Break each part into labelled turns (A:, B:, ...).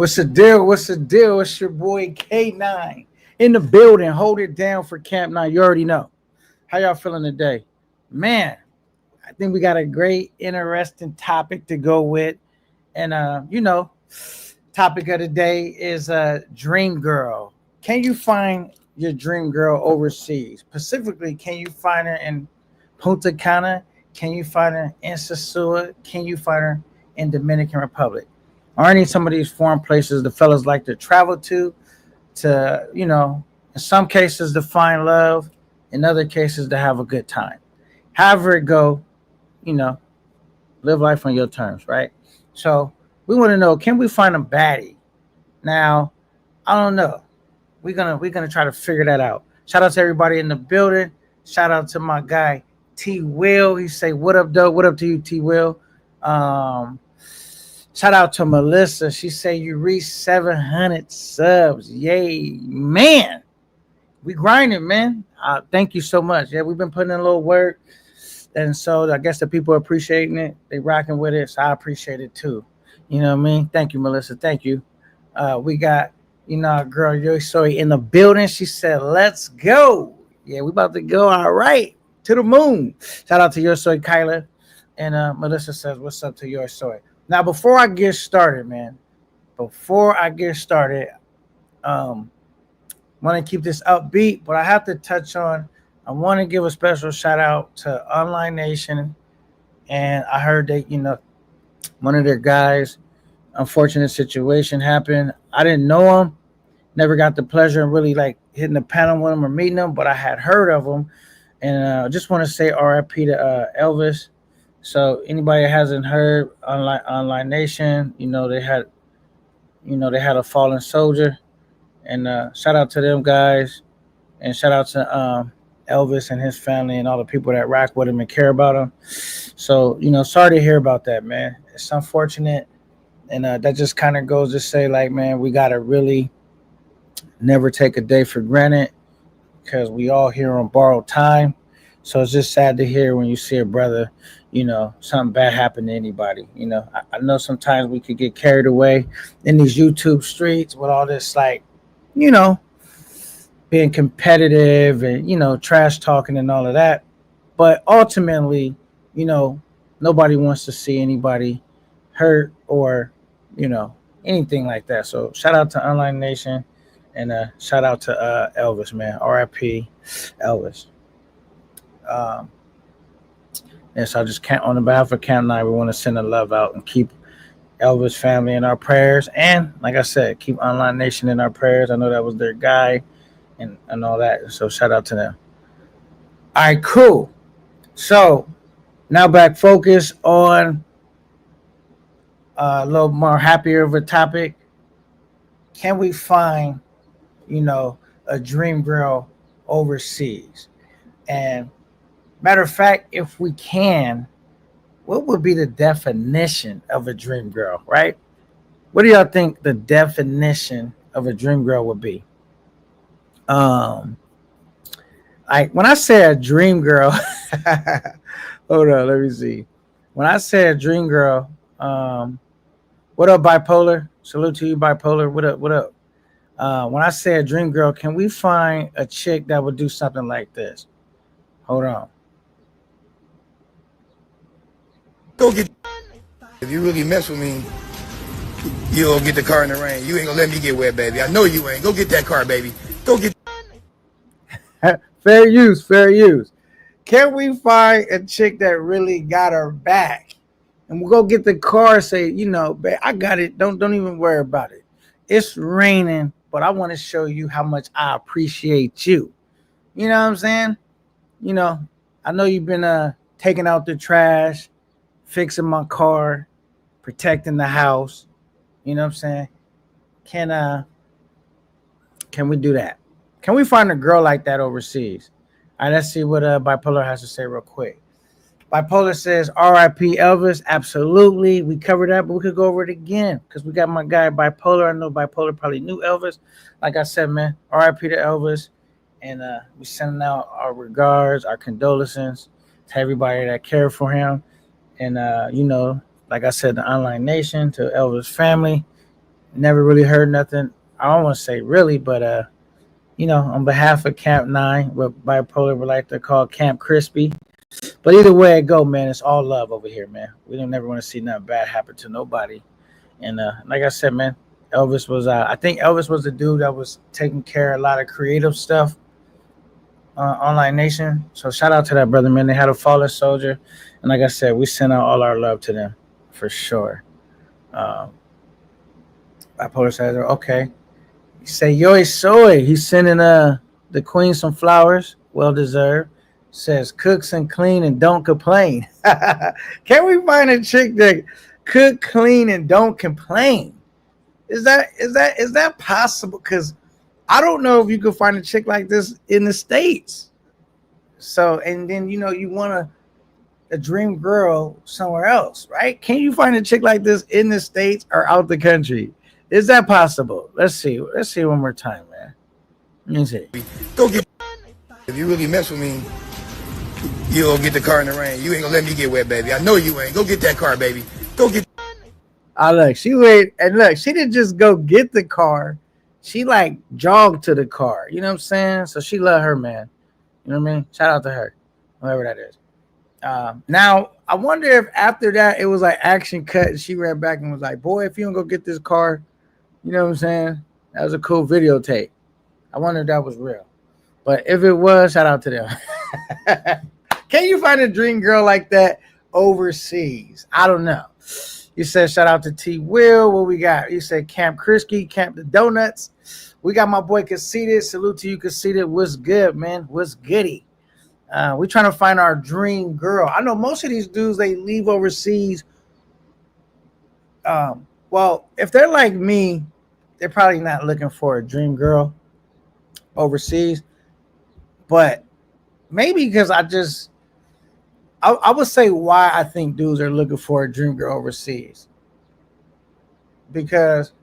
A: What's the deal? What's the deal? It's your boy K9 in the building. Hold it down for Camp 9. You already know. How y'all feeling today? Man, I think we got a great, interesting topic to go with. And topic of the day is dream girl. Can you find your dream girl overseas? Specifically, can you find her in Punta Cana? Can you find her in Sasua? Can you find her in Dominican Republic? Or any some of these foreign places the fellas like to travel to, in some cases to find love, in other cases to have a good time. However it go, you know, live life on your terms, right? So we want to know, can we find a baddie? Now, I don't know. We're gonna try to figure that out. Shout out to everybody in the building. Shout out to my guy T Will. He say, "What up, though? What up to you, T Will?" Um, Shout out to Melissa. She say you reached 700 subs. Yay, man! We grinding, man. Thank you so much. Yeah, we've been putting in a little work, and so I guess the people are appreciating it. They rocking with it, so I appreciate it too. You know what I mean? Thank you, Melissa. Thank you. We got our girl Yo Soy in the building. She said, "Let's go." Yeah, we about to go. All right, to the moon. Shout out to Yo Soy Kyla, and Melissa says, "What's up to Yo Soy?" Now, before I get started, man, um, want to keep this upbeat, but I have to touch on. I want to give a special shout out to Online Nation, and I heard that one of their guys, unfortunate situation happened. I didn't know him, never got the pleasure of really like hitting the panel with him or meeting him, but I had heard of him, and I just want to say R.I.P. to Elvis. So anybody that hasn't heard Online Nation, they had a fallen soldier, and shout out to them guys, and shout out to Elvis and his family and all the people that rock with him and care about him. So sorry to hear about that, man. It's unfortunate, and that just kind of goes to say, like, man, we gotta really never take a day for granted because we all here on borrowed time. So it's just sad to hear when you see a brother, something bad happen to anybody. I know sometimes we could get carried away in these YouTube streets with all this, like, you know, being competitive and, trash talking and all of that. But ultimately, you know, nobody wants to see anybody hurt or, anything like that. So shout out to Online Nation and shout out to Elvis, man. RIP Elvis. Um, and so I just can't, on the behalf of Camp 9, we want to send the love out and keep Elvis family in our prayers. And like I said, keep Online Nation in our prayers. I know that was their guy and all that. So shout out to them. All right, cool. So now back focus on a little more happier of a topic. Can we find, a dream girl overseas? And matter of fact, if we can, what would be the definition of a dream girl, right? What do y'all think the definition of a dream girl would be? Um, like when I say a dream girl, hold on, let me see. When I say a dream girl, what up, bipolar? Salute to you, bipolar. What up? What up? When I say a dream girl, can we find a chick that would do something like this? Hold on.
B: Go get. If you really mess with me, you'll get the car in the rain. You ain't gonna let me get wet, baby. I know you ain't. Go get that car, baby. Go get.
A: Fair use, fair use. Can we find a chick that really got her back? And we'll go get the car and say, babe, I got it. Don't even worry about it. It's raining, but I want to show you how much I appreciate you. You know what I'm saying? I know you've been taking out the trash, fixing my car, protecting the house. You know what I'm saying? Can we do that? Can we find a girl like that overseas? All right, let's see what Bipolar has to say real quick. Bipolar says, RIP Elvis. Absolutely. We covered that, but we could go over it again because we got my guy Bipolar. I know Bipolar probably knew Elvis. Like I said, man, RIP to Elvis. And we sending out our regards, our condolences to everybody that cared for him. And, like I said, the Online Nation, to Elvis' family. Never really heard nothing. I don't want to say really, but on behalf of Camp Nine, what bipolar would like to call Camp Crispy. But either way it go, man, it's all love over here, man. We don't never want to see nothing bad happen to nobody. And like I said, man, Elvis was. I think Elvis was the dude that was taking care of a lot of creative stuff. Online Nation. So shout out to that brother, man. They had a fallen soldier, and like I said, we send out all our love to them for sure. Um, Bipolar says, okay. You say yo soy. He's sending the queen some flowers, well deserved. Says cooks and clean and don't complain. Can we find a chick that cook, clean, and don't complain? Is that possible? Because I don't know if you could find a chick like this in the States. So, and then you want a dream girl somewhere else, right? Can you find a chick like this in the States or out the country? Is that possible? Let's see. Let's see one more time, man. Let me see.
B: Go get. If you really mess with me, you'll get the car in the rain. You ain't gonna let me get wet, baby. I know you ain't. Go get that car, baby. Go get.
A: Look, she wait and look. She didn't just go get the car. She like jogged to the car. You know what I'm saying? So she loved her man. You know what I mean? Shout out to her, whoever that is. Now I wonder if after that it was like action cut and she ran back and was like, "Boy, if you don't go get this car, you know what I'm saying? That was a cool videotape." I wonder if that was real. But if it was, shout out to them. Can you find a dream girl like that overseas? I don't know. You said shout out to T Will. What we got? You said Camp Crispy, Camp the Donuts. We got my boy Conceited. Salute to you, Conceited. What's good, man? What's goody? We're trying to find our dream girl. I know most of these dudes, they leave overseas. Well, if they're like me, they're probably not looking for a dream girl overseas. But maybe because I would say why I think dudes are looking for a dream girl overseas. Because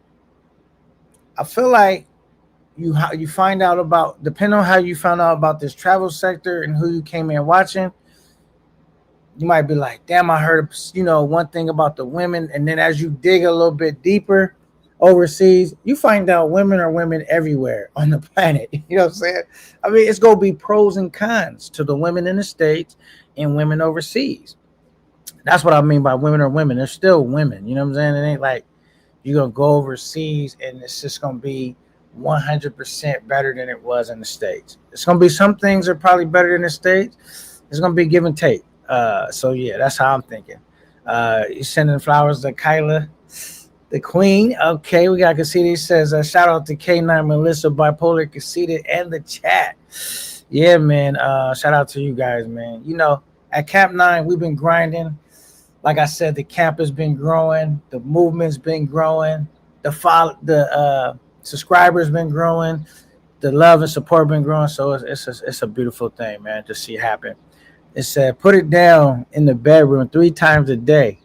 A: I feel like you find out about, depending on how you found out about this travel sector and who you came in watching, you might be like, damn, I heard, one thing about the women. And then as you dig a little bit deeper overseas, you find out women are women everywhere on the planet. You know what I'm saying? I mean, it's going to be pros and cons to the women in the States and women overseas. That's what I mean by women are women. They're still women. You know what I'm saying? It ain't like you're going to go overseas and it's just going to be 100% better than it was in the States. It's going to be some things are probably better than the States. It's going to be give and take. So yeah, that's how I'm thinking. You're sending flowers to Kyla, the queen. Okay, we got Conceited. Says shout out to K9, Melissa, Bipolar, Conceited, and the chat. Yeah, man. Shout out to you guys, man. At Camp 9, we've been grinding. Like I said, the camp has been growing. The movement's been growing. The subscribers been growing. The love and support been growing. So it's a beautiful thing, man, to see happen. It said, put it down in the bedroom 3 times a day.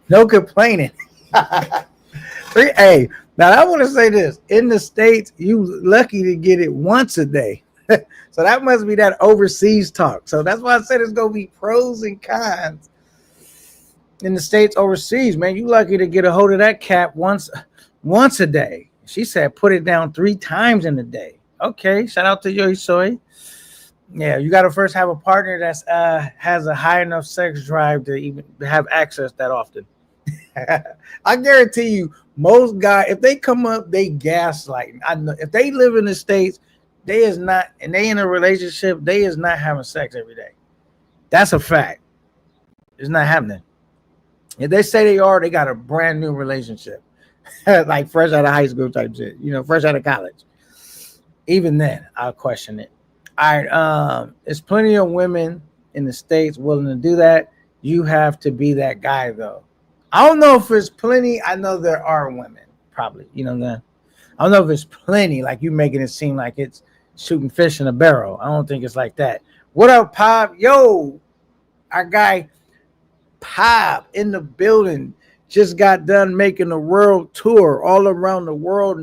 A: No complaining. Hey, now I want to say this. In the States, you lucky to get it once a day. So that must be that overseas talk. So that's why I said it's going to be pros and cons. In the States, overseas, man, you lucky to get a hold of that cap once a day. She said, put it down 3 times in a day. Okay, shout out to Yo Soy. Yeah, you got to first have a partner that's has a high enough sex drive to even have access that often. I guarantee you, most guys, if they come up, they gaslighting. I know if they live in the States, they is not, and they in a relationship, they is not having sex every day. That's a fact. It's not happening. If they say they are, they got a brand new relationship, like fresh out of high school type shit. Fresh out of college. Even then, I'll question it. All right, there's plenty of women in the States willing to do that. You have to be that guy, though. I don't know if it's plenty. I know there are women, probably. I don't know if it's plenty, like you making it seem like it's shooting fish in a barrel. I don't think it's like that. What up, Pop? Yo, our guy Pop in the building just got done making a world tour all around the world.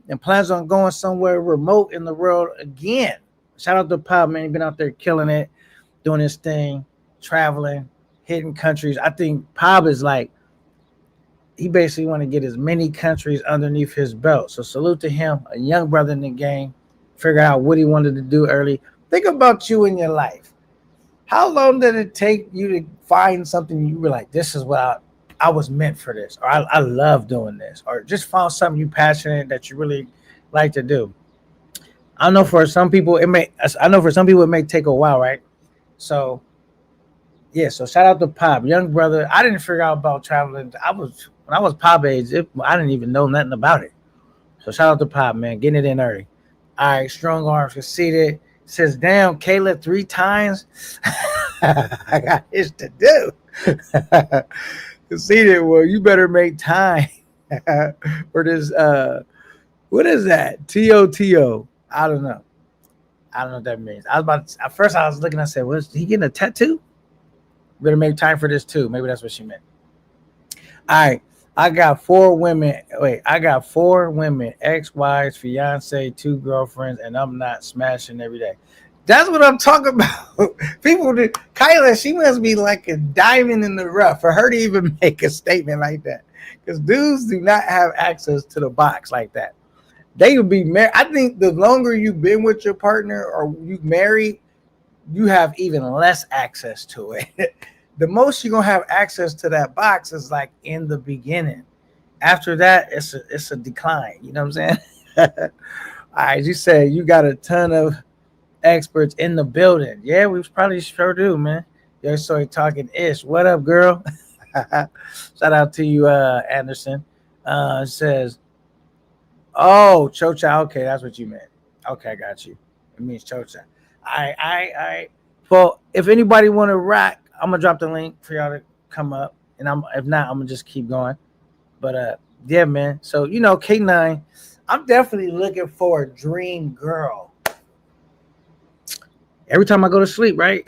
A: And plans on going somewhere remote in the world again. Shout out to Pop, man. He's been out there killing it, doing his thing, traveling, hitting countries. I think Pop is like he basically want to get as many countries underneath his belt. So salute to him, a young brother in the game, figure out what he wanted to do early. Think about you in your life. How long did it take you to find something you were like, this is what I was meant for this, or I love doing this, or just found something you passionate that you really like to do? I know for some people it may. I know for some people it may take a while, right? So yeah. So shout out to Pop, young brother. I didn't figure out about traveling. When I was Pop age. I didn't even know nothing about it. So shout out to Pop, man, getting it in early. All right, strong arms conceded. Says, damn, Kayla 3 times. I got this to do. Conceded. Well, you better make time for this. What is that? TOTO. I don't know. I don't know what that means. I was about to, at first I was looking. I said, "Was he getting a tattoo?" Better make time for this too. Maybe that's what she meant. All right. I got 4 women. Wait, I got 4 women, ex-wives, fiance, 2 girlfriends, and I'm not smashing every day. That's what I'm talking about. People do. Kyla, she must be like a diamond in the rough for her to even make a statement like that. Because dudes do not have access to the box like that. They would be married. I think the longer you've been with your partner or you married, you have even less access to it. The most you're gonna have access to that box is like in the beginning. After that, it's a decline. You know what I'm saying? All right, you say you got a ton of experts in the building. Yeah, we probably sure do, man. Yo, so talking ish. What up, girl? Shout out to you, Anderson. Says, oh, Chocha. Okay, that's what you meant. Okay, I got you. It means Chocha. I. Well, if anybody want to rock, I'm gonna drop the link for y'all to come up, and if not, I'm gonna just keep going. But yeah, man. So K9, I'm definitely looking for a dream girl. Every time I go to sleep, right?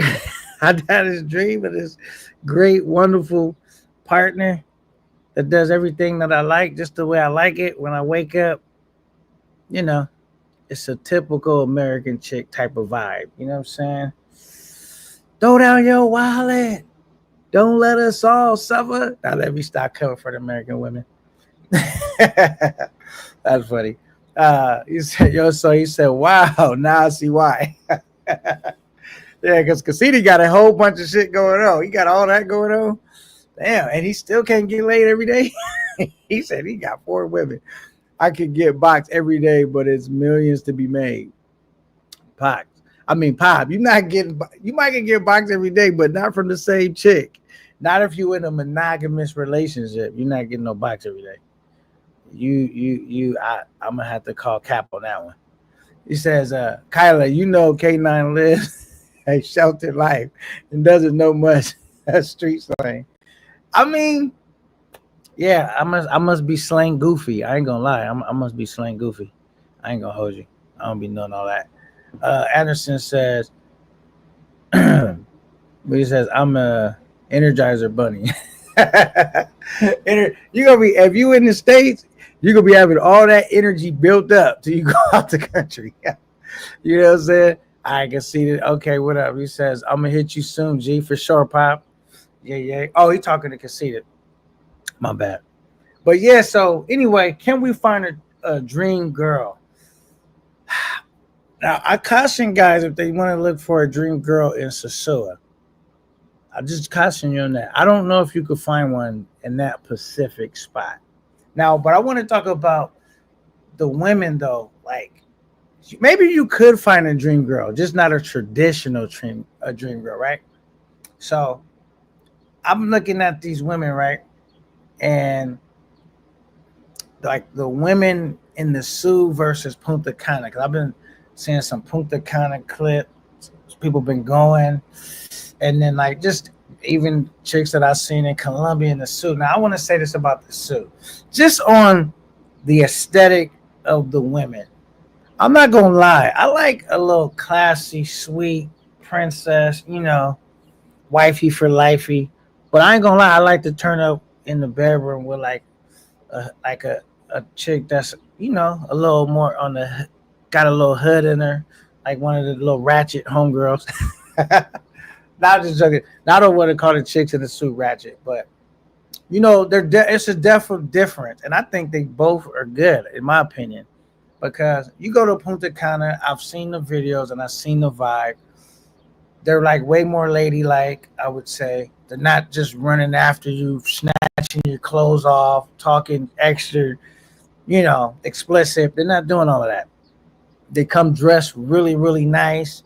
A: I had this dream of this great, wonderful partner that does everything that I like, just the way I like it. When I wake up, it's a typical American chick type of vibe. You know what I'm saying? Throw down your wallet. Don't let us all suffer. Now let me stop coming for the American women. That's funny. He said, wow, now I see why. Yeah, because Cassini got a whole bunch of shit going on. He got all that going on. Damn, and he still can't get laid every day. He said he got 4 women. I could get boxed every day, but it's millions to be made. Pop, you might get boxed every day, but not from the same chick. Not if you're in a monogamous relationship. You're not getting no box every day. I'm gonna have to call cap on that one. He says, Kyla, K9 lives a sheltered life and doesn't know much street slang. Yeah, I must be slang goofy. I ain't gonna lie. I must be slang goofy. I ain't gonna hold you. I don't be knowing all that. Anderson says, but he says, I'm a Energizer bunny. You gonna be, if you in the States, you're gonna be having all that energy built up till you go out the country. You know what I'm saying? I can see it. Okay, what up? He says, I'm gonna hit you soon, G, for sure, Pop. Yeah. Oh, he talking to Conceited. My bad. But yeah, so anyway, can we find a dream girl? Now, I caution guys if they want to look for a dream girl in Sosua. I just caution you on that. I don't know if you could find one in that Pacific spot. Now, but I want to talk about the women, though. Like, maybe you could find a dream girl, just not a traditional dream girl, right? So, I'm looking at these women, right? And like the women in the Sioux versus Punta Cana, because I've been seeing some Punta Cana clips. People been going, and then like just even chicks that I've seen in Colombia and the Sioux. Now I want to say this about the Sioux, just on the aesthetic of the women. I'm not gonna lie, I like a little classy, sweet princess, wifey for lifey. But I ain't gonna lie, I like to turn up in the bedroom with like a chick that's a little more on the, got a little hood in her, like one of the little ratchet homegirls. Not just joking. I don't want to call the chicks in the suit ratchet, but You know, it's a definite difference, and I think they both are good, in my opinion, because you go to Punta Cana. I've seen the videos and I've seen the vibe. They're like way more ladylike, I would say. They're not just running after you, snatching your clothes off, talking extra, explicit. They're not doing all of that. They come dressed really, really nice.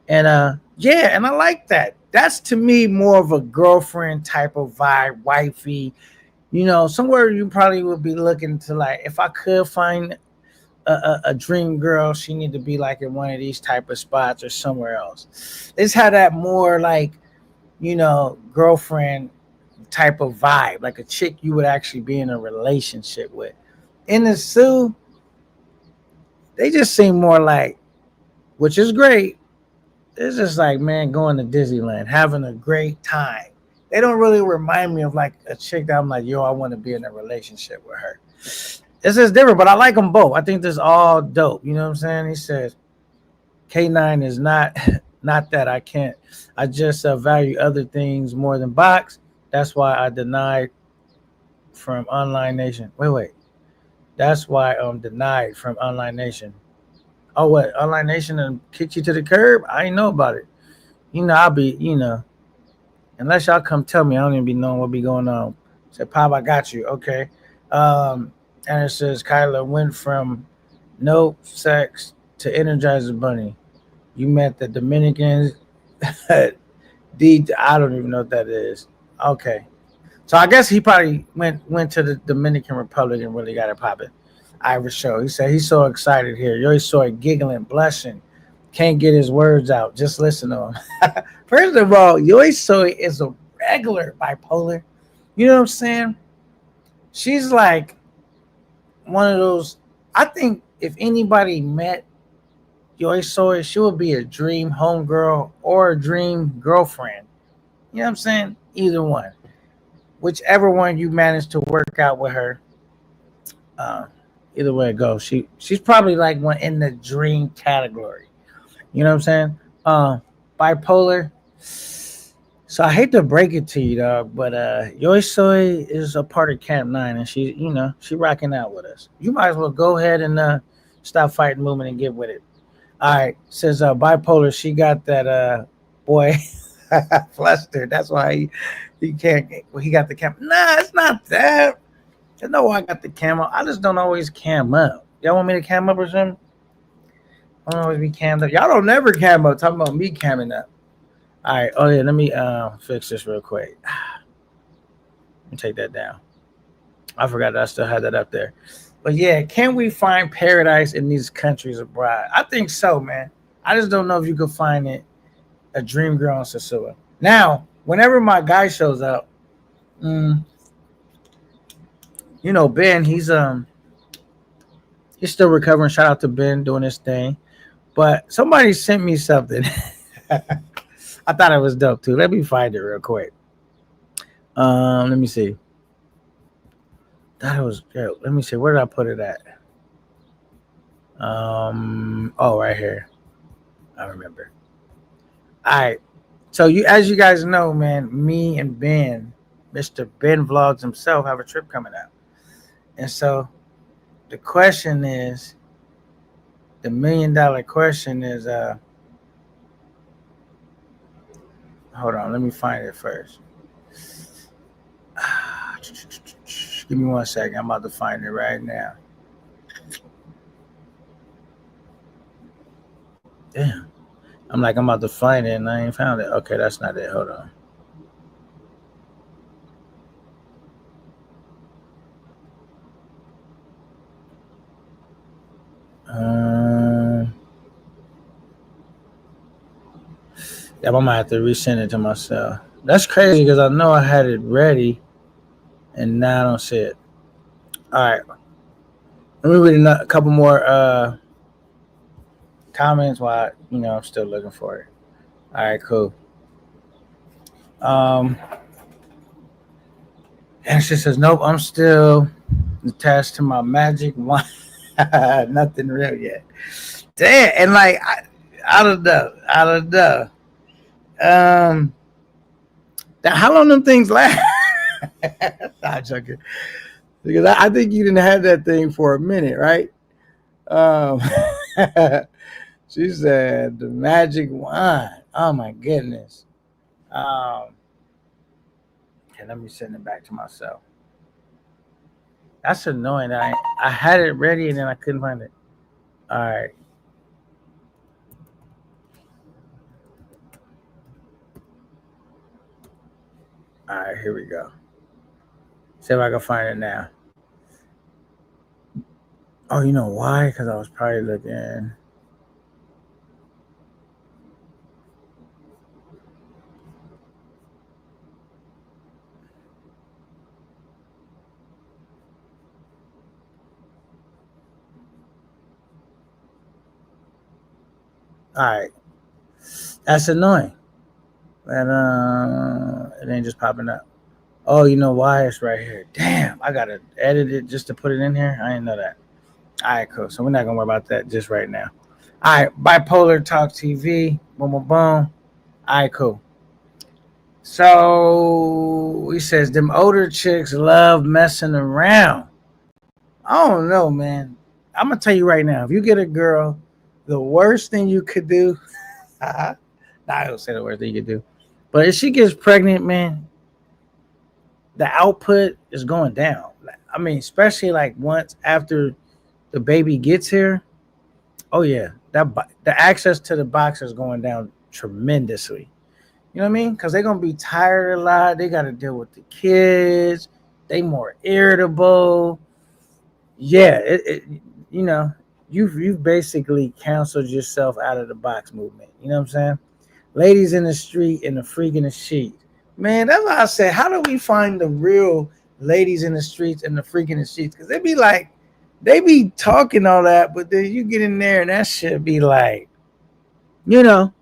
A: And yeah, and I like that. That's to me more of a girlfriend type of vibe, wifey. Somewhere you probably would be looking to, like, if I could find a dream girl, she need to be like in one of these type of spots or somewhere else. It's had that more like, girlfriend type of vibe, like a chick you would actually be in a relationship with. In the zoo, they just seem more like, which is great. It's just like, man, going to Disneyland, having a great time. They don't really remind me of like a chick that I'm like, yo, I want to be in a relationship with her. It's just different, but I like them both. I think this all dope. You know what I'm saying? He says, K9 is not not that I can't. I just value other things more than box. That's why I denied from Online Nation. Wait. That's why I'm denied from Online Nation. Oh, what? Online Nation and kicked you to the curb? I ain't know about it. I'll be, unless y'all come tell me, I don't even be knowing what be going on. Said, Pop, I got you. Okay. And it says Kyla went from no sex to Energizer Bunny. You met the Dominicans. I don't even know what that is. Okay. So I guess he probably went to the Dominican Republic and really got it popping. Irish show. He said he's so excited here. You always saw it giggling, blushing. Can't get his words out. Just listen to him. First of all, Yoi Soy is a regular bipolar. You know what I'm saying? She's like one of those. I think if anybody met Yoi Soy, she would be a dream homegirl or a dream girlfriend. You know what I'm saying? Either one. Whichever one you manage to work out with her. Either way it goes. She's probably like one in the dream category. You know what I'm saying? Bipolar. So I hate to break it to you, dog, but Yoi Soy is a part of Camp 9, and she rocking out with us. You might as well go ahead and stop fighting movement and get with it. All right, says bipolar. She got that boy flustered. That's why he can't. He got the cam. Nah, it's not that. I know I got the cam up. I just don't always cam up. Y'all want me to cam up or something? I don't always be cammed up. Y'all don't never cam up. Talking about me camming up. All right. Oh yeah. Let me fix this real quick. Let me take that down. I forgot that I still had that up there. But yeah, can we find paradise in these countries abroad? I think so, man. I just don't know if you could find it a dream girl in Sasua. Now, whenever my guy shows up, Ben, he's still recovering. Shout out to Ben doing his thing. But somebody sent me something. I thought it was dope too. Let me find it real quick. Let me see. That was good. Let me see. Where did I put it at? Right here. I remember. All right. So as you guys know, man, me and Ben, Mr. Ben Vlogs himself, have a trip coming up. And so the question is, the $1 million question is, hold on, let me find it first. Give me 1 second. I'm about to find it right now. Damn. I'm about to find it and I ain't found it. Okay, that's not it. Hold on. Yeah, I'm gonna have to resend it to myself. That's crazy because I know I had it ready and now I don't see it. All right. Let me read a couple more comments while I'm still looking for it. All right, cool. And she says, nope, I'm still attached to my magic wand. Nothing real yet. Damn, and like I don't know. How long them things last? Not joking. Because I think you didn't have that thing for a minute, right? Um, she said the magic wand. Oh my goodness. Um, okay, let me send it back to myself. That's annoying. I had it ready and then I couldn't find it. All right. All right, here we go. See if I can find it now. Oh, you know why? Because I was probably looking. All right. That's annoying. And it ain't just popping up. Oh, you know why? It's right here. Damn, I gotta edit it just to put it in here. I didn't know that. All right, cool. So we're not gonna worry about that just right now. All right, Bipolar Talk TV. Boom, boom, boom. All right, cool. So he says them older chicks love messing around. I don't know, man. I'm gonna tell you right now. If you get a girl, the worst thing you could do. I don't say the worst thing you could do, but if she gets pregnant, man, the output is going down. I mean, especially like once after the baby gets here. Oh yeah, the access to the box is going down tremendously. You know what I mean? Because they're gonna be tired a lot. They got to deal with the kids. They more irritable. Yeah, you know, you've basically canceled yourself out of the box movement. You know what I'm saying? Ladies in the street and the freak in the sheet. Man, that's why I said, how do we find the real ladies in the streets and the freak in the sheets? Because they be like, they be talking all that, but then you get in there and that shit be like, you know,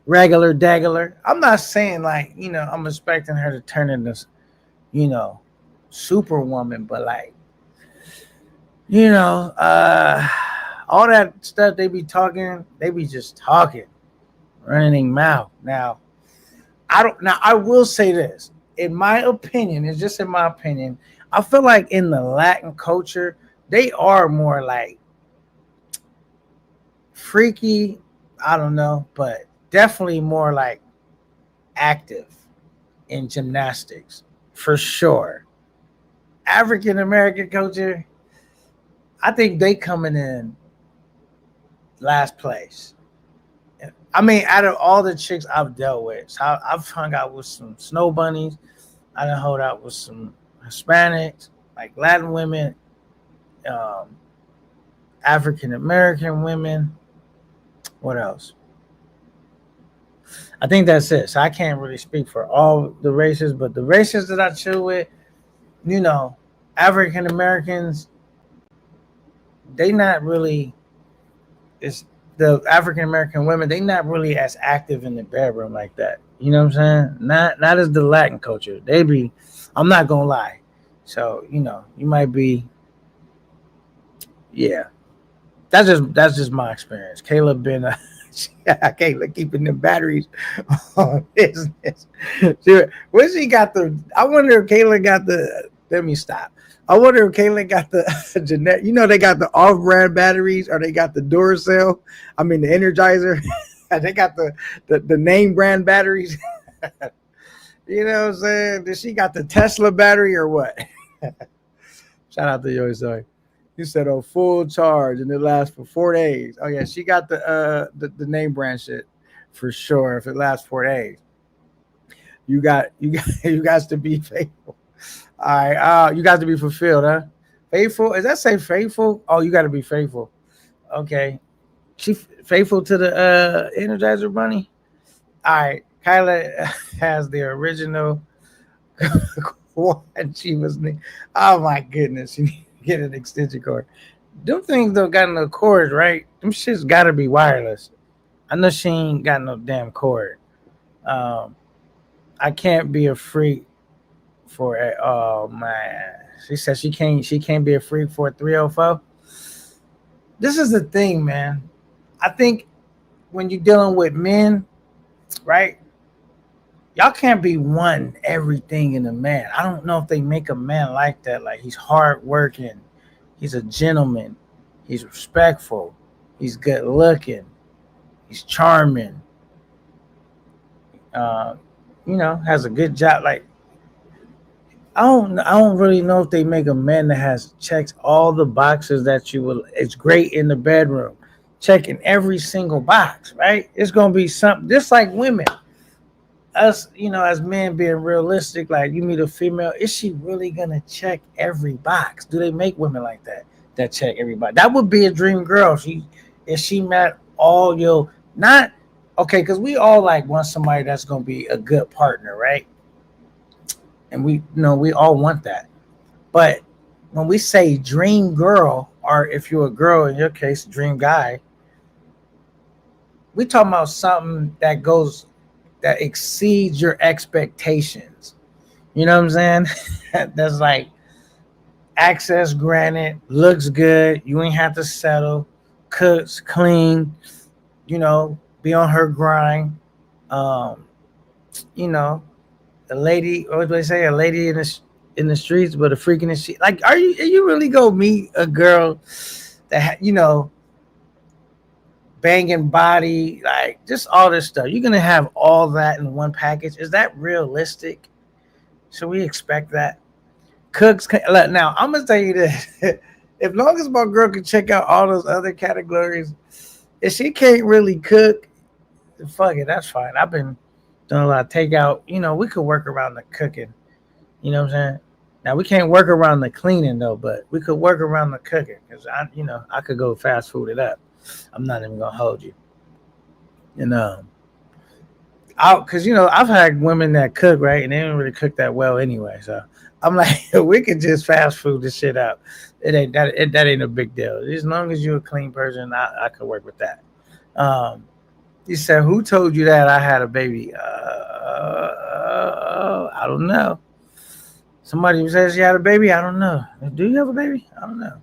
A: regular daggler. I'm not saying like, I'm expecting her to turn into, you know, superwoman, but like, all that stuff they be talking, they be just talking, running mouth. Now, I will say this. In my opinion, it's just in my opinion, I feel like in the Latin culture, they are more like freaky, I don't know, but definitely more like active in gymnastics for sure. African American culture, I think they coming in last place. I mean, out of all the chicks I've dealt with, so I've hung out with some snow bunnies. I done hung out with some Hispanics, like Latin women, um, African American women. What else? I think that's it. So I can't really speak for all the races, but the races that I chill with, African Americans, they not really. It's the African American women. They not really as active in the bedroom like that. You know what I'm saying? Not as the Latin culture. They be. I'm not gonna lie. So you might be. Yeah, that's just my experience. Kayla been Kayla keeping the batteries on business. Where she got the? I wonder if Kayla got the. Let me stop. I wonder if Kayla got the Jeanette. They got the off-brand batteries, or they got the Duracell. I mean the Energizer. They got the name brand batteries. You know what I'm saying? Did she got the Tesla battery or what? Shout out to you, sorry. You said on full charge and it lasts for 4 days. Oh yeah, she got the name brand shit for sure. If it lasts 4 days, you got you guys to be faithful. All right, you got to be fulfilled, huh? Faithful? Does that say faithful? Oh, you got to be faithful. Okay, she faithful to the Energizer Bunny. All right, Kyla has the original one. She was. Oh my goodness, you need to get an extension cord. Them things though got no cord, right? Them shits got to be wireless. I know she ain't got no damn cord. I can't be a freak for a. Oh man, she said she can't be a freak for a 304. This is the thing, man. I think when you're dealing with men, right? Y'all can't be one everything in a man. I don't know if they make a man like that. Like he's hard working, he's a gentleman, he's respectful, he's good looking, he's charming. Uh, has a good job. Like I don't really know if they make a man that has checks all the boxes that you will. It's great in the bedroom, checking every single box. Right? It's gonna be something just like women. Us, as men being realistic, like you meet a female, is she really gonna check every box? Do they make women like that check everybody? That would be a dream girl. If she met all your not okay, because we all like want somebody that's gonna be a good partner, right? And we all want that. But when we say dream girl, or if you're a girl, in your case, dream guy, we talking about something that exceeds your expectations. You know what I'm saying? That's like access granted, looks good, you ain't have to settle, cooks, clean, be on her grind. Um, you know, a lady, what do they say? A lady in the streets, but a freak in the street. Like, are you really gonna meet a girl that banging body, like just all this stuff? You're gonna have all that in one package. Is that realistic? Should we expect that? Now I'm gonna tell you this: if long as my girl can check out all those other categories, if she can't really cook, fuck it, that's fine. I've been doing a lot of takeout. We could work around the cooking. You know what I'm saying? Now we can't work around the cleaning though, but we could work around the cooking because I could go fast food it up. I'm not even gonna hold you. Because I've had women that cook right, and they don't really cook that well anyway. So I'm like, we could just fast food this shit up. It ain't that ain't a big deal. As long as you're a clean person, I could work with that. You said, who told you that I had a baby? I don't know. Somebody who says you had a baby, I don't know. Do you have a baby? I don't know.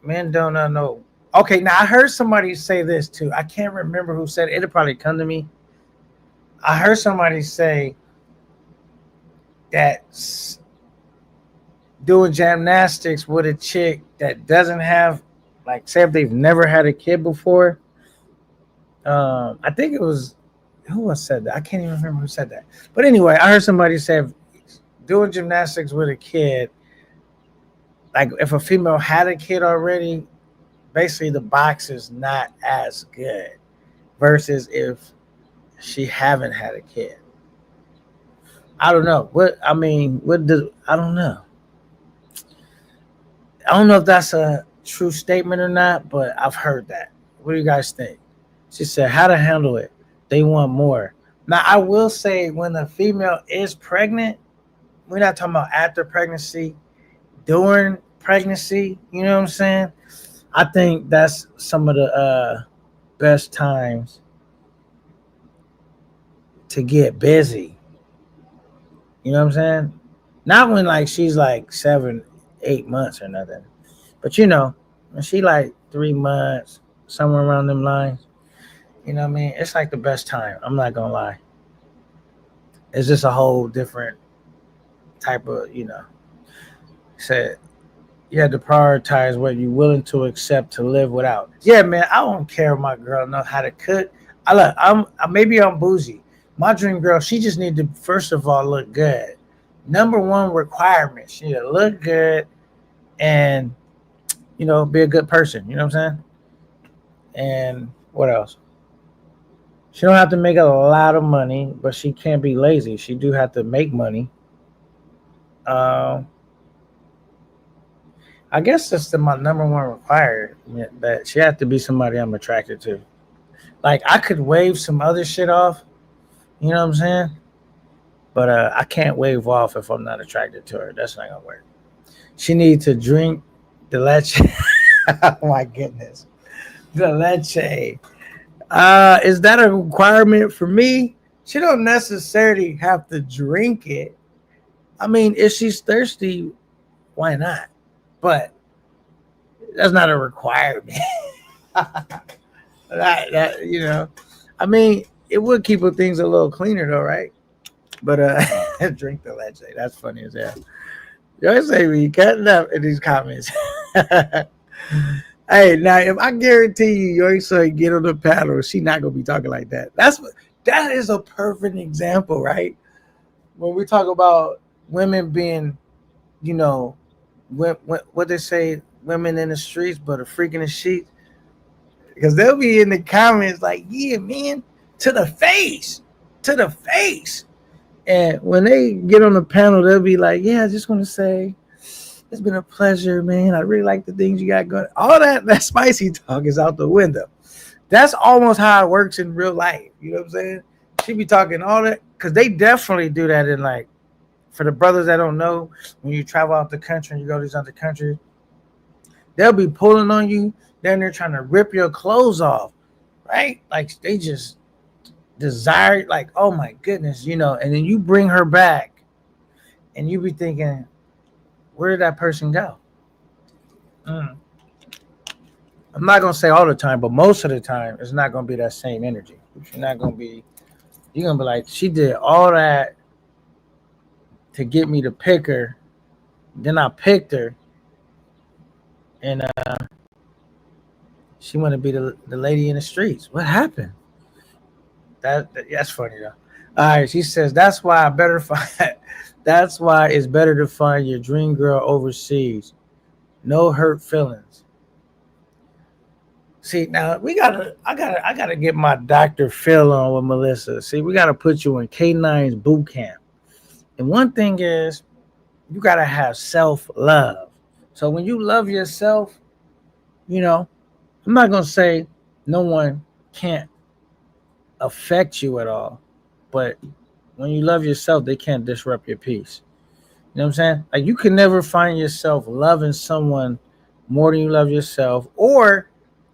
A: Men don't know. Okay, now I heard somebody say this too. I can't remember who said it. It'll probably come to me. I heard somebody say that doing gymnastics with a chick that doesn't have, like, say if they've never had a kid before. I think it was, who else said that? I can't even remember who said that. But anyway, I heard somebody say doing gymnastics with a kid, like if a female had a kid already, basically the box is not as good versus if she haven't had a kid. I don't know. I don't know. I don't know if that's a true statement or not, but I've heard that. What do you guys think? She said, how to handle it. They want more. Now, I will say when the female is pregnant, we're not talking about after pregnancy, during pregnancy, you know what I'm saying? I think that's some of the best times to get busy. You know what I'm saying? Not when like she's like 7, 8 months or nothing. But when she like 3 months, somewhere around them lines, you know what I mean? It's like the best time. I'm not gonna lie. It's just a whole different type of, said you had to prioritize what you're willing to accept to live without. Yeah, man, I don't care if my girl know how to cook. Maybe I'm bougie. My dream girl, she just need to first of all look good. Number one requirement, she need to look good and be a good person. You know what I'm saying? And what else? She don't have to make a lot of money, but she can't be lazy. She do have to make money. I guess that's my number one requirement, that she has to be somebody I'm attracted to. Like, I could wave some other shit off, you know what I'm saying? But I can't wave off if I'm not attracted to her. That's not gonna work. She needs to drink the leche. Oh my goodness, the leche. Is that a requirement for me? She don't necessarily have to drink it. I mean, if she's thirsty, why not? But that's not a requirement. I mean, it would keep things a little cleaner though, right? But drink the leche. That's funny as hell. You always say we cutting up in these comments. Hey, now if I guarantee you, your son get on the panel, she not gonna be talking like that. That is a perfect example, right? When we talk about women being, you know, what they say, women in the streets, but a freak in the sheets, because they'll be in the comments like, "Yeah, man, to the face, to the face." And when they get on the panel, they'll be like, "Yeah, I just want to say it's been a pleasure, man. I really like the things you got going." All that spicy talk is out the window. That's almost how it works in real life. You know what I'm saying? She be talking all that because they definitely do that in, like, for the brothers that don't know, when you travel out the country and you go to these other countries, they'll be pulling on you. Then they're trying to rip your clothes off, right? Like they just desire, like, oh my goodness, you know. And then you bring her back, and you be thinking, where did that person go? I'm not gonna say all the time, but most of the time, it's not gonna be that same energy. You're not gonna be. You're gonna be like, she did all that to get me to pick her. Then I picked her, and she want to be the lady in the streets. What happened? That's funny though. All right, she says that's why I better find. That's why it's better to find your dream girl overseas. No hurt feelings. See, now I gotta get my Dr. Phil on with Melissa. See, we gotta put you in K9's boot camp. And one thing is, you gotta have self-love. So when you love yourself, you know, I'm not gonna say no one can't affect you at all, but when you love yourself, they can't disrupt your peace. You know what I'm saying? Like, you can never find yourself loving someone more than you love yourself, or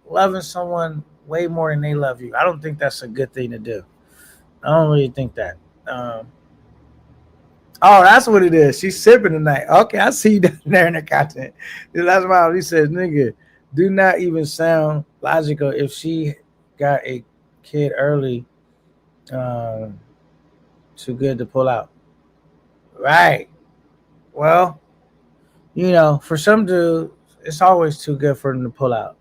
A: loving someone way more than they love you. I don't think that's a good thing to do. I don't really think that. Oh, that's what it is. She's sipping tonight. Okay, I see you down there in the content. That's why he says, nigga, do not even sound logical. If she got a kid early, too good to pull out. Right. Well, you know, for some dudes, it's always too good for them to pull out.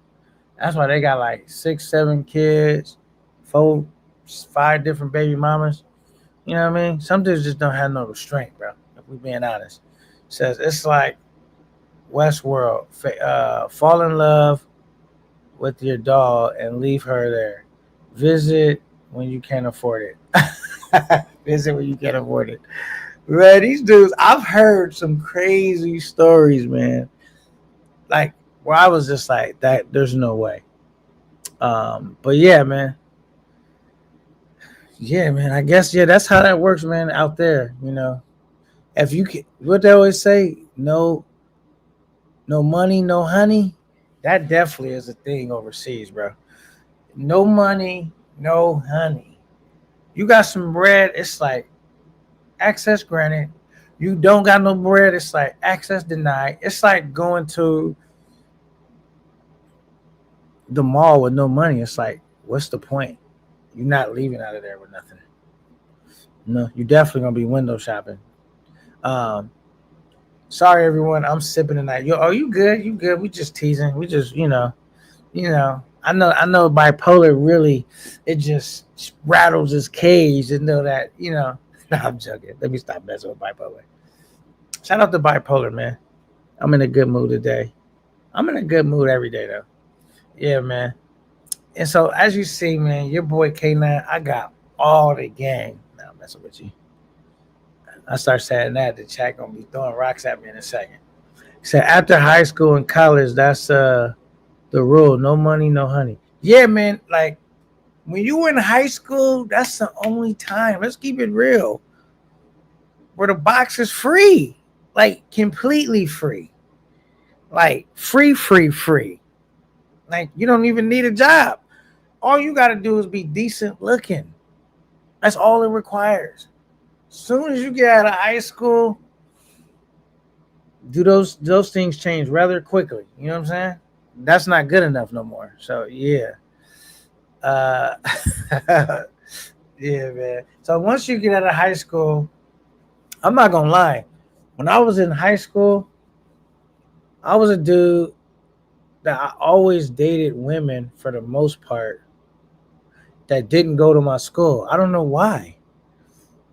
A: That's why they got like 6, 7 kids, 4, 5 different baby mamas. You know what I mean? Some dudes just don't have no restraint, bro. If we're being honest. Says it's like Westworld. Fall in love with your doll and leave her there. Visit when you can't afford it. Visit when you can't afford it. Man, these dudes, I've heard some crazy stories, man. Like, where I was just like, that there's no way. But yeah, man. Yeah, man. I guess, yeah, that's how that works, man, out there, you know. If you can, what they always say, no money, no honey. That definitely is a thing overseas, bro. No money, no honey. You got some bread, it's like access granted. You don't got no bread, it's like access denied. It's like going to the mall with no money. It's like, what's the point? You're not leaving out of there with nothing. No, you're definitely gonna be window shopping. Sorry everyone, I'm sipping tonight. Yo, oh, you good? You good? We just teasing. We just, you know. I know bipolar really, it just rattles his cage to know that, you know. No, I'm joking. Let me stop messing with bipolar. Shout out to bipolar, man. I'm in a good mood today. I'm in a good mood every day though. Yeah, man. And so, as you see, man, your boy K9, I got all the gang. Now I'm messing with you. I start saying that, the chat gonna be throwing rocks at me in a second. He said, after high school and college, that's the rule. No money, no honey. Yeah, man. Like, when you were in high school, that's the only time. Let's keep it real. Where the box is free. Like, completely free. Like, free. Like, you don't even need a job. All you got to do is be decent looking. That's all it requires. As soon as you get out of high school, do those things change rather quickly. You know what I'm saying? That's not good enough no more. So, yeah. Yeah, man. So once you get out of high school, I'm not gonna lie. When I was in high school, I was a dude that I always dated women for the most part that didn't go to my school. I don't know why.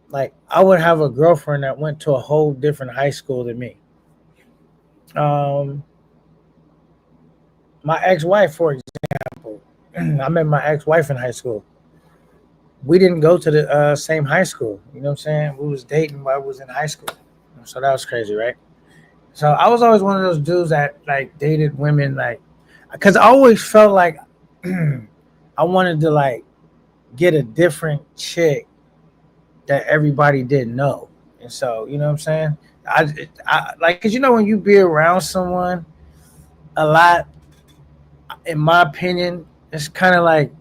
A: Like I would have a girlfriend that went to a whole different high school than me. Um, my ex-wife, for example, I met my ex-wife in high school. We didn't go to the same high school. You know what I'm saying? We was dating while I was in high school. So that was crazy, right? So I was always one of those dudes that like dated women, like, because I always felt like I wanted to like get a different chick that everybody didn't know. And so, you know what I'm saying? I like, cause you know when you be around someone a lot, in my opinion, it's kind of like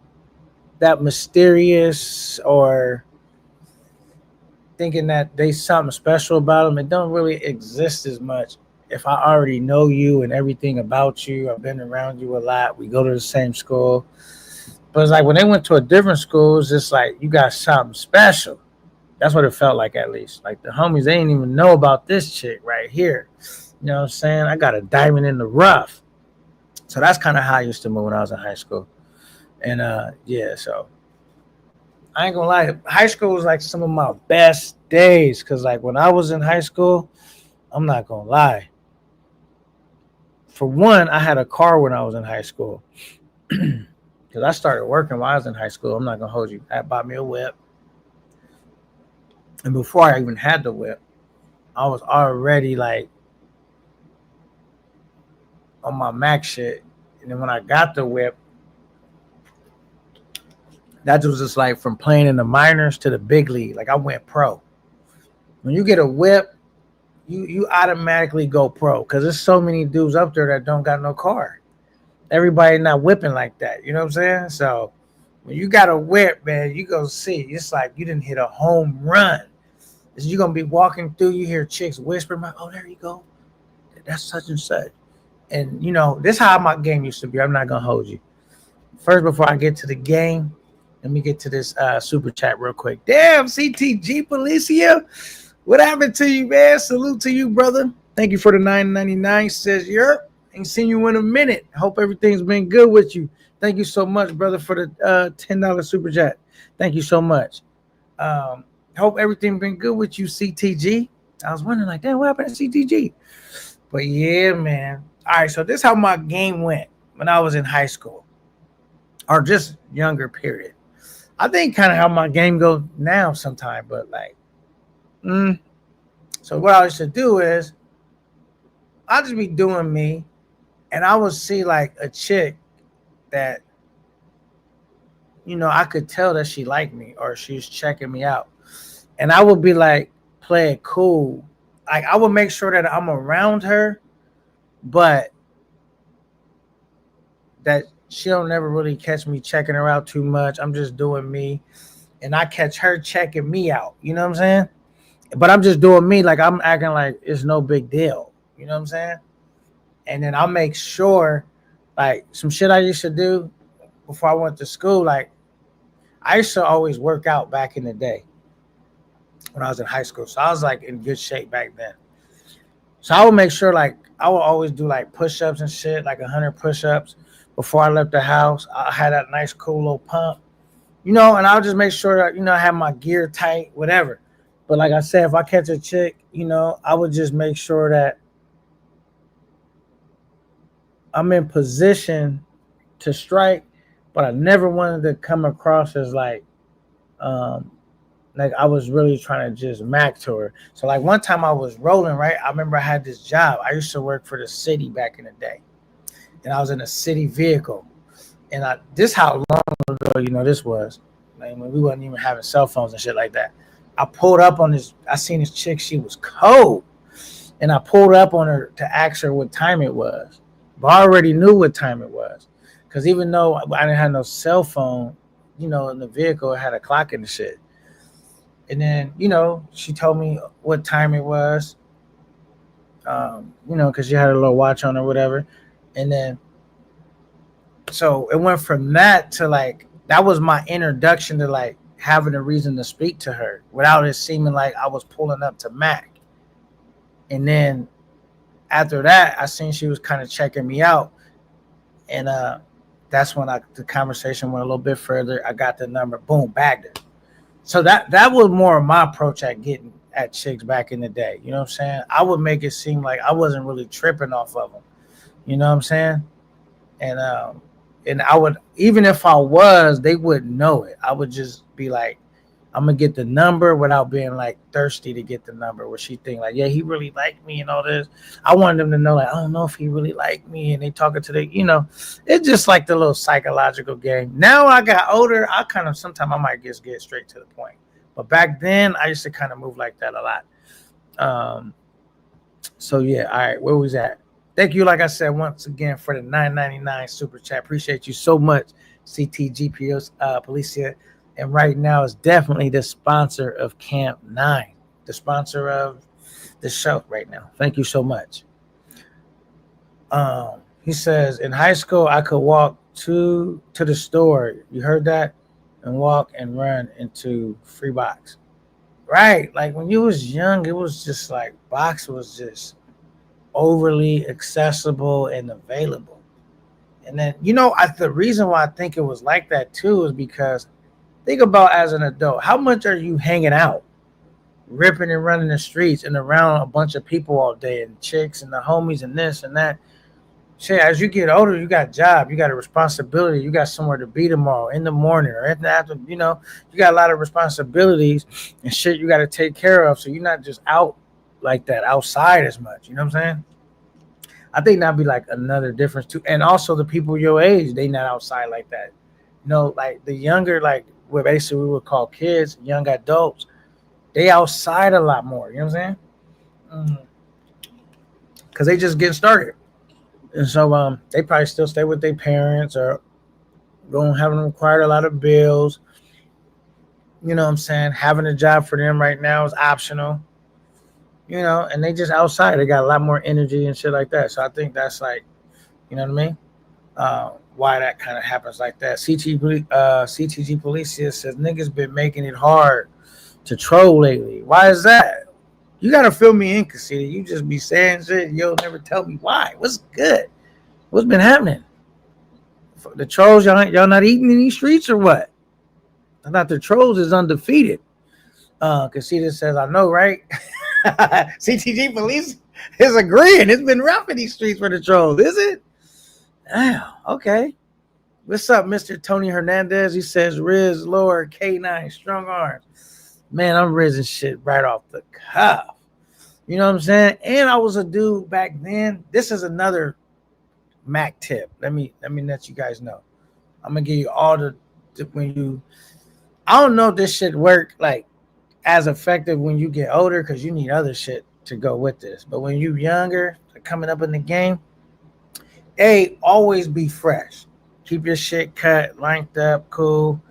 A: that mysterious or thinking that they something special about them. It don't really exist as much if I already know you and everything about you. I've been around you a lot. We go to the same school. But it's like when they went to a different school, it's just like you got something special. That's what it felt like, at least. Like the homies, they didn't even know about this chick right here. You know what I'm saying? I got a diamond in the rough. So that's kind of how I used to move when I was in high school. And yeah, so I ain't gonna lie, high school was like some of my best days. Cause like when I was in high school, I'm not gonna lie. For one, I had a car when I was in high school. Cause I started working while I was in high school. I'm not gonna hold you. I bought me a whip. And before I even had the whip, I was already like on my Mac shit. And then when I got the whip, that was just like from playing in the minors to the big league. Like I went pro. When you get a whip, you automatically go pro because there's so many dudes up there that don't got no car. Everybody not whipping like that. You know what I'm saying? So when you got a whip, man, you go see. It's like you didn't hit a home run. You're gonna be walking through, you hear chicks whispering, "Oh, there you go. That's such and such." And you know, this is how my game used to be. I'm not gonna hold you. First, before I get to the game, let me get to this super chat real quick. Damn, CTG Policia. What happened to you, man? Salute to you, brother. Thank you for the $9.99. Says Europe. Ain't seen you in a minute. Hope everything's been good with you. Thank you so much, brother, for the $10 super chat. Thank you so much. Hope everything been good with you, CTG. I was wondering, like, damn, what happened to CTG? But yeah, man. All right, so this is how my game went when I was in high school, or just younger period. I think kind of how my game goes now sometime, but like, so what I used to do is I'll just be doing me, and I would see like a chick that, you know, I could tell that she liked me or she was checking me out. And I would be like, play it cool. Like I would make sure that I'm around her, but that she don't never really catch me checking her out too much. I'm just doing me. And I catch her checking me out. You know what I'm saying? But I'm just doing me, like I'm acting like it's no big deal. You know what I'm saying? And then I'll make sure, like some shit I used to do before I went to school, like I used to always work out back in the day when I was in high school. So I was like in good shape back then. So I would make sure, like I would always do like push-ups and shit, like 100 push-ups before I left the house. I had that nice cool little pump, you know, and I'll just make sure that, you know, I have my gear tight, whatever. But like I said, if I catch a chick, you know, I would just make sure that I'm in position to strike, but I never wanted to come across as like I was really trying to just mac to her. So like one time I was rolling, right? I remember I had this job. I used to work for the city back in the day. And I was in a city vehicle. And this how long ago, you know, this was. Like when we wasn't even having cell phones and shit like that. I pulled up on this, I seen this chick, she was cold. And I pulled up on her to ask her what time it was. But I already knew what time it was. Because even though I didn't have no cell phone, you know, in the vehicle, it had a clock and the shit. And then, you know, she told me what time it was, you know, because she had a little watch on or whatever. And then, so it went from that to like, that was my introduction to like, having a reason to speak to her without it seeming like I was pulling up to Mac. And then after that, I seen she was kind of checking me out, and that's when the conversation went a little bit further. I got the number, boom, bagged her. So that was more of my approach at getting at chicks back in the day. You know what I'm saying? I would make it seem like I wasn't really tripping off of them. You know what I'm saying? And I would, even if I was, they wouldn't know it. I would just be like, I'm gonna get the number without being like thirsty to get the number, where she think like, yeah, he really liked me and all this. I wanted them to know, like, I don't know if he really liked me, and they talking to it's just like the little psychological game. Now I got older, I kind of sometimes I might just get straight to the point, but back then I used to kind of move like that a lot. So yeah, all right, where was that? Thank you, like I said, once again for the $9.99 super chat. Appreciate you so much, CTGPO Policia. And right now is definitely the sponsor of Camp 9, the sponsor of the show right now. Thank you so much. He says, in high school, I could walk to the store. You heard that? And walk and run into free box. Right. Like when you was young, it was just like box was just overly accessible and available. And then, the reason why I think it was like that too is because think about as an adult, how much are you hanging out, ripping and running the streets and around a bunch of people all day and chicks and the homies and this and that. Shit, as you get older, you got a job, you got a responsibility, you got somewhere to be tomorrow in the morning or in the afternoon, you got a lot of responsibilities and shit you got to take care of. So you're not just out like that outside as much. You know what I'm saying? I think that'd be like another difference too. And also the people your age, they not outside like that. Like the younger, like what basically we would call kids, young adults, they outside a lot more. You know what I'm saying? Because they just get started. And so they probably still stay with their parents or don't haven't required a lot of bills. You know what I'm saying? Having a job for them right now is optional. And they just outside. They got a lot more energy and shit like that. So I think that's like, you know what I mean? Why that kind of happens like that. CTG Policia says niggas been making it hard to troll lately. Why is that? You gotta fill me in, Cassita. You just be saying shit and you'll never tell me why. What's good? What's been happening? The trolls, y'all not eating in these streets or what? I thought the trolls is undefeated. Cassita says, I know, right? CTG Police is agreeing. It's been rough in these streets for the trolls, is it? Damn, okay. What's up, Mr. Tony Hernandez? He says, Riz, lower, K9, strong arms. Man, I'm rizzing shit right off the cuff. You know what I'm saying? And I was a dude back then. This is another Mac tip. Let me let you guys know. I'm gonna give you all the I don't know if this shit work like as effective when you get older because you need other shit to go with this. But when you younger, coming up in the game, always be fresh. Keep your shit cut, lined up, cool.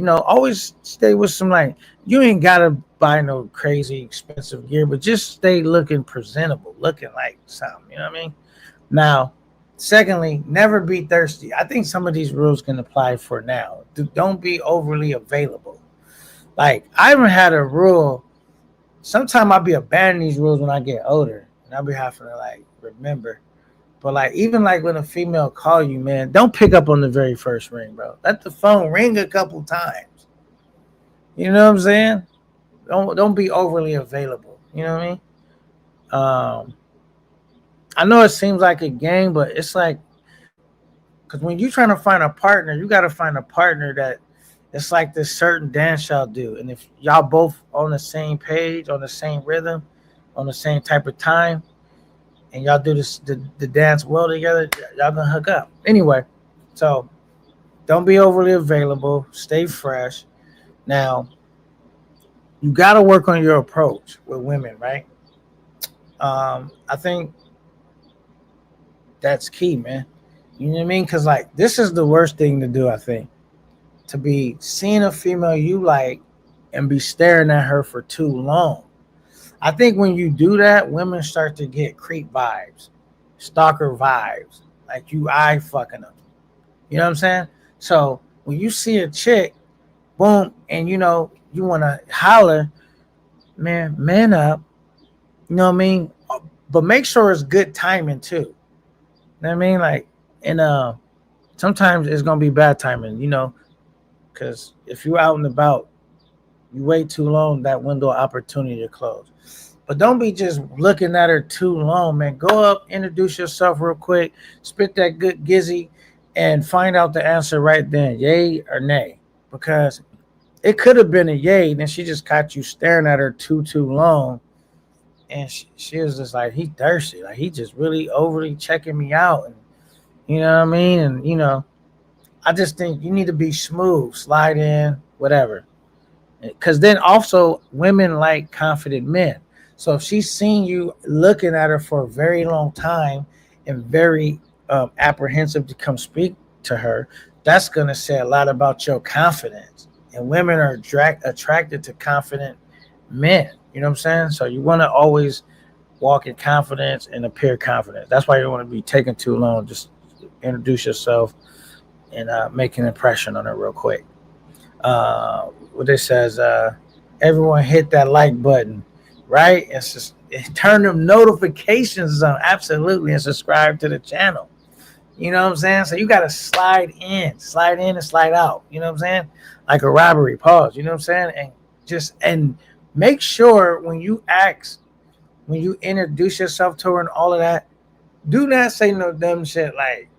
A: Always stay with some you ain't gotta buy no crazy expensive gear, but just stay looking presentable, looking like something. You know what I mean? Now, secondly, never be thirsty. I think some of these rules can apply for now. Don't be overly available. Like I even had a rule. Sometimes I'll be abandoning these rules when I get older, and I'll be having to remember. But even when a female call you, man, don't pick up on the very first ring, bro. Let the phone ring a couple times. You know what I'm saying? Don't be overly available. You know what I mean? I know it seems like a game, but it's because when you're trying to find a partner, you got to find a partner that it's like this certain dance y'all do. And if y'all both on the same page, on the same rhythm, on the same type of time, and y'all do the dance well together, y'all gonna hook up. Anyway, so don't be overly available. Stay fresh. Now, you got to work on your approach with women, right? I think that's key, man. You know what I mean? Because this is the worst thing to do, I think. To be seeing a female you like and be staring at her for too long. I think when you do that, women start to get creep vibes, stalker vibes, like you eye fucking them. You know what I'm saying? So when you see a chick boom, and you know you want to holler, man up. You know what I mean? But make sure it's good timing too. You know what I mean? Like, and sometimes it's gonna be bad timing. You know, because if you're out and about, you wait too long, that window of opportunity to close. But don't be just looking at her too long, man. Go up, introduce yourself real quick, spit that good gizzy, and find out the answer right then, yay or nay. Because it could have been a yay, then she just caught you staring at her too long, and she was just like, he thirsty, like he just really overly checking me out, and you know what I mean. And you know, I just think you need to be smooth, slide in, whatever. Because then also women like confident men. So if she's seen you looking at her for a very long time and very apprehensive to come speak to her, that's going to say a lot about your confidence. And women are attracted to confident men. You know what I'm saying? So you want to always walk in confidence and appear confident. That's why you don't want to be taking too long. Just introduce yourself and make an impression on her real quick. What it says, everyone hit that like button, right? It's just turn them notifications on, absolutely, and subscribe to the channel. You know what I'm saying? So you gotta slide in and slide out. You know what I'm saying? Like a robbery. Pause. You know what I'm saying? And make sure when you introduce yourself to her and all of that, do not say no dumb shit like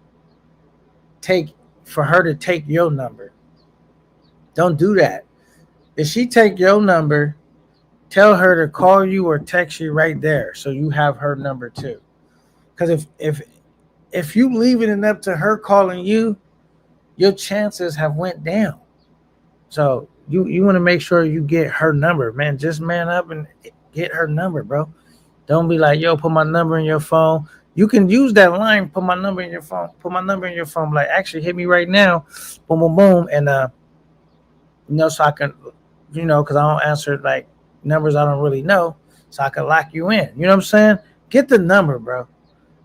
A: take for her to take your number. Don't do that. If she take your number, tell her to call you or text you right there so you have her number too. Because if you leaving it up to her calling you, your chances have went down. So you want to make sure you get her number, man. Just man up and get her number, bro. Don't be like, yo, put my number in your phone. You can use that line, put my number in your phone, put my number in your phone. Like, actually hit me right now. Boom, boom, boom. And you know, so I can, you know, because I don't answer like numbers I don't really know, so I can lock you in. You know what I'm saying? Get the number, bro,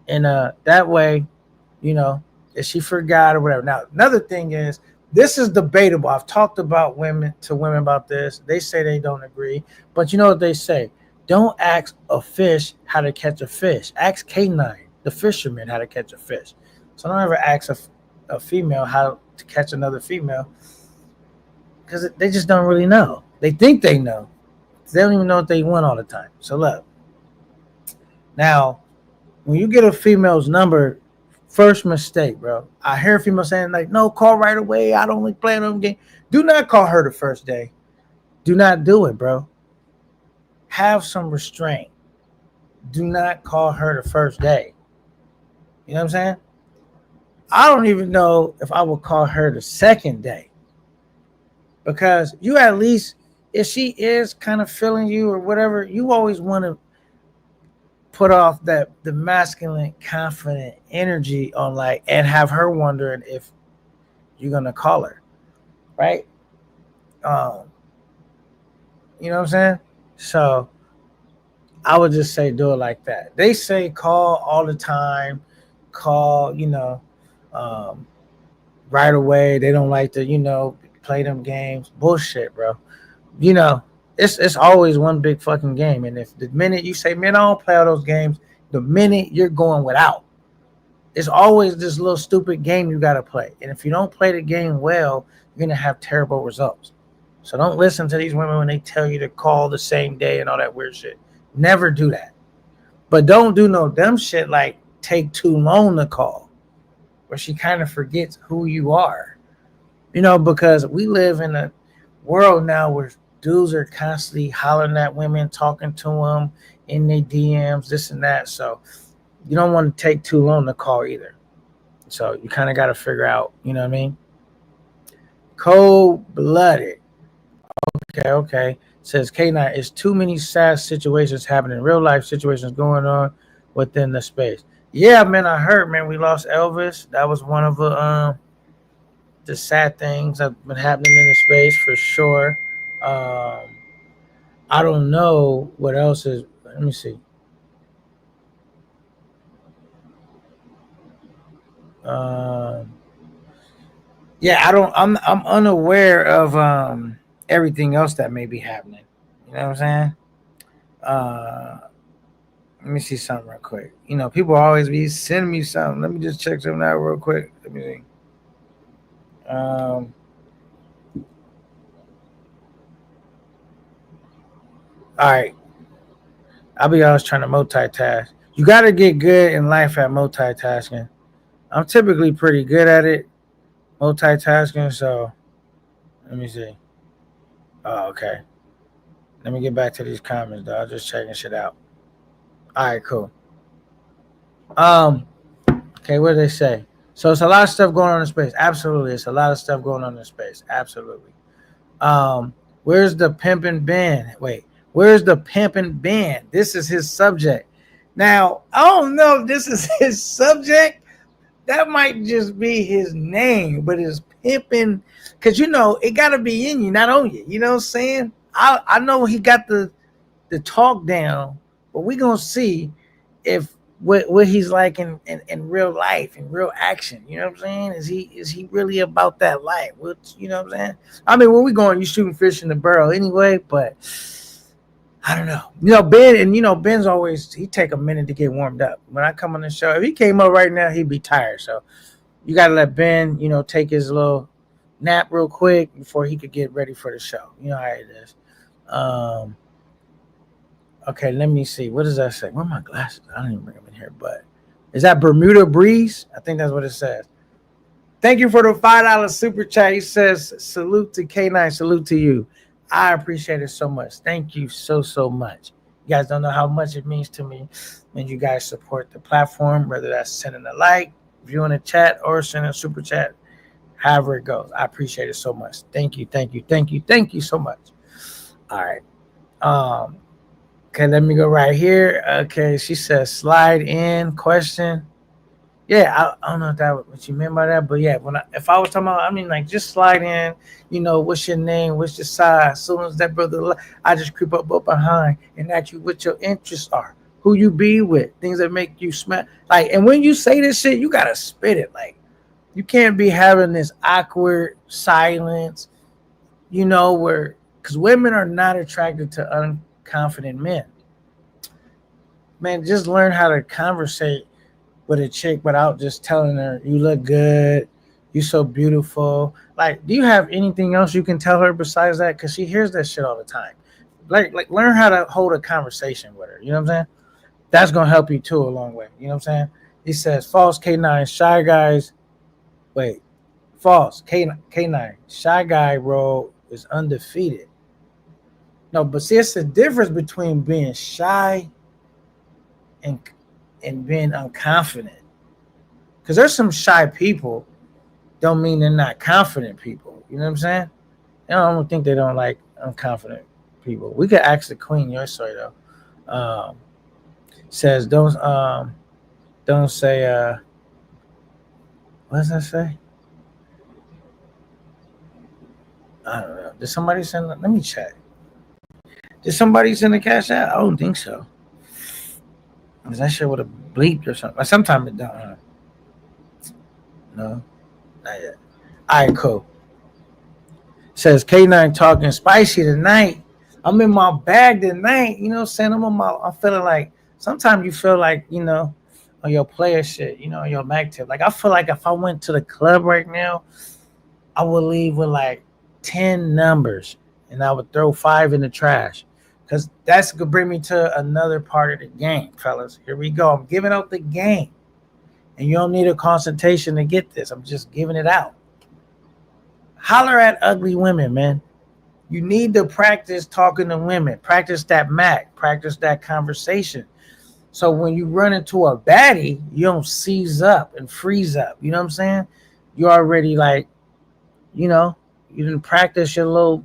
A: and that way, you know, if she forgot or whatever. Now, another thing is this is debatable. I've talked about women about this. They say they don't agree, but you know what they say? Don't ask a fish how to catch a fish. Ask K9, the fisherman, how to catch a fish. So don't ever ask a female how to catch another female because they just don't really know. They think they know. They don't even know what they want all the time. So look, now when you get a female's number, first mistake, bro. I hear females saying like, "No, call right away. I don't like playing on game." Do not call her the first day. Do not do it, bro. Have some restraint. Do not call her the first day. You know what I'm saying? I don't even know if I would call her the second day because you at least, if she is kind of feeling you or whatever, you always want to put off that the masculine, confident energy on like, and have her wondering if you're gonna call her, right? Um, you know what I'm saying? So I would just say do it like that. They say call all the time, call, you know, um, right away. They don't like to, you know, play them games. Bullshit, bro. You know, it's always one big fucking game. And if the minute you say, man, I don't play all those games, the minute you're going without, it's always this little stupid game you gotta play. And if you don't play the game well, you're gonna have terrible results. So don't listen to these women when they tell you to call the same day and all that weird shit. Never do that. But don't do no dumb shit like take too long to call, where she kind of forgets who you are. You know, because we live in a world now where dudes are constantly hollering at women, talking to them in their DMs, this and that. So you don't want to take too long to call either. So you kind of got to figure out, you know what I mean? Cold blooded. Okay. Says K9, it's too many sad situations happening, real life situations going on within the space. Yeah, man, I heard, man, we lost Elvis. That was one of the sad things that have been happening in the space for sure. I don't know what else is. Let me see. Um, Yeah, I'm unaware of everything else that may be happening. You know what I'm saying? Uh Let me see something real quick. You know, people always be sending me something. Let me just check something out real quick. Let me see. Um, all right. I'll be always trying to multitask. You got to get good in life at multitasking. I'm typically pretty good at it, multitasking. So let me see. Oh, okay. Let me get back to these comments, though. I'm just checking shit out. All right, cool. Um, okay, what do they say? So it's a lot of stuff going on in space. Absolutely, it's a lot of stuff going on in space. Absolutely. Where's the pimpin' Ben? Wait, where's the pimpin' Ben? This is his subject. Now, I don't know if this is his subject. That might just be his name, but it's pimpin', because you know it gotta be in you, not on you. You know what I'm saying? I know he got the talk down, but we gonna see if what he's like in real life, in real action. You know what I'm saying? Is he really about that life? What, you know what I'm saying? I mean, where we going? You shooting fish in the barrel anyway, but I don't know. You know, Ben, and you know, Ben's always he take a minute to get warmed up. When I come on the show, if he came up right now, he'd be tired. So you gotta let Ben, you know, take his little nap real quick before he could get ready for the show. You know how it is. Um, Okay, let me see. What does that say? Where are my glasses? I don't even bring them in here, but is that Bermuda Breeze? I think that's what it says. Thank you for the $5 super chat. He says, salute to K9, salute to you. I appreciate it so much. Thank you so much. You guys don't know how much it means to me when you guys support the platform, whether that's sending a like, viewing a chat, or sending a super chat, however it goes. I appreciate it so much. Thank you so much. All right. Okay, let me go right here. Okay, she says slide in question. Yeah, I don't know if that what you meant by that, but yeah, if I was talking about, I mean like just slide in. You know, what's your name? What's your size? As soon as that brother, I just creep up behind and ask you what your interests are, who you be with, things that make you smile. Like, and when you say this shit, you gotta spit it. Like, you can't be having this awkward silence. You know, where because women are not attracted to unconfident men. Man, just learn how to conversate with a chick without just telling her you look good, you so beautiful. Like, do you have anything else you can tell her besides that? Because she hears that shit all the time. Like learn how to hold a conversation with her. You know what I'm saying? That's gonna help you too a long way. You know what I'm saying? He says false K9 shy guys. Wait, false K9 shy guy role is undefeated. No, but see, it's the difference between being shy and being unconfident. Because there's some shy people, don't mean they're not confident people. You know what I'm saying? I don't think they don't like unconfident people. We could ask the queen your story though. Says don't say what does that say? I don't know. Did somebody send? Let me check. Did somebody send the cash out? I don't think so. Because that shit would have bleeped or something. Sometimes it don't. No, not yet. All right, cool. Says K9 talking spicy tonight. I'm in my bag tonight. You know what I'm saying? I'm feeling like sometimes you feel like, you know, on your player shit, you know, on your mag tip. Like I feel like if I went to the club right now, I would leave with like 10 numbers and I would throw 5 in the trash. Because that's gonna bring me to another part of the game, fellas. Here we go. I'm giving out the game. And you don't need a consultation to get this. I'm just giving it out. Holler at ugly women, man. You need to practice talking to women. Practice that Mac. Practice that conversation. So when you run into a baddie, you don't seize up and freeze up. You know what I'm saying? You're already like, you know, you didn't practice your little,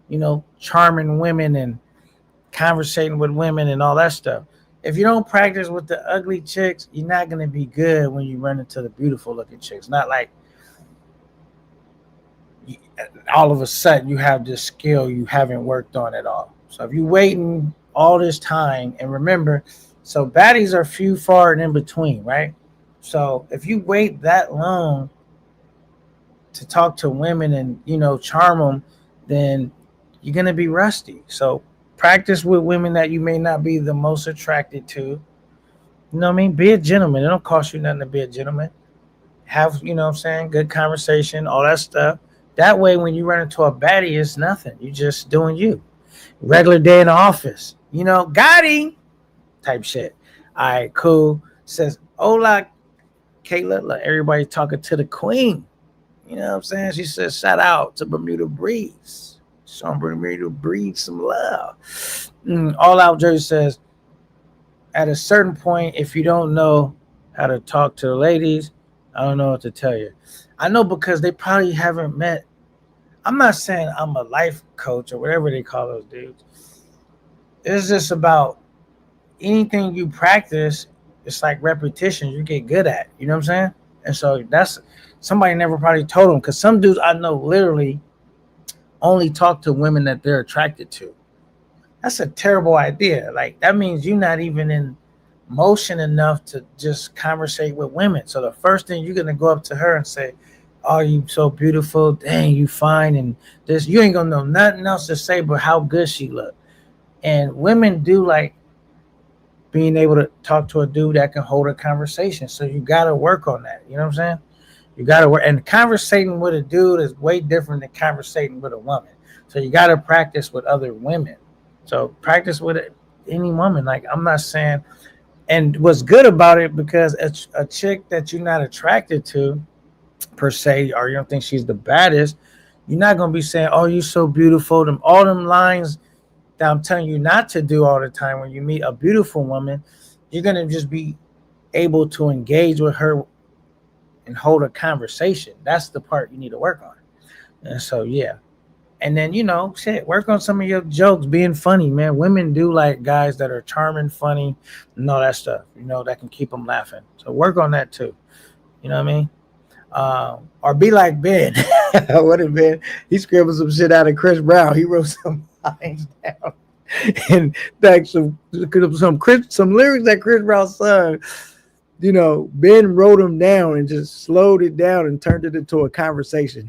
A: you know, charming women and conversating with women and all that stuff. If you don't practice with the ugly chicks, you're not going to be good when you run into the beautiful looking chicks. Not like all of a sudden you have this skill you haven't worked on at all. So if you're waiting all this time, and remember, so baddies are few, far, and in between, right? So if you wait that long to talk to women and charm them, then you're gonna be rusty. So practice with women that you may not be the most attracted to. You know what I mean? Be a gentleman. It don't cost you nothing to be a gentleman. Have what I'm saying, good conversation, all that stuff. That way, when you run into a baddie, it's nothing. You just doing you. Regular day in the office. Got him type shit. All right, cool. Says, hola, Kayla. Like, everybody talking to the queen. You know what I'm saying? She says, shout out to Bermuda Breeze. Showing Bermuda Breeze some love. All Out Jersey says, at a certain point, if you don't know how to talk to the ladies, I don't know what to tell you. I know because they probably haven't met. I'm not saying I'm a life coach or whatever they call those dudes. It's just about anything you practice, it's like repetition you get good at. You know what I'm saying? And so that's somebody never probably told them, because some dudes I know literally only talk to women that they're attracted to. That's a terrible idea. Like, that means you're not even in motion enough to just conversate with women. So the first thing you're gonna go up to her and say, "Oh, you so beautiful, dang, you fine," and this, you ain't gonna know nothing else to say but how good she look. And women do like being able to talk to a dude that can hold a conversation. So you gotta work on that. You know what I'm saying? You gotta work. And conversating with a dude is way different than conversating with a woman. So you gotta practice with other women. So practice with any woman. Like, I'm not saying. And what's good about it, because a chick that you're not attracted to per se, or you don't think she's the baddest, you're not gonna be saying, "Oh, you're so beautiful." All them lines that I'm telling you not to do all the time when you meet a beautiful woman, you're gonna just be able to engage with her and hold a conversation. That's the part you need to work on. And so yeah. And then, work on some of your jokes, being funny, man. Women do like guys that are charming, funny, and all that stuff, that can keep them laughing. So work on that too. You know what I mean? Or be like Ben. What if Ben? He scribbled some shit out of Chris Brown. He wrote some lines down and like some lyrics that Chris Brown sung. Ben wrote them down and just slowed it down and turned it into a conversation.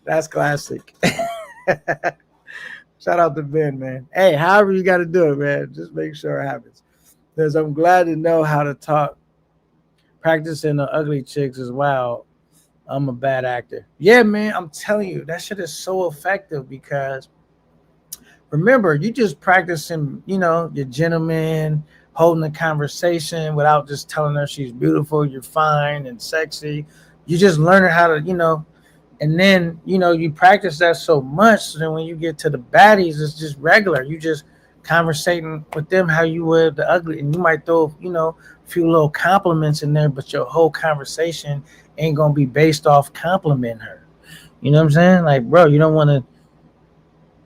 A: That's classic. Shout out to Ben, man. Hey, however you got to do it, man. Just make sure it happens. Because I'm glad to know how to talk. Practicing the ugly chicks as well. I'm a bad actor. Yeah, man, I'm telling you, that shit is so effective, because remember, you just practicing, your gentleman, holding a conversation without just telling her she's beautiful, you're fine and sexy. You just learning how to, and then, you practice that so much, so then when you get to the baddies, it's just regular. You just conversating with them how you would the ugly, and you might throw, a few little compliments in there, but your whole conversation ain't gonna be based off complimenting her. You know what I'm saying? Like, bro, you don't want to,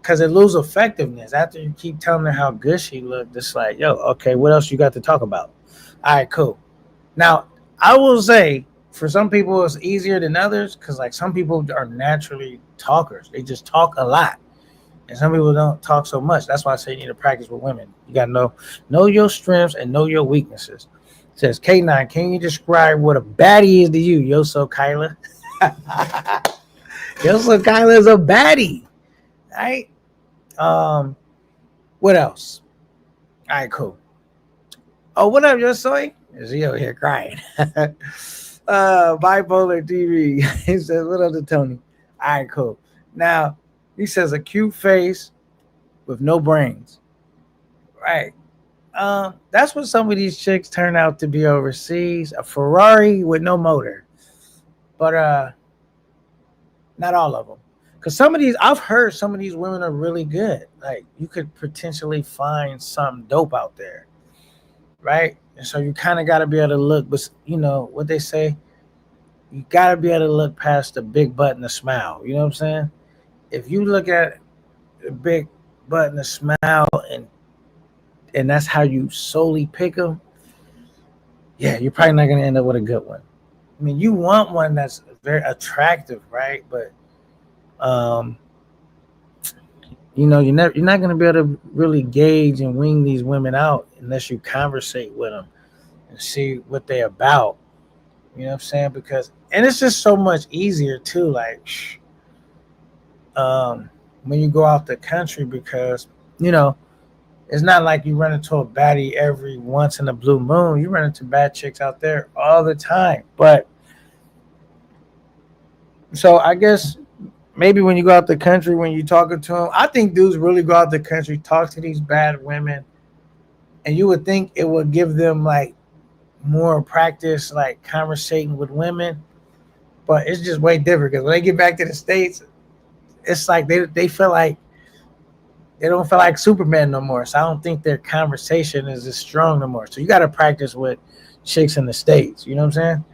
A: because it loses effectiveness after you keep telling her how good she looked. It's like, yo, okay, what else you got to talk about? All right, cool. Now, I will say, for some people, it's easier than others, because like some people are naturally talkers. They just talk a lot. And some people don't talk so much. That's why I say you need to practice with women. You got to know your strengths and know your weaknesses. It says, K9, can you describe what a baddie is to you? Yo, so Kyla. Yo, so Kyla is a baddie. All right. What else? All right, cool. Oh, what up, Yo Soy? Is he over here crying? Bipolar TV. He says, what up to Tony? All right, cool. Now, he says a cute face with no brains. Right. That's what some of these chicks turn out to be overseas. A Ferrari with no motor. But not all of them. Because I've heard some of these women are really good. Like, you could potentially find something dope out there. Right? And so you kind of got to be able to look, but what they say, you got to be able to look past the big butt and the smile. You know what I'm saying? If you look at the big butt and the smile, and that's how you solely pick them, yeah, you're probably not going to end up with a good one. I mean, you want one that's very attractive, right? But you're not going to be able to really gauge and wing these women out unless you conversate with them and see what they're about. You know what I'm saying? Because and it's just so much easier too. Like, um, when you go out the country, because you know it's not like you run into a baddie every once in a blue moon. You run into bad chicks out there all the time. But so I guess maybe when you go out the country, when you're talking to them, I think dudes really go out the country, talk to these bad women, and you would think it would give them like more practice, like conversating with women. But it's just way different because when they get back to the States, it's like they feel like they don't feel like Superman no more. So I don't think their conversation is as strong no more. So you got to practice with chicks in the States. You know what I'm saying?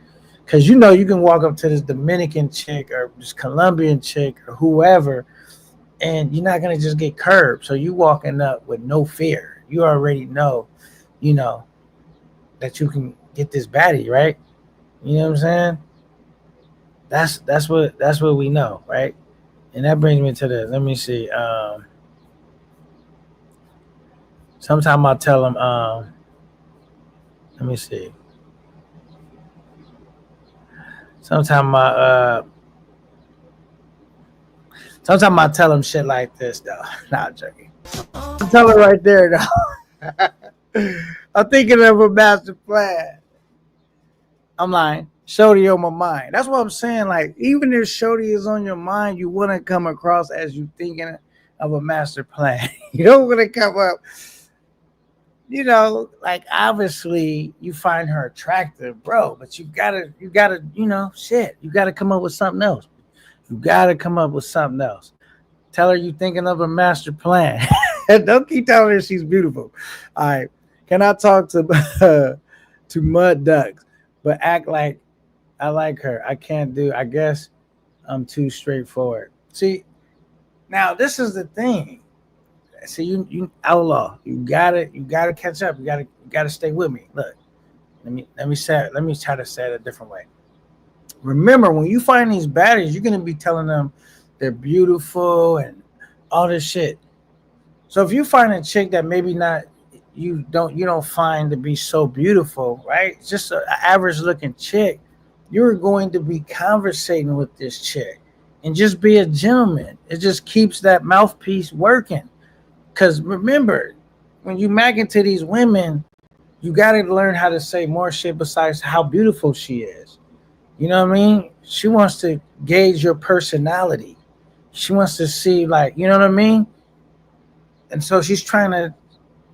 A: Because you know you can walk up to this Dominican chick or this Colombian chick or whoever, and you're not gonna just get curbed. So you walking up with no fear. You already know, you know, that you can get this baddie, right? You know what I'm saying? That's what we know, right? And that brings me to this. Let me see. Sometimes I'll tell them. Let me see. Sometimes I tell them shit like this though. Not joking. I tell her right there though. I'm thinking of a master plan. I'm lying. Shorty on my mind. That's what I'm saying. Like, even if Shorty is on your mind, you wouldn't come across as you thinking of a master plan. You don't want to come up, you know, like obviously you find her attractive, bro, but you gotta, you know, shit. You gotta come up with something else. You gotta come up with something else. Tell her you thinking of a master plan. Don't keep telling her she's beautiful. All right. Can I talk to to mud ducks, but act like I like her? I can't do. I guess I'm too straightforward. See, now this is the thing. See, you outlaw. You gotta catch up. You gotta stay with me. Look, let me try to say it a different way. Remember, when you find these baddies, you're gonna be telling them they're beautiful and all this shit. So if you find a chick that maybe not you don't find to be so beautiful, right? Just an average looking chick, you're going to be conversating with this chick and just be a gentleman. It just keeps that mouthpiece working. Cause remember, when you mag into these women, you gotta learn how to say more shit besides how beautiful she is. You know what I mean? She wants to gauge your personality. She wants to see, like, you know what I mean? And so she's trying to,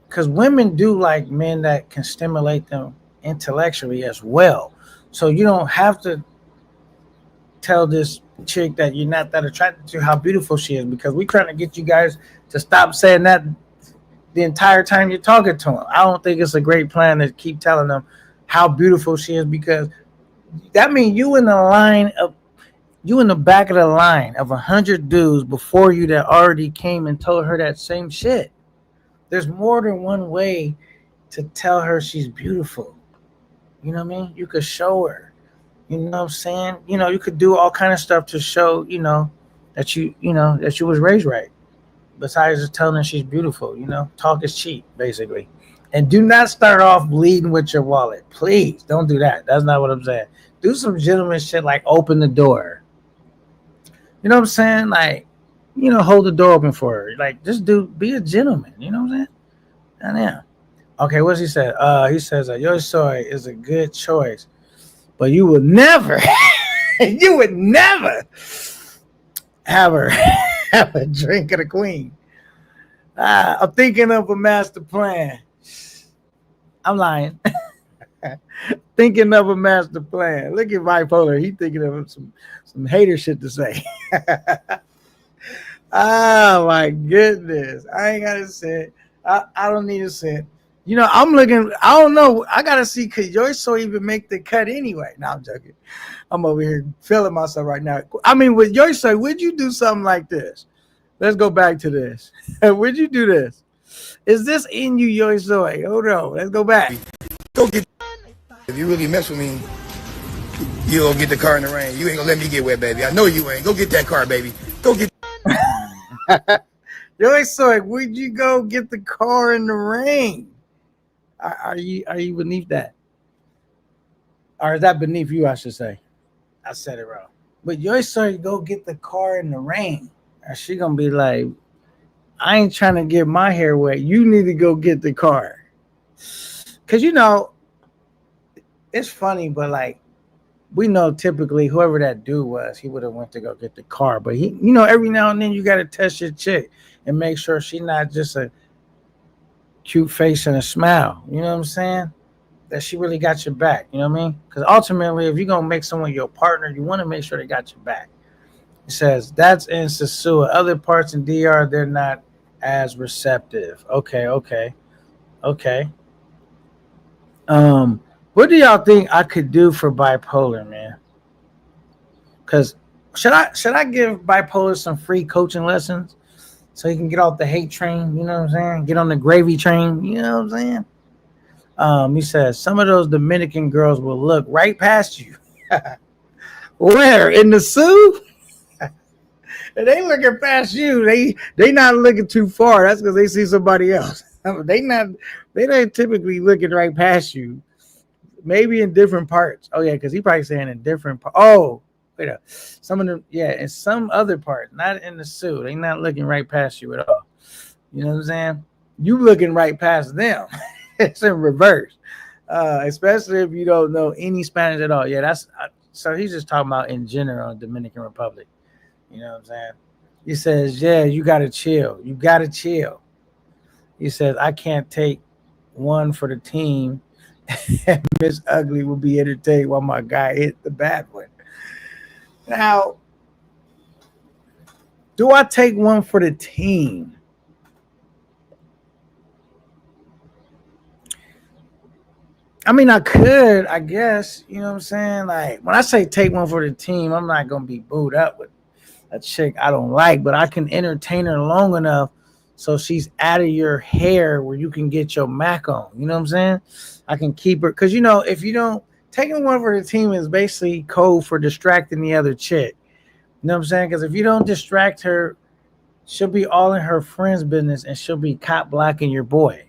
A: because women do like men that can stimulate them intellectually as well. So you don't have to tell this chick that you're not that attracted to how beautiful she is, because we're trying to get you guys to stop saying that the entire time you're talking to them. I don't think it's a great plan to keep telling them how beautiful she is, because that means you in the back of the line of 100 dudes before you that already came and told her that same shit. There's more than one way to tell her she's beautiful. You know what I mean? You could show her. You know what I'm saying? You know, you could do all kind of stuff to show, that you was raised right. Besides just telling her she's beautiful, talk is cheap, basically. And do not start off leading with your wallet. Please don't do that. That's not what I'm saying. Do some gentleman shit like open the door. You know what I'm saying? Like, hold the door open for her. Like, just be a gentleman. You know what I'm saying? And yeah. Okay, what's he said? He says, your soy is a good choice, but you would never, have her have a drink of the queen. I'm thinking of a master plan. I'm lying. Thinking of a master plan. Look at bipolar. He thinking of some hater shit to say. Oh my goodness. I ain't gotta say it. I don't need to say it. I'm looking. I don't know. I gotta see, could your soy even make the cut anyway? No, I'm joking. I'm over here feeling myself right now. I mean, with your soy, would you do something like this? Let's go back to this. Would you do this? Is this in you, your soy? Hold on. Let's go back.
B: Go get. If you really mess with me, you gonna get the car in the rain. You ain't gonna let me get wet, baby. I know you ain't. Go get that car, baby. Go get.
A: Your soy, would you go get the car in the rain? Are you beneath that? Or is that beneath you? I should say. I said it wrong. But your son go get the car in the rain, and she gonna be like, "I ain't trying to get my hair wet. You need to go get the car." Cause it's funny, but like we know typically whoever that dude was, he would have went to go get the car. But every now and then you got to test your chick and make sure she not just a cute face and a smile. You know what I'm saying? That she really got your back. You know what I mean? Because ultimately, if you're gonna make someone your partner, you want to make sure they got your back. It says that's in Sasua. Other parts in DR, they're not as receptive. Okay. What do y'all think I could do for bipolar, man? Because should I give bipolar some free coaching lessons so he can get off the hate train? You know what I'm saying? Get on the gravy train. You know what I'm saying? He says some of those Dominican girls will look right past you. Where in the Sioux? They looking past you. They not looking too far. That's because they see somebody else. They don't typically looking right past you. Maybe in different parts. Oh yeah, because he probably saying in different parts. Oh, wait up. Some of them, yeah, in some other part, not in the Sioux. They not looking right past you at all. You know what I'm saying? You looking right past them. It's in reverse. Especially if you don't know any Spanish at all. Yeah, so he's just talking about in general Dominican Republic. You know what I'm saying? He says, yeah, you gotta chill. You gotta chill. He says, I can't take one for the team. Miss Ugly will be entertained while my guy hit the bad one. Now, do I take one for the team? I mean, I could, I guess. You know what I'm saying? Like, when I say take one for the team, I'm not going to be booed up with a chick I don't like, but I can entertain her long enough so she's out of your hair where you can get your Mac on. You know what I'm saying? I can keep her. Because, if you don't, taking one for the team is basically code for distracting the other chick. You know what I'm saying? Because if you don't distract her, she'll be all in her friend's business and she'll be cop blocking your boy.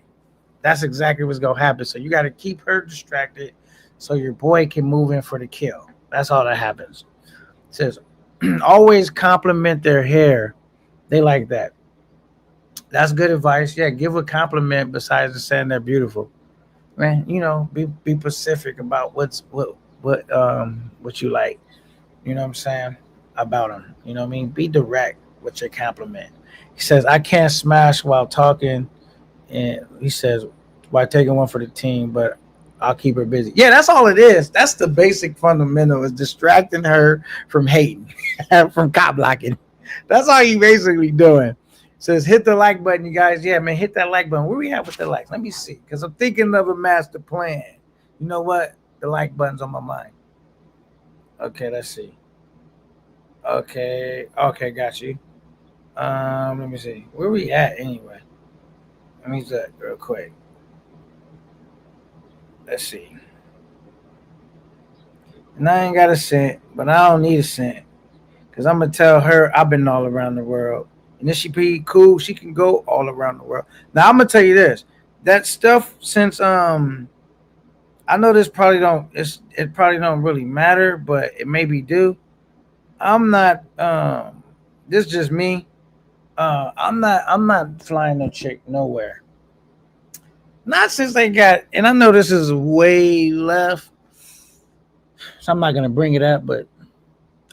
A: That's exactly what's going to happen. So you got to keep her distracted so your boy can move in for the kill. That's all that happens. It says, always compliment their hair. They like that. That's good advice. Yeah, give a compliment besides just saying they're beautiful. Man, be specific about what you like. You know what I'm saying? About them. You know what I mean? Be direct with your compliment. He says, I can't smash while talking. And he says, by taking one for the team, but I'll keep her busy. Yeah, that's all it is. That's the basic fundamental is distracting her from hating, from cop blocking. That's all you basically doing. Says hit the like button, you guys. Yeah, man, hit that like button. Where we at with the likes? Let me see. Because I'm thinking of a master plan. You know what? The like button's on my mind. Okay, let's see. Okay, got you. Let me see. Where we at anyway? Let me look real quick. Let's see. And I ain't got a cent, but I don't need a cent. Because I'm going to tell her I've been all around the world. And if she be cool, she can go all around the world. Now, I'm going to tell you this. That stuff, since I know it probably don't really matter, but it maybe do. I'm not, this is just me. I'm not flying no chick nowhere. Not since they got, and I know this is way left, so I'm not gonna bring it up, but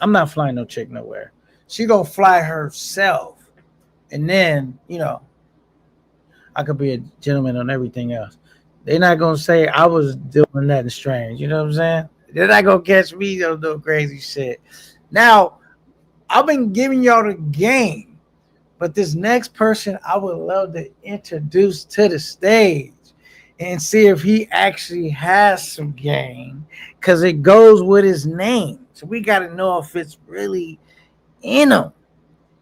A: I'm not flying no chick nowhere. She gonna fly herself, and then I could be a gentleman on everything else. They're not gonna say I was doing nothing strange. You know what I'm saying? They're not gonna catch me doing crazy shit. Now, I've been giving y'all the game, but this next person I would love to introduce to the stage and see if he actually has some game, because it goes with his name. So we got to know if it's really in him,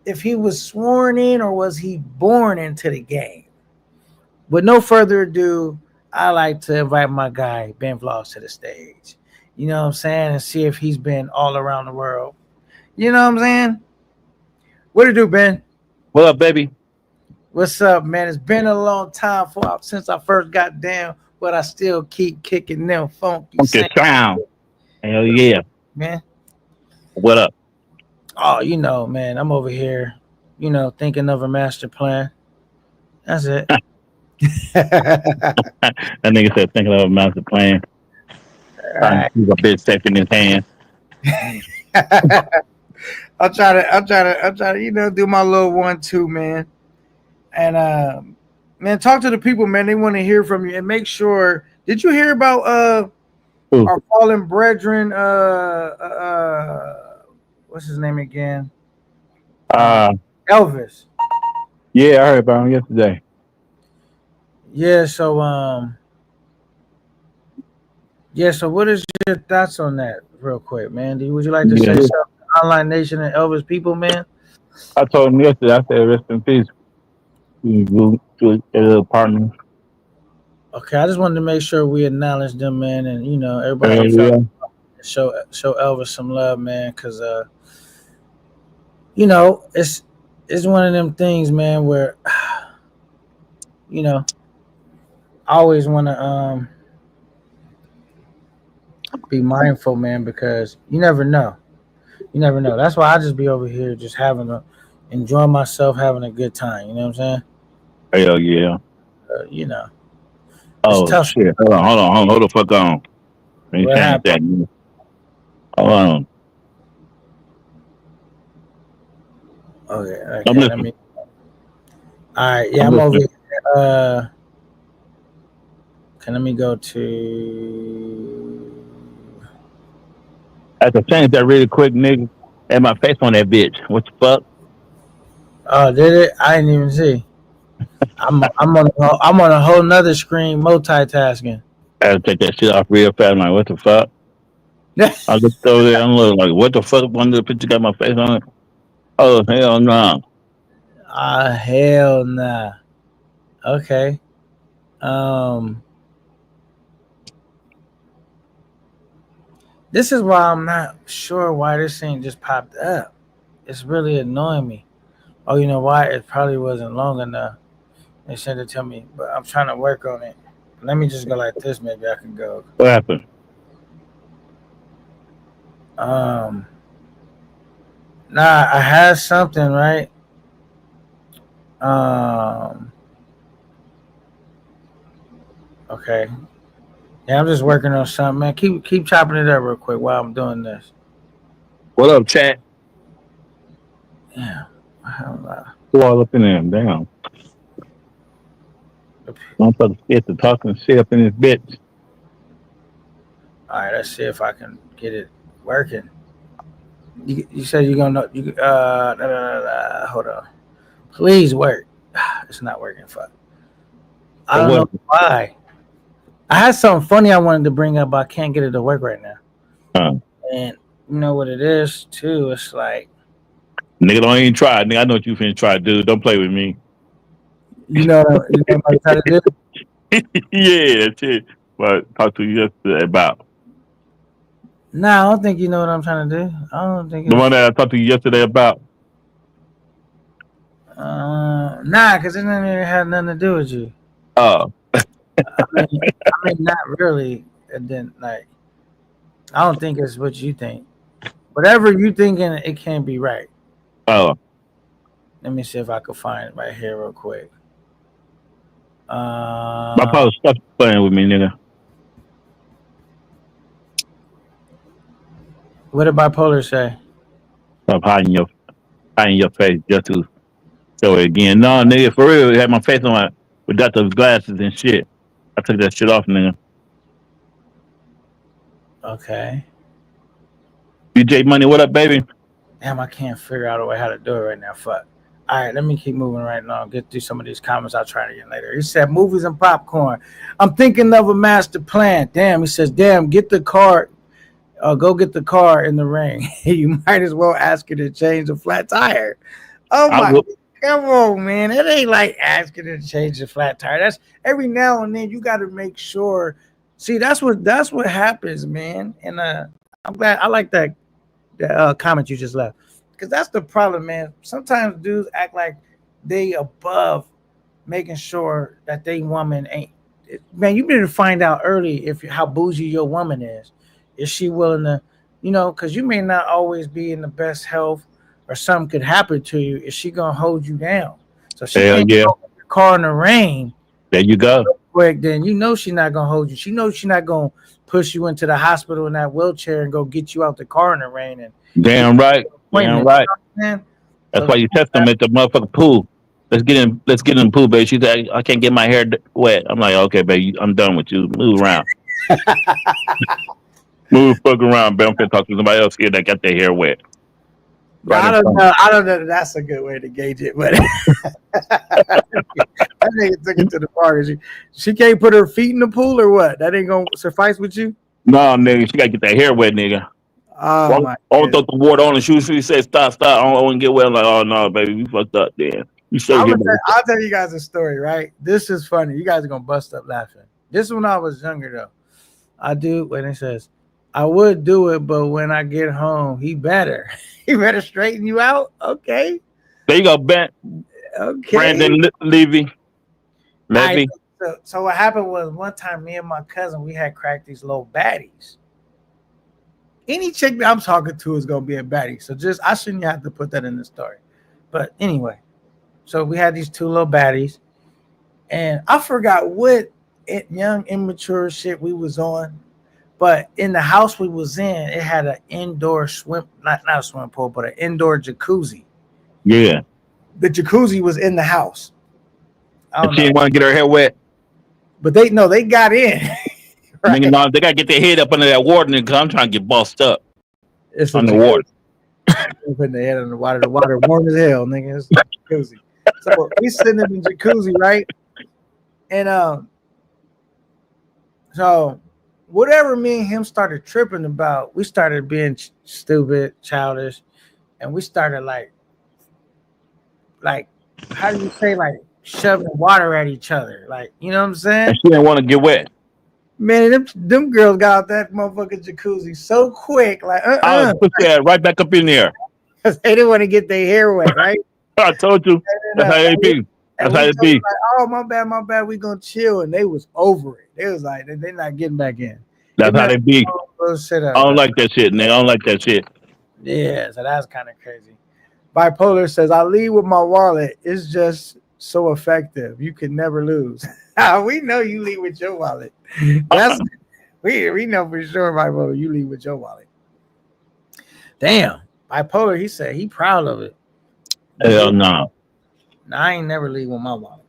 A: if he was sworn in or was he born into the game. With no further ado, I like to invite my guy Ben Vlogs to the stage. You know what I'm saying? And see if he's been all around the world. You know what I'm saying? What it do, Ben?
C: What up, baby?
A: What's up, man? It's been a long time since I first got down, but I still keep kicking them funky
C: Okay, sound. Hell yeah.
A: man.
C: What up?
A: Oh, man, I'm over here, thinking of a master plan. That's it.
C: That nigga said thinking of a master plan. Trying to
A: Right.
C: keep a bitch safe in his hand.
A: I'll try to, do my little 1-2, man. And man, talk to the people, man. They want to hear from you, and make sure. Did you hear about
C: Ooh.
A: our fallen brethren? What's his name again? Uh,
C: Uh,
A: Elvis.
C: yeah, I heard about him yesterday.
A: Yeah. So what is your thoughts on that, real quick, man? Would you like to say
C: Yeah.
A: something? Online Nation and Elvis people, man.
C: I told him yesterday, I said, rest in peace. To a little partner.
A: Okay, I just wanted to make sure we acknowledge them, man, and everybody felt
C: Yeah.
A: show Elvis some love, man, because it's one of them things, man, where I always want to be mindful, man, because you never know. You never know. That's why I just be over here just enjoying myself, having a good time. You know what I'm saying?
C: Hell yeah.
A: Uh, you know, it's
C: Oh,
A: tough.
C: shit. Hold the fuck on. Let me
A: What
C: change
A: happened?
C: that. Hold on.
A: Okay,
C: I'm
A: okay. Let
C: listening.
A: me. All right, yeah,
C: I'm
A: I'm over
C: listening.
A: here. Let me go to.
C: I have to change that really quick, nigga. And my face on that bitch. What the fuck?
A: Oh, did it? I didn't even see. I'm on a whole nother screen, multitasking.
C: I had to take that shit off real fast. I'm like, what the fuck? I looked over there. I'm looking like, what the fuck? One of the picture got my face on it. Oh hell no!
A: Ah, hell nah. Okay. Um, this is why I'm not sure why this thing just popped up. It's really annoying me. Oh, you know why? It probably wasn't long enough. They sent it to me, but I'm trying to work on it. Let me just go like this. Maybe I can go.
C: What happened?
A: Um, nah, I had something right. Um, okay. Yeah, I'm just working on something, man. Keep chopping it up real quick while I'm doing this.
C: What up, chat?
A: Yeah.
C: Who all up in there? Damn. I'm supposed to get to talking shit up in this bitch.
A: All right, let's see if I can get it working. You said you're gonna know. Hold on. Please work. It's not working. Fuck. I
C: So
A: don't
C: what?
A: know why. I had something funny I wanted to bring up, but I can't get it to work right now.
C: Uh,
A: And you know what it is too? It's like
C: nigga, don't even try. Nigga, I know what you finna try, dude. Don't play with me.
A: what I'm trying to do.
C: Yeah, that's it. But talk to you yesterday about
A: Nah, I don't think you know what I'm trying to do. I don't think
C: the
A: it's
C: one that I talked to you yesterday about.
A: nah, because it didn't even have nothing to do with you.
C: Oh,
A: I mean, not really. And then like, I don't think it's what you think. Whatever you thinking, it can't be right.
C: oh,
A: Let me see if I can find it right here real quick.
C: my
A: Uh,
C: post stop playing with me, nigga.
A: what did bipolar say?
C: Stop hiding your face just to show it again. No, nigga, for real, it had my face on my without those glasses and shit. I took that shit off, nigga.
A: Okay.
C: DJ Money, what up, baby?
A: Damn, I can't figure out a way how to do it right now. Fuck. All right, let me keep moving right now. Get through some of these comments. I'll try it again later. He said, movies and popcorn. I'm thinking of a master plan. Damn, he says, damn, get the car. Go get the car in the ring. You might as well ask her to change the flat tire. Oh
C: I
A: my,
C: will.
A: come on, man. It ain't like asking her to change the flat tire. That's every now and then you got to make sure. See, that's what happens, man. And I'm glad I like that comment you just left, because that's the problem, man. Sometimes dudes act like they above making sure that they woman ain't. Man, you better find out early if how bougie your woman is. Is she willing to, because you may not always be in the best health, or something could happen to you. Is she gonna hold you down? So she
C: Hell
A: can't
C: yeah.
A: go in the car in the rain
C: There you go.
A: quick. Then she's not gonna hold you. She knows she's not gonna push you into the hospital in that wheelchair and go get you out the car in the rain. And
C: Damn right. Damn right.
A: man.
C: That's why you test them at the motherfucking pool. Let's get in the pool, baby. She's like, I can't get my hair wet. I'm like, okay, baby, I'm done with you. Move around. Move fuck around, baby. I'm finna talk to somebody else here that got their hair wet.
A: I don't know. I don't know that that's a good way to gauge it, but that nigga took it to the party. She can't put her feet in the pool or what? That ain't gonna suffice with you?
C: No, nigga, she gotta get that hair wet, nigga.
A: Oh my!
C: I want to throw the water on the shoes. She said, "Stop. I don't want to get wet." I'm like, "Oh no, baby, we fucked up, then."
A: I'll tell you guys a story, right? This is funny. You guys are gonna bust up laughing. This is when I was younger, though. I do when it says, "I would do it, but when I get home, he better straighten you out." Okay.
C: There you go, Ben.
A: Okay.
C: Brandon Levy. Levy.
A: So what happened was one time, me and my cousin, we had cracked these little baddies. Any chick that I'm talking to is gonna be a baddie. So I shouldn't have to put that in the story. But anyway, so we had these two little baddies, and I forgot what young immature shit we was on. But in the house we was in, it had an indoor not a swimming pool, but an indoor jacuzzi.
C: Yeah.
A: The jacuzzi was in the house.
C: She didn't want to get her hair wet.
A: But they got in.
C: Right. Nigga, no, they gotta get their head up under that water, nigga, 'cause I'm trying to get bossed up.
A: It's
C: on the water.
A: Putting their head in the water. The water warm as hell, nigga. It's jacuzzi. So we sitting in the jacuzzi, right? And so whatever me and him started tripping about, we started being stupid, childish, and we started like how do you say, like shoving water at each other, like, you know what I'm saying?
C: And she didn't want to get wet.
A: Man, them girls got out that motherfucking jacuzzi so quick, like
C: I was put that right back up in there.
A: Because they didn't want to get their hair wet, right?
C: I told you. That's how it be. That's how it be.
A: Like, oh, my bad. We gonna chill, and they was over it. They was like, they're not getting back in.
C: That's how they be.
A: I
C: don't like that shit, nigga. I don't like that shit.
A: Yeah, so that's kind of crazy. Bipolar says, I lead with my wallet. It's just so effective. You can never lose. We know you lead with your wallet. That's we know for sure, Bipolar, you lead with your wallet. Damn. Bipolar, he said he proud of it.
C: Hell no.
A: I ain't never leave with my wallet.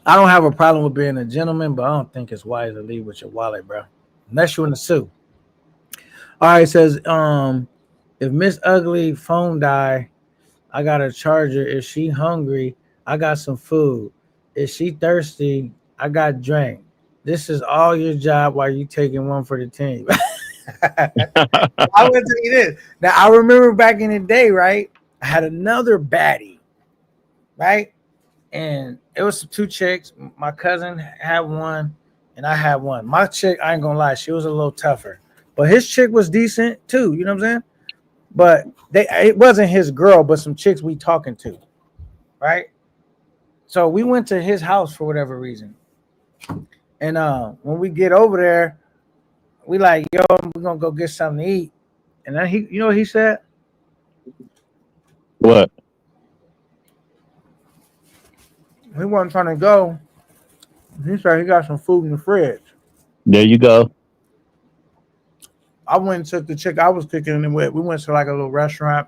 A: I don't have a problem with being a gentleman, but I don't think it's wise to leave with your wallet, bro. Unless you're in the suit. All right, it says, if Miss Ugly phone die, I got a charger. If she hungry, I got some food. If she thirsty, I got drink. This is all your job while you taking one for the team. I would tell you this. Now, I remember back in the day, right? I had another baddie, right? And it was two chicks. My cousin had one, and I had one. My chick, I ain't gonna lie, she was a little tougher. But his chick was decent too, you know what I'm saying? But it wasn't his girl, but some chicks we talking to, right? So we went to his house for whatever reason. And when we get over there, we like, yo, we're gonna go get something to eat. And then you know what he said?
C: What?
A: He wasn't trying to go. He said he got some food in the fridge.
C: There you go.
A: I went and took the chick I was kicking it with. We went to like a little restaurant,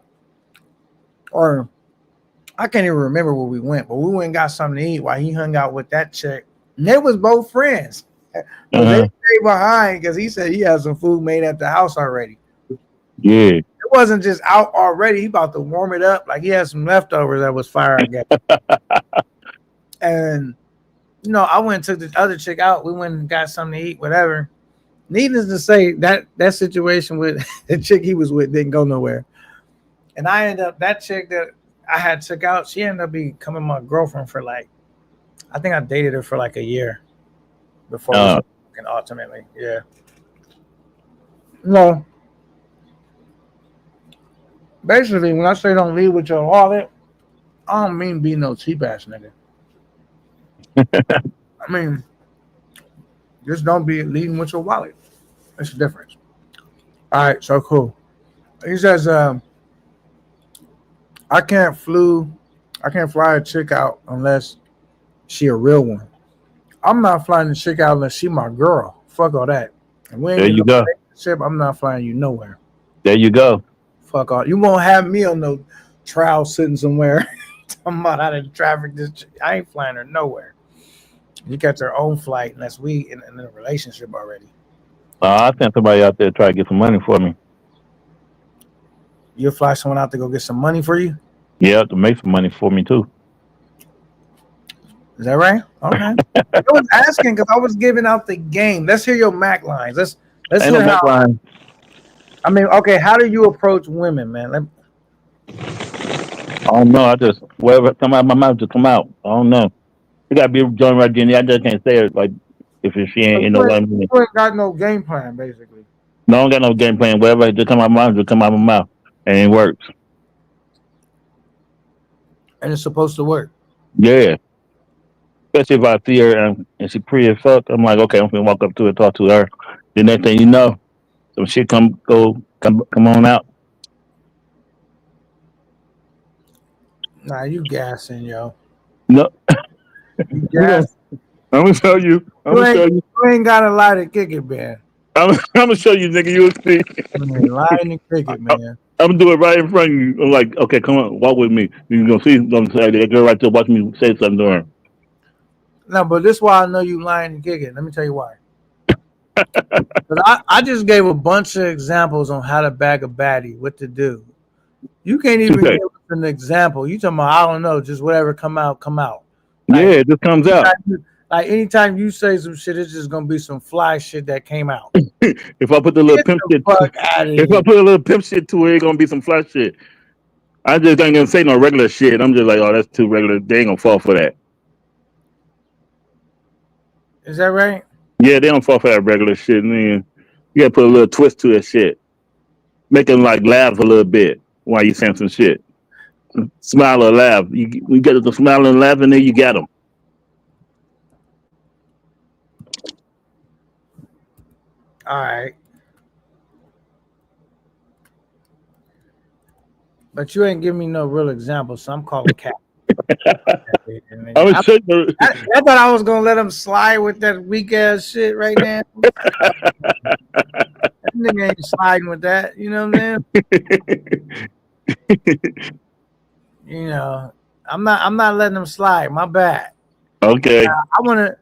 A: or I can't even remember where we went, but we went and got something to eat while he hung out with that chick. And they was both friends. They stayed behind because he said he had some food made at the house already.
C: Yeah.
A: It wasn't just out already. He about to warm it up. Like he had some leftovers that was fire, I guess. And, you know, I went and took the other chick out. We went and got something to eat, whatever. Needless to say, that situation with the chick he was with didn't go nowhere. And I ended up, that chick that I had took out, she ended up becoming my girlfriend for like, I think I dated her for like a year before we were fucking ultimately. Yeah. No. Basically, when I say don't leave with your wallet, I don't mean be no cheap ass nigga. I mean, Just don't be leading with your wallet. That's the difference. All right, so cool. He says, I can't fly a chick out unless she a real one. I'm not flying the chick out unless she my girl. Fuck all that. And we ain't
C: There
A: in
C: you
A: no
C: go.
A: relationship. I'm not flying you nowhere.
C: There you go.
A: Fuck all. You won't have me on no trial sitting somewhere talking about how to traffic this chick. I ain't flying her nowhere. You got your own flight unless we in a relationship already.
C: I sent somebody out there to try to get some money for me.
A: You'll fly someone out to go get some money for you?
C: Yeah, to make some money for me too.
A: Is that right? Okay. I was asking because I was giving out the game. Let's hear your Mac lines. Let's
C: Ain't
A: hear
C: no
A: how.
C: back line.
A: I mean, okay. How do you approach women, man?
C: I don't know. I just whatever come out of my mouth to come out. I don't know. You gotta be joined right then. I just can't say it like if she ain't in the way.
A: You ain't got no game plan, basically.
C: No, I don't got no game plan. Whatever just come out of my mouth, just come out of my mouth, and it works.
A: And it's supposed to work.
C: Yeah. Especially if I see her and she pretty as fuck, I'm like, okay, I'm gonna walk up to her, talk to her. The next thing you know, some shit come on out.
A: Nah, you gassing, yo.
C: No,
A: You gassing.
C: I'm gonna show you.
A: You ain't got a lie to kick it, man.
C: I'm gonna show you, nigga. You'll see.
A: You ain't lying to kick it, man.
C: I'm gonna do it right in front of you. I'm like, okay, come on, walk with me. You're gonna see. I'm saying that girl right there watch me say something to her.
A: No, but this is why I know you lying to kick it. Let me tell you why. But I just gave a bunch of examples on how to bag a baddie, what to do. You can't even give us an example. You talking about, I don't know, just whatever come out. Like,
C: yeah, it just comes out.
A: Like anytime you say some shit, it's just gonna be some fly shit that came out.
C: If I put the little pimp shit, if I put a little pimp shit to it, it's gonna be some fly shit. I just ain't gonna say no regular shit. I'm just like, oh, that's too regular. They ain't gonna fall for that.
A: Is that right?
C: Yeah, they don't fall for that regular shit. And then you gotta put a little twist to that shit. Make them like laugh a little bit while you saying some shit. Smile or laugh. You get the smile and laugh, and then you got them.
A: All right. But you ain't giving me no real example, so I'm calling cat. I thought I was gonna let him slide with that weak ass shit right now. That nigga ain't sliding with that, you know what I'm saying? You know, I'm not letting him slide. My bad.
C: Okay.
A: I wanna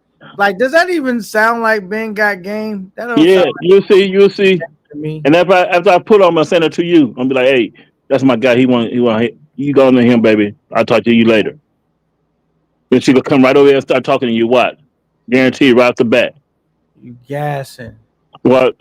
A: does that even sound like Ben got game? That don't
C: Yeah,
A: sound
C: you'll see.
A: to me.
C: And after I put on, I'm gonna send it to you. I'm be like, hey, that's my guy. He want you go to him, baby. I'll talk to you later. Then she gonna come right over there and start talking to you. What? Guaranteed right off the bat.
A: You gassing.
C: Well,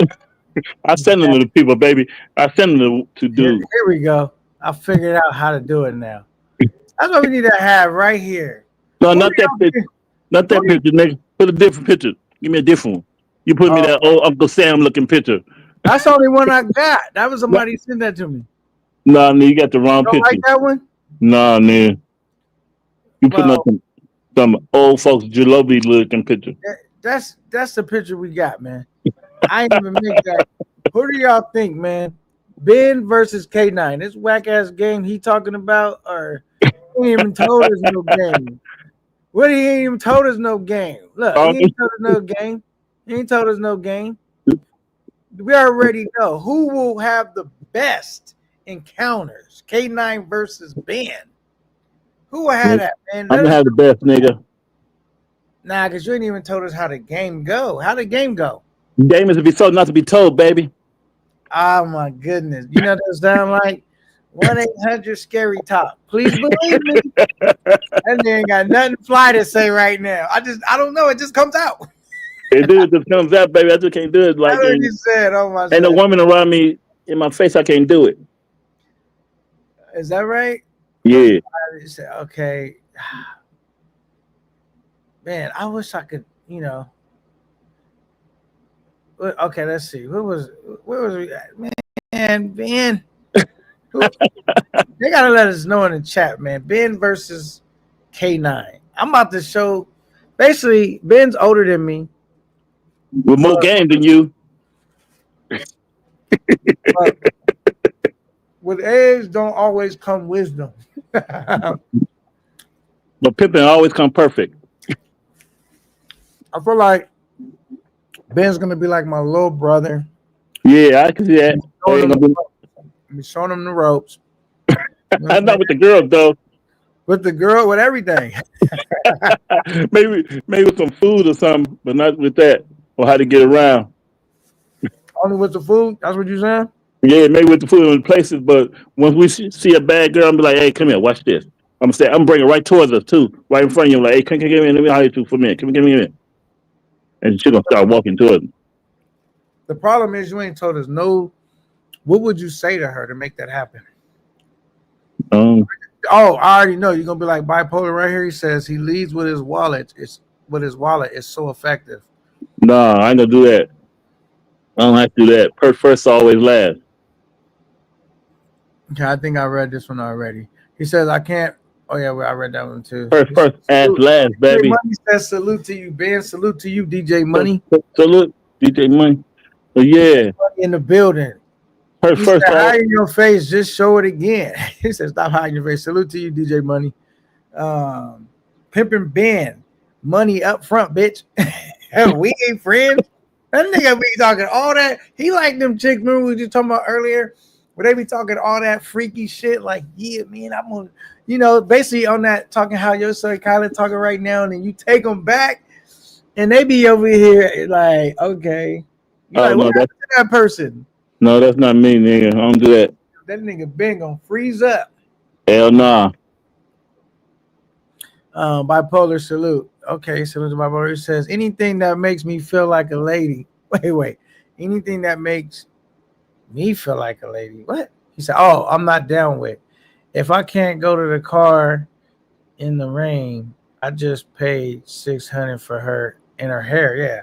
C: I send them to the people, baby. I send them to dudes.
A: Here we go. I figured out how to do it now. That's what we need to have right here.
C: No, not that picture. Not that picture, nigga. Put a different picture. Give me a different one. You put me that old Uncle Sam looking picture.
A: That's the only one I got. That was somebody sent that to me.
C: No, you got the wrong picture.
A: Like that one?
C: No, man. You put some old folks jalopy looking picture.
A: That's the picture we got, man. I ain't even make that. Who do y'all think, man? Ben versus K9. This whack ass game he talking about, or he ain't even told us no game. What, he ain't even told us no game. Look, he ain't told us no game. He ain't told us no game. We already know who will have the best encounters. K9 versus Ben. Who will have that, man?
C: I'm gonna have the best, nigga.
A: Nah, because you ain't even told us how the game go. How the game go?
C: The game is to be told, not to be told, baby.
A: Oh my goodness. You know what that sound like? 1-800-SCARY TALK. Please believe me. That ain't got nothing fly to say right now. I don't know. It just comes out.
C: It just comes out, baby. I just can't do it. Like
A: you said, oh my.
C: Ain't a woman around me in my face. I can't do it.
A: Is that right?
C: Yeah.
A: Okay. Man, I wish I could, you know. Okay, let's see. Where was we at? Man, Ben. They gotta let us know in the chat, man. Ben versus K9. I'm about to show. Basically, Ben's older than me.
C: with more game than you.
A: But with age don't always come wisdom. I
C: But pimping always come perfect.
A: feel like Ben's gonna be like my little brother.
C: Yeah, I can see that.
A: Showing
C: Ain't
A: him,
C: gonna
A: be showing him the ropes. You know what
C: I'm
A: I'm
C: not
A: saying?
C: with the girls though.
A: With the girl, with everything.
C: Maybe with some food or something, but not with that or how to get around.
A: Only with the food. That's what you saying?
C: Yeah, maybe with the food in places, but once we see a bad girl, I'm be like, hey, come here, watch this. I'm bringing it right towards us too, right in front of you. I'm like, hey, come give me, let me holler at you for a minute. Come give me a minute, and she's gonna start walking towards me.
A: The problem is you ain't told us no. What would you say to her to make that happen?
C: Um,
A: Oh, I already know. You're gonna be like bipolar right here. He says he leads with his wallet. It's with his wallet. It's so effective.
C: nah, I ain't gonna do that. I don't have to do that. First always last.
A: Okay, I think I read this one already. He says I can't. Oh yeah, well, I read that one too.
C: First ass
A: Salute.
C: last,
A: DJ
C: baby.
A: Money says salute to you, Ben. Salute to you, DJ Money.
C: So look, DJ Money. But yeah,
A: Money in the building. He said,
C: first all.
A: hide in your face, just show it again. He said, stop hiding your face. Salute to you, DJ Money. Pimpin' Ben. Money up front, bitch. We ain't friends. That nigga be talking all that. He like them chicks, remember we were just talking about earlier? Where they be talking all that freaky shit, like, yeah, man, I'm gonna, basically on that talking how your son Kyler talking right now, and then you take them back, and they be over here like, okay. You
C: Oh
A: like,
C: no,
A: what happened to that person?
C: no, that's not me, nigga. I don't do that.
A: That nigga Ben gonna freeze up.
C: Hell nah.
A: Bipolar salute. Okay, salute to bipolar. It says anything that makes me feel like a lady. Wait. Anything that makes me feel like a lady. What? He said, oh, I'm not down with. If I can't go to the car in the rain, I just paid $600 for her in her hair. Yeah.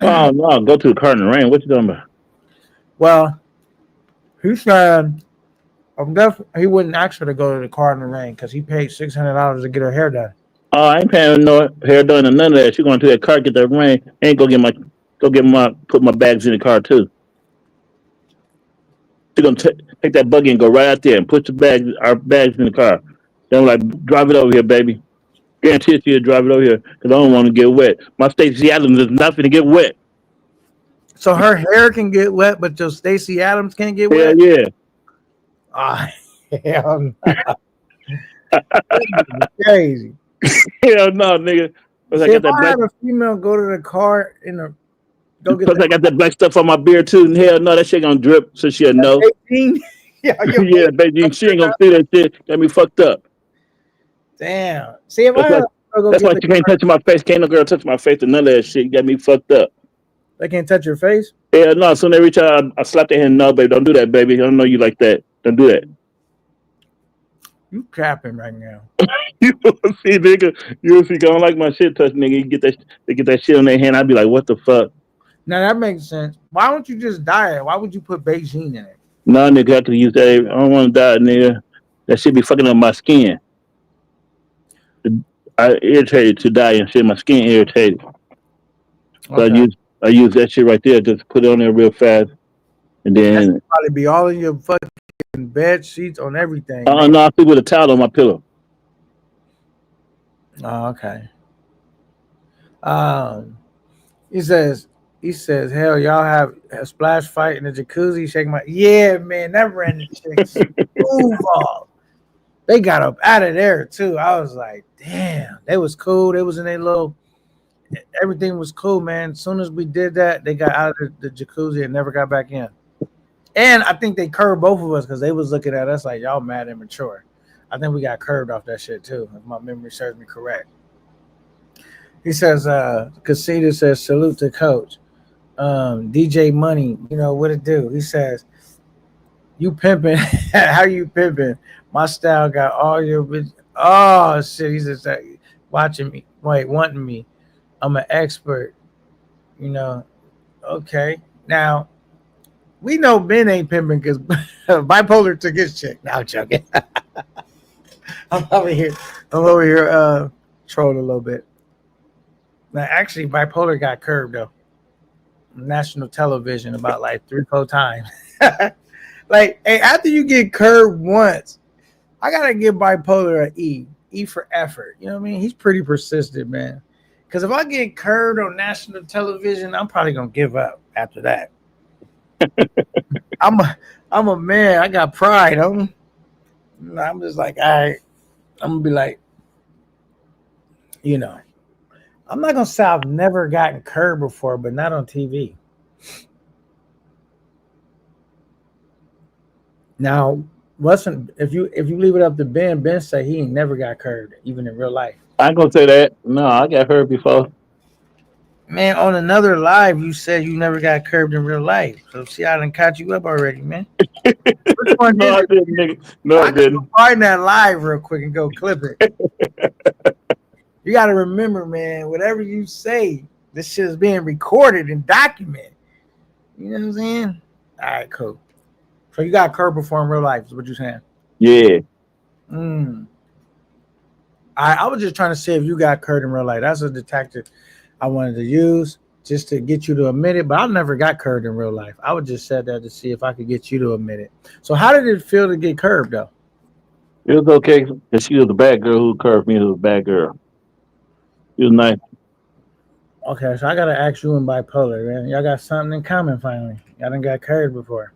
C: Oh no, go to the car in the rain. What you talking about?
A: Well, he said he wouldn't ask her to go to the car in the rain because he paid $600 to get her hair done.
C: Oh, I ain't paying no hair done or none of that. She going to that car, get that rain, ain't put my bags in the car too. She gonna take that buggy and go right out there and put our bags in the car. Then I'm like, drive it over here, baby. Guarantee she'll drive it over here because I don't want to get wet. My Stacey Adams is nothing to get wet.
A: So her hair can get wet, but your Stacey Adams can't get
C: Hell
A: wet?
C: yeah.
A: Ah, hell no. Crazy.
C: Hell no, nigga. Plus
A: See, if I have a female go to the car go get
C: I got that black stuff on my beard too. And hell no, that shit gonna drip, so she'll know.
A: 18. Yeah,
C: Yeah, baby, she ain't gonna see that shit. Got me fucked up.
A: damn. See, if I have a go
C: That's
A: get
C: why
A: the
C: she can't
A: car,
C: touch my face. Can't no girl touch my face and none of that shit. Got me fucked up.
A: they can't touch your face.
C: Yeah, no. As soon as they reach out, I slap their hand. No, baby, don't do that, baby. I don't know you like that. Don't do that.
A: You capping right now.
C: You see, nigga. You see, I don't like my shit touch, nigga. They get that shit on their hand. I'd be like, what the fuck?
A: Now that makes sense. Why don't you just dye it? Why would you put Beijing in it?
C: No, nigga, I could use that. I don't want to die, nigga. That shit be fucking up my skin. I irritated to die and shit. My skin irritated. So
A: Okay.
C: I use that shit right there. Just put it on there real fast, and then
A: Probably be all in your fucking bed sheets on everything.
C: no, I sleep with a towel on my pillow.
A: Oh, okay. He says, hell, y'all have a splash fight in the jacuzzi. Shake my, yeah, man, that random chicks move off. They got up out of there too. I was like, damn, they was cool. They was in a little, everything was cool, man. As soon as we did that, they got out of the jacuzzi and never got back in. And I think they curved both of us because they was looking at us like, y'all mad immature. I think we got curved off that shit too, if my memory serves me correct. He says, Casita says, salute to coach. DJ Money, you know what it do. He says, you pimping. How you pimping? My style got all your bitch. Oh shit. He says, watching me. Wait, wanting me. I'm an expert. You know. Okay. Now, we know Ben ain't pimping because bipolar took his chick. Now I'm joking. I'm over here trolling a little bit. Now, actually, bipolar got curved though. national television about like 3-4 times. Like, hey, after you get curved once, I gotta give bipolar an E. E for effort. You know what I mean? He's pretty persistent, man. Because if I get curved on national television, I'm probably gonna give up after that. I'm a man. I got pride. I'm just like, all right. I'm gonna be like, you know, I'm not gonna say I've never gotten curved before, but not on TV. Now, wasn't if you leave it up to Ben say he ain't never got curved, even in real life.
C: I ain't gonna say that. No, I got hurt before.
A: Man, on another live, you said you never got curved in real life. So see, I done caught you up already, man. Which one
C: No,
A: is
C: I
A: it?
C: didn't, nigga. No, I
A: I can
C: didn't.
A: find that live real quick and go clip it. You got to remember, man, whatever you say, this shit is being recorded and documented. You know what I'm saying? All right, cool. So you got curved before in real life, is what you're saying?
C: Yeah.
A: I was just trying to see if you got curved in real life. That's a detective I wanted to use just to get you to admit it, but I never got curved in real life. I would just said that to see if I could get you to admit it. So how did it feel to get curved, though?
C: It was okay because she was a bad girl who curved me. It was a bad girl. She was nice.
A: Okay, so I got to ask you and bipolar, man. Y'all got something in common finally. Y'all done got curved before.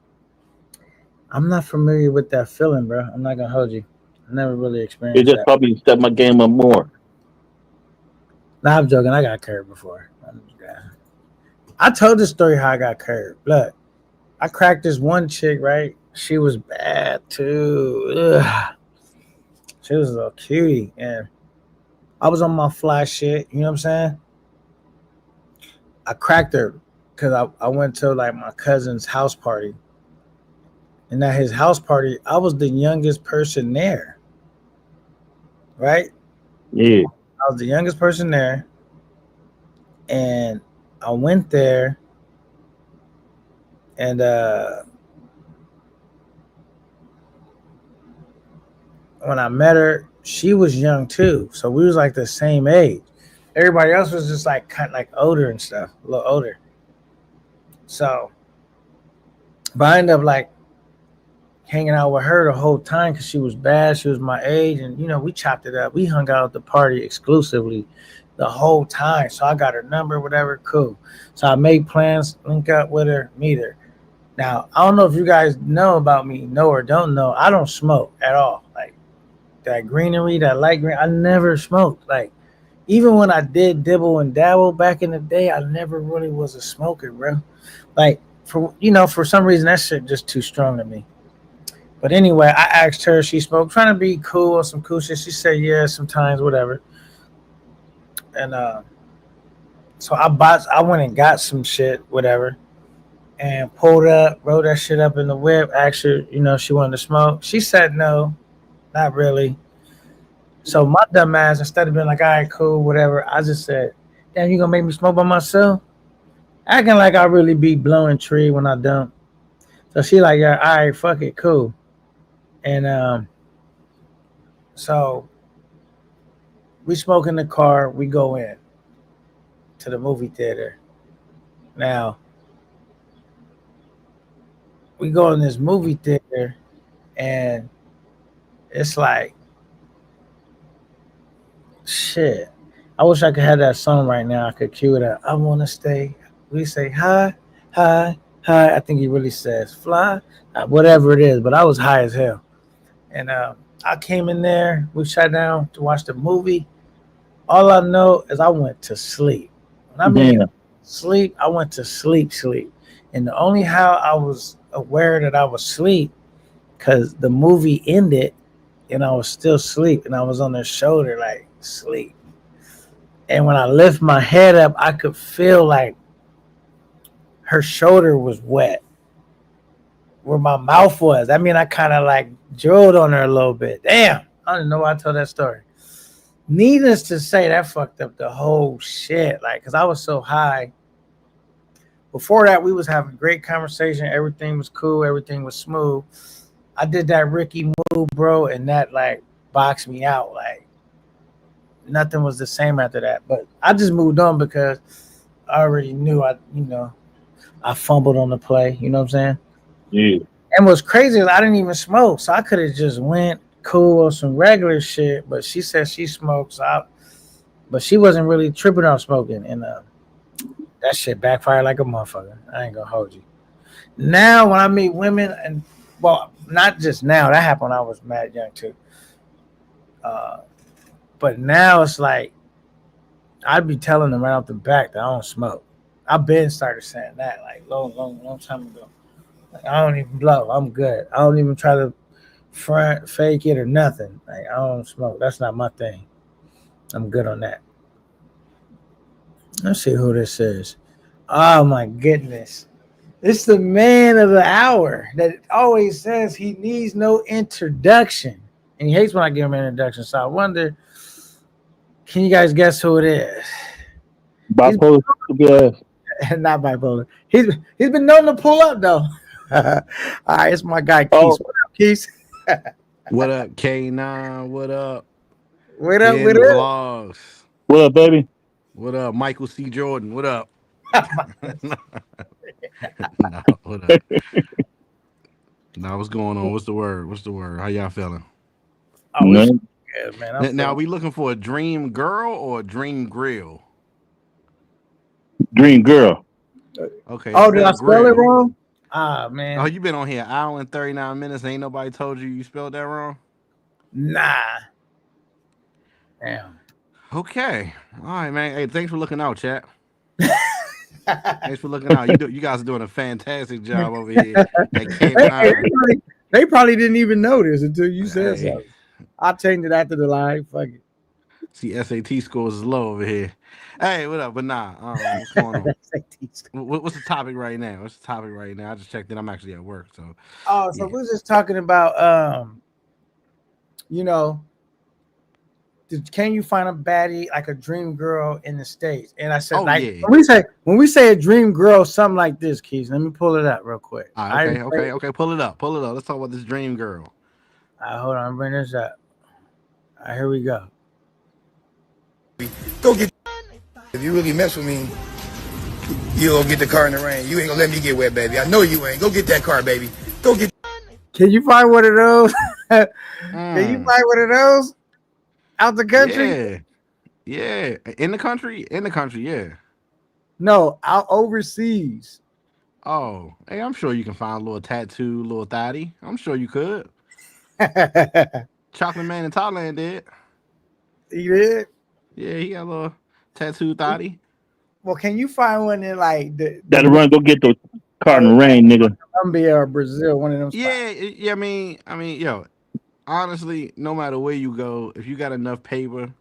A: I'm not familiar with that feeling, bro. I'm not going to hold you. I never really
C: It
A: experienced
C: just
A: that.
C: probably stepped my game up more.
A: Nah, I'm joking. I got curved before. I told this story how I got curved. Look, I cracked this one chick, right? She was bad too. Ugh. She was a little cutie. And I was on my fly shit. You know what I'm saying? I cracked her because I went to like my cousin's house party. And at his house party, I was the youngest person there. Right?
C: Yeah.
A: I was the youngest person there. And I went there and when I met her, she was young too. So we was like the same age. Everybody else was just like kind of like older and stuff, a little older. So, but I ended up like hanging out with her the whole time because she was bad. She was my age, and you know we chopped it up. We hung out at the party exclusively the whole time. So I got her number, whatever, cool. So I made plans, link up with her, meet her. Now I don't know if you guys know about me, know or don't know. I don't smoke at all. Like that greenery, that light green, I never smoked. Like even when I did dibble and dabble back in the day, I never really was a smoker, bro. Like for some reason that shit just too strong to me. But anyway, I asked her, she spoke, trying to be cool or some cool shit. She said, yeah, sometimes, whatever. And so I went and got some shit, whatever, and pulled up, rolled that shit up in the whip, asked her, she wanted to smoke. She said no, not really. So my dumb ass, instead of being like, all right, cool, whatever, I just said, damn, you gonna make me smoke by myself? Acting like I really be blowing tree when I don't. So she like, yeah, all right, fuck it, cool. And so we smoke in the car, we go in to the movie theater. Now, we go in this movie theater and it's like, shit. I wish I could have that song right now. I could cue it up. I want to stay. We say high, high, high. I think he really says fly, whatever it is. But I was high as hell. And I came in there. We sat down to watch the movie. All I know is I went to sleep. When I mean sleep, I went to sleep. And the only how I was aware that I was asleep because the movie ended and I was still asleep and I was on her shoulder like sleep. And when I lift my head up, I could feel like her shoulder was wet where my mouth was. I mean, I kind of like drilled on her a little bit. Damn, I don't know why I told that story. Needless to say, that fucked up the whole shit. Like, cause I was so high. Before that, we was having great conversation. Everything was cool. Everything was smooth. I did that Ricky move, bro, and that like boxed me out. Like nothing was the same after that. But I just moved on because I already knew I fumbled on the play. You know what I'm saying?
C: Yeah.
A: And what's crazy is I didn't even smoke, so I could have just went cool on some regular shit. But she said she smokes, but she wasn't really tripping on smoking, and that shit backfired like a motherfucker. I ain't gonna hold you. Now when I meet women, and well, not just now, that happened when I was mad young too. Uh, but now it's like I'd be telling them right off the back that I don't smoke. I've been started saying that like long time ago. Like, I don't even blow. I'm good. I don't even try to front, fake it or nothing. Like I don't smoke. That's not my thing. I'm good on that. Let's see who this is. Oh my goodness. It's the man of the hour that always says he needs no introduction. And he hates when I give him an introduction. So I wonder, can you guys guess who it is?
C: Bipolar stupid ass.
A: Not bipolar. He's been known to pull up though. All right, it's my guy Keith.
C: Oh.
A: What up, Keith?
D: What up, K9? What up?
A: What up?
D: Ben
A: What up?
D: Vlogs.
C: What up, baby?
D: What up, Michael C. Jordan? What up? No, what up? Now, what's going on? What's the word? What's the word? How y'all feeling?
A: Oh, it's
C: None.
A: good, man.
D: Now, we looking for a dream girl or a dream grill?
C: Dream girl.
D: Okay.
A: Oh, did I spell it
D: grill.
A: wrong? Ah, man.
D: Oh, you been on here an hour and 39 minutes. Ain't nobody told you spelled that wrong?
A: Nah. Damn.
D: Okay. All right, man. Hey, thanks for looking out, chat. Thanks for looking out. You guys are doing a fantastic job over here at Camp 9.
A: They probably didn't even notice until you said
D: Hey.
A: something. I changed it after the live. Fuck it.
D: See, SAT scores is low over here. Hey, what up? But nah, what's going on? What's the topic right now? What's the topic right now? I just checked in. I'm actually at work, so.
A: Oh, so
D: Yeah.
A: we're just talking about, you know, can you find a baddie like a dream girl in the States? And I said,
D: Oh,
A: like,
D: yeah.
A: when we say a dream girl, something like this, Keys. Let me pull it up real quick.
D: All right, okay. Pull it up. Let's talk about this dream girl.
A: Hold on, bring this up. All right, here we go.
B: Go get. If you really mess with me, you'll get the car in the rain. You ain't gonna let me get wet, baby. I know you ain't. Go get that car, baby. Go get.
A: Can you find one of those? Can you
D: Mm,
A: find one of those out the country?
D: yeah. In the country, yeah.
A: No, out overseas.
D: Oh, hey, I'm sure you can find a little tattoo, little thotty. I'm sure you could. Chocolate Man in Thailand did.
A: You did?
D: Yeah, he got a little tattoo thotty.
A: Well, can you find one in like
C: Gotta run, go get the car in the rain, nigga.
A: Colombia or Brazil? One of them.
D: Yeah. I mean, yo, honestly, no matter where you go, if you got enough paper,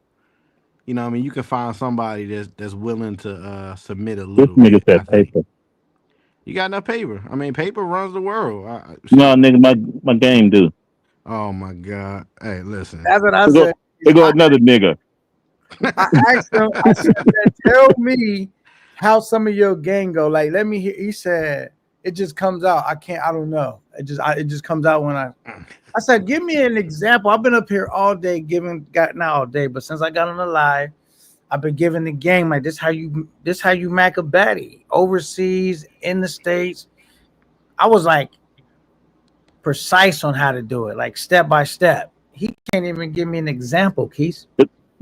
D: you know, what I mean, you can find somebody that's willing to submit a
C: This
D: little
C: nigga
D: bit. I
C: said
D: think
C: paper.
D: you got enough paper. I mean, paper runs the world.
C: No, nigga, my game do.
D: Oh my God! Hey, listen.
A: That's what I
C: There go,
A: said.
C: there go another nigga.
A: I asked him. I said, "Tell me how some of your gang go. Like, let me hear." He said, "It just comes out. I can't. I don't know. It just comes out when I." I said, "Give me an example." I've been up here all day not all day, but since I got on the live, I've been giving the game like this. How you mac a baddie overseas, in the States. I was like precise on how to do it, like step by step. He can't even give me an example, Keith.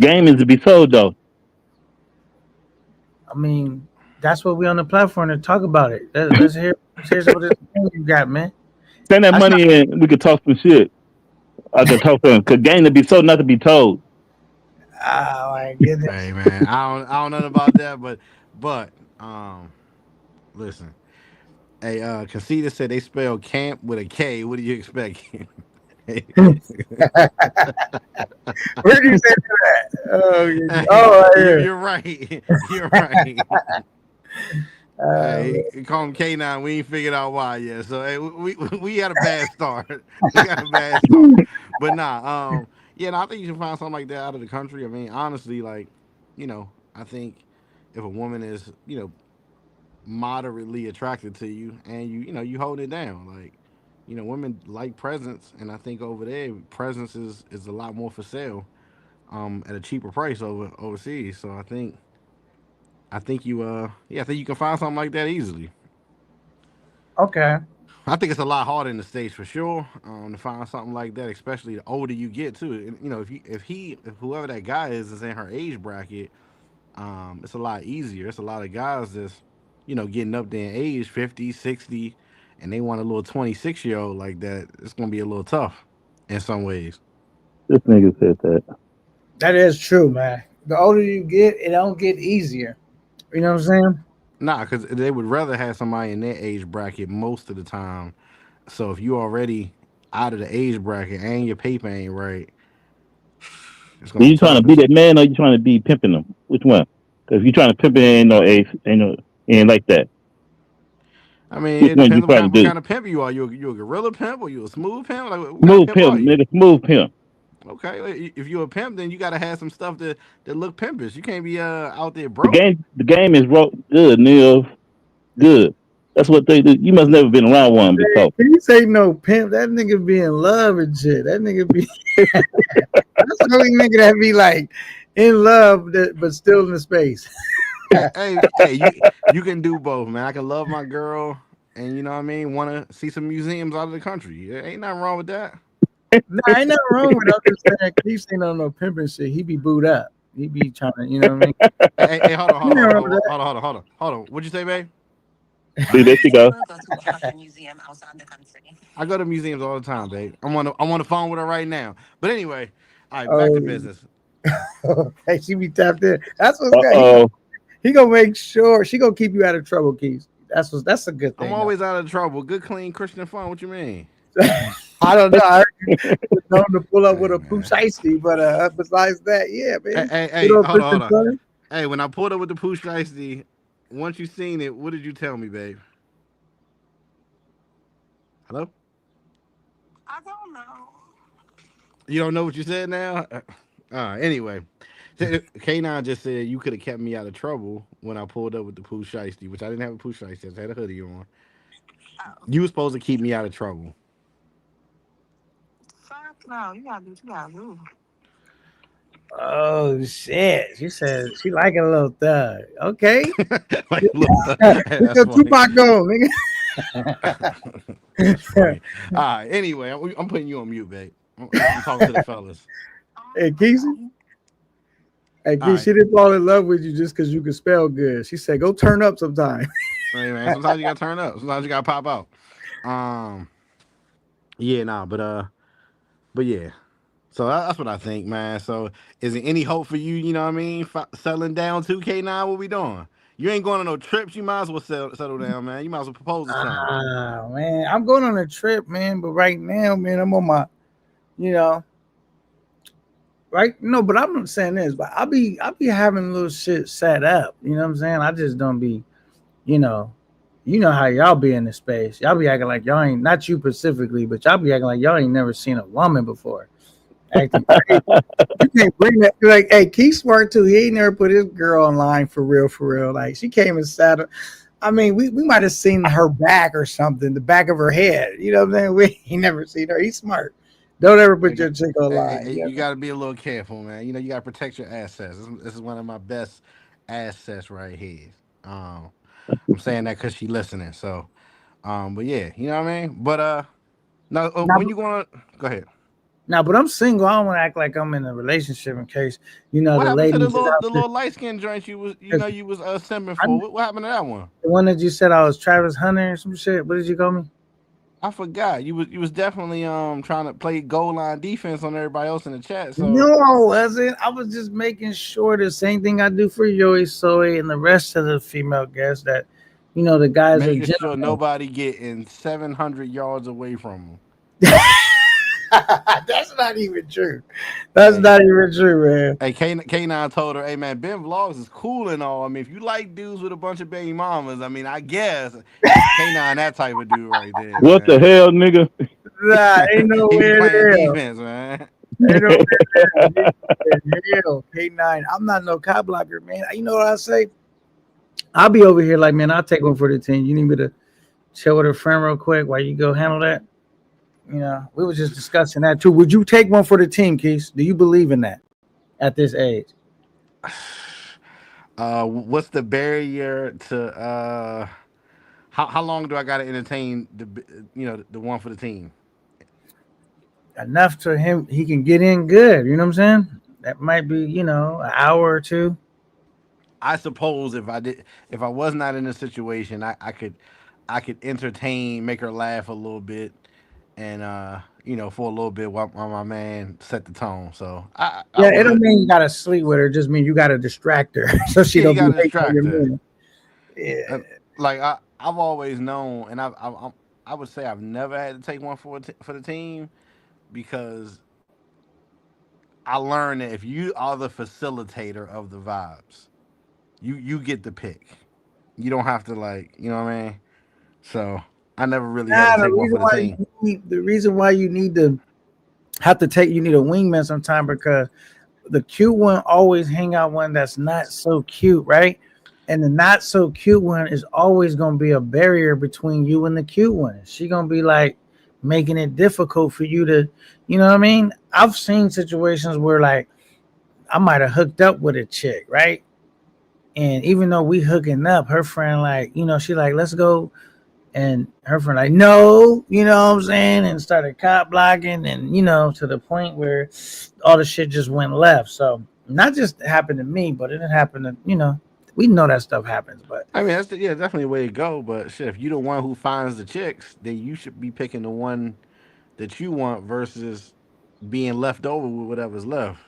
C: Game is to be sold though.
A: I mean, that's what we on the platform to talk about it. Let's hear what this game you got, man.
C: Send that money in, we could talk some shit. I can talk to him. Cause game to be sold, not to be told.
A: Oh my goodness.
D: Hey man, I don't know about that, but listen. Hey, Casita said they spell camp with a K. What do you expect?
A: Where do you say that? Right here.
D: You're right. You're right. Hey, call him K9. We ain't figured out why yet. So hey, we had a bad start. But nah, yeah, no, I think you should find something like that out of the country. I mean, honestly, like, you know, I think if a woman is, you know, moderately attracted to you and you hold it down, like, you know, women like presents, and I think over there presents is a lot more for sale at a cheaper price overseas. So I think you I think you can find something like that easily.
A: Okay.
D: I think it's a lot harder in the States for sure, to find something like that, especially the older you get too. And, you know, if whoever that guy is in her age bracket, it's a lot easier. It's a lot of guys that's, you know, getting up there in age, 50, 60, and they want a little 26-year-old like that. It's gonna be a little tough in some ways.
C: This nigga said that.
A: That is true, man. The older you get, it don't get easier. You know what I'm saying?
D: Nah, because they would rather have somebody in their age bracket most of the time. So if you already out of the age bracket and your paper ain't right, it's
C: Are
D: gonna be
C: you trying to
D: tough.
C: be that man or you trying to be pimping them? Which one? Because if you trying to pimp it, ain't no ace, ain't no, ain't like that.
D: I mean,
C: Which
D: it
C: one you
D: depends
C: trying to
D: what
C: do?
D: kind of pimp you are. You a gorilla pimp or you a smooth pimp? Like what kind of
C: Smooth
D: pimp are
C: pimp,
D: you?
C: nigga, smooth pimp.
D: Okay, if you're a pimp, then you gotta have some stuff that look pimpish. You can't be out there
C: The
D: broke.
C: game, the game is good, Neil. Good. That's what they do. You must never been around one
A: Man,
C: before.
A: can you say no pimp? That nigga be in love and shit. That nigga be that's the only nigga that be like in love but still in the space.
D: Hey, you can do both, man. I can love my girl, and you know what I mean. Want to see some museums out of the country? Ain't nothing wrong with that.
A: Nah, ain't nothing wrong with it. I'm just saying Keith ain't on no pimping shit. He be booed up. He be trying to, you know what I mean?
D: Hey, hold on,
A: Ain't
D: hold on,
A: nothing
D: hold
A: wrong
D: on,
A: with
D: hold on, hold on, hold on, hold on. What'd you say, babe?
C: See, there she go.
D: I go to museums all the time, babe. I'm on the phone with her right now. But anyway, all right, back to
A: that.
D: business.
A: Hey, she be tapped in. That's what's
C: Uh
A: good.
C: oh.
A: He gonna make sure she gonna keep you out of trouble, Keith. That's a good
D: I'm
A: thing though.
D: always out of trouble. Good, clean Christian fun. What you mean?
A: I don't know. I heard you known to pull up with
D: Hey
A: a
D: man.
A: pooch icy, but besides that, yeah,
D: Hey,
A: man.
D: hey,
A: Good
D: hey,
A: old
D: hold on,
A: Christian
D: hold on.
A: fun.
D: Hey, when I pulled up with the pooch shiesty, once you seen it, what did you tell me, babe? Hello? You don't know what you said now? Anyway, K9 just said you could have kept me out of trouble when I pulled up with the pooch shiesty, which I didn't have a pooch shiesty. I just had a hoodie on. You were supposed to keep me out of trouble.
A: Oh shit! She said she like a little thug. Okay,
D: Like, look, hey,
A: look
D: that's
A: at
D: funny.
A: Tupac go,
D: That's
A: nigga.
D: funny. All right. Anyway, I'm putting you on mute, babe. I'm talking to the fellas.
A: Hey, Keisha. Hey,
D: All
A: Keisha,
D: right.
A: she didn't fall in love with you just because you could spell good. She said, "Go turn up sometime."
D: Hey, man. Sometimes you gotta turn up. Sometimes you gotta pop out. Um. Yeah. Nah. But yeah. So that's what I think, man. So is there any hope for you? You know what I mean? Settling down 2K9. What we doing? You ain't going on no trips. You might as well settle down, man. You might as well propose or something.
A: Ah, man, I'm going on a trip, man. But right now, man, I'm on my, you know, right? No, but I'm not saying this, but I'll be having little shit set up. You know what I'm saying? I just don't be, you know, you know how y'all be in the space. Y'all be acting like y'all ain't not you specifically, but y'all be acting like y'all ain't never seen a woman before. Acting crazy. You can't bring that. Like, hey, Keith smart too. He ain't never put his girl online for real, for real. Like, she came and sat. I mean, we might have seen her back or something, the back of her head. You know what I'm saying? We ain't never seen her. He's smart. Don't ever
D: Hey,
A: put your chick online. You
D: you
A: know?
D: got to be a little careful, man. You know, you got to protect your assets. This is one of my best assets right here. Um, I'm saying that because she listening. So, but yeah, you know what I mean. But now
A: Now,
D: when you gonna go ahead?
A: now, but I'm single. I don't want to act like I'm in a relationship in case you know
D: What
A: the
D: happened to
A: ladies is out
D: the
A: there.
D: little light skin joint you
A: 'Cause
D: know you was simming
A: I,
D: for? What happened to that one?
A: the one that you said I was Travis Hunter or some shit. What did you call me?
D: I forgot. You was definitely trying to play goal line defense on everybody else in the chat. So
A: No, I wasn't. I was just making sure the same thing I do for Joey Soy and the rest of the female guests that, you know, the guys are
D: making sure
A: gentlemen.
D: nobody getting 700 yards away from them.
A: That's not even true. That's
D: Hey,
A: not even true, man.
D: hey, K9 told her, hey man, Ben Vlogs is cool and all. I mean, if you like dudes with a bunch of baby mamas, I mean, I guess K9 that type of dude right there,
C: What the
D: man.
C: hell, nigga?
A: Nah, ain't no
D: He
A: way
D: be
A: in
D: playing
A: hell.
D: defense, man.
A: Ain't no way in hell. K9. I'm not no cop blocker, man. You know what I say? I'll be over here like, man, I'll take one for the team. You need me to chill with a friend real quick while you go handle that? You know, we were just discussing that too. Would you take one for the team, Keith? Do you believe in that at this age?
D: What's the barrier to how long do I got to entertain the one for the team?
A: Enough to him, he can get in good. You know what I'm saying? That might be, an hour or two.
D: I suppose if I was not in a situation, I could entertain, make her laugh a little bit, and for a little bit while my man set the tone. So I
A: Yeah, it don't
D: would.
A: mean you gotta sleep with her. It just mean you gotta distract her so she
D: Yeah, you
A: don't be
D: got to
A: hating on your
D: distract her.
A: man. Yeah.
D: Like I've always known, and I would say I've never had to take one for the team because I learned that if you are the facilitator of the vibes, you get the pick. You don't have to you know what I mean. So I never really had to
A: Nah,
D: take one for the team.
A: the reason why you need to have to take you need a wingman sometime because the cute one always hang out one that's not so cute, right? And the not so cute one is always gonna be a barrier between you and the cute one. She gonna be like making it difficult for you to, you know what I mean? I've seen situations where like I might have hooked up with a chick, right? And even though we hooking up, her friend like, she like, let's go. And her friend like, no, you know what I'm saying? And started cop blocking and, to the point where all the shit just went left. So not just happened to me, but it happened to, we know that stuff happens. But
D: I mean, yeah, definitely a way to go. But shit, if you're the one who finds the chicks, then you should be picking the one that you want versus being left over with whatever's left.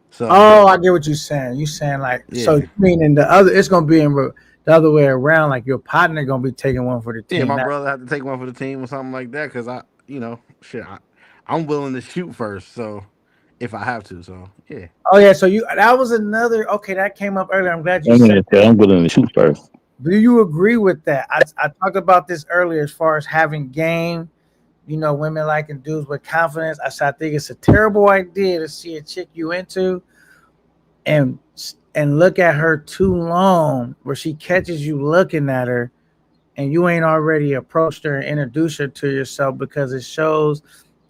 D: So
A: oh, I get what you're saying. You saying like, so
D: yeah,
A: meaning the other, it's gonna be in the other way around. Like your partner gonna be taking one for the
D: yeah,
A: team.
D: my
A: Not,
D: brother had to take one for the team or something like that because shit, I'm willing to shoot first. So if I have to, so yeah.
A: oh yeah, so that was another. Okay, that came up earlier. I'm glad you
C: I'm
A: said.
C: gonna say I'm willing to shoot first.
A: Do you agree with that? I talked about this earlier as far as having game, women liking dudes with confidence. I think it's a terrible idea to see a chick you into and and look at her too long where she catches you looking at her and you ain't already approached her and introduced her to yourself because it shows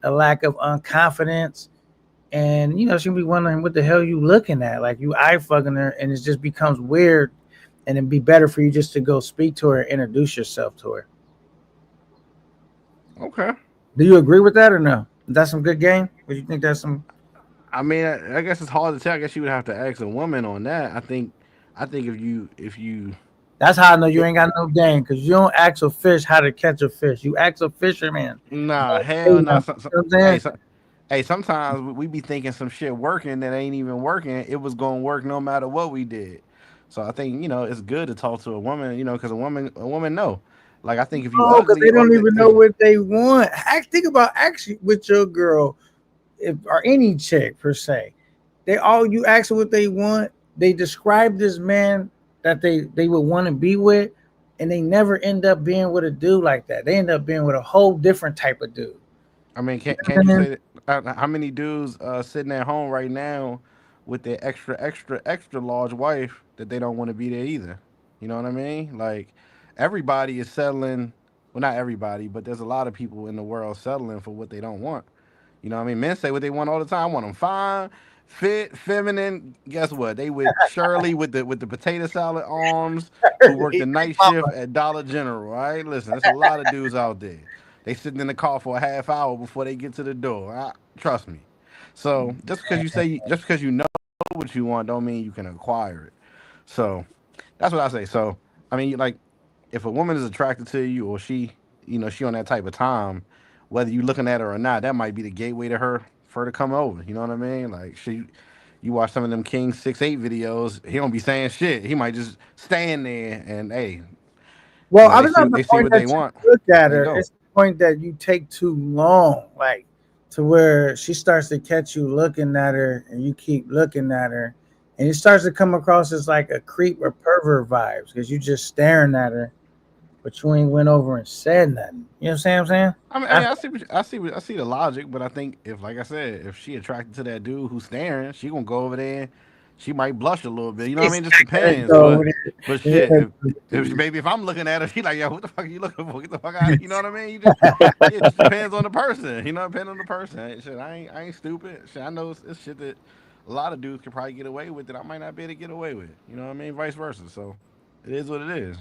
A: a lack of unconfidence. And she'll be wondering what the hell you looking at. Like you eye fucking her and it just becomes weird and it'd be better for you just to go speak to her, introduce yourself to her.
D: Okay.
A: Do you agree with that or no? Is that some good game? Or you think that's some?
D: I mean, I guess it's hard to tell. I guess you would have to ask a woman on that. I think if you
A: That's how I know you
D: it,
A: ain't got no game because you don't ask a fish how to catch a fish. You ask a fisherman.
D: nah,
A: Hey,
D: hell
A: you
D: nah.
A: know what I'm saying?
D: Hey, sometimes we be thinking some shit working that ain't even working. It was gonna work no matter what we did. So I think it's good to talk to a woman, because a woman know. Like I think if you
A: Oh, because
D: ugly
A: they
D: or
A: don't even know what they want. Think about actually with your girl, if or any chick per se. They all you ask them what they want. They describe this man that they would want to be with, and they never end up being with a dude like that. They end up being with a whole different type of dude.
D: I mean, can't you
A: Mhm.
D: say that, how many dudes sitting at home right now with their extra large wife that they don't want to be there either? You know what I mean? Like everybody is settling. Well, not everybody, but there's a lot of people in the world settling for what they don't want. You know what I mean? Men say what they want all the time. I want them fine, fit, feminine. Guess what? They with Shirley with the potato salad arms who work the night shift at Dollar General. Right? Listen, there's a lot of dudes out there. They sitting in the car for a half hour before they get to the door. Trust me. So just because you know what you want, don't mean you can acquire it. So that's what I say. So I mean, like, if a woman is attracted to you or she on that type of time, whether you looking at her or not, that might be the gateway to her for her to come over. You know what I mean? Like you watch some of them King 6'8" videos, he don't be saying shit. He might just stand there and hey,
A: Well,
D: they
A: I'm
D: see
A: not the
D: they see
A: point
D: what
A: that
D: they
A: you
D: want.
A: look at
D: They
A: her.
D: go.
A: It's the point that you take too long, like to where she starts to catch you looking at her, and you keep looking at her, and it starts to come across as like a creep or pervert vibes because you just staring at her, but you ain't went over and said nothing. You know what I'm saying?
D: I mean, I see the logic, but I think if, like I said, if she attracted to that dude who's staring, she gonna go over there. She might blush a little bit. You know what I
A: It's
D: mean? Just
A: not gonna
D: depends.
A: go over
D: But shit,
A: there.
D: if maybe if I'm looking at her, she like, yo, what the fuck are you looking for? Get the fuck out of here. You know what I mean? Yeah, it just depends on the person. Depending on the person. Shit, I ain't stupid. Shit, I know it's shit that a lot of dudes could probably get away with that I might not be able to get away with. You know what I mean? Vice versa. So it is what it is.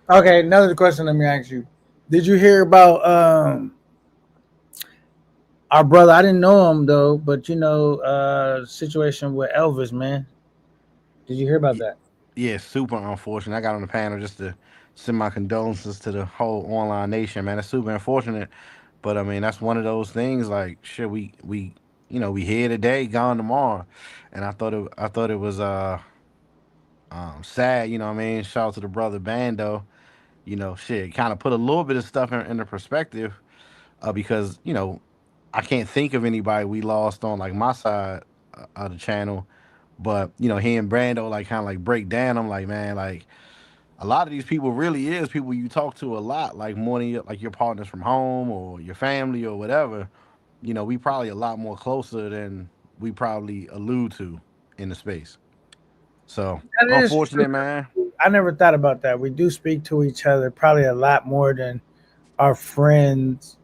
A: Okay, another question. Let me ask you: did you hear about our brother? I didn't know him though, but situation with Elvis, man. Did you hear about
D: Y-
A: that?
D: Yeah, super unfortunate. I got on the panel just to send my condolences to the whole online nation, man. It's super unfortunate, but I mean that's one of those things. Like shit, we here today, gone tomorrow, and I thought it was sad. You know what I mean? Shout out to the brother Bando. Shit, kind of put a little bit of stuff into perspective, because I can't think of anybody we lost on like my side of the channel, but he and Brando like kind of like break down. I'm like, man, like a lot of these people really is people you talk to a lot, like more than like your partners from home or your family or whatever. We probably a lot more closer than we probably allude to in the space. So
A: That is true.
D: unfortunate, man.
A: I never thought about that. We do speak to each other probably a lot more than our friends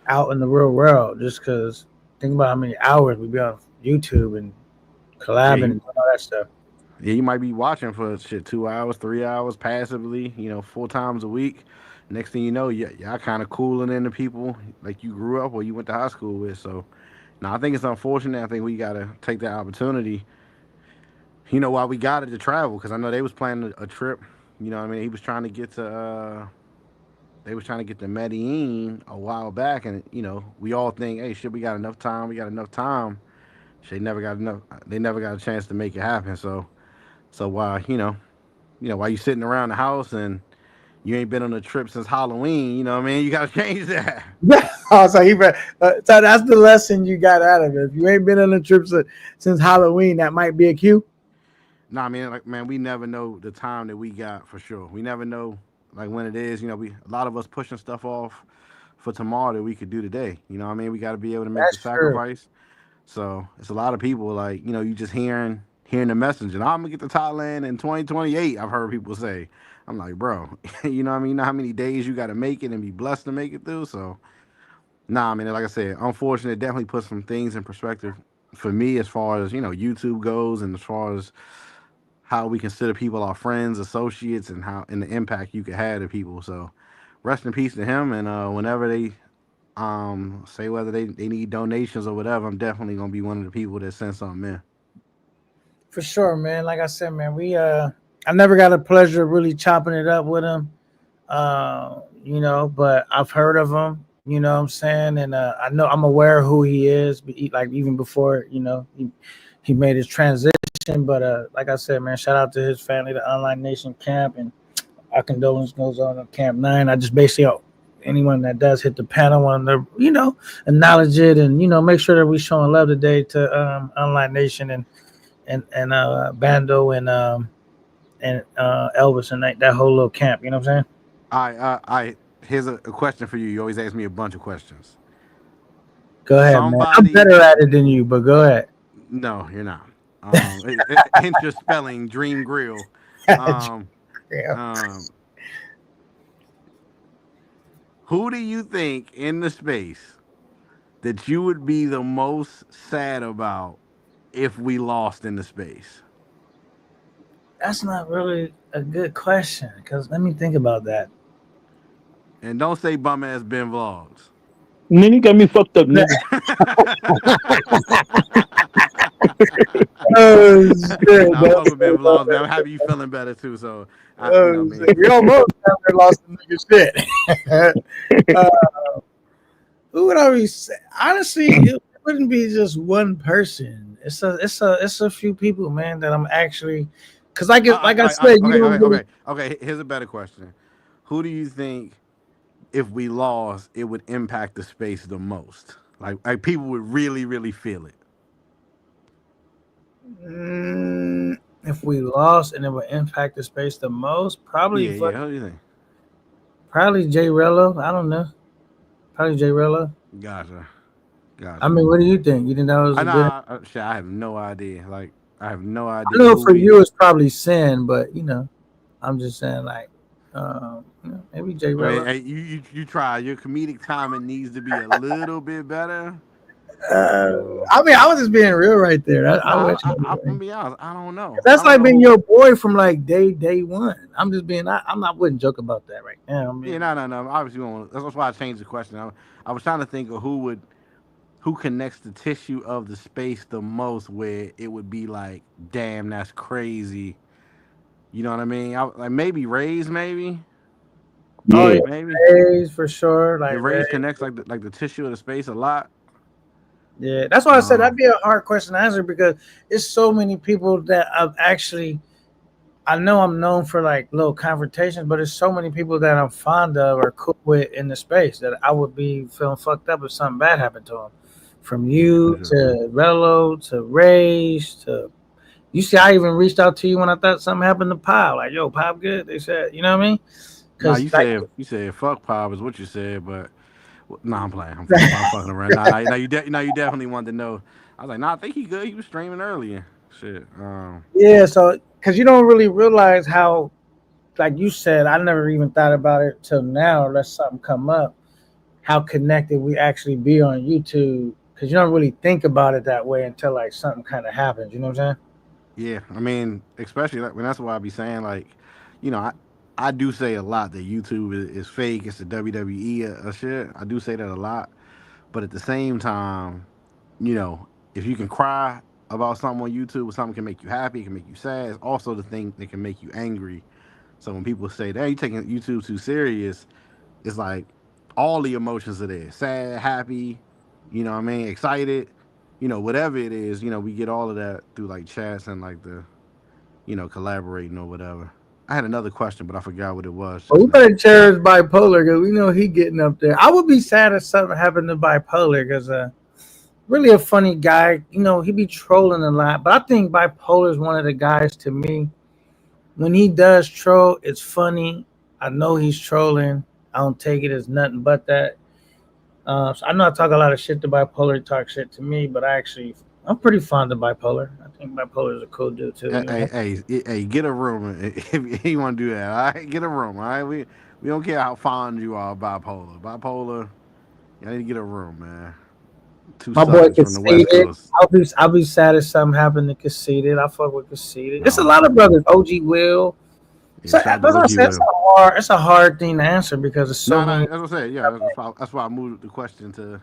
A: out in the real world. Just because think about how many hours we be on YouTube and
D: Yeah,
A: collabing and all that stuff.
D: yeah, you might be watching for shit 2 hours, 3 hours passively, 4 times a week. Next thing you know, y'all kind of cooling into people like you grew up or you went to high school with. So, now I think it's unfortunate. I think we gotta take that opportunity. While we got it to travel, because I know they was planning a trip. What I mean, he was trying to get to. They was trying to get to Medellin a while back, and we all think, hey, shit, we got enough time. We got enough time. They never got enough. They never got a chance to make it happen. So while while you sitting around the house and you ain't been on a trip since Halloween, what I mean, you gotta change that.
A: Oh, so so that's the lesson you got out of it. If you ain't been on a trip since Halloween, that might be a cue.
D: No, I mean, like, man, we never know the time that we got for sure. We never know like when it is. We a lot of us pushing stuff off for tomorrow that we could do today. What I mean, we got to be able to make the
A: That's true.
D: sacrifice. So it's a lot of people like you just hearing the message, and I'm gonna get to Thailand in 2028. I've heard people say. I'm like, bro, you know what I mean? You know how many days you got to make it and be blessed to make it through. So nah, I mean, like I said, unfortunately, it definitely puts some things in perspective for me as far as YouTube goes, and as far as how we consider people our friends, associates, and the impact you could have to people. So rest in peace to him. And whenever they say whether they need donations or whatever, I'm definitely gonna be one of the people that send something in.
A: For sure, man. Like I said, man, I never got a pleasure of really chopping it up with him. But I've heard of him, you know what I'm saying? And I know I'm aware of who he is, like even before, he made his transition. But like I said, man, shout out to his family, the Online Nation camp, and our condolence goes on Camp 9. I just basically anyone that does hit the panel want to, acknowledge it and, make sure that we showing love today to Online Nation and Bando and Elvis and that whole little camp. You know what I'm saying?
D: I Here's a question for you. You always ask me a bunch of questions.
A: Go ahead, man. I'm
D: Somebody,
A: better at it than you, but go ahead.
D: no, you're not. Hence your spelling, Dream Grill. Um,
A: Yeah.
D: um, who do you think in the space that you would be the most sad about if we lost in the space?
A: That's not really a good question because let me think about that.
D: And don't say bum ass Ben Vlogs.
C: Nigga got me fucked up, nigga.
A: Oh shit!
D: Nah, I fuck with Ben Vlogs, man. I'm happy you feeling better too. So,
A: Oh
D: man.
A: shit! We almost never lost the nigga shit. uh, who would I be? Honestly, it wouldn't be just one person. It's a few people, man. That I'm actually, because like I said, you don't really.
D: Okay. Here's a better question. Who do you think, if we lost, it would impact the space the most? Like people would really, really feel it.
A: If we lost and it would impact the space the most,
D: Yeah, yeah. What do you think?
A: probably Jay Rello. I don't know. Probably Jay Rello.
D: Gotcha.
A: I
D: Gotcha.
A: mean, what do you think? You think that was
D: I
A: a good?
D: know. Shit, I have no idea. Like, I have no
A: I
D: idea
A: know
D: who
A: for
D: we.
A: you it's probably Sin, but I'm just saying like, maybe Jay
D: Hey,
A: Rello.
D: hey, you try. Your comedic timing needs to be a little bit better.
A: I mean, I was just being real right there.
D: I'm gonna be honest. I don't know.
A: That's
D: I
A: like
D: don't
A: being
D: know
A: your boy from like day one. I'm just being. I'm not. Wouldn't joke about that right now. I mean,
D: Yeah, no. Obviously, that's why I changed the question. I was trying to think of who connects the tissue of the space the most, where it would be like, damn, that's crazy. You know what I mean? Like maybe Rays, maybe,
A: oh
C: Yeah.
A: yeah,
D: maybe.
A: Rays for sure.
D: Yeah,
A: Like
D: Rays
A: Rays.
D: connects like the tissue of the space a lot.
A: Yeah, that's why I said that'd
D: Um,
A: be a hard question to answer because it's so many people that I've actually. I know I'm known for like little confrontations, but it's so many people that I'm fond of or cool with in the space that I would be feeling fucked up if something bad happened to them. From
D: yeah, for
A: you
D: sure.
A: to Relo to Ray's to you see, I even reached out to you when I thought something happened to Pop. Like, yo, Pop good. They said, you know what I mean?
D: Nah,
A: Because like,
D: you said fuck Pop is what you said, but nah, I'm playing. I'm fucking around. Nah, you definitely wanted to know. I was like, nah, I think he good. He was streaming earlier. Shit.
A: yeah, so because you don't really realize how, like you said, I never even thought about it till now, unless something come up. How connected we actually be on YouTube because you don't really think about it that way until like something kind of happens. You know what I'm saying?
D: Yeah, I mean, especially like, when that's why I be saying like, you know, I do say a lot that YouTube is fake. It's the WWE shit. I do say that a lot, but at the same time, you know, if you can cry about something on YouTube, or something can make you happy, it can make you sad. It's also the thing that can make you angry. So when people say, "Hey, you taking YouTube too serious," it's like all the emotions are there: sad, happy, you know what I mean, excited, you know, whatever it is. You know, we get all of that through like chats and like the collaborating or whatever. I had another question, but I forgot what it was
A: But
D: just
A: we
D: now.
A: better cherish bipolar because we know he getting up there. I would be sad if something happened to bipolar because really a funny guy. You know, he be trolling a lot, but I think bipolar is one of the guys to me. When he does troll, it's funny. I know he's trolling. I don't take it as nothing but that. So I know I talk a lot of shit to bipolar. He talk shit to me, but I'm pretty fond of bipolar. I think bipolar is a cool dude too. You know?
D: Hey, get a room if you want to do that. All right, get a room. All right, we don't care how fond you are of bipolar. Bipolar, you need to get a room, man. Two
A: My boy
D: suckers from the West
A: Conceited.
D: Coast.
A: I'll be sad if something happened to Conceited. I fuck with Conceited. It's a
D: Oh
A: lot of
D: man,
A: brothers. OG Will.
D: yeah,
A: So
D: shout out
A: that's
D: to
A: what I
D: OG
A: said.
D: Will.
A: It's a hard thing to answer because there's so
D: No,
A: many.
D: that's what I said. Yeah, that's why I moved the question to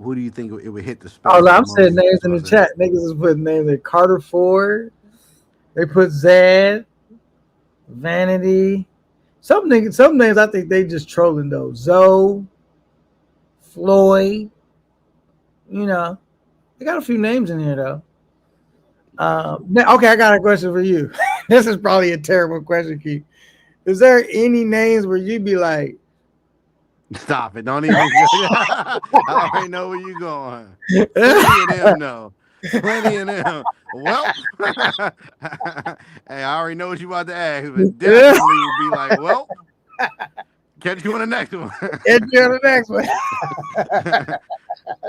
D: who do you think it would hit the
A: Oh,
D: space the
A: I'm saying
D: most?
A: names
D: That's
A: in
D: what I
A: the
D: said.
A: chat. Niggas is putting names like Carter Ford. They put Zad, Vanity. Some names I think they just trolling though. Zoe, Floyd. You know, they got a few names in here though.
D: Gotcha.
A: Okay, I got a question for you. This is probably a terrible question, Keith. Is there any names where you'd be like,
D: Stop it! Don't even. I already know where you going. Plenty of them, though. Plenty of them. Well, hey, I already know what you about to ask, but definitely would be like, well, catch you on the next one.
A: and you're the next one?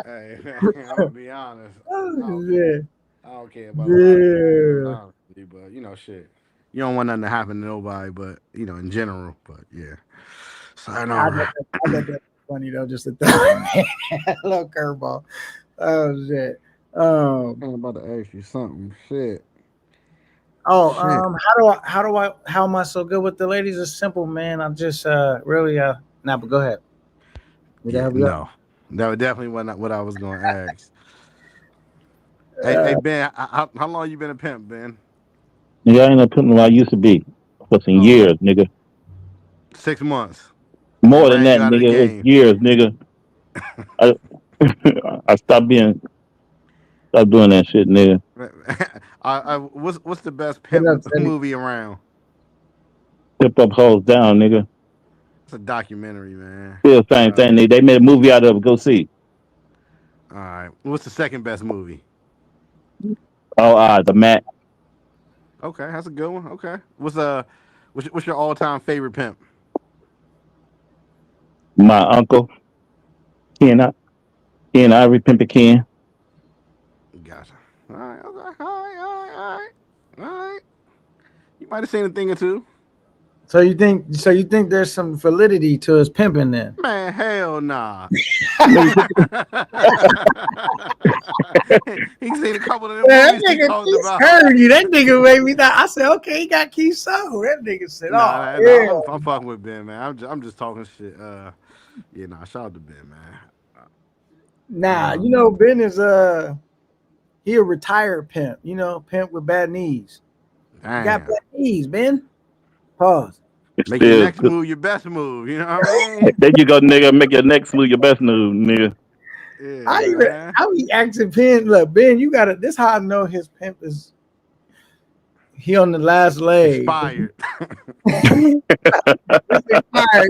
D: Hey, man, I'm gonna be honest. I
A: Oh,
D: don't care.
A: shit.
D: I don't care about a lot of names,
A: Yeah.
D: honestly, but shit. You don't want nothing to happen to nobody, but in general. But yeah.
A: I bet,
D: Sayonara.
A: I bet that's funny though, just a throw little curveball. Oh shit. Um.
D: I'm about to ask you something. Shit.
A: Oh.
D: Shit.
A: How am I so good with the ladies? It's simple, man. I'm just really Nah, but go ahead. Did that
D: Yeah,
A: help you out?
D: no. That was definitely what I was gonna ask. Hey
A: Uh,
D: Ben, how long you been a pimp, Ben?
C: Nigga, I ain't a pimp like I used to be for some
D: Oh,
C: years, nigga.
D: 6 months. They
C: More than
D: ran
C: that,
D: you out of the
C: nigga. It was
D: game.
C: years, nigga. I, I stopped doing that shit, nigga.
D: What's the best
A: what up,
D: pimp
A: Teddy?
D: movie around?
C: Tip up hoes down, nigga.
D: It's a documentary, man.
C: Still same thing. They made a movie out of it. Go see.
D: All right. What's the second best movie?
C: Oh, the Mac,
D: Okay, that's a good one. Okay. What's your all time favorite pimp?
C: my uncle, Ken Ivory, Pimpin' Ken.
D: Gotcha. All right. Okay. All right. You might have seen a thing or two.
A: So you think there's some validity to his pimping then?
D: Man, hell nah. He seen a couple of them
A: Man, that
D: movies he
A: nigga
D: talked
A: Keith
D: about.
A: heard you. That nigga made me thought. I said, okay, he got Keith Soul. That nigga said,
D: Nah,
A: oh yeah.
D: I'm fucking with Ben, man. I'm just talking shit. Yeah, nah, shout out to Ben, man.
A: Nah, you know, Ben is he a retired pimp. You know, pimp with bad knees. You got
D: Damn.
A: bad knees, Ben. Pause.
D: Make your next move your best move. You know what I mean?
C: There you go, nigga. Make your next move your best move, nigga.
D: Yeah,
A: I be asking Ben, look, Ben, you gotta. This how I know his pimp is. He on the last leg.
D: Expired.
A: Expired,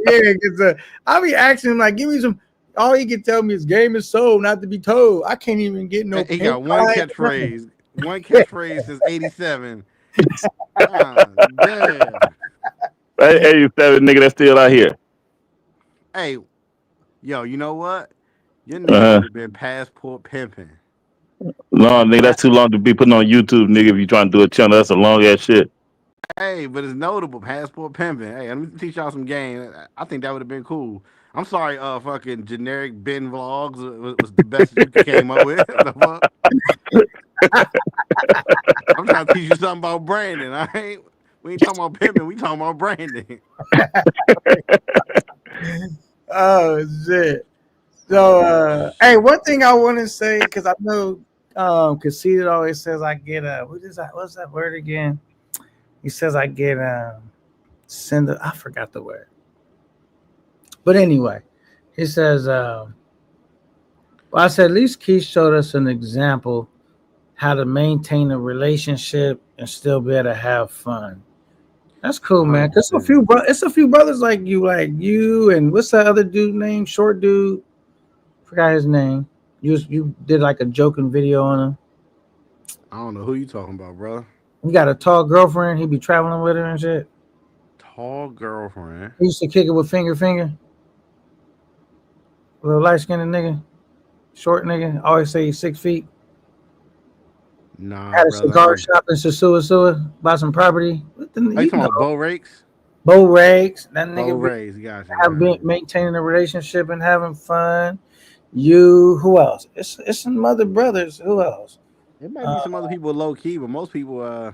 A: yeah, because I be asking him like, give me some. All he can tell me is game is sold, not to be told. I can't even get no.
D: He got one catchphrase. One catchphrase since '87. Damn.
C: 87 nigga that's still out here.
D: Hey, yo, you know what? Your nigga would have been passport pimping.
C: No, nigga, that's too long to be putting on YouTube, nigga. If you trying to do a channel, that's a long ass shit.
D: Hey, but it's notable. Passport pimping. Hey, let me teach y'all some game. I think that would have been cool. I'm sorry, fucking generic Ben vlogs was the best you came up with. The fuck? I'm trying to teach you something about branding. All right, we ain't talking about pimping. We talking about branding.
A: Oh shit. So hey, one thing I want to say, because I know Conceited always says I get what's that word again? He says I get I forgot the word. But anyway, he says well, I said at least Keith showed us an example how to maintain a relationship and still be able to have fun. That's cool, man. Cause it's a few brothers like you and what's that other dude name? Short dude. Forgot his name. You did like a joking video on him.
D: I don't know who you talking about, bro.
A: He got a tall girlfriend. He be traveling with her and shit.
D: Tall girlfriend.
A: He used to kick it with finger. Little light skinned nigga, short nigga. Always say he's 6 feet.
D: Nah,
A: had a cigar shop in Sasua, buy some property.
D: What the, you talking about Bo Rakes?
A: Bo Rakes. That nigga
D: Bo Rakes, gotcha.
A: Have been maintaining a relationship and having fun. Who else? It's some other brothers. Who else?
D: It might be some other people low key, but most people,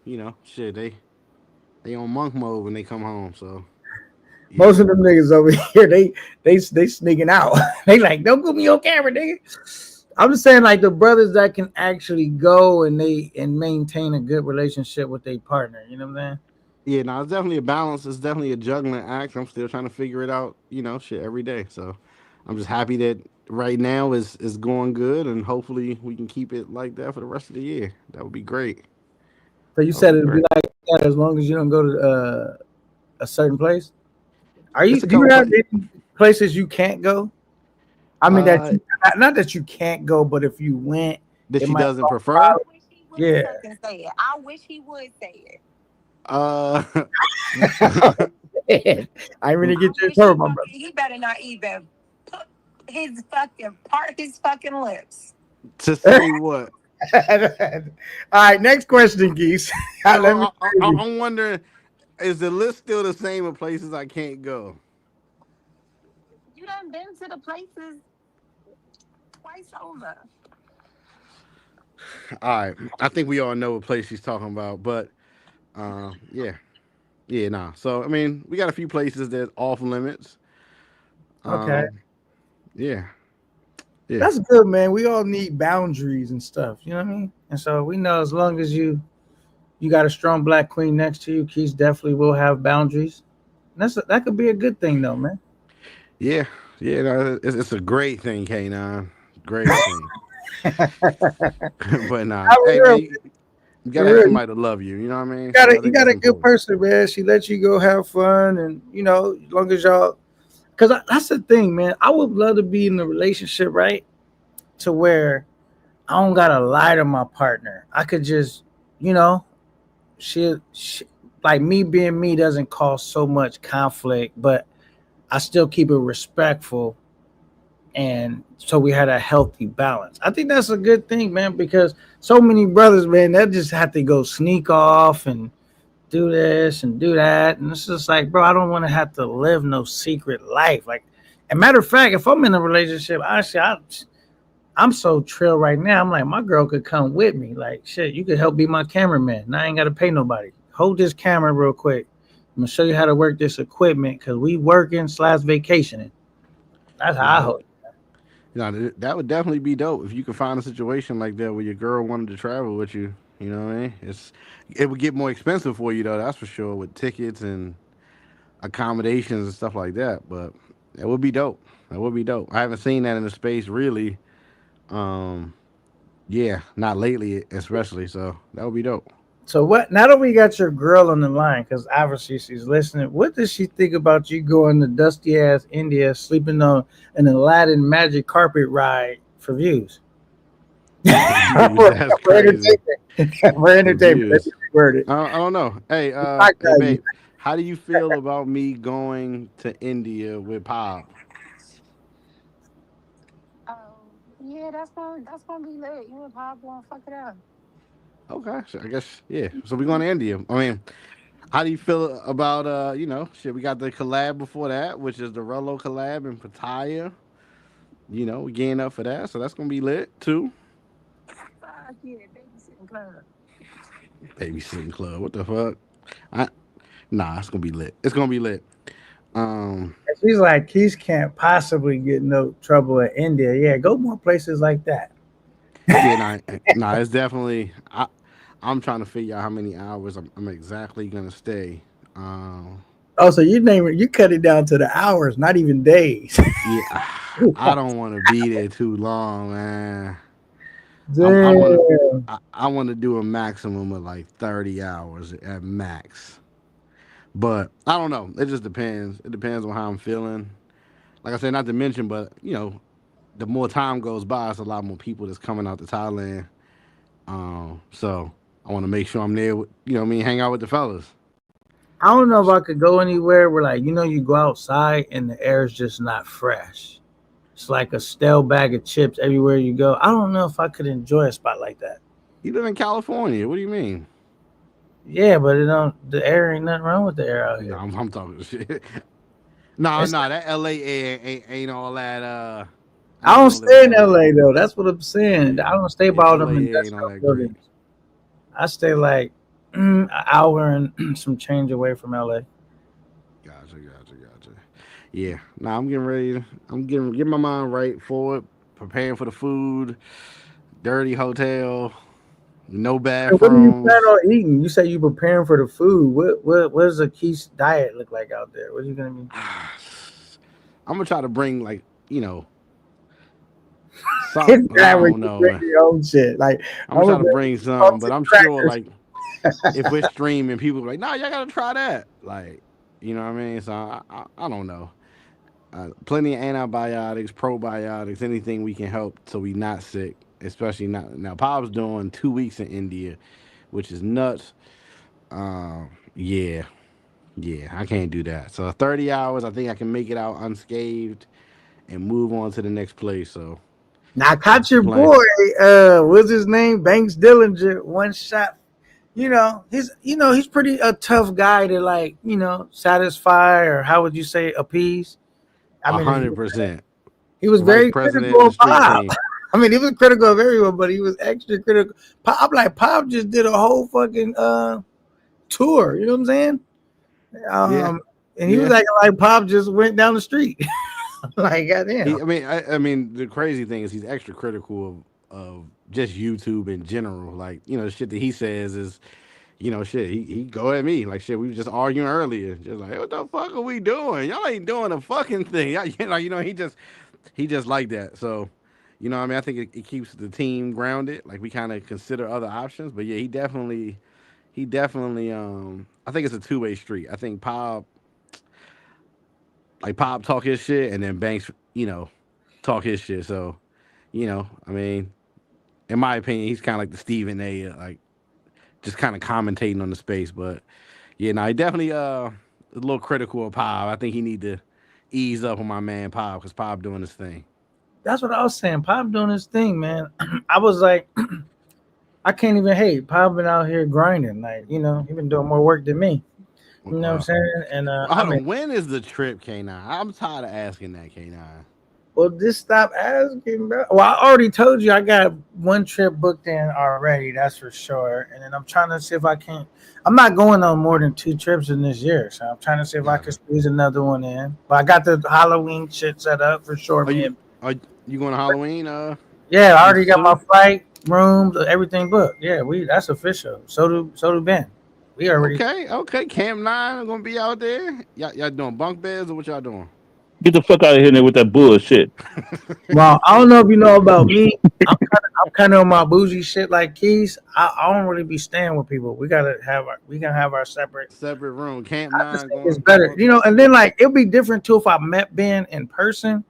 D: you know, shit, they on monk mode when they come home. So
A: yeah. Most of them niggas over here, they sneaking out. They like, don't put me on camera, nigga. I'm just saying, like the brothers that can actually go and maintain a good relationship with their partner. You know what I'm saying?
D: Yeah, no, it's definitely a balance. It's definitely a juggling act. I'm still trying to figure it out, you know, shit every day. So I'm just happy that right now is going good, and hopefully we can keep it like that for the rest of the year. That would be great.
A: So you said it'd be like that as long as you don't go to a certain place. Do you have any places you can't go? I mean, not that you can't go, but if you went,
D: that she doesn't prefer.
A: Yeah,
E: I wish he would say it.
A: I really get your turn, my brother.
E: He better not even put his fucking lips
D: to say what.
A: All right, next question, Geese.
D: I'm wondering, is the list still the same of places I can't go?
E: You done been to the places twice over.
D: All right, I think we all know what place she's talking about, but nah. So I mean, we got a few places that's off limits.
A: Okay.
D: Yeah.
A: That's good, man. We all need boundaries and stuff. You know what I mean? And so we know as long as you got a strong black queen next to you, Keith definitely will have boundaries. And that could be a good thing, though, man.
D: Yeah. No, it's a great thing, K9. Great thing. But nah, hey, man, you gotta have somebody to love you. You know what I mean?
A: You got a good person, man. She lets you go have fun, and you know, as long as y'all. Because that's the thing, man. I would love to be in a relationship, right? To where I don't got to lie to my partner. I could just, you know, she like me being me doesn't cause so much conflict, but I still keep it respectful. And so we had a healthy balance. I think that's a good thing, man, because so many brothers, man, they just have to go sneak off and do this and do that. And it's just like, bro, I don't want to have to live no secret life. Like, a matter of fact, if I'm in a relationship, honestly, I'm so trill right now. I'm like, my girl could come with me. Like, shit, you could help be my cameraman. And I ain't got to pay nobody. Hold this camera real quick. I'm going to show you how to work this equipment because we working / vacationing. That's how I hold.
D: That would definitely be dope if you could find a situation like that where your girl wanted to travel with you. You know what I mean? It would get more expensive for you though, that's for sure, with tickets and accommodations and stuff like that. But it would be dope. That would be dope. I haven't seen that in the space really. Yeah, not lately especially. So that would be dope.
A: So what? Now that we got your girl on the line, because obviously she's listening, what does she think about you going to dusty ass India, sleeping on an Aladdin magic carpet ride for views?
D: That's
A: For
D: crazy.
A: entertainment. For entertainment. Let's reword it.
D: I don't know. Hey,
A: Hi,
D: hey,
A: guys.
D: babe, how do you feel about me going to India with Pop?
E: Oh, yeah, that's gonna be lit. You and Pop gonna fuck it up.
D: Okay, so I guess yeah. So we're going to India. I mean, how do you feel about shit? We got the collab before that, which is the Rello collab in Pattaya. We getting up for that, so that's gonna be lit too.
E: Fuck yeah, babysitting club.
D: Babysitting club. What the fuck? Nah, it's gonna be lit. It's gonna be lit.
A: She's like, Keys can't possibly get no trouble in India. Yeah, go more places like that.
D: Yeah, nah, it's definitely. I'm trying to figure out how many hours I'm exactly gonna stay.
A: Oh, so you cut it down to the hours, not even days.
D: Yeah, I don't want to be there too long, man. I want to.
A: Damn.
D: I want to do a maximum of like 30 hours at max. But I don't know. It just depends. It depends on how I'm feeling. Like I said, not to mention, but the more time goes by, it's a lot more people that's coming out to Thailand. So I want to make sure I'm there. With, hang out with the fellas.
A: I don't know if I could go anywhere where, like, you go outside and the air is just not fresh. It's like a stale bag of chips everywhere you go. I don't know if I could enjoy a spot like that.
D: You live in California. What do you mean?
A: Yeah, but the air ain't nothing wrong with the air out
D: No,
A: here.
D: I'm talking shit. No,
A: It's
D: that LA air ain't all that.
A: I don't
D: gonna live
A: stay
D: in
A: in LA though. That's what I'm saying. I don't stay by all them
D: LA air ain't all
A: industrial
D: that great.
A: buildings. I stay like an hour and some change away from LA.
D: Gotcha. Yeah. Nah, I'm getting ready. I'm getting my mind right for it. Preparing for the food. Dirty hotel. No
A: So what do you plan
D: bathrooms.
A: on eating? You say you preparing for the food. What does a Keith's diet look like out there? What are you gonna be?
D: I'm gonna try to bring
A: This
D: something.
A: guy
D: I
A: would
D: don't know,
A: bring
D: man.
A: your own shit. Like
D: I'm gonna try to
A: gonna
D: bring
A: bring
D: something, but
A: some
D: I'm sure
A: crackers.
D: if we're streaming, people are like, nah, y'all gotta try that. Like, you know what I mean? So I don't know. Plenty of antibiotics, probiotics, anything we can help so we not sick. Especially not now. Pop's doing 2 weeks in India, which is nuts. Yeah, I can't do that. So 30 hours, I think I can make it out unscathed and move on to the next place. So
A: Now I caught
D: that's the
A: your
D: plan.
A: boy. What's his name? Banks Dillinger. One shot. He's pretty a tough guy to satisfy, or how would you say, appease? I mean,
D: 100%.
A: he was
D: Vice
A: very
D: president
A: critical
D: of the
A: of
D: street
A: Pop.
D: team.
A: I mean, he was critical of everyone, but he was extra critical. I'm like, Pop just did a whole fucking tour. You know what I'm saying?
D: Yeah,
A: And he was
D: yeah.
A: acting like Pop just went down the street. Like, goddamn.
D: I mean, the crazy thing is he's extra critical of just YouTube in general. Like, the shit that he says is, shit. He go at me like shit. We were just arguing earlier, just like, what the fuck are we doing? Y'all ain't doing a fucking thing. He just like that. So, I mean, I think it keeps the team grounded. Like we kind of consider other options, but yeah, he definitely. I think it's a two-way street. I think Pop talk his shit, and then Banks, talk his shit. So, I mean, in my opinion, he's kind of like the Stephen A. Like just kind of commentating on the space. But yeah, no, he definitely a little critical of Pop. I think he need to ease up on my man Pop because Pop doing his thing.
A: That's what I was saying. Pop doing his thing, man. I was like, I can't even hate. Pop been out here grinding, like he been doing more work than me. You know what I'm
D: Well,
A: saying? And I
D: hold
A: mean,
D: on. When is the trip, K9? I'm tired of asking that, K9.
A: well, just stop asking, bro. Well, I already told you I got one trip booked in already. That's for sure. And then I'm trying to see if I can. I'm not going on more than 2 trips in this year, so I'm trying to see if I can
D: Gotcha.
A: squeeze another one in. But I got the Halloween shit set up for sure.
D: Are
A: Me
D: you
A: and
D: are you going to Halloween?
A: yeah, I
D: With the
A: already got my
D: two?
A: flight, rooms, everything booked. Yeah, we that's official. So do Ben. We already.
D: Okay, okay. Camp 9 gonna be out there. Y'all doing bunk beds or what y'all doing?
C: Get the fuck out of here there with that bullshit.
A: Well, I don't know if you know about me. I'm kind of on my bougie shit like Keys. I don't really be staying with people. We gotta have our separate.
D: Separate room. Camp
A: I just
D: 9
A: think it's
D: going
A: better,
D: going to.
A: and then like it'll be different too if I met Ben in person.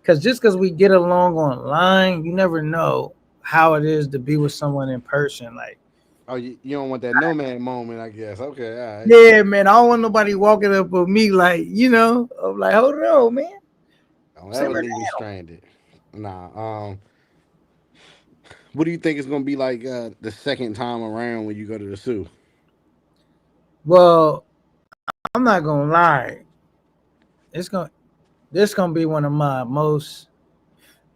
A: Because just because we get along online, you never know how it is to be with someone in person. Like,
D: Oh, you don't want that nomad moment, I guess. Okay, all right.
A: yeah, man, I don't want nobody walking up with me like, I'm like, hold on, man,
D: Don't ever
A: simmer
D: leave me
A: down.
D: stranded. Nah. What do you think it's gonna be like the second time around when you go to the zoo?
A: Well, I'm not gonna lie. It's gonna this gonna be one of my most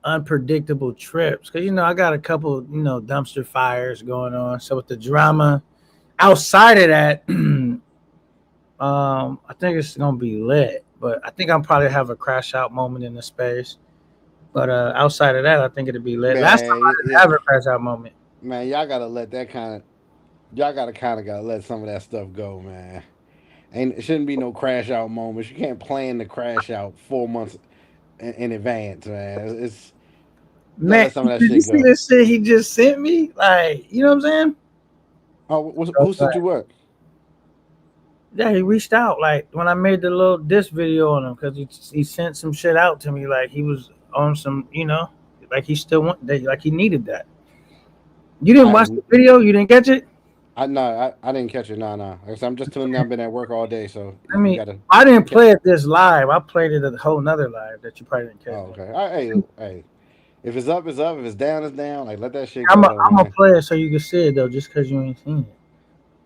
A: unpredictable trips because I got a couple dumpster fires going on. So with the drama outside of that, I think it's gonna be lit. But I think I'll probably have a crash out moment in the space. But outside of that, I think it'll be lit. Last time
D: Man,
A: I didn't
D: yeah,
A: have a crash out moment.
D: man, y'all gotta let that y'all gotta let some of that stuff go, man. Ain't it shouldn't be no crash out moments. You can't plan the crash out 4 months in advance, man. You gotta
A: Man,
D: let some of that
A: did you
D: shit
A: see
D: go.
A: this shit he just sent me? Like, you know what I'm saying?
D: Oh,
A: So,
D: who sent you what?
A: yeah, he reached out like when I made the little diss video on him because he sent some shit out to me like he was on some like he still like he needed that. You didn't
D: I
A: watch the video? You didn't catch it?
D: I didn't catch it. No. Like I said, I'm just telling you, I've been at work all day, so
A: I
D: you
A: mean,
D: gotta.
A: I didn't play it this live. I played it a whole nother live that you probably didn't catch.
D: Oh, okay. All right, hey. If it's up, it's up. If it's down, it's down. Like let that shit
A: I'm
D: go
A: i
D: though,
A: I'm gonna
D: man.
A: play it so you can see it though, just because you ain't seen it.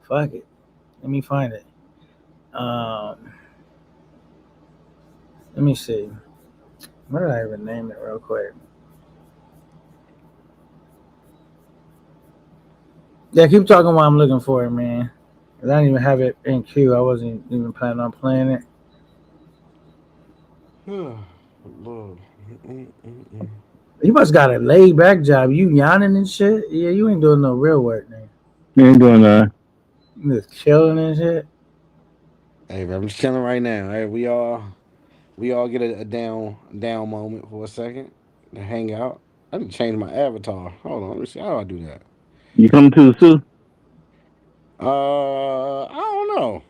A: Fuck it. Let me find it. Um, Let me see. What did I even name it real quick? Yeah, keep talking while I'm looking for it, man. 'Cause I didn't even have it in queue. I wasn't even planning on playing it.
D: Lord. Mm.
A: You must got a laid back job. You yawning and shit. Yeah, you ain't doing no real work, man.
C: You ain't doing that.
A: You just chilling and shit.
D: Hey, man, I'm just chilling right now. Hey, we all get a down moment for a second to hang out. I need to change my avatar. Hold on, let me see how do I do that.
C: You coming to the zoo?
D: I don't know.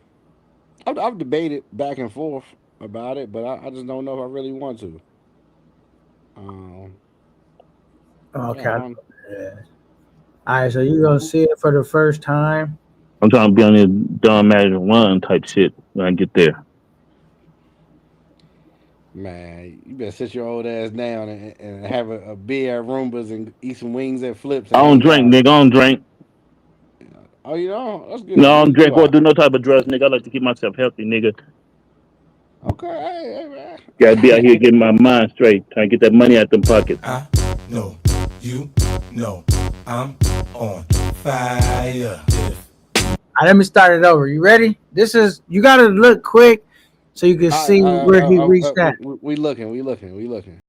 D: I've debated back and forth about it, but I just don't know if I really want to. Um, yeah,
A: Okay.
D: I don't.
A: Yeah. All right, so you gonna see it for the first time?
C: I'm trying to be on this dumb magic run type shit when I get there.
D: Man, you better sit your old ass down and have a beer at Roombas and eat some wings at Flips
C: I
D: and
C: don't
D: hang
C: drink,
D: out.
C: nigga. I don't drink.
D: Oh, you know, that's good.
C: No, I
D: Neither
C: don't
D: do
C: drink or
D: I.
C: do no type of drugs, nigga. I like to keep myself healthy, nigga.
D: Okay, hey,
C: Gotta be out here
D: man.
C: getting my mind straight, trying to get that money out them pockets.
F: I know you know I'm on fire.
A: All right, let me start it over. You ready? You gotta look quick so you can see where he reached at.
D: We looking.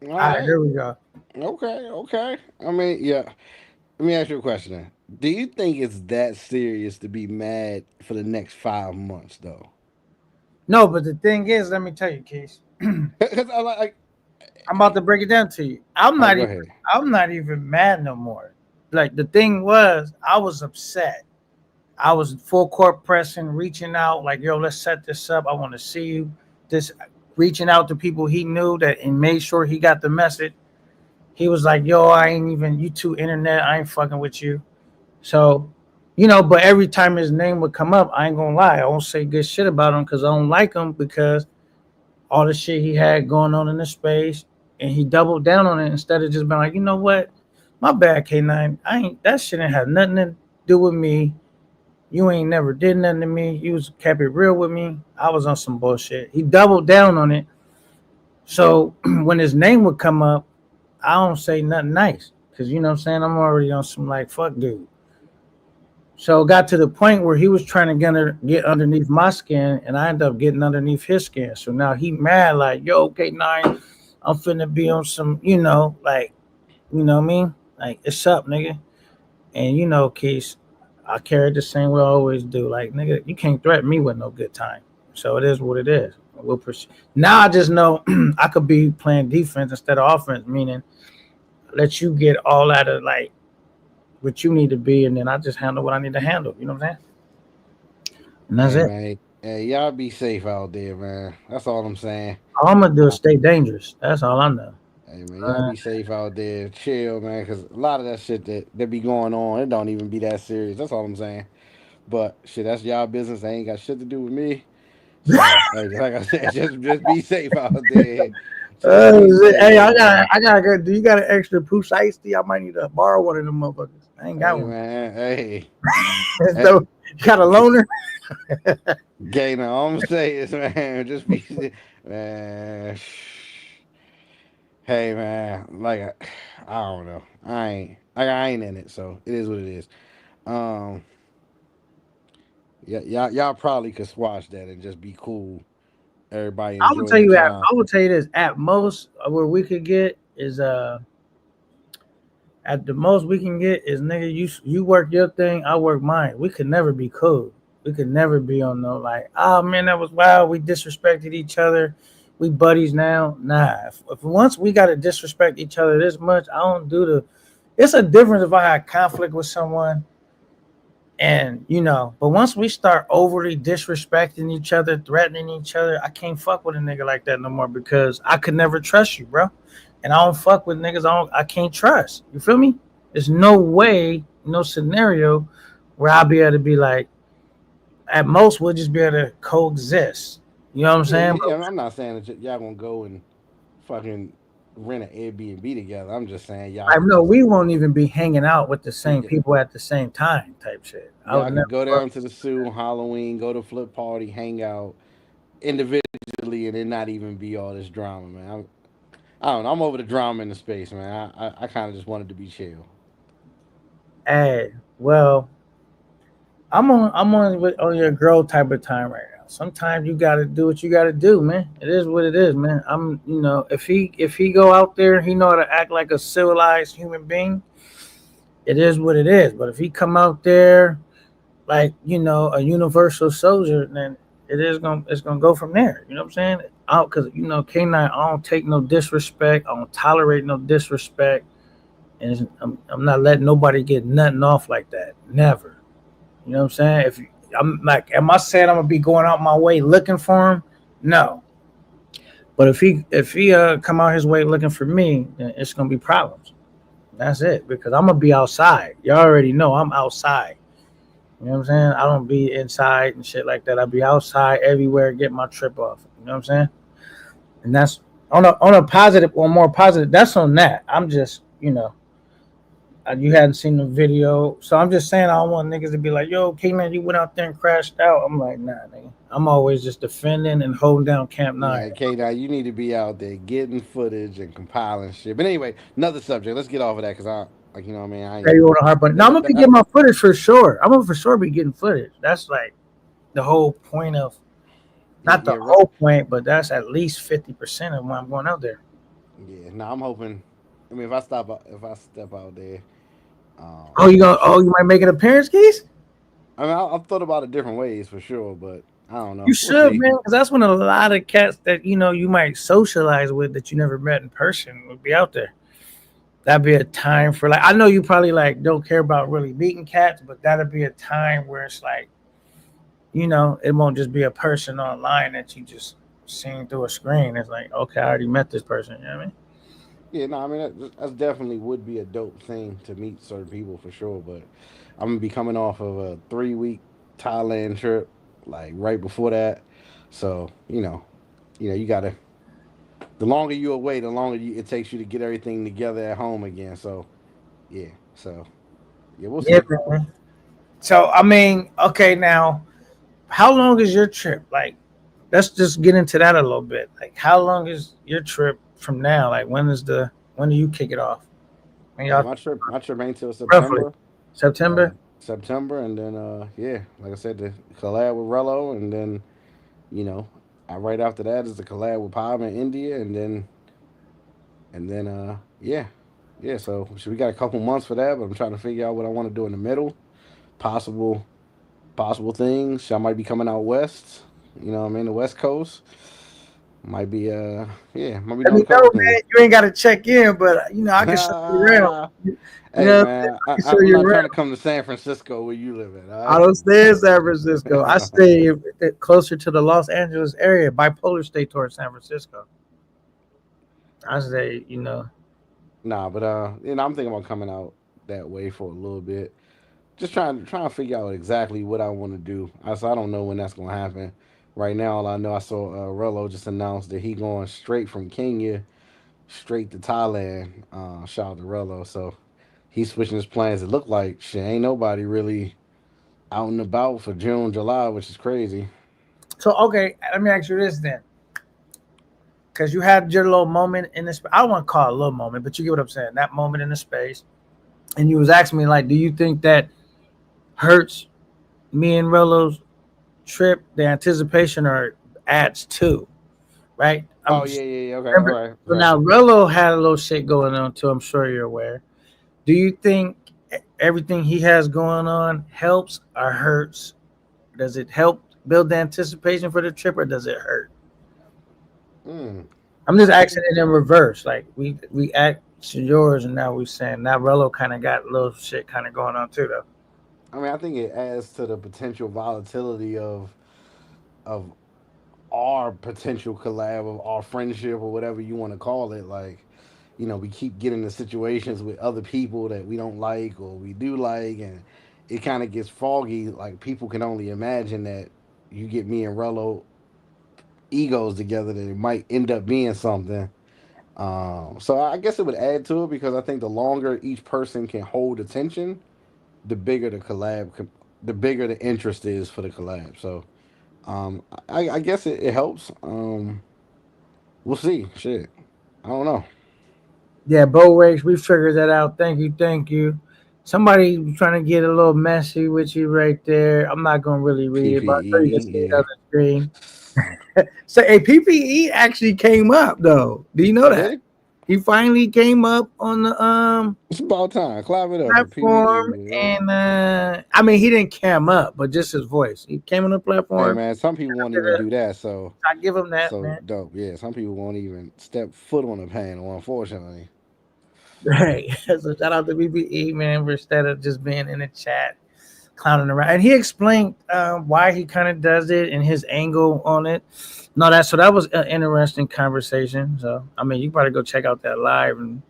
D: All
A: All right,
D: right.
A: here we go.
D: Okay. I mean, yeah. Let me ask you a question then. Do you think it's that serious to be mad for the next 5 months though?
A: No, but the thing is, let me tell you, Keith.
D: Because I like.
A: I'm about to break it down to you. I'm
D: All right,
A: not
D: go
A: even.
D: ahead.
A: I'm not even mad no more. Like the thing was, I was upset. I was full court pressing, reaching out, like, yo, let's set this up. I want to see you. This reaching out to people he knew that and made sure he got the message. He was like, yo, I ain't even you two internet, I ain't fucking with you. So, but every time his name would come up, I ain't gonna lie, I won't say good shit about him because I don't like him because all the shit he had going on in the space, and he doubled down on it instead of just being like, you know what, my bad, K9. I ain't that shit ain't had nothing to do with me. You ain't never did nothing to me. You was kept it real with me. I was on some bullshit. He doubled down on it. So when his name would come up, I don't say nothing nice. Cause you know what I'm saying? I'm already on some like fuck dude. So it got to the point where he was trying to get underneath my skin, and I ended up getting underneath his skin. So now he mad like, yo, K9, I'm finna be on some, like, you know what I mean? Like, it's up, nigga. And Keith, I carry the same way I always do. Like, nigga, you can't threaten me with no good time. So it is what it is. We'll pursue. Now I just know I could be playing defense instead of offense, meaning let you get all out of like what you need to be, and then I just handle what I need to handle. You know what I'm saying? And that's
D: Hey
A: it.
D: man, hey y'all be safe out there, man. That's all I'm saying.
A: All I'm gonna do is stay dangerous. That's all I know.
D: Hey man, y'all be safe out there. Chill, man, because a lot of that shit that be going on, it don't even be that serious. That's all I'm saying. But shit, that's y'all business. They ain't got shit to do with me. So hey, like I said, just be safe out there. Just be
A: Hey,
D: safe, man.
A: I gotta go. Do you got an extra Pooch iced tea? I might need to borrow one of them motherfuckers. I ain't got
D: Hey
A: one.
D: man, hey,
A: So
D: hey.
A: you got a loaner?
D: Gainer, all I'm gonna say is, man, just be, man. Hey, man, like I don't know, I ain't in it, so it is what it is. Um, yeah, y'all probably could squash that and just be cool. Everybody
A: I will
D: enjoy
A: tell
D: their
A: you at
D: time.
A: I will tell you this. At most, where we could get is at the most we can get is nigga. You work your thing, I work mine. We could never be cool. We could never be on no like, oh man, that was wild. We disrespected each other. We buddies now. Nah. If once we gotta disrespect each other this much, I don't do the. It's a difference if I had conflict with someone. And but once we start overly disrespecting each other, threatening each other, I can't fuck with a nigga like that no more because I could never trust you, bro. And I don't fuck with niggas I can't trust. You feel me? There's no way, no scenario where I'll be able to be like, at most we'll just be able to coexist. You know what I'm
D: Yeah,
A: saying?
D: yeah. I'm not saying that y'all gonna go and fucking rent an Airbnb together. I'm just saying y'all
A: I
D: could
A: know
D: just
A: we won't even be hanging out with the same
D: yeah,
A: people at the same time, type shit. I would
D: y'all
A: never
D: could go
A: fuck.
D: down to the zoo on Halloween, go to flip party, hang out individually, and then not even be all this drama, man. I don't know. I'm over the drama in the space, man. I kind of just wanted to be chill.
A: Hey, well, I'm on your girl type of time right now. Sometimes you gotta do what you gotta do, man. It is what it is, man. If he go out there, he know how to act like a civilized human being. It is what it is. But if he come out there like a universal soldier, then it's gonna go from there. You know what I'm saying? Out because K9, I don't take no disrespect. I don't tolerate no disrespect, and I'm not letting nobody get nothing off like that. Never. You know what I'm saying? If I'm like, am I saying I'm gonna be going out my way looking for him? No. But if he come out his way looking for me, then it's gonna be problems. That's it. Because I'm gonna be outside. You already know I'm outside. You know what I'm saying? I don't be inside and shit like that. I be outside everywhere, get my trip off. You know what I'm saying? And that's on a positive or more positive. That's on that. I'm just you hadn't seen the video, so I'm just saying I don't want niggas to be like, "Yo, K-Man, you went out there and crashed out." I'm like, nah, nigga. I'm always just defending and holding down Camp
D: Yeah,
A: 9.
D: K. Now you need to be out there getting footage and compiling shit. But anyway, another subject. Let's get off of that because I like you know what I mean. I
A: Hey,
D: ain't.
A: you want to harp on? No, I'm gonna be getting my footage for sure. I'm gonna for sure be getting footage. That's like the whole point of,
D: Yeah,
A: not the whole point, but that's at least 50% of why I'm going out there.
D: Yeah, no, I'm hoping. I mean, if I step out there,
A: Oh, you gonna?
D: shit.
A: Oh, you might make an appearance, Keys?
D: I mean, I've thought about it different ways for sure, but I don't
A: You
D: know. We'll
A: should,
D: see.
A: man, because that's when a lot of cats that you might socialize with that you never met in person would be out there. That'd be a time for like I know you probably like don't care about really meeting cats, but that'd be a time where it's like it won't just be a person online that you just seen through a screen. It's like okay, I already met this person. You know what I mean?
D: Yeah, no, I mean that definitely would be a dope thing to meet certain people for sure. But I'm gonna be coming off of a 3 week Thailand trip, like right before that. So you gotta. The longer you away, the longer it takes you to get everything together at home again. So yeah, so yeah, we'll
A: Yeah,
D: see.
A: man. So I mean, okay, now how long is your trip? Like, let's just get into that a little bit. Like, how long is your trip from now? Like, when do you kick it off? When y'all
D: My trip ain't till
A: roughly
D: September.
A: September?
D: September, and then yeah, like I said, the collab with Rello, and then you know, right after that is the collab with Palm in India, and then yeah, yeah. So we got a couple months for that, but I'm trying to figure out what I want to do in the middle. Possible possible things. I might be coming out west. You know, what I mean the West Coast might be yeah, might be
A: Let
D: doing
A: me
D: a
A: know,
D: couple things.
A: man. You ain't got to check in, but I can show you around. You
D: Hey
A: know,
D: man,
A: I can show
D: I'm
A: you
D: not trying to
A: around.
D: come to San Francisco where you live at.
A: I
D: All
A: don't stay in San Francisco. I
D: right.
A: stay closer to the Los Angeles area, bipolar state towards San Francisco. I stay,
D: Nah, but I'm thinking about coming out that way for a little bit. Just trying to figure out exactly what I want to do. I don't know when that's gonna happen. Right now, all I know, I saw Rello just announced that he going straight from Kenya straight to Thailand. Shout out to Rello. So he's switching his plans. It looked like shit. Ain't nobody really out and about for June, July, which is crazy.
A: So okay, let me ask you this then, because you had your little moment in this. I don't want to call it a little moment, but you get what I'm saying. That moment in the space, and you was asking me like, do you think that hurts me and Rello's trip, the anticipation, or adds to? Right? I'm
D: Oh yeah, yeah, yeah. Okay, all
A: remember.
D: right,
A: So
D: okay.
A: now Rello had a little shit going on too. I'm sure you're aware. Do you think everything he has going on helps or hurts? Does it help build the anticipation for the trip, or does it hurt?
D: Mm.
A: I'm just
D: I
A: asking
D: think
A: it in reverse. Like we act to yours, and now we saying now Rello kind of got a little shit kind of going on too, though.
D: I think it adds to the potential volatility of our potential collab of our friendship or whatever you want to call it. Like, we keep getting into situations with other people that we don't like or we do like, and it kind of gets foggy. Like, people can only imagine that you get me and Rello egos together that it might end up being something. So I guess it would add to it because I think the longer each person can hold attention, the bigger the bigger the interest is for the collab. So I guess it helps. We'll see. Shit, I don't know.
A: Yeah, Bo Wakes, we figured that out. Thank you. Somebody trying to get a little messy with you right there. I'm not gonna really read it, but I'm sure you can
D: PPE,
A: see it on
D: yeah.
A: the screen. So a PPE actually came up though. Do you know
D: Oh,
A: that?
D: did it?
A: He finally came up on the
D: It's about time. Clap it up for
A: platform,
D: PPE. Yeah.
A: and I mean he didn't cam up, but just his voice. He came on the
D: Hey
A: platform.
D: man, some people won't even do that. So
A: I give him that,
D: so
A: man.
D: dope. Yeah, some people won't even step foot on the panel. Unfortunately.
A: Right. So shout out to BBE, man, for instead of just being in the chat clowning around. And he explained why he kind of does it and his angle on it. No, so that was an interesting conversation. So I mean, you probably go check out that live and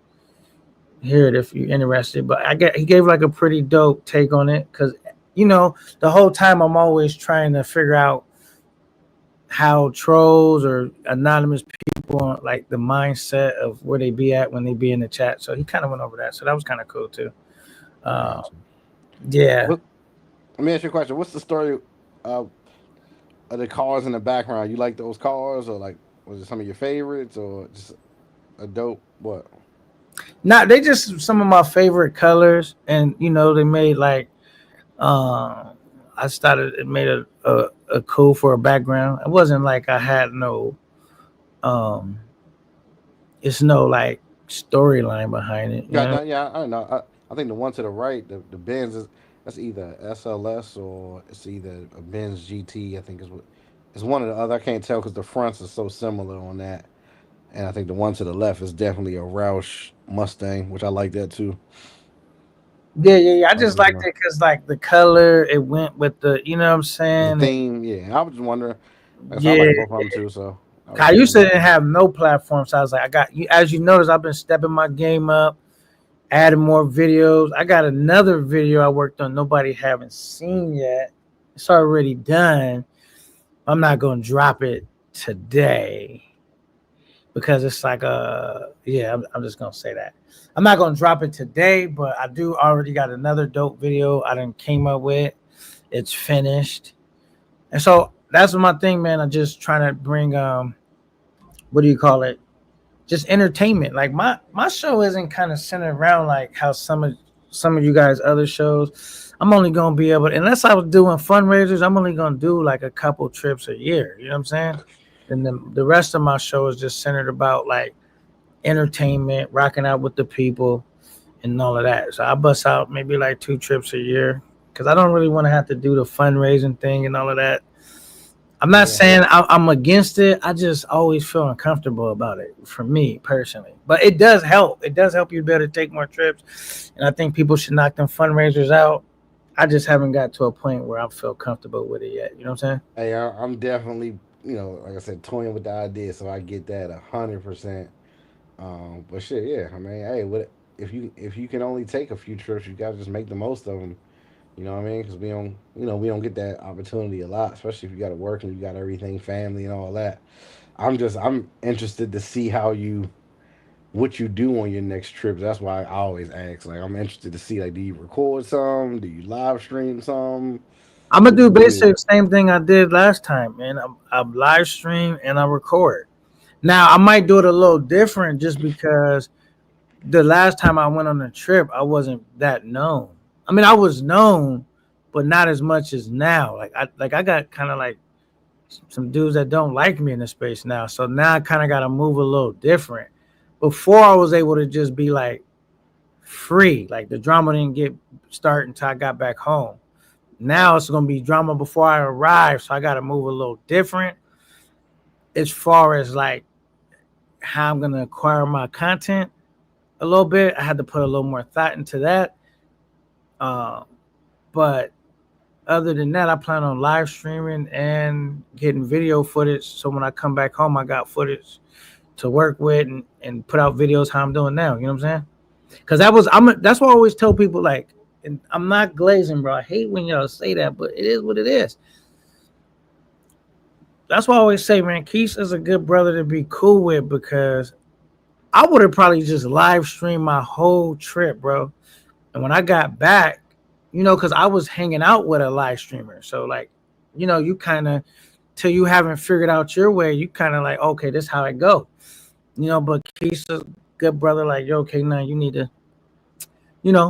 A: hear it if you're interested. But he gave like a pretty dope take on it because the whole time I'm always trying to figure out how trolls or anonymous people like the mindset of where they be at when they be in the chat. So he kind of went over that. So that was kind of cool too. Uh,
D: Gotcha.
A: yeah.
D: What? Let me ask you a question. What's the story uh, of the cars in the background? You like those cars, or like was it some of your favorites, or just a dope what?
A: Not they just some of my favorite colors, and they made like I started it made a cool for a background. It wasn't like I had no um it's no like storyline behind it. You
D: Yeah,
A: know?
D: I don't know. I think the one to the right, the Benz is that's either SLS or it's either a Benz GT. I think is what it's one or the other. I can't tell because the fronts are so similar on that. And I think the one to the left is definitely a Roush Mustang, which I like that too.
A: Yeah. I
D: I was
A: just
D: looking
A: liked
D: at
A: it because like the color, it went with the, you know what I'm
D: the
A: saying?
D: theme. Yeah, I was just wondering. Like, so I
A: Yeah.
D: like both of them too. So I was
A: I
D: just
A: used to
D: wondering.
A: didn't have no platform, so I was like, I got you. As you notice, I've been stepping my game up, adding more videos. I got another video I worked on. Nobody haven't seen yet. It's already done. I'm not gonna drop it today because it's like yeah. I'm just gonna say that I'm not gonna drop it today, but I do already got another dope video I done came up with. It's finished, and so that's my thing, man. I'm just trying to bring what do you call it? Just entertainment. Like my show isn't kind of centered around like how some of you guys other shows. I'm only gonna be able, unless I was doing fundraisers, I'm only gonna do like a couple trips a year. You know what I'm saying? And the rest of my show is just centered about like entertainment, rocking out with the people, and all of that. So I bust out maybe like 2 trips a year because I don't really want to have to do the fundraising thing and all of that. I'm not
D: Yeah,
A: saying I'm against it. I just always feel uncomfortable about it for me personally. But it does help. It does help you be able to take more trips. And I think people should knock them fundraisers out. I just haven't got to a point where I feel comfortable with it yet. You know what I'm saying?
D: hey, I'm definitely like I said, toying with the idea, so I get that 100%. But shit, yeah. I mean, hey, what if you can only take a few trips, you gotta just make the most of them. You know what I mean? Because we don't get that opportunity a lot, especially if you got to work and you got everything, family and all that. I'm interested to see what you do on your next trip. That's why I always ask. Like, I'm interested to see like, do you record some? Do you live stream some?
A: I'm gonna
D: What do
A: do
D: you
A: basically
D: do?
A: the same thing I did last time, man. I live stream and I record. Now I might do it a little different just because the last time I went on a trip, I wasn't that known. I mean, I was known, but not as much as now. I got kind of like some dudes that don't like me in the space now. So now I kind of got to move a little different. Before I was able to just be like free, like the drama didn't get started until I got back home. Now it's gonna be drama before I arrive, so I got to move a little different as far as like how I'm gonna acquire my content a little bit. I had to put a little more thought into that. Uh, but other than that, I plan on live streaming and getting video footage. So when I come back home, I got footage to work with and put out videos how I'm doing now. You know what I'm saying? Because that's what I always tell people. Like, and I'm not glazing, bro. I hate when y'all say that, but it is what it is. That's why I always say, man, Keith is a good brother to be cool with because I would have probably just live streamed my whole trip, bro. And when I got back, because I was hanging out with a live streamer. So like, you kind of till you haven't figured out your way, you kind of like, okay, this is how I go. But Keith's a good brother, like, yo, okay, now you need to,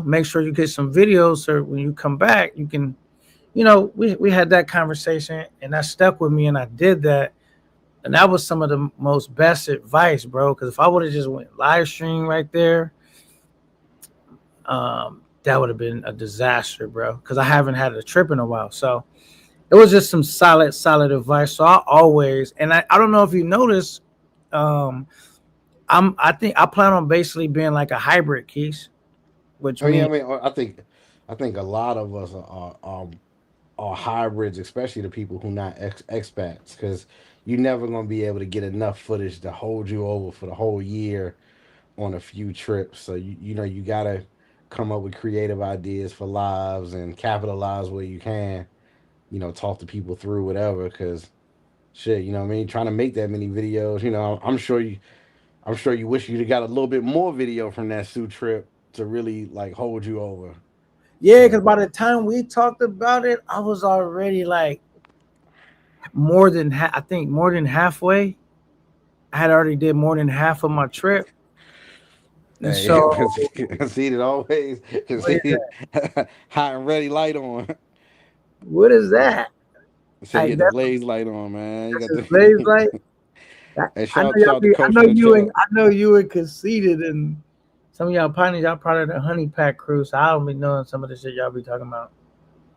A: make sure you get some videos so when you come back, you can, we had that conversation and that stuck with me and I did that. And that was some of the most best advice, bro. Because if I would have just went live stream right there, that would have been a disaster, bro. Because I haven't had a trip in a while. So it was just some solid advice. So I always, and I don't know if you noticed, I think I plan on basically being like a hybrid, Keys, which
D: Oh yeah,
A: means
D: I mean, I think a lot of us are hybrids, especially the people who not expats, because you're never gonna be able to get enough footage to hold you over for the whole year on a few trips. So you gotta come up with creative ideas for lives and capitalize where you can. Talk to people through whatever, because shit, you know what I mean. Trying to make that many videos, I'm sure you wish you'd got a little bit more video from that Sioux trip to really like hold you over.
A: yeah, because
D: So
A: by the time we talked about it, I was already like I think more than halfway. I had already did more than half of my trip. And
D: hey,
A: so
D: conceited always,
A: what is
D: conceited,
A: that?
D: hot and ready light on.
A: What is that?
D: So you
A: Like
D: get the blaze light on, man. You
A: that's
D: got
A: his blaze light.
D: the And
A: I know
D: shout out to
A: I
D: Coach
A: know
D: in the
A: you and
D: chat.
A: I know you and conceited and some of y'all partners, y'all part of the honey pack crew, so I don't be knowing some of the shit y'all be talking about.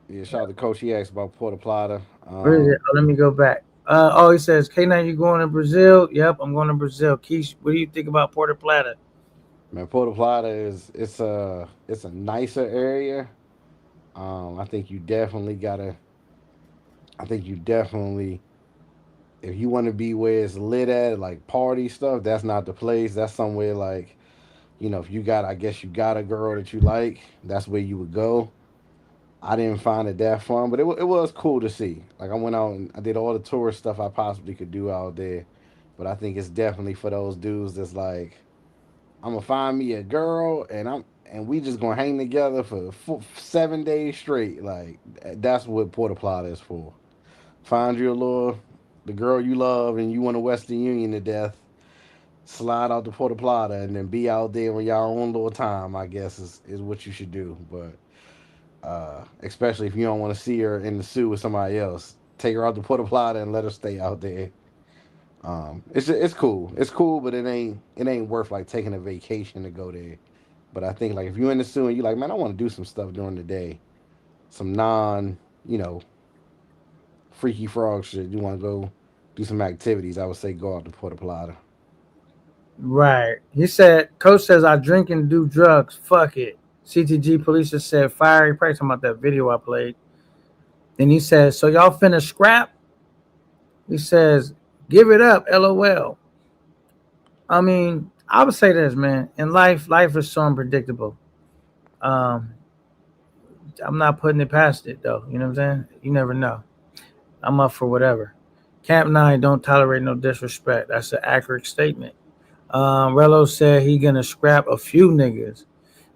D: Yeah, shout out to Coach. He asked about Puerto Plata.
A: Where is it? Oh, let me go back. He says, K9, you going to Brazil? Yep, I'm going to Brazil. Keish, what do you think about Puerto Plata?
D: Man, Puerto Plata is it's a nicer area. I think you definitely gotta. I think you definitely, if you want to be where it's lit at, like party stuff, that's not the place. That's somewhere like, if you got, I guess you got a girl that you like, that's where you would go. I didn't find it that fun, but it was cool to see. Like I went out and I did all the tourist stuff I possibly could do out there. But I think it's definitely for those dudes that's like, I'm gonna find me a girl and we just gonna hang together for 7 days straight. Like that's what Puerto Plata is for. Find you a little the girl you love and you want to Western Union to death. Slide out to Puerto Plata and then be out there on y'all own little time. I guess is what you should do. But especially if you don't want to see her in the suit with somebody else, take her out to Puerto Plata and let her stay out there. It's cool. It's cool, but it ain't worth like taking a vacation to go there. But I think like if you're in the zoo and you're like, man, I want to do some stuff during the day, some you know, freaky frog shit. You want to go do some activities? I would say go out to Puerto Plata.
A: Right. He said, Coach says, I drink and do drugs. Fuck it. CTG police just said, fiery price. Talking about that video I played. Then he says, so y'all finna scrap? He says, give it up, LOL. I mean, I would say this, man. In life is so unpredictable. Um, I'm not putting it past it, though. You know what I'm saying? You never know. I'm up for whatever. Camp 9 don't tolerate no disrespect. That's an accurate statement. Rello said he gonna scrap a few niggas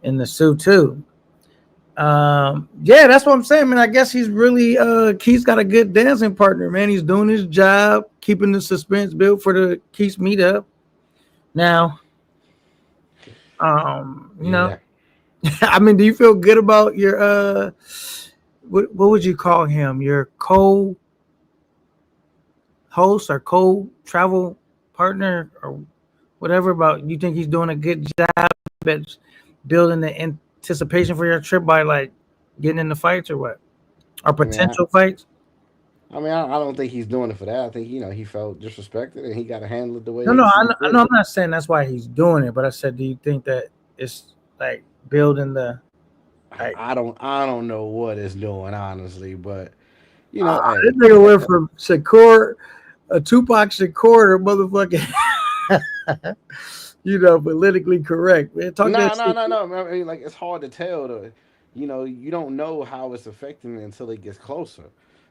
A: in the suit too. Yeah, that's what I'm saying, man. I guess he's really Keith's got a good dancing partner, man. He's doing his job, keeping the suspense built for the Keith's meetup. Now, you know,
D: Yeah.
A: I mean, do you feel good about your what would you call him? Your co-host or co-travel partner or whatever about you think he's doing a good job at building the anticipation for your trip by like getting into fights or what? Or
D: I mean, I,
A: potential fights?
D: I mean, I don't think he's doing it for that. I think he felt disrespected and he got to handle it the way
A: No,
D: he
A: no,
D: see
A: I know
D: fit.
A: I'm not saying that's why he's doing it, but I said, do you think that it's like building the like
D: I don't know what it's doing honestly, but hey,
A: this nigga went from Shakur, a Tupac Shakur to motherfucking politically correct. Man, talk that
D: no,
A: shit.
D: no, no, no. I mean, like it's hard to tell. You don't know how it's affecting it until it gets closer.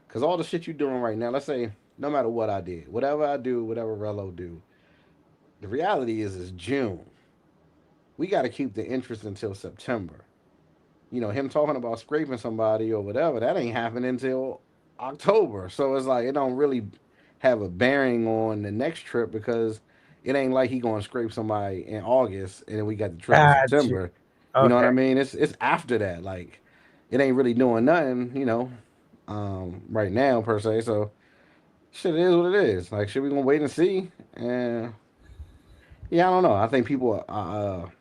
D: Because all the shit you're doing right now, let's say, no matter what I did, whatever I do, whatever Rello do, the reality is June. We got to keep the interest until September. Him talking about scraping somebody or whatever, that ain't happening until October. So it's like it don't really have a bearing on the next trip because it ain't like he gonna scrape somebody in August and then we got the trip in
A: Got you.
D: September. You know what
A: Okay.
D: I mean? It's after that. Like it ain't really doing nothing, right now per se. So shit it is what it is. Like shit we gonna wait and see. And yeah, I don't know. I think people are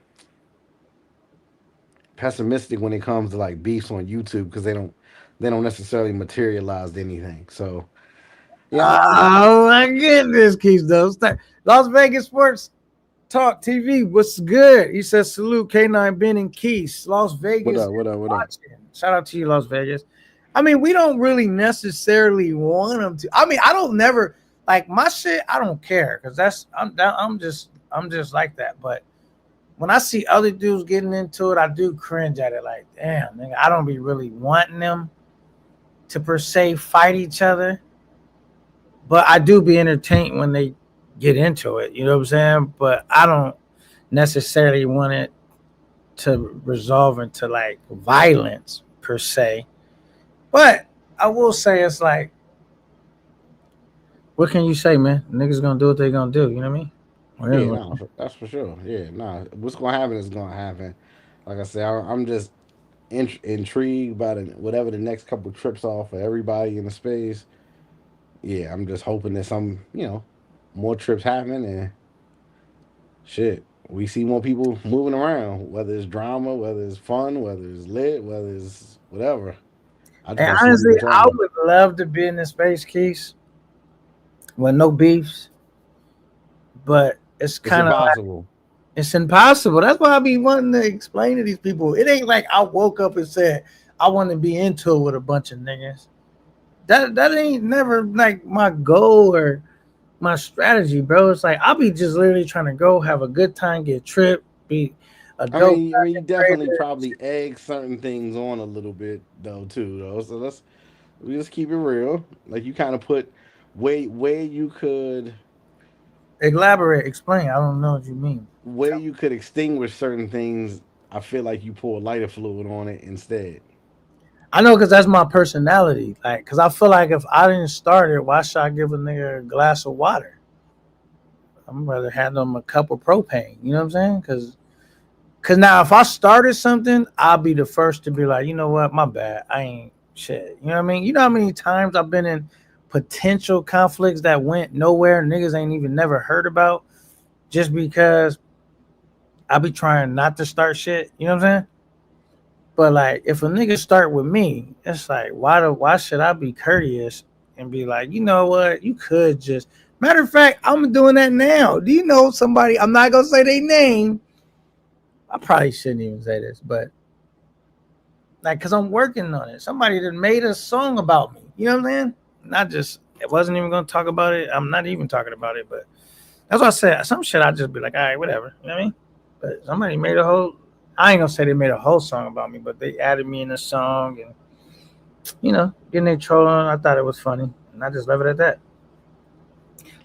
D: pessimistic when it comes to like beefs on YouTube because they don't necessarily materialize to anything. So yeah,
A: Oh my goodness, Keith though. Las Vegas Sports Talk TV. What's good? He says salute K9 Ben and Keith. Las
D: what
A: Vegas
D: up? What
A: is
D: up? What up?
A: watching. Shout out to you, Las Vegas. I mean, we don't really necessarily want them to. I mean, I don't never like my shit. I don't care because I'm just like that. But when I see other dudes getting into it, I do cringe at it. Like, damn, nigga, I don't be really wanting them to per se fight each other, but I do be entertained when they get into it. You know what I'm saying? But I don't necessarily want it to resolve into like violence per se. But I will say it's like, what can you say, man? Niggas gonna do what they gonna do. You know what I mean?
D: Yeah,
A: Whatever.
D: no, that's for sure. Yeah, no, what's gonna happen is gonna happen. Like I said, I'm just intrigued by whatever the next couple trips are for everybody in the space. Yeah, I'm just hoping that some more trips happen, and shit, we see more people moving around. Whether it's drama, whether it's fun, whether it's lit, whether it's whatever. I just
A: And
D: want to see
A: honestly,
D: people
A: I
D: traveling.
A: would love to be in the space, Keys, with no beefs, but it's
D: It's
A: kind of like
D: impossible.
A: it's impossible. That's why I be wanting to explain to these people. It ain't like I woke up and said I want to be into it with a bunch of niggas. That ain't never like my goal or my strategy, bro. It's like I'll be just literally trying to go have a good time, get tripped, be a dope
D: You
A: content
D: definitely
A: creator.
D: probably egg certain things on a little bit though too, though. So we just keep it real. Like you kind of put where you could
A: Elaborate, explain. I don't know what you mean.
D: extinguish certain things. I feel like you pour lighter fluid on it instead.
A: I know because that's my personality. Like, because I feel like if I didn't start it, why should I give a nigga a glass of water? I'm rather hand them a cup of propane. You know what I'm saying? Because now if I started something, I'll be the first to be like, you know what, my bad. I ain't shit. You know what I mean? You know how many times I've been in potential conflicts that went nowhere, niggas ain't even never heard about, just because I be trying not to start shit. You know what I'm saying? But like, if a nigga start with me, it's like, why should I be courteous and be like, you know what, you could just. Matter of fact, I'm doing that now. Do you know somebody? I'm not gonna say their name. I probably shouldn't even say this, but like, cause I'm working on it. Somebody that made a song about me. You know what I'm saying? Not just. It wasn't even gonna talk about it. I'm not even talking about it, but that's what I said. Some shit I just be like, all right, whatever. You know what I mean? But somebody made a whole. I ain't gonna say they made a whole song about me, but they added me in the song, and getting they trolling. I thought it was funny, and I just left it at that.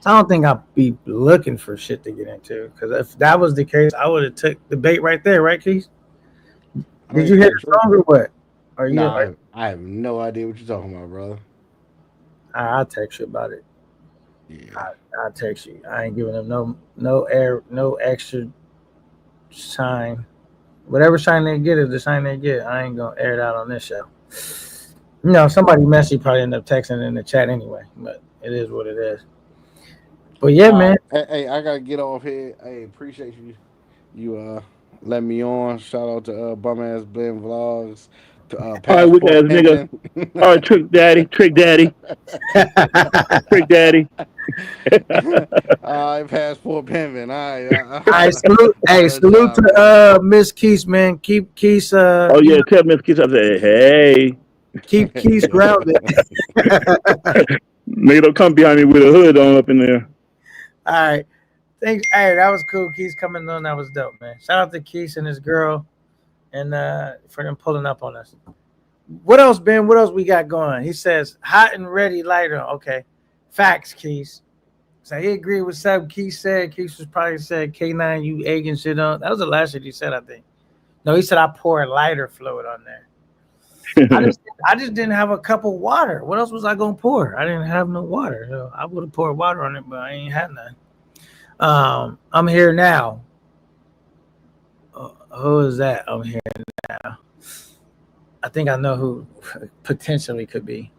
A: So I don't think I'd be looking for shit to get into, because if that was the case, I would have took the bait right there, right, Keith?
D: I
A: Did
D: mean,
A: you hear
D: yeah,
A: the
D: true.
A: song or what? Or you?
D: Nah, I have no idea what you're talking about, brother.
A: I'll text you about it.
D: Yeah.
A: I'll text you. I ain't giving them no extra sign. Whatever sign they get is the sign they get. I ain't gonna air it out on this show. Somebody messy probably end up texting in the chat anyway, but it is what it is. But yeah,
D: All
A: man.
D: right. Hey, I gotta get off here. Hey, appreciate you. Let me on. Shout out to bum ass Ben Vlogs, to
C: All right, wicked ass
D: Passport
C: nigga.
D: Pimpin.
C: All right, trick daddy.
D: All right, Passport Pimpin. All right,
A: I salute. Hey,
D: I'll let
A: salute
D: y'all, man.
A: to Miss Keys, man. Keep Keys,
C: Oh yeah, tell Miss Kiss I said, hey,
A: keep Keys grounded.
C: nigga, don't come behind me with a hood on up in there.
A: All right. Thanks. Hey, that was cool. Keys coming on. That was dope, man. Shout out to Keys and his girl, and for them pulling up on us. What else, Ben? What else we got going? He says, hot and ready lighter. Okay. Facts, Keys. So he agreed with something Keith said. Keith was probably said, K9, you egging shit on. That was the last shit he said, I think. No, he said I pour lighter fluid on there. I just didn't have a cup of water. What else was I gonna pour? I didn't have no water. So I would have poured water on it, but I ain't had none. I'm here now. Who is that? I'm here now. I think I know who potentially could be.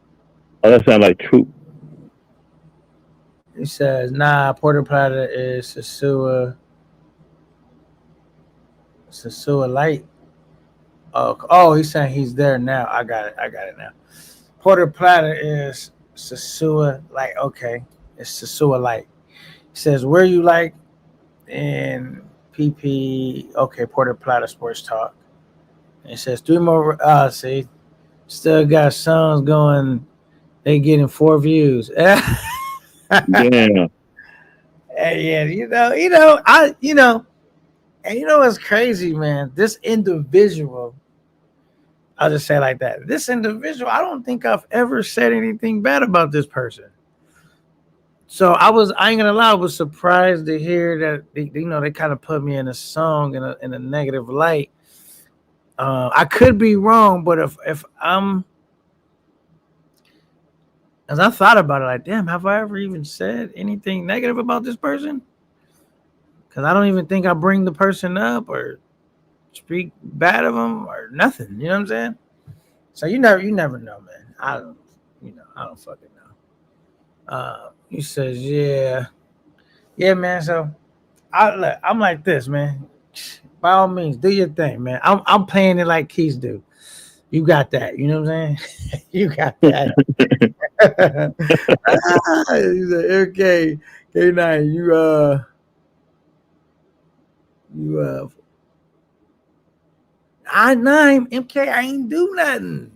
C: Oh, that sounds like truth.
A: He says, nah, Porter Plata is Sasua Light. Oh, he's saying he's there now. I got it now. Porter Plata is Sasua Light. Okay. It's Sasua Light. He says, where you like in PP? Okay, Porter Plata Sports Talk. And it says 3 more. See, still got songs going. They getting 4 views.
C: Damn.
A: Yeah, and what's crazy, man? This individual, I'll just say it like that. This individual, I don't think I've ever said anything bad about this person. So I ain't gonna lie, I was surprised to hear that they kind of put me in a song in a negative light. I could be wrong, but if I'm, as I thought about it, like, damn, have I ever even said anything negative about this person? Because I don't even think I bring the person up or speak bad of them or nothing. You know what I'm saying? So you never know, man. I don't fucking know. He says, yeah. Yeah, man. So I'm like this, man. By all means, do your thing, man. I'm playing it like Keys do. You got that. You know what I'm saying? You got that. He said, okay, K9, you I9 MK, I ain't do nothing.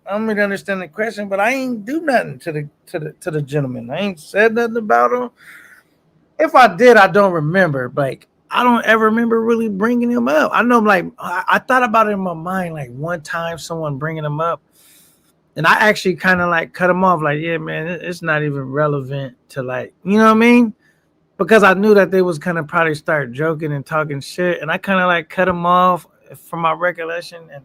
A: I don't really understand the question, but I ain't do nothing to the gentleman. I ain't said nothing about him. If I did, I don't remember. Like I don't ever remember really bringing him up. I know, like I thought about it in my mind, like one time someone bringing him up, and I actually kind of like cut him off. Like, yeah, man, it's not even relevant to like, you know what I mean? Because I knew that they was kind of probably start joking and talking shit, and I kind of like cut him off from my recollection and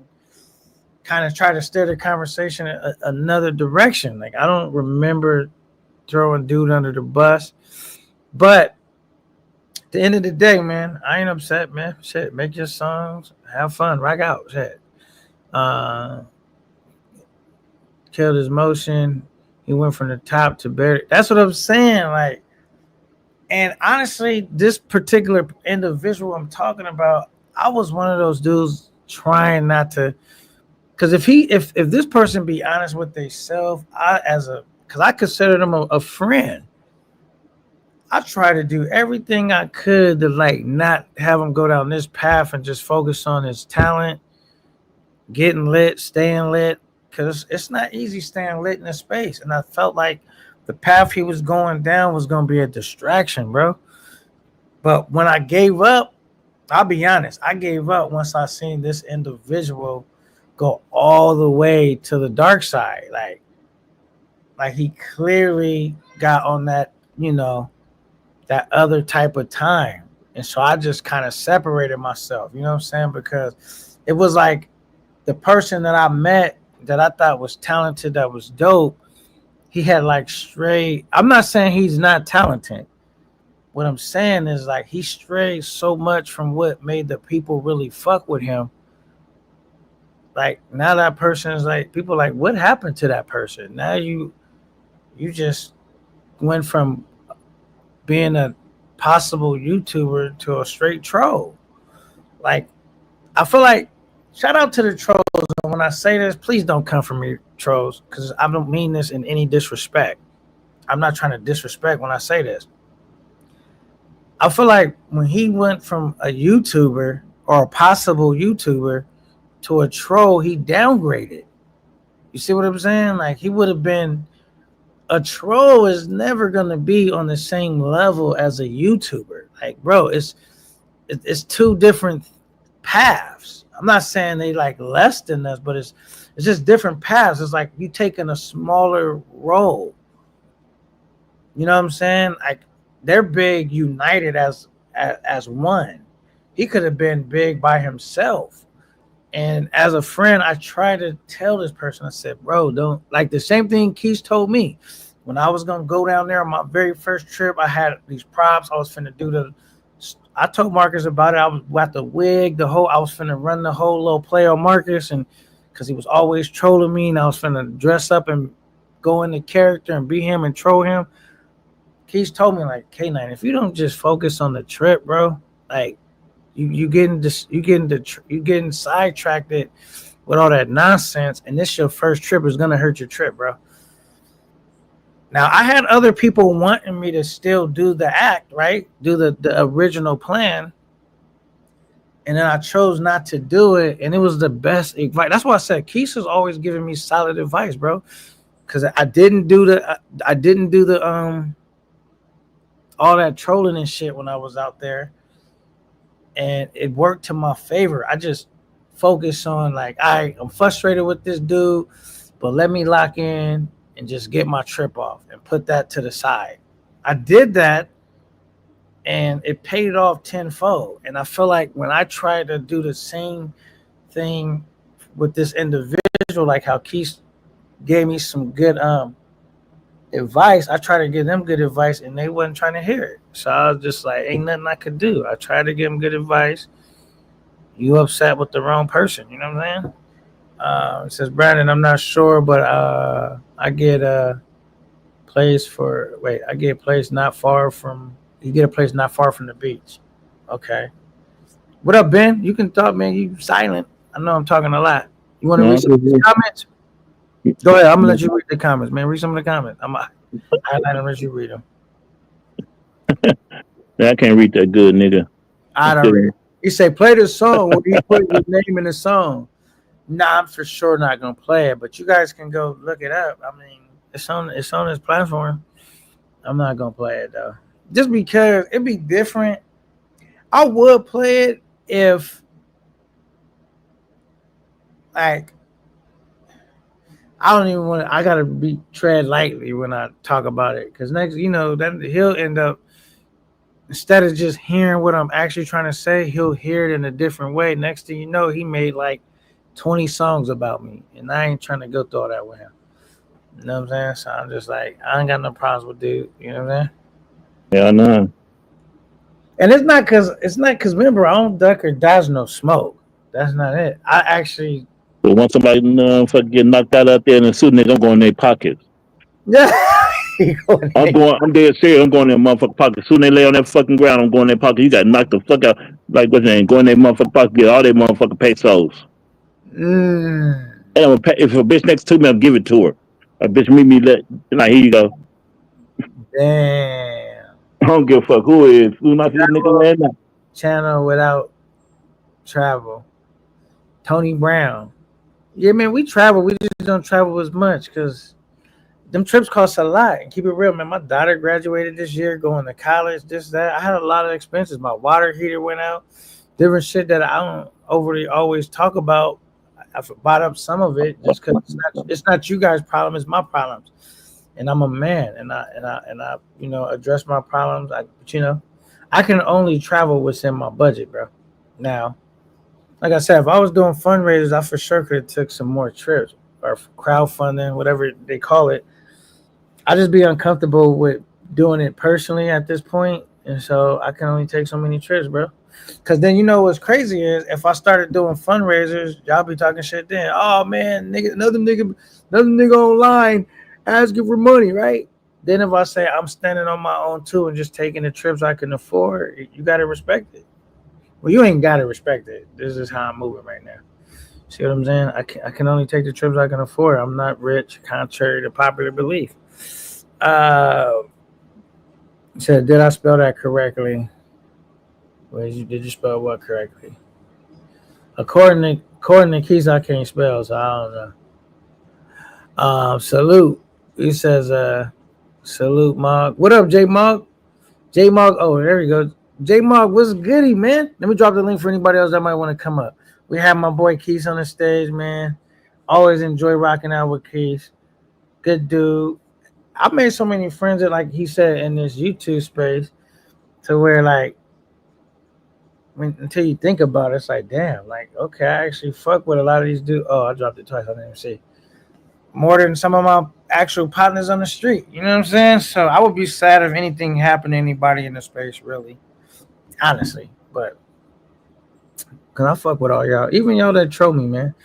A: kind of try to steer the conversation another direction. Like I don't remember throwing dude under the bus, but at the end of the day, man, I ain't upset, man. Shit, make your songs, have fun, rock out. Shit. Uh, Killed his motion. He went from the top to bury. That's what I'm saying. Like, and honestly, this particular individual I'm talking about, I was one of those dudes trying not to. Because if this person be honest with themselves, because I consider them a friend. I try to do everything I could to like not have him go down this path and just focus on his talent, getting lit, staying lit. Because it's not easy staying lit in this space. And I felt like the path he was going down was going to be a distraction, bro. But when I gave up, I'll be honest, I gave up once I seen this individual go all the way to the dark side. Like he clearly got on that, that other type of time. And so I just kind of separated myself, you know what I'm saying? Because it was like the person that I met that I thought was talented, that was dope, he had like strayed. I'm not saying he's not talented. What I'm saying is like he strayed so much from what made the people really fuck with him. Like now that person is like, people like, what happened to that person? Now you just went from being a possible YouTuber to a straight troll. Like, I feel like, shout out to the trolls. And when I say this, please don't come for me, trolls, because I don't mean this in any disrespect. I'm not trying to disrespect when I say this. I feel like when he went from a YouTuber or a possible YouTuber to a troll, he downgraded. You see what I'm saying? Like, he would have been, a troll is never gonna be on the same level as a YouTuber. Like, bro, it's two different paths. I'm not saying they like less than us, but it's just different paths. It's like you taking a smaller role. You know what I'm saying? Like they're big united as one. He could have been big by himself. And as a friend, I try to tell this person, I said, bro, don't, like the same thing Keith told me. When I was going to go down there on my very first trip, I had these props. I was finna do I told Marcus about it. I was at the wig, I was finna run the whole little play on Marcus, and because he was always trolling me, and I was finna dress up and go into character and be him and troll him. Keith told me, like, K9, if you don't just focus on the trip, bro, like, you getting sidetracked with all that nonsense, and this your first trip is gonna hurt your trip, bro. Now I had other people wanting me to still do the act, right? Do the original plan, and then I chose not to do it, and it was the best advice. That's why I said Keith is always giving me solid advice, bro. Because I didn't do the all that trolling and shit when I was out there. And it worked to my favor. I just focus on like, I'm frustrated with this dude, but let me lock in and just get my trip off and put that to the side. I did that and it paid off tenfold. And I feel like when I try to do the same thing with this individual, like how Keith gave me some good advice, I try to give them good advice and they wasn't trying to hear it. So I was just like, ain't nothing I could do. I tried to give them good advice. You upset with the wrong person, you know what I'm saying? It says, Brandon, I'm not sure, but I get a place not far from You get a place not far from the beach. Okay. What up, Ben? You can talk, man. You silent. I know I'm talking a lot. You want to
C: No,
A: read some of these comments? Go ahead. I'm gonna let you read the comments, man. Read some of the comments. I'm gonna highlight them, let you read them.
C: I can't read that good, nigga.
A: I don't read. He say play the song. What do you put your name in the song? Nah, I'm for sure not gonna play it, but you guys can go look it up. I mean, it's on his platform. I'm not gonna play it though, just because it'd be different. I would play it if, like, I don't even want. I gotta be tread lightly when I talk about it, because next, then he'll end up, instead of just hearing what I'm actually trying to say, he'll hear it in a different way. Next thing you know, he made like 20 songs about me, and I ain't trying to go through all that with him. You know what I'm saying? So I'm just like, I ain't got no problems with dude. You know what I'm saying?
C: Yeah, I know.
A: And it's not because remember, I don't duck or dodge no smoke. That's not it. I actually.
C: But once somebody fucking get knocked out there in a suit, nigga, I'm going in their pockets.
A: Yeah.
C: I'm dead serious. I'm going in their motherfucking pocket. Soon they lay on that fucking ground, I'm going in their pocket. You got knocked the fuck out. Like, what's your name? Go in their motherfucking pocket, get all their motherfucking pesos.
A: Mm.
C: And if a bitch next to me, I'll give it to her. A bitch meet me, like, here you go.
A: Damn.
C: I don't give a fuck who it is. Who not this nigga right now?
A: Channel without travel. Tony Brown. Yeah, man, we travel. We just don't travel as much because them trips cost a lot. And keep it real, man. My daughter graduated this year, going to college, this, that. I had a lot of expenses. My water heater went out. Different shit that I don't overly always talk about. I brought up some of it just because it's not you guys' problem. It's my problems. And I'm a man, and I address my problems. I can only travel within my budget, bro. Now, like I said, if I was doing fundraisers, I for sure could have took some more trips or crowdfunding, whatever they call it. I just be uncomfortable with doing it personally at this point, and so I can only take so many trips, bro. Because then what's crazy is if I started doing fundraisers, y'all be talking shit then. Oh man, nigga, another nigga online asking for money, right? Then if I say I'm standing on my own too and just taking the trips I can afford, you gotta respect it. Well, you ain't gotta respect it. This is how I'm moving right now. See what I'm saying? I can only take the trips I can afford. I'm not rich, contrary to popular belief. Said, did I spell that correctly? Did you spell what correctly? According to Keys, I can't spell, so I don't know. Salute. He says, salute, Mog. What up, J Mog? J Mog. Oh, there we go. J Mog, what's goody, man? Let me drop the link for anybody else that might want to come up. We have my boy Keys on the stage, man. Always enjoy rocking out with Keys. Good dude. I made so many friends that, like he said, in this YouTube space, to where like, until you think about it, it's like, damn, like, okay, I actually fuck with a lot of these dudes. Oh, I dropped it twice. I didn't even see. More than some of my actual partners on the street. You know what I'm saying? So I would be sad if anything happened to anybody in the space, really. Honestly. But because I fuck with all y'all. Even y'all that troll me, man.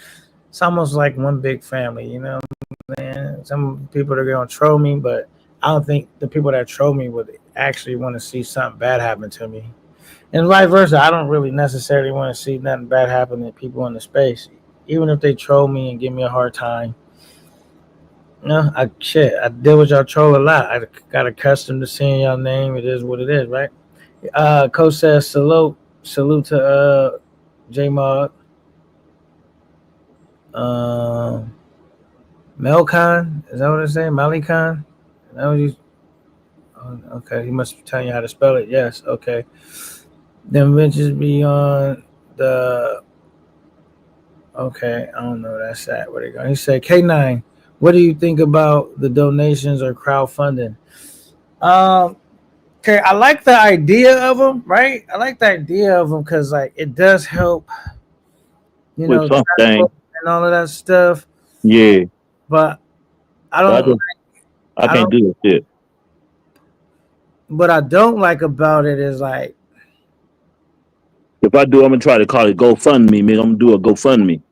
A: It's almost like one big family, you know what I'm saying? Some people are going to troll me, but I don't think the people that troll me would actually want to see something bad happen to me. And vice versa, I don't really necessarily want to see nothing bad happen to people in the space. Even if they troll me and give me a hard time. I deal with y'all troll a lot. I got accustomed to seeing y'all name. It is what it is, right? Coach says salute to J Mod. Melcon, is that what it say? Malicon? That what you? Okay, he must be telling you how to spell it. Yes, okay. Then Ventures Beyond the. Okay, I don't know where that's at. Where they go? He said, K9, what do you think about the donations or crowdfunding? Okay, I like the idea of them, right? I like the idea of them because, like, it does help,
C: With something.
A: and all of that stuff.
C: Yeah.
A: But I don't.
C: I can't do that shit.
A: What I don't like about it is like,
C: if I do, I'm gonna try to call it GoFundMe. Man, I'm gonna do a GoFundMe.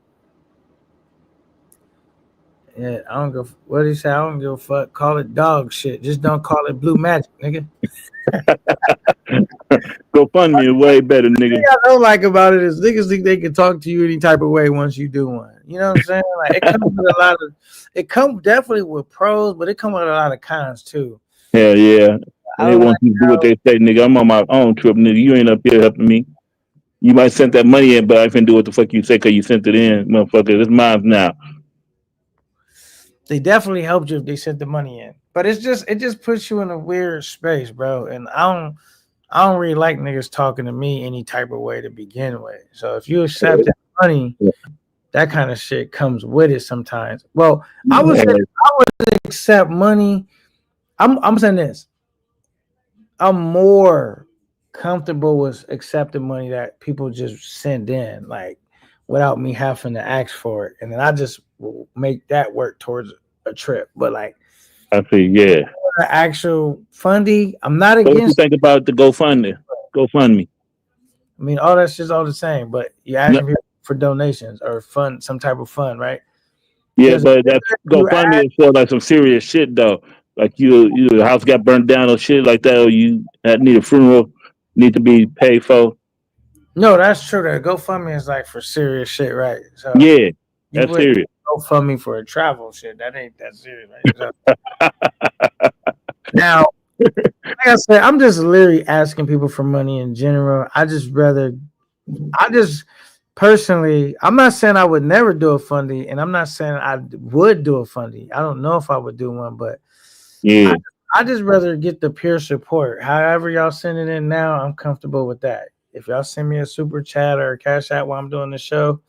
A: Yeah, I don't go. What did he say? I don't give a fuck. Call it dog shit. Just don't call it blue magic, nigga.
C: GoFundMe is way better, nigga.
A: I don't like about it is niggas think they can talk to you any type of way once you do one. You know what I'm saying? Like it comes with a lot of, it comes definitely with pros, but it comes with a lot of cons too.
C: Hell yeah.
A: I
C: They
A: don't
C: want
A: like
C: you to do what they say, nigga. I'm on my own trip, nigga. You ain't up here helping me. You might send that money in, but I can do what the fuck you say because you sent it in, motherfucker. It's mine now.
A: they definitely helped you if they sent the money in. But it just puts you in a weird space, bro. And I don't really like niggas talking to me any type of way to begin with. So if you accept that money, that kind of shit comes with it sometimes. Well, I would say I would accept money. I'm saying this. I'm more comfortable with accepting money that people just send in, like without me having to ask for it, and then I just will make that work towards a trip. But like
C: I see, yeah.
A: the actual funding, I'm not
C: So what you
A: against.
C: think about the GoFundMe? GoFundMe.
A: I mean, all that shit's all the same, but you're
C: No,
A: asking people for donations or fund, some type of fund, right?
C: yeah,
A: There's
C: but that
A: you ask,
C: GoFundMe is for like some serious shit though. Like the house got burnt down or shit like that, or you need a funeral, need to be paid for.
A: no, that's true. That GoFundMe is like for serious shit, right? So
C: Yeah,
A: you
C: that's
A: wouldn't
C: serious.
A: GoFundMe for a travel shit. That ain't that serious, right? So, now, like I said, I'm just literally asking people for money in general. I just personally, I'm not saying I would never do a fundy, and I'm not saying I would do a fundy. I don't know if I would do one, but
C: Yeah,
A: I just rather get the peer support. However, y'all send it in now, I'm comfortable with that. If y'all send me a super chat or a cash app while I'm doing the show,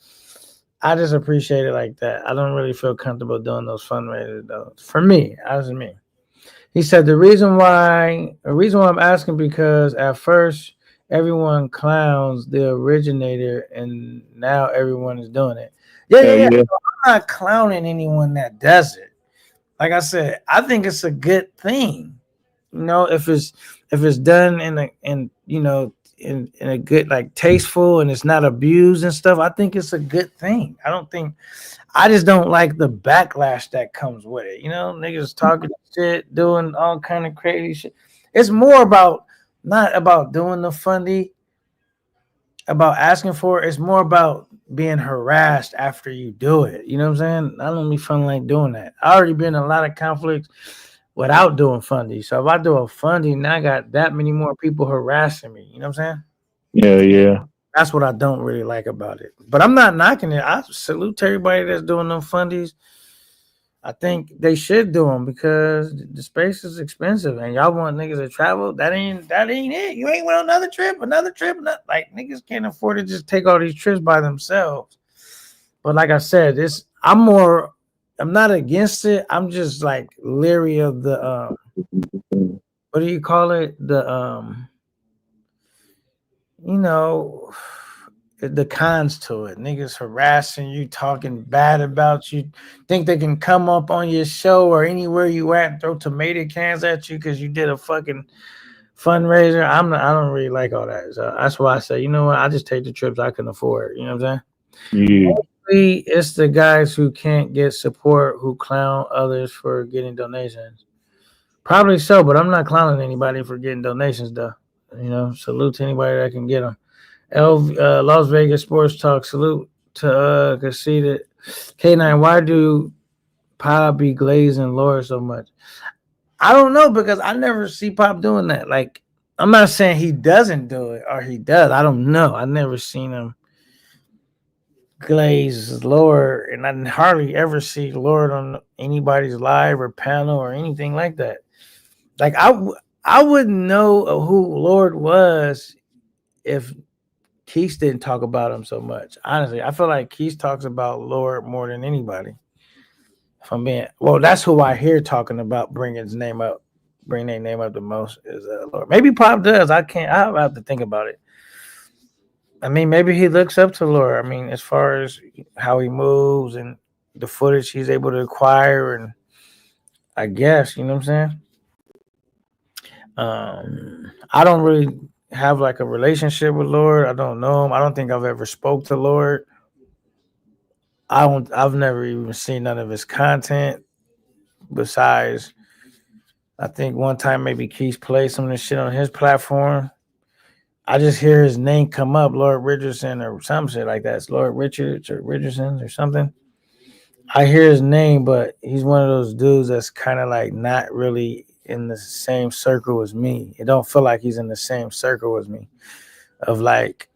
A: I just appreciate it like that. I don't really feel comfortable doing those fundraisers though. For me, as me. He said the reason why I'm asking because at first everyone clowns the originator and now everyone is doing it. Yeah, yeah,
C: hell
A: yeah.
C: yeah.
A: So I'm not clowning anyone that does it. Like I said, I think it's a good thing. You know, if it's done in a good like tasteful and it's not abused and stuff, I think it's a good thing. I just don't like the backlash that comes with it. You know, niggas talking shit, doing all kind of crazy shit. It's more about not about doing the fundy, about asking for it. It's more about being harassed after you do it. You know what I'm saying? I don't be feeling like doing that. I already been in a lot of conflicts without doing fundy. So if I do a fundy, now I got that many more people harassing me. You know what I'm saying?
C: Yeah, yeah.
A: That's what I don't really like about it. But I'm not knocking it. I salute to everybody that's doing them fundies. I think they should do them because the space is expensive, and y'all want niggas to travel. That ain't it. You ain't went on another trip. Like niggas can't afford to just take all these trips by themselves. But like I said, I'm not against it. I'm just like leery of the what do you call it? You know, the cons to it. Niggas harassing you, talking bad about you, think they can come up on your show or anywhere you at and throw tomato cans at you because you did a fucking fundraiser. I don't really like all that. So that's why I say, you know what, I just take the trips I can afford. You know what I'm saying?
C: Yeah.
A: Mostly it's the guys who can't get support who clown others for getting donations. Probably so, but I'm not clowning anybody for getting donations though. You know, salute to anybody that can get them. Las Vegas Sports Talk. Salute to Conceited K9. Why do Pop be glazing Laura so much? I don't know because I never see Pop doing that. Like, I'm not saying he doesn't do it or he does. I don't know. I never seen him glaze Lord, and I hardly ever see Lord on anybody's live or panel or anything like that. Like I wouldn't know who Lord was if Keith didn't talk about him so much. Honestly, I feel like Keith talks about Lord more than anybody. If I'm being that's who I hear talking about bring their name up the most is Lord. Maybe Pop does. I have to think about it. I mean, maybe he looks up to Lord. I mean, as far as how he moves and the footage he's able to acquire, and I guess you know what I'm saying. I don't really have like a relationship with Lord. I don't know him. I don't think I've ever spoke to Lord. I've never even seen none of his content besides I think one time maybe Keith played some of this shit on his platform. I just hear his name come up, Lord Richardson or some shit like that. It's Lord Richards or Richardson or something. I hear his name, but he's one of those dudes that's kind of like not really in the same circle as me. It don't feel like he's in the same circle as me. Of like,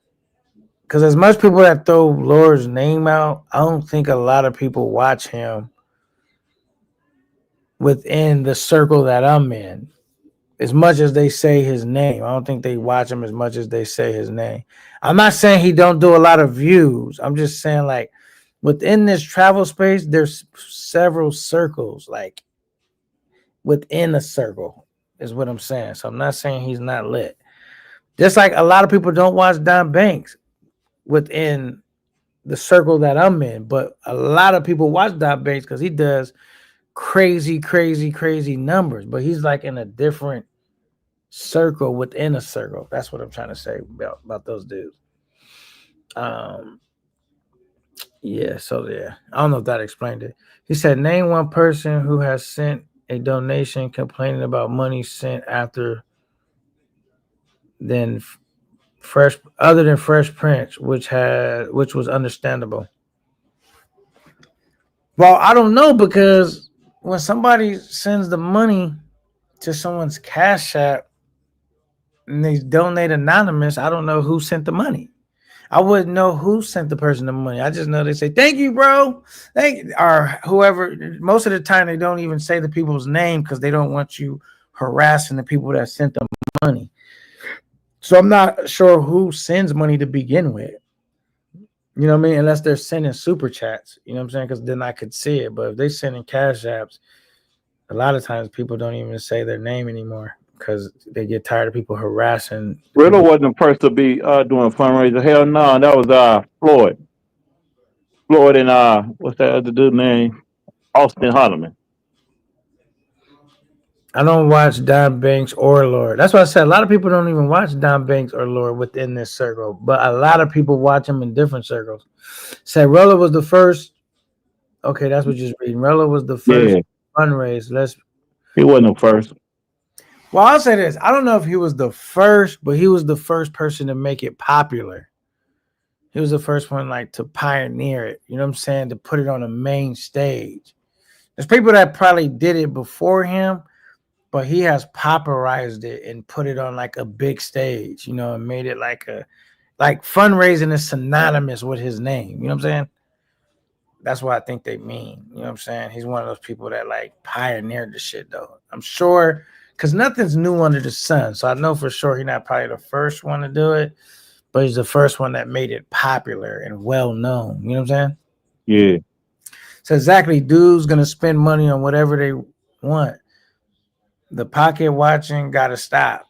A: because as much people that throw Lord's name out, I don't think a lot of people watch him within the circle that I'm in. As much as they say his name, I don't think they watch him as much as they say his name. I'm not saying he don't do a lot of views. I'm just saying like within this travel space, there's several circles, like within a circle is what I'm saying. So I'm not saying he's not lit. Just like a lot of people don't watch Don Banks within the circle that I'm in, but a lot of people watch Don Banks because he does crazy numbers, but he's like in a different circle within a circle. That's what I'm trying to say about those dudes. Yeah, so yeah, I don't know if that explained it. He said, name one person who has sent a donation complaining about money sent after then Fresh Prince, which was understandable. Well, I don't know, because when somebody sends the money to someone's Cash App and they donate anonymous, I don't know who sent the money. I wouldn't know who sent the person the money. I just know they say, thank you, bro. Thank you. Or whoever. Most of the time, they don't even say the people's name because they don't want you harassing the people that sent them money. So I'm not sure who sends money to begin with. You know what I mean? Unless they're sending super chats. You know what I'm saying? Because then I could see it. But if they sending Cash Apps, a lot of times people don't even say their name anymore because they get tired of people harassing.
C: Riddle wasn't the first to be doing fundraiser. Hell no, that was Floyd. Floyd and what's that other dude name? Austin Holloman.
A: I don't watch Don Banks or Lord. That's why I said a lot of people don't even watch Don Banks or Lord within this circle, but a lot of people watch him in different circles. Say Rella was the first. Okay, that's what you're reading. Rella was the first fundraise.
C: He wasn't the first.
A: Well, I'll say this. I don't know if he was the first, but he was the first person to make it popular. He was the first one like to pioneer it. You know what I'm saying? To put it on a main stage. There's people that probably did it before him, but he has popularized it and put it on like a big stage, you know, and made it like fundraising is synonymous with his name. You know what I'm saying? That's what I think they mean. You know what I'm saying? He's one of those people that like pioneered the shit though. I'm sure, because nothing's new under the sun. So I know for sure he's not probably the first one to do it, but he's the first one that made it popular and well known. You know what I'm saying?
C: Yeah.
A: So exactly, dudes gonna spend money on whatever they want. The pocket watching gotta stop.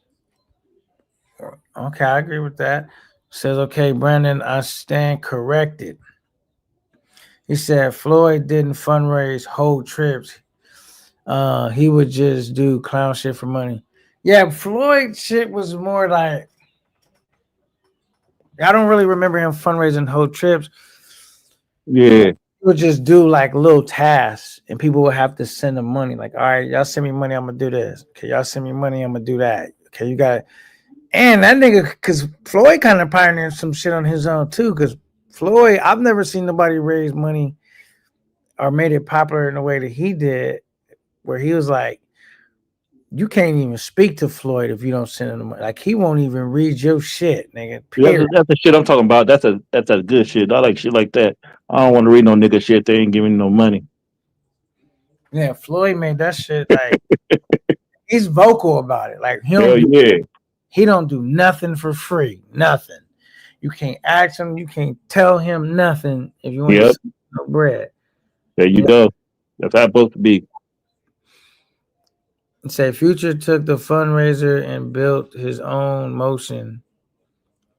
A: Okay, I agree with that. Says, okay, Brandon, I stand corrected. He said Floyd didn't fundraise whole trips. He would just do clown shit for money. Yeah, Floyd shit was more like, I don't really remember him fundraising whole trips.
C: Yeah.
A: He would just do like little tasks and people would have to send him money. Like, all right, y'all send me money, I'm gonna do this. Okay, y'all send me money, I'm gonna do that. Okay, you got it. And that nigga, because Floyd kind of pioneered some shit on his own too. Because Floyd, I've never seen nobody raise money or made it popular in the way that he did, where he was like, you can't even speak to Floyd if you don't send him the money. Like, he won't even read your shit, nigga.
C: That's the shit I'm talking about. That's a good shit. I like shit like that. I don't want to read no nigga shit. They ain't giving me no money.
A: Yeah, Floyd made that shit like he's vocal about it. Like, he don't do nothing for free. Nothing. You can't ask him. You can't tell him nothing if you want to send no bread.
C: There you go. That's how it's supposed to be.
A: Say Future took the fundraiser and built his own motion.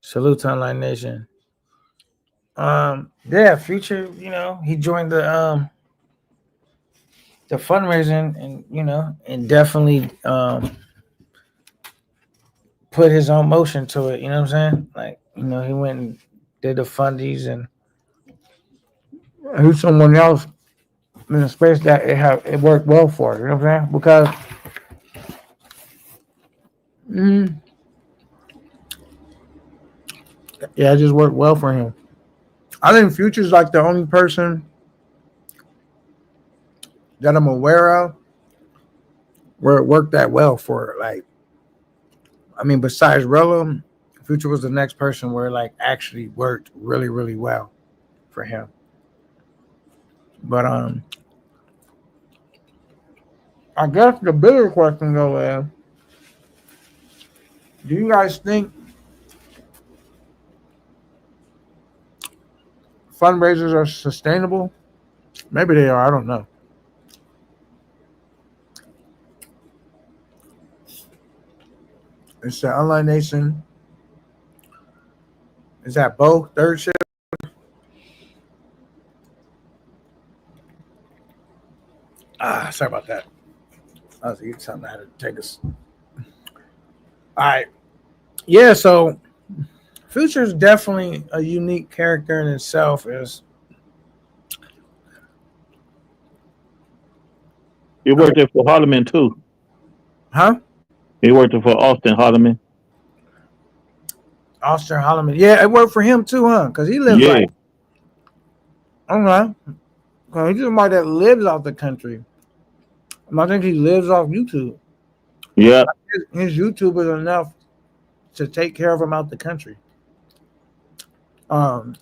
A: Salute to Online Nation. Yeah, Future, you know, he joined the fundraising and, you know, and definitely put his own motion to it. You know what I'm saying? Like, you know, he went and did the fundies, and who's someone else in a space that it worked well for. You know what I'm saying? Because Yeah, it just worked well for him. I think Future's like the only person that I'm aware of where it worked that well for like. I mean, besides Rello, Future was the next person where it like actually worked really, really well for him. But I guess the bigger question though is, do you guys think fundraisers are sustainable? Maybe they are. I don't know. It's the Online Nation. Is that both third shift? Sorry about that. I was eating something. I had to take us. All right. Yeah. So Future's definitely a unique character in itself. Is
C: He worked there for Harleman too.
A: huh?
C: He worked there for Austin Harleman.
A: Austin Holloman. Yeah, it worked for him too, huh? Because he lives
C: Yeah.
A: like, I don't know. 'Cause he's somebody that lives out the country. And I think he lives off YouTube.
C: Yeah.
A: His YouTube is enough to take care of him out the country. So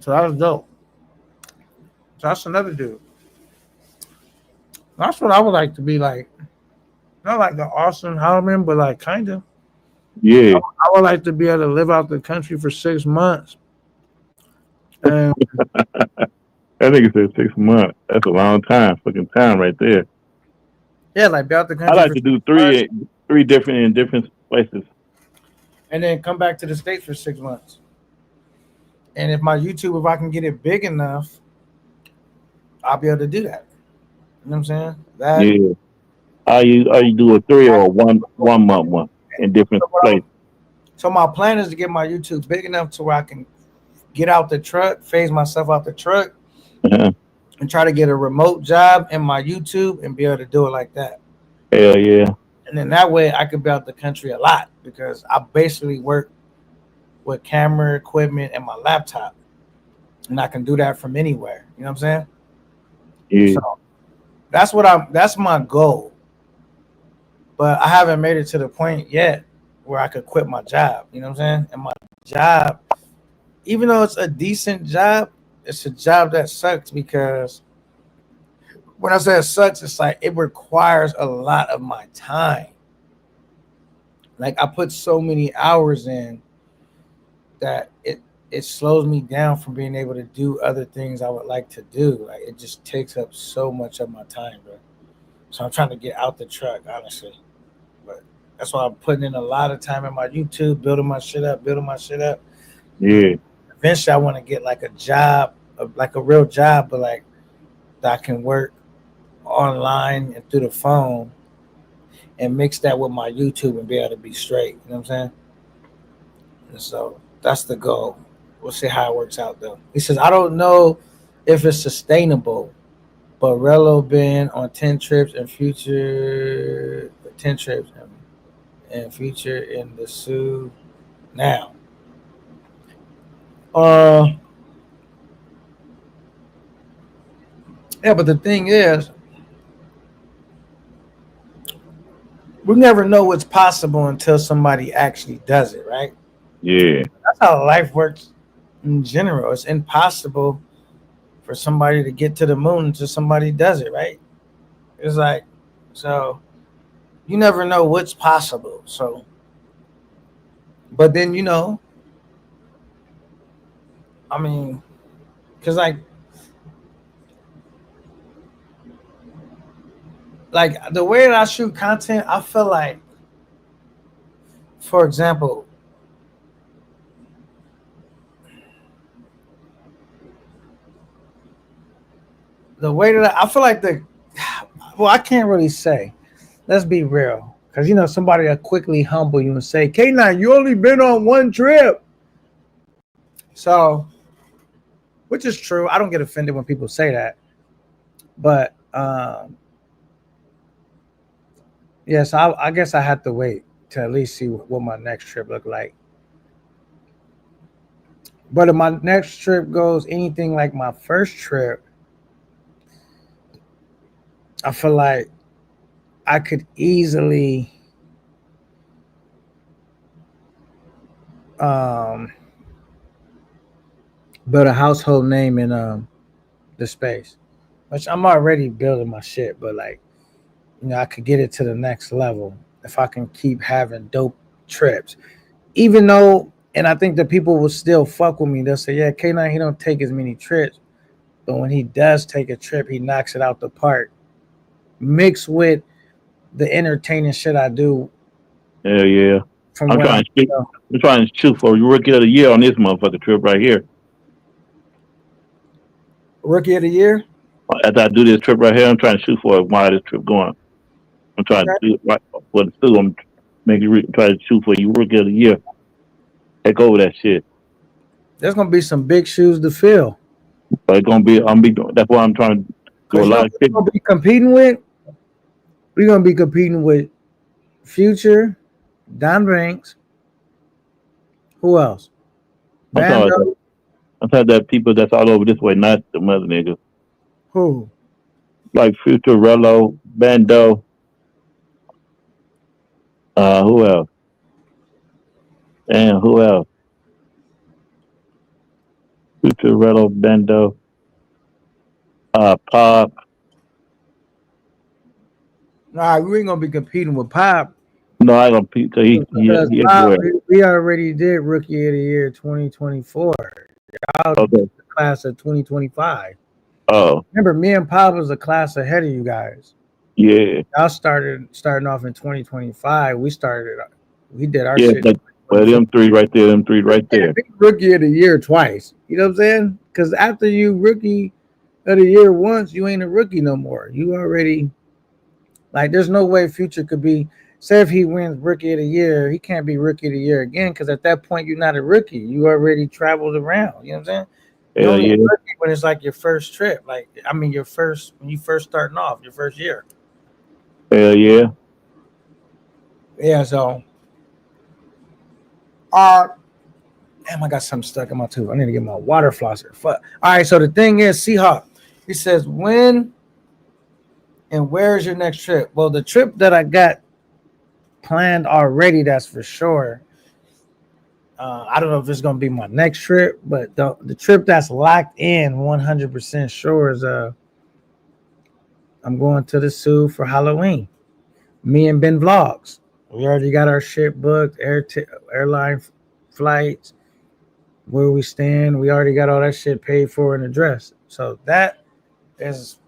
A: that was dope. So that's another dude. That's what I would like to be like. Not like the Austin Holloman, but like kind of.
C: Yeah.
A: I would like to be able to live out the country for 6 months. And
C: That nigga said 6 months. That's a long time. Fucking time right there.
A: yeah, like be out the
C: I
A: country
C: like
A: for
C: to do
A: 6 months
C: three different in different places.
A: and then come back to the States for 6 months. And if my YouTube, if I can get it big enough, I'll be able to do that. You know what I'm saying? That
C: Yeah. Are you do a 3 or a 1 month one in different places?
A: So my plan is to get my YouTube big enough to where I can get out the truck, phase myself out the truck,
C: Uh-huh.
A: and try to get a remote job in my YouTube and be able to do it like that.
C: Hell yeah.
A: And then that way I could be out the country a lot because I basically work with camera equipment and my laptop. And I can do that from anywhere. You know what I'm saying?
C: Yeah.
A: So that's my goal. But I haven't made it to the point yet where I could quit my job. You know what I'm saying? And my job, even though it's a decent job, it's a job that sucks because when I say it sucks, it's like it requires a lot of my time. Like I put so many hours in that it slows me down from being able to do other things I would like to do. Like it just takes up so much of my time, bro. So I'm trying to get out the truck, honestly. But that's why I'm putting in a lot of time in my YouTube, building my shit up.
C: Yeah.
A: Eventually I want to get like a job, like a real job, but like that I can work online and through the phone and mix that with my YouTube and be able to be straight. You know what I'm saying? And so that's the goal. We'll see how it works out though. He says, I don't know if it's sustainable, but Rello been on 10 trips and Future 10 trips and Future in the Sioux now. Yeah, but the thing is, we never know what's possible until somebody actually does it, right?
C: Yeah.
A: That's how life works in general. It's impossible for somebody to get to the moon until somebody does it, right? It's like, so you never know what's possible. So, but then, you know, I mean, because like the way that I shoot content, I feel like, for example, the way that I feel like well, I can't really say. Let's be real. Because, you know, somebody will quickly humble you and say, K9, you only been on one trip. So, which is true. I don't get offended when people say that. But, yes, I guess I had to wait to at least see what my next trip look like. But if my next trip goes anything like my first trip, I feel like I could easily build a household name in the space, which I'm already building my shit, but like, I could get it to the next level if I can keep having dope trips. Even though, and I think the people will still fuck with me. They'll say, yeah, K9, he don't take as many trips. But when he does take a trip, he knocks it out the park. Mixed with the entertaining shit I do.
C: Hell yeah.
A: From
C: I'm trying to shoot for rookie of the year on this motherfucking trip right here.
A: Rookie of the year?
C: After I do this trip right here, I'm trying to shoot for it while this trip going. I'm trying to do it right for the school. I'm trying to shoot for you rookie of the year. Take over that shit.
A: There's gonna be some big shoes to fill.
C: But it's gonna be that's why I'm trying to do a lot of shit.
A: We're gonna be competing with Future, Don Banks. Who else?
C: I'm talking about people that's all over this way, not the mother niggas.
A: Who?
C: Like Future, Rello, Bando. Who else? Damn, who else? Future, Rello, Bando. Pop.
A: Nah, we ain't gonna be competing with Pop.
C: No, I don't. He
A: Pop, we already did Rookie of the Year 2024.
C: Okay.
A: The class of 2025.
C: Oh.
A: Remember, me and Pop was a class ahead of you guys.
C: Yeah.
A: Y'all starting off in 2025. We did our
C: shit. Well, them three right there.
A: Yeah, Rookie of the Year twice. You know what I'm saying? Because after you Rookie of the Year once, you ain't a rookie no more. You already, like, there's no way Future could be. Say if he wins Rookie of the Year, he can't be Rookie of the Year again because at that point you're not a rookie. You already traveled around. You know what I'm saying?
C: Hell yeah.
A: When it's like your first trip, like when you first starting off your first year.
C: Hell yeah.
A: Yeah. So, damn, I got something stuck in my tooth. I need to get my water flosser. Fuck. All right. So the thing is, Seahawk. He says, when and where is your next trip? Well, the trip that I got planned already, that's for sure. I don't know if it's gonna be my next trip, but the trip that's locked in 100% sure is I'm going to the zoo for Halloween. Me and Ben Vlogs. We already got our shit booked, airline flights, where we stand. We already got all that shit paid for and addressed. So that is,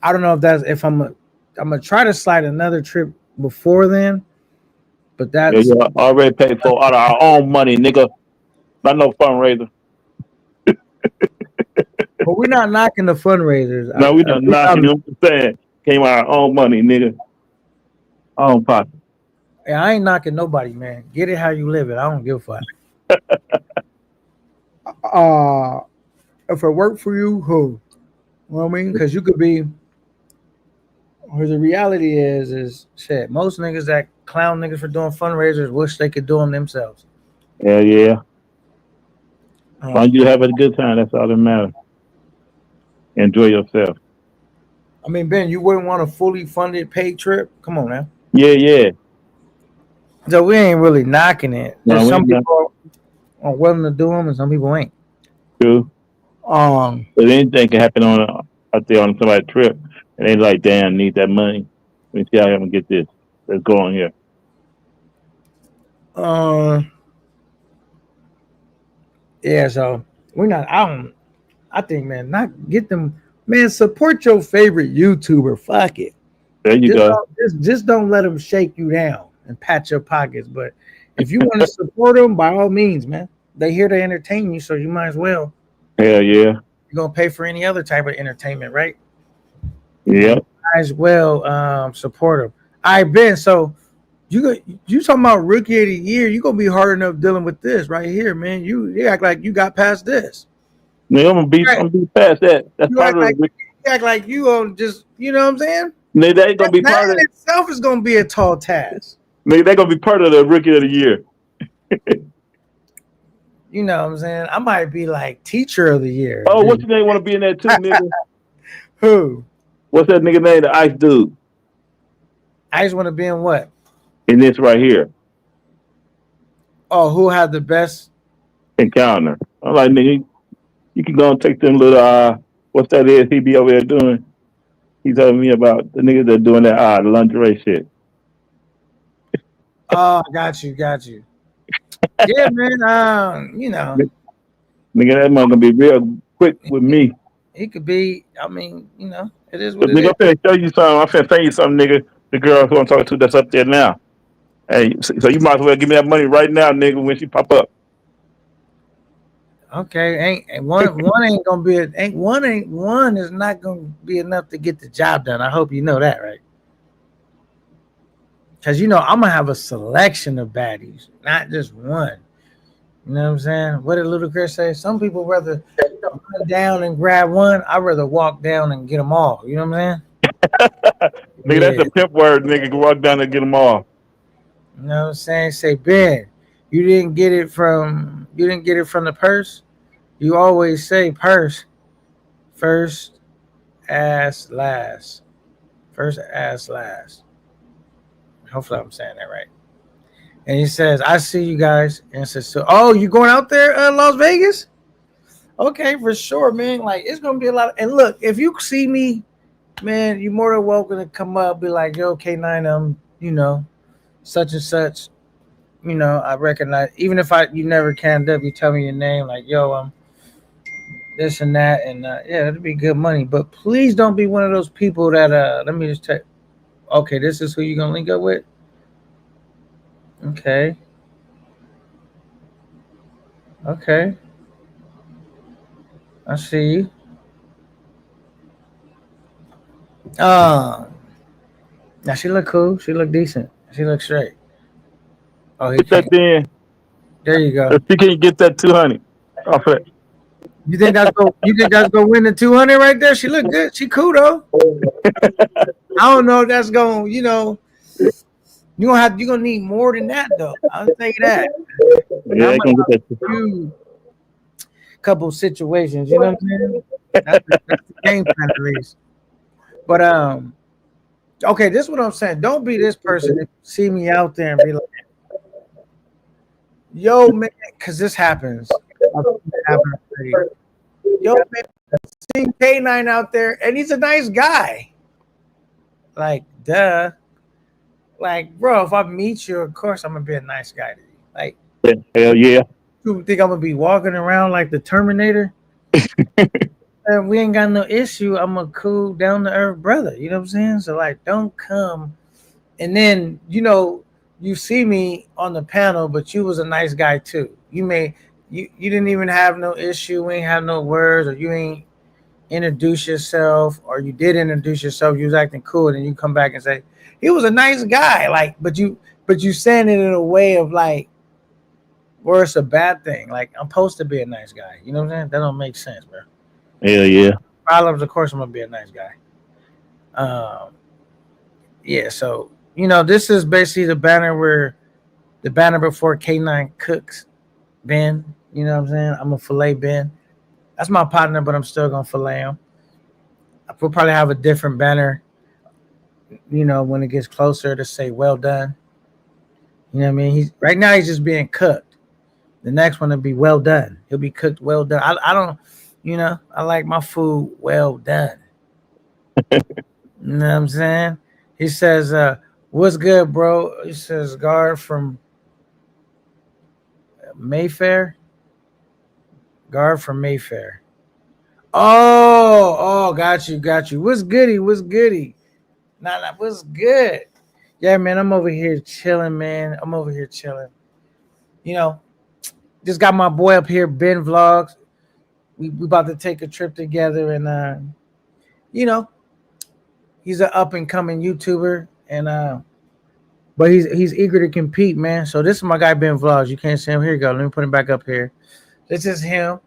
A: I don't know if I'm gonna try to slide another trip before then. But that's
C: already paid for out of our own money, nigga. Not no fundraiser.
A: But we're not knocking the fundraisers.
C: No, we not knocking. You know what I'm saying? Came out our own money, nigga. Own pocket.
A: Yeah, I ain't knocking nobody, man. Get it how you live it. I don't give a fuck. If it worked for you, who? You know what I mean? Because you could be. Or the reality is shit. Most niggas that clown niggas for doing fundraisers wish they could do them themselves.
C: Hell yeah. As long as you have a good time, that's all that matters. Enjoy yourself.
A: I mean, Ben, you wouldn't want a fully funded paid trip? Come on now.
C: Yeah.
A: So we ain't really knocking it.
C: No,
A: some people are willing to do them and some people ain't.
C: True.
A: But
C: anything can happen out there on somebody's trip. And they like, damn, need that money. Let me see how I'm gonna get this. Let's go on here.
A: Yeah, so we're not. I think, man, not get them. Man, support your favorite YouTuber. Fuck it.
C: There you go.
A: Just don't let them shake you down and pat your pockets. But if you want to support them, by all means, man. They here to entertain you, so you might as well.
C: Hell yeah.
A: You're gonna pay for any other type of entertainment, right?
C: Yeah.
A: Might as well support them. All right, Ben. So you talking about Rookie of the Year? You gonna be hard enough dealing with this right here, man. You act like you got past this.
C: Man, I'm gonna be past that. That's part of
A: you act like you on just, you know what I'm saying?
C: That ain't gonna be part of
A: it. Itself is gonna be a tall task.
C: Nigga, they gonna be part of the rookie of the year.
A: You know what I'm saying? I might be like teacher of the year.
C: Oh, what's
A: dude.
C: your name? Want to be in that too, nigga?
A: Who?
C: What's that nigga name? The ice dude
A: I just want to be in what?
C: in this right here
A: Oh, who had the best?
C: encounter. I'm like, nigga, you can go and take them little what's that is he be over there doing? He telling me about the niggas that doing that lingerie shit.
A: Oh, got you. Yeah, man. You know,
C: Nigga, that man gonna be real quick with me.
A: he could be. I mean, you know, it is what
C: But
A: it
C: nigga,
A: is.
C: I'm finna show you something. I'm finna tell you something, nigga. The girl who I'm talking to that's up there now. Hey, so you might as well give me that money right now, nigga, when she pop up.
A: Okay, ain't one ain't gonna be one is not gonna be enough to get the job done. I hope you know that, right? Because you know I'm gonna have a selection of baddies, not just one. You know what I'm saying? What did Ludacris say? Some people rather run down and grab one. I'd rather walk down and get them all. You know what I'm
C: Nigga,
A: saying?
C: that's
A: Yeah.
C: a pimp word, nigga. Go walk down and get them all.
A: You know what I'm saying? Say, Ben, you didn't get it from the purse. You always say purse first, ass last. First, ass last. Hopefully I'm saying that right. And he says, I see you guys. And says, so, oh, you going out there, Las Vegas? Okay, for sure, man. Like, it's going to be a lot. And look, if you see me, man, you're more than welcome to come up, be like, yo, K9, you know, such and such. You know, I recognize, even if you never canned up, you tell me your name, like, yo, I'm this and that. And yeah, it'll be good money. But please don't be one of those people that, let me just check. Okay, this is who you're going to link up with? Okay. Okay. I see you. Now she look cool. She look decent. She look straight. Oh, he
C: Get that
A: can't.
C: then.
A: There you go.
C: If you can't get that 200 off it.
A: You think that's go win the 200 right there? She look good. She cool though. I don't know if that's going. You know, you're gonna need more than that though. I'll tell you that.
C: Yeah,
A: I'm
C: they gonna get that.
A: few couple situations. You know what I'm saying? That's the game plan at least. But okay, this is what I'm saying. Don't be this person if you see me out there and be like, yo, man, because this happens. Yo, man, see K9 out there, and he's a nice guy. Like, duh. Like, bro, if I meet you, of course I'm gonna be a nice guy to you. Like,
C: Hell yeah.
A: you think I'm gonna be walking around like the Terminator? And we ain't got no issue. I'm a cool, down to earth brother. You know what I'm saying? So like, don't come. And then you see me on the panel, but you was a nice guy too. You didn't even have no issue. We ain't have no words, or you ain't introduce yourself, or you did introduce yourself. You was acting cool, and then you come back and say he was a nice guy. Like, but you saying it in a way of like, where it's a bad thing. Like, I'm supposed to be a nice guy. You know what I'm saying? That don't make sense, bro.
C: Hell yeah.
A: Problems, of course, I'm gonna be a nice guy. Yeah. So this is basically the banner before K9 cooks Ben. You know what I'm saying? I'm gonna fillet Ben. That's my partner, but I'm still gonna fillet him. We'll probably have a different banner, when it gets closer to say well done. You know what I mean? Right now he's just being cooked. The next one will be well done. He'll be cooked well done. I don't, I like my food well done. You know what I'm saying? He says, what's good, bro? He says, guard from Mayfair. Guard from Mayfair. Oh, got you. What's goody? Nah, what's good? Yeah, man, I'm over here chilling, man. Just got my boy up here, Ben Vlogs. We about to take a trip together, and he's an up and coming YouTuber, and but he's eager to compete, man. So this is my guy Ben Vlogs. You can't see him. Here you go. Let me put him back up here. This is him.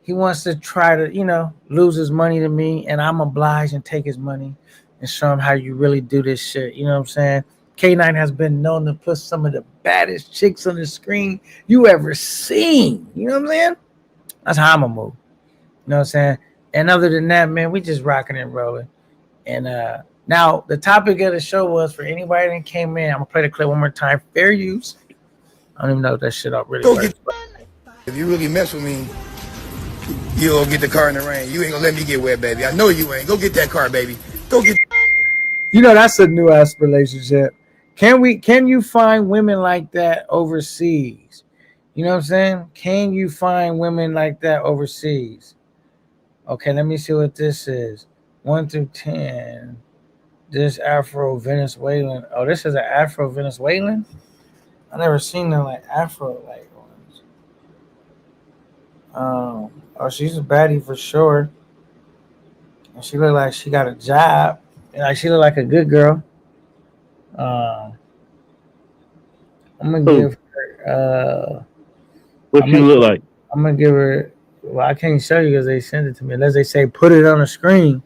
A: He wants to try to, lose his money to me, and I'm obliged and take his money and show him how you really do this shit. You know what I'm saying? K9 has been known to put some of the baddest chicks on the screen you ever seen. You know what I'm saying? That's how I'm gonna move. You know what I'm saying? And other than that, man, we just rocking and rolling. And now the topic of the show was for anybody that came in. I'm gonna play the clip one more time. Fair use. I don't even know if that shit up really
B: Go
A: works.
B: If you really mess with me, you'll get the car in the rain. You ain't gonna let me get wet, baby. I know you ain't. Go get that car, baby. Go get.
A: You know, that's a new ass relationship. Can you find women like that overseas? You know what I'm saying? Can you find women like that overseas? Okay, let me see what this is. 1 through 10. This Afro Venezuelan. Oh, this is an Afro Venezuelan? I never seen them like Afro like ones. Oh, she's a baddie for sure. And she look like she got a job. And like she look like a good girl. I'm gonna
C: Who?
A: give her
C: What
A: I'm
C: you
A: gonna-
C: look like?
A: I'm gonna give her. Well, I can't show you because they send it to me. Unless they say put it on the screen.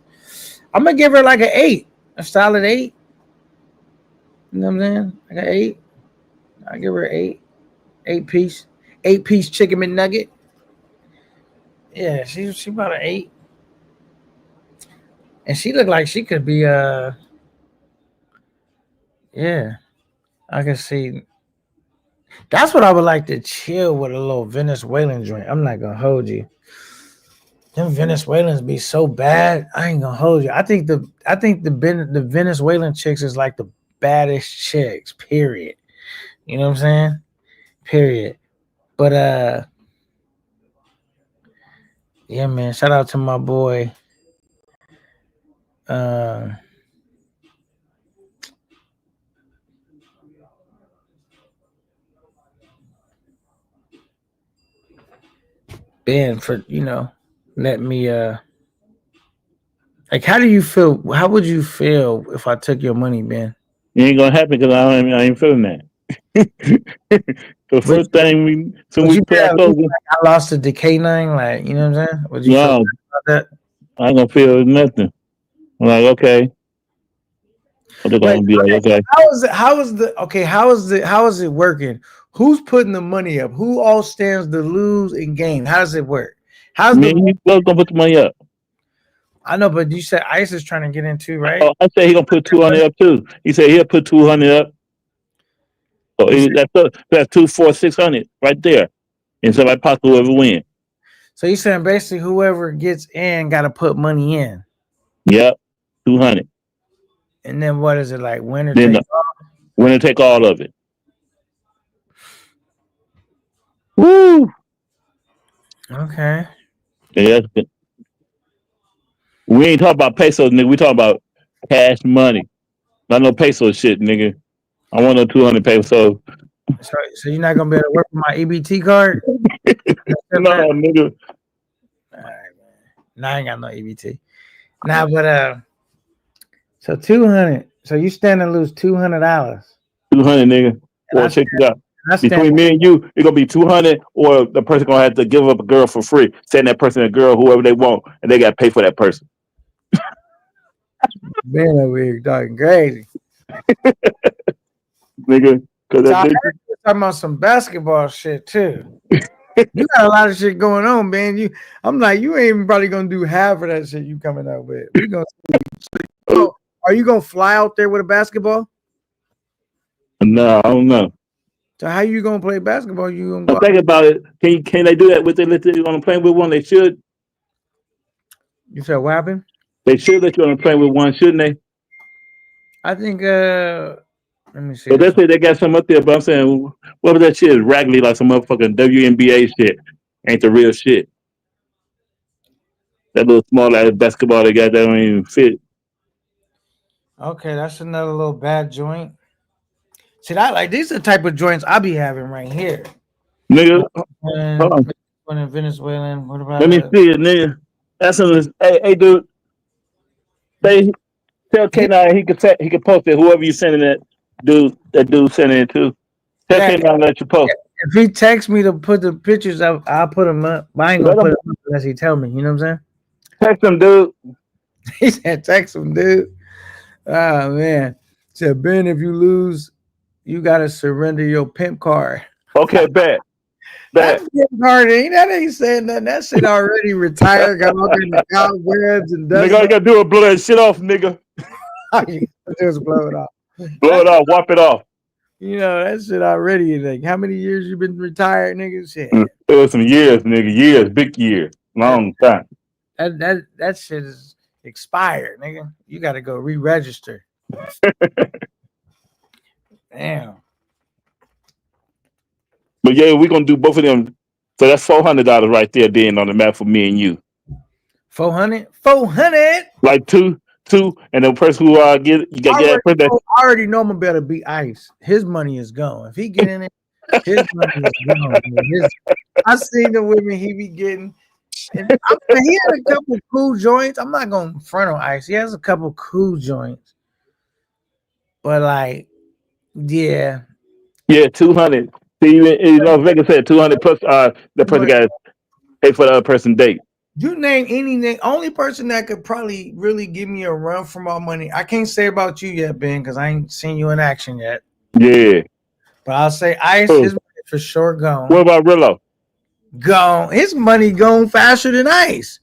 A: I'm gonna give her like an 8, a solid 8. You know what I'm saying? Like an 8. I give her 8, 8 piece chicken McNugget. Yeah, she about an 8, and she looked like she could be yeah. I can see. That's what I would like to chill with, a little Venezuelan joint. I'm not gonna hold you. Them Venezuelans be so bad. I ain't gonna hold you. I think the Venezuelan chicks is like the baddest chicks. Period. You know what I'm saying? Period. But yeah, man. Shout out to my boy. Ben for let me like, how do you feel? How would you feel if I took your money, Ben?
C: It ain't gonna happen because I ain't feeling that. The first thing
A: Would
C: we
A: you
C: put our
A: feel
C: clothes in,
A: like I lost it to K9? Like, you know what I'm saying? Would you feel
C: no,
A: about that?
C: I ain't gonna feel nothing. I'm like, okay. They're gonna be like, okay.
A: How is it working? Who's putting the money up? Who all stands to lose and gain? How does it work? How's
C: Me and
A: the
C: you both gonna put the money up.
A: I know, but you said Ice is trying to get into, right?
C: Oh, I said he gonna put 200 up too. He said he'll put 200 up. So that's 2, 4, 600 right there. And somebody possible whoever win.
A: So you're saying basically whoever gets in got to put money in,
C: Yep, 200.
A: and then what is it like? Winner
C: Then
A: take all?
C: winner take all of it. Woo!
A: Okay.
C: Yeah, that's good. We ain't talking about pesos, nigga. We talking about cash money. Not no peso shit, nigga. I want no 200 pesos.
A: So you're not gonna be able to work with my EBT card?
C: No, nigga.
A: All right, man. No, I ain't got no EBT. Nah, but so 200. So you stand to lose $200.
C: 200, nigga. Or check it out. Between me and you, it's gonna be 200, or the person gonna have to give up a girl for free. Send that person a girl, whoever they want, and they gotta pay for that person.
A: Man, over here talking crazy.
C: Nigga. Cause
A: So I heard you talking about some basketball shit too. You got a lot of shit going on, man. I'm like, you ain't even probably gonna do half of that shit you coming up with. We gonna so, are you gonna fly out there with a basketball?
C: No, I don't know.
A: So how you gonna play basketball? You gonna go
C: Think about it. Can they do that with let you on a plane with one? They should.
A: You said what happened?
C: They should let you on a plane with one, shouldn't they?
A: I think let me see.
C: So they say they got some up there, but I'm saying what was that shit? Raggedy like some motherfucking WNBA shit. Ain't the real shit. That little small ass basketball they got that don't even fit.
A: Okay, that's another little bad joint. See, that like these are the type of joints I be having right here.
C: Nigga,
A: And
C: hold on.
A: in Venezuelan. What about
C: Let me see it, nigga. That's in this. Hey, dude. Tell K9 he can post it. Whoever you sending that dude sending it to. Tell K9 let you post.
A: If he texts me to put the pictures up, I'll put them up. But I ain't gonna put them up unless he tell me. You know what I'm saying?
C: Text him, dude.
A: He said, "Text him, dude." Oh man. Said Ben, if you lose, you gotta surrender your pimp card.
C: Okay, bet.
A: That
C: Bet.
A: pimp card ain't saying nothing. That shit already retired, got all kind of cobwebs and dust.
C: Nigga, all you gotta do is blow that shit off, nigga.
A: All you gotta do is blow it off.
C: Blow it off, wipe it off.
A: You know, that shit already. Like, how many years you been retired, nigga? Shit.
C: It was some years, nigga. Years, big years. Long time.
A: That shit is expired, nigga. You gotta go re-register. Damn.
C: But yeah, we're gonna do both of them. So that's $400 right there, then on the map for me and you.
A: 400? 400?
C: Like two, and the person who get you got that person.
A: I already know I'm gonna better beat Ice. His money is gone. If he get in it, his money is gone. I seen the women he be getting. And he had a couple cool joints. I'm not gonna front on Ice. He has a couple cool joints, but like, yeah,
C: 200. See, you know, Vegas said 200 plus. The person got to pay for the other person's date.
A: You name any name. Only person that could probably really give me a run for my money. I can't say about you yet, Ben, because I ain't seen you in action yet.
C: Yeah,
A: but I'll say Ice. His money for sure gone.
C: What about Rillo?
A: Gone. His money gone faster than Ice.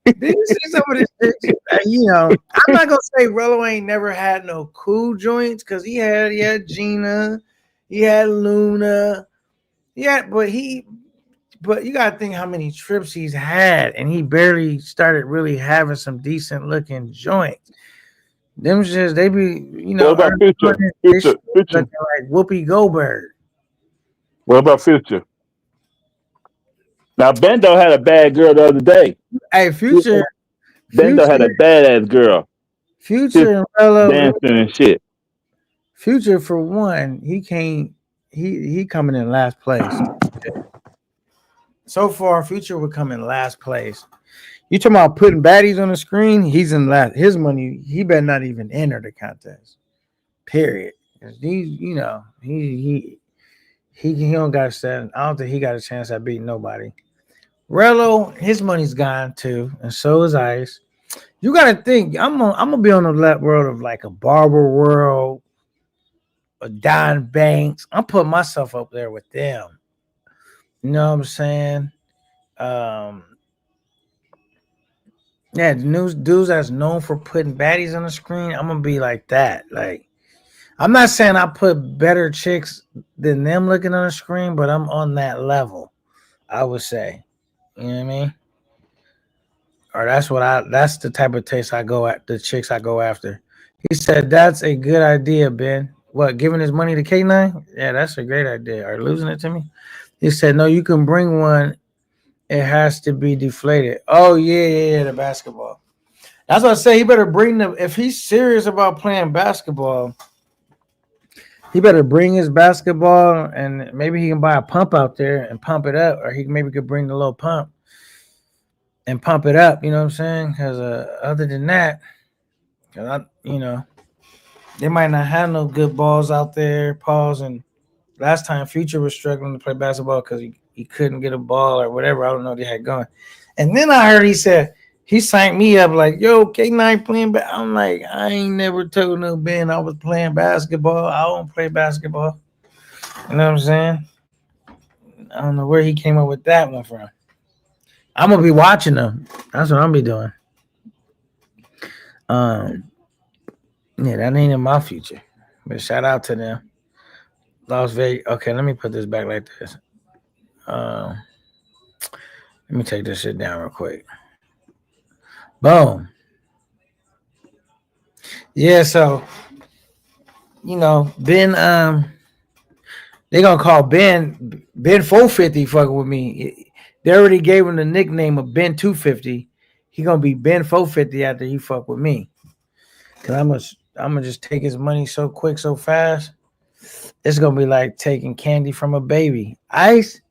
A: Did you see some of this shit? You know, I'm not gonna say Rello ain't never had no cool joints because he had Gina, he had Luna, but you gotta think how many trips he's had, and he barely started really having some decent looking joints. Them just they be, you know,
C: what about Future?
A: Like Whoopi Goldberg.
C: What about Future? Now Bendo had a bad girl the other day.
A: Hey, Future
C: Bendo had a badass girl.
A: Future and Rello
C: dancing and shit.
A: Future, for one, he coming in last place. So far, Future would come in last place. You talking about putting baddies on the screen? He's in last. His money, he better not even enter the contest. Period. You know, he don't got a set. I don't think he got a chance at beating nobody. Rello, his money's gone too, and so is Ice. You gotta think, I'm gonna be on the world of like a Barber World, a Don Banks. I'm putting myself up there with them. You know what I'm saying? Yeah, the news dudes that's known for putting baddies on the screen, I'm gonna be like that. Like, I'm not saying I put better chicks than them looking on the screen, but I'm on that level, I would say. You know what I mean? Or that's the type of taste I go at, the chicks I go after. He said that's a good idea, Ben. What, giving his money to K9? Yeah, that's a great idea. Or losing it to me? He said, no, you can bring one. It has to be deflated. Oh, yeah, the basketball. That's what I say. He better bring them. If he's serious about playing basketball, he better bring his basketball, and maybe he can buy a pump out there and pump it up, or he maybe could bring the little pump and pump it up. You know what I'm saying? Because other than that, they might not have no good balls out there. Pause. And last time Future was struggling to play basketball because he couldn't get a ball or whatever. I don't know what they had going. And then I heard he said he signed me up like, yo, K9 playing. I'm like, I ain't never told no Ben I was playing basketball. I don't play basketball. You know what I'm saying? I don't know where he came up with that one from. I'm gonna be watching them. That's what I'm be doing. Yeah, that ain't in my future. But shout out to them. Las Vegas. Okay, let me put this back like this. Let me take this shit down real quick. Boom. Yeah, so Ben, they gonna call Ben 450 fucking with me. They already gave him the nickname of Ben 250. He gonna be Ben 450 after he fuck with me. Cause I'm gonna just take his money so quick, so fast. It's gonna be like taking candy from a baby. Ice.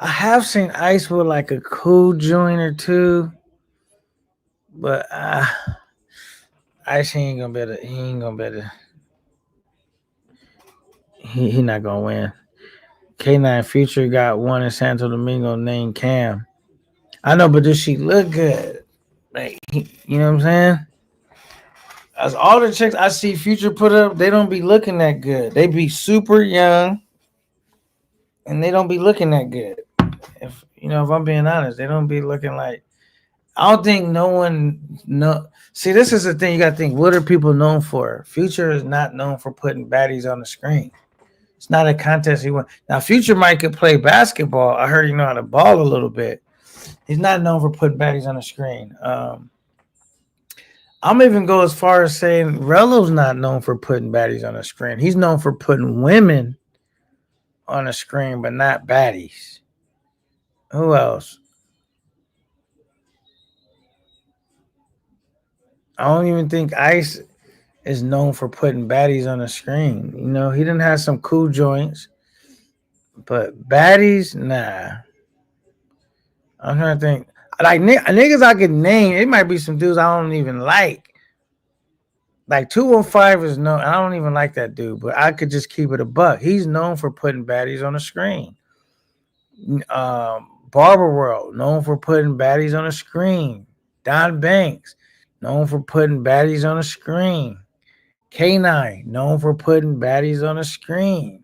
A: I have seen Ice with like a cool joint or two, but Ice ain't gonna better. He ain't gonna better. He not gonna win. K9 Future got one in Santo Domingo named Cam. I know, but does she look good? Like, you know what I'm saying? As all the chicks I see Future put up, they don't be looking that good. They be super young, and they don't be looking that good. If I'm being honest, they don't be looking like. I don't think no one no. See, this is the thing you got to think. What are people known for? Future is not known for putting baddies on the screen. It's not a contest he won. Now, Future might could play basketball. I heard he know how to ball a little bit. He's not known for putting baddies on the screen. I'm even go as far as saying Relo's not known for putting baddies on the screen. He's known for putting women on the screen, but not baddies. Who else? I don't even think Ice is known for putting baddies on the screen. He didn't have some cool joints, but baddies, nah. I'm trying to think. Like niggas I could name, it might be some dudes I don't even like. Like 215 is no, I don't even like that dude, but I could just keep it a buck. He's known for putting baddies on the screen. Barber World, known for putting baddies on the screen. Don Banks, known for putting baddies on the screen. K9, known for putting baddies on the screen.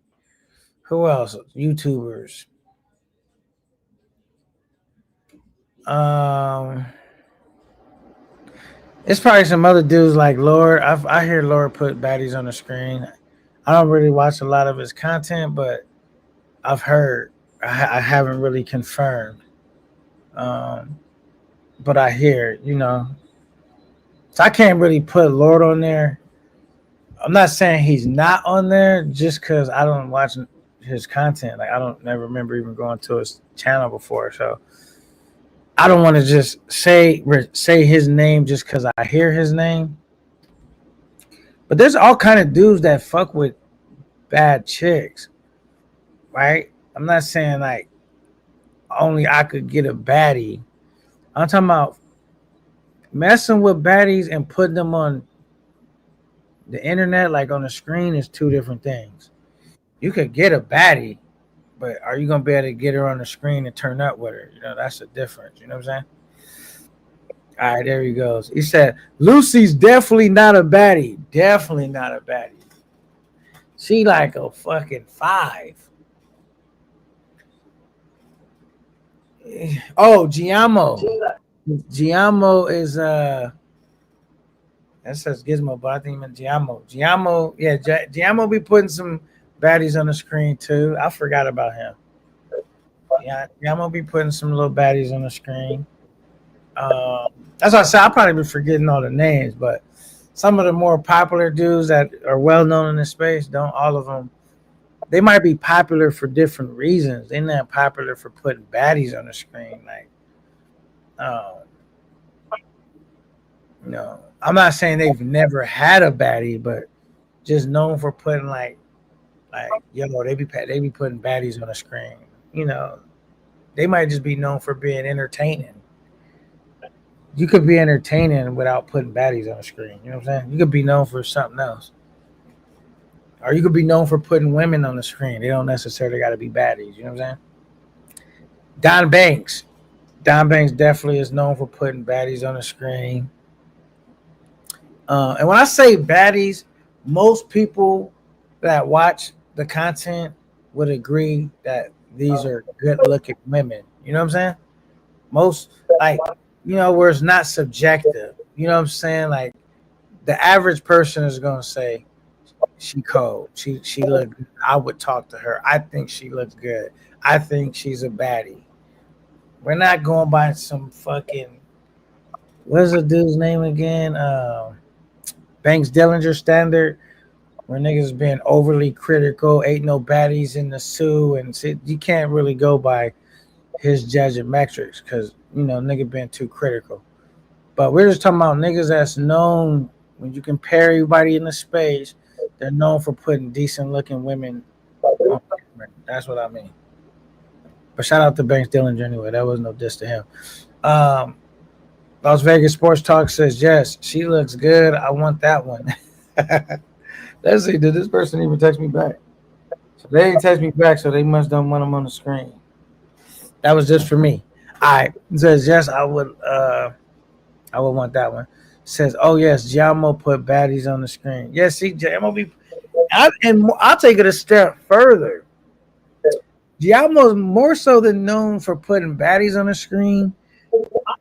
A: Who else? YouTubers. It's probably some other dudes like Lord. I hear Lord put baddies on the screen. I don't really watch a lot of his content, but I've heard. I haven't really confirmed. But I hear, So I can't really put Lord on there. I'm not saying he's not on there just because I don't watch his content. Like I don't never remember even going to his channel before. So I don't want to just say his name just because I hear his name. But there's all kind of dudes that fuck with bad chicks, right? I'm not saying like only I could get a baddie. I'm talking about messing with baddies and putting them on the internet, like on the screen, is two different things. You could get a baddie, but are you gonna be able to get her on the screen and turn up with her? That's the difference. You know what I'm saying? All right, there he goes. He said Lucy's definitely not a baddie. Definitely not a baddie. She like a fucking 5. Oh, Giamo. Giamo is that says Gizmo, but I think he meant Giamo. Giamo, yeah, Giamo be putting some baddies on the screen too. I forgot about him. Yeah, Giamo be putting some little baddies on the screen. That's why I said I'll probably be forgetting all the names, but some of the more popular dudes that are well known in this space, don't all of them. They might be popular for different reasons. They're not popular for putting baddies on the screen. Like, I'm not saying they've never had a baddie, but just known for putting like they be putting baddies on the screen. They might just be known for being entertaining. You could be entertaining without putting baddies on the screen. You know what I'm saying? You could be known for something else. Or you could be known for putting women on the screen. They don't necessarily got to be baddies. You know what I'm saying? Don Banks. Don Banks definitely is known for putting baddies on the screen. And when I say baddies, most people that watch the content would agree that these are good-looking women. You know what I'm saying? Most, like, where it's not subjective. You know what I'm saying? Like, the average person is going to say, she cold. She look good. I would talk to her. I think she looks good. I think she's a baddie. We're not going by some fucking, what's the dude's name again? Banks Dillinger standard, where niggas being overly critical. Ain't no baddies in the Sue, and see, you can't really go by his judging metrics because nigga being too critical. But we're just talking about niggas that's known. When you compare everybody in the space, they're known for putting decent looking women on camera. That's what I mean. But shout out to Banks Dillinger anyway. That was no diss to him. Las Vegas Sports Talk says, yes, she looks good. I want that one. Let's see, did this person even text me back? So they didn't text me back, so they must don't want them on the screen. That was just for me. All right. It says, yes, I I would want that one. Says, oh yes, Giamo put baddies on the screen. Yes, see, Giamo be, and I'll take it a step further. Giamo's more so than known for putting baddies on the screen.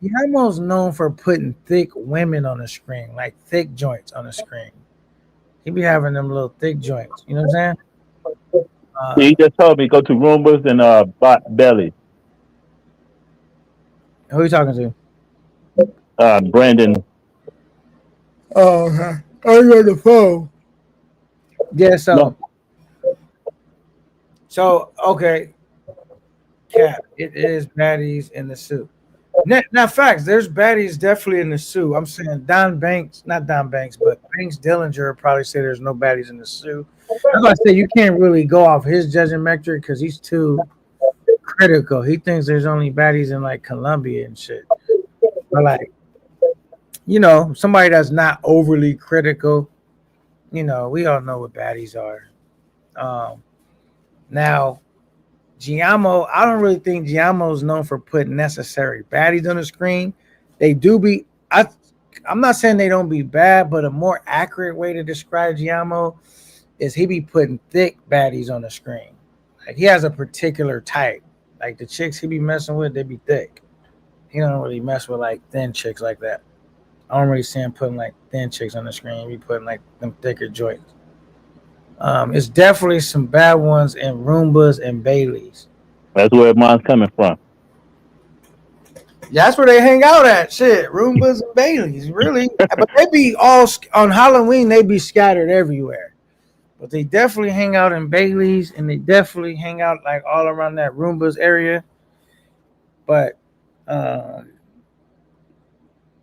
A: Giamo's known for putting thick women on the screen, like thick joints on the screen. He be having them little thick joints. You know what I'm saying?
C: He just told me go to Roombas and Belly.
A: Who are you talking
C: Brandon.
A: to? Oh, I'm on the phone. Yeah,
C: No.
A: So okay, Cap, it is baddies in the suit. Now, facts, there's baddies definitely in the suit. I'm saying Don Banks, not Don Banks, but Banks Dillinger would probably say there's no baddies in the suit. I'm gonna say you can't really go off his judging metric because he's too critical. He thinks there's only baddies in like Colombia and shit. But like, you know, somebody that's not overly critical, you know, we all know what baddies are. Now, Giamo, I don't really think Giamo is known for putting necessary baddies on the screen. They do be, I'm not saying they don't be bad, but a more accurate way to describe Giamo is he be putting thick baddies on the screen. Like he has a particular type. Like the chicks he be messing with, they be thick. He don't really mess with like thin chicks like that. I don't really see him putting like thin chicks on the screen. He be putting like them thicker joints. It's definitely some bad ones in Roombas and Baileys.
C: That's where mine's coming from.
A: Yeah, that's where they hang out at. Shit, Roombas and Baileys, really. But they be all on Halloween. They be scattered everywhere. But they definitely hang out in Baileys, and they definitely hang out like all around that Roombas area. But yeah,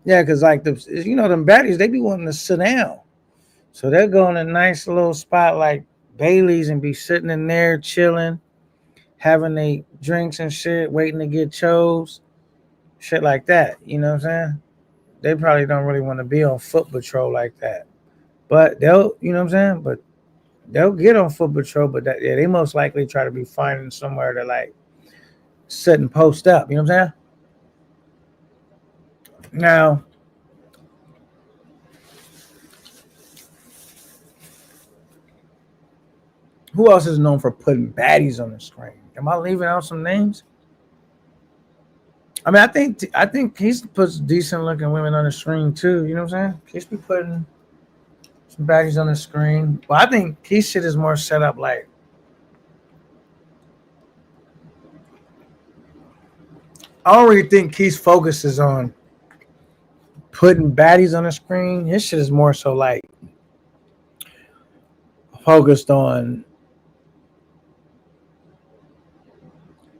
A: because like them baddies, they be wanting to sit down. So they'll go in a nice little spot like Bailey's and be sitting in there chilling, having their drinks and shit, waiting to get chose, shit like that. You know what I'm saying? They probably don't really want to be on foot patrol like that. But they'll, you know what I'm saying? But they'll get on foot patrol, but they most likely try to be finding somewhere to like sit and post up. You know what I'm saying? Now, who else is known for putting baddies on the screen? Am I leaving out some names? I mean, I think Keith puts decent looking women on the screen too. You know what I'm saying? Keith be putting some baddies on the screen. But I think Keith's shit is more set up like I don't really think Keith focuses on putting baddies on the screen. His shit is more so like focused on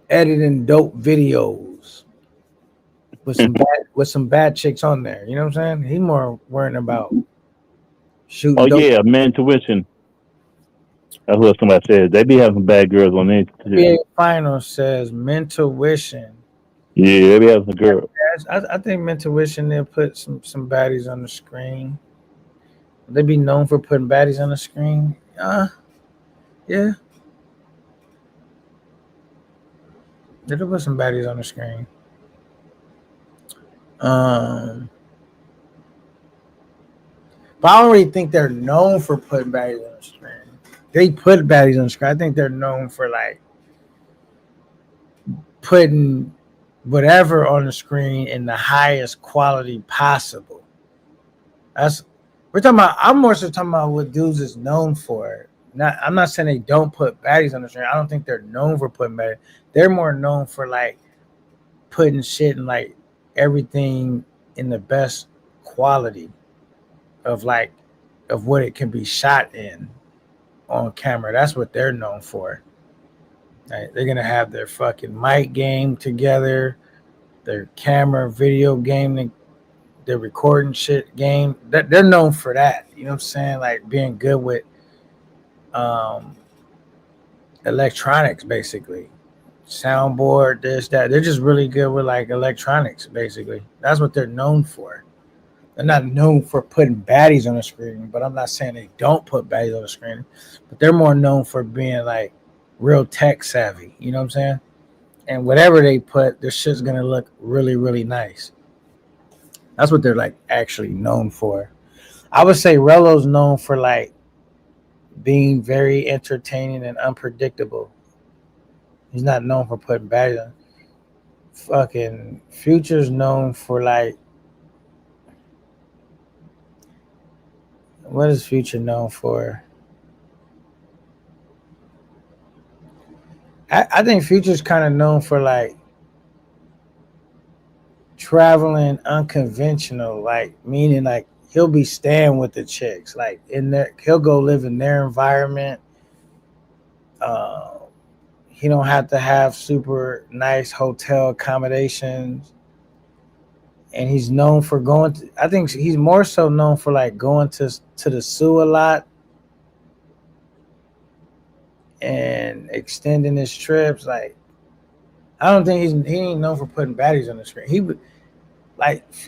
A: editing dope videos with some bad chicks on there. You know what I'm saying? He's more worrying about shooting.
C: Oh dope. Yeah, men tuition. That's what somebody said. They be having bad girls on there.
A: NBA Finals says Mentuition.
C: Yeah, they be having some girls.
A: I think Mentuition they'll put some baddies on the screen. They be known for putting baddies on the screen. Yeah. They'll put some baddies on the screen. But I don't really think they're known for putting baddies on the screen. They put baddies on the screen. I think they're known for like putting whatever on the screen in the highest quality possible. We're talking about. I'm more so talking about what dudes is known for. I'm not saying they don't put baddies on the screen. I don't think they're known for putting baddies. They're more known for like putting shit in like everything in the best quality of what it can be shot in on camera. That's what they're known for. Right? They're gonna have their fucking mic game together, their camera video game, their recording shit game. They're known for that. You know what I'm saying? Like being good with electronics, basically. Soundboard, this, that. They're just really good with like electronics, basically. That's what they're known for. They're not known for putting baddies on the screen, but I'm not saying they don't put baddies on the screen, but they're more known for being like real tech savvy. You know what I'm saying? And whatever they put, their shit's gonna look really, really nice. That's what they're like actually known for. I would say Rello's known for like being very entertaining and unpredictable. He's not known for putting bad on. Fucking Future's known for like, what is Future known for? I think Future's kind of known for like traveling unconventional, like meaning like he'll be staying with the chicks, like in their, he'll go live in their environment. He don't have to have super nice hotel accommodations, and he's known for going to, I think he's more so known for like going to the zoo a lot and extending his trips. Like I don't think he ain't known for putting baddies on the screen.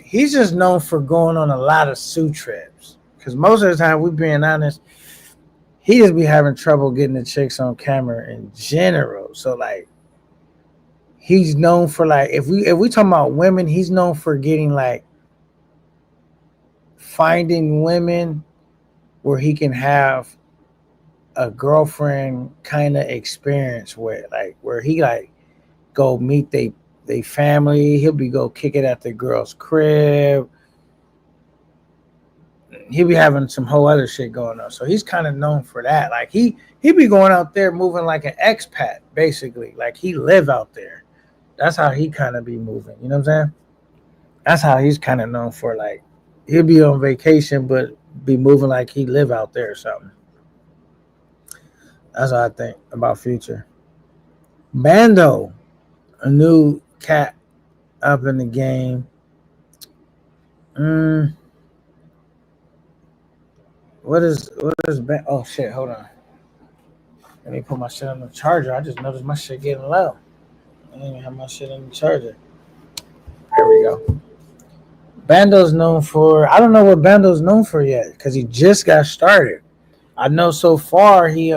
A: He's just known for going on a lot of zoo trips. Because most of the time, we being honest, he just be having trouble getting the chicks on camera in general. So like, he's known for like, if we talking about women, he's known for getting like finding women where he can have a girlfriend kind of experience with, like where he like go meet they family. He'll be go kick it at the girl's crib. He'll be having some whole other shit going on. So he's kind of known for that. Like he be going out there moving like an expat, basically. Like he live out there. That's how he kind of be moving. You know what I'm saying? That's how he's kind of known for. Like he'll be on vacation, but be moving like he live out there or something. That's what I think about Future. Bando, a new cat up in the game. What is oh shit, hold on. Let me put my shit on the charger. I just noticed my shit getting low. I didn't even have my shit on the charger. There we go. Bando's known for, I don't know what Bando's known for yet, because he just got started. I know so far he he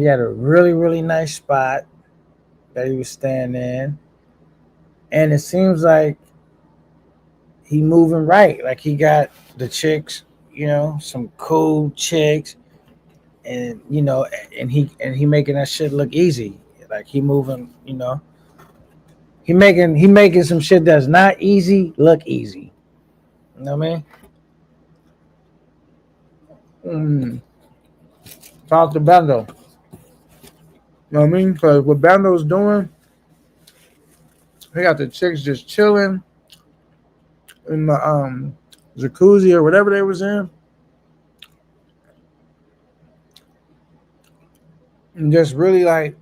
A: had a really, really nice spot that he was staying in. And it seems like he moving right. Like he got the chicks, you know, some cool chicks, and you know, and he making that shit look easy. Like he moving, you know, he making some shit that's not easy look easy. You know what I mean? Talk to Bando. You know what I mean? Because what Bando's doing, he got the chicks just chilling in the jacuzzi or whatever they was in, and just really like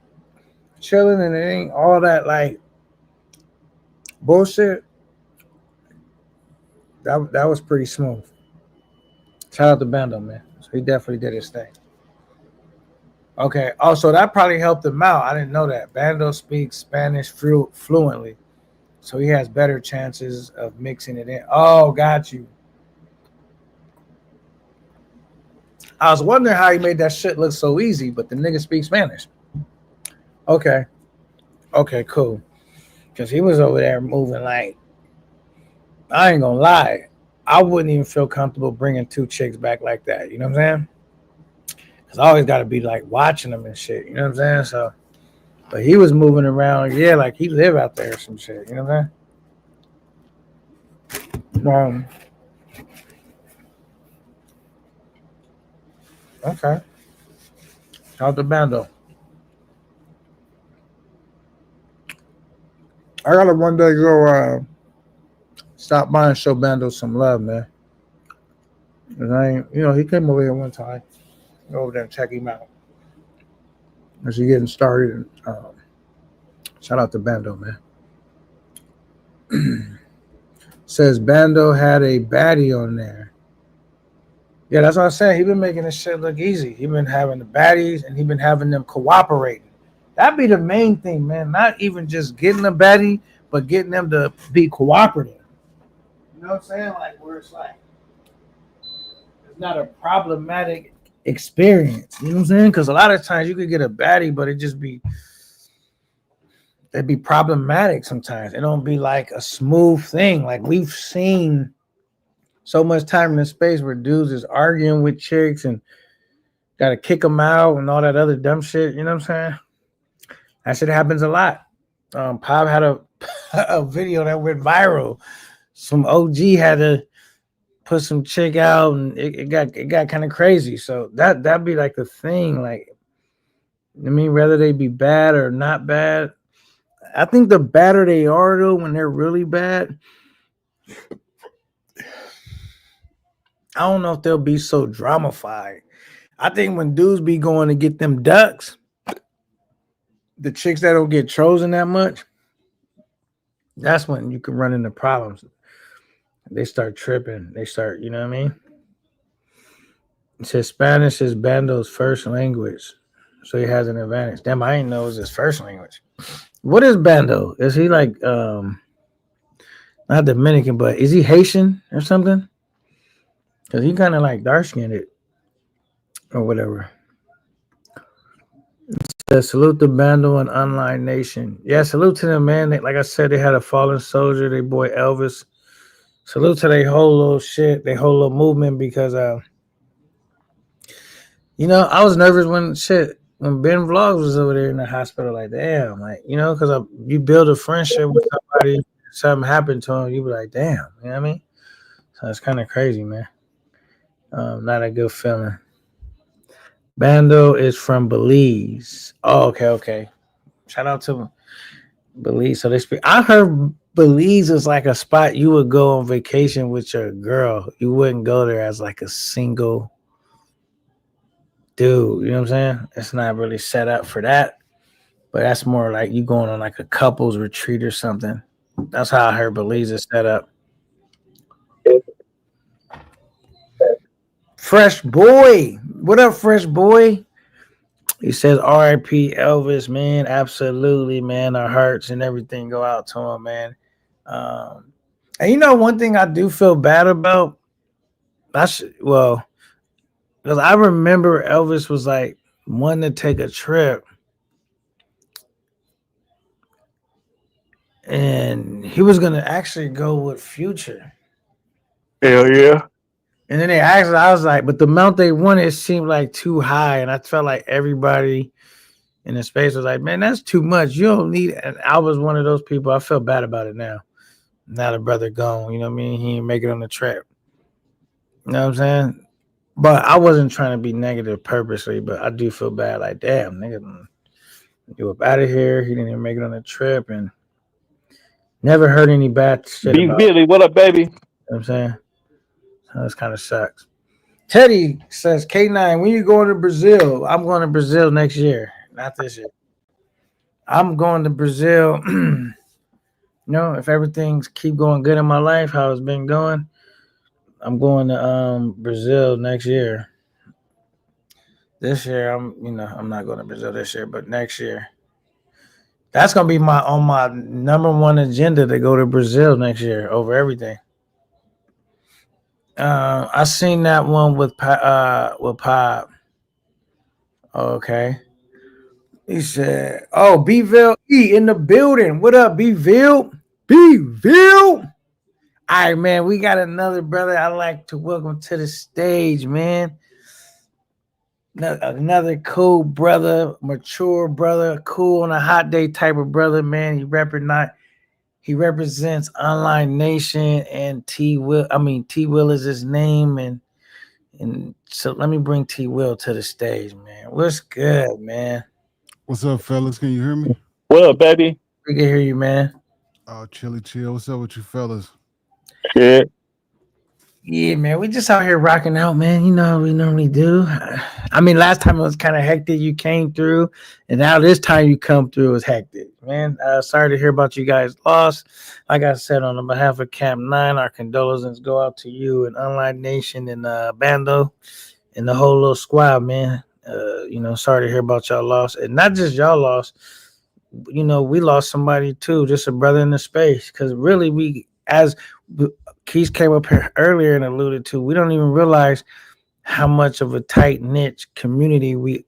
A: chilling, and it ain't all that like bullshit. That was pretty smooth. Shout out to Bando, man. So he definitely did his thing. Okay. Also, that probably helped him out. I didn't know that. Bando speaks Spanish fluently, so he has better chances of mixing it in. Oh, got you. I was wondering how he made that shit look so easy, but the nigga speaks Spanish. Okay. Okay, cool. Because he was over there moving like, I ain't gonna lie, I wouldn't even feel comfortable bringing two chicks back like that. You know what I'm saying? Because I always got to be like watching them and shit. You know what I'm saying? So, but he was moving around, yeah, like he live out there or some shit. You know what I'm saying? Okay. Shout out to Bando. I gotta one day go stop by and show Bando some love, man. And I ain't, you know, he came over here one time. Go over there and check him out as he getting started. Shout out to Bando, man. Says Bando had a baddie on there. Yeah, that's what I said. He been making this shit look easy. He been having the baddies, and he been having them cooperating. That'd be the main thing, man. Not even just getting a baddie, but getting them to be cooperative. You know what I'm saying? Like where it's like it's not a problematic experience. You know what I'm saying? Because a lot of times you could get a baddie, but it just be it'd be problematic sometimes. It don't be like a smooth thing. Like we've seen so much time in the space where dudes is arguing with chicks and got to kick them out and all that other dumb shit. You know what I'm saying? That shit happens a lot. Pop had a a video that went viral. Some OG had to put some chick out, and it got kind of crazy. So that'd be like the thing. Like, I mean, whether they be bad or not bad, I think the badder they are though, when they're really bad, I don't know if they'll be so dramified. I think when dudes be going to get them ducks, the chicks that don't get chosen that much, that's when you can run into problems. They start tripping. They start, you know what I mean? It says Spanish is Bando's first language, so he has an advantage. Damn, I didn't know it was his first language. What is Bando? Is he like not Dominican, but is he Haitian or something? Because he kind of like dark-skinned or whatever. It says, salute to Bando and Online Nation. Yeah, salute to them, man. Like I said, they had a fallen soldier, they boy Elvis. Salute to their whole little shit, their whole little movement, because you know, I was nervous when Ben Vlogs was over there in the hospital. Like, damn, like, you know, because you build a friendship with somebody, something happened to him, you be like, damn, you know what I mean? So it's kind of crazy, man. Not a good feeling. Bando is from Belize. Oh, okay. Shout out to Belize. So they speak. I heard Belize is like a spot you would go on vacation with your girl. You wouldn't go there as like a single dude. You know what I'm saying? It's not really set up for that. But that's more like you going on like a couples retreat or something. That's how I heard Belize is set up. Fresh Boy. What up, Fresh Boy? He says R.I.P. Elvis, man. Absolutely, man. Our hearts and everything go out to him, man. And you know, one thing I do feel bad about, because I remember Elvis was like wanting to take a trip, and he was gonna actually go with Future.
C: Hell yeah.
A: And then they asked, I was like, but the amount they wanted seemed like too high. And I felt like everybody in the space was like, man, that's too much. You don't need it. And I was one of those people. I feel bad about it now. Now the brother gone, you know what I mean? He didn't make it on the trip. You know what I'm saying? But I wasn't trying to be negative purposely, but I do feel bad. Like, damn, nigga, you up out of here. He didn't even make it on the trip. And never heard any bad shit
C: B
A: about
C: Billy, what up, baby?
A: You know what I'm saying? This kind of sucks. Teddy says, K9, when you going to Brazil? I'm going to Brazil next year, not this year. I'm going to Brazil. You know, if everything's keep going good in my life, how it's been going, I'm going to Brazil next year. This year, I'm not going to Brazil this year, but next year. That's gonna be on my number one agenda to go to Brazil next year over everything. I seen that one with Pop. Okay. He said, oh, Bville E in the building. What up, Bville? Bville. All right, man. We got another brother I'd like to welcome to the stage, man. Another cool brother, mature brother, cool on a hot day type of brother, man. He represents Online Nation and T Will is his name, and so let me bring T Will to the stage, man. What's good, man?
G: What's up, fellas? Can you hear me?
C: What up, baby?
A: We can hear you, man.
G: Oh, chilly chill. What's up with you fellas?
C: Shit.
A: Yeah, man. We just out here rocking out, man. You know how we normally do. I mean, last time it was kind of hectic. You came through, and now this time you come through is hectic, man. Sorry to hear about you guys' loss. Like I said, on the behalf of Camp 9, our condolences go out to you and Online Nation and Bando and the whole little squad, man. Sorry to hear about y'all loss. And not just y'all loss, we lost somebody too, just a brother in the space. Because really, as Keith came up here earlier and alluded to, we don't even realize how much of a tight niche community we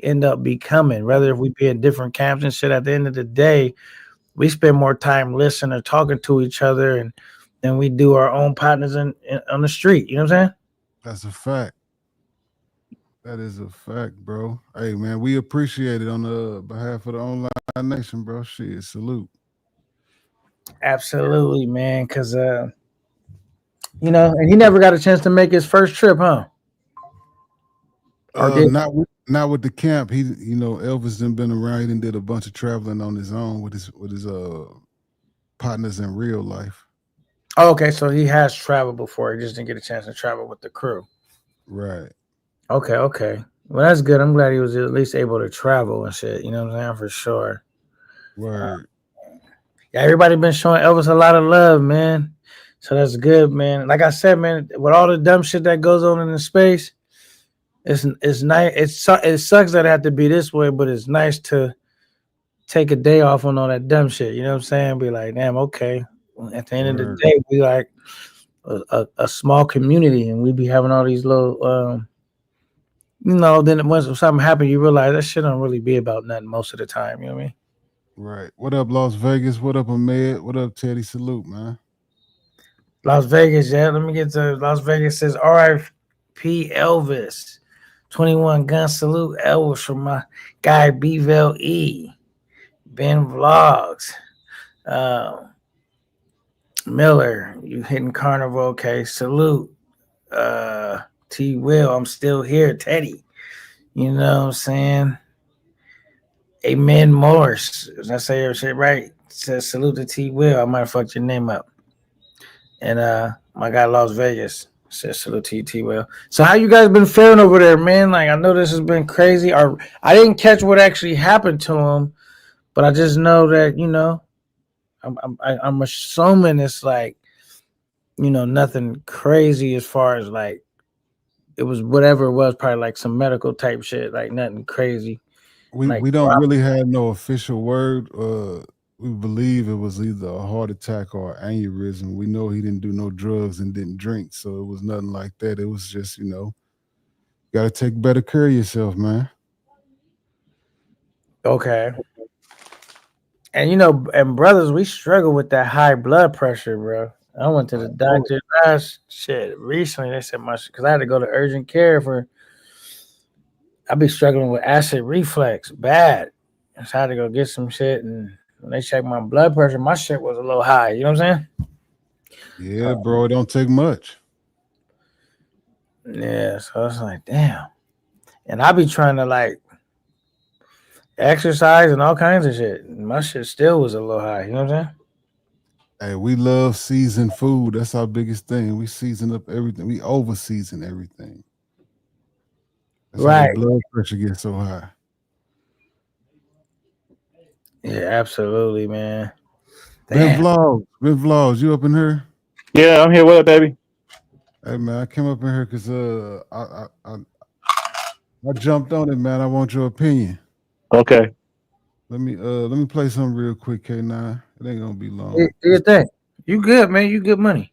A: end up becoming. Rather if we be in different camps and shit, at the end of the day, we spend more time listening or talking to each other and than we do our own partners on the street. You know what I'm saying?
G: That's a fact. That is a fact, bro. Hey, man, we appreciate it on the behalf of the online nation, bro. Shit, salute.
A: Absolutely, man. Because you know, and he never got a chance to make his first trip, huh? Or did
G: Not with the camp. He, you know, Elvis done been around. He done did a bunch of traveling on his own with his partners in real life.
A: Oh, okay, so he has traveled before. He just didn't get a chance to travel with the crew.
G: Right.
A: Okay. Well, that's good. I'm glad he was at least able to travel and shit. You know what I'm saying? For sure.
G: Word.
A: Yeah, everybody been showing Elvis a lot of love, man. So that's good, man. Like I said, man, with all the dumb shit that goes on in the space, it's nice. It sucks that it had to be this way, but it's nice to take a day off on all that dumb shit. You know what I'm saying? Be like, damn, okay. At the end of the day, we like a small community, and we be having all these little, you know. Then once something happens, you realize that shit don't really be about nothing most of the time. You know what I mean?
G: Right. What up, Las Vegas? What up, Ahmed? What up, Teddy? Salute, man.
A: Las Vegas, yeah. Let me get to Las Vegas. Says R.I.P. Elvis. 21 gun salute Elvis from my guy Beville E. Ben Vlogs. Miller, you hitting Carnival. Okay, salute. T Will, I'm still here. Teddy. You know what I'm saying? Amen Morris. Did I say your shit right? Says salute to T Will. I might have fucked your name up. And my guy Las Vegas says salute to T Will. So how you guys been faring over there, man? Like I know this has been crazy. Or I didn't catch what actually happened to him, but I just know that, you know, I'm assuming it's like, you know, nothing crazy as far as like it was whatever it was, probably like some medical type shit, like nothing crazy.
G: We don't really have no official word. We believe it was either a heart attack or aneurysm. We know he didn't do no drugs and didn't drink, so it was nothing like that. It was just, you know, you gotta take better care of yourself, man.
A: Okay. And you know, and brothers, we struggle with that high blood pressure, bro. I went to the doctor last shit recently. They said my because I had to go to urgent care for. I be struggling with acid reflux bad. So I had to go get some shit, and when they checked my blood pressure, my shit was a little high. You know what I'm saying?
G: Yeah, bro, it don't take much.
A: Yeah, so I was like, damn. And I be trying to like exercise and all kinds of shit. And my shit still was a little high. You know what I'm saying?
G: Hey, we love seasoned food. That's our biggest thing. We season up everything. We over season everything. That's
A: right.
G: Why the blood pressure gets so high.
A: Yeah, absolutely, man.
G: Ben Vlogs, you up in here?
C: Yeah, I'm here. What up, baby?
G: Hey man, I came up in here because I jumped on it, man. I want your opinion.
C: Okay.
G: Let me play something real quick, K9. It ain't gonna be long.
A: Do your thing. You good, man. You good money.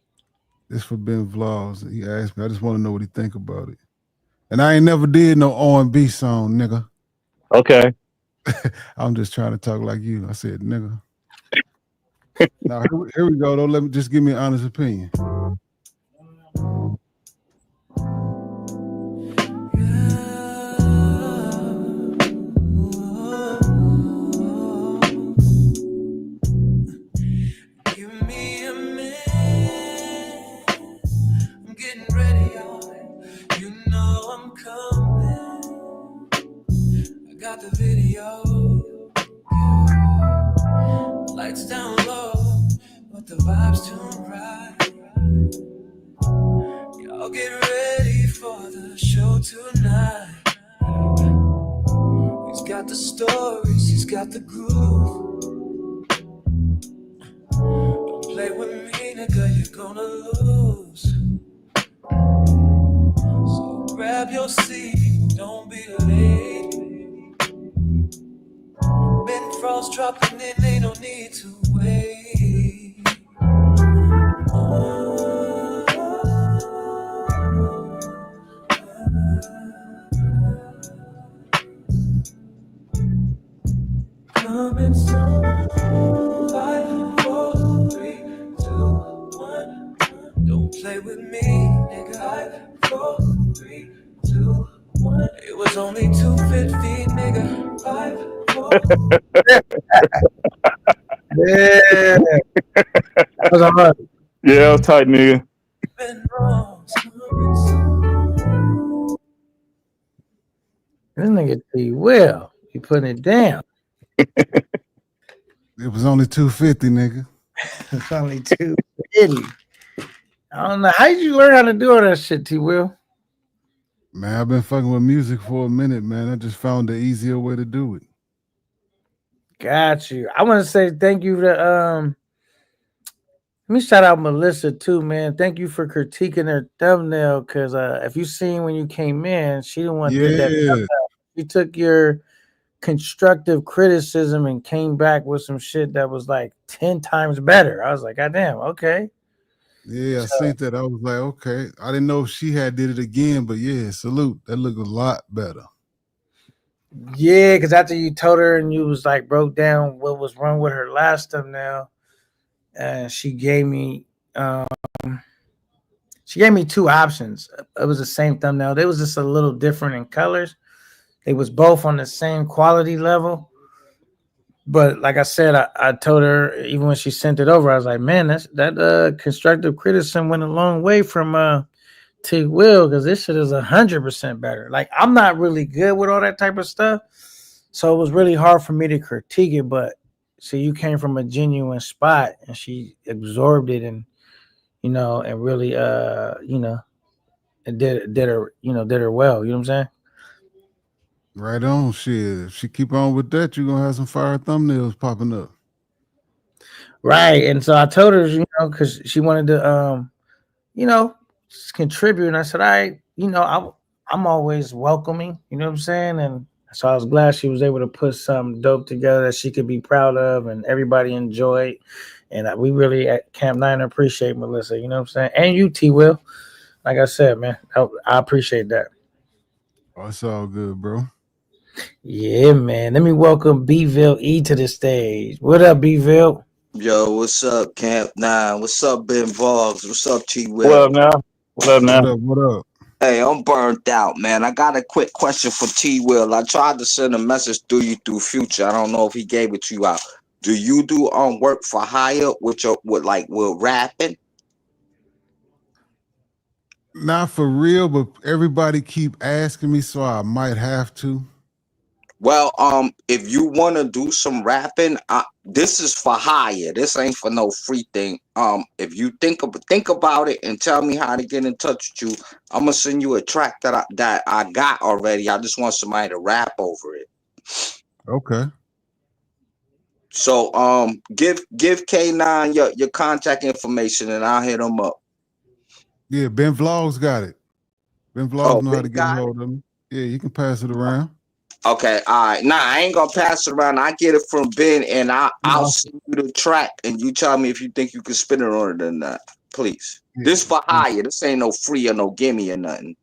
G: This for Ben Vlogs. He asked me. I just want to know what he think about it. And I ain't never did no R&B song, nigga.
C: Okay.
G: I'm just trying to talk like you. I said, nigga. Now here we go though. Let me just give me an honest opinion.
H: Got the video, lights down low, but the vibes too right. Y'all get ready for the show tonight. He's got the stories, he's got the groove. Don't play with me, nigga, you're gonna lose. So grab your seat, don't be late. Ben Frost dropping in, ain't no need to wait. Coming soon. play with me, nigga. 5, 4, 3, 2, 1. It was only 250, nigga. 5, 4.
A: Yeah, that was all right.
C: Yeah, I was tight, nigga.
H: Been wrong.
A: This nigga T Will, he putting it down.
G: It was only 250, nigga.
A: It's only 250. I don't know. How did you learn how to do all that shit, T Will?
G: Man, I've been fucking with music for a minute, man. I just found the easier way to do it.
A: Got you. I want to say thank you to let me shout out Melissa too, man. Thank you for critiquing her thumbnail, because if you seen when you came in, she the one did that
G: Yeah.
A: thumbnail. She took your constructive criticism and came back with some shit that was like 10 times better. I was like, God damn, okay.
G: Yeah, I
A: So-
G: seen that. I was like, okay. I didn't know if she had did it again, but yeah, salute. That looked a lot better.
A: Yeah, because after you told her and you was like broke down what was wrong with her last thumbnail, and she gave me 2 options. It was the same thumbnail. They was just a little different in colors. They was both on the same quality level. But like I said, I told her even when she sent it over, I was like, man, that constructive criticism went a long way from T Will, because this shit is 100% better. Like, I'm not really good with all that type of stuff, so it was really hard for me to critique it. But see, you came from a genuine spot, and she absorbed it, and and really it did her well. You know what I'm saying?
G: Right on, shit. If she keep on with that, you're gonna have some fire thumbnails popping up.
A: Right. And so I told her, because she wanted to contribute, and I said, I'm always welcoming, you know what I'm saying? And so I was glad she was able to put something dope together that she could be proud of and everybody enjoyed. And we really at Camp 9 appreciate Melissa, you know what I'm saying? And you, T Will. Like I said, man, I appreciate that.
G: Oh, it's all good, bro.
A: Yeah, man. Let me welcome Bville E to the stage. What up, Bville?
I: Yo, what's up, Camp 9? What's up, Ben Vlogs? What's up, T
C: What
I: Will?
C: up now? What up now?
G: What up? What up?
I: Hey, I'm burnt out, man. I got a quick question for T Will. I tried to send a message through you through Future. I don't know if he gave it to you out. Do you do work for hire with rapping?
G: Not for real, but everybody keep asking me, so I might have to.
I: Well, if you want to do some rapping, this is for hire. This ain't for no free thing. If you think about it and tell me how to get in touch with you, I'm gonna send you a track that I got already. I just want somebody to rap over it.
G: Okay.
I: So give K9 your contact information and I'll hit him up.
G: Yeah, Ben Vlogs got it. Ben Vlogs know how
I: Ben
G: to get a hold of me. Yeah, you can pass it around.
I: Okay, all right. Nah, I ain't gonna pass it around. I get it from Ben, and I'll send you the track, and you tell me if you think you can spin it on it or not. Please.
G: Yeah.
I: This for hire. This ain't no free or no gimme or nothing.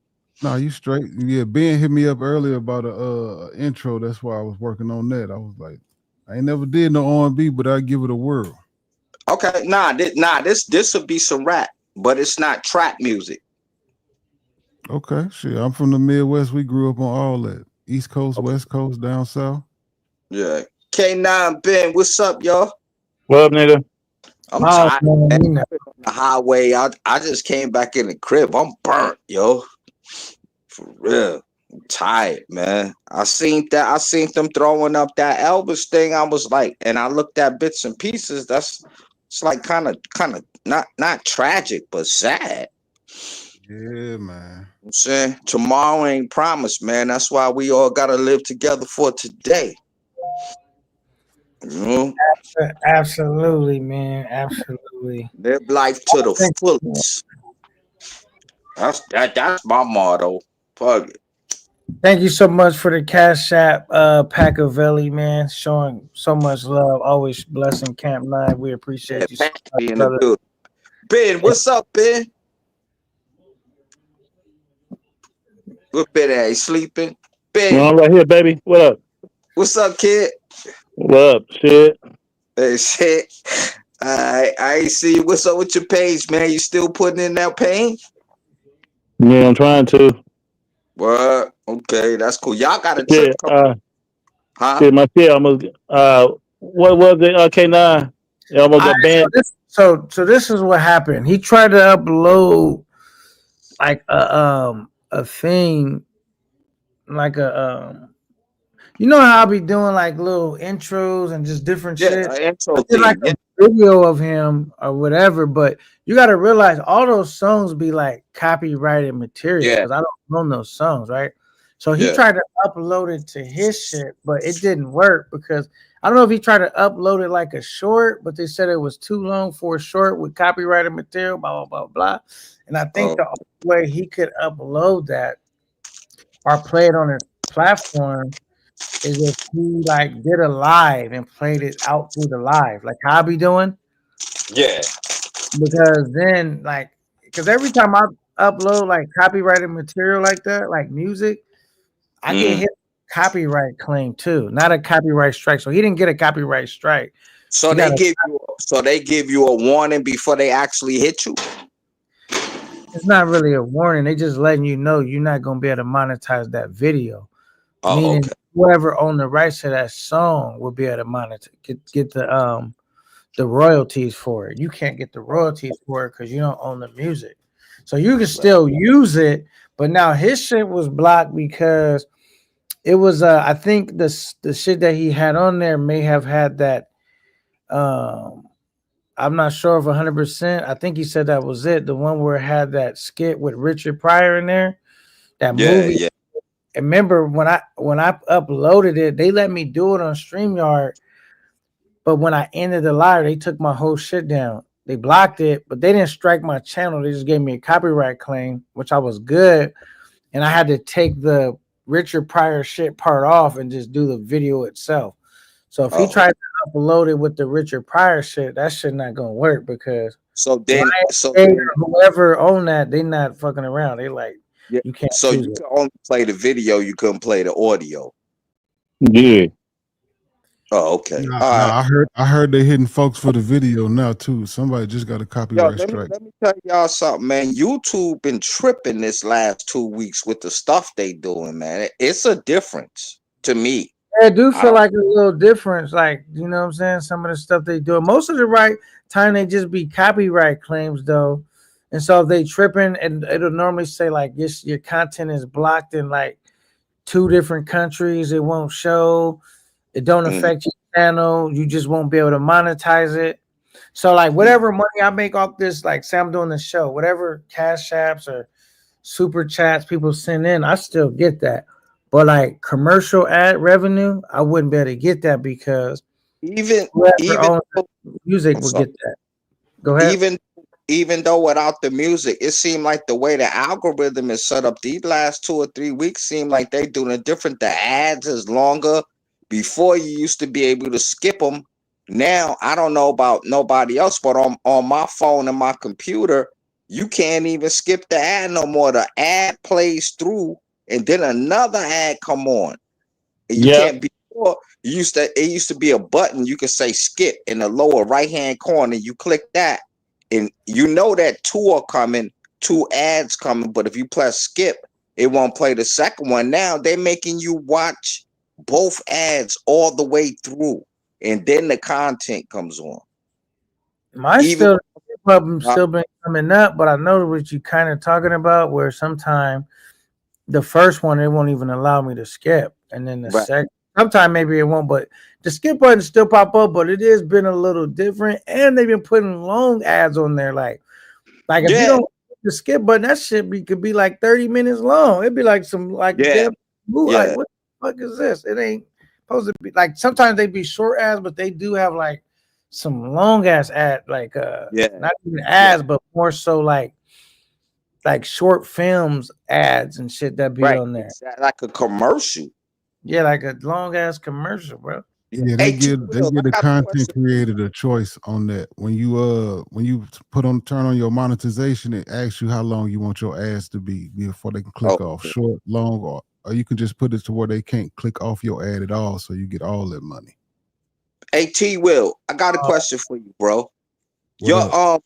G: No, you straight. Yeah, Ben hit me up earlier about a intro. That's why I was working on that. I was like, I ain't never did no R&B, but I give it a whirl.
I: Okay, this will be some rap, but it's not trap music.
G: Okay, shit. I'm from the Midwest. We grew up on all that. East Coast, West Coast, down south.
I: Yeah. K9 Ben, what's up, y'all?
C: What up, nigga?
I: I'm tired. Man. On the highway. I just came back in the crib. I'm burnt, yo. For real. I'm tired, man. I seen them throwing up that Elvis thing. I was like, and I looked at bits and pieces. It's like kind of not tragic, but sad.
G: Yeah, man.
I: I'm saying tomorrow ain't promised, man. That's why we all gotta live together for today. You know?
A: Absolutely, man. Absolutely.
I: Live life to the fullest. That's my motto. Fuck it.
A: Thank you so much for the Cash App, Packavelli, man. Showing so much love. Always blessing Camp 9. We appreciate you so much, brother.
I: Ben, what's up, Ben? What Ben at? He sleeping? Ben.
C: I'm right here, baby. What up?
I: What's up, kid?
C: What up, shit?
I: Hey, shit. I see. What's up with your page, man? You still putting in that pain?
C: Yeah, I'm trying to.
I: What? Okay, that's cool. Y'all got a trip
C: Shit,
I: coming, huh?
C: shit, my shit almost. What was it? K9. It almost got banned.
A: So this is what happened. He tried to upload like a thing, like you know how I be doing like little intros and just different
I: Yeah,
A: shit.
I: intro
A: I did like
I: thing.
A: a video of him or whatever, but you got to realize all those songs be like copyrighted material
I: Yeah,
A: because I don't own those songs, right? So he
I: yeah.
A: tried to upload it to his shit, but it didn't work because I don't know if he tried to upload it like a short, but they said it was too long for a short with copyrighted material, blah blah blah blah. And I think
I: Oh,
A: the only way he could upload that or play it on his platform is if he like did a live and played it out through the live, like how I be doing.
I: yeah.
A: Because then, like, because every time I upload like copyrighted material like that, like music, I get
I: Mm.
A: hit copyright claim too, not a copyright strike. So he didn't get a copyright strike.
I: So
A: He got
I: they give you a warning before they actually hit you.
A: it's not really a warning. They just letting you know you're not gonna be able to monetize that video.
I: Oh,
A: Meaning
I: okay.
A: whoever owned the rights to that song will be able to monetize get the royalties for it. You can't get the royalties for it because you don't own the music. So you can still use it, but now his shit was blocked because it was I think the shit that he had on there may have had that I'm not sure of 100%. I think he said that was it. The one where it had that skit with Richard Pryor in there, that
I: Yeah,
A: movie.
I: yeah.
A: And remember when I uploaded it, they let me do it on StreamYard. But when I ended the live, they took my whole shit down. They blocked it, but they didn't strike my channel. They just gave me a copyright claim, which I was good. And I had to take the Richard Pryor shit part off and just do the video itself. So if he
I: Oh,
A: tried to upload it with the Richard Pryor shit, that shit not gonna work because
I: so then,
A: whoever owned that, they not fucking around. They like
I: yeah.
A: you can't
I: So
A: use
I: you
A: it.
I: can only play the video. You couldn't play the audio.
C: Yeah.
I: Oh, okay.
G: Nah,
I: All right.
G: I heard they hitting folks for the video now too. Somebody just got a
I: Yo,
G: copyright strike.
I: let me tell y'all something, man. YouTube been tripping this last 2 weeks with the stuff they doing, man. It's a difference to me.
A: I do
I: I
A: feel
I: don't.
A: like a little difference, like you know what I'm saying. Some of the stuff they do, most of the right time they just be copyright claims though, and so if they tripping, and it'll normally say like this, your content is blocked in like 2 different countries. It won't show. It don't
I: Mm,
A: affect your channel. You just won't be able to monetize it. So like
I: mm.
A: whatever money I make off this, like say I'm doing the show, whatever cash apps or super chats people send in, I still get that. But like commercial ad revenue, I wouldn't be able to get that because
I: Even
A: whoever
I: even
A: owns
I: though,
A: music
I: I'm
A: will
I: sorry.
A: get that. Go ahead.
I: Even though without the music, it seemed like the way the algorithm is set up these last 2 or 3 weeks seem like they doing it different. The ads is longer. Before you used to be able to skip them. Now I don't know about nobody else, but on my phone and my computer, you can't even skip the ad no more. The ad plays through, and then another ad come on. And you
C: Yep.
I: can't be sure. It used to be a button you could say skip in the lower right hand corner. You click that, and you know that 2 are coming, 2 ads coming. But if you press skip, it won't play the second one. Now they're making you watch both ads all the way through, and then the content comes on.
A: Mine
I: Even
A: still been coming up, but I know what you kind of talking about, where sometimes the first one it won't even allow me to skip, and then the
I: right,
A: second, sometime maybe it won't, but the skip button still pop up. But it has been a little different, and they've been putting long ads on there, like if you
I: yeah,
A: don't hit the skip button, that shit could be like 30 minutes long. It'd be like some like
I: yeah,
A: damn movie. Like
I: yeah,
A: what the fuck is this? It ain't supposed to be like. Sometimes they be short ads, but they do have like some long ass ad, like
I: yeah,
A: not even
I: yeah,
A: ads, but more so like short films ads and shit that be
I: right.
A: on there.
I: It's like a commercial.
A: Yeah, like a long ass commercial, bro.
I: Yeah.
G: Yeah,
I: Hey,
G: they
I: T.
G: give
I: Will, I
G: the
I: got a
G: content
I: question for you.
G: creator a choice on that. When you turn on your monetization, it asks you how long you want your ads to be before they can click
I: Oh,
G: off, short, long, or you can just put it to where they can't click off your ad at all, so you get all that money.
I: hey, T. Will, I got a question for you, bro.
G: What
I: Your
G: up?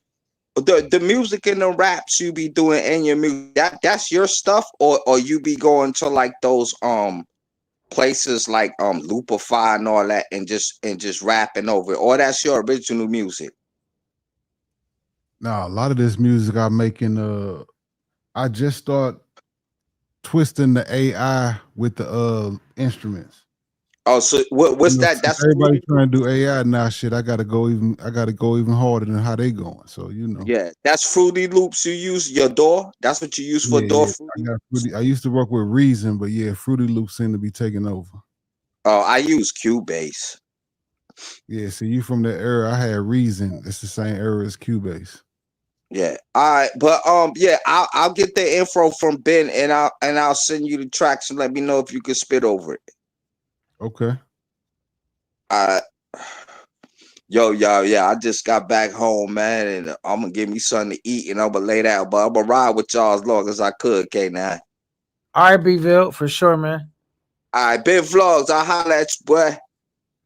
I: the music and the raps you be doing in your music, that's your stuff, or you be going to like those places like Loopify and all that and just rapping over it, or that's your original music?
G: Now, a lot of this music I make in I just start twisting the AI with the instruments.
I: Oh, so what's that?
G: Since
I: That's
G: everybody
I: Fruity
G: trying to do
I: Loops?
G: AI now, shit. I gotta go even harder than how they going. So
I: Yeah, that's Fruity Loops you use, your door. That's what you use for door,
G: yeah.
I: Fruity
G: I got
I: Loops.
G: Fruity. I used to work with Reason, but yeah, Fruity Loops seem to be taking over.
I: Oh, I use Cubase.
G: Yeah, so you from that era? I had Reason. It's the same era as Cubase.
I: Yeah. All right. But yeah, I'll get the info from Ben and I'll send you the tracks and let me know if you can spit over it.
G: Okay.
I: Yo, yeah, I just got back home, man, and I'm gonna give me something to eat and I'm gonna lay down, but I'm gonna ride with y'all as long as I could, K9.
A: All right, B-Ville, for sure, man.
I: All right, Ben Vlogs, I'll holler at you, boy.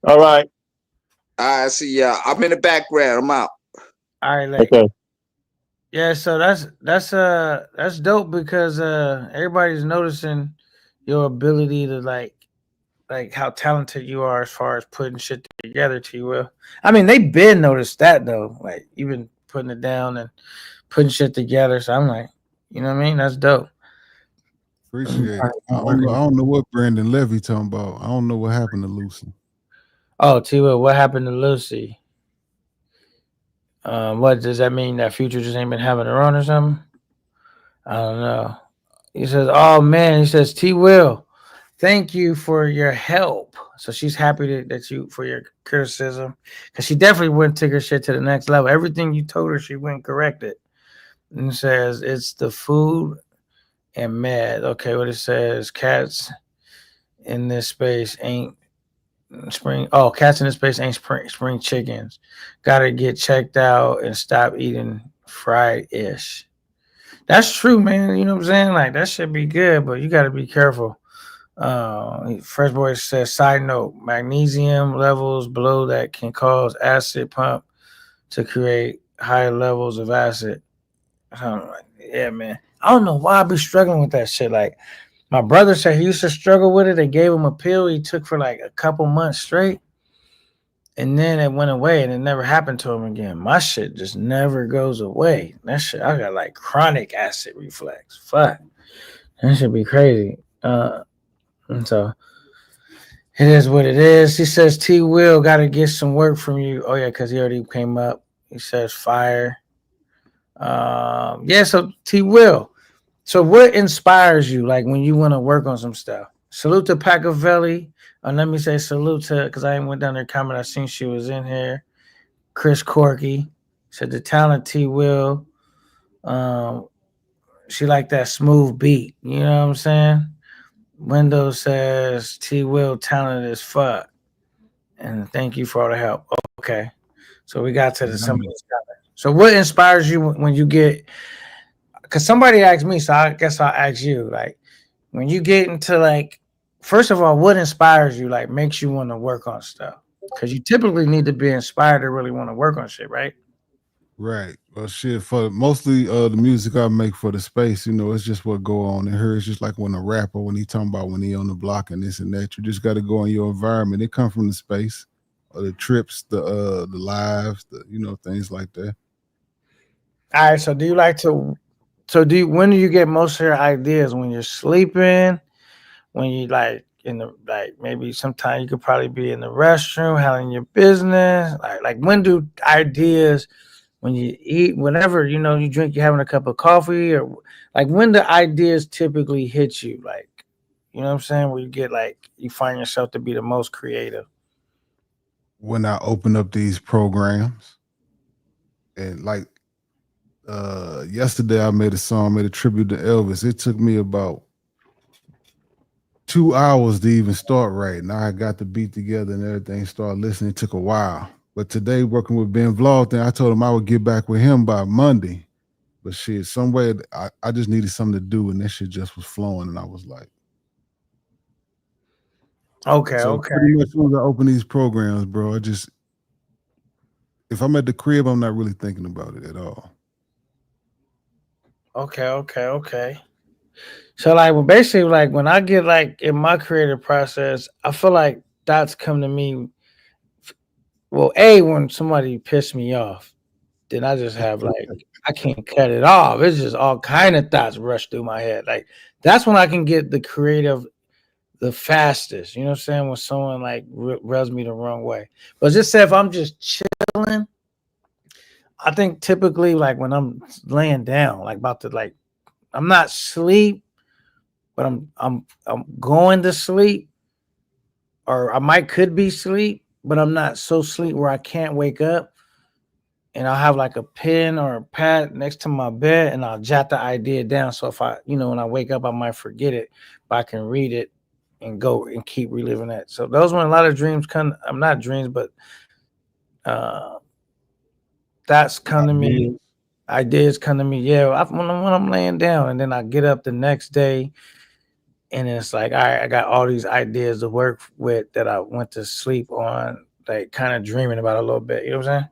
C: All right.
I: All right, see ya. I'm in the background. I'm out.
A: All right, like,
C: Okay.
A: yeah, so that's dope because everybody's noticing your ability to like how talented you are as far as putting shit together, T Will. I mean, they been noticed that though, like even putting it down and putting shit together. So I'm like, you know what I mean? That's dope.
G: Appreciate it. I don't know what Brandon Levy talking about. I don't know what happened to Lucy.
A: Oh, T Will, what happened to Lucy? What does that mean? That Future just ain't been having her on or something? I don't know. He says, "Oh man," he says, "T Will, thank you for your help." So she's happy that you for your criticism because she definitely went and took her shit to the next level. Everything you told her, she went and corrected. And it says it's the food and med. Okay, what it says, cats in this space ain't spring. Oh, cats in this space ain't spring chickens. Gotta get checked out and stop eating fried ish. That's true, man. You know what I'm saying? Like that should be good, but you gotta be careful. First boy says, side note, magnesium levels below that can cause acid pump to create higher levels of acid. Yeah, man. I don't know why I be struggling with that shit. Like my brother said he used to struggle with it. They gave him a pill he took for like a couple months straight. And then it went away and it never happened to him again. My shit just never goes away. That shit, I got like chronic acid reflux. Fuck. That should be crazy. And so it is what it is. He says T Will got to get some work from you. Oh yeah, because he already came up. He says fire. Yeah. So T Will. So what inspires you? Like when you want to work on some stuff. Salute to Pacavelli. Let me say salute to because I went down there comment. I seen she was in here. Chris Corky said the talent T Will. She like that smooth beat. You know what I'm saying? Windows says T Will talented as fuck. And thank you for all the help. Okay. So we got to the some of these comments. So what inspires you when you get because somebody asked me, so I guess I'll ask you, like when you get into like first of all, what inspires you, like makes you want to work on stuff? Because you typically need to be inspired to really want to work on shit, right?
G: Right. Well, shit. For mostly the music I make for the space, it's just what go on in her. It's just like when a rapper, when he talking about when he on the block and this and that, you just got to go in your environment. It come from the space, or the trips, the lives, things like that.
A: All right. So do you like to? So when do you get most of your ideas? When you're sleeping? When you like in the like maybe sometimes you could probably be in the restroom handling your business. Like when do ideas? When you eat, whenever you drink, you're having a cup of coffee, or like when the ideas typically hit you, like you know what I'm saying, where you get like you find yourself to be the most creative.
G: When I open up these programs, and like yesterday, I made a tribute to Elvis. It took me about 2 hours to even start right. Now I got the beat together and everything. Started listening. It took a while. But today, working with Ben Vlog, I told him I would get back with him by Monday. But shit, some way I just needed something to do, and that shit just was flowing, and I was like,
A: okay.
G: Pretty much as soon as I open these programs, bro, I just If I'm at the crib, I'm not really thinking about it at all.
A: Okay. So like, well, basically, like when I get like in my creative process, I feel like thoughts come to me. Well, when somebody pissed me off, then I just have like I can't cut it off. It's just all kind of thoughts rush through my head. Like that's when I can get the creative the fastest. You know what I'm saying? When someone like rubs me the wrong way. But just say if I'm just chilling, I think typically like when I'm laying down, like about to like I'm not asleep, but I'm going to sleep, or I might could be sleep, but I'm not so sleep where I can't wake up. And I'll have like a pen or a pad next to my bed, and I'll jot the idea down. So if I, when I wake up, I might forget it, but I can read it and go and keep reliving that. So those when a lot of dreams come. I'm not dreams, but that's come to me. Ideas come to me. Yeah, when I'm laying down, and then I get up the next day, and it's like, all right, I got all these ideas to work with that I went to sleep on, like kind of dreaming about a little bit. You know what I'm saying?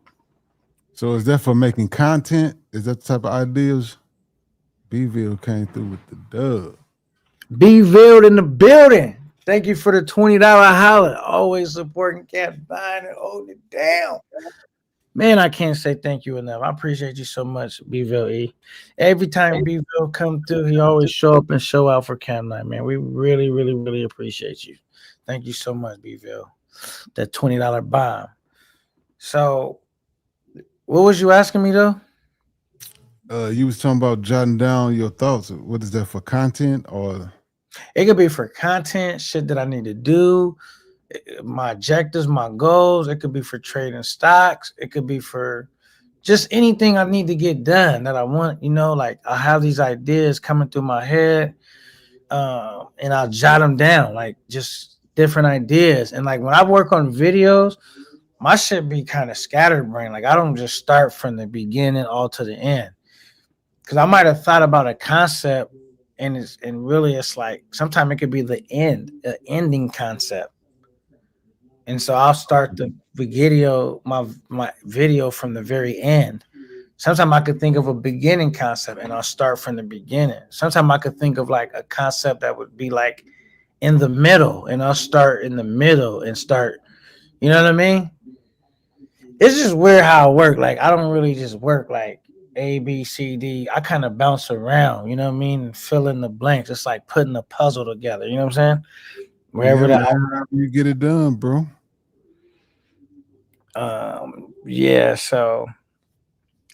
G: So is that for making content? Is that the type of ideas? B-Ville came through with the dub.
A: B-Ville in the building. Thank you for the $20 holler. Always supporting Cap, buying and holding it down. Man, I can't say thank you enough. I appreciate you so much, B-Ville E. Every time B-Ville come through, he always show up and show out for Cam Night, man. We really, really, really appreciate you. Thank you so much, B-Ville. That $20 bomb. So, what was you asking me, though?
G: You was talking about jotting down your thoughts. What is that, for content or?
A: It could be for content, shit that I need to do, my objectives, my goals. It could be for trading stocks. It could be for just anything I need to get done that I want. Like I have these ideas coming through my head, and I'll jot them down, like just different ideas. And like when I work on videos, my shit be kind of scatterbrained. Like I don't just start from the beginning all to the end, because I might have thought about a concept, and really it's like sometimes it could be the ending concept. And so I'll start the video, my video from the very end. Sometimes I could think of a beginning concept and I'll start from the beginning. Sometimes I could think of like a concept that would be like in the middle, and I'll start in the middle and start, you know what I mean? It's just weird how I work. Like I don't really just work like A, B, C, D. I kind of bounce around, you know what I mean? And fill in the blanks. It's like putting a puzzle together, you know what I'm saying? Wherever
G: you get it done, bro.
A: Yeah, so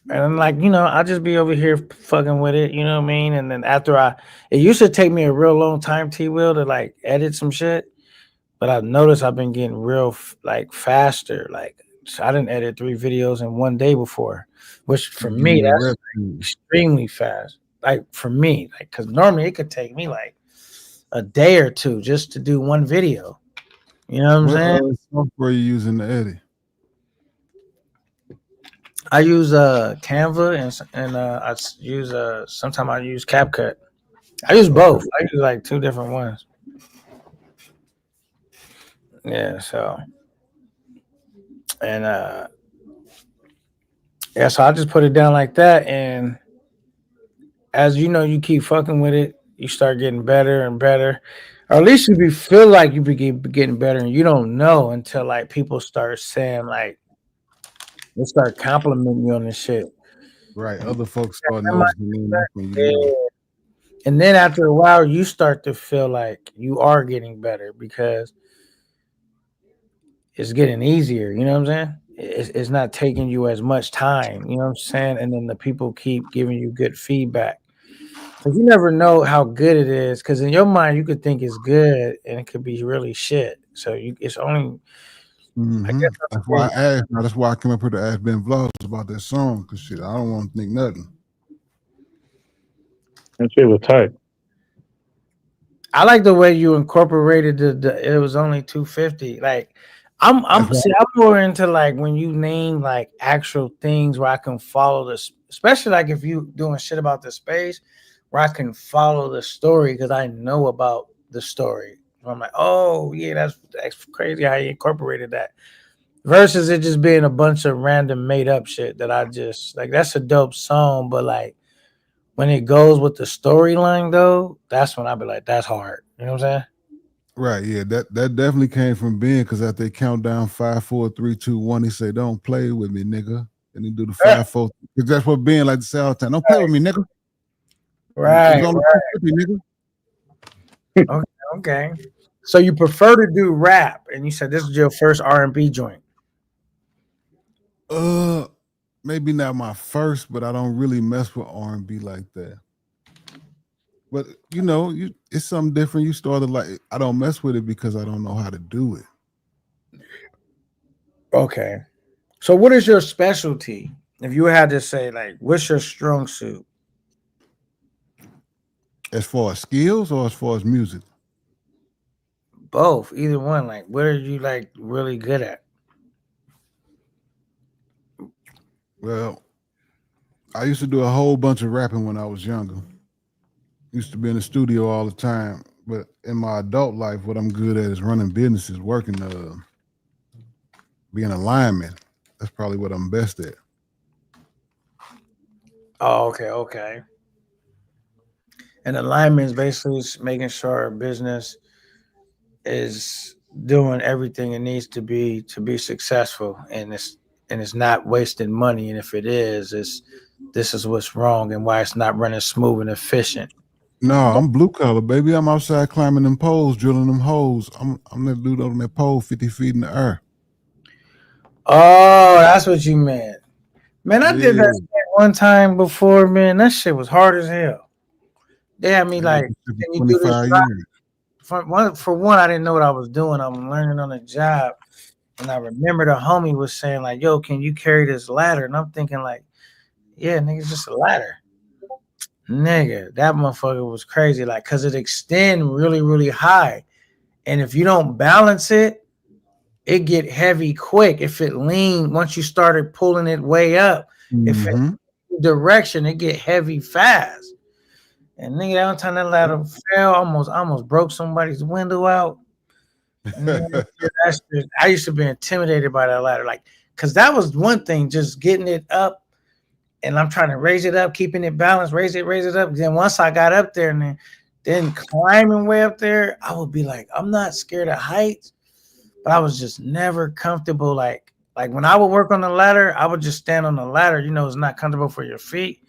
A: and I'm like, I'll just be over here fucking with it, you know what I mean? And then after it used to take me a real long time, T-Will, to like edit some shit, but I've noticed I've been getting real like faster. Like so I didn't edit 3 videos in one day before, which for me that's like extremely fast. Like for me, like because normally it could take me like a day or two just to do one video. You know what I'm saying?
G: What software you using to edit?
A: I use Canva and I use sometimes I use CapCut. I use both. I use like 2 different ones. Yeah, so and so I just put it down like that, and as you keep fucking with it, you start getting better and better, or at least you feel like you be getting better, and you don't know until like people start saying like they start complimenting you on this shit.
G: Right. Other folks start noticing.
A: And then after a while, you start to feel like you are getting better because it's getting easier. You know what I'm saying? It's not taking you as much time. You know what I'm saying? And then the people keep giving you good feedback. Because you never know how good it is. Because in your mind, you could think it's good and it could be really shit. So it's only.
G: I guess that's why I asked. That's why I came up here to ask Ben Vlogs about that song. Because shit, I don't want to think nothing.
C: That shit was tight.
A: I like the way you incorporated it was only 250. Like I'm more into like when you name like actual things where I can follow this, especially like if you doing shit about the space where I can follow the story because I know about the story. I'm like, oh yeah, that's crazy how you incorporated that. versus it just being a bunch of random made up shit that I just like. That's a dope song, but like when it goes with the storyline though, that's when I be like, that's hard. You know what I'm saying?
G: Right, yeah, that definitely came from Ben because after they count down 5, 4, 3, 2, 1, he say, "Don't play with me, nigga." And he do the 5, 4. Because that's what Ben like to say all the time. Don't play with me, nigga.
A: Right,
G: It's only
A: right.
G: 50, nigga.
A: Okay. So you prefer to do rap, and you said this is your first R&B joint.
G: Maybe not my first, but I don't really mess with R&B like that. But you know, it's something different. You started like I don't mess with it because I don't know how to do it.
A: Okay. So what is your specialty? If you had to say, like, what's your strong suit?
G: As far as skills or as far as music?
A: Both, either one. Like, what are you like really good at?
G: Well, I used to do a whole bunch of rapping when I was younger. Used to be in the studio all the time. But in my adult life, what I'm good at is running businesses, working, being a lineman. That's probably what I'm best at.
A: Oh, okay. And alignment is basically making sure a business is doing everything it needs to be successful, and it's not wasting money. And if it is, this is what's wrong and why it's not running smooth and efficient.
G: No, I'm blue collar, baby. I'm outside climbing them poles, drilling them holes. I'm that dude on that pole 50 feet in the air.
A: Oh, that's what you meant. Man, I did that
G: Yeah.
A: shit one time before, man. That shit was hard as hell. They had me like, can you do this?
G: 25 years.
A: For one, I didn't know what I was doing. I'm learning on the job. And I remember the homie was saying, like, yo, can you carry this ladder? And I'm thinking, like, yeah, nigga, it's just a ladder. Nigga, that motherfucker was crazy. Like, cause it extend really, really high. And if you don't balance it, it get heavy quick. If it lean, once you started pulling it way up, if it direction, it get heavy fast. And nigga, that one time that ladder fell, almost broke somebody's window out. Man, I used to be intimidated by that ladder, like, cause that was one thing, just getting it up, and I'm trying to raise it up, keeping it balanced, raise it up. Then once I got up there, and then climbing way up there, I would be like, I'm not scared of heights, but I was just never comfortable. Like when I would work on the ladder, I would just stand on the ladder. You know, it's not comfortable for your feet,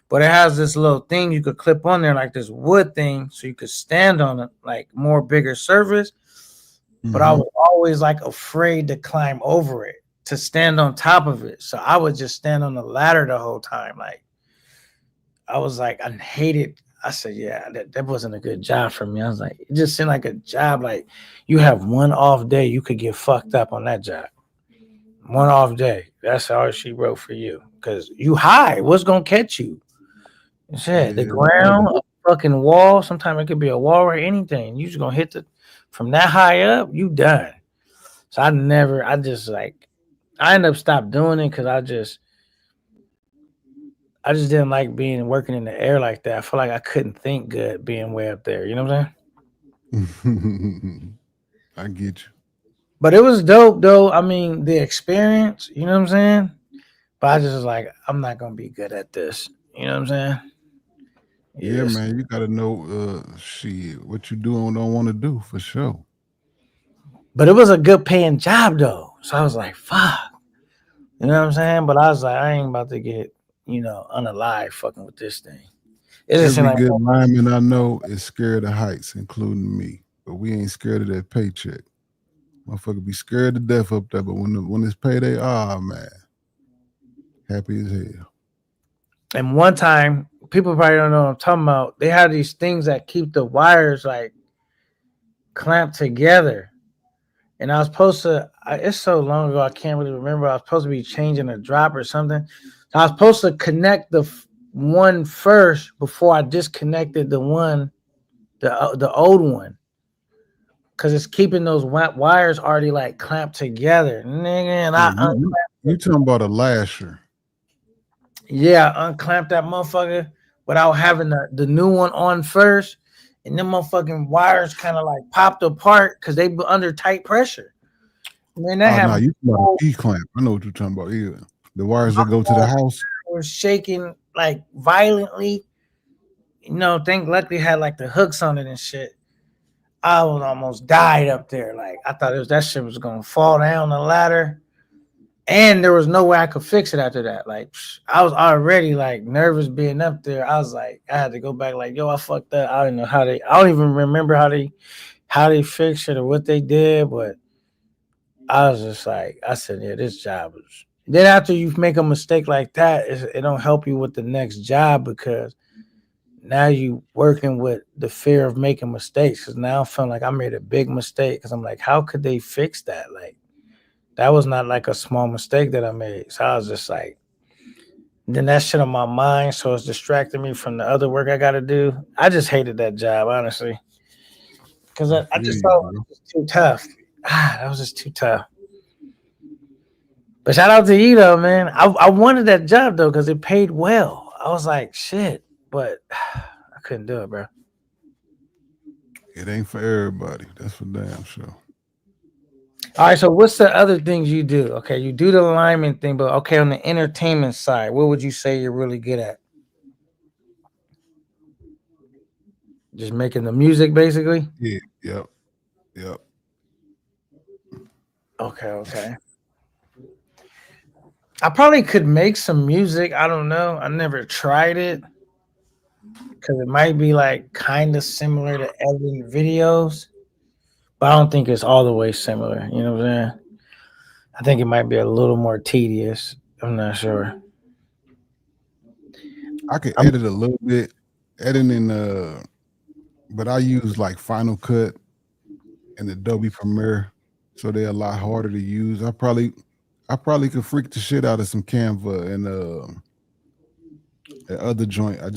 A: but it has this little thing you could clip on there, like this wood thing, so you could stand on it, like more bigger surface. But I was always like afraid to climb over it, to stand on top of it. So I would just stand on the ladder the whole time. Like I was like, I hated. I said, yeah, that wasn't a good job for me. I was like, it just seemed like a job. Like you have one off day, you could get fucked up on that job. One off day. That's all she wrote for you. Because you high. What's gonna catch you? Shit, the ground, a fucking wall. Sometimes it could be a wall or anything. You just gonna hit from that high up, you done. So I ended up stopped doing it because I just didn't like working in the air like that. I feel like I couldn't think good being way up there. You know what I'm
G: saying? I get you.
A: But it was dope though. I mean, the experience, you know what I'm saying? But I just was like, I'm not gonna be good at this. You know what I'm saying?
G: Yeah, man, you gotta know what you do and don't want to do for sure.
A: But it was a good paying job though. So I was like, fuck. You know what I'm saying? But I was like, I ain't about to get, unalive fucking with this thing.
G: Every good lineman I know is scared of heights, including me. But we ain't scared of that paycheck. Motherfucker be scared to death up there, but when it's payday, man, happy as hell.
A: And one time, people probably don't know what I'm talking about. They have these things that keep the wires like clamped together. And I was supposed to, it's so long ago, I can't really remember. I was supposed to be changing a drop or something. I was supposed to connect the one first before I disconnected the old one. Because it's keeping those wires already like clamped together. Nigga, and
G: you talking about a lasher.
A: Yeah, unclamped that motherfucker without having the new one on first. And them motherfucking wires kind of like popped apart because they were under tight pressure. Man, that
G: Oh no,
A: happened.
G: you talking about a P clamp. I know what you're talking about. Yeah. The wires that go to the house.
A: Was shaking like violently. Think luckily had like the hooks on it and shit. I was almost died up there. Like I thought that shit was gonna fall down the ladder. And there was no way I could fix it after that. Like I was already like nervous being up there. I was like, I had to go back. Like, yo, I fucked up. I don't know how they. I don't even remember how they fixed it or what they did. But I was just like, I said, yeah, this job is. Then after you make a mistake like that, it don't help you with the next job because now you working with the fear of making mistakes. Because now I feel like I made a big mistake. Because I'm like, how could they fix that? Like. That was not like a small mistake that I made. So I was just like, then that shit on my mind. So it's distracting me from the other work I got to do. I just hated that job, honestly. Because I just thought it was too tough. That was just too tough. But shout out to you, though, man. I wanted that job, though, because it paid well. I was like, shit. But I couldn't do it, bro.
G: It ain't for everybody. That's for damn sure.
A: All right, so what's the other things you do? Okay, you do the lineman thing, but okay, on the entertainment side, what would you say you're really good at? Just making the music, basically?
G: Yeah, yep.
A: Okay. I probably could make some music. I don't know. I never tried it because it might be like kind of similar to editing videos, but I don't think it's all the way similar. You know what I'm saying? I think it might be a little more tedious. I'm not sure.
G: I could edit a little bit, editing, but I use like Final Cut and Adobe Premiere, so they're a lot harder to use. I probably could freak the shit out of some Canva and the other joint. I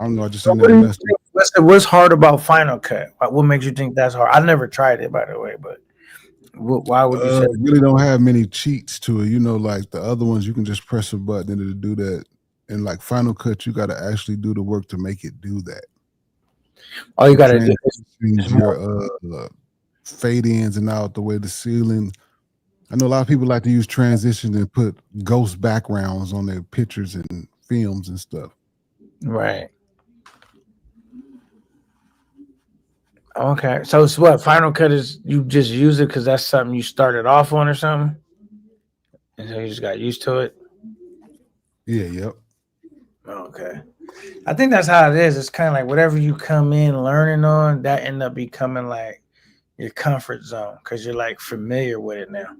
G: don't know. I just ain't never messed with.
A: What's hard about Final Cut? What makes you think that's hard? I never tried it, by the way, but why would you say?
G: It really don't have many cheats to it. Like the other ones, you can just press a button and it'll do that. And like Final Cut, you got to actually do the work to make it do that.
A: All you got to do
G: is your fade ins and out, the way the ceiling. I know a lot of people like to use transitions and put ghost backgrounds on their pictures and films and stuff.
A: Right. Okay. So it's what Final Cut is? You just use it because that's something you started off on or something, and so you just got used to it.
G: Yeah. Yep.
A: Okay. I think that's how it is. It's kind of like whatever you come in learning on, that end up becoming like your comfort zone because you're like familiar with it now.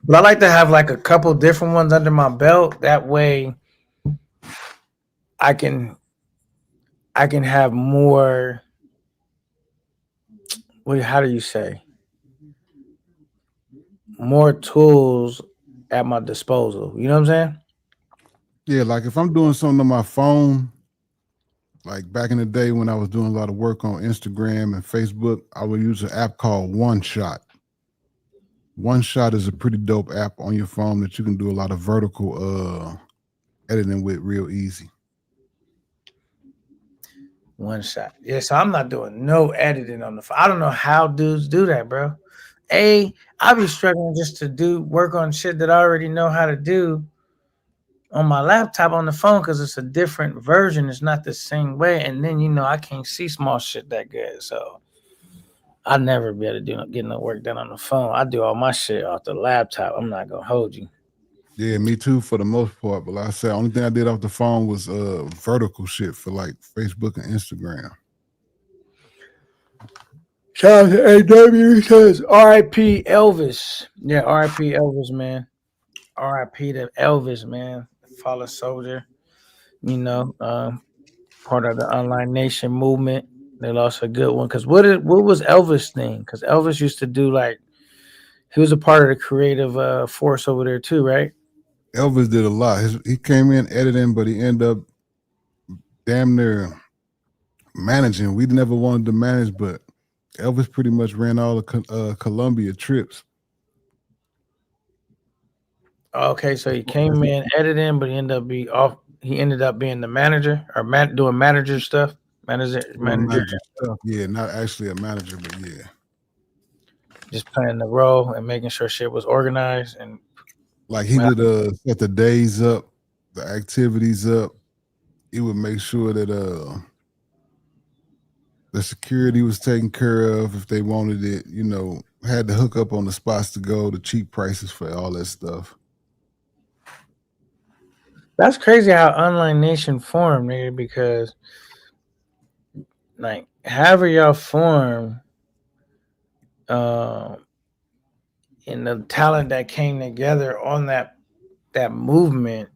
A: But I like to have like a couple different ones under my belt. That way I can have more. How do you say? More tools at my disposal. You know what I'm saying?
G: Yeah, like if I'm doing something on my phone, like back in the day when I was doing a lot of work on Instagram and Facebook, I would use an app called OneShot. OneShot is a pretty dope app on your phone that you can do a lot of vertical editing with real easy.
A: OneShot. Yeah, so I'm not doing no editing on the phone. I don't know how dudes do that, bro. I be struggling just to work on shit that I already know how to do on my laptop on the phone because it's a different version. It's not the same way. And then, I can't see small shit that good. So I'll never be able to get no work done on the phone. I do all my shit off the laptop. I'm not going to hold you.
G: Yeah, me too for the most part. But like I said, only thing I did off the phone was vertical shit for like Facebook and Instagram.
A: Shout out to AW. He says R.I.P. Elvis. Yeah, R.I.P. Elvis, man. R.I.P. to Elvis, man. Fallen soldier. Part of the Online Nation movement. They lost a good one. Because what was Elvis' thing? Because Elvis used to do he was a part of the creative force over there too, right?
G: Elvis did a lot. He came in editing, but he ended up damn near managing. We never wanted to manage, but Elvis pretty much ran all the Columbia trips.
A: Okay, so he came in editing, but he ended up being the manager or doing manager stuff. manager,
G: Manager stuff. Yeah, not actually a manager, but yeah.
A: just playing the role and making sure shit was organized. And
G: like he would set the days up, the activities up. He would make sure that the security was taken care of if they wanted it, had to hook up on the spots to go, the cheap prices for all that stuff.
A: That's crazy how Online Nation formed, nigga, because like however y'all form, and the talent that came together on that movement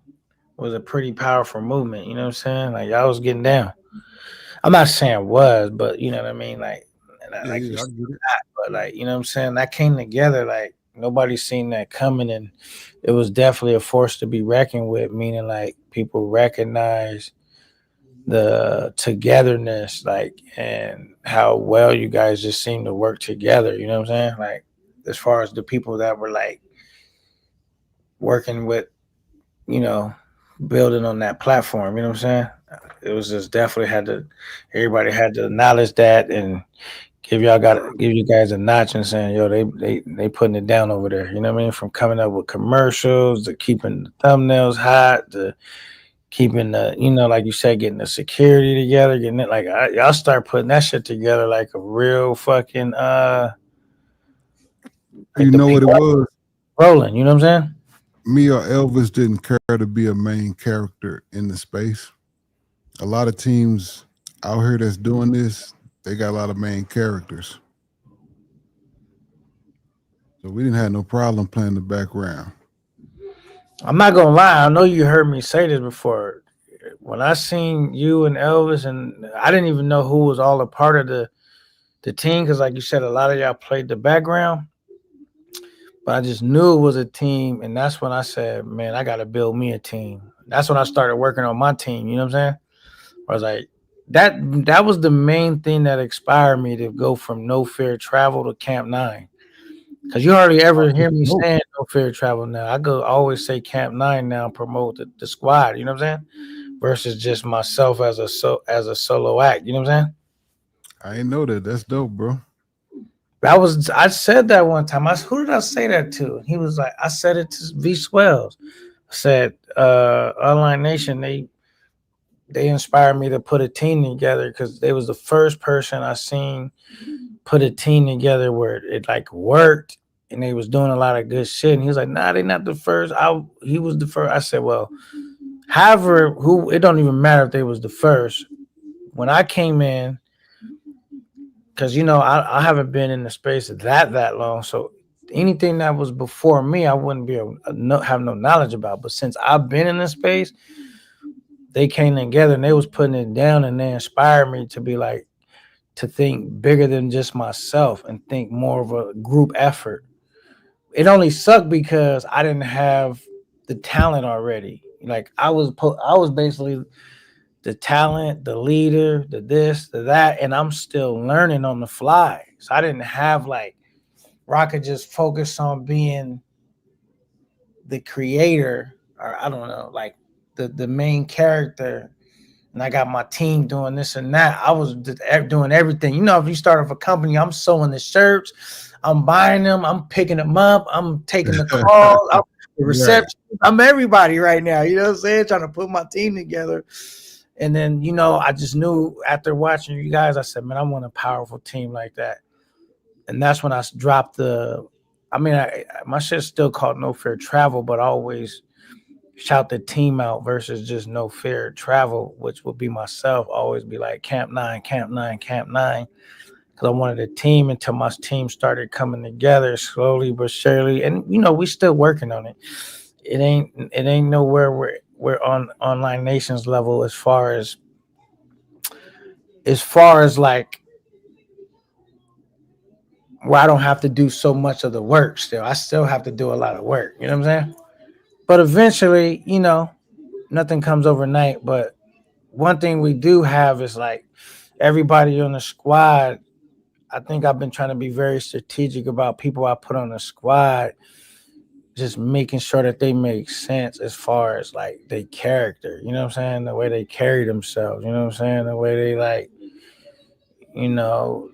A: was a pretty powerful movement. You know what I'm saying? Like y'all was getting down. I'm not saying was, but you know what I mean? Like, like you said that, but like, you know what I'm saying? That came together, like nobody seen that coming, and it was definitely a force to be reckoned with, meaning like people recognize the togetherness, like, and how well you guys just seem to work together. You know what I'm saying? Like, as far as the people that were like working with, building on that platform, you know what I'm saying? It was just definitely everybody had to acknowledge that and give you guys a notch and saying, yo, they putting it down over there. You know what I mean? From coming up with commercials to keeping the thumbnails hot to keeping the, like you said, getting the security together, getting it like y'all start putting that shit together like a real fucking
G: like you know what it was?
A: Rolling, you know what I'm saying?
G: Me or Elvis didn't care to be a main character in the space. A lot of teams out here that's doing this, they got a lot of main characters. So we didn't have no problem playing the background.
A: I'm not gonna lie, I know you heard me say this before. When I seen you and Elvis, and I didn't even know who was all a part of the team, because like you said, a lot of y'all played the background. But I just knew it was a team, and that's when I said, man, I gotta build me a team. That's when I started working on my team, you know what I'm saying? I was like, that was the main thing that inspired me to go from No Fear Travel to Camp 9. Because you hardly ever hear me saying No Fear Travel now. I always say Camp 9 now, promote the squad, you know what I'm saying? Versus just myself as a solo act, you know what I'm saying?
G: I didn't know that. That's dope, bro.
A: I said that one time. Who did I say that to? He was like, I said it to V Swells. I said, Online Nation, they inspired me to put a team together because they was the first person I seen put a team together where it like worked and they was doing a lot of good shit. And he was like, nah, they're not the first. He was the first. I said, well, however, it don't even matter if they was the first. When I came in, because I haven't been in the space that long, so anything that was before me, I wouldn't be have no knowledge about. But since I've been in the space, they came together and they was putting it down, and they inspired me to be like to think bigger than just myself and think more of a group effort. It only sucked because I didn't have the talent already. Like I was basically the talent, the leader, the this, the that, and I'm still learning on the fly. So I didn't have like where I could just focus on being the creator, or I don't know, like the main character. And I got my team doing this and that. I was doing everything. If you start off a company, I'm sewing the shirts, I'm buying them, I'm picking them up, I'm taking the calls, I'm the reception. Right. I'm everybody right now. You know what I'm saying? Trying to put my team together. And then, I just knew after watching you guys, I said, man, I want a powerful team like that. And that's when I dropped my shit's still called No Fear Travel, but I always shout the team out versus just No Fear Travel, which would be myself, always be like Camp 9, Camp 9, Camp 9. Because I wanted a team until my team started coming together slowly but surely. And, we still working on it. It ain't nowhere we're on Online Nations level as far as like where I don't have to do so much of the work still. I still have to do a lot of work. You know what I'm saying? But eventually, nothing comes overnight. But one thing we do have is like everybody on the squad. I think I've been trying to be very strategic about people I put on the squad, just making sure that they make sense as far as like their character, you know what I'm saying? The way they carry themselves, you know what I'm saying? The way they like you know,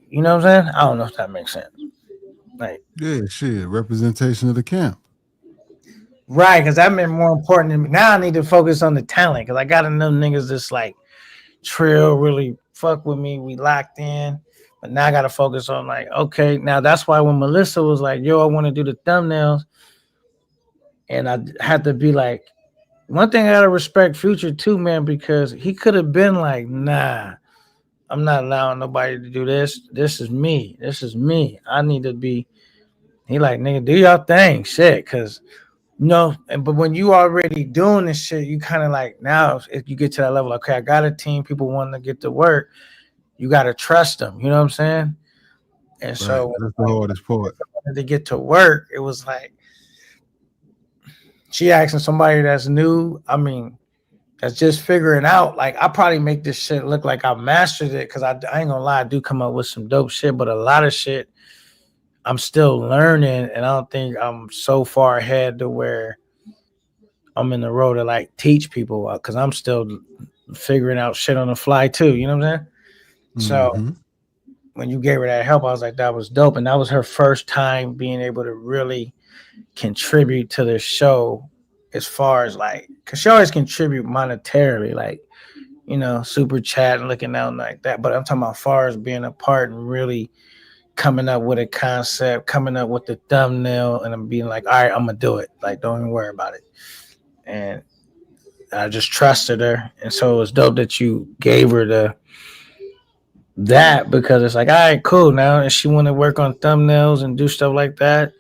A: you know what I'm saying? I don't know if that makes sense. Like,
G: Yeah, shit. Representation of the camp.
A: right, because that meant more important than me. Now I need to focus on the talent because I got enough niggas that's like Trill really fuck with me. We locked in. But now I gotta focus on like, okay, now that's why when Melissa was like, yo, I want to do the thumbnails, and I had to be like, one thing I gotta respect Future too, man, because he could have been like, nah, I'm not allowing nobody to do this. This is me. This is me. I need to be. He like, nigga, do your thing, shit, because but when you already doing this shit, you kind of like now if you get to that level, okay, I got a team, people want to get to work. You got to trust them. You know what I'm saying? And so
G: Right. That's the hardest part.
A: to get to work, it was like she asking somebody that's new. I mean, that's just figuring out. Like, I probably make this shit look like I mastered it because I ain't gonna lie, I do come up with some dope shit, but a lot of shit I'm still learning, and I don't think I'm so far ahead to where I'm in the road to like teach people because I'm still figuring out shit on the fly too. You know what I'm saying? So when you gave her that help, I was like, that was dope. And that was her first time being able to really contribute to the show as far as like, because she always contribute monetarily, like, you know, super chat and looking out like that. But I'm talking about as far as being a part and really coming up with a concept, coming up with the thumbnail, and I'm being like, all right, I'm going to do it. Like, don't even worry about it. And I just trusted her. And so it was dope that you gave her that because it's like, all right, cool. Now if she want to work on thumbnails and do stuff like that,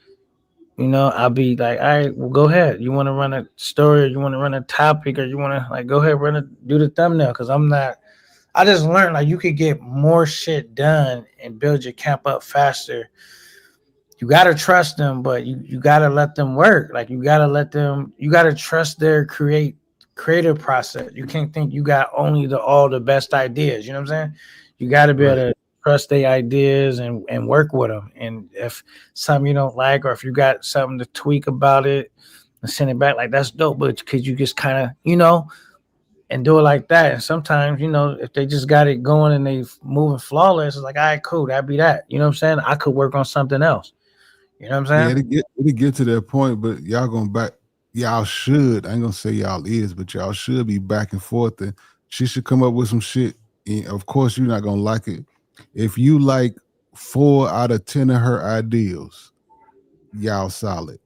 A: you know, I'll be like, all right, well, go ahead. You want to run a story, or you want to run a topic, or you want to like go ahead do the thumbnail? Because I just learned like you could get more shit done and build your camp up faster. You gotta trust them, but you gotta let them work. Like you gotta trust their creative process. You can't think you got only all the best ideas. You know what I'm saying? You gotta be able to trust their ideas and work with them. And if something you don't like, or if you got something to tweak about it and send it back, like that's dope. But because you just kind of, you know, and do it like that. And sometimes, you know, if they just got it going and they moving flawless, it's like, all right, cool, that'd be that. You know what I'm saying? I could work on something else. You know what I'm saying?
G: Yeah, it'll get to that point, but y'all should, I ain't gonna say y'all is, but y'all should be back and forth. And she should come up with some shit. And of course, you're not gonna like it. If you like 4 out of 10 of her ideals, y'all solid.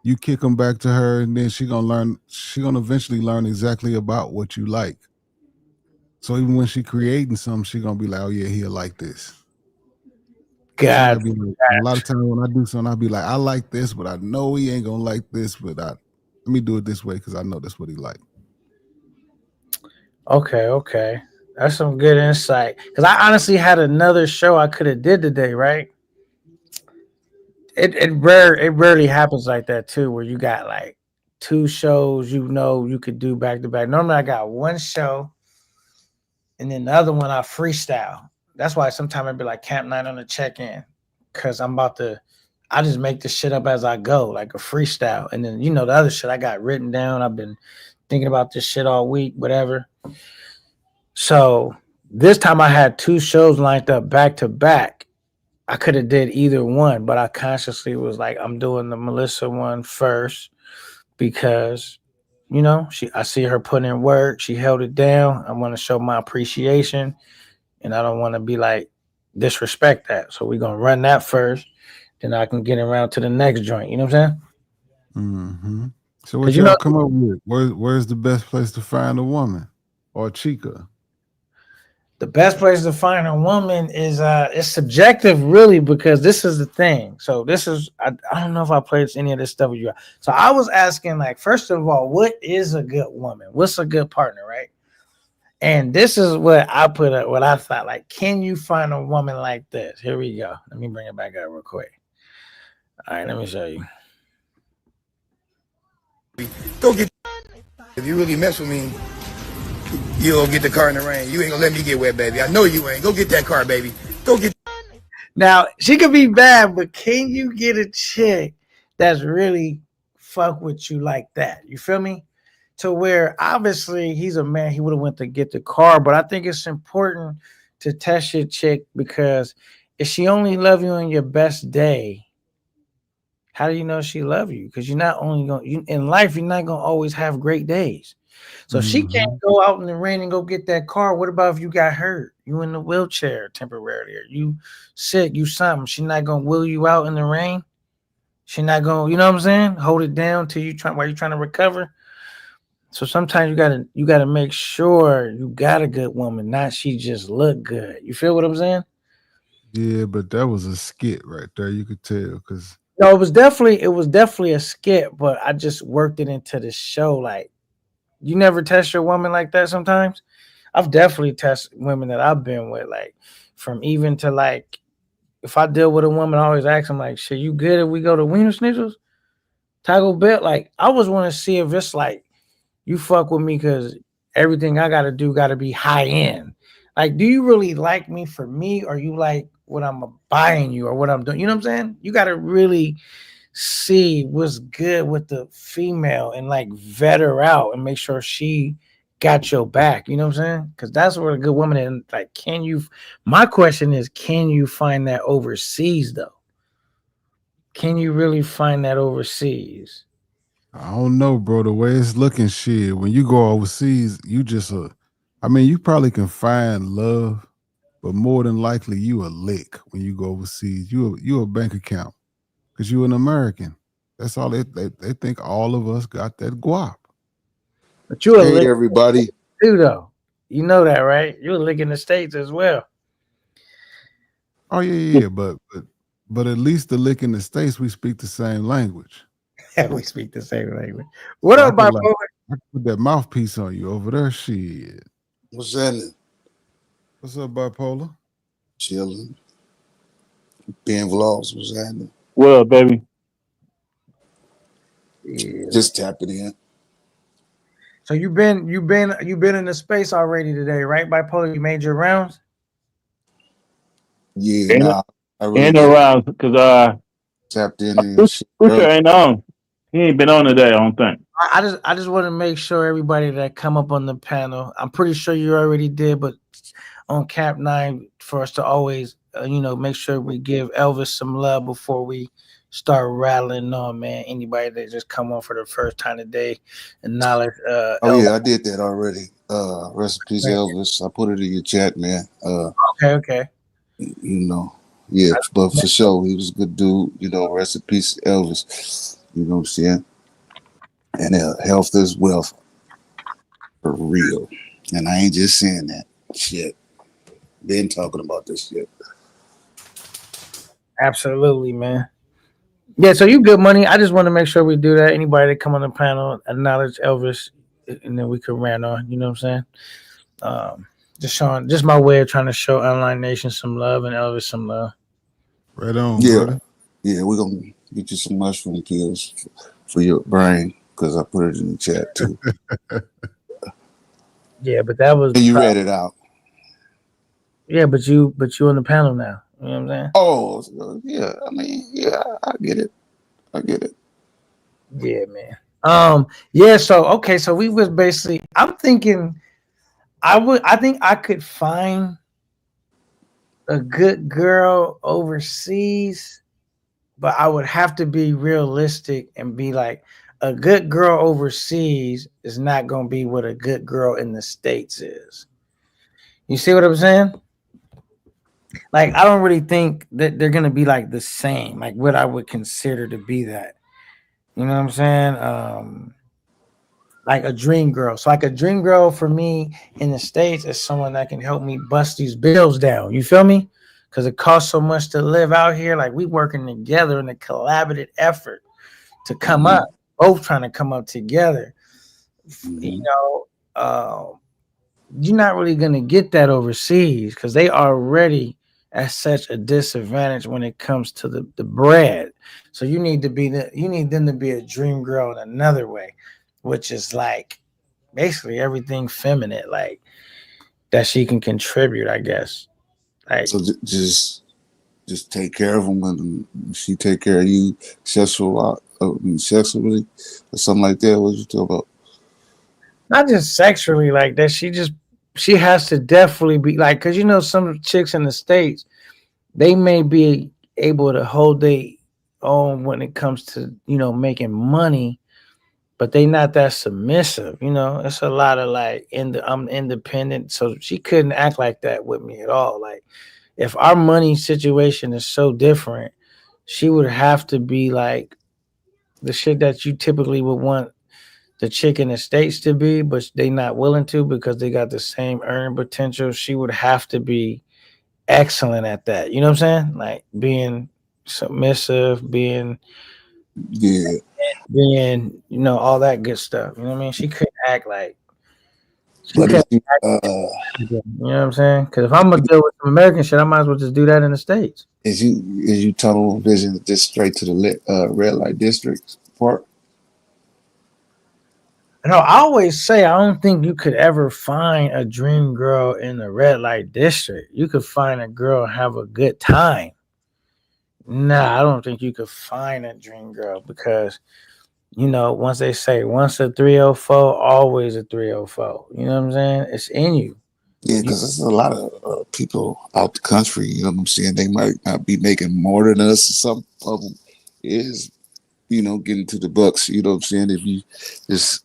G: You kick them back to her, and then she gonna eventually learn exactly about what you like. So even when she creating something, she gonna be like, oh yeah, he'll like this.
A: God,
G: a lot of times when I do something, I'll be like, I like this, but I know he ain't gonna like this, but let me do it this way because I know that's what he like.
A: Okay. That's some good insight. Because I honestly had another show I could have did today, right? It rarely happens like that too, where you got like 2 shows you could do back to back. Normally I got 1 show and then the other one I freestyle. That's why sometimes I'd be like Camp Night on the check-in, because I just make the shit up as I go, like a freestyle. And then, you know, the other shit I got written down. I've been thinking about this shit all week, whatever. So this time I had 2 shows lined up back to back. I could have did either one, but I consciously was like, I'm doing the Melissa one first because, you know, I see her put in work. She held it down. I want to show my appreciation. And I don't want to be like disrespect that. So we're gonna run that first, then I can get around to the next joint. You know what I'm saying?
G: Mm-hmm. So what y'all come up with? Where's the best place to find a woman or chica?
A: The best place to find a woman is it's subjective, really, because this is the thing. So this is I don't know if I played any of this stuff with you. So I was asking, like, first of all, what is a good woman? What's a good partner, right? And this is what I put up, what I thought, like, can you find a woman like this? Here we go. Let me bring it back up real quick. All right, let me show you.
B: Go get. If you really mess with me, you'll get the car in the rain. You ain't gonna let me get wet, baby. I know you ain't. Go get that car, baby. Go get.
A: Now, she could be bad, but can you get a chick that's really fuck with you like that? You feel me? to where obviously he's a man, he would have went to get the car, but I think it's important to test your chick because if she only love you on your best day, how do you know she love you? Because you're not only going in life, you're not gonna always have great days. So if she can't go out in the rain and go get that car, what about if you got hurt? You in the wheelchair temporarily, or you sick, you something. She not gonna wheel you out in the rain. She not gonna, you know what I'm saying? Hold it down till you try while you're trying to recover. So sometimes you gotta make sure you got a good woman, not she just look good. You feel what I'm saying?
G: Yeah, but that was a skit right there. You could tell because
A: No, it was definitely a skit, but I just worked it into the show. Like, you never test your woman like that sometimes? I've definitely tested women that I've been with, like from even to like if I deal with a woman, I always ask them like, shit, you good if we go to Wiener Schnitzels? Taco Bell? Like, I always want to see if it's like you fuck with me because everything I gotta do gotta be high end. Like, do you really like me for me, or you like what I'm buying you or what I'm doing? You know what I'm saying? You gotta really see what's good with the female and like vet her out and make sure she got your back. You know what I'm saying? Because that's where a good woman is. Like, can you? My question is, can you find that overseas though? Can you really find that overseas?
G: I don't know, bro. The way it's looking, shit. When you go overseas, you just I mean, you probably can find love, but more than likely, you a lick when you go overseas. You a bank account because you an American. That's all they think. All of us got that guap.
A: But you a
J: Hey
A: lick
J: everybody.
A: too, though. You know that, right? You a lick in the States as well.
G: Oh yeah, but at least the lick in the States, we speak the same language.
A: We speak the same language. What
G: So I
A: up,
G: could,
A: my
G: like,
A: boy?
G: I could put that mouthpiece on you over there. Shit.
J: What's happening?
G: What's up, bipolar?
J: Chilling. Ben Vlogs, what's happening?
C: What up, baby?
A: Yeah.
J: Just tapping in.
A: So you've been in the space already today, right? Bipolar, you made your rounds.
J: Yeah,
C: In,
J: nah. I really
C: in
J: just
C: around because
J: tapped in and shit.
C: Pusha ain't on. He ain't been on today, I don't think.
A: I just want to make sure everybody that come up on the panel, I'm pretty sure you already did, but on Cap 9 for us to always make sure we give Elvis some love before we start rattling on, man. Anybody that just come on for the first time today, acknowledge
J: Oh
A: Elvis.
J: yeah, I did that already. Rest in peace, Elvis. I put it in your chat, man.
A: Okay.
J: You know, yeah, but for sure, he was a good dude. You know, rest in peace, Elvis. You know what I'm saying? And health is wealth, for real. And I ain't just saying that shit. Been talking about this shit.
A: Absolutely, man. Yeah, so you good money. I just want to make sure we do that. Anybody that come on the panel, acknowledge Elvis, and then we can rant on. You know what I'm saying? Just my way of trying to show Online Nation some love and Elvis some love.
G: Right on,
J: Yeah,
G: brother.
J: yeah, we're gonna get you some mushroom pills for your brain because I put it in the chat too.
A: Yeah, but that was
J: And you read it out.
A: Yeah, but you on the panel now. You know what I'm saying?
J: Oh, yeah. I mean, yeah, I get it. I get it.
A: Yeah, man. Yeah. So okay, so we was basically. I'm thinking, I think I could find a good girl overseas, but I would have to be realistic and be like, a good girl overseas is not going to be what a good girl in the States is. You see what I'm saying? Like, I don't really think that they're going to be like the same, like what I would consider to be that. You know what I'm saying? Like a dream girl. So like a dream girl for me in the States is someone that can help me bust these bills down. You feel me? Because it costs so much to live out here. Like, we working together in a collaborative effort to come up, both trying to come up together. You know, you're not really gonna get that overseas because they are already at such a disadvantage when it comes to the bread. So you need them to be a dream girl in another way, which is like basically everything feminine, like that she can contribute, I guess. Like,
J: So just take care of them and she take care of you sexually or something like that. What you talking about?
A: not just sexually like that. She has to definitely be like, because you know some chicks in the States, they may be able to hold their own when it comes to making money, but they not that submissive. It's a lot of like I'm independent, so she couldn't act like that with me at all. Like if our money situation is so different, she would have to be like the shit that you typically would want the chick in the States to be, but they not willing to because they got the same earning potential. She would have to be excellent at that. You know what I'm saying? Like being submissive, being
J: Yeah.
A: all that good stuff. You know what I mean? She couldn't act like she
J: But
A: couldn't
J: if you,
A: act you know what I'm saying? Because if I'm gonna deal with some American shit, I might as well just do that in the States.
J: is you tunnel vision just straight to the red light district part?
A: No, I always say I don't think you could ever find a dream girl in the red light district. You could find a girl and have a good time. Nah, I don't think you could find a dream girl because once they say once a 304, always a 304. You know what I'm saying? It's in you.
J: Yeah, because there's a lot of people out the country. You know what I'm saying? They might not be making more than us. Some of them is getting to the bucks. You know what I'm saying? If you just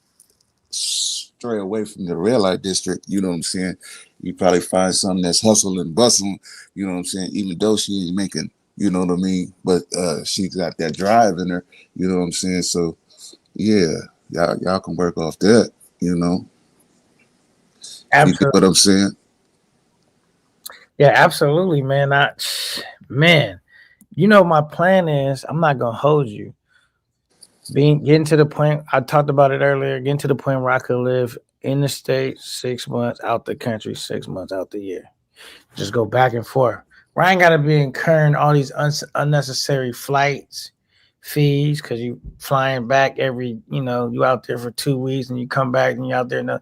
J: stray away from the red light district, you know what I'm saying? You probably find something that's hustle and bustle. You know what I'm saying? Even though she ain't making, you know what I mean? But she got that drive in her. You know what I'm saying? So yeah, y'all can work off that. You know. You get
A: Absolutely.
J: what I'm saying?
A: Yeah, absolutely, man. Man, my plan is I'm not gonna hold you. Getting to the point I talked about it earlier, getting to the point where I could live in the States 6 months, out the country 6 months, out the year. Just go back and forth. Where I ain't gotta be incurring all these unnecessary flights, fees, because you flying back you out there for 2 weeks and you come back and you out there.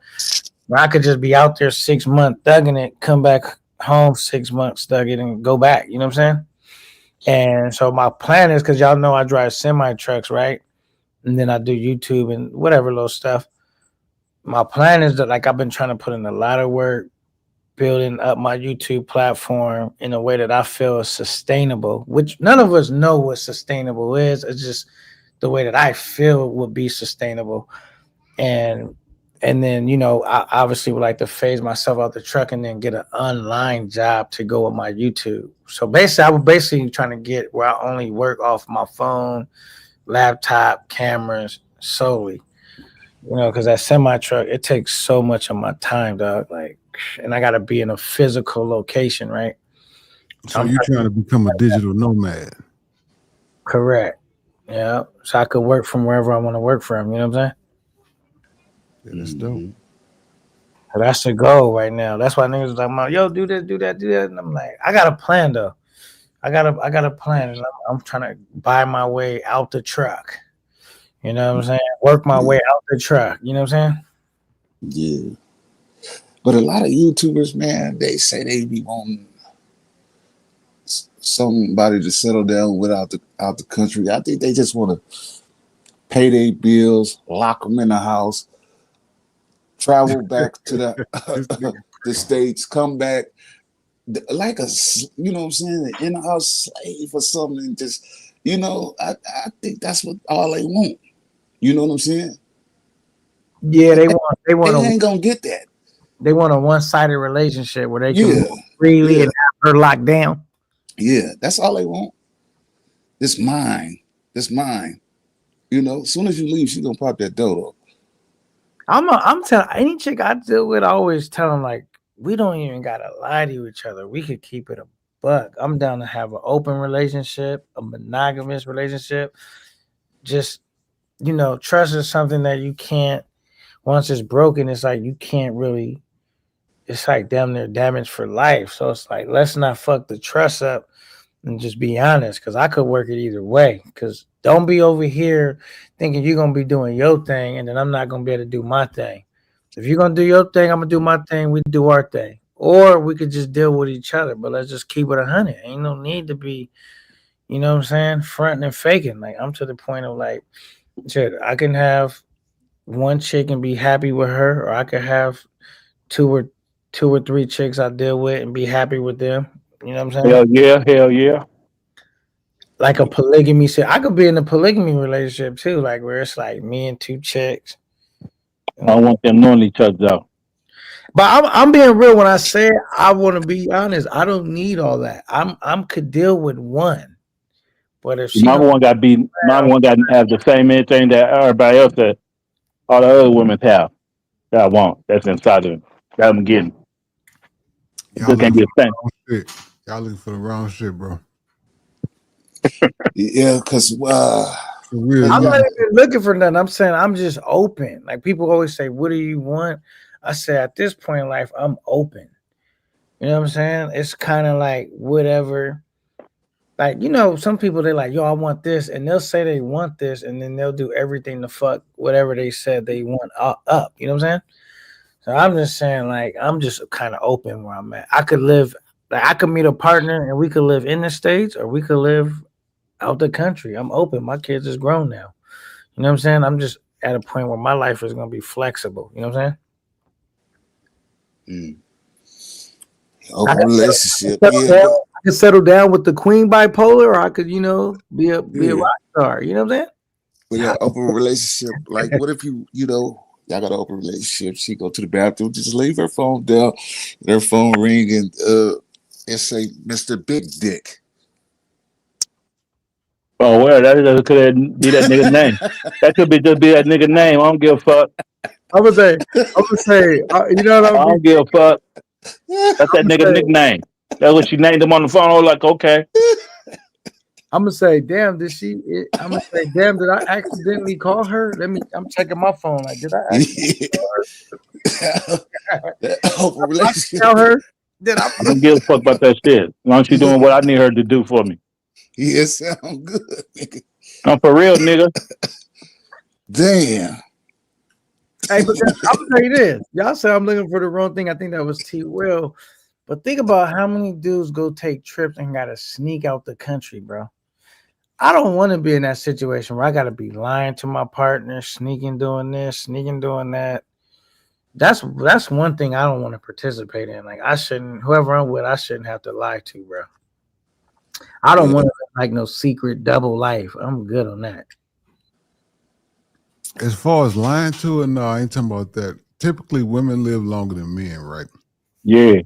A: Where I could just be out there 6 months thugging it, come back home 6 months thugging and go back. You know what I'm saying? And so my plan is because y'all know I drive semi trucks, right? And then I do YouTube and whatever little stuff. My plan is that like I've been trying to put in a lot of work building up my YouTube platform in a way that I feel is sustainable, which none of us know what sustainable is. It's just the way that I feel would be sustainable. And then, I obviously would like to phase myself out the truck and then get an online job to go with my YouTube. So basically, I was basically trying to get where I only work off my phone, laptop, cameras solely. Because that semi truck, it takes so much of my time, dog. Like, and I got to be in a physical location, right?
G: So you're trying to become a digital nomad.
A: Correct. Yeah. So I could work from wherever I want to work from. You know what I'm saying?
G: Yeah, that's dope.
A: So that's the goal right now. That's why niggas like, yo, do this, do that, do that. And I'm like, I got a plan though. I got a plan, and I'm trying to buy my way out the truck. You know what I'm saying? Work my way out the truck. You know what I'm saying?
J: Yeah. But a lot of YouTubers, man, they say they be wanting somebody to settle down with out the country. I think they just want to pay their bills, lock them in the house, travel back to the States, come back like a, you know what I'm saying, an in-house slave or something. And just, I think that's what all they want. You know what I'm saying?
A: Yeah, they
J: They ain't gonna get that.
A: They want a one-sided relationship where they can move freely and have her locked down.
J: Yeah, that's all they want. This mine. As soon as you leave, she gonna pop that dodo.
A: I'm telling any chick I deal with, I always tell them like, we don't even gotta lie to each other. We could keep it a buck. I'm down to have an open relationship, a monogamous relationship. Just trust is something that you can't. Once it's broken, it's like you can't really. It's like damn near damage for life. So it's like let's not fuck the trust up and just be honest, because I could work it either way. Because don't be over here thinking you're gonna be doing your thing and then I'm not gonna be able to do my thing. If you're gonna do your thing, I'm gonna do my thing. We do our thing, or we could just deal with each other. But let's just keep it 100. Ain't no need to be, you know what I'm saying, fronting and faking. Like I'm to the point of like, shit, I can have one chick and be happy with her, or I could have two or three chicks I deal with and be happy with them. You know what I'm saying?
C: Hell yeah, hell yeah.
A: Like a polygamy. I could be in a polygamy relationship too, like where it's like me and two chicks.
C: I don't want them knowing each other though.
A: But I'm being real when I say I want to be honest. I don't need all that. I'm could deal with one, but if she
C: My
A: don't,
C: one got to have the same anything that everybody else that all the other women have. That I want. That's inside of them. That I'm getting. It
G: Y'all
C: just can't
G: looking
C: be the same.
G: for the wrong shit. Y'all looking for the wrong shit, bro.
J: Yeah, because
G: For real.
A: I'm
J: yeah.
A: not even looking for nothing. I'm saying I'm just open. Like people always say, "What do you want?" I say at this point in life, I'm open. You know what I'm saying? It's kind of like whatever. Like, you know, some people they like, yo, I want this, and they'll say they want this, and then they'll do everything to fuck whatever they said they want up. You know what I'm saying? So I'm just saying, like, I'm just kind of open where I'm at. I could live, like, I could meet a partner, and we could live in the States, or we could live out the country. I'm open. My kids is grown now. You know what I'm saying? I'm just at a point where my life is gonna be flexible. You know what I'm saying?
J: Open relationship.
A: Settle
J: Yeah,
A: down.
J: but
A: I could settle down with the queen bipolar, or I could, you know, be a rock star. You know what I'm saying?
J: with that open relationship, like what if you know, y'all got an open relationship, she go to the bathroom, just leave her phone down, and her phone ring and say, Mr. Big Dick.
C: Oh well, that could be that nigga's name. That could be just be that nigga's name. I don't give a fuck.
A: I'm gonna say, you know what
C: I don't give a fuck. That's that nigga's
A: say?
C: nickname. That's what she named him on the phone. I was like, okay.
A: I'm gonna say, damn, did she? I'm gonna say, damn, did I accidentally call her? I'm checking my phone. Like, did I accidentally call her?
J: Open relationship.
A: Tell her? Did I?
C: I don't give a fuck about that shit. As long as she doing what I need her to do for me.
J: Yeah, sound good, nigga.
C: I'm for real, nigga.
J: Damn.
A: Hey, but I'm gonna tell you this. Y'all say I'm looking for the wrong thing. I think that was T. Will. But think about how many dudes go take trips and gotta sneak out the country, bro. I don't want to be in that situation where I gotta be lying to my partner, sneaking doing this, sneaking doing that. That's one thing I don't want to participate in. Like I shouldn't, whoever I'm with, I shouldn't have to lie to, bro. I don't want like no secret double life. I'm good on that.
G: As far as lying to it, no, I ain't talking about that. Typically, women live longer than men, right?
C: Yeah.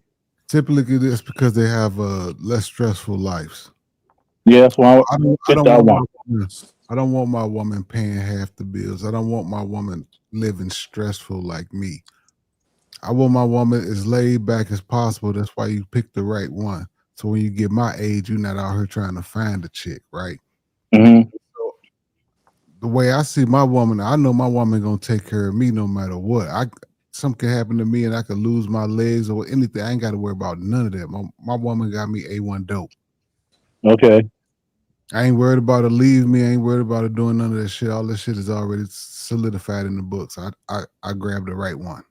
G: Typically, it's because they have less stressful lives.
C: Yeah, that's why
G: I don't want my woman paying half the bills. I don't want my woman living stressful like me. I want my woman as laid back as possible. That's why you pick the right one. So when you get my age, you're not out here trying to find a chick, right?
C: Mm-hmm.
G: So the way I see my woman, I know my woman gonna take care of me no matter what. Something can happen to me and I could lose my legs or anything. I ain't got to worry about none of that. My woman got me A1 dope.
C: Okay.
G: I ain't worried about her leave me. I ain't worried about her doing none of that shit. All this shit is already solidified in the books. I grabbed the right one.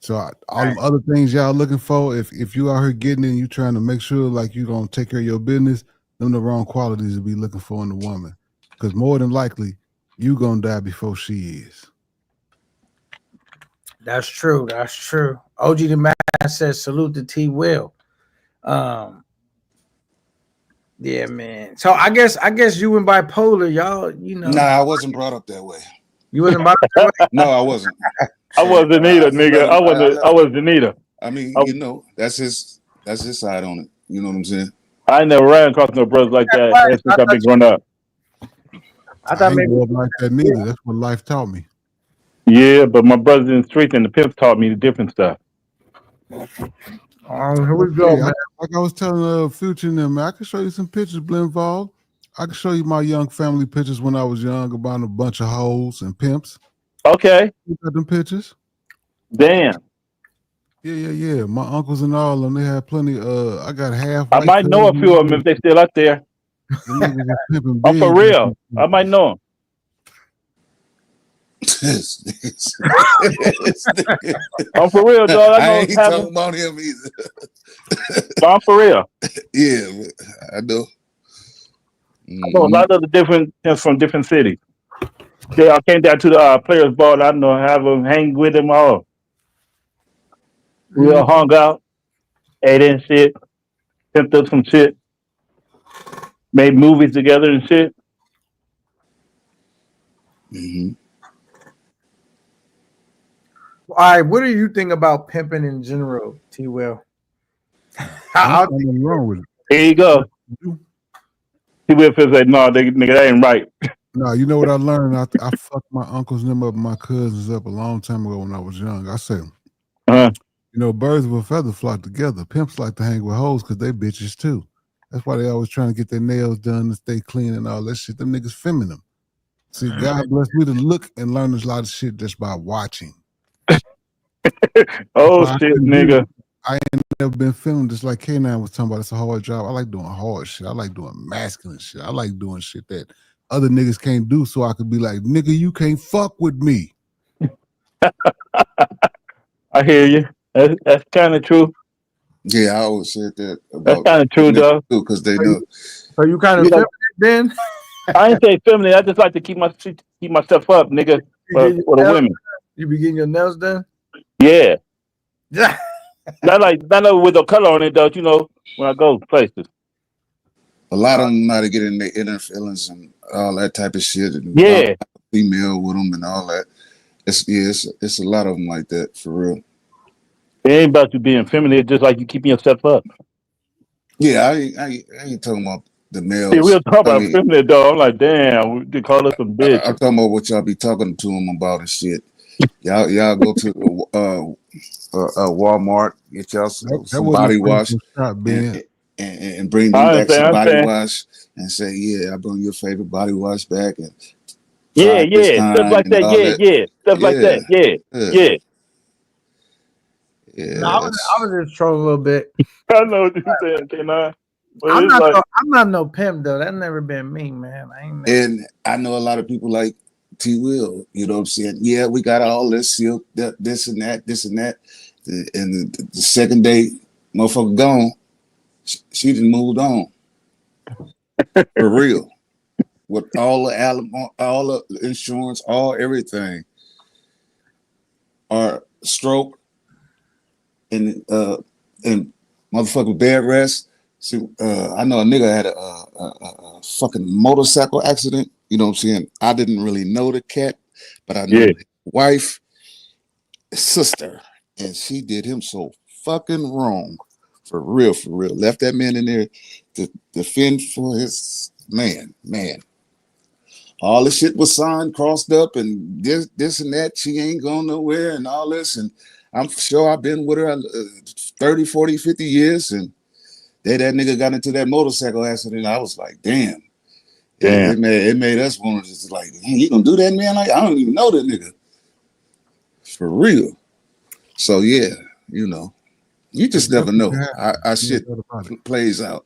G: So all the other things y'all looking for, if you out here getting it and you trying to make sure like you gonna take care of your business, them the wrong qualities to be looking for in a woman. Because more than likely, you gonna die before she is.
A: That's true. That's true. OG the Man says salute to T. Will. Yeah, man. So I guess you and bipolar, y'all, you know.
J: Nah, I wasn't brought up that way.
A: You wasn't brought up that way?
J: No, I wasn't.
C: I wasn't either, nigga. I wasn't either.
J: I mean, you know, that's his side on it. You know what I'm saying?
C: I ain't never ran across no brothers like that since I've been growing up.
A: I thought maybe
G: grow up like that neither. That's what life taught me.
C: Yeah, but my brothers in the streets and the pimps taught me the different stuff.
A: here we go, man.
G: Like I was telling Future and them, man, I can show you some pictures, Blinval. I can show you my young family pictures when I was young about a bunch of hoes and pimps.
C: Okay.
G: You got them pictures?
C: Damn.
G: Yeah. My uncles and all of them, they had plenty. I got half.
C: I might know a few of them if they still out there. I'm for real. I might know them. I'm for real, dog.
J: I ain't talking about him either.
C: I'm for real.
J: Yeah, I know.
C: I know a lot of the different from different cities. Yeah, I came down to the players' ball. I know have them hang with them all. We all hung out, ate and shit, pimped up some shit, made movies together and shit.
J: Hmm.
A: All right, what do you think about pimping in general, T. Will?
G: I ain't nothing wrong with it.
C: Here you go. He will feel like, no, nigga, that ain't right.
G: No, you know what I learned? I fucked my uncles and them up, and my cousins up a long time ago when I was young. I said,
C: Uh-huh.
G: you know, birds of a feather flock together. Pimps like to hang with hoes because they bitches too. That's why they always trying to get their nails done and stay clean and all that shit. Them niggas feminine. See, God bless me to look and learn a lot of shit just by watching.
C: Oh
G: I
C: shit,
G: couldn't do
C: nigga.
G: it. I ain't never been feminine, just like K9 was talking about. It's a hard job. I like doing hard shit. I like doing masculine shit. I like doing shit that other niggas can't do, so I could be like, nigga, you can't fuck with me.
C: I hear you. That's kind of true.
J: Yeah, I always said that
C: That's
J: about
C: kind of true, though.
J: too, because they know.
A: So you kind of
C: Yeah.
A: feminine then?
C: I ain't say feminine. I just like to keep myself up, nigga, for the women.
A: You be getting your nails done?
C: Yeah.
A: Yeah.
C: not with the color on it, though. You know, when I go places.
J: A lot of them know how to get in their inner feelings and all that type of shit. And
C: Yeah.
J: female with them and all that. It's a lot of them like that for real.
C: It ain't about you being feminine. It's just like you keeping yourself up.
J: Yeah, I ain't talking about the males.
C: See, we'll talk about feminine, though. I'm like, damn, they call us some bitch.
J: I'm talking about what y'all be talking to them about and shit. Y'all go to Walmart, get y'all some body wash, and bring them back some body wash, and say, yeah, I bring your favorite body wash back, and
C: yeah, stuff like that. Yeah, stuff like that. Yeah.
J: Yeah,
A: no, I was just trolling a little bit.
C: I know what you're saying, K9.
A: I'm not no pimp though. That's never been me, man.
J: And I know a lot of people like T. Will. You know what I'm saying? Yeah, we got all this silk, this and that. And the second day, motherfucker gone. She done moved on. For real. With all the insurance, all everything. Or stroke and motherfucking bed rest. See, I know a nigga had a fucking motorcycle accident. You know what I'm saying? I didn't really know the cat, but I know his wife, sister, and she did him so fucking wrong. For real, for real. Left that man in there to defend for his man. All the shit was signed, crossed up, and this and that. She ain't going nowhere and all this. And I'm sure I've been with her 30, 40, 50 years. And that nigga got into that motorcycle accident. I was like, damn. It made us want to just like, hey, you gonna do that, man? Like, I don't even know that nigga. For real. So yeah, you know, you just never know how shit plays out.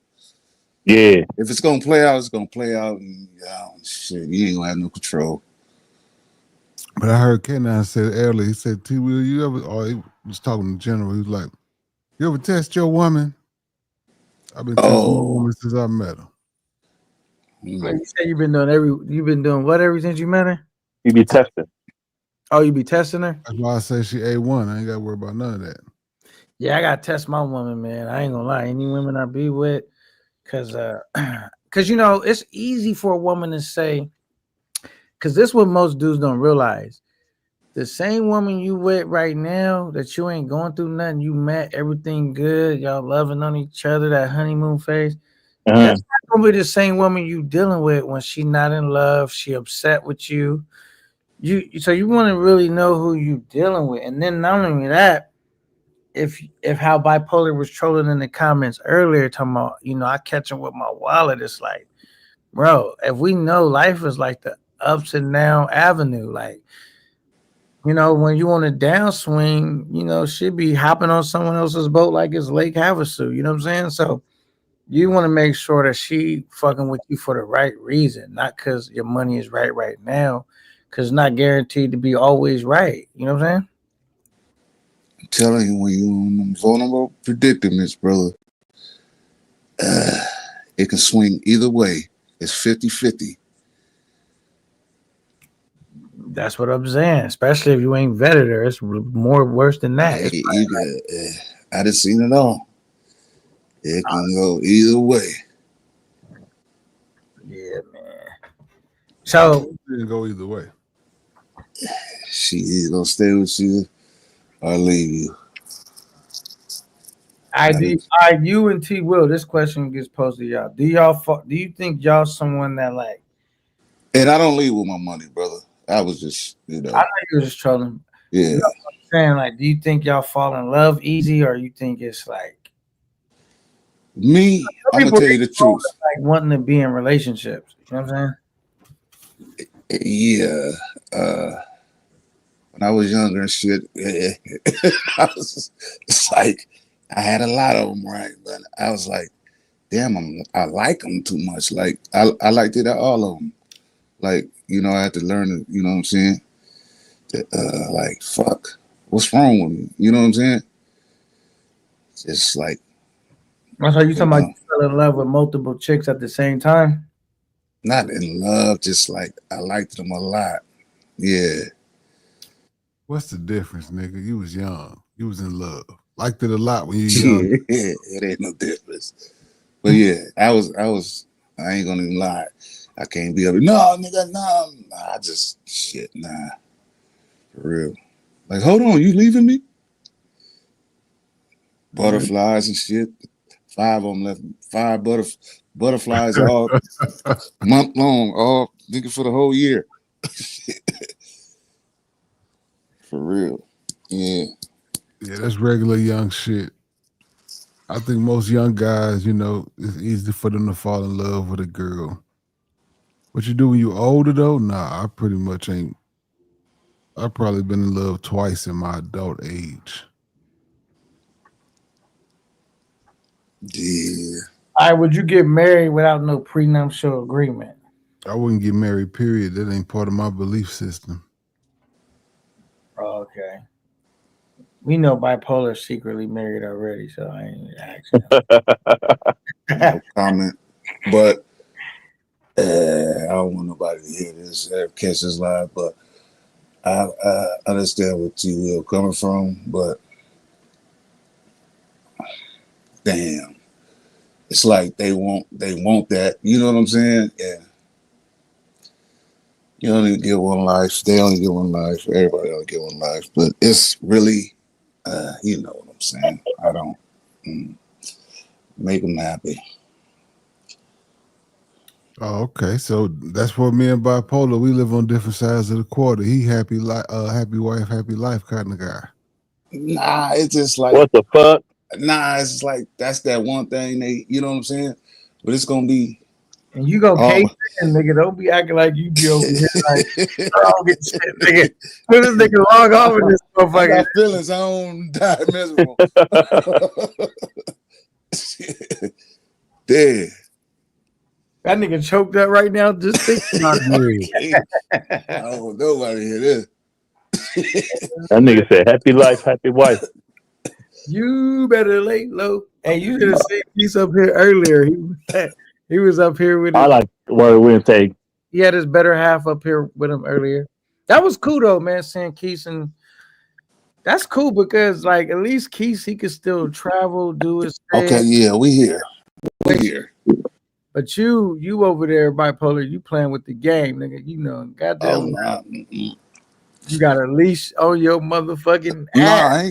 C: Yeah.
J: If it's gonna play out, it's gonna play out, and shit, you ain't gonna have no control.
G: But I heard K9 said earlier, he said, T. Will, you ever, or he was talking in general, he was like, you ever test your woman? I've been testing my woman since I met her.
A: Like you said, you've been doing what ever since you met her?
C: You be testing.
A: Oh, you be testing her?
G: That's why I say she A1. I ain't got to worry about none of that.
A: Yeah, I got to test my woman, man. I ain't gonna lie. Any women I be with, because you know, it's easy for a woman to say, because this is what most dudes don't realize. The same woman you with right now that you ain't going through nothing, you met, everything good, y'all loving on each other, that honeymoon phase. That's not gonna be the same woman you dealing with when she not in love, she upset with you. So you want to really know who you dealing with. And then not only that, if how bipolar was trolling in the comments earlier, talking about, you know, I catch him with my wallet, it's like, bro, if we know life is like the ups and down avenue, like, you know, when you on a downswing, you know, she'd be hopping on someone else's boat like it's Lake Havasu, you know what I'm saying? So you want to make sure that she fucking with you for the right reason, not because your money is right now, because it's not guaranteed to be always right. You know what I'm saying?
J: I'm telling you, when you're in them vulnerable predicaments, brother, it can swing either way. It's 50-50.
A: That's what I'm saying. Especially if you ain't vetted her, it's more worse than that.
J: Hey, I done seen it all. It can go either way.
A: Yeah, man. So
G: It didn't go either way.
J: She either gonna stay with you or leave you.
A: you and T Will. This question gets posed to y'all. Do you think y'all someone that like?
J: And I don't leave with my money, brother. I was just,
A: I know you were just trolling.
J: Yeah.
A: You know what I'm saying? Like, do you think y'all fall in love easy, or you think it's like
J: me? I'm gonna tell you the truth.
A: Like wanting to be in relationships. You know what I'm saying?
J: Yeah. When I was younger and shit, it's like I had a lot of them, right? But I was like, damn, I like them too much. Like I liked it all of them. Like, you know, I had to learn it, you know what I'm saying? Like, fuck, what's wrong with me? You know what I'm saying? Just like.
A: So you talking about you fell in love with multiple chicks at the same time?
J: Not in love, just like I liked them a lot. Yeah.
G: What's the difference, nigga? You was young. You was in love. Liked it a lot when you young.
J: Yeah, it ain't no difference. But yeah, I ain't gonna even lie. I can't be able to, no, nigga, no. Nah, I just, shit, nah. For real. Like, hold on, you leaving me? Butterflies and shit. 5 of them left. 5 butterflies all month long, all nigga for the whole year. For real. Yeah.
G: Yeah, that's regular young shit. I think most young guys, you know, it's easy for them to fall in love with a girl. What you do when you older though? Nah, I pretty much ain't. I've probably been in love twice in my adult age.
J: Yeah.
A: All right, would you get married without no prenuptial agreement?
G: I wouldn't get married, period. That ain't part of my belief system.
A: Oh, okay. We know bipolar secretly married already, so I ain't asking.
J: No comment. But I don't want nobody to hear this, catch this live, but I understand where T Will coming from, but damn. It's like they want that. You know what I'm saying? Yeah. You only get one life. They only get one life. Everybody only get one life. But it's really, you know what I'm saying. I don't make them happy.
G: Oh, okay. So that's what me and bipolar, we live on different sides of the quarter. He happy happy wife, happy life kind of guy.
J: Nah, it's just like
C: what the fuck?
J: Nah, it's just like that's that one thing they, you know what I'm saying? But it's gonna be.
A: And you go case in, nigga. Don't be acting like you be over here like, I don't get shit, nigga. Let this nigga log off with this motherfucker.
J: I got feelings, I don't die miserable. Dead.
A: That nigga choked up right now just thinking about it.
J: I don't want nobody to hear this.
C: That nigga said, happy life, happy wife.
A: You better lay low. Hey, you should have seen Keith up here earlier. He was up here with
C: I like Word Wednesday.
A: He had his better half up here with him earlier. That was cool though, man, seeing Keith, and that's cool because like at least Keith, he could still travel, do his thing.
J: Okay, yeah, we here. We here.
A: But you over there, bipolar, you playing with the game, nigga. You know, goddamn. You got a leash on your motherfucking ass.
J: No, I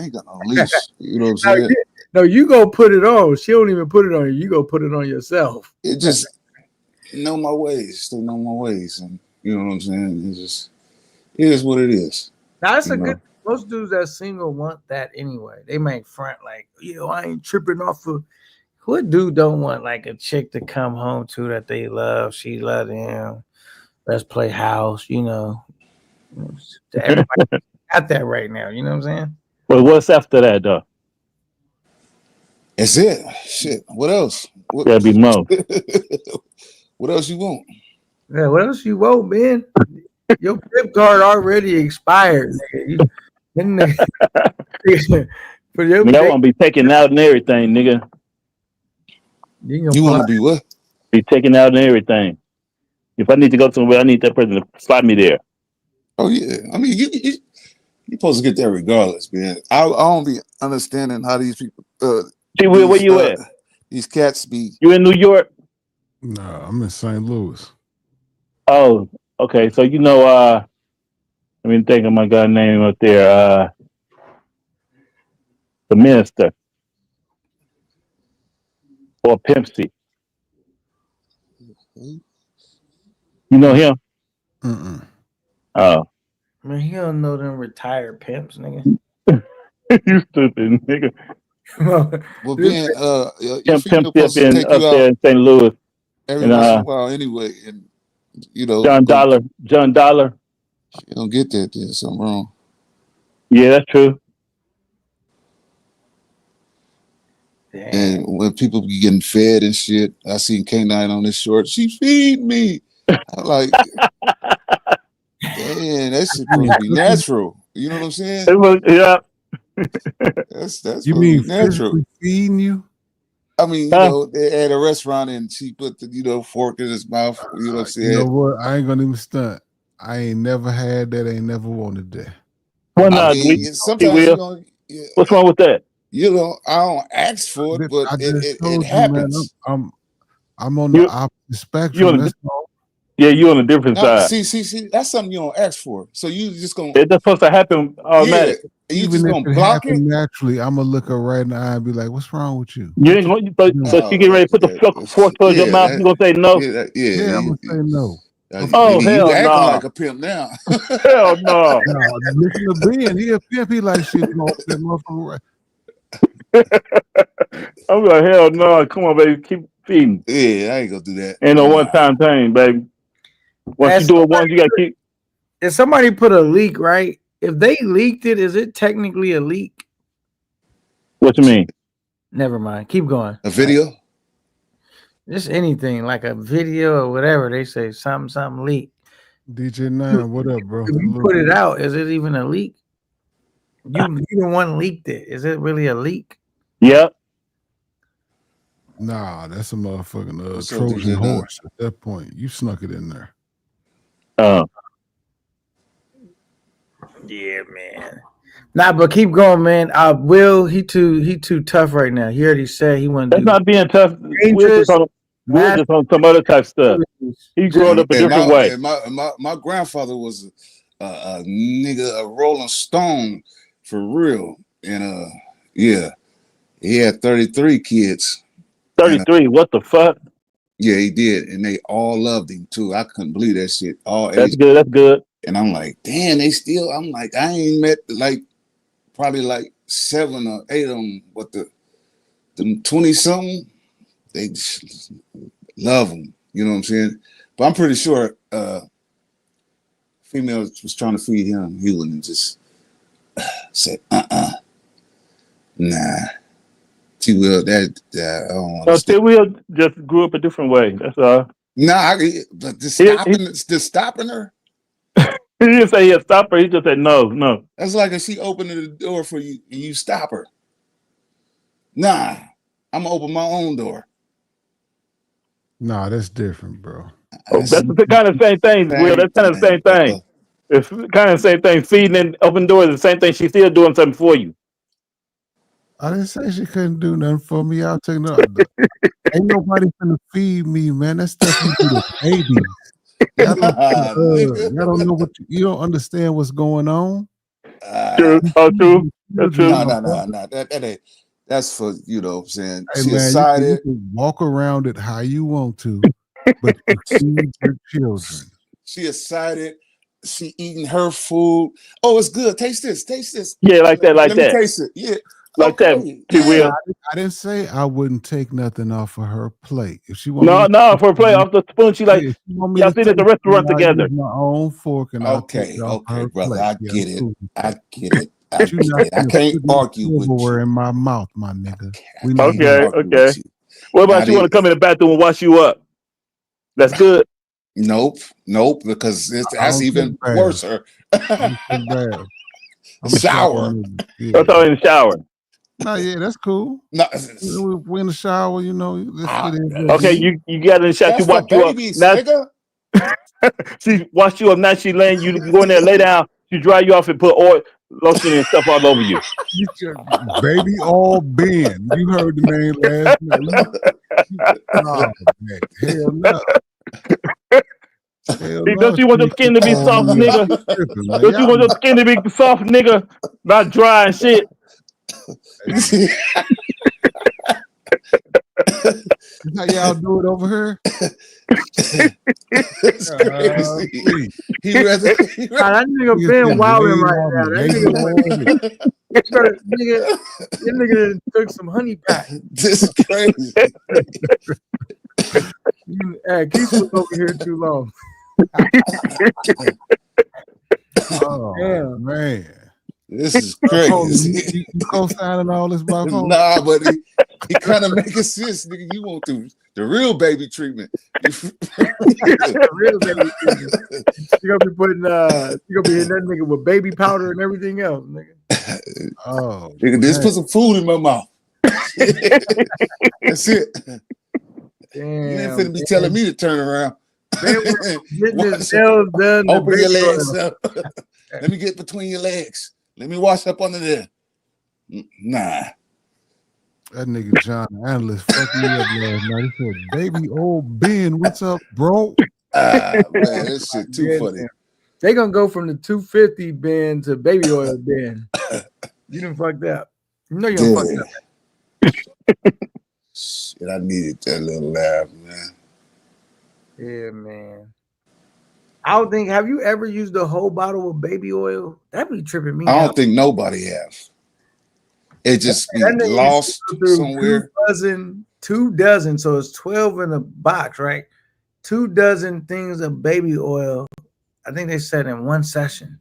J: ain't got no leash. You know what I'm saying?
A: No, you go put it on. She don't even put it on you. You go put it on yourself.
J: It just know my ways. Still know my ways, and you know what I'm saying. It is what it is.
A: Now that's a good. Most dudes that single want that anyway. They make front like, I ain't tripping off of. What dude don't want like a chick to come home to that they love? She love him. Let's play house. Everybody got that right now. You know what I'm saying?
C: Well, what's after that though?
J: That's it. Shit. What else?
C: Gotta be more.
J: What else you want?
A: Yeah, what else you want, man? Your flip card already expired. Nigga. For your
C: I want to be taken out and everything, nigga.
J: You want to be what?
C: Be taken out and everything. If I need to go somewhere, I need that person to slide me there.
J: Oh yeah, I mean you supposed to get that regardless, man. I don't be understanding how these people,
C: T. Will, where you at?
J: these cats be.
C: You in New York?
G: Nah, I'm in St. Louis.
C: Oh, okay. So you know, let me think of my guy's name up there. The minister or Pimp C. You know him?
G: Mm-mm.
C: Oh,
A: Man, he don't know them retired pimps, nigga.
C: you stupid nigga.
J: Well, being your
C: Pimp
J: female
C: C up
J: supposed to
C: in
J: take you
C: there
J: out
C: in St. Louis.
J: every
C: And
J: once in a while anyway, and you know
C: John Dollar.
J: you don't get that. There's something wrong.
C: Yeah, that's true.
J: And when people be getting fed and shit, I seen K9 on this short. She feed me. I'm like, damn, that shit supposed to be natural. You know what I'm saying?
C: Yeah.
J: That's
G: You
J: supposed to
G: mean
J: be natural.
G: physically feeding you?
J: I mean, you know, they at a restaurant and she put the fork in his mouth. You know what I'm saying?
G: You know what? I ain't gonna even stunt. I ain't never had that. Ain't never wanted that.
C: Well,
J: I mean, sometimes you know,
C: what's wrong with that?
J: You know, I don't ask for it, but
G: I just
J: it
G: told
J: happens.
G: you, man. I'm on the opposite spectrum. That's all.
C: Yeah, you on a different side.
J: See, that's something you don't ask for. So you just gonna.
C: It's just supposed to happen automatic.
J: Yeah, you
G: Even
J: just
G: if
J: gonna
G: it
J: block it.
G: happen naturally, I'm gonna look her right in the eye and be like, "What's wrong with you?"
C: You ain't going. So she get ready to put the fork towards your mouth. You gonna say no?
G: Yeah, I'm gonna say no.
C: Oh,
J: you
C: hell
J: acting
C: no.
J: like a pimp now.
C: Hell no.
G: Listen to Ben. He a pimp. He like shit. Going that motherfucker right.
C: I'm like, hell no. Come on, baby. Keep feeding.
J: Yeah, I ain't gonna do that.
C: Ain't no one-time thing, baby. Once you do it once, you gotta keep.
A: If somebody put a leak, right? If they leaked it, is it technically a leak?
C: What you mean?
A: Never mind. Keep going.
J: A video?
A: Just anything like a video or whatever. They say something leak.
G: DJ 9, what up, bro?
A: If you put it out, is it even a leak? You the one leaked it. Is it really a leak?
C: Yep.
G: Nah, that's a motherfucking
J: So
G: Trojan
J: DJ9.
G: horse at that point. You snuck it in there.
A: Yeah, man. Nah, but keep going, man. Will he too tough right now. He already said he want to
C: That's not being tough. We're just on some other type stuff. He grew up a different way.
J: My grandfather was a nigga, a Rolling Stone for real, and yeah, he had 33 kids.
C: 33. What the fuck?
J: Yeah, he did, and they all loved him too. I couldn't believe that shit.
C: That's good. That's good.
J: And I'm like, damn, they still. I'm like, I ain't met like probably like 7 or 8 of them, but the 20 something, they just love them. You know what I'm saying? But I'm pretty sure female was trying to feed him. He wouldn't just say, nah. T Will, that I don't
C: So T Will just grew up a different way. That's all.
J: Nah, but the stopping her.
C: He didn't say he'd stop her. He just said no.
J: That's like if she opened the door for you and you stop her. Nah, I'm gonna open my own door.
G: Nah, that's different, bro.
C: That's the kind of same thing, Will. That's kind of the same thing. It's kind of the same thing. Feeding and open doors is the same thing. She's still doing something for you.
G: I didn't say she couldn't do nothing for me. I'll take no. Ain't nobody finna feed me, man. That stuff you do to babies. Y'all don't know what you don't understand what's going on.
C: True. True. That's true.
J: No. That's for, you know what I'm saying.
G: Hey,
J: She
G: man,
J: excited.
G: you can walk around it how you want to, but you feed your children.
J: She excited. She eating her food. Oh, it's good. Taste this. Taste this.
C: Yeah, like that.
J: Let me taste it. Yeah.
C: Like that. She will.
G: I didn't say I wouldn't take nothing off of her plate. If she
C: want for her plate off the spoon, she like y'all sit at the restaurant together.
G: My own fork and
J: okay, brother.
G: Plate.
J: I get it. I get it. I can't argue with you.
G: In my mouth, my nigga.
C: Okay. What about you want to come in the bathroom and wash you up? That's good.
J: Nope, because that's even worse.
G: I'm
J: shower.
C: That's all in the shower.
G: No, yeah, that's cool.
J: No,
G: we're in the shower, you know.
C: Okay, you got in the shower. You wash you up. She wash you up night. She laying you go in there, lay down. She dry you off and put oil, lotion and stuff all over you.
G: Baby all Ben. You heard the name last night. Oh, man. Hell no.
C: Don't you want your skin to be soft, nigga? Don't you want your skin to be soft, nigga? Not dry and shit.
G: How y'all do it over here?
J: It's crazy. He rather
A: That nigga been wilding right now. That nigga took some honey pack.
J: This is crazy.
A: Keith was over here too long.
G: Oh,
A: Damn.
G: man.
J: This is crazy.
G: You co-signing all this black hole?
J: Nah, but he kind of making sense, nigga. You want the real baby treatment.
A: Real baby treatment. You gonna be putting you gonna be hitting that nigga with baby powder and everything else, nigga.
G: Oh,
J: nigga, just put some food in my mouth. That's it.
A: Damn,
J: you ain't finna be telling me to turn around.
A: Getting his nails done.
J: Open your legs up. Let me get between your legs. Let me wash up under there. Nah.
G: That nigga John Analyst fucked me up last night. He said, "Baby old Ben, what's up, bro?"
J: Man, this shit too funny.
A: They gonna go from the 250 Ben to baby oil Ben. You done fucked up. You know you done fucked up.
J: Shit, I needed that little laugh, man.
A: Yeah, man. I don't think. Have you ever used a whole bottle of baby oil? That'd be tripping me.
J: I don't think nobody have. It just be lost somewhere.
A: 2 dozen. So it's 12 in a box, right? 2 dozen things of baby oil. I think they said in one session.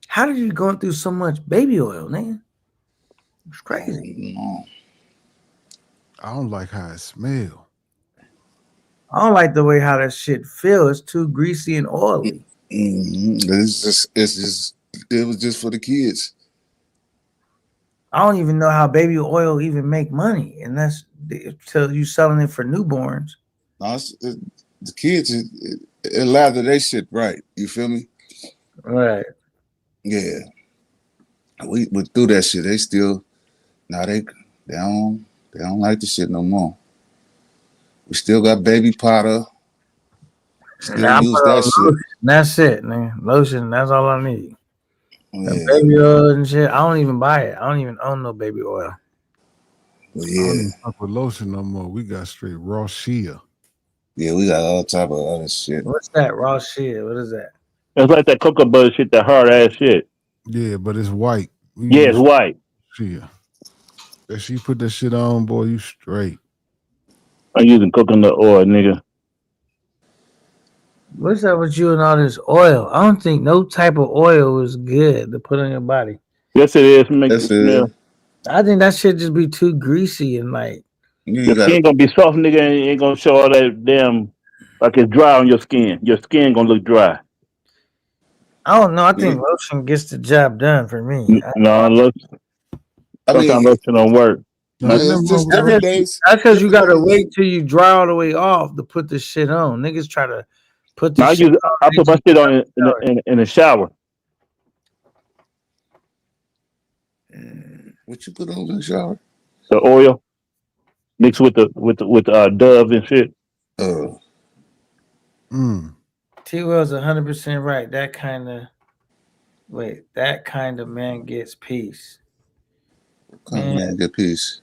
A: How did you going through so much baby oil, man? It's crazy.
G: I don't like how it smells.
A: I don't like the way how that shit feels. It's too greasy and oily.
J: It was just for the kids.
A: I don't even know how baby oil even make money, and that's till you selling it for newborns.
J: No, the kids, it lather their shit right. You feel me?
A: Right.
J: Yeah. We went through that shit. They still they don't like the shit no more. We still got baby powder. Still use that shit.
A: That's it, man. Lotion. That's all I need.
J: Yeah.
A: Baby oil and shit. I don't even buy it. I don't even own no baby oil.
J: Well,
G: I
J: yeah.
G: don't even fuck with lotion no more. We got straight raw shea.
J: Yeah, we got all type of other shit.
A: What's that raw shit? What is that?
C: It's like that cocoa butter shit, that hard ass shit.
G: Yeah, but it's white.
C: Yeah, it's white.
G: Shea. If she put that shit on, boy, you straight.
C: I'm using coconut oil, nigga.
A: What's up with you and all this oil? I don't think no type of oil is good to put on your body.
C: Yes, it is. Make it smell.
A: I think that shit just be too greasy and like.
C: Your skin gonna be soft, nigga, and it ain't gonna show all that damn like it's dry on your skin. Your skin gonna look dry.
A: I don't know. I think lotion gets the job done for me.
C: No, lotion. Sometimes lotion don't work.
A: That's because you gotta wait till you dry all the way off to put this shit on. Niggas try to put this shit on.
C: I put my shit on in the shower.
J: What you put on in the shower?
C: The oil mixed with the Dove and shit.
A: T-Will's 100% right. That kind of man gets peace.
J: Man, get peace.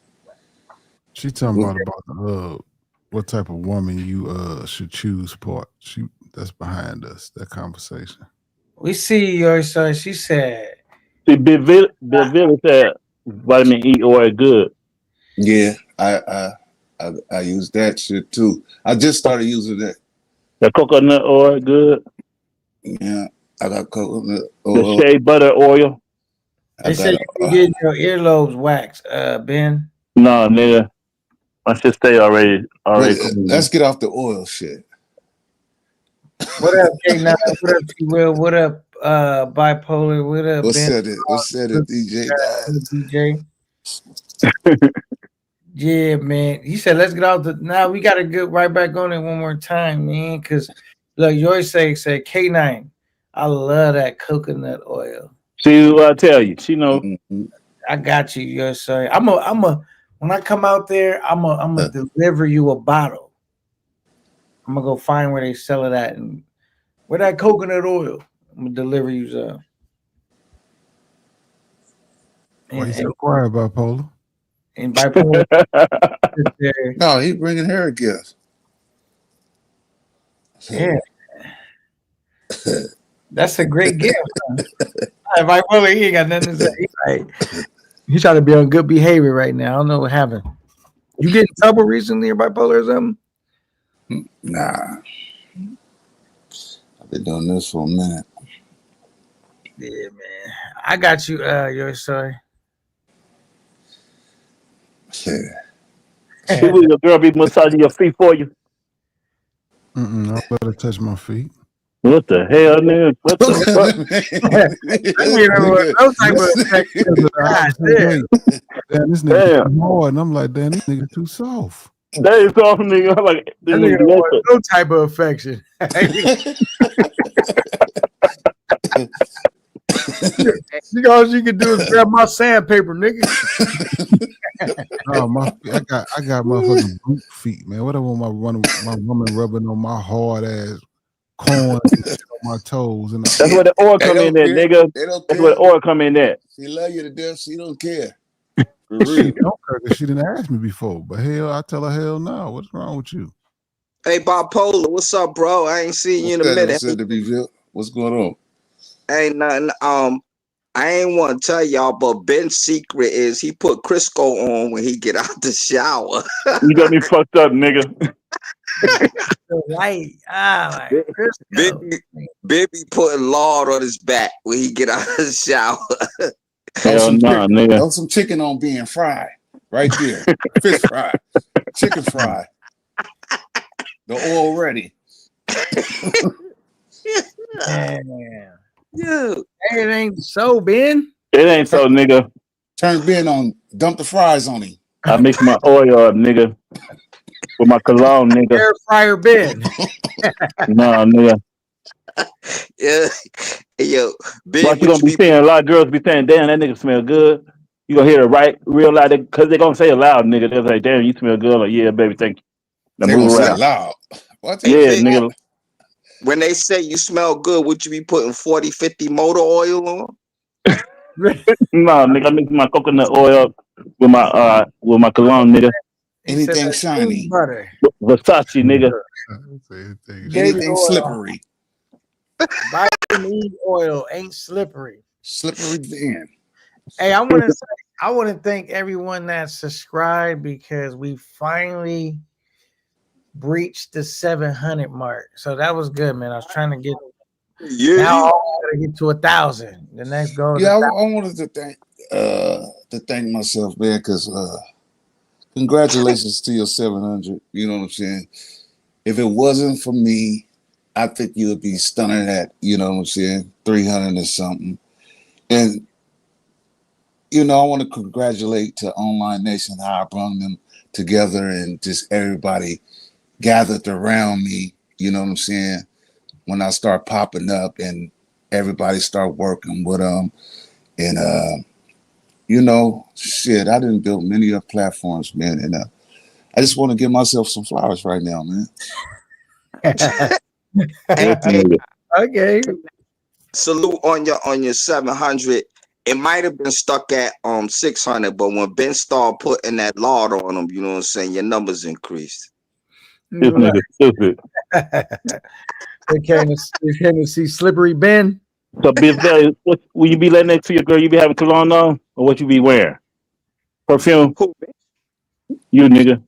G: She talking about what type of woman you should choose part. That's behind us, that conversation.
A: We see your son. She said.
C: See, Bill Village said vitamin E oil good.
J: Yeah, I use that shit too. I just started using that.
C: The coconut oil good.
J: Yeah, I got coconut oil.
C: The shea butter oil.
A: They say you get your earlobes waxed, Ben.
C: No, nigga. I should stay already.
J: Let's get off the oil shit.
A: What up, K9? What up, T-Will? What up, Bipolar? What up,
J: What's
A: Ben?
J: that, DJ?
A: DJ. Yeah, man. He said, let's get out now we got to get right back on it one more time, man, because Look, yours said K9. I love that coconut oil.
C: See what I tell you? She know.
A: I got you, yours say. I'm a. When I come out there, I'm a deliver you a bottle. I'm gonna go find where they sell it at and where that coconut oil. I'm gonna deliver you some.
G: Why you so quiet, bipolar?
A: And bipolar.
J: No, he bringing her a gift.
A: Yeah. That's a great gift. Bipolar, he ain't got nothing to say. He's trying to be on good behavior right now. I don't know what happened. You get in trouble recently or bipolar or something?
J: Nah. I've been doing this for a minute.
A: Yeah, man. I got you, yours, sorry.
C: She will your girl be massaging your feet for you.
G: I'll let her touch my feet.
C: What the hell, nigga? What the fuck?
G: Damn, this nigga too hard, and I'm like, damn, this nigga too soft.
C: That is soft, nigga. I'm like, this
A: nigga don't want no type of affection. All you can do is grab my sandpaper, nigga.
G: Oh, I got motherfucking boot feet, man. What I want my woman rubbing on my hard ass corn on my toes, and
C: that's where the oil come in there, nigga. That's where the oil come in there.
J: She love you to death. She don't care.
G: She don't care because she didn't ask me before. But hell, I tell her hell no. What's wrong with you?
I: Hey, bipolar, what's up, bro? I ain't seen you in a minute.
J: What's going on?
I: Ain't nothing. I ain't want to tell y'all, but Ben's secret is he put Crisco on when he get out the shower.
C: You got me fucked up, nigga.
A: White.
I: Baby putting lard on his back when he get out of the shower.
C: Hell nah, nigga.
J: Throw some chicken on being fried. Right there. Fish fry. Chicken fry. The oil ready.
A: Man.
I: Yeah.
A: Hey, it ain't so, Ben.
C: It ain't so, nigga.
J: Turn Ben on. Dump the fries on him.
C: I mix my oil up, nigga. With my cologne, nigga.
A: Air fryer Ben.
C: Nah, nigga.
I: Yeah. Yo, Ben,
C: But you gonna be saying a lot of girls be saying, damn, that nigga smell good. You gonna hear it real loud because they're gonna say it loud, nigga. They're like, damn, you smell good. Like, yeah, baby, thank you. Now
J: they
C: move
J: gonna
C: around.
J: say loud. What?
C: Yeah, nigga.
I: When they say you smell good, would you be putting 40, 50 motor oil on?
C: No, nigga, I mix my coconut oil with my cologne, nigga.
J: Anything shiny.
C: Versace, nigga.
J: Anything slippery.
A: Vitamin E oil ain't slippery.
J: Slippery Ben.
A: Hey, I want to thank everyone that subscribed because we finally breached the 700 mark. So that was good, man. I was trying to get now I gotta get to 1,000. The next goal.
J: Yeah, I wanted to thank myself, man, because congratulations to your 700. You know what I'm saying? If it wasn't for me, I think you would be stunning at, you know what I'm saying, 300 or something. And you know, I want to congratulate to Online Nation how I brought them together and just everybody gathered around me, you know what I'm saying, when I start popping up and everybody start working with them. And, you know, shit, I didn't build many of platforms, man. And I just want to give myself some flowers right now, man.
A: Okay.
I: Salute on your 700. It might have been stuck at 600, but when Ben started putting that lard on them, you know what I'm saying, your numbers increased.
C: This nigga stupid.
A: They came to see Slippery Ben.
C: So, Big Belly, what will you be letting next to your girl? You be having cologne on, or what you be wearing? Perfume?
I: Who?
C: You nigga.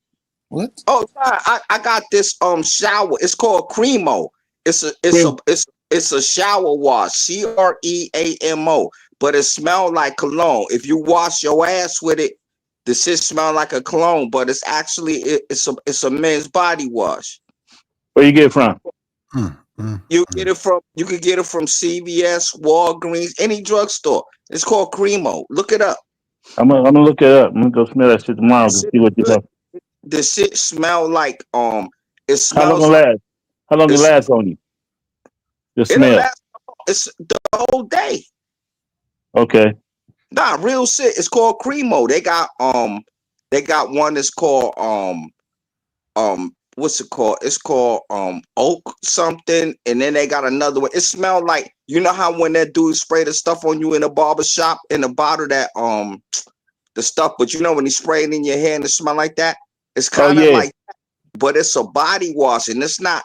J: What?
I: Oh, I got this shower. It's called Cremo. It's a shower wash. CREAMO. But it smells like cologne. If you wash your ass with it, the shit smell like a cologne. But it's actually it's a men's body wash.
C: Where you get it from?
I: You can get it from CVS, Walgreens, any drugstore. It's called Cremo. Look it up.
C: I'm gonna look it up. I'm gonna go smell that shit tomorrow to see what you got.
I: The shit smell like it smells.
C: How long it last on you? The
I: It'll
C: smell.
I: last. It's the whole day.
C: Okay.
I: Nah, real shit. It's called Cremo. They got one that's called what's it called? It's called oak something, and then they got another one. It smelled like, you know how when that dude spray the stuff on you in a barber shop in a bottle, that the stuff, but you know when he sprayed it in your hair and it smell like that? It's kind of like that, but it's a body wash and it's not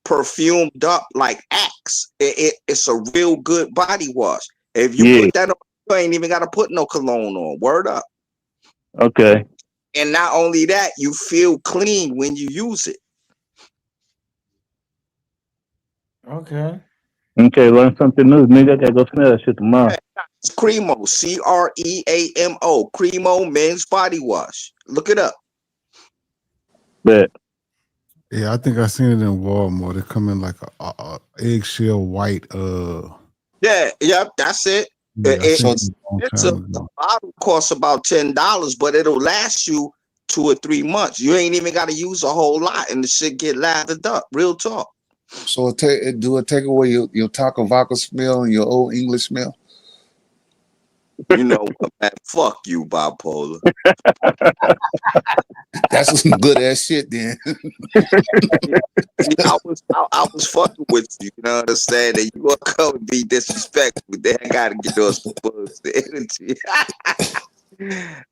I: perfumed up like Axe. It's a real good body wash. If you put that on, you ain't even gotta put no cologne on. Word up.
C: Okay.
I: And not only that, you feel clean when you use it.
A: Okay.
C: Okay, learn something new, nigga. I gotta go smell that shit tomorrow.
I: It's Cremo, Creamo, Cremo men's body wash. Look it up.
C: Bet.
G: Yeah, I think I seen it in Walmart. It come in like a eggshell white.
I: Yeah, that's it.
G: Yeah,
I: The bottle costs about $10, but it'll last you 2 or 3 months. You ain't even got to use a whole lot, and the shit get lathered up. Real talk.
J: So it take away your taco vodka smell and your old English smell.
I: You know what, man? Fuck you, bipolar.
J: That's some good ass shit, then.
I: I was fucking with you. You know what I'm saying? And you gonna come and be disrespectful. Then I gotta get us some bullshit energy.
J: Yeah,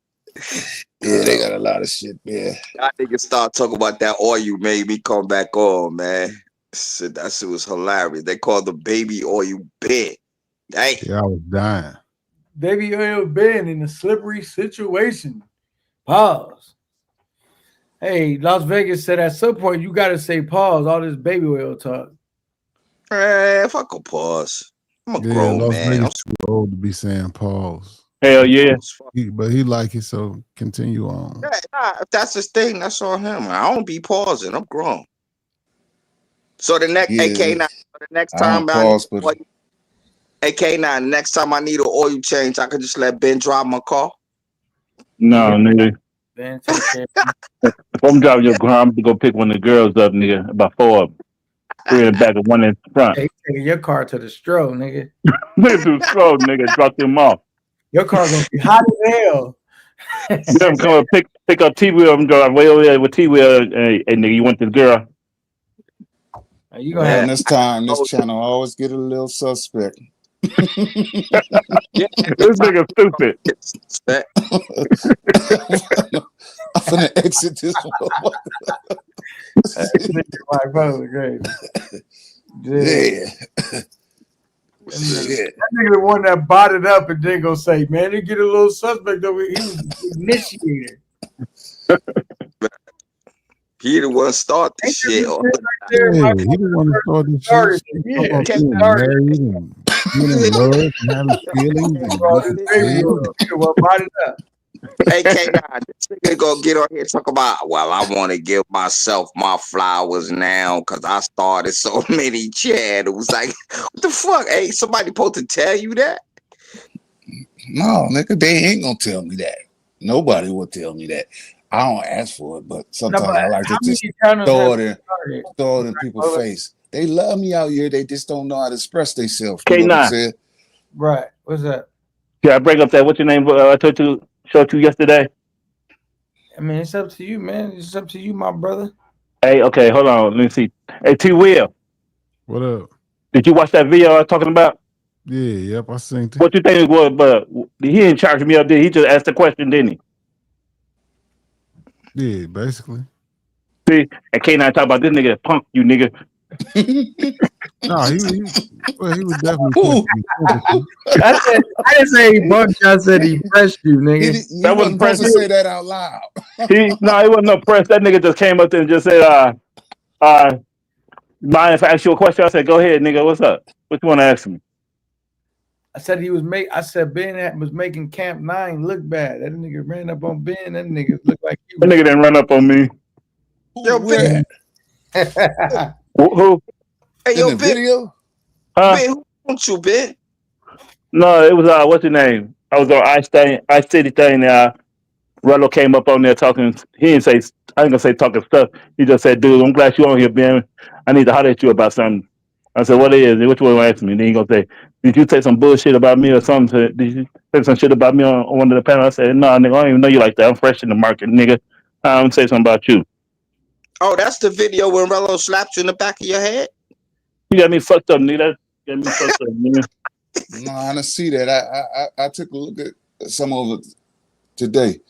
J: they got a lot of shit, man.
I: Y'all niggas start talking about that oil you made me come back on, man. Shit, that shit was hilarious. They called the baby oil bed. Dang.
G: Yeah, I was dying.
A: Baby oil been in a slippery situation. Pause. Hey, Las Vegas said at some point you gotta say pause. All this baby oil talk.
I: Fuck a pause. I'm a grown
G: Las
I: man.
G: Vegas too old to be saying pause.
C: Hell yeah.
G: But he like it, so continue on.
I: Yeah, nah, if that's his thing, that's on him. I don't be pausing. I'm grown. So the next AK9, the next time AK9, next time I need an oil change, I could just let Ben drive my car.
C: No, nigga.
A: Ben, take care.
C: If I'm driving your car, I'm gonna go pick one of the girls up, nigga. About 4 of them. 3 in the back and 1 in front.
A: Hey, taking your car to the stroll, nigga.
C: Nigga do slow, nigga. Drop them off.
A: Your car gonna be hot as hell.
C: Them come up, pick up T-Wheel and drive way over there with T-Wheel. Hey, nigga, you want this girl?
A: You gonna have
J: this time, this channel always get a little suspect.
C: This nigga stupid.
J: I'm finna exit this one.
A: Yeah. That nigga the one that bought it up and then go say, man, they get a little suspect over here. He was the initiator.
I: He the one start this shit.
G: He the one that started this shit.
A: Yeah,
G: Being married and being in love and having feelings.
A: Bought it up.
I: Hey, K9, this nigga gonna get on here and talk about, well, I want to give myself my flowers now because I started so many channels. Like, what the fuck? Hey, somebody supposed to tell you that?
J: No, nigga, they ain't gonna tell me that. Nobody will tell me that. I don't ask for it, but sometimes I like to just throw it in people's face. They love me out here. They just don't know how to express themselves. You know what I'm saying?
A: Right. What's that?
C: Can I bring up that? What's your name? I showed you yesterday.
A: I mean, it's up to you, man. It's up to you, my brother.
C: Hey, okay, hold on. Let me see. Hey, T-Will.
G: What up?
C: Did you watch that video I was talking about?
G: Yeah, yep, I seen it.
C: What you think it was? But he didn't charge me up there. He just asked the question, didn't he?
G: Yeah, basically.
C: See, and K9 talk about this nigga punk you, nigga.
G: No, he was definitely.
A: I didn't say he bumped. I said he pressed you, nigga.
J: That wasn't supposed to say that out loud.
C: He wasn't no press. That nigga just came up there and just said, mind if I ask you a question? I said, go ahead, nigga. What's up? What you want to ask me?
A: I said I said Ben was making Camp 9 look bad. That nigga ran up on Ben. That nigga looked like you.
C: That nigga didn't run up on me.
I: Yo, Ben.
C: Who?
I: Hey, yo,
J: in the
I: Ben.
J: video?
I: Ben, who want you, Ben?
C: No, it was what's your name? I was on Ice City thing. Rello came up on there talking. He didn't say, I ain't gonna say talking stuff. He just said, dude, I'm glad you on here, Ben. I need to holler at you about something. I said, what is it? Which one asked me? Then he gonna say, did you say some bullshit about me or something? Did you say some shit about me on one of the panels? I said, no, nigga, I don't even know you like that. I'm fresh in the market, nigga. I don't say something about you.
I: Oh, that's the video when Rello slapped you in the back of your head?
C: You got me fucked up, nigga. Got me fucked up, nigga.
J: No, I didn't see that. I took a look at some of it today.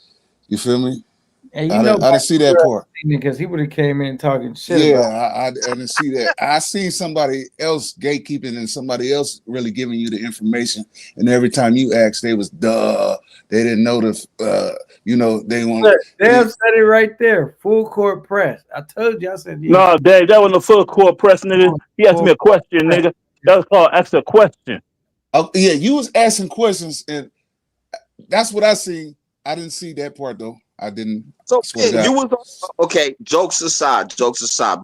J: You feel me?
A: And
J: I didn't see that part.
A: Because he would have came in talking shit.
J: Yeah,
A: about
J: I didn't see that. I seen somebody else gatekeeping and somebody else really giving you the information. And every time you asked, they was duh. They didn't know they want.
A: Look, Dave said it right there. Full court press. I told you. I said, yeah.
C: No, Dave, that wasn't a full court press, nigga. He asked me a question, nigga. That was called ask a question.
J: Oh, yeah, you was asking questions, and that's what I see. I didn't see that part though. I didn't.
I: So Ben, you was okay. Jokes aside.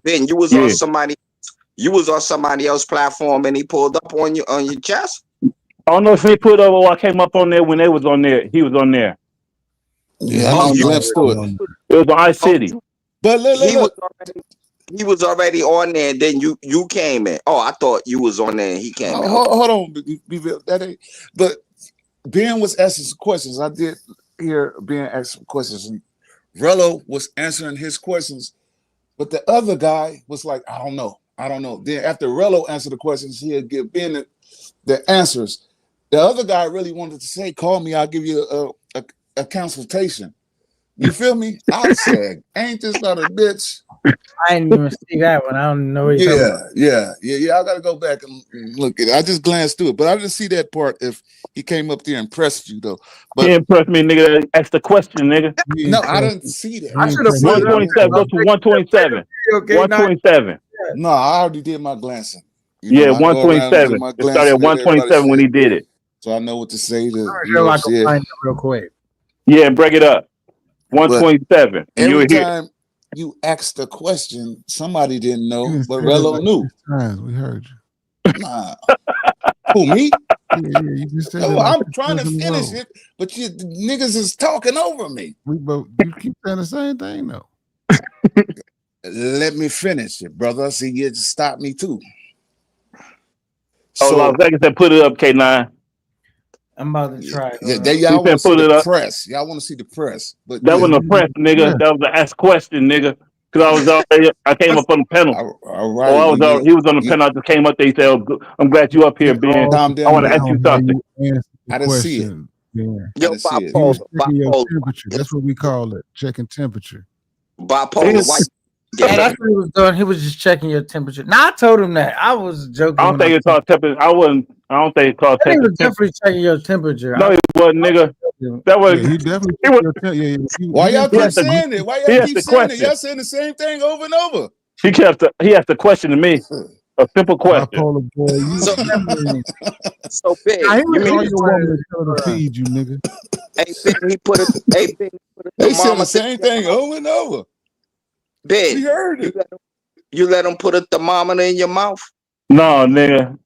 I: Ben, you was on somebody. You was on somebody else's platform, and he pulled up on your chest.
C: I don't know if he pulled up or I came up on there when they was on there. He was on there.
J: Yeah, I glimpsed through it.
C: It was on iCity.
J: But look.
I: He was already on there, and then you came in. Oh, I thought you was on there, and he came in.
J: Hold on, that ain't. But Ben was asking some questions. I did hear Ben ask some questions, and Rello was answering his questions, but the other guy was like, I don't know. Then after Rello answered the questions, he'd give Ben the answers. The other guy really wanted to say, call me, I'll give you a consultation. You feel me? I said, ain't this not a bitch?
A: I didn't even see that one. I don't know what you're talking about.
J: Yeah. I gotta go back and look at it. I just glanced through it, but I didn't see that part if he came up there and pressed you though. But
C: he impressed me, nigga. Ask the question, nigga.
J: No, I didn't see that.
A: I should have
C: 127. Go to 127. 127.
J: No, I already did my glancing.
C: Yeah, 127. It started at 127 when he did it.
J: So I know what to say to
A: I can find it real quick.
C: Yeah, break it up. 127. And you were
J: every
C: here.
J: time you asked a question, somebody didn't know, but Rello knew.
G: We heard
J: you. Nah. Who, me?
G: Yeah, you just said
J: No, I'm trying to finish it, but you niggas is talking over me.
G: But you keep saying the same thing though.
J: Let me finish it, brother. See, you just stopped me too.
C: So Las Vegas said put it up, K9.
A: I'm about to try it.
J: Yeah, y'all want to see the press. Y'all want to see the press. But
C: that wasn't a press, nigga. That was an ask question, nigga. Because I came up on the panel.
J: All right.
C: He was on the panel. I just came up there. He said, I'm glad you up here, Ben. I want to ask you something.
J: I didn't see it.
G: Yo, bipolar. That's what we call it. Checking temperature.
I: Bipolar.
A: Yeah, that's what he was doing. He was just checking your temperature. Now I told him that. I was joking.
C: I don't think it's called temperature. I don't think it's called temperature.
A: He was definitely checking your temperature.
C: No, he wasn't, nigga. That was
G: he definitely.
J: Why y'all keep saying it? Why y'all keep saying it? Y'all saying the same thing over and over.
C: He asked a question to me. A simple question.
I: So big.
G: You mean your woman to feed you, nigga?
I: Hey, Ben, he put it.
J: They said the same thing over and over.
I: Ben,
J: we heard it.
I: You let him put a thermometer in your mouth?
C: No, nigga.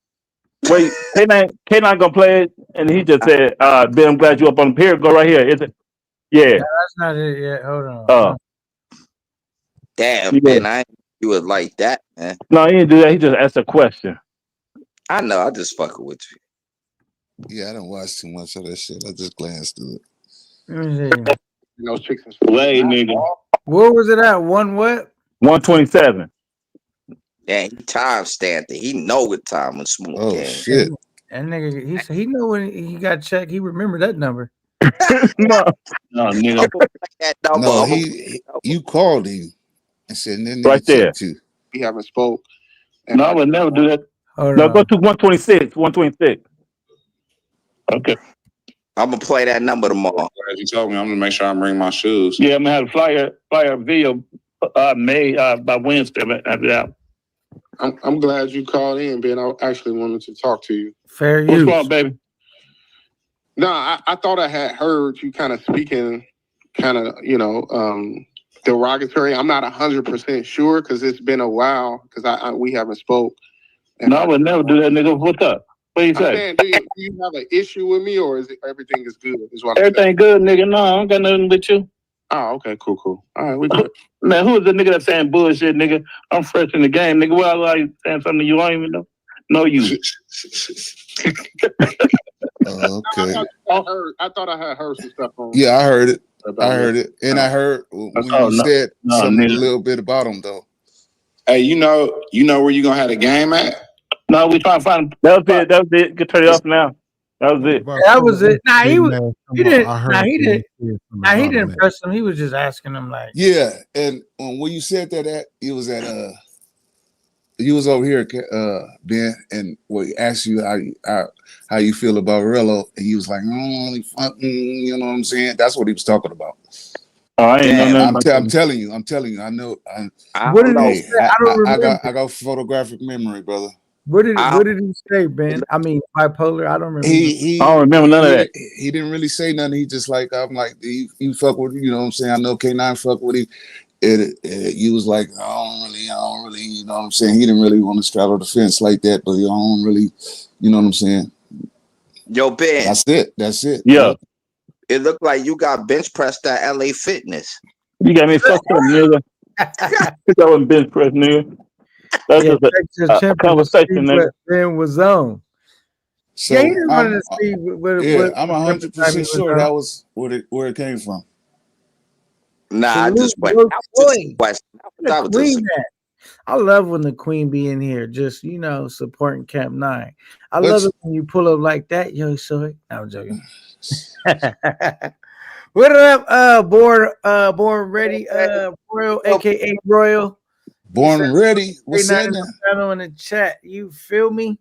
C: Wait, K9 gonna play it, and he just said, Ben, I'm glad you up on the pier. Go right here. Is it? Yeah.
A: No, that's not it yet. Hold on.
I: Damn, Ben, I didn't do it like that, man.
C: No, he didn't do that. He just asked a question.
I: I know. I just fucking with you.
J: Yeah, I don't watch too much of that shit. I just glanced through it.
A: Let me see.
C: Those chicks is filet, nigga.
A: Where was it at? One what?
C: 127.
I: Yeah, he time stamped it. He know what time was smooth.
J: Oh shit!
A: That nigga, he know when he got checked. He remembered that number.
C: no, nigga.
J: No, you called him and said,
C: right there.
D: He haven't spoke.
C: No, I would never do that.
A: Hold
C: no,
A: on.
C: go to 126. 126. Okay.
I: I'm gonna play that number tomorrow.
K: As you told me, I'm gonna make sure I bring my shoes.
C: Yeah, I'm gonna have a flyer video made by Wednesday. After that.
D: I'm glad you called in, Ben. I actually wanted to talk to you.
A: Fair use.
C: What's wrong, baby?
D: No, I thought I had heard you kind of speaking, derogatory. I'm not 100% sure because it's been a while because we haven't spoke.
C: No, I would never do that, nigga. What's up? What you say?
D: Saying, do you have an issue with me, or is it everything is good? Is what
C: everything good, nigga? No, I don't got nothing with you.
D: Oh, okay, cool. All right, we good.
C: Man, who is the nigga that's saying bullshit, nigga? I'm fresh in the game, nigga. Well, I like saying something you don't even know. No, you.
J: Okay.
L: I thought I had heard some stuff on.
J: Yeah, I heard it.
L: about
J: I heard it, and I heard when you said something a little bit about him though.
K: Hey, you know where you gonna have the game at?
C: No, we trying to find. That was it. That was it. Get turn it off now. That was it.
A: That was it. Nah, he was. He didn't.
G: I heard
A: Nah, he
G: you
A: didn't.
G: say something
A: Nah, he
G: about
A: didn't
G: him.
A: press him. He was just asking him like.
J: Yeah, and when you said that, it was at you was over here, Ben, and we asked you how you feel about Rello, and he was like, "Oh, you know what I'm saying?" That's what he was talking about.
C: Oh, I ain't know
J: I'm,
C: nothing.
J: I'm telling you, I know.
A: What did he say? I don't remember.
J: I got photographic memory, brother.
A: What did he say, Ben? I mean, bipolar. I don't remember.
J: I
C: don't remember none of that.
J: He didn't really say nothing. He just like, I'm like, you fuck with, you know what I'm saying? I know K9 fuck with him. You was like, I don't really, you know what I'm saying? He didn't really want to straddle the fence like that, but I don't really, you know what I'm saying?
I: Yo, Ben.
J: That's it.
C: Yeah.
I: It looked like you got bench pressed at LA Fitness.
C: You got me fucked up, nigga. That wasn't bench press, nigga. That's just a conversation, nigga.
A: Ben was on.
J: So
A: yeah, he didn't want to see what
J: I'm 100% sure that was where it came from.
I: Nah, I just went.
A: I love when the queen be in here, just supporting Camp 9. I love it when you pull up like that, yo. So I'm joking. What up, born ready, Royal, aka Royal.
J: Born and ready. What's in
A: there? In the chat, you feel me?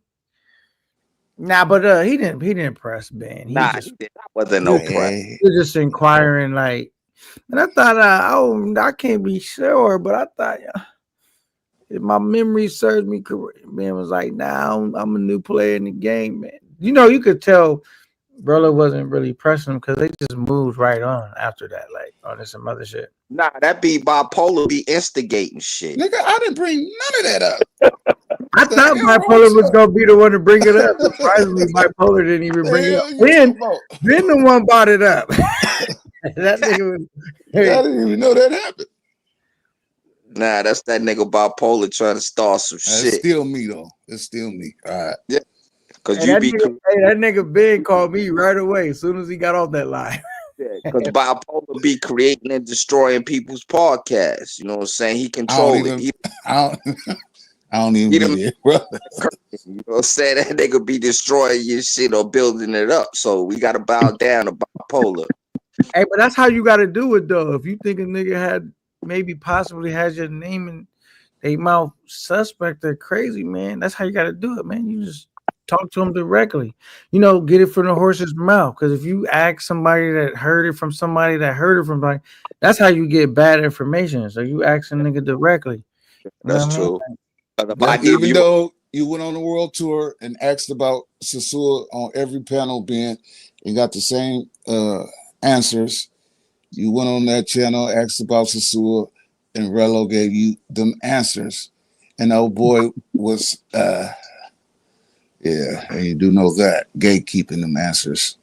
A: Nah, but he didn't press Ben.
I: That wasn't no press.
A: He was just inquiring, like, and I thought, I can't be sure, but I thought, if my memory serves me correct, Ben was like, nah, I'm a new player in the game, man. You could tell Brother wasn't really pressing him because they just moved right on after that, like on some other shit.
I: Nah, that be bipolar be instigating shit.
J: Nigga, I didn't bring none of that up.
A: I thought bipolar was gonna be the one to bring it up. Surprisingly, bipolar didn't even bring it up. Ben the one brought it up. That nigga was,
J: I didn't even know that happened.
I: Nah, that's that nigga bipolar trying to start some shit.
J: It's still me though. It's still me. All right.
I: Yeah. Cause
A: that nigga Ben called me right away as soon as he got off that line.
I: Because bipolar be creating and destroying people's podcasts. You know what I'm saying? He controls it.
J: I don't even be there, brother.
I: You know what I'm saying? That nigga be destroying your shit or building it up. So we gotta bow down to bipolar.
A: Hey, but that's how you gotta do it though. If you think a nigga possibly has your name in their mouth suspect or crazy, man, that's how you gotta do it, man. You just talk to them directly, get it from the horse's mouth. Because if you ask somebody that heard it from somebody that heard it from somebody, that's how you get bad information. So you ask a nigga directly.
I: That's true.
J: Even though you went on the world tour and asked about Sasua on every panel, Ben, and got the same answers, you went on that channel, asked about Sasua, and Rello gave you them answers. And old boy was yeah, and you do know that gatekeeping them answers.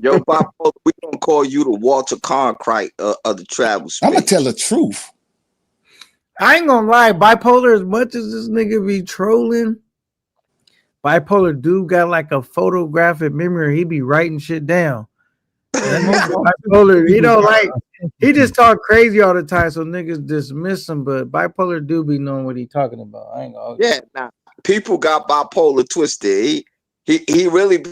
I: Yo, bipolar, we gonna call you the Walter Cronkite of the travel space.
J: I'm gonna tell the truth.
A: I ain't gonna lie, bipolar, as much as this nigga be trolling, bipolar dude got like a photographic memory. He be writing shit down. Bipolar, like he just talk crazy all the time, so niggas dismiss him. But bipolar do be knowing what he talking about. I ain't gonna.
I: Yeah, nah. People got bipolar twisted. He really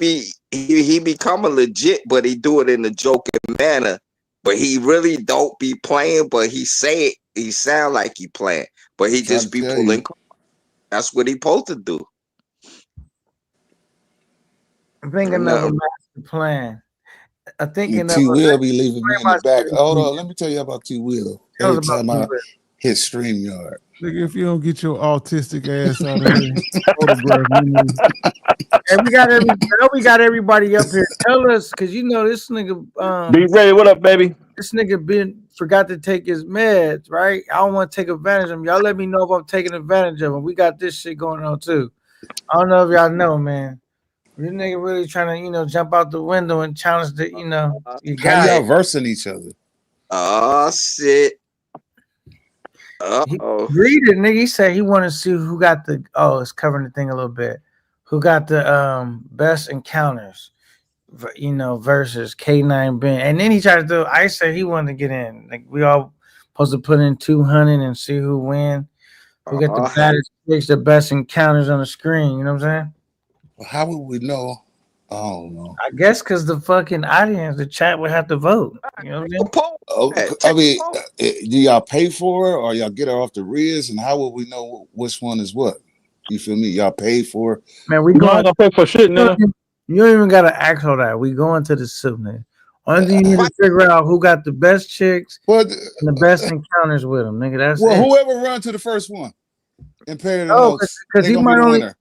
I: he become a legit, but he do it in a joking manner. But he really don't be playing, but he say it. He sound like he playing, but he just be pulling. That's what he supposed to do.
A: I'm thinking of a master plan. I'm thinking
J: T Will be leaving me in the back. Hold on, let me tell you about T Will. Every time I hit StreamYard.
G: Nigga, if you don't get your autistic ass out of here, photograph me.
A: And we got everybody up here. Tell us, because this nigga
C: be ready. What up, baby?
A: This nigga forgot to take his meds, right? I don't want to take advantage of him. Y'all let me know if I'm taking advantage of him. We got this shit going on too. I don't know if y'all know, man. This nigga really trying to, jump out the window and challenge the, you
J: how y'all versing each other?
I: Oh shit. Uh-oh.
A: Read it, nigga. He said he wanted to see who got the. Oh, it's covering the thing a little bit. Who got the best encounters? You know, versus K9 Ben. And then he tried to do. I said he wanted to get in. Like we all supposed to put in 200 and see who win. Who get the baddest picks, the best encounters on the screen. You know what I'm saying?
J: Well, how would we know? I don't know.
A: I guess because the fucking audience, the chat would have to vote. You know what I'm saying?
J: I mean, do y'all pay for it or y'all get it off the Riz? And how would we know which one is what? You feel me? Y'all pay for it?
A: Man, we going to pay for shit, nigga. You don't even got to ask all that. We going to the soup, nigga. Only thing you need to figure out who got the best chicks and the best encounters with them, nigga. That's
J: well,
A: it.
J: whoever run to the first one and pay the
A: No,
J: most,
A: because
J: they
A: he
J: gonna
A: might
J: be the
A: only
J: winner.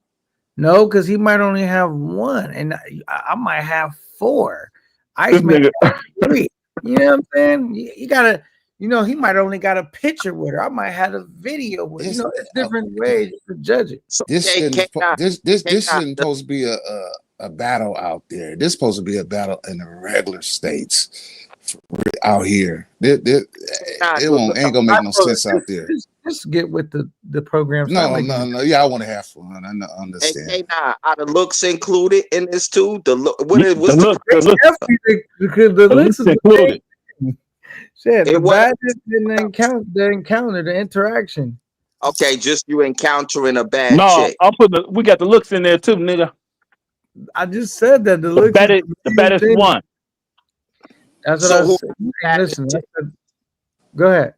A: no, because he might only have one, and I might have four. I might have three. You know what I'm saying? You gotta, you know, he might only got a picture with her. I might have a video with her. You know, it's different ways to judge it.
J: This shouldn't supposed to be a battle out there. This supposed to be a battle in the regular states out here. It ain't gonna make no sense out there.
A: Just get with the program.
J: No. Yeah, I want to have fun. I understand.
I: Hey, now, are the looks included in this too? The look,
A: The looks is included. Shit, the badness didn't encounter the interaction.
I: Okay, just you encountering a bad
C: No,
I: chick.
C: I'll put we got the looks in there too, nigga.
A: I just said that the looks
C: the baddest one.
A: That's what I said. Listen, go ahead.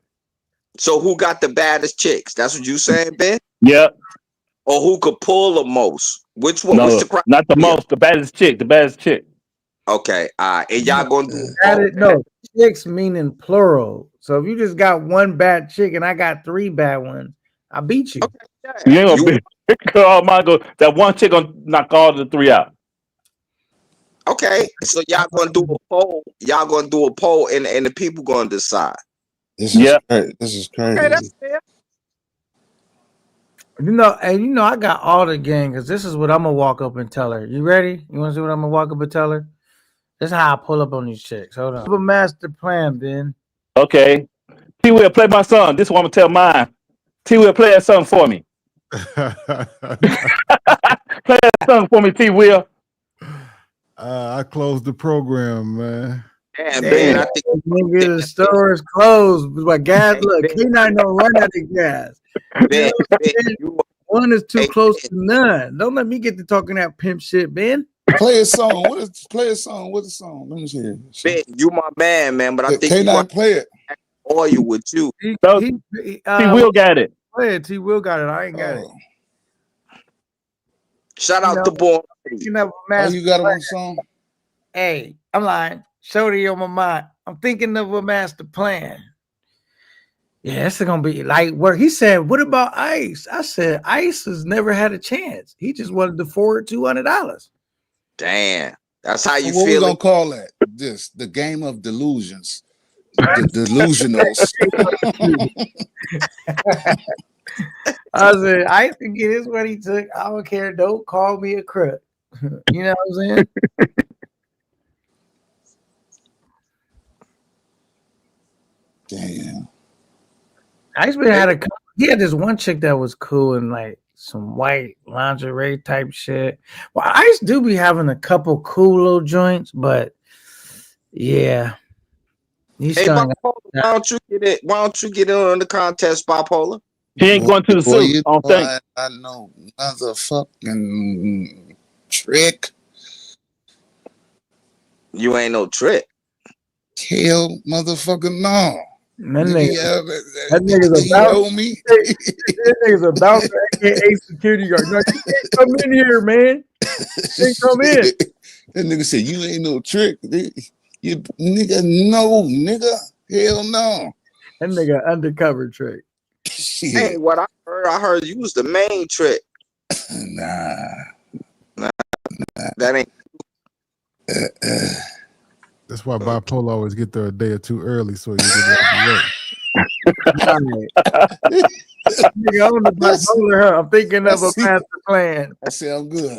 I: So who got the baddest chicks? That's what you saying, Ben?
C: Yeah.
I: Or who could pull the most? Which one?
C: No,
I: What's the criteria?
C: not the most. The baddest chick. The baddest chick.
I: Okay, all right. And y'all gonna do
A: No, chicks meaning plural. So if you just got one bad chick and I got three bad ones, I beat you.
C: You ain't gonna be. Oh my God, that one chick gonna knock all the three out.
I: Okay, so y'all gonna do a poll. Y'all gonna do a poll, and the people gonna decide.
J: This is crazy.
I: Okay, that's fair.
A: You know, and you know, I got all the gang because this is what I'm gonna walk up and tell her. You ready? You want to see what I'm gonna walk up and tell her? This is how I pull up on these chicks. Hold on. I have a master plan, Ben.
C: Okay. T Will, play my song. This one I'm gonna tell mine. T Will, play that song for me. Play that song for me, T Will.
G: I closed the program, man.
I: Damn, Ben, I think
A: nigga, the store is closed. But gas, look, K9 don't run out of gas.
I: Ben,
A: one is too close to none. Don't let me get to talking that pimp shit, Ben.
J: Play a song. Play a song? What's the song? Let me hear.
I: Ben, you my man, but I think
J: K9 play it.
I: Or you with you.
A: T
C: Will got it.
A: Play it. T Will got it. I ain't got it.
I: Shout out to Boy.
A: You know,
J: you got it on song?
A: Hey, I'm lying. Shorty on my mind. I'm thinking of a master plan. Yeah, it's gonna be light work. He said, "What about Ice?" I said, "Ice has never had a chance. He just wanted to forward $200."
I: Damn, that's how you
J: what
I: feel.
J: What we gonna call that? The game of delusions. The delusionals.
A: I said, "Ice can get his what he took. I don't care. Don't call me a crook." You know what I'm saying?
J: Damn.
A: Ice had he had this one chick that was cool and like some white lingerie type shit. Well, Ice do be having a couple cool little joints, but yeah.
I: Hey, Bipolar, why don't you get it? Why don't you get it on the contest, Bipolar?
C: He ain't going to the suit. I don't think.
J: I know motherfucking trick.
I: You ain't no trick.
J: Hell, motherfucker, no.
A: That nigga's about
J: me.
A: That nigga's about to AKA security guard. No, you can't come in here, man. You can't come in.
J: That nigga said, "You ain't no trick." You nigga, no, nigga. Hell no.
A: That nigga undercover trick.
I: Hey, what I heard you was the main trick.
J: Nah.
I: That ain't.
G: That's why Bipolar always get there a day or two early, so you get out
A: the Nigga, I'm the bipolar. I'm thinking of a master plan.
J: I say I'm good.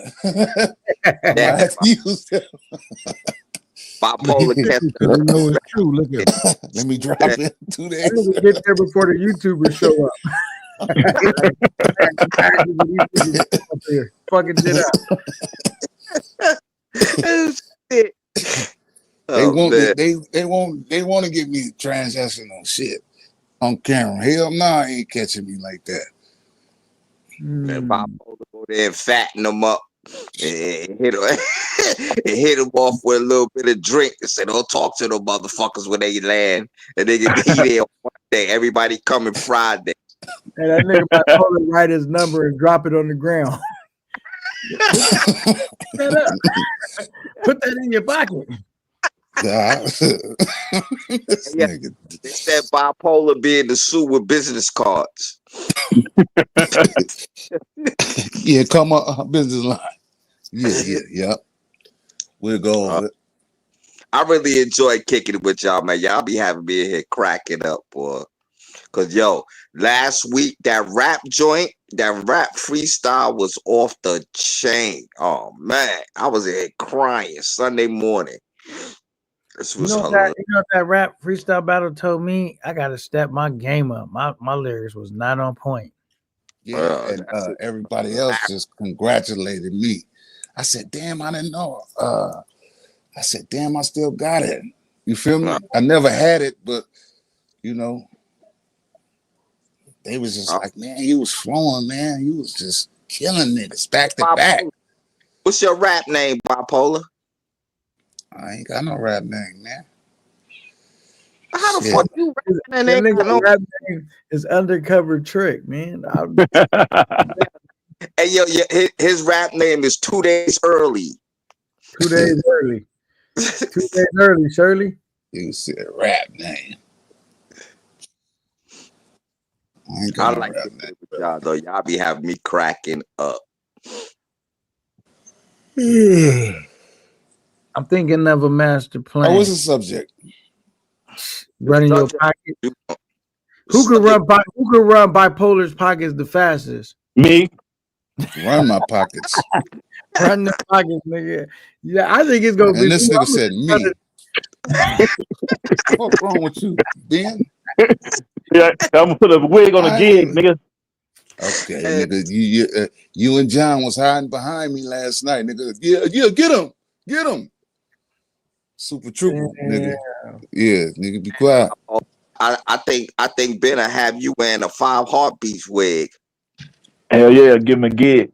I: Bipolar test.
G: You know it's true. Look at it.
J: Let me drop it 2 days.
A: That nigga get there before the YouTubers show up. Up there, fucking shit out.
I: Shit.
J: They
I: Oh,
J: want
I: man.
J: they want to get me transactional shit on camera. Hell no, I ain't catching me like that.
I: Man, Bipolar go there and fatten them up and hit him, and hit him off with a little bit of drink and say, "Don't talk to them motherfuckers when they land, and they can be there on Monday. Everybody coming Friday."
A: And that nigga Bipolar write his number and drop it on the ground. Shut up. Put that in your pocket.
J: This
I: Yeah.
J: nigga.
I: They said Bipolar be in the suit with business cards.
J: Yeah, come on, business line. Yeah. We'll go over it.
I: I really enjoy kicking it with y'all, man. Y'all be having me in here cracking up, boy. Cause yo, last week that rap joint, that rap freestyle was off the chain. Oh man, I was in here crying Sunday morning. This was hilarious.
A: You know what that rap freestyle battle told me? I gotta step my game up. My lyrics was not on point.
J: Yeah, and everybody else just congratulated me. I said, damn, I didn't know. I said, damn, I still got it. You feel me? I never had it, but you know, they was just like, man, he was flowing, man. He was just killing it. It's back to back.
I: What's your rap name, Bipolar?
J: I ain't got no rap name, man.
I: How the fuck you
A: That nigga rap name is Undercover Trick, man.
I: Hey, yo, his rap name is 2 days early.
A: 2 days early. 2 days early, Shirley.
J: You said rap name.
I: I like to play with y'all though. Y'all be having me cracking up.
A: I'm thinking of a master plan.
J: Oh, what's the subject?
A: Running your pocket. Who could run Bipolar's pockets the fastest?
C: Me.
J: Run my pockets.
A: Run the pockets, nigga. Yeah, I think it's gonna be.
J: And this nigga said me. What's wrong with you, Ben?
C: Yeah, I'm gonna put a wig on a gig, nigga.
J: Okay, nigga, you and John was hiding behind me last night, nigga. Yeah, get him. Super trooper, nigga. Yeah, nigga, be quiet.
I: I think Ben will have you wearing a 5 Heartbeats wig.
C: Hell yeah, give him a gig.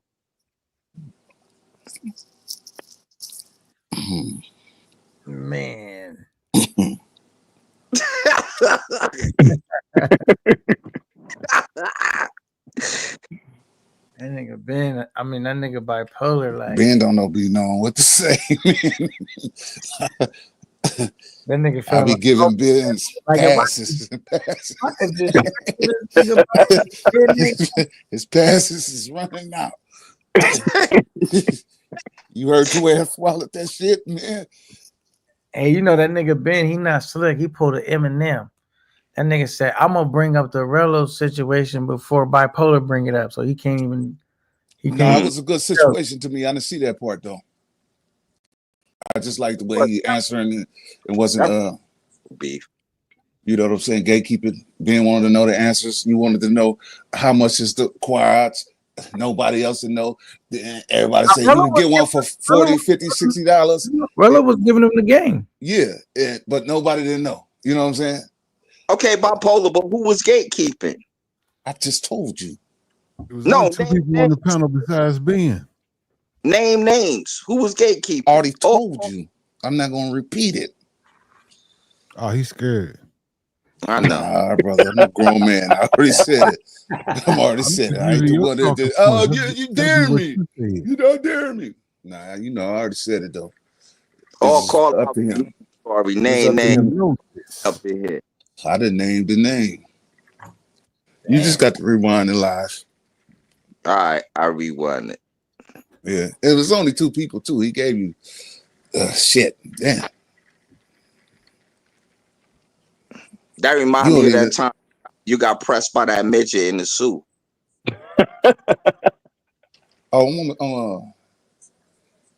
A: Man. That nigga Ben, that nigga Bipolar, like
J: Ben don't be knowing what to say.
A: That nigga
J: I be
A: like,
J: giving Ben's
A: like
J: passes. His passes is running out. You heard your ass swallowed that shit, man.
A: Hey, you know that nigga Ben, he not slick. He pulled an Eminem. That nigga said, I'm gonna bring up the Rello situation before Bipolar bring it up. So he can't even.
J: No, it was a good situation to me. I didn't see that part though. I just like the way he answering it. It wasn't
I: beef.
J: You know what I'm saying? Gatekeeping. Ben wanted to know the answers. You wanted to know how much is the quads. Nobody else to know. Everybody say you can get one for $40, $50, $60.
A: Rello was giving him the game.
J: Yeah, but nobody didn't know. You know what I'm saying?
I: Okay, Bipolar, but who was gatekeeping?
J: I just told you.
G: There was only two people on the panel besides Ben.
I: Name names. Who was gatekeeping?
J: I already told you. I'm not going to repeat it.
G: Oh, he's scared.
I: I know.
J: Nah, brother. I'm a grown man. I already said it. I ain't the one that did. Oh, you dare me. You don't dare me. Nah, you know, I already said it, though.
I: Oh, call
J: up to him.
I: Sorry, name up in here.
J: I didn't name the name. You just got to rewind it live.
I: All right, I rewind it.
J: Yeah, it was only two people too. He gave you shit. Damn.
I: That reminds me of that time you got pressed by that midget in the suit.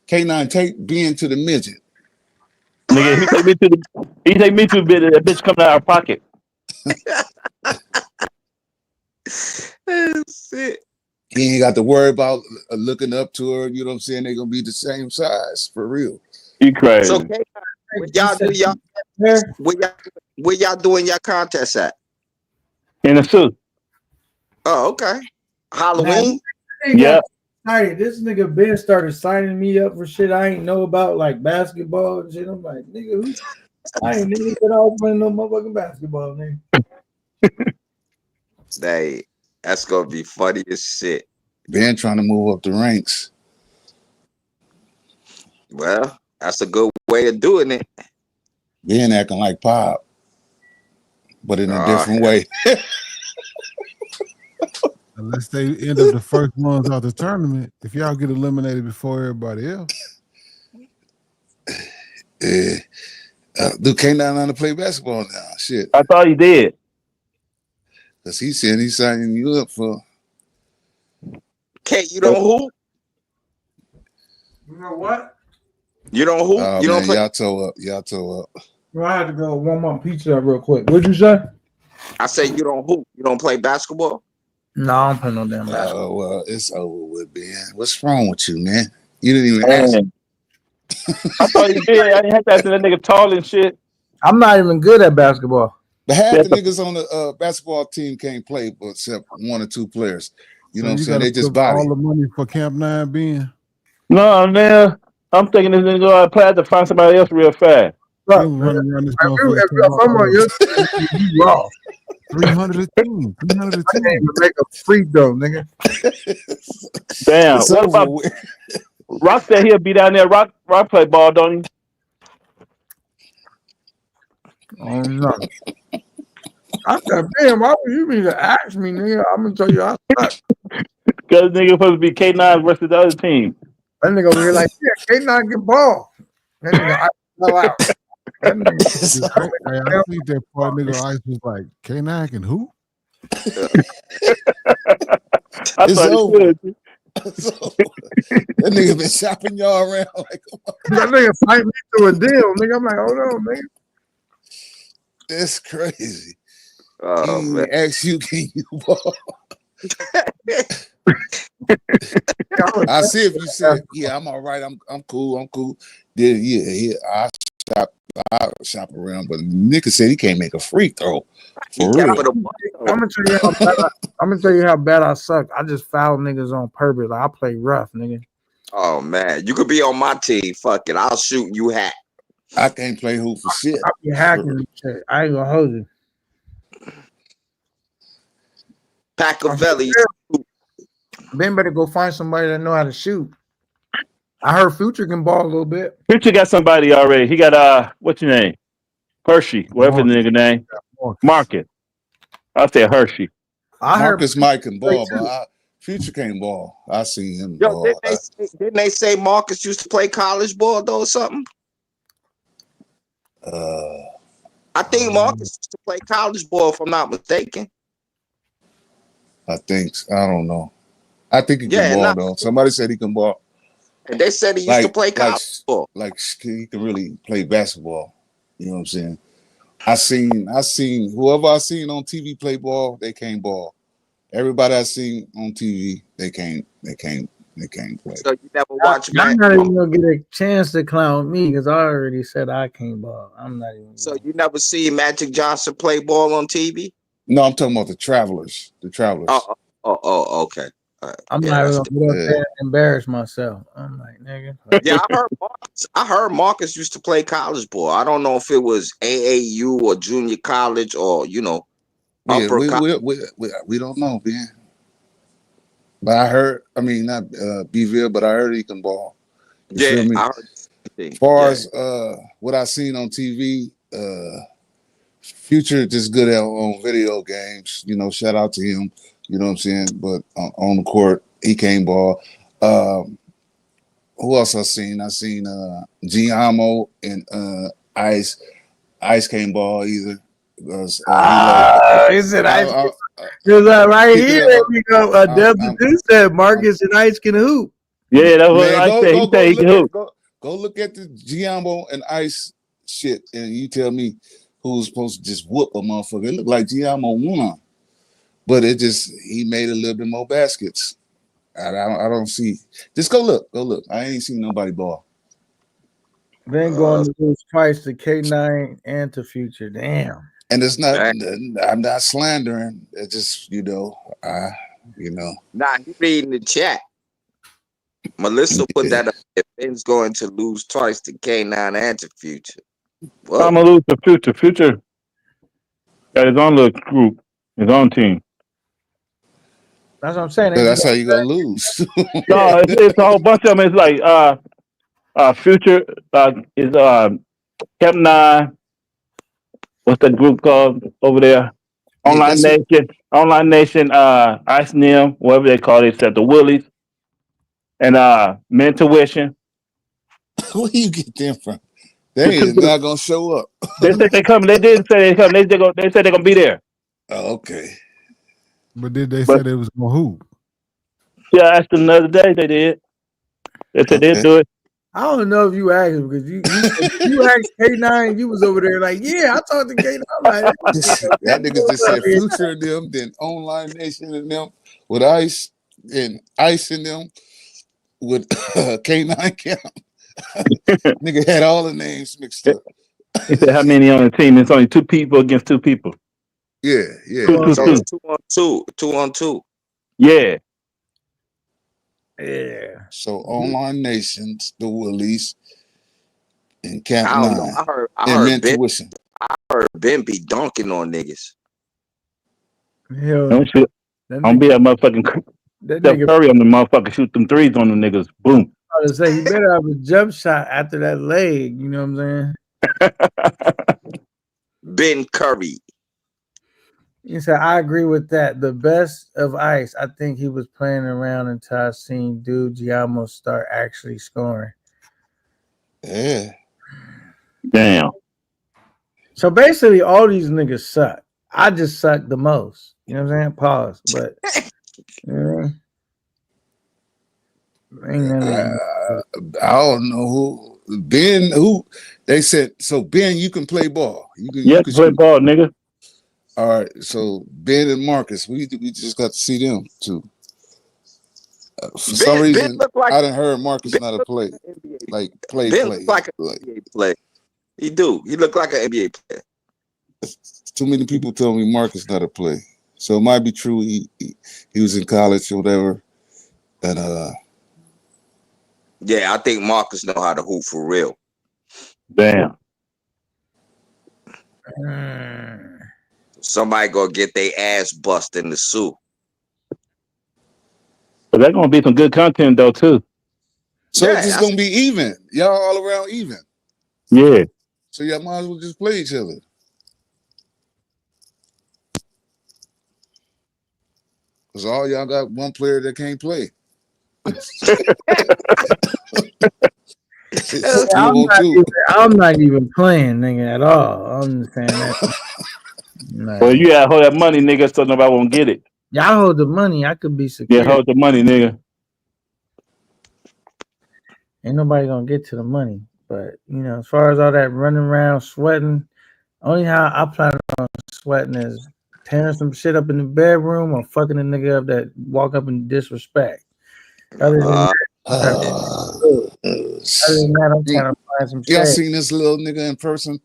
J: K9 tape being to the midget.
C: Nigga, he take me to the bit. That bitch coming out of our pocket.
I: Shit.
J: He ain't got to worry about looking up to her. You know what I'm saying? They're gonna be the same size for real.
C: You crazy?
I: So where y'all doing your contest at?
C: In a suit.
I: Oh, okay. Halloween.
C: Yep.
A: Hey, this nigga Ben started signing me up for shit I ain't know about, like basketball and shit. I'm like, nigga, I ain't never been out playing no motherfucking basketball, nigga.
I: Hey, that's gonna be funny as shit.
J: Ben trying to move up the ranks.
I: Well, that's a good way of doing it.
J: Ben acting like Pop, but in a different way.
G: Unless they end up the first ones out the tournament, if y'all get eliminated before everybody else.
J: Dude can't not learn to play basketball now. Shit.
C: I thought he did.
J: Because he said he's signing you up for.
I: Kate, you don't hoop?
A: You know what?
I: You don't hoop?
J: Oh,
I: you
J: man,
I: don't play?
J: Y'all toe up.
A: Bro, I had to go warm up pizza real quick. What'd you say?
I: I say you don't hoop. You don't play basketball?
A: No, I don't play no damn basketball.
J: Oh, well, it's over with, Ben. What's wrong with you, man? You didn't even ask.
C: I thought he did. I didn't have to ask that nigga tall and shit.
A: I'm not even good at basketball.
J: But half the niggas on the basketball team can't play, but except one or two players. You know what I'm saying? They just body.
G: All the money for Camp 9 being.
C: No, man. I'm thinking this nigga go out play to find somebody else real fast.
A: Look, if I'm on your team, you raw.
G: 300 a team. 300 a team.
A: Make a free throw, nigga.
C: Damn. What about Rock said he'll be down there. Rock play ball, don't he?
A: Oh no. I said, damn, why would you even ask me, nigga? I'm gonna tell you I suck.
C: Because nigga supposed to be K9 versus the other team.
A: That nigga over here like, yeah, K9 get ball. That nigga I fell out. That nigga,
G: I think that part nigga Ice was like, K9 can who?
C: I thought
J: over. That nigga been shopping y'all around like
A: that nigga fight me through a deal, nigga. I'm like, hold on, nigga.
J: That's crazy.
I: Oh,
J: he
I: man.
J: asked you, can you ball? I see if you said, yeah, I'm all right, I'm cool. Then yeah, I shop around, but nigga said he can't make a free throw. For real.
A: I'm gonna tell you how bad I suck. I just foul niggas on purpose. Like, I play rough, nigga.
I: Oh man, you could be on my team. Fuck it, I'll shoot you hack.
J: I can't play hoop for shit.
A: I be hacking and shit. I ain't gonna hold you.
I: Packavelli.
A: Ben better go find somebody that know how to shoot. I heard Future can ball a little bit.
C: Future got somebody already. He got what's your name? Hershey, whatever the nigga name. Marcus. I said Hershey.
J: Marcus Mike can ball, but Future can't ball. I seen him ball.
I: Didn't they say Marcus used to play college ball though or something? I think Marcus used to play college ball, if I'm not mistaken.
J: I don't know. I think he can ball though. Somebody said he can ball.
I: And they said he used to play college ball.
J: Like he can really play basketball. You know what I'm saying? I seen whoever I seen on TV play ball, they can't ball. Everybody I seen on TV, they can't play.
I: So you never watch
A: I'm not even gonna get a chance to clown me because I already said I can't ball. I'm not even.
I: So you never see Magic Johnson play ball on TV?
J: No, I'm talking about the Travelers. The Travelers.
I: Oh, okay.
A: I'm not even gonna get up there and embarrass myself. I'm like, nigga.
I: Yeah, I heard Marcus used to play college ball. I don't know if it was AAU or junior college or upper college.
J: We don't know, man. But I heard, not Beville, but I heard he can ball. You feel me?
I: I heard.
J: As far as what I seen on TV, Future just good on video games. Shout out to him. You know what I'm saying? But on the court, he can't ball. Who else I seen? I seen Giamo and Ice. Ice can't ball either.
A: Is it Ice? Because right here, we go. Delta Two said Marcus and Ice can hoop.
C: Yeah, that's what I said. He said he can hoop.
J: Go look at the Giamo and Ice shit, and you tell me who's supposed to just whoop a motherfucker. It looked like Giamo won, but he made a little bit more baskets. I don't see. Just go look. I ain't seen nobody ball.
A: Then going to lose twice to K9 and to Future. Damn.
J: And it's not. I'm not slandering. It's just
I: Nah, he reading the chat. Melissa put that up. If Ben's going to lose twice to K9 and to Future. Well,
C: I'm gonna lose to Future. Future got his own little group, his own team.
A: That's what I'm saying.
J: That's how you gonna lose.
C: No, it's a whole bunch of them. It's like Future is Cap 9. What's that group called over there? Online Nation, Ice Nim, whatever they call it, except the Willies, and Mentuition.
J: Where you get them from? They is not gonna show up.
C: They said they come. They did say they come. They said they're gonna be there.
J: Oh, okay.
G: But did they say they was gonna hoop?
C: Yeah, I asked them the other day. They did. They said they'd do it.
A: I don't know if you asked him because you asked K9, you was over there like, yeah, I talked to K9. Like,
J: that niggas just said Future and them, then Online Nation and them with Ice and Ice and them with K9 Camp. Nigga had all the names mixed up.
C: He said, how many on the team? It's only 2 people against 2 people.
J: Yeah.
I: So 2 on 2.
C: Yeah.
A: Yeah.
J: So Online Nations, the Willies, and Camp
I: I don't
J: 9.
I: know. I heard Ben be dunking on niggas.
A: Hell,
C: Don't shoot. Don't be a motherfucking Steph Curry on the motherfucker. Shoot them threes on the niggas. Boom.
A: I was say he better have a jump shot after that leg. You know what I'm saying?
I: Ben Curry.
A: He said, I agree with that. The best of Ice, I think he was playing around until I seen Dude Giamo start actually scoring.
J: Yeah.
C: Damn.
A: So basically, all these niggas suck. I just suck the most. You know what I'm saying? Pause. But ain't none of that.
J: I don't know who Ben. Who they said? So Ben, you can play ball. You can
C: play ball, nigga.
J: All right. So Ben and Marcus, we just got to see them too. For some reason, I done heard Marcus not a play. Like play.
I: Look like an NBA player. He do. He look like an NBA player.
J: Too many people tell me Marcus not a play. So it might be true. He was in college or whatever. And
I: yeah, I think Marcus know how to hoop for real.
C: Damn.
I: Somebody gonna get their ass bust in the suit.
C: But that's gonna be some good content though too.
J: So it's just gonna be even. Y'all all around even.
C: Yeah.
J: So y'all might as well just play each other. Because all y'all got one player that can't play.
A: I'm not even playing, nigga, at all. I'm just saying that.
C: Well, you gotta hold that money, nigga, so nobody won't get it.
A: Y'all hold the money. I could be secure.
C: Yeah, hold the money, nigga.
A: Ain't nobody gonna get to the money. But you know, as far as all that running around sweating, only how I plan on sweating is tearing some shit up in the bedroom or fucking a nigga up that walk up in disrespect. Other than that, I'm trying to find some shit.
J: Y'all seen this little nigga in person?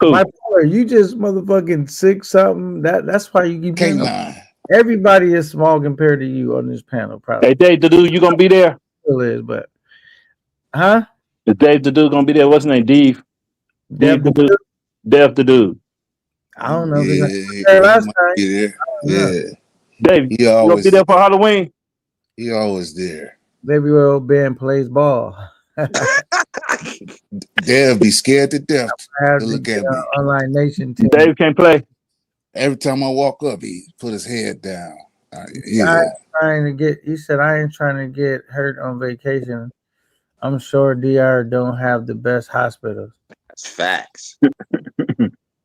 C: Cool.
A: My boy, you just motherfucking 6 something. That's why you keep
J: K9.
A: Everybody is small compared to you on this panel, probably.
C: Hey, Dave the dude, you gonna be there?
A: Still is, but huh?
C: Is Dave the dude gonna be there? What's his name? Dave the dude. Dev the dude.
A: I don't know.
J: Yeah,
A: Last time.
J: Yeah.
C: Dave, you gonna be there for Halloween?
J: He always there.
A: Baby old Ben plays ball.
J: They'll be scared to death to look at me.
A: Online Nation team.
C: Dave can't play.
J: Every time I walk up, he put his head down.
A: He said, I ain't trying to get hurt on vacation. I'm sure DR don't have the best hospitals.
I: That's facts.
A: Yeah,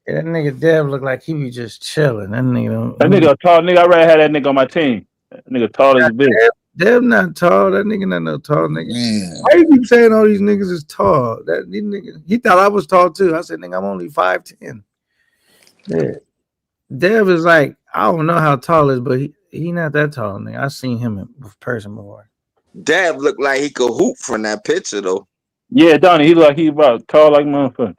A: that nigga Dev look like he be just chilling. That nigga
C: a tall nigga. I rather have that nigga on my team. That nigga tall as a bitch.
A: Dev not tall. That nigga not no tall nigga.
J: Man,
A: Why you keep saying all these niggas is tall? That these niggas, he thought I was tall too. I said, nigga, I'm only 5'10". Yeah. Dev is like, I don't know how tall is, but he not that tall, nigga. I seen him in person before.
I: Dab looked like he could hoop from that picture though.
C: Yeah, Donnie, he like he about tall like motherfucker.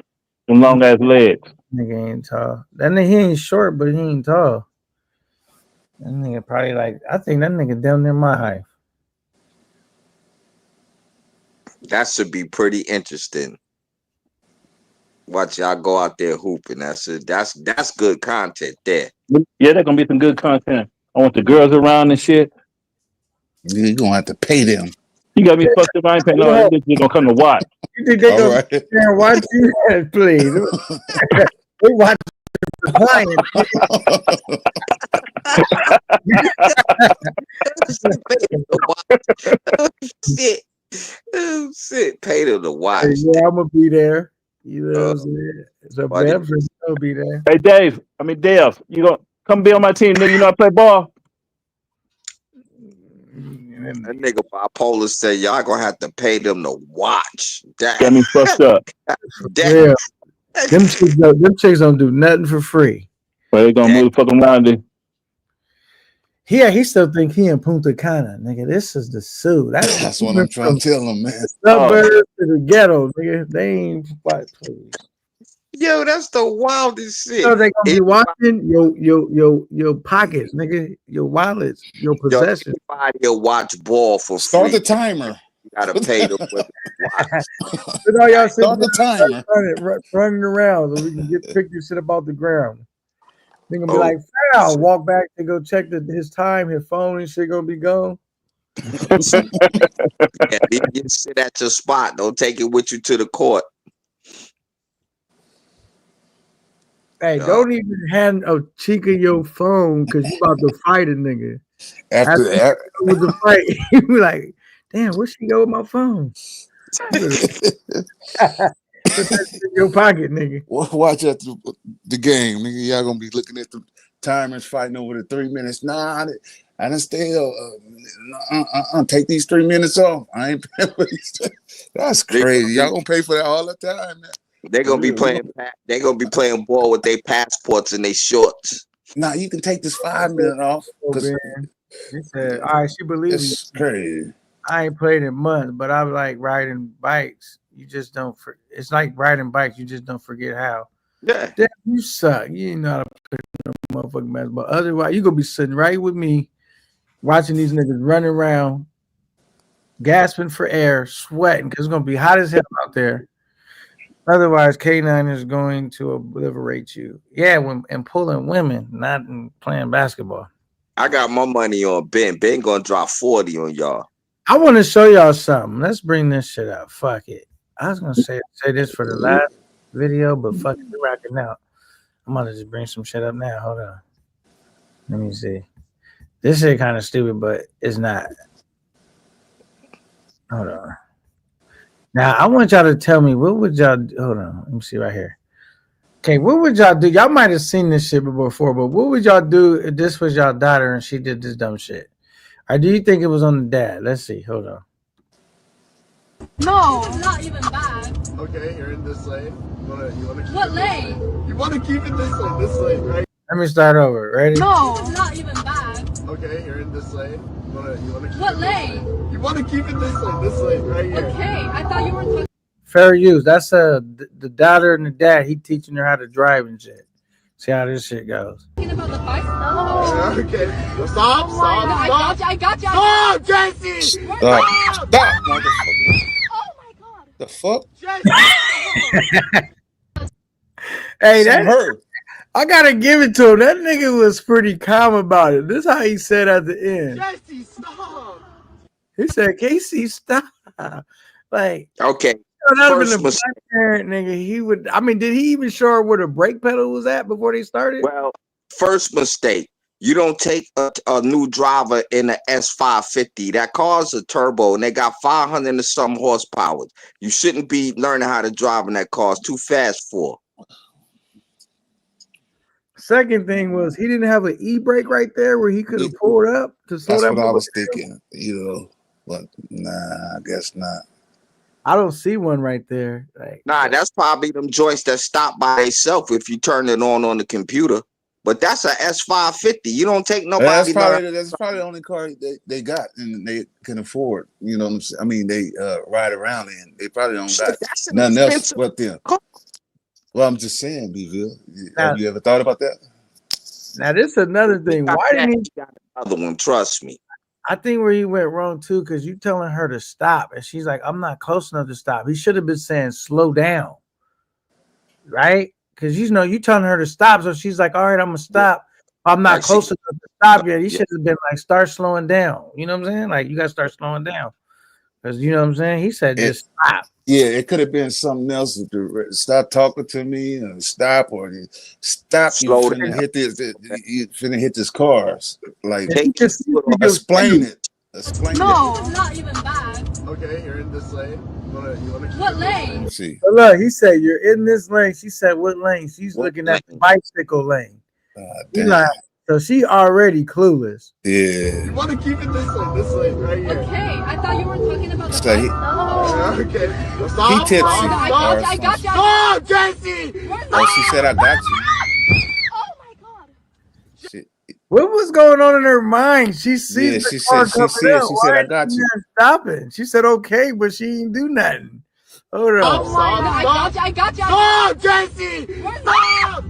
C: Them long ass legs.
A: Nigga ain't tall. That nigga, he ain't short, but he ain't tall. That nigga probably like, I think that nigga down near my height.
I: That should be pretty interesting. Watch y'all go out there hooping. That's good content there.
C: Yeah, that's gonna be some good content. I want the girls around and shit.
J: you're gonna have to pay them.
C: You got me fucked up. I ain't paying no. They're gonna come to watch.
A: You think they
J: All
A: gonna
J: right.
A: sit there and watch you? Please. They watch the client.
I: Shit. Oh, shit. Pay them to watch.
A: Yeah, I'm gonna be there. You know what I'm saying? So Dev will be there.
C: Hey Dave, you gonna come be on my team, nigga? You know I play ball.
I: That nigga bipolar said y'all gonna have to pay them to watch.
C: Got me fucked up.
A: Yeah. Them chicks don't do nothing for free.
C: But they gonna move fucking around there.
A: Yeah, he still think he in Punta Cana, nigga. This is the zoo.
J: That's what I'm trying to tell him, man.
A: Suburbs to the ghetto, nigga. They ain't fight, please.
I: Yo, that's the wildest shit.
A: So they gonna be watching your pockets, nigga, your wallets, your possessions.
I: Everybody will watch ball for
J: Start
I: free.
J: the timer.
I: You gotta pay them with
A: Look all y'all
J: Start the timer.
A: running around so we can get pictures shit about the ground. They gonna be like, foul. Walk back to go check his time, his phone and shit gonna be gone.
I: Yeah, you just sit at your spot. Don't take it with you to the court.
A: Hey, don't even hand a cheek of your phone because you about to fight a nigga.
J: After that,
A: with the fight, you be like, damn, where she go with my phone? Put that in your pocket, nigga.
J: watch at the game, nigga. Y'all gonna be looking at the timers fighting over the 3 minutes. Nah, I didn't stay. Take these 3 minutes off. I ain't paying for these. That's crazy. Y'all gonna pay for that all the time, man.
I: They're gonna be playing. They're gonna be playing ball with their passports and their shorts.
J: Nah, you can take this 5 minutes off.
A: He said, all right, she believes
J: It's crazy.
A: I ain't played in months, but I like riding bikes. You just don't. It's like riding bikes. You just don't forget how.
I: Yeah.
A: Damn, you suck. You ain't know how to play no motherfucking mess. But otherwise, you gonna be sitting right with me, watching these niggas running around, gasping for air, sweating because it's gonna be hot as hell out there. Otherwise, K9 is going to obliterate you. Yeah, and pulling women, not in playing basketball.
I: I got my money on Ben. Ben gonna drop 40 on y'all.
A: I want to show y'all something. Let's bring this shit up. Fuck it. I was gonna say this for the last video, but fuck it, we're rocking out. I'm gonna just bring some shit up now. Hold on. Let me see. This shit kind of stupid, but it's not. Hold on. Now I want y'all to tell me what would y'all do? Hold on. Let me see right here. Okay, what would y'all do? Y'all might have seen this shit before, but what would y'all do if this was y'all daughter and she did this dumb shit? Or do you think it was on the dad? Let's see. Hold on.
M: No, it's not even bad.
D: Okay, you're in this lane. You wanna keep
M: What lane?
D: You wanna keep it this lane, right?
A: Let me start over. Ready?
M: No, it's not even bad.
D: Okay, you're in this lane. You wanna keep
M: What lane?
D: You wanna keep it this lane, right here.
M: Okay, I thought you were talking.
A: Fair use. That's the daughter and the dad. He teaching her how to drive and shit. See how this shit goes.
M: About the bike? No.
D: Okay. Stop.
M: No, I got you.
D: Stop, JC!
J: Stop, motherfucker.
M: Oh my god.
J: The fuck?
A: Hey, that hurt. I gotta give it to him. That nigga was pretty calm about it. This is how he said at the end.
D: JC, stop.
A: He said, "Casey, stop." Like,
I: okay.
A: That would have been a black parent, nigga. He would. I mean, did he even show her where the brake pedal was at before they started?
I: Well, first mistake. You don't take a new driver in an S550. That car's a turbo and they got 500 and some horsepower. You shouldn't be learning how to drive in that car. It's too fast for.
A: Second thing was he didn't have an e-brake right there where he could have pulled up to slow
J: That's
A: that
J: what I was
A: motherfucker down.
J: thinking, but nah, I guess not.
A: I don't see one right there. Like,
I: Nah, that's probably them joints that stop by themselves if you turn it on the computer. But that's a S550. You don't take nobody.
J: That's probably the only car they got and they can afford. You know what I'm saying? I mean, they ride around in. They probably don't got
I: That's an
J: nothing else
I: expensive
J: but them.
I: car.
J: Well, I'm just saying, Bville.
A: Now-
J: Have you ever thought about that?
A: now this is another thing. Why didn't he?
I: Got another one? Trust me.
A: I think where he went wrong too, because you telling her to stop, and she's like, "I'm not close enough to stop." He should have been saying, "Slow down," right? Because you know you telling her to stop, so she's like, "All right, I'm gonna stop." I'm not
I: Like she-
A: close enough to stop yet. He should have been like, "Start slowing down." You know what I'm saying? Like you gotta start slowing down, because you know what I'm saying. He said, "Just stop."
J: Yeah, it could have been something else. Stop talking to me, or stop, stop.
I: Slow
J: You finna
I: down.
J: hit this. You finna hit this cars. Like,
I: Take your foot off.
J: explain it. Explain
M: No,
J: it.
M: it's not even bad.
L: Okay, you're in this lane. You wanna keep
M: What
L: it this
M: lane?
J: Let me see.
A: But look, he said, "You're in this lane." She said, "What lane?" She's
J: What
A: looking at the bicycle lane. He
J: Damn.
A: like, so she already clueless.
J: Yeah.
L: You want to keep it this lane right here.
M: Okay, I thought you were talking about the
J: So he-
M: bus.
L: Okay.
J: He
L: Stop.
J: tipsy.
M: I got you.
L: Stop, JC.
J: Oh, she said, "I got you."
M: Oh my god.
J: Shit.
A: What was going on in her mind? She sees
J: Yeah,
A: the
J: she
A: car
J: said-
A: coming
J: she said-
A: up.
J: she said,
A: Why
J: "I got
A: is she
J: you."
A: not stopping? She said, "Okay," but she didn't do nothing. Hold
M: Oh
A: on.
M: my god. I got you.
L: Stop, JC. Stop.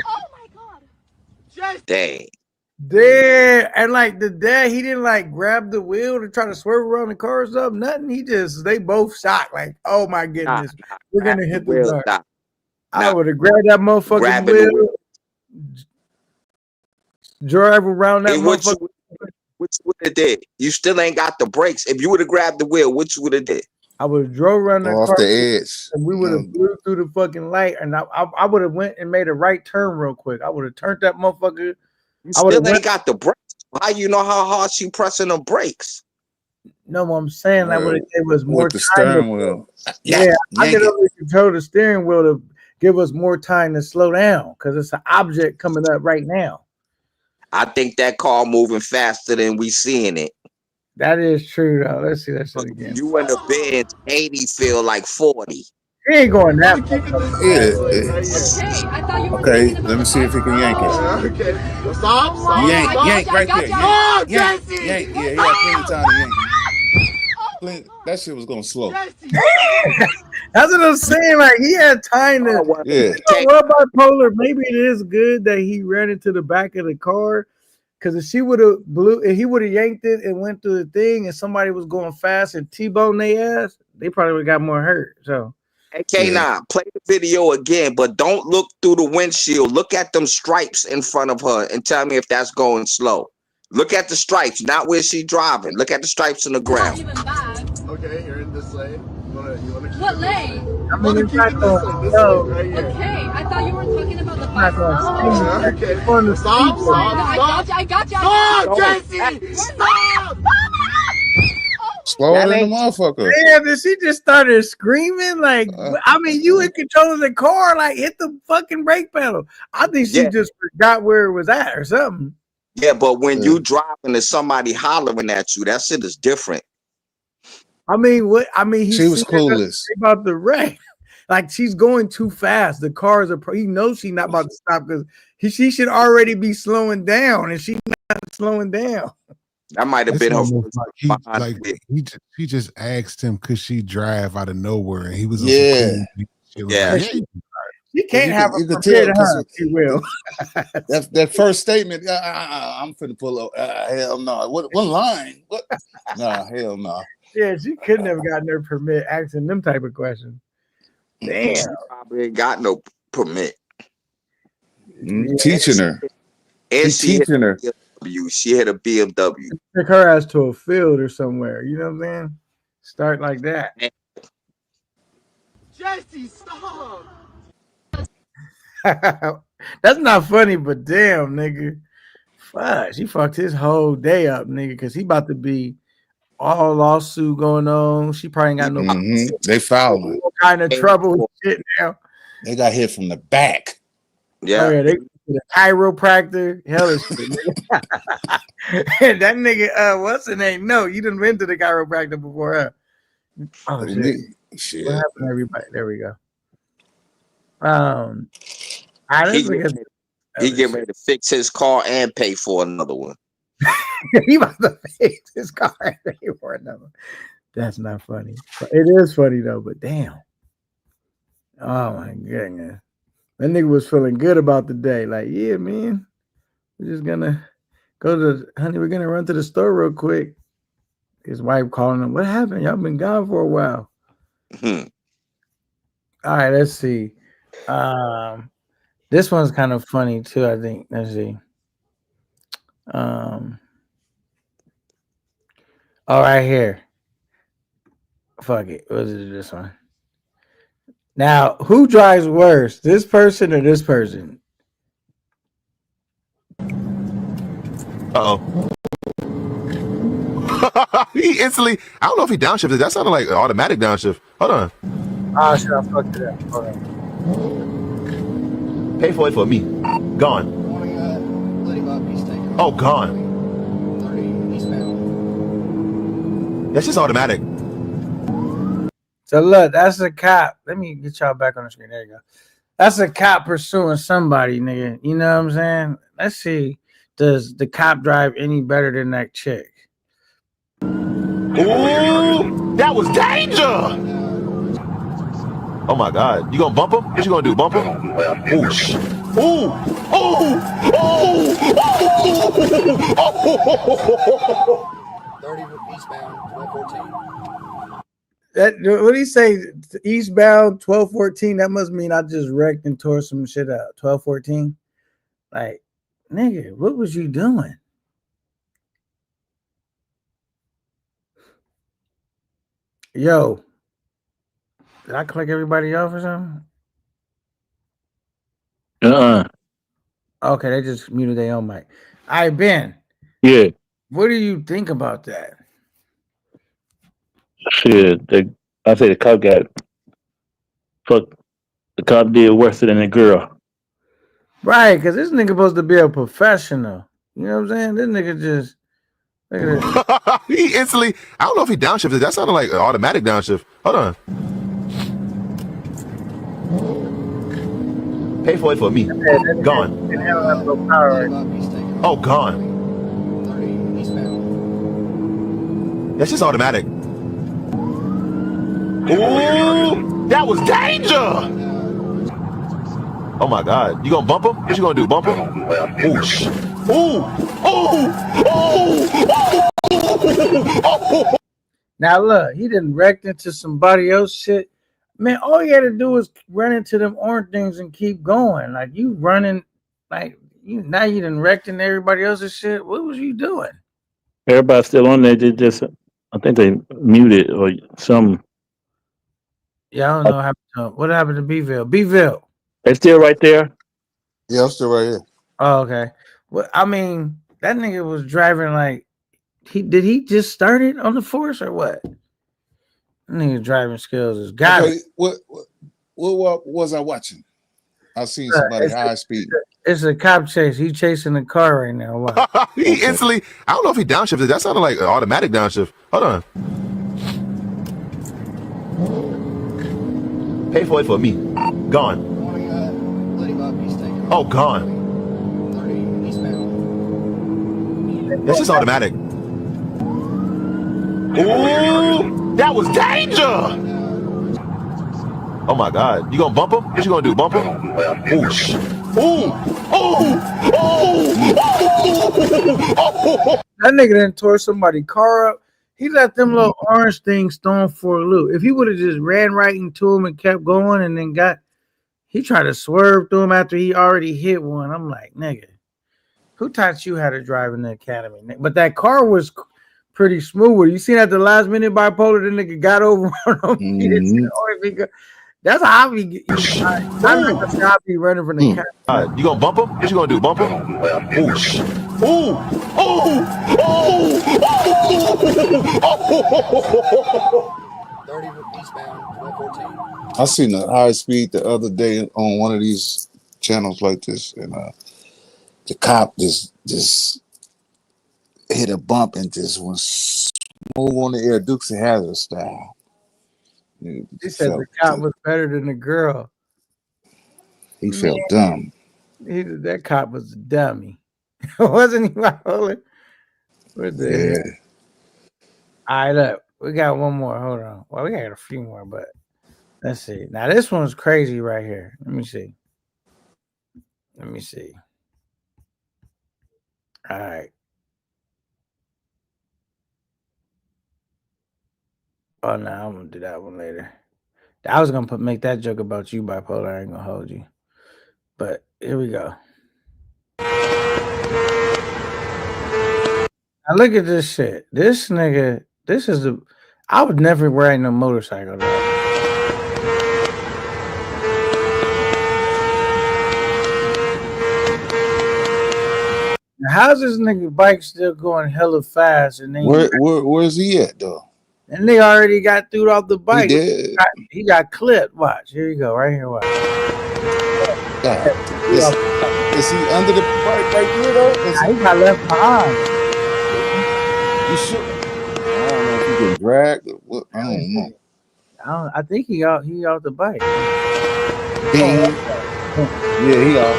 M: Oh my god.
I: Dang.
A: There and like the dad, he didn't like grab the wheel to try to swerve around the cars up. Nothing. They both shocked. Like, oh my goodness, we're gonna hit the
I: wheel.
A: car.
I: Nah.
A: I would have grabbed that motherfucking
I: Grabbing the
A: wheel, drive around that
I: Hey, what
A: motherfucker.
I: you would have did? You still ain't got the brakes. If you would have grabbed the wheel, what you would have did?
A: I would have drove around that
J: Off
A: car
J: the edge.
A: and we would have blew through the fucking light, and I would have went and made a right turn real quick. I would have turned that motherfucker.
I: You
A: I would
I: still
A: have
I: ain't got the brakes. How you know how hard she pressing the brakes?
A: No, what I'm saying that would have gave us more
J: With the
A: time.
J: steering wheel.
A: Yeah, I
J: yank
A: could
J: it.
A: only control the steering wheel to give us more time to slow down because it's an object coming up right now.
I: I think that car moving faster than we seeing it.
A: That is true, though. Let's see that shit again.
I: You in the Benz 80 feel like 40.
A: He ain't going that.
J: Yeah.
M: Okay, I thought you were
J: Okay,
M: talking about
J: let me
M: the
J: see if he can yank it.
L: Okay. Stop.
J: Yank, yank right there.
L: Stop,
J: Yank,
L: JC.
J: yank. Yeah, he had plenty of time to yank. That shit was going slow.
A: That's what I'm saying. Like he had time to.
J: Yeah.
A: You know what, bipolar? Maybe it is good that he ran into the back of the car. Because if she would have if he would have yanked it and went through the thing, and somebody was going fast and T-bone their ass, they probably would have got more hurt. So,
I: Hey, K9, play the video again, but don't look through the windshield. Look at them stripes in front of her and tell me if that's going slow. Look at the stripes, not where she driving. Look at the stripes on the ground.
L: Okay, you're in this lane. You wanna keep
M: What
L: it
M: lane?
A: I mean, it's not going
L: this
A: slow.
L: lane right here.
M: Okay, I thought you were talking about the
A: Not going
M: bus.
A: speed.
L: Okay.
A: On the
L: Stop.
A: speed.
L: Stop.
M: I got you.
L: Stop, JC. Stop.
J: Slower than the motherfucker.
A: Yeah, then she just started screaming. Like, I mean, you in control of the car. Like, hit the fucking brake pedal. I think she just forgot where it was at or something.
I: Yeah, but when you driving and somebody hollering at you, that shit is different.
A: I mean, what? I mean,
J: She was
A: seen her
J: clueless.
A: about the wreck. Like, she's going too fast. The cars are. He knows she's not about to stop because she should already be slowing down, and she's not slowing down.
I: That might have
G: It's
I: been her
G: almost
I: first
G: like he,
I: behind
G: like
I: the wheel.
G: he just asked him could she drive out of nowhere, and he was on
J: Yeah.
G: some cool shit.
I: Yeah.
G: Like, yeah.
A: She can't have
J: you
A: a
J: could
A: prepared
J: tell,
A: huh? She will.
J: that first statement, I'm finna pull up. Hell no. What line? What? Nah, hell no.
A: Yeah, she couldn't have gotten her permit asking them type of questions. Damn.
I: She probably ain't got no permit.
J: Teaching her.
I: And
J: He's
I: she hit
J: teaching her.
I: a BMW. She hit a BMW.
A: Take her ass to a field or somewhere. You know what I'm saying? Start like that.
L: JC, stop.
A: That's not funny, but damn, nigga. Fuck, she fucked his whole day up, nigga, because he about to be all lawsuit going on. She probably ain't got no
J: They following.
A: all kind of trouble and shit now.
J: They got hit from the back.
I: Yeah.
A: Oh yeah, they the chiropractor. Hell is shit. That nigga, what's the name? No, you didn't been to the chiropractor before, huh? Oh shit.
J: Shit.
A: What happened, everybody? There we go. I
I: He
A: just look at
I: get ready to fix his car and pay for another one.
A: he about to fix his car and pay for another. That's not funny. It is funny though, but damn. Oh my goodness. That nigga was feeling good about the day. Like, yeah, man. We're just gonna go to honey, we're gonna run to the store real quick. His wife calling him, what happened? Y'all been gone for a while. All right, let's see. This one's kind of funny too, I think. Let's see. All right, here. Fuck it. What is it? This one? Now, who drives worse, this person or this person?
N: Uh-oh. He instantly, I don't know if he downshifted. That sounded like an automatic downshift. Hold on.
A: Oh, shit, I fucked it up. Hold on.
N: Pay for it for me. Gone. Oh, gone. That's just automatic.
A: So look, that's a cop. Let me get y'all back on the screen. There you go. That's a cop pursuing somebody, nigga. You know what I'm saying? Let's see. Does the cop drive any better than that chick?
N: Ooh, that was danger. Oh my God. You gonna bump him? What you gonna do? Bump him? Ooh, ooh, ooh, ooh,
L: 30 eastbound, 1214.
A: That what do you say? Eastbound 1214. That must mean I just wrecked and tore some shit up. 1214. Like, nigga, what was you doing? Yo, did I click everybody off or something? Okay, they just muted their own mic. All right, Ben.
C: Yeah.
A: What do you think about that?
C: Shit. I say the cop got fuck. The cop did worse than the girl.
A: Right, because this nigga supposed to be a professional. You know what I'm saying? This nigga just look at this.
N: He instantly, I don't know if he downshifted. That sounded like an automatic downshift. Hold on. Pay for it for me. Gone. Oh, gone. That's just automatic. Ooh, that was danger. Oh my God. You gonna bump him? What you gonna do? Bump him? Ooh, ooh.
A: Now look, he didn't wreck into somebody else shit. Man, all you had to do was run into them orange things and keep going. Like you running, like you done wrecked into everybody else's shit. What was you doing?
C: Everybody's still on there. They just, I think they muted or some.
A: Yeah, I don't know what happened to him. What happened to Beeville? Beeville.
C: They still right there?
J: Yeah, I'm still right here.
A: Oh, okay. Well, I mean, that nigga was driving like did he just start it on the force or what? That nigga driving skills is got it.
J: What was I watching? I seen somebody high speed.
A: It's a cop chase. He chasing the car right now. Wow.
N: He instantly, I don't know if he downshifted. That sounded like an automatic downshift. Hold on. Pay for it for me. Gone. Oh, gone. That's just automatic. Ooh, that was danger. Oh my God. You gonna bump him? What you gonna do? Bump him? Ooh,
A: That nigga done tore somebody's car up. He let them little orange things thrown for a loop. If he would have just ran right into him and kept going and then he tried to swerve through him after he already hit one. I'm like, nigga, who taught you how to drive in the academy? But that car was pretty smooth. You seen at the last minute bipolar, the nigga got over on him. That's how I be. I'm not gonna say I be running from the academy.
N: You gonna bump him? What you gonna do? Bump him? Ooh,
J: I seen a high speed the other day on one of these channels like this, and the cop just hit a bump and just went smooth on the air, Dukes and Hazzard style.
A: He said the cop was better than the girl.
J: He felt dumb.
A: That cop was a dummy. Wasn't he, bipolar? What the hell? All right, look. We got one more. Hold on. Well, we got a few more, but let's see. Now, this one's crazy right here. Let me see. All right. Oh, no, I'm going to do that one later. I was going to make that joke about you, bipolar. I ain't going to hold you. But here we go. Now, look at this shit. This nigga, I would never ride no motorcycle, though. Now, how's this nigga bike still going hella fast? And then
J: where's he at, though?
A: And they already got through off the bike.
J: He did.
A: He got clipped. Watch. Here you go. Right here. Watch.
J: Is he under the bike right here, though?
A: He got left behind.
J: You sure? I don't know if he can drag or what. I don't know.
A: I think he off the bike.
J: Yeah, he off.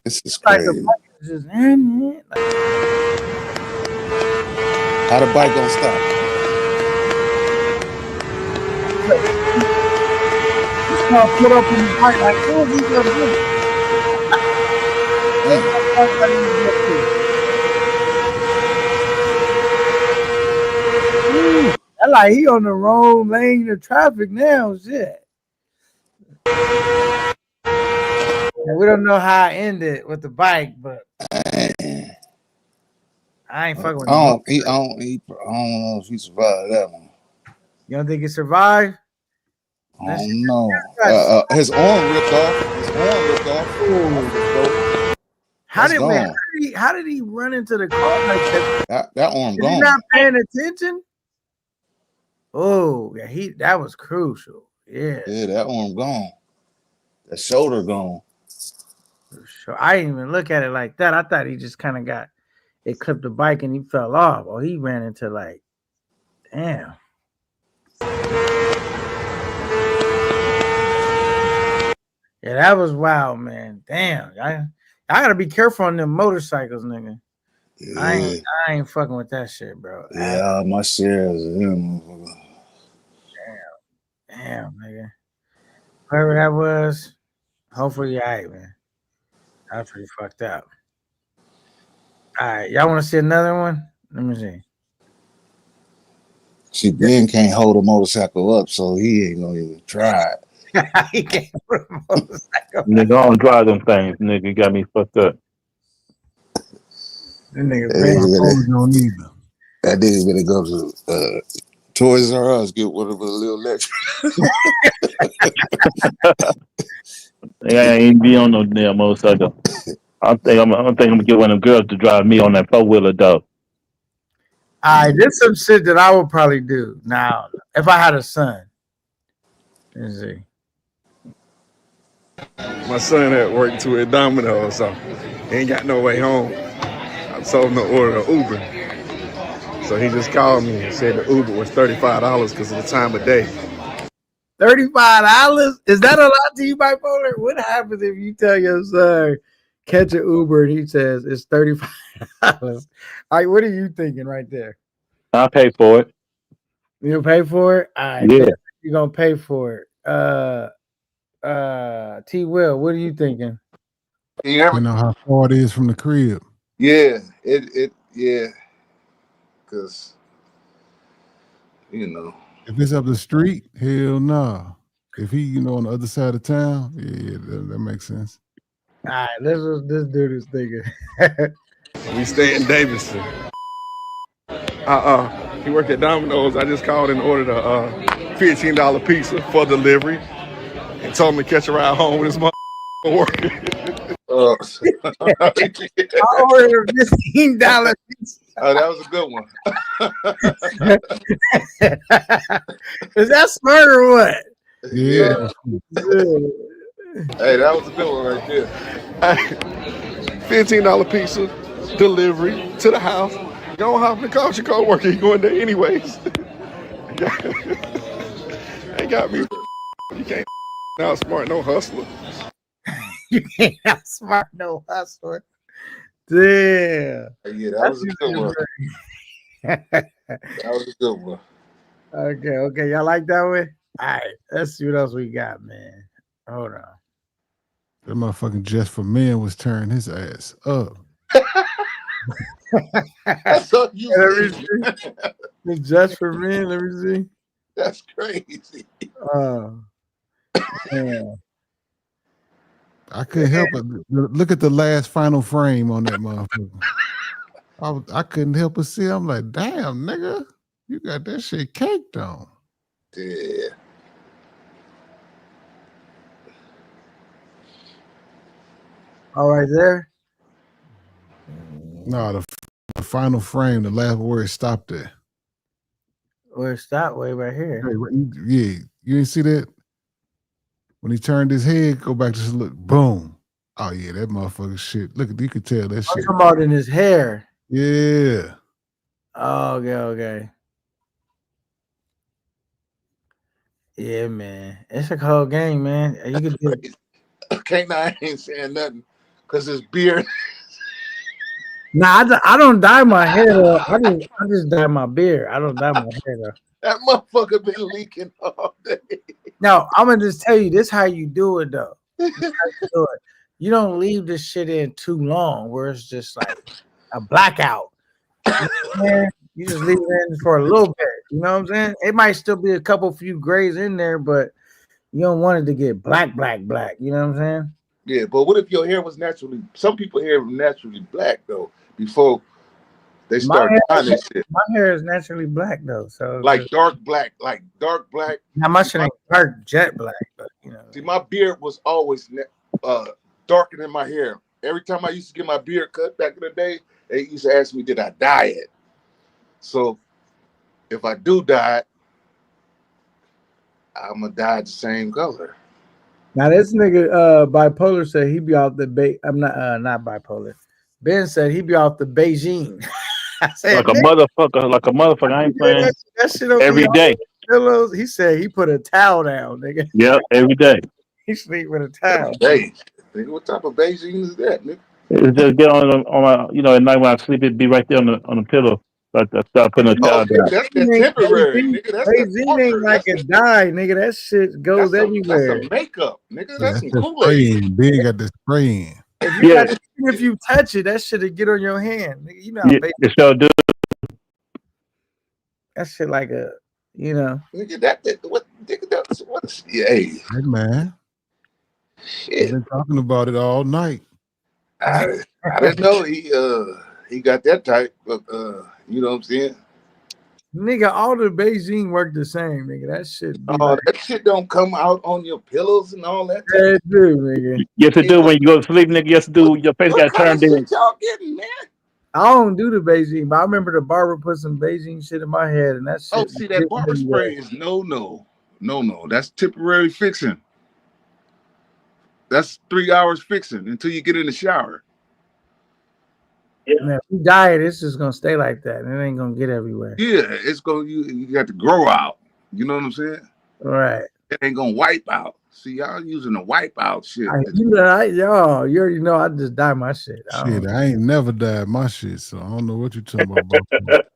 J: This is crazy. How the bike gonna stop?
A: He's gonna put up in the bike like, oh, he's gonna do it. That's like he on the wrong lane of traffic now, shit. We don't know how I ended with the bike, but I ain't fucking with him.
J: I don't know if he survived that one.
A: You don't think he survived?
J: I don't know. His arm ripped off.
A: How did he run into the car like that?
J: That arm gone.
A: He not paying attention? Oh, yeah, that was crucial. Yeah.
J: Yeah, that arm gone. That shoulder gone.
A: Sure. I didn't even look at it like that. I thought he just kind of it clipped the bike and he fell off. Or he ran into like, damn. Yeah, that was wild, man. Damn. I gotta be careful on them motorcycles, nigga. Yeah. I ain't fucking with that shit, bro.
J: Yeah, my shares of him.
A: Damn, nigga. Whoever that was, hopefully you're all right, man. That's pretty fucked up. All right, y'all want to see another one? Let me see.
J: See, Ben can't hold a motorcycle up, so he ain't gonna even try it.
A: He can't hold a motorcycle.
C: Nigga, I don't drive them things. Nigga, you got me fucked up.
A: That nigga
G: don't need them.
J: That nigga better go to Toys R Us, get one of the little lectures.
C: I ain't be on no damn motorcycle. I think I'm gonna get one of them girls to drive me on that 4-wheeler though.
A: All right, this is some shit that I would probably do now if I had a son. Let's see.
O: My son had worked to a Domino's, so he ain't got no way home. I told him to order an Uber. So he just called me and said the Uber was $35 because of the time of day.
A: $35? Is that a lot to you, bipolar? What happens if you tell your son catch an Uber and he says it's $35? All right, what are you thinking right there?
C: I'll pay for it.
A: You gonna pay for it? All right,
C: yeah.
A: You're gonna pay for it. T Will, what are you thinking?
G: You know how far it is from the crib.
J: Yeah, yeah. Cause
G: if it's up the street, hell no. If he, on the other side of town, yeah, that makes sense.
A: All right, let's do this thinking.
O: We stay in Davidson. He worked at Domino's. I just called and ordered a $15 pizza for delivery and told him to catch a ride home with his mom working.
A: I ordered a $15 pizza.
O: Oh, that was a good one.
A: Is that smart or what?
G: Yeah.
O: Hey, that was a good one right there. $15 pizza delivery to the house. Go hop in the car with your coworker. You going there anyways? They got me. You can't outsmart no hustler.
A: You can't outsmart no hustler. Damn.
O: Yeah, that was a good one. That was a good one.
A: Okay. Y'all like that one? All right. Let's see what else we got, man. Hold on.
G: That motherfucking Just for Men was tearing his ass up.
O: That's all you see.
A: Just for Men. Let me see.
O: That's crazy.
A: Yeah.
G: I couldn't help it. Look at the last final frame on that motherfucker. I couldn't help but see. I'm like, damn, nigga, you got that shit caked on.
O: Yeah.
A: All right, there.
G: No, the final frame, the last word stopped there.
A: Where it stopped? Way right here.
G: Yeah, you didn't see that? When he turned his head, go back to just look, boom. Oh yeah, that motherfucker shit. Look, you could tell that
A: I'm
G: shit.
A: talking about in his hair.
G: Yeah.
A: Oh, okay. Yeah, man. It's a cold game, man. You can do it.
O: Okay, now I ain't saying nothing because his beard.
A: Nah, I don't dye my hair though. I just dye my beard. I don't dye my hair though.
O: That motherfucker been leaking all day.
A: No, I'm gonna just tell you this how you do it though. You don't leave this shit in too long where it's just like a blackout. You just leave it in for a little bit. You know what I'm saying? It might still be a few grays in there, but you don't want it to get black. You know what I'm saying?
O: Yeah, but what if your hair was naturally? Some people hair was naturally black though before they start dyeing this shit.
A: My hair is naturally black though, so
O: like dark black.
A: Now my shit ain't dark jet black, but you know.
O: See, my beard was always darker than my hair. Every time I used to get my beard cut back in the day, they used to ask me, "Did I dye it?" So if I do dye it, I'm gonna dye it the same color.
A: Now this nigga bipolar said he be off the I'm not bipolar. Ben said he be off the Beijing. I said,
C: like a motherfucker. I ain't playing
A: that shit
C: every day.
A: Pillows. He said he put a towel down, nigga.
C: Yep, every day.
A: He sleep with a towel.
O: Hey, nigga, what type of Beijing is that, nigga?
C: It's just get on my, at night when I sleep, it'd be right there on the pillow. But I start putting a towel down.
O: That's temporary, nigga. That's
A: Beijing ain't like a dye, nigga. That shit goes everywhere.
O: That's a makeup, nigga. That's some
G: the
O: Kool-Aid.
G: Ben got the spray in.
A: If you touch it, that shit'll get on your hand, nigga. You know,
C: It sure do.
A: that shit like a,
O: Nigga, what? Yeah,
G: hey man.
O: Shit.
G: I've been talking about it all night.
O: I didn't know he got that type, but you know what I'm saying?
A: Nigga, all the Beijing work the same, nigga. That shit.
O: That shit don't come out on your pillows and all that.
A: Yeah, it do, nigga.
C: Yes, it do when you go to sleep, nigga. Yes, it do. Your face got turned in.
O: Y'all getting, man?
A: I don't do the Beijing, but I remember the barber put some Beijing shit in my head, and that shit.
O: Oh, see, that barber spray is no. That's temporary fixing. That's 3 hours fixing until you get in the shower.
A: Man, if you dye it, it's just gonna stay like that, and it ain't gonna get everywhere.
O: Yeah, it's gonna you got to grow out. You know what I'm saying?
A: Right.
O: It ain't gonna wipe out. See, y'all using the wipe out shit.
A: You already know I just dye my shit.
G: I ain't never dyed my shit, so I don't know what you're talking about.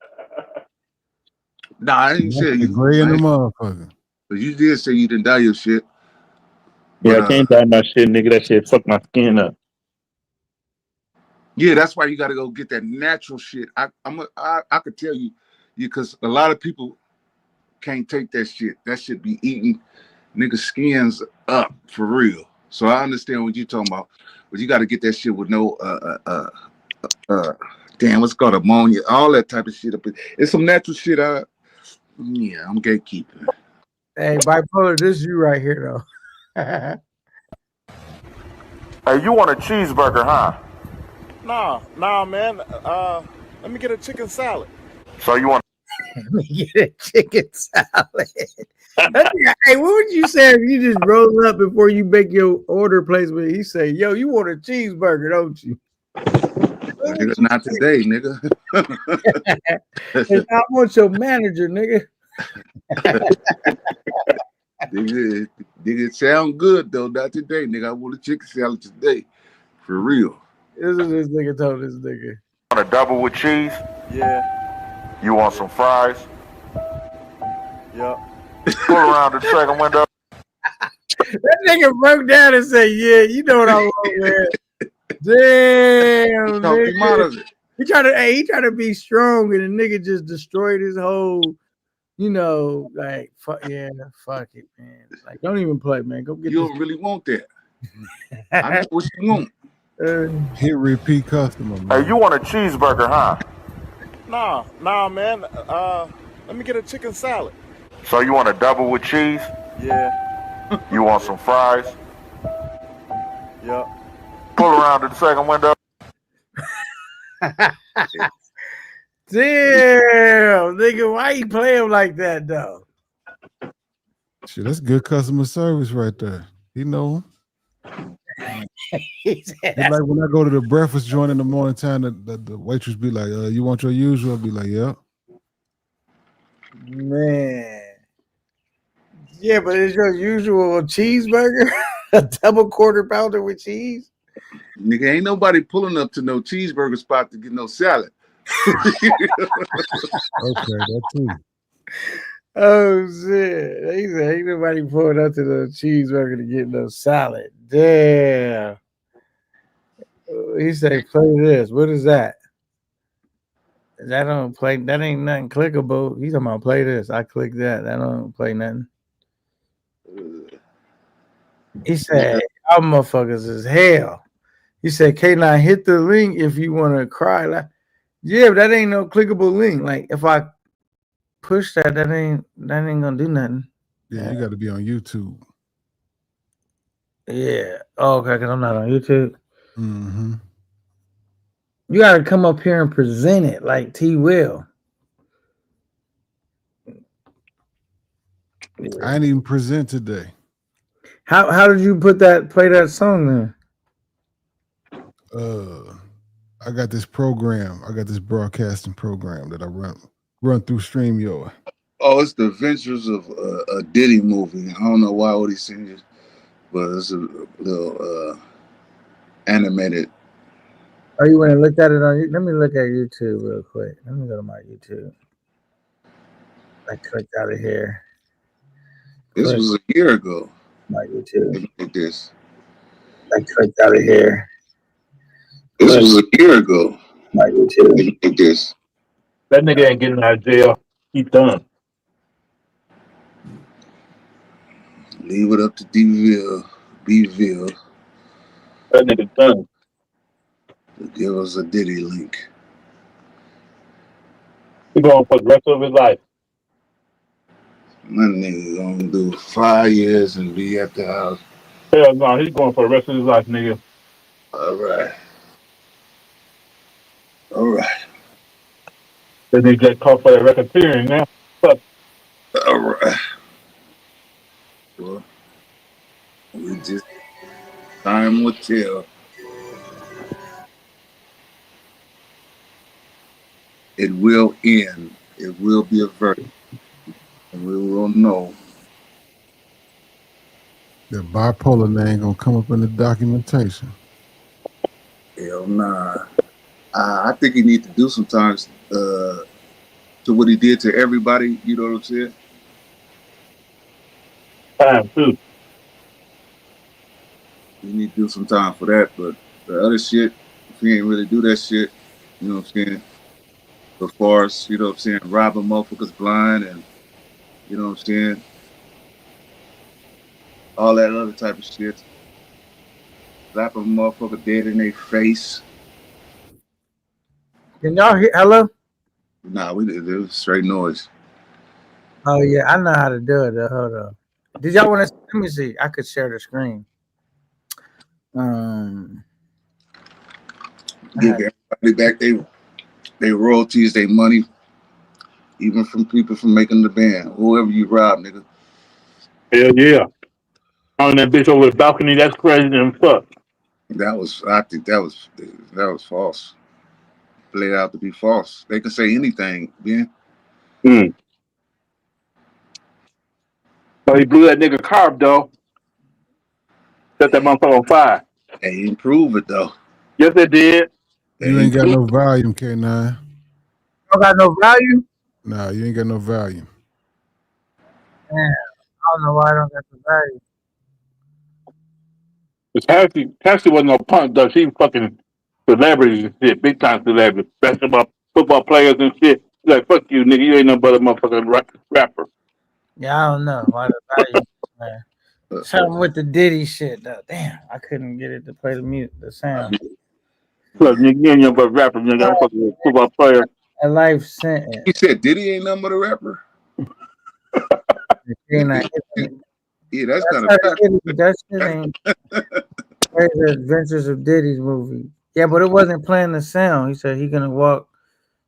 O: Nah, I ain't say you
G: gray in the motherfucker.
O: But you did say you didn't dye your shit.
C: Yeah, I can't dye my shit, nigga. That shit fuck my skin up.
O: Yeah, that's why you got to go get that natural shit. I could tell you, because a lot of people can't take that shit. That shit be eating nigga skins up for real. So I understand what you're talking about, but you got to get that shit with no damn, what's called ammonia, all that type of shit up. It's some natural shit. I'm gatekeeping.
A: Hey, bipolar, this you right here though.
N: Hey, you want a cheeseburger, huh?
P: Nah, man.
O: Let me get a chicken salad.
K: So you want
A: Let me get a chicken salad. Hey, what would you say if you just roll up before you make your order placement? He say, "Yo, you want a cheeseburger, don't you?"
J: Nigga, not today, nigga.
A: And I want your manager, nigga.
J: Nigga, it sound good though. Not today, nigga. I want a chicken salad today, for real.
A: This is this nigga told this nigga.
K: a double with cheese?
O: Yeah.
K: You want some fries?
O: Yep.
K: Pull around the second window.
A: That nigga broke down and said, "Yeah, you know what I want, man." Damn, nigga. He tried to be strong, and the nigga just destroyed his whole. You know, like fuck it, man. Like, don't even play, man. Go get.
J: You don't really want that. I know what you want.
G: He repeat customer, man.
K: Hey, you want a cheeseburger, huh?
O: Nah, man. Let me get a chicken salad.
K: So you want a double with cheese?
O: Yeah.
K: You want some fries?
O: Yep.
K: Pull around to the second window.
A: Damn, nigga, why you play him like that though?
G: Shit, that's good customer service right there. You know. It's like when I go to the breakfast joint in the morning time, the waitress be like, "You want your usual?" I'll be like, "Yeah."
A: Man. Yeah, but is your usual cheeseburger a double quarter pounder with cheese?
J: Nigga, ain't nobody pulling up to no cheeseburger spot to get no salad.
G: Okay, that too.
A: Oh shit. He said ain't nobody pulling up to the cheeseburger to get no salad. Damn. He said, play this. What is that? That don't play, that ain't nothing clickable. He's talking about play this. I click that. That don't play nothing. He said, y'all motherfuckers is hell. He said, K9, hit the link if you want to cry. Like, yeah, but that ain't no clickable link. Like, if I push that, that ain't gonna do nothing.
G: Yeah, you got to be on YouTube.
A: Yeah. Oh, okay, because I'm not on YouTube.
G: Mm-hmm.
A: You got to come up here and present it like T Will.
G: I ain't even present today.
A: How did you play that song then?
G: I got this program. I got this broadcasting program that I run through StreamYard.
J: Oh, it's the Adventures of a Diddy movie. I don't know why all these things, but it's a little animated.
A: Oh, you want to look at it on? Let me look at YouTube real quick. Let me go to my YouTube. I clicked out of here.
J: This was a year ago.
A: My YouTube.
J: Like this.
A: I clicked out of here.
J: This was a year ago.
A: My YouTube.
J: Like this.
C: That nigga ain't getting out of jail. He's done.
J: Leave it up to Bville.
C: That nigga done.
J: To give us a Diddy link.
C: He going for the rest of his life.
J: My nigga gonna do 5 years and be at the house.
C: Hell no, he's going for the rest of his life, nigga.
J: All right.
C: Then they get caught for that racketeering now. Fuck.
J: All right. Well, we just time will tell. It will end. It will be a verdict. And we will know.
G: The bipolar name gonna come up in the documentation.
J: Hell nah. I think he need to do sometimes to what he did to everybody. You know what I'm saying?
C: Time too.
J: You need to do some time for that. But the other shit, if he ain't really do that shit, you know what I'm saying? The farce, you know what I'm saying? Robbing motherfuckers blind and, you know what I'm saying? All that other type of shit. Slap a motherfucker dead in their face.
A: Can y'all hear? Hello?
J: Nah, it was straight noise.
A: Oh yeah, I know how to do it. Hold on. Did y'all want to? Let me see. I could share the screen.
J: Give everybody back They royalties, they money, even from people from making the band. Whoever you rob, nigga.
C: Hell yeah. On that bitch over the balcony, that's crazy and fuck.
J: I think that was false. Played out to be false. They can say anything, man.
C: Mm. But he blew that nigga car up, though. Set that motherfucker on fire.
J: They didn't prove it though.
C: Yes, they did.
G: You ain't got no volume, K9.
A: Don't got no value?
G: Nah, you ain't got no volume.
A: Damn, I don't know why I don't got the value.
C: Taxi wasn't no punk, though. She fucking celebrities and shit. Big time celebrities. Basketball, football players and shit. She's like, fuck you, nigga. You ain't no but a motherfucking rapper.
A: Yeah, I don't know why the value, man. Something with the Diddy shit, though. Damn, I couldn't get it to play the sound.
C: Look, nigga, you ain't no but a rapper, nigga. I'm fucking a football player.
A: A life sentence.
J: He said Diddy ain't nothing but a rapper. Yeah, that's kind of
A: that shit ain't the Adventures of Diddy's movie. Yeah, but it wasn't playing the sound. He said he gonna walk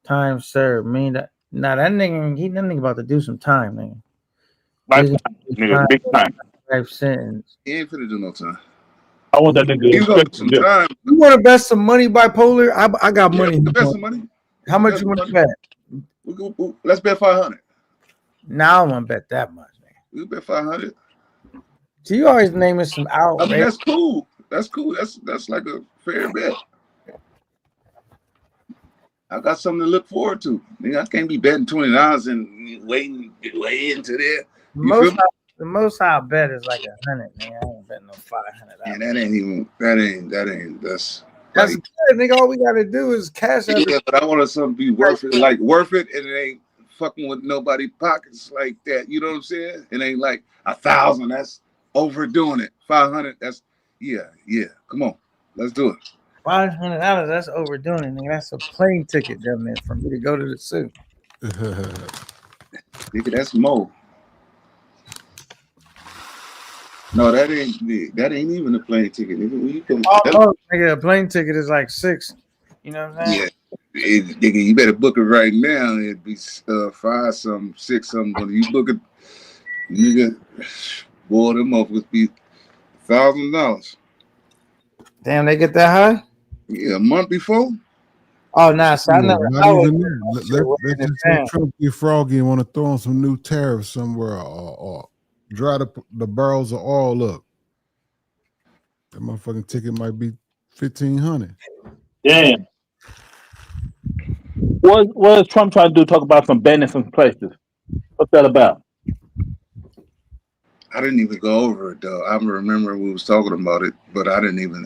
A: time served. Mean that that nigga about to do some time, nigga.
C: Nigga, big time.
A: Life sentence.
J: He ain't finna do no time.
C: I want that nigga.
J: He gonna do some time.
A: You want to bet some money, bipolar? I got money.
J: We can bet some money.
A: How much you want to bet?
J: Let's bet 500.
A: Now I want to bet that much, man.
J: We can bet 500.
A: So you always naming some out.
J: I mean, that's cool. That's cool. That's like a fair bet. I got something to look forward to. Nigga, I can't be betting $20 and waiting way into there.
A: The most I'll bet is like 100, man. I ain't betting no 500.
J: And that ain't that's
A: good, nigga. All we gotta do is cash out.
J: Yeah, but I want something to be worth it, like worth it, and it ain't fucking with nobody pockets like that. You know what I'm saying? It ain't like 1,000. That's overdoing it. 500. That's yeah. Come on, let's do it.
A: $500. That's overdoing it, nigga. That's a plane ticket, damn near, for me to go to the zoo.
J: Nigga, that's more. No, that ain't even a plane ticket, nigga. When you come,
A: nigga, a plane ticket is like $6. You know what I'm saying?
J: Yeah, nigga, you better book it right now. It'd be 5 something, 6 something. When you book it, nigga, boy, them motherfuckers be $1,000.
A: Damn, they get that high?
J: Yeah, a month before.
A: Oh, nah, so I never.
G: Let's just Trump get froggy and want to throw on some new tariffs somewhere or dry the barrels of oil up. That motherfucking ticket might be $1,500.
C: Damn. What is Trump trying to do? Talk about some banning some places. What's that about?
J: I didn't even go over it though. I remember we was talking about it, but I didn't even.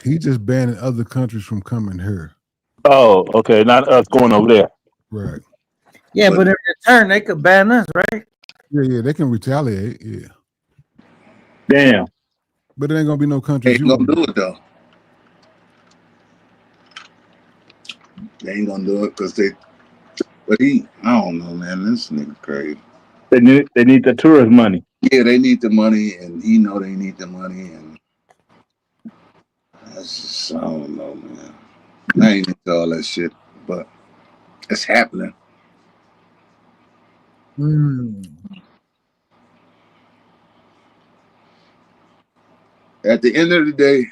G: He just banning other countries from coming here.
C: Oh, okay, not us going over there.
G: Right.
A: Yeah, but in return, they could ban us, right?
G: Yeah, they can retaliate. Yeah.
C: Damn.
G: But it ain't gonna be no countries.
J: They ain't gonna do it though. They ain't gonna do it because they. But I don't know, man. This nigga crazy.
C: They need the tourist money.
J: Yeah, they need the money, and he know they need the money, and that's just, I don't know, man. I ain't into all that shit, but it's happening. At the end of the day,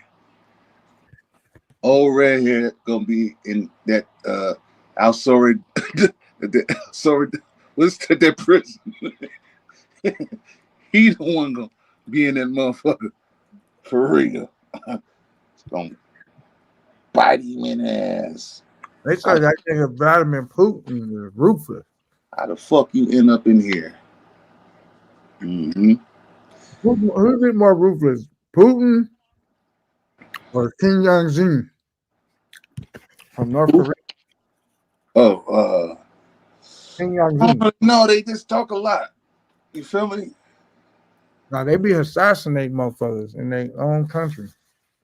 J: old redhead gonna be in that sorry, what's that prison? He the one gonna be in that motherfucker for real. It's gonna bite him in the ass.
A: They said that nigga Vladimir Putin is ruthless.
J: How the fuck you end up in here? Mm-hmm.
A: Who's more ruthless, Putin or Kim Jong-un from North Korea?
J: Oh,
A: Kim Jong-un.
J: No, they just talk a lot. You feel me?
A: Now they be assassinating motherfuckers in their own country.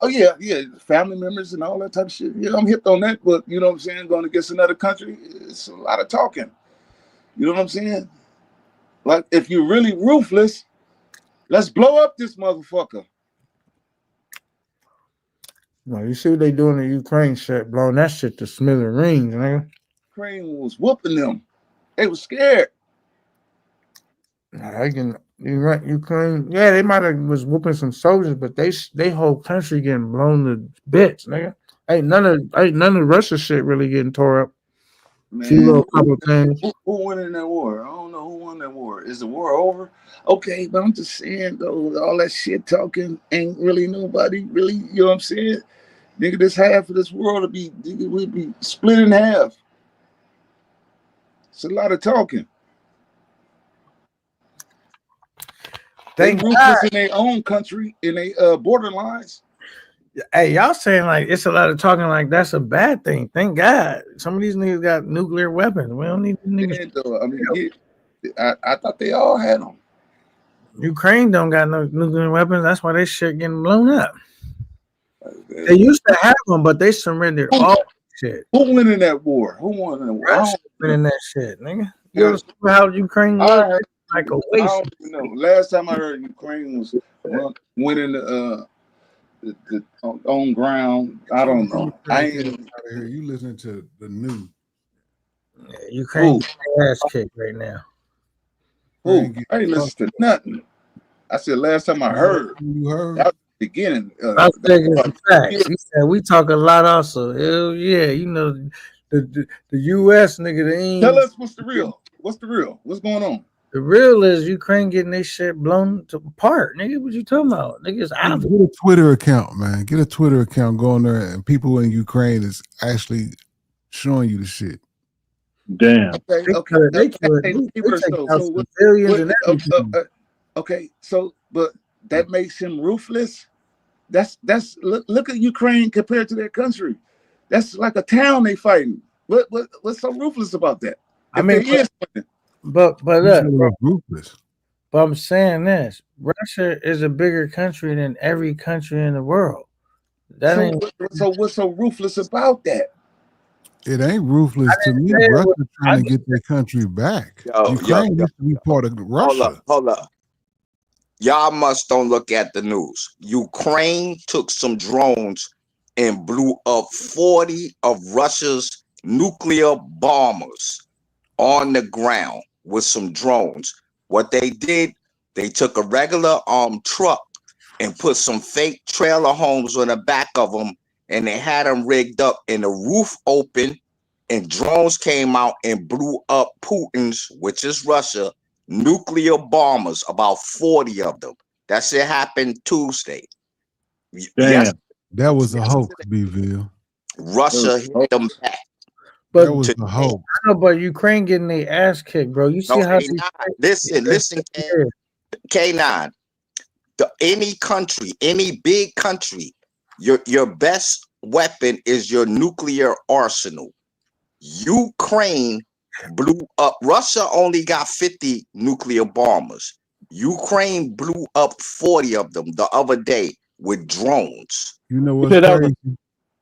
J: Oh yeah, family members and all that type of shit. Yeah, I'm hip on that, but you know what I'm saying? Going against another country, it's a lot of talking. You know what I'm saying? Like, if you're really ruthless, let's blow up this motherfucker.
A: No, you see what they doing in Ukraine shit, blowing that shit to smithereens, nigga.
J: Ukraine was whooping them. They was scared.
A: Nah, you right, Ukraine. Yeah, they might have was whooping some soldiers, but they whole country getting blown to bits, nigga. Ain't none of Russia shit really getting tore up. Few little couple things.
J: Who won in that war? I don't know who won that war. Is the war over? Okay, but I'm just saying though, all that shit talking ain't really nobody really. You know what I'm saying? Nigga, this half of this world would be split in half. It's a lot of talking. They ruthless in their own country, in their borderlines.
A: Hey, y'all saying like it's a lot of talking like that's a bad thing. Thank God. Some of these niggas got nuclear weapons. We don't need niggas.
J: I mean, I thought they all had them.
A: Ukraine don't got no nuclear weapons. That's why they shit getting blown up. They used to have them, but they surrendered all shit.
J: Who won in that war? Who won in that war?
A: Russia in that shit, nigga. You ever see how Ukraine was? Like a waste.
J: I don't even know. Last time I heard Ukraine was winning the on ground. I don't know. I ain't
G: here. You listening to the news?
A: Yeah, Ukraine ass kick right now.
J: Who? I ain't listen to nothing. I said last time I heard.
G: You heard?
J: That was the beginning.
A: I was thinking the facts. You said we talk a lot also. Hell yeah, you know the US nigga. They ain't.
J: Tell us what's the real. What's the real? What's going on?
A: The real is Ukraine getting their shit blown apart, nigga. What you talking about? Niggas out.
G: Get a Twitter account, man. Get a Twitter account. Go on there, and people in Ukraine is actually showing you the shit.
C: Damn.
J: Okay, so but that makes him ruthless. That's look at Ukraine compared to their country. That's like a town they fighting. What's so ruthless about that?
A: I mean, but look,
G: ruthless.
A: But I'm saying this: Russia is a bigger country than every country in the world.
J: So what's so ruthless about that?
G: It ain't ruthless to me. Russia trying to get their country back. Ukraine used to be part of Russia.
I: Hold up. Y'all must don't look at the news. Ukraine took some drones and blew up 40 of Russia's nuclear bombers on the ground with some drones. What they did, they took a regular truck and put some fake trailer homes on the back of them, and they had them rigged up and the roof open, and drones came out and blew up Putin's, which is Russia, nuclear bombers, about 40 of them. That shit happened Tuesday.
G: Damn. That was a hoax, B-ville.
I: Russia hit them back.
A: But
G: that was the hope.
A: I know, but Ukraine getting their ass kicked, bro. You see how?
I: Listen, K9. Any country, any big country, your best weapon is your nuclear arsenal. Ukraine blew up. Russia only got 50 nuclear bombers. Ukraine blew up 40 of them the other day with drones.
G: You know what's crazy?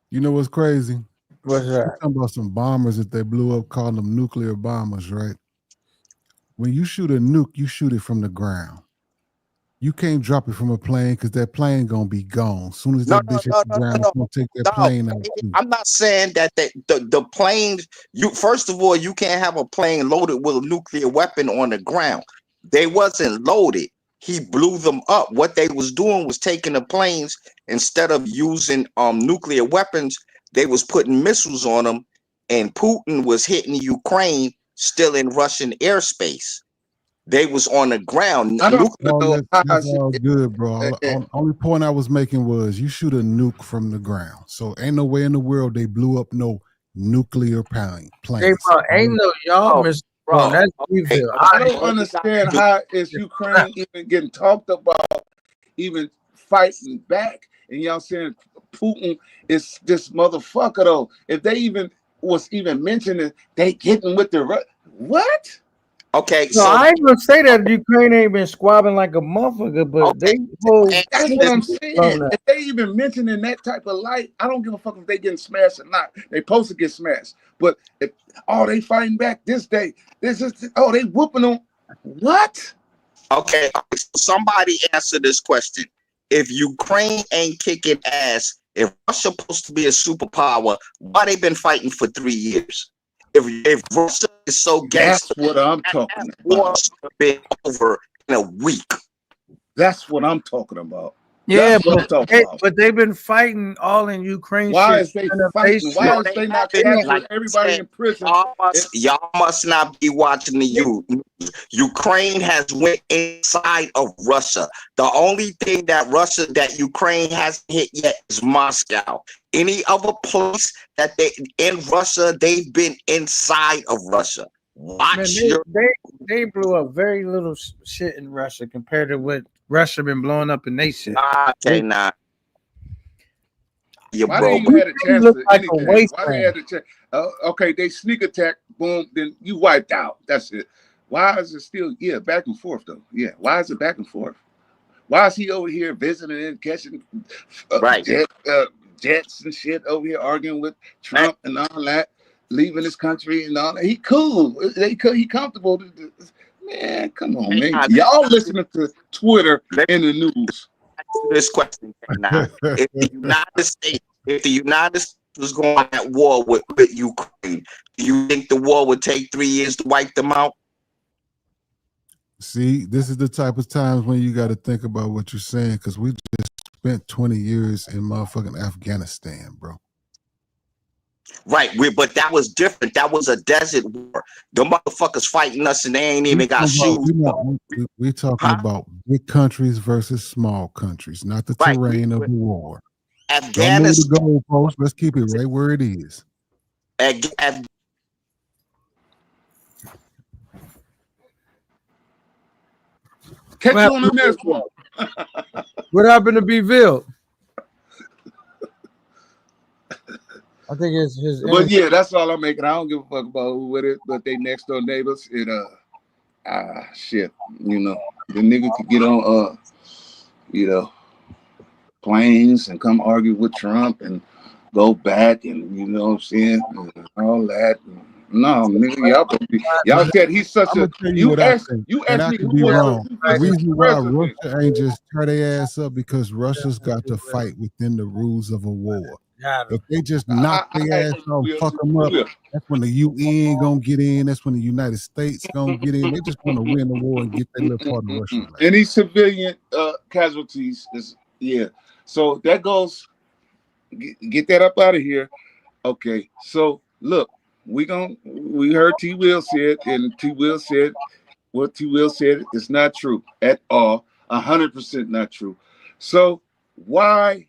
G: You know what's crazy?
A: What's that?
G: You're talking about some bombers that they blew up, calling them nuclear bombers, right? When you shoot a nuke, you shoot it from the ground. You can't drop it from a plane because that plane gonna be gone. As soon as that bitch hits the ground, it's gonna take that plane out too.
I: I'm not saying that the planes. You first of all, you can't have a plane loaded with a nuclear weapon on the ground. They wasn't loaded. He blew them up. What they was doing was taking the planes, instead of using nuclear weapons, they was putting missiles on them, and Putin was hitting Ukraine still in Russian airspace. They was on the ground.
G: That's all good, bro. Only point I was making was you shoot a nuke from the ground. So ain't no way in the world they blew up no nuclear plane.
A: Hey, bro, ain't no y'all miss. Bro, that's evil.
J: I don't understand how is Ukraine even getting talked about, even fighting back, and y'all saying Putin is this motherfucker though. If they even was even mentioning they getting with the what?
I: Okay,
A: so I ain't gonna say that Ukraine ain't been squabbing like a motherfucker, but that's
J: what I'm saying. If they even mentioning that type of light, I don't give a fuck if they getting smashed or not. They supposed to get smashed, but if they fighting back this day, this is they whooping them. What?
I: Okay, somebody answer this question. If Ukraine ain't kicking ass, If Russia supposed to be a superpower, why they been fighting for 3 years? If Russia is so
J: That's
I: gangster,
J: what I'm talking
I: war
J: about.
I: should have been over in a week.
J: That's what I'm talking about.
A: Yeah,
J: That's what I'm talking about.
A: but they've been fighting all in Ukraine.
J: Why
A: shit,
J: is they
A: renovation.
J: fighting? Why
I: No,
J: is
I: they
J: they not
I: haven't.
J: capturing
I: Like I
J: everybody
I: said,
J: in prison?
I: y'all must not be watching the news. Ukraine has went inside of Russia. The only thing that Ukraine hasn't hit yet is Moscow. Any other place that they in Russia, they've been inside of Russia. Watch
A: Man,
I: your
A: they blew up very little shit in Russia compared to what Russia been blowing up in they shit.
I: okay, nah. You
J: Why
I: broke.
J: they even had a chance
A: look
J: to
A: like a
J: anything? Why
A: wasteland.
J: they had a chance? Okay, they sneak attack, boom, then you wiped out. That's it. Why is it still back and forth though? Yeah, why is it back and forth? Why is he over here visiting and catching
I: Right.
J: jets and shit over here arguing with Trump and all that, leaving his country and all that? He cool. He comfortable. Man, come on, man. Y'all listening to Twitter and the news.
I: This question now. If the United States was going at war with Ukraine, do you think the war would take 3 years to wipe them out?
G: See, this is the type of times when you got to think about what you're saying, because we just spent 20 years in motherfucking Afghanistan, bro.
I: Right, but that was different. That was a desert war. The motherfuckers fighting us and they ain't even got shoes.
G: We're talking about big countries versus small countries, not the terrain of the war.
I: Afghanistan.
G: Don't move the goalpost. Let's keep it right where it is.
J: Catch you on the next one.
A: What happened to Beville? I think it's his.
J: But yeah, that's all I'm making. I don't give a fuck about who with it, but they next door neighbors. Shit. You know, the nigga could get on planes and come argue with Trump and go back and what I'm saying, and all that. No, nigga, y'all said he's such a. You asked me who
G: wrong.
J: was
G: The reason why
J: president.
G: Russia ain't just tear their ass up because Russia's got to fight within the rules of a war. If they just knock their ass off, fuck them up, that's when the UN gonna get in. That's when the United States gonna get in. They just want to win the war and get their little part of Russia.
J: Any civilian casualties is So that goes. Get that up out of here. Okay. So look, we heard T. Will said, and T. Will said what T. Will said is not true at all. 100% not true. So why?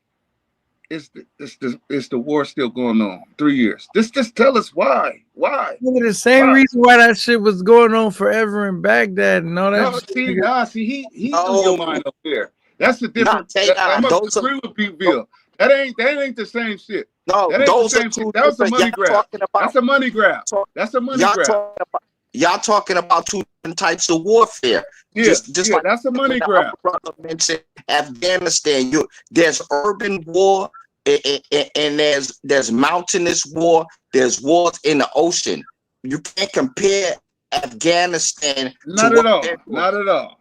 J: Is the war still going on? 3 years. Just tell us why. Why?
A: The same reason why that shit was going on forever in Baghdad and all that.
J: He's in your mind up there. That's the difference. I must agree with Beville. That ain't the same shit.
I: No,
J: that ain't
I: those
J: the same shit. That was a money grab. That's a money grab. That's a money grab.
I: Y'all talking about two different types of warfare. Just like
J: that's a money grab.
I: Brother mentioned Afghanistan. There's urban war. And there's mountainous war, there's wars in the ocean. You can't compare Afghanistan
J: Not at all.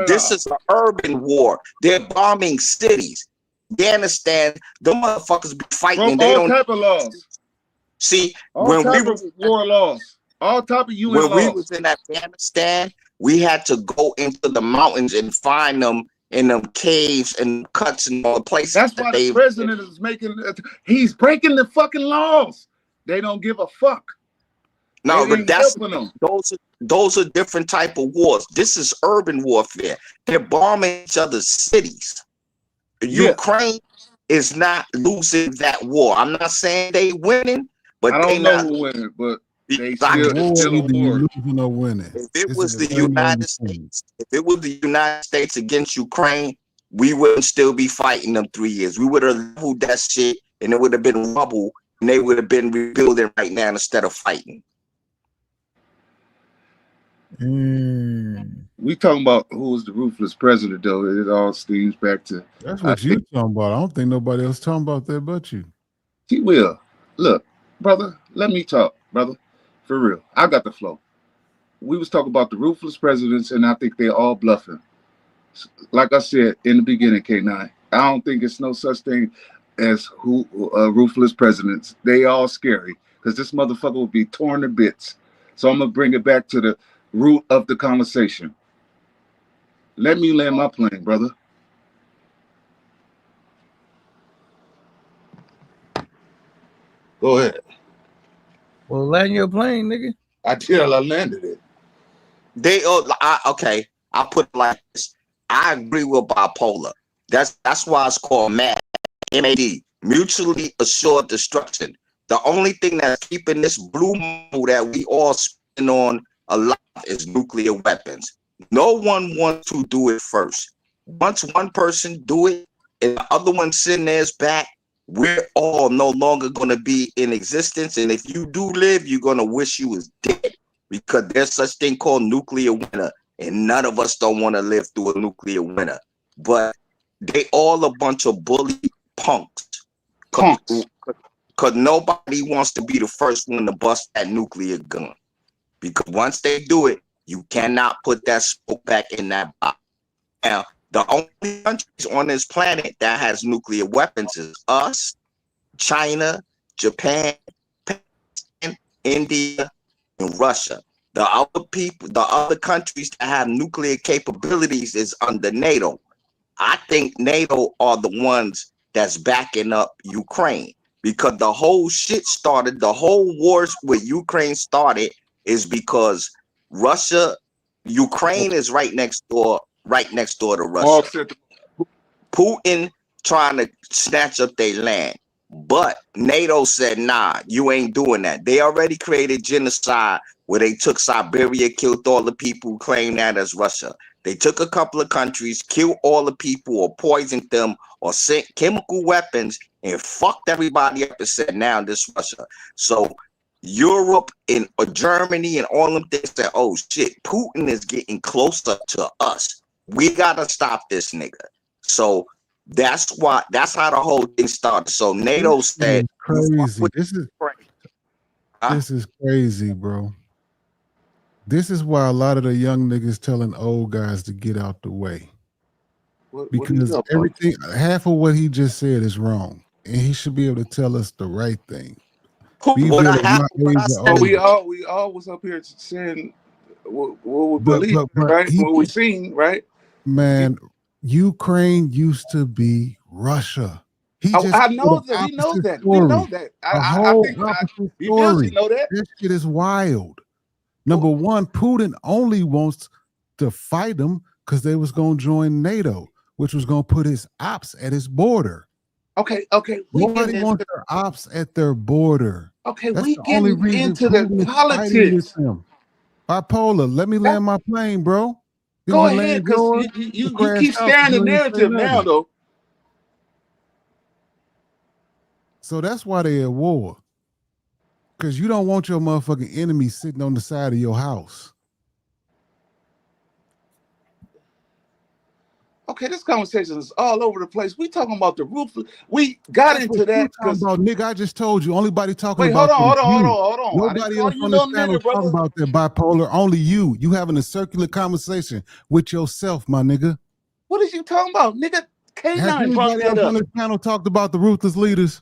I: This is an urban war. They're bombing cities. Afghanistan, the motherfuckers be fighting.
J: All type of laws.
I: See,
J: all type of war laws. All type of UN laws.
I: When we was in Afghanistan, we had to go into the mountains and find them in them caves and cuts and all the places.
J: That's why the president is he's breaking the fucking laws. They don't give a fuck.
I: No, but those are different type of wars. This is urban warfare. They're bombing each other's cities. Ukraine is not losing that war. I'm not saying they winning, but
J: I don't know who winning, but they still
G: losing or winning.
I: If it was the United States against Ukraine, we wouldn't still be fighting them 3 years. We would have leveled that shit, and it would have been rubble, and they would have been rebuilding right now instead of fighting.
J: We talking about who was the ruthless president, though. It all steams back to.
G: That's what you talking about. I don't think nobody else talking about that but you.
J: T. Will, look, brother, let me talk, brother. For real, I got the flow. We was talking about the ruthless presidents, and I think they're all bluffing. Like I said in the beginning, K9, I don't think it's no such thing. as who ruthless presidents. They all scary because this motherfucker will be torn to bits. So I'm gonna bring it back to the root of the conversation. Let me land my plane, brother. Go ahead.
A: Well, land your plane, nigga.
J: I landed it.
I: Okay. I'll put it like this. I agree with bipolar. That's why it's called MAD. MAD. Mutually assured destruction. The only thing that's keeping this blue moon that we all spend on alive is nuclear weapons. No one wants to do it first. Once one person do it and the other one sitting theirs back, we're all no longer going to be in existence. And if you do live, you're going to wish you was dead, because there's such thing called nuclear winter, and none of us don't want to live through a nuclear winter. But they all a bunch of bully punks. Because nobody wants to be the first one to bust that nuclear gun. Because once they do it, you cannot put that smoke back in that box. Now, the only countries on this planet that has nuclear weapons is us, China, Japan, Pakistan, India, and Russia. The other countries that have nuclear capabilities is under NATO. I think NATO are the ones that's backing up Ukraine, because the whole shit started, the whole wars with Ukraine started is because Ukraine is right next door to Russia. Putin trying to snatch up their land. But NATO said, nah, you ain't doing that. They already created genocide where they took Siberia, killed all the people who claim that as Russia. They took a couple of countries, killed all the people or poisoned them or sent chemical weapons and fucked everybody up and said, now this Russia. So Europe and Germany and all them things said, oh shit, Putin is getting closer to us. We gotta stop this nigga. So that's how the whole thing started. So NATO said,
G: crazy. This is crazy, bro. This is why a lot of the young niggas telling old guys to get out the way. Because everything, half of what he just said is wrong. And he should be able to tell us the right thing.
J: We all was up here saying what we believe, right? What we seen, right?
G: Man, Ukraine used to be Russia.
J: I know that. We know that. We know that. I think we really know that.
G: This shit is wild. Number one, Putin only wants to fight them because they was going to join NATO, which was going to put his ops at his border.
J: Okay.
G: Nobody wants their ops at their border.
J: Okay, we get into the politics.
G: Bipolar, let me land my plane, bro.
J: Go ahead, because you keep staring the narrative now, though.
G: So that's why they're at war. Because you don't want your motherfucking enemy sitting on the side of your house.
J: Okay, this conversation is all over the place. We talking about the roof. We got into that because
G: nigga, I just told you. Only body talking
J: wait,
G: about
J: hold on.
G: Nobody else on this panel talking about that, Bipolar. Only you. You having a circular conversation with yourself, my nigga.
J: What is you talking about, nigga? K9 brought that up.
G: On this panel talked about the ruthless leaders.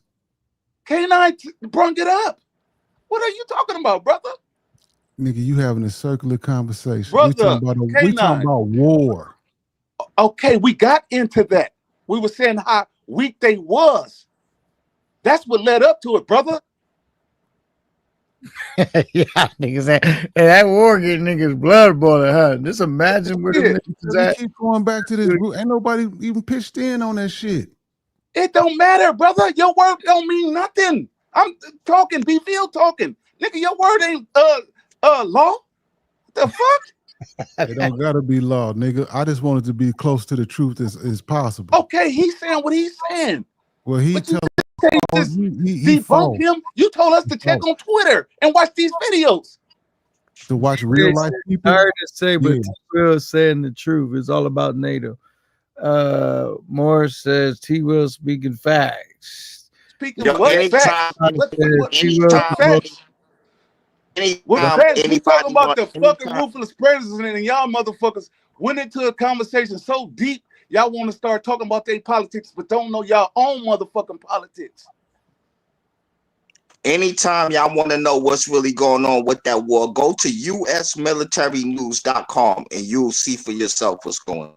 J: K9 brought it up. What are you talking about, brother?
G: Nigga, you having a circular conversation.
J: Brother,
G: we talking about war.
J: Okay, we got into that. We were saying how weak they was. That's what led up to it, brother.
A: Yeah, niggas. And that war getting niggas blood boiling, huh? Just imagine where the niggas at.
G: Keep going back to this. Ain't nobody even pitched in on that shit.
J: It don't matter, brother. Your word don't mean nothing. I'm talking, B-Field talking. Nigga, your word ain't law. The fuck?
G: It don't gotta be law, nigga. I just wanted to be close to the truth as possible.
J: Okay, he's saying what he's saying.
G: Well, he
J: debunk him. You told us to check on Twitter and watch these videos.
G: To watch real life people.
A: I heard it say, but T-Will saying the truth. It's all about NATO. Morris says T-Will speaking facts.
J: Speaking of what facts? We talking about the fucking ruthless president, and y'all motherfuckers went into a conversation so deep
P: Y'all want to start talking about their politics, but don't know y'all own motherfucking politics.
I: Anytime y'all want to know what's really going on with that war, go to usmilitarynews.com and you'll see for yourself what's going on.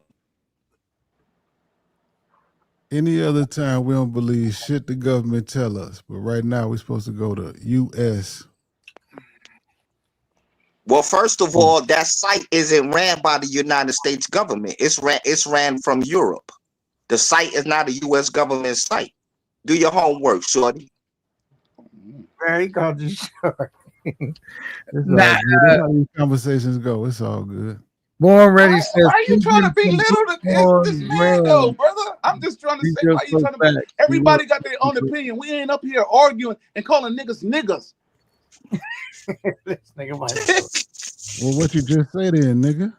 G: Any other time we don't believe shit the government tell us, but right now we're supposed to go to US.
I: Well, first of all, that site isn't ran by the United States government. It's ran from Europe. The site is not a U.S. government site. Do your homework, shorty.
A: Man, he called you short.
G: It's all good. That's how these conversations go. It's all good.
A: Born ready says.
P: Why are you trying to belittle this man, though, brother? I'm just trying to say, why you trying to? Everybody got their own opinion. We ain't up here arguing and calling niggas niggas.
A: This nigga might.
G: Well, what you just said then, nigga?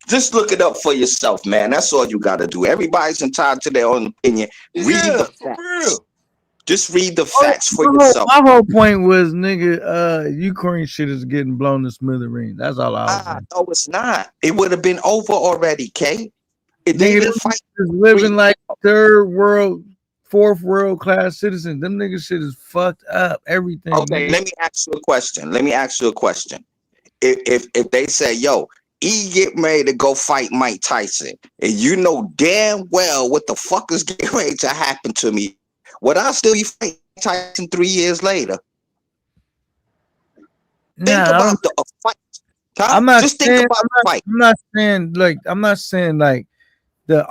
I: Just look it up for yourself, man. That's all you got to do. Everybody's entitled to their own opinion. Read the facts. Just read the facts for yourself.
A: My whole point was, nigga, Ukraine shit is getting blown to smithereens. That's all I was saying.
I: No, it's not. It would have been over already, K. They
A: didn't fight. Living like third world, fourth world class citizens. Them niggas shit is fucked up. Everything.
I: Okay, let me ask you a question. If they say, yo, E get ready to go fight Mike Tyson, and you know damn well what the fuck is getting ready to happen to me, would I still be fighting Tyson 3 years later? Think about the fight.
A: I'm not
I: Just
A: saying,
I: think about the fight.
A: I'm not saying like the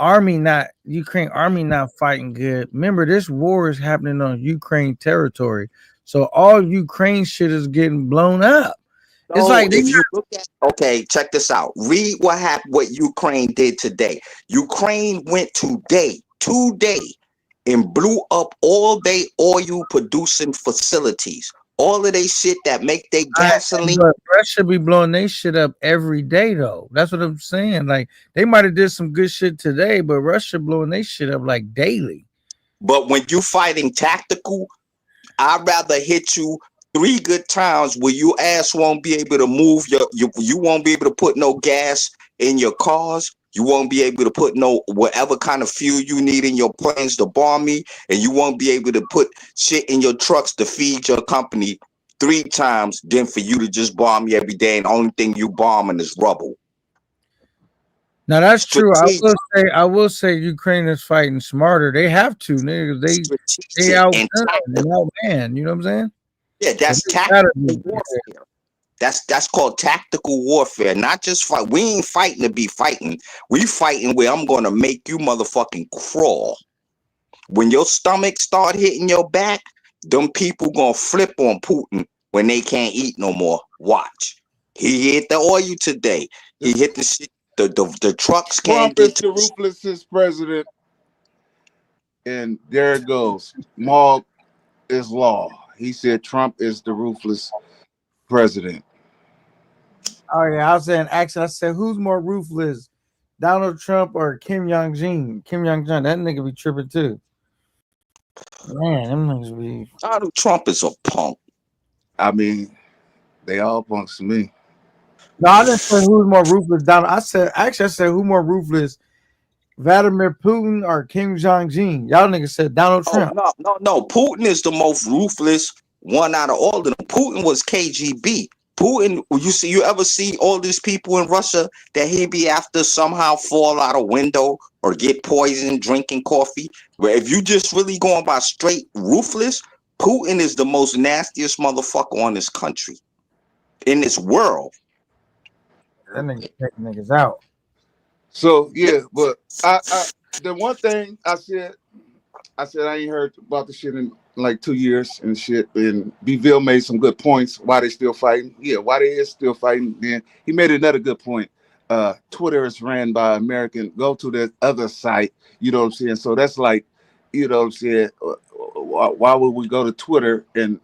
A: Ukraine army not fighting good. Remember, this war is happening on Ukraine territory. So all Ukraine shit is getting blown up. It's like
I: if you look at, okay, check this out. Read what happened, what Ukraine did today. Ukraine went today, and blew up all their oil producing facilities. All of they shit that make their gasoline.
A: But Russia be blowing their shit up every day, though. That's what I'm saying. Like, they might have did some good shit today, but Russia blowing their shit up like daily.
I: But when you fighting tactical, I'd rather hit you 3 good times where your ass won't be able to move you won't be able to put no gas in your cars. You won't be able to put no whatever kind of fuel you need in your planes to bomb me, and you won't be able to put shit in your trucks to feed your company 3 times than for you to just bomb me every day, and the only thing you bombing is rubble.
A: Now that's true. I will say Ukraine is fighting smarter. They have to, niggas. They outman. You know what I'm saying?
I: Yeah, that's tactical warfare. That's called tactical warfare. Not just fight. We ain't fighting to be fighting. We fighting where I'm gonna make you motherfucking crawl. When your stomach start hitting your back, them people gonna flip on Putin when they can't eat no more. Watch. He hit the oil today. He hit the shit. The trucks can't
P: Trump is the ruthlessest president. And there it goes. Maul is law. He said Trump is the ruthless president.
A: Oh yeah, I was saying actually, I said who's more ruthless, Donald Trump or Kim Jong-un? Kim Jong-un, that nigga be tripping too. Man, them niggas be.
I: Donald Trump is a punk.
P: I mean, they all punks to me.
A: No, I didn't say who's more ruthless, Donald. I said who more ruthless, Vladimir Putin or Kim Jong-un? Y'all niggas said Donald Trump.
I: No. Putin is the most ruthless one out of all of them. Putin was KGB. Putin, you ever see all these people in Russia that he be after somehow fall out a window or get poisoned drinking coffee? Where if you just really going by straight ruthless, Putin is the most nastiest motherfucker on this country, in this world.
A: That nigga taking niggas out.
P: So yeah, but I the one thing I said I ain't heard about the shit in like 2 years and shit. And Beville made some good points why they still fighting. Yeah, why they is still fighting. Then he made another good point. Twitter is ran by American. Go to the other site. You know what I'm saying? So that's like, you know what I'm saying? Why would we go to Twitter and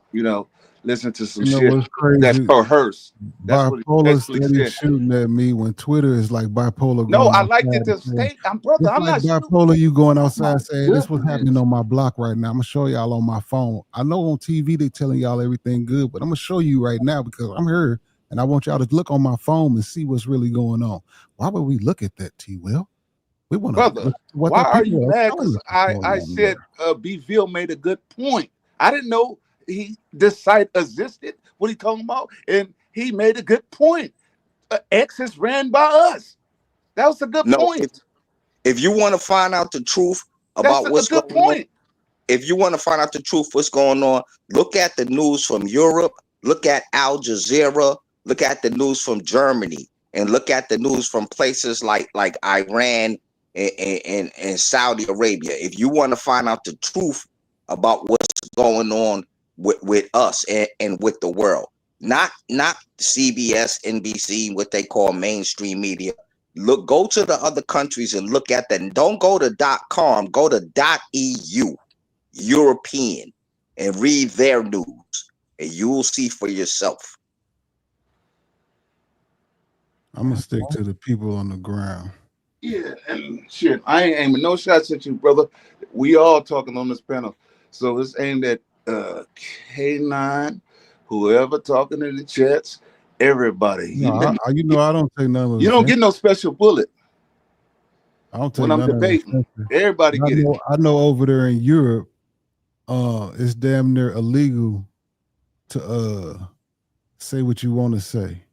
P: listen to some shit that's coerced?
G: Bipolar steady shooting at me when Twitter is like bipolar.
P: No, I like it to stay. I'm not
G: bipolar. You going outside saying this what's happening on my block right now. I'm gonna show y'all on my phone. I know on TV they telling y'all everything good, but I'm gonna show you right now because I'm here and I want y'all to look on my phone and see what's really going on. Why would we look at that, T. Will? We want to.
P: Brother, why are you mad? Because I said B. Ville made a good point. I didn't know this site existed. What he talking about? And he made a good point. X is ran by us. That was a good point.
I: If you want to find out the truth about what's going on, if you want to find out the truth, what's going on, look at the news from Europe, look at Al Jazeera, look at the news from Germany, and look at the news from places like Iran and Saudi Arabia. If you want to find out the truth about what's going on with us and with the world, not CBS, NBC, what they call mainstream media. Go to the other countries and look at them. Don't go to .com, go to .eu, European, and read their news, and you will see for yourself.
G: I'm gonna stick to the people on the ground.
P: Yeah, and shit, I ain't aiming no shots at you, brother. We all talking on this panel, so it's aimed at K9, whoever talking in the chats, everybody.
G: No, I don't take none of.
P: You don't get no special bullet.
G: I don't take
P: when I'm
G: none
P: debating.
G: of it.
P: Everybody get it.
G: I know over there in Europe, it's damn near illegal to say what you want to say,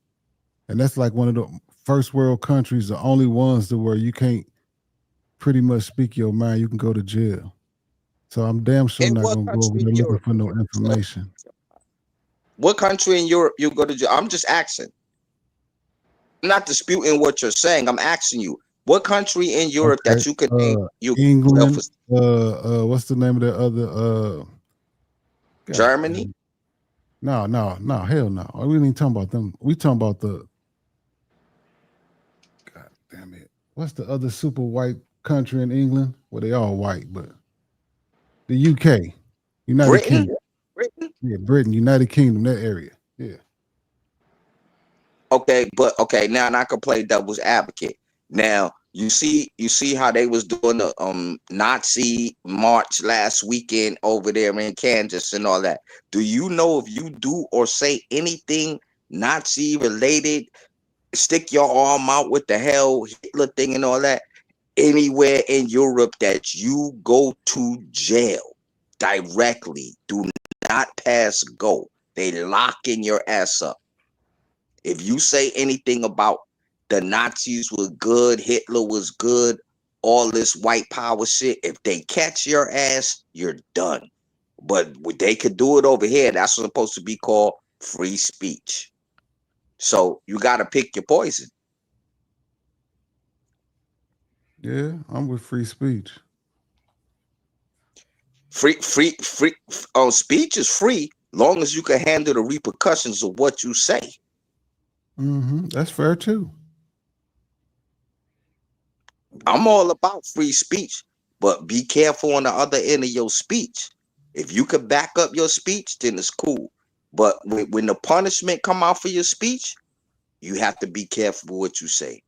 G: and that's like one of the first world countries, the only ones to where you can't pretty much speak your mind. You can go to jail. So I'm damn sure not gonna go over there looking for no information.
I: What country in Europe you go to jail? I'm just asking. I'm not disputing what you're saying. I'm asking you, what country in Europe that you could name?
G: England. What's the name of the other?
I: Germany.
G: No, hell no. We ain't talking about them. We talking about the. God damn it! What's the other super white country in England? Well, they all white, but the UK, United Kingdom. Yeah, Britain, United Kingdom, that area. Yeah.
I: Okay, now I can play devil's advocate. Now you see how they was doing the Nazi march last weekend over there in Kansas and all that. Do you know if you do or say anything Nazi related, stick your arm out with the hell Hitler thing and all that, anywhere in Europe that you go to jail directly, do not pass go. They locking your ass up. If you say anything about the Nazis was good, Hitler was good, all this white power shit, if they catch your ass, you're done. But they could do it over here. That's supposed to be called free speech. So you got to pick your poison.
G: Yeah, I'm with free speech.
I: Free speech is free, long as you can handle the repercussions of what you say.
G: That's fair too.
I: I'm all about free speech, but be careful on the other end of your speech. If you could back up your speech, then it's cool. But when the punishment come out for your speech, you have to be careful what you say.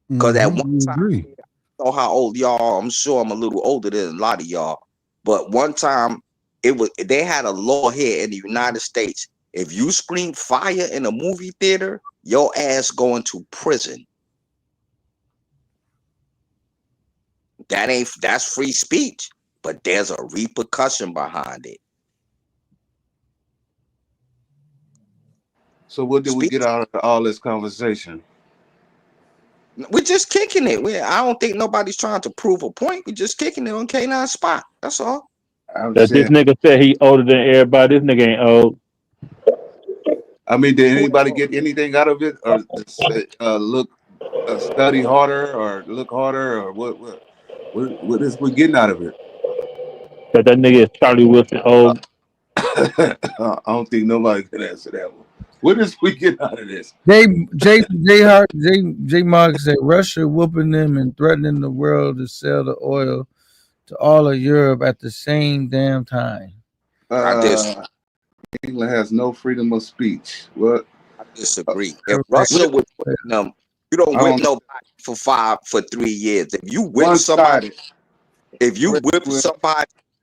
I: Because at one time, I don't know how old y'all are. I'm sure I'm a little older than a lot of y'all. But one time, they had a law here in the United States. If you scream fire in a movie theater, your ass going to prison. That's free speech, but there's a repercussion behind it.
P: So what did we get out of all this conversation?
I: We're just kicking it. I don't think nobody's trying to prove a point. We're just kicking it on K9 spot. That's all.
C: This nigga said he older than everybody. This nigga ain't old.
P: I mean, did anybody get anything out of it, or study harder, or look harder, or what is we getting out of it?
C: That nigga is Charlie Wilson old.
P: I don't think nobody can answer that one. What is we get out of this?
A: J Mark said Russia whooping them and threatening the world to sell the oil to all of Europe at the same damn time.
P: England has no freedom of speech. What?
I: I disagree. If Russia was whipping them, you don't whip nobody for 3 years. If you whip somebody,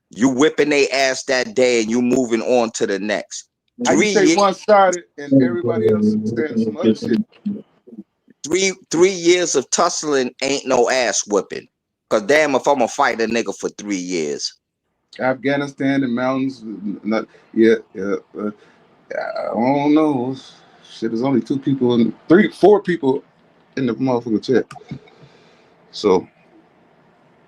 I: you whipping their ass that day and you moving on to the next.
P: How you
I: 3
P: say
I: years,
P: one-sided and everybody else saying some other shit?
I: 3 years of tussling ain't no ass whipping. Cause damn, if I'm gonna fight a nigga for 3 years.
P: Afghanistan, the mountains, not yeah. I don't know. Shit, there's only 4 people in the motherfucking chat. So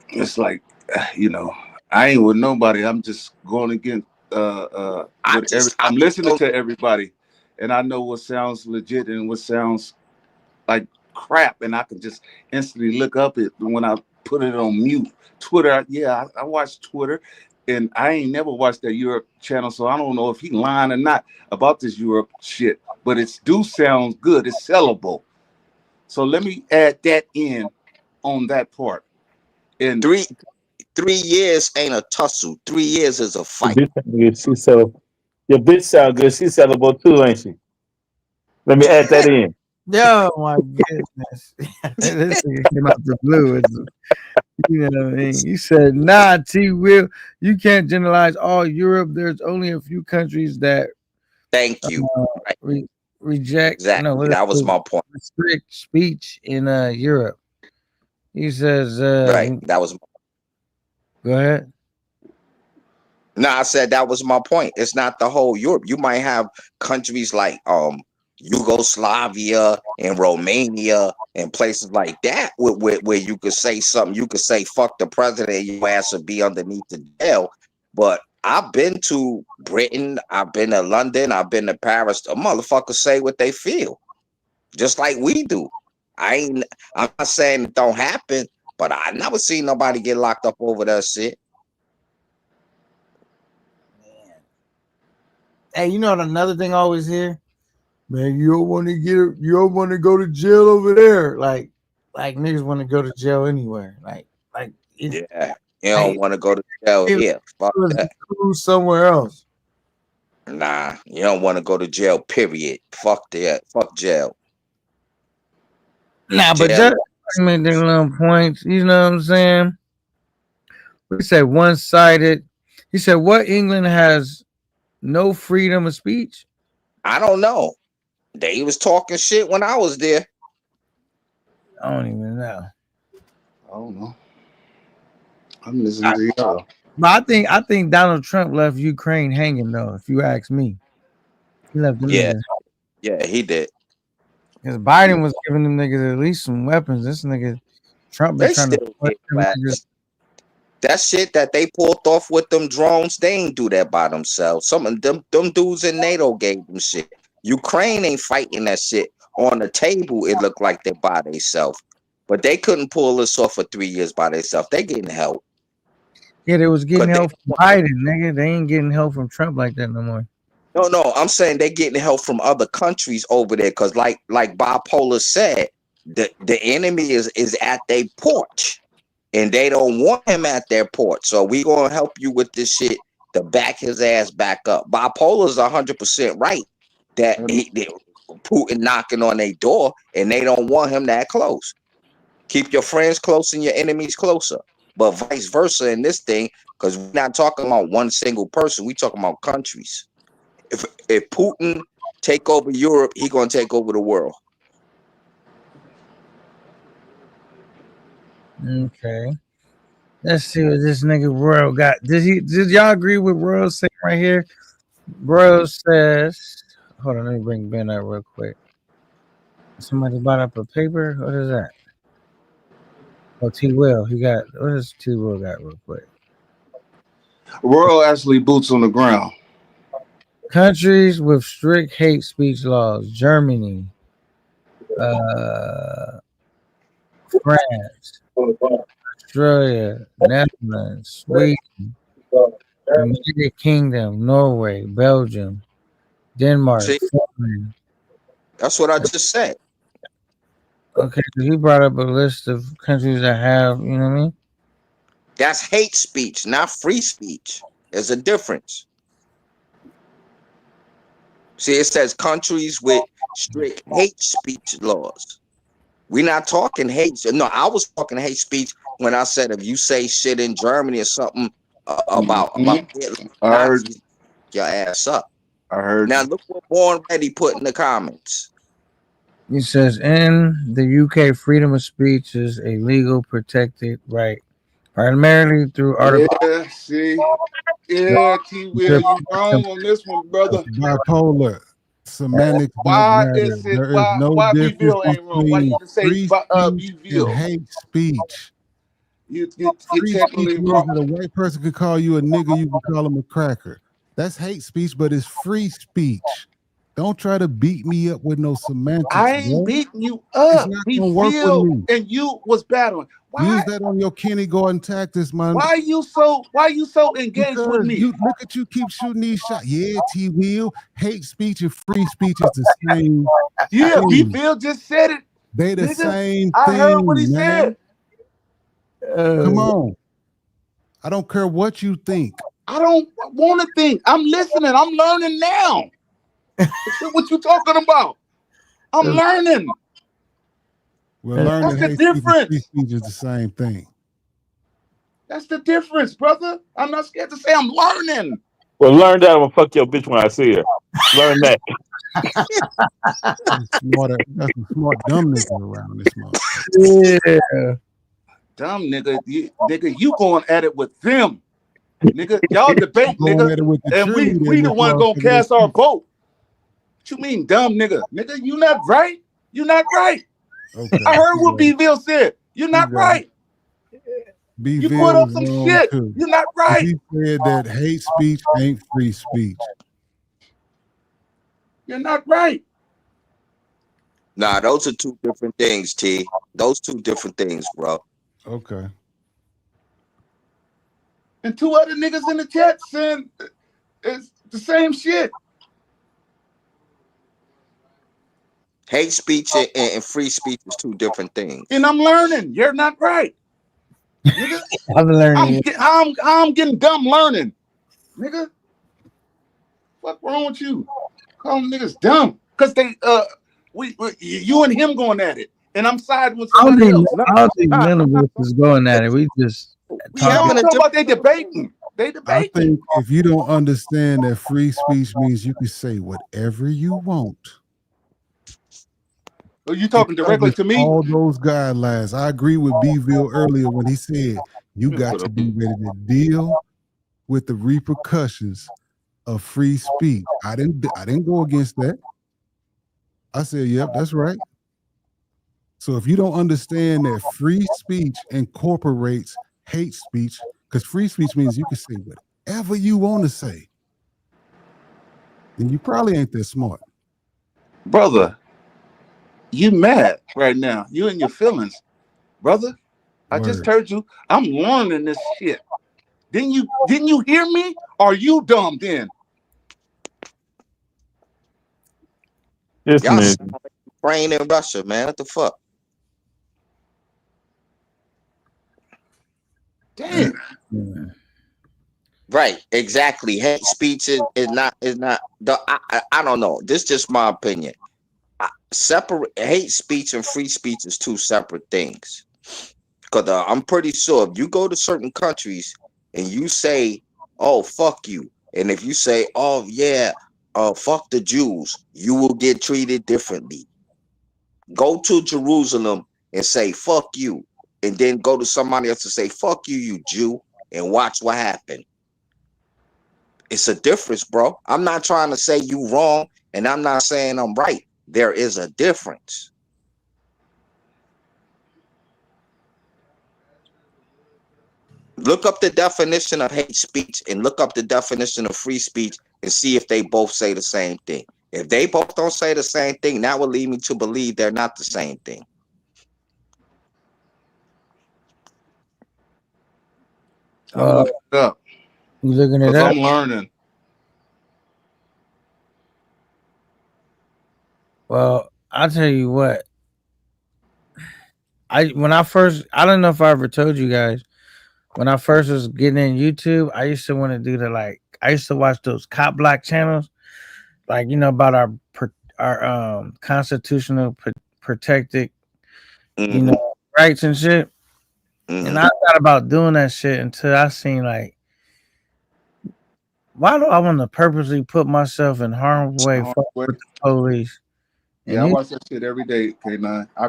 P: it's like, I ain't with nobody. I'm just going against I'm listening to everybody, and I know what sounds legit and what sounds like crap, and I can just instantly look up it when I put it on mute. Twitter, I watch Twitter, and I ain't never watched that Europe channel, so I don't know if he lying or not about this Europe shit. But it do sounds good. It's sellable. So let me add that in on that part. And
I: 3 years ain't a tussle. 3 years is a fight.
C: Your bitch sound good. She's sellable too, ain't she? Let me add that in.
A: Yo, my goodness. This thing came out the blue. You know what I mean? You said, nah, T. Will, you can't generalize all Europe. There's only a few countries that
I: Thank you.
A: reject.
I: Exactly. That was my point.
A: Restrict speech in Europe. He says,
I: right. That was.
A: Go ahead.
I: No, I said that was my point. It's not the whole Europe. You might have countries like Yugoslavia and Romania and places like that where you could say something. You could say fuck the president, your ass would be underneath the jail. But I've been to Britain, I've been to London, I've been to Paris. The motherfuckers say what they feel, just like we do. I'm not saying it don't happen, but I never seen nobody get locked up over that shit.
A: Hey, you know what another thing I always hear? Man, you don't want to go to jail over there. Like niggas want to go to jail anywhere.
I: Yeah. You don't want to go to jail here. Fuck that.
A: Somewhere else.
I: Nah, you don't want to go to jail, period. Fuck that. Fuck jail.
A: Nah, but just make their little points. You know what I'm saying? We said one-sided. He said, what England has no freedom of speech?
I: I don't know. They was talking shit when I was there.
A: I don't even know.
P: I don't know. I'm listening to y'all.
A: But I think Donald Trump left Ukraine hanging though, if you ask me. He left them niggas.
I: Yeah, he did.
A: Because Biden was giving them niggas at least some weapons. This nigga Trump been trying to put
I: that shit that they pulled off with them drones, they ain't do that by themselves. Some of them dudes in NATO gave them shit. Ukraine ain't fighting that shit. On the table, it looked like they by themselves. But they couldn't pull this off for 3 years by themselves. They getting help.
A: Yeah, they was getting help from Biden, nigga. They ain't getting help from Trump like that no more.
I: No, I'm saying they getting help from other countries over there. Cause like Bipolar said, the enemy is at their porch. And they don't want him at their porch. So we gonna help you with this shit to back his ass back up. Bipolar's 100% right. That Putin knocking on their door and they don't want him that close. Keep your friends close and your enemies closer. But vice versa in this thing, because we're not talking about one single person, we talking about countries. If Putin take over Europe, he gonna take over the world.
A: Okay. Let's see what this nigga Royal got. Did y'all agree with Royal saying right here? Royal says, hold on, let me bring Ben up real quick. Somebody brought up a paper. What is that? Oh, T Will. What does T Will got real quick?
P: Royal actually boots on the ground.
A: Countries with strict hate speech laws: Germany, France, Australia, Netherlands, Sweden, United Kingdom, Norway, Belgium, Denmark, Finland.
I: That's what I just said.
A: Okay, so he brought up a list of countries that have, you know what I mean?
I: That's hate speech, not free speech. There's a difference. See, it says countries with strict hate speech laws. We're not talking hate. No, I was talking hate speech when I said if you say shit in Germany or something about Hitler, Nazis, your ass up.
P: I heard.
I: Now look what Born Ready put in the comments.
A: He says in the UK, freedom of speech is a legal protected right, primarily through Article.
P: Yeah, see. Yeah, T. Will, you wrong on this one, brother.
G: Bipolar. Semantics don't
P: Why
G: matter.
P: is it?
G: There is no
P: Why
G: difference
P: B-Ville ain't wrong? Why you
G: between
P: just say
G: free speech and
P: B-Ville?
G: hate speech.
P: You
G: Free
P: technically
G: speech means
P: wrong.
G: that a white person could call you a nigga, you can call him a cracker. That's hate speech, but it's free speech. Don't try to beat me up with no semantics.
P: I ain't
G: bro.
P: beating you
G: It's
P: up.
G: not gonna work with
P: B-Ville
G: me.
P: and you was battling.
G: Use that on your Kenny Gordon tactics, man.
P: Why you so engaged with
G: Because
P: me?
G: you look at you keep shooting these shots. Yeah, T. Will. Hate speech and free speech is the same.
P: Yeah,
G: thing.
P: B-Ville just said it.
G: They the
P: Nigga,
G: same
P: I
G: thing,
P: heard what he
G: man.
P: said.
G: Come on. I don't care what you think.
P: I don't want to think. I'm listening. I'm learning now. What you talking about? I'm learning.
G: We're learning
P: That's the
G: hate speech and
P: difference.
G: free speech is the same thing.
P: That's the difference, brother. I'm not scared to say I'm learning.
C: Well, learn that I'm gonna fuck your bitch when I see her. Learn that.
G: That's some smart dumb niggas around this month.
A: Yeah.
P: Dumb nigga, you going at it with them. Nigga, y'all debate,
G: Going
P: nigga.
G: at it with the
P: And we
G: cheerleader in
P: the
G: this
P: one gonna
G: motherfucker.
P: cast our vote. What you mean, dumb nigga? Nigga, you not right. You not right.
G: Okay.
P: I heard what B-Ville said. You're not right. You put up some shit.
G: Too.
P: You're not right.
G: He said that hate speech ain't free speech.
P: You're not right.
I: Nah, those are two different things, T. Those two different things, bro.
G: Okay.
P: And two other niggas in the chat saying it's the same shit.
I: Hate speech and free speech is two different things.
P: And I'm learning. You're not right. Nigga,
A: I'm learning.
P: I'm getting dumb learning. Nigga. What's wrong with you? Call them niggas dumb. Cause they you and him going at it. And I'm siding with
A: I don't
P: somebody
A: think,
P: else.
A: I don't think none of us is going at it. We just
P: I'm talking about they debating. They
G: I
P: debating.
G: think if you don't understand that free speech means you can say whatever you want.
P: Are you talking directly to me?
G: All those guidelines. I agree with B-Ville earlier when he said you got to be ready to deal with the repercussions of free speech. I didn't go against that. I said, yep, that's right. So if you don't understand that free speech incorporates hate speech, because free speech means you can say whatever you want to say, then you probably ain't that smart.
P: Brother, you mad right now. You in your feelings. Brother, I just heard you. I'm learning this shit. Didn't you hear me? Are you dumb then?
I: Y'all sound like Ukraine and Russia, man. What the fuck?
P: Damn.
I: Right, exactly. Hate speech is not I don't know. This is just my opinion. Separate hate speech and free speech is two separate things. Because I'm pretty sure if you go to certain countries and you say, "Oh, fuck you," and if you say, "Oh yeah, fuck the Jews," you will get treated differently. Go to Jerusalem and say, "Fuck you," and then go to somebody else and say, "Fuck you, you Jew," and watch what happens. It's a difference, bro. I'm not trying to say you wrong, and I'm not saying I'm right. There is a difference. Look up the definition of hate speech and look up the definition of free speech and see if they both say the same thing. If they both don't say the same thing, that would lead me to believe they're not the same thing.
P: I'm looking it up.
A: You looking it
P: Because
A: up?
P: I'm learning.
A: Well, I'll tell you what. I don't know if I ever told you guys, when I first was getting in YouTube, I used to want to do I used to watch those cop block channels, about our constitutional protected, rights and shit. And I thought about doing that shit until I seen why do I want to purposely put myself in harm's way
P: Oh,
A: fuck
P: wait.
A: with the police?
P: Yeah,
A: And
P: I
A: you,
P: watch that shit every day, K9. I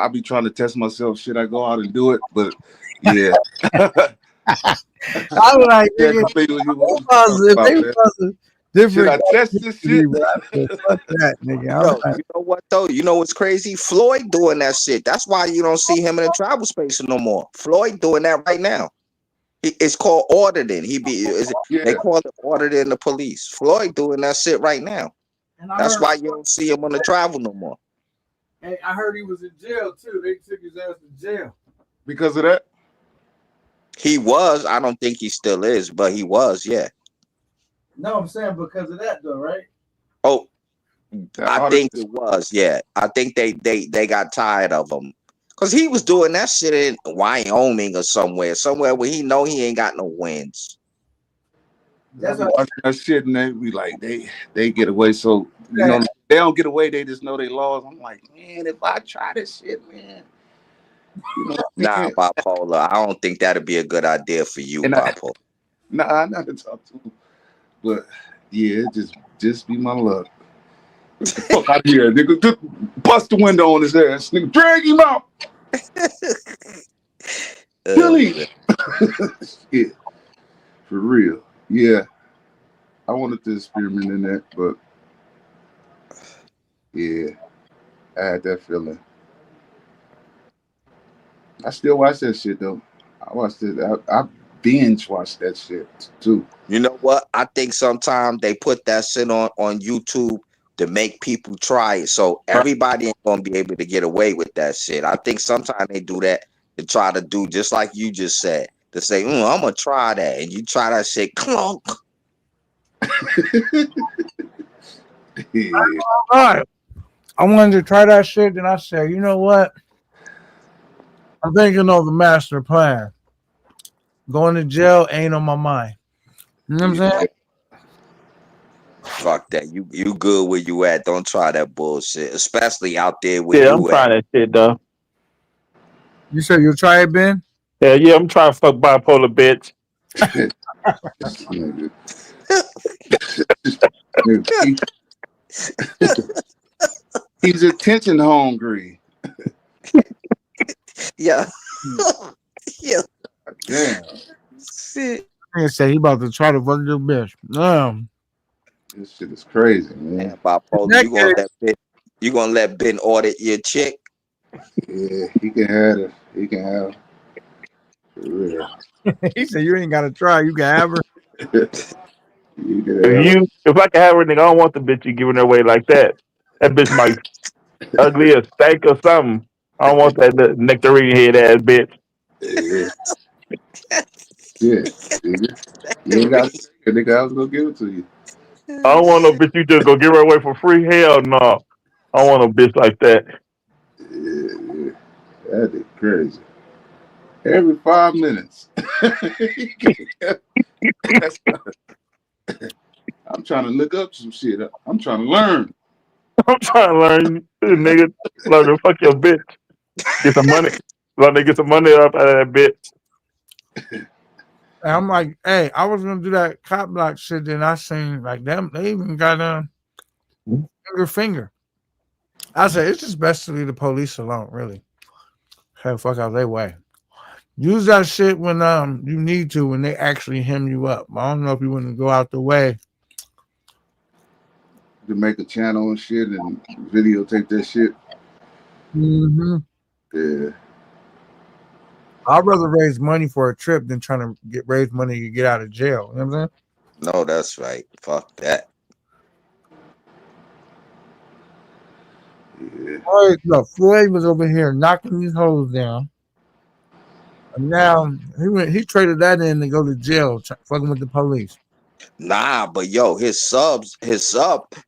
P: be trying to test myself. Should I go out and do it? But yeah.
A: I'm like,
P: Yeah,
A: nigga,
P: I think what you
A: if
P: about,
A: they
P: man.
A: was a different
P: Should I test this shit?
A: fuck that, nigga. I'm
I: Yo,
A: like,
I: you know what though? You know what's crazy? Floyd doing that shit. That's why you don't see him in the travel space no more. Floyd doing that right now. It's called auditing. They call it auditing the police. Floyd doing that shit right now.
A: and I
I: That's
A: heard,
I: why you don't see him on the travel no more.
A: hey, I heard he was in jail too. They took his ass to jail.
P: Because of that?
I: He was. I don't think he still is, but he was. Yeah.
A: No, I'm saying because of that though, right?
I: Oh, I think it was. Yeah, I think they got tired of him because he was doing that shit in Wyoming or somewhere where he know he ain't got no wins.
P: That's watching that shit and they be like, they get away. So you know, they don't get away. They just know they laws. I'm like, man, if I try this shit, man. You know,
I: Nah, bipolar. I don't think that'd be a good idea for you, bipolar.
P: Nah, not to talk to him. But yeah, it just be my luck. Get the fuck out of here, nigga. Just bust the window on his ass, nigga. Drag him out. Kill him. Yeah, for real. Yeah, I wanted to experiment in that, but yeah, I had that feeling. I still watch that shit though. I watched it. I binge watched that shit too.
I: You know what? I think sometimes they put that shit on YouTube to make people try it. So everybody ain't gonna be able to get away with that shit. I think sometimes they do that to try to do just like you just said. To say, I'm gonna try that. And you try that shit, clunk.
A: Yeah. All right. I wanted to try that shit, then I said, you know what? I'm thinking of the master plan. Going to jail ain't on my mind. You know what I'm saying?
I: Fuck that. You good where you at. Don't try that bullshit. Especially out there where
C: Yeah,
I: you
C: I'm
I: at.
C: trying that shit though.
A: You said you'll try it, Ben?
C: Yeah, I'm trying to fuck bipolar bitch.
P: He's attention hungry.
I: Yeah. Yeah.
P: Damn.
I: Shit.
A: I say he about to try to fuck your bitch.
P: This shit is crazy, man.
I: Bipolar, you gonna let Ben audit your chick?
P: Yeah, he can have it. He can have it. For real.
A: He said you ain't gotta try, you can have her.
C: If I can have her, nigga, I don't want the bitch you giving her away like that. That bitch might ugly as steak or something. I don't want that nectarine head ass bitch.
P: Yeah. You ain't got to, nigga. I was gonna give it to you.
C: I don't want no bitch you just go give her away for free. Hell no. I don't want no bitch like that.
P: Yeah. That is crazy. Every 5 minutes. I'm trying to look up some shit. I'm trying to learn.
C: I'm trying to learn, nigga. Learn to fuck your bitch. Get some money. Let me get some money up out of that bitch.
A: And I'm like, hey, I was gonna do that cop block shit, then I seen like them, they even got finger. I said it's just best to leave the police alone, really. Hey, fuck out their way. Use that shit when you need to, when they actually hem you up. I don't know if you want to go out the way
P: to make a channel and shit and videotape that shit.
A: Mm-hmm.
P: Yeah.
A: I'd rather raise money for a trip than trying to raise money to get out of jail. You know what I'm saying?
I: No, that's right. Fuck that.
P: Yeah.
A: Floyd, look, Floyd was over here knocking these hoes down. And now he traded that in to go to jail, fucking with the police.
I: Nah, but yo, his sub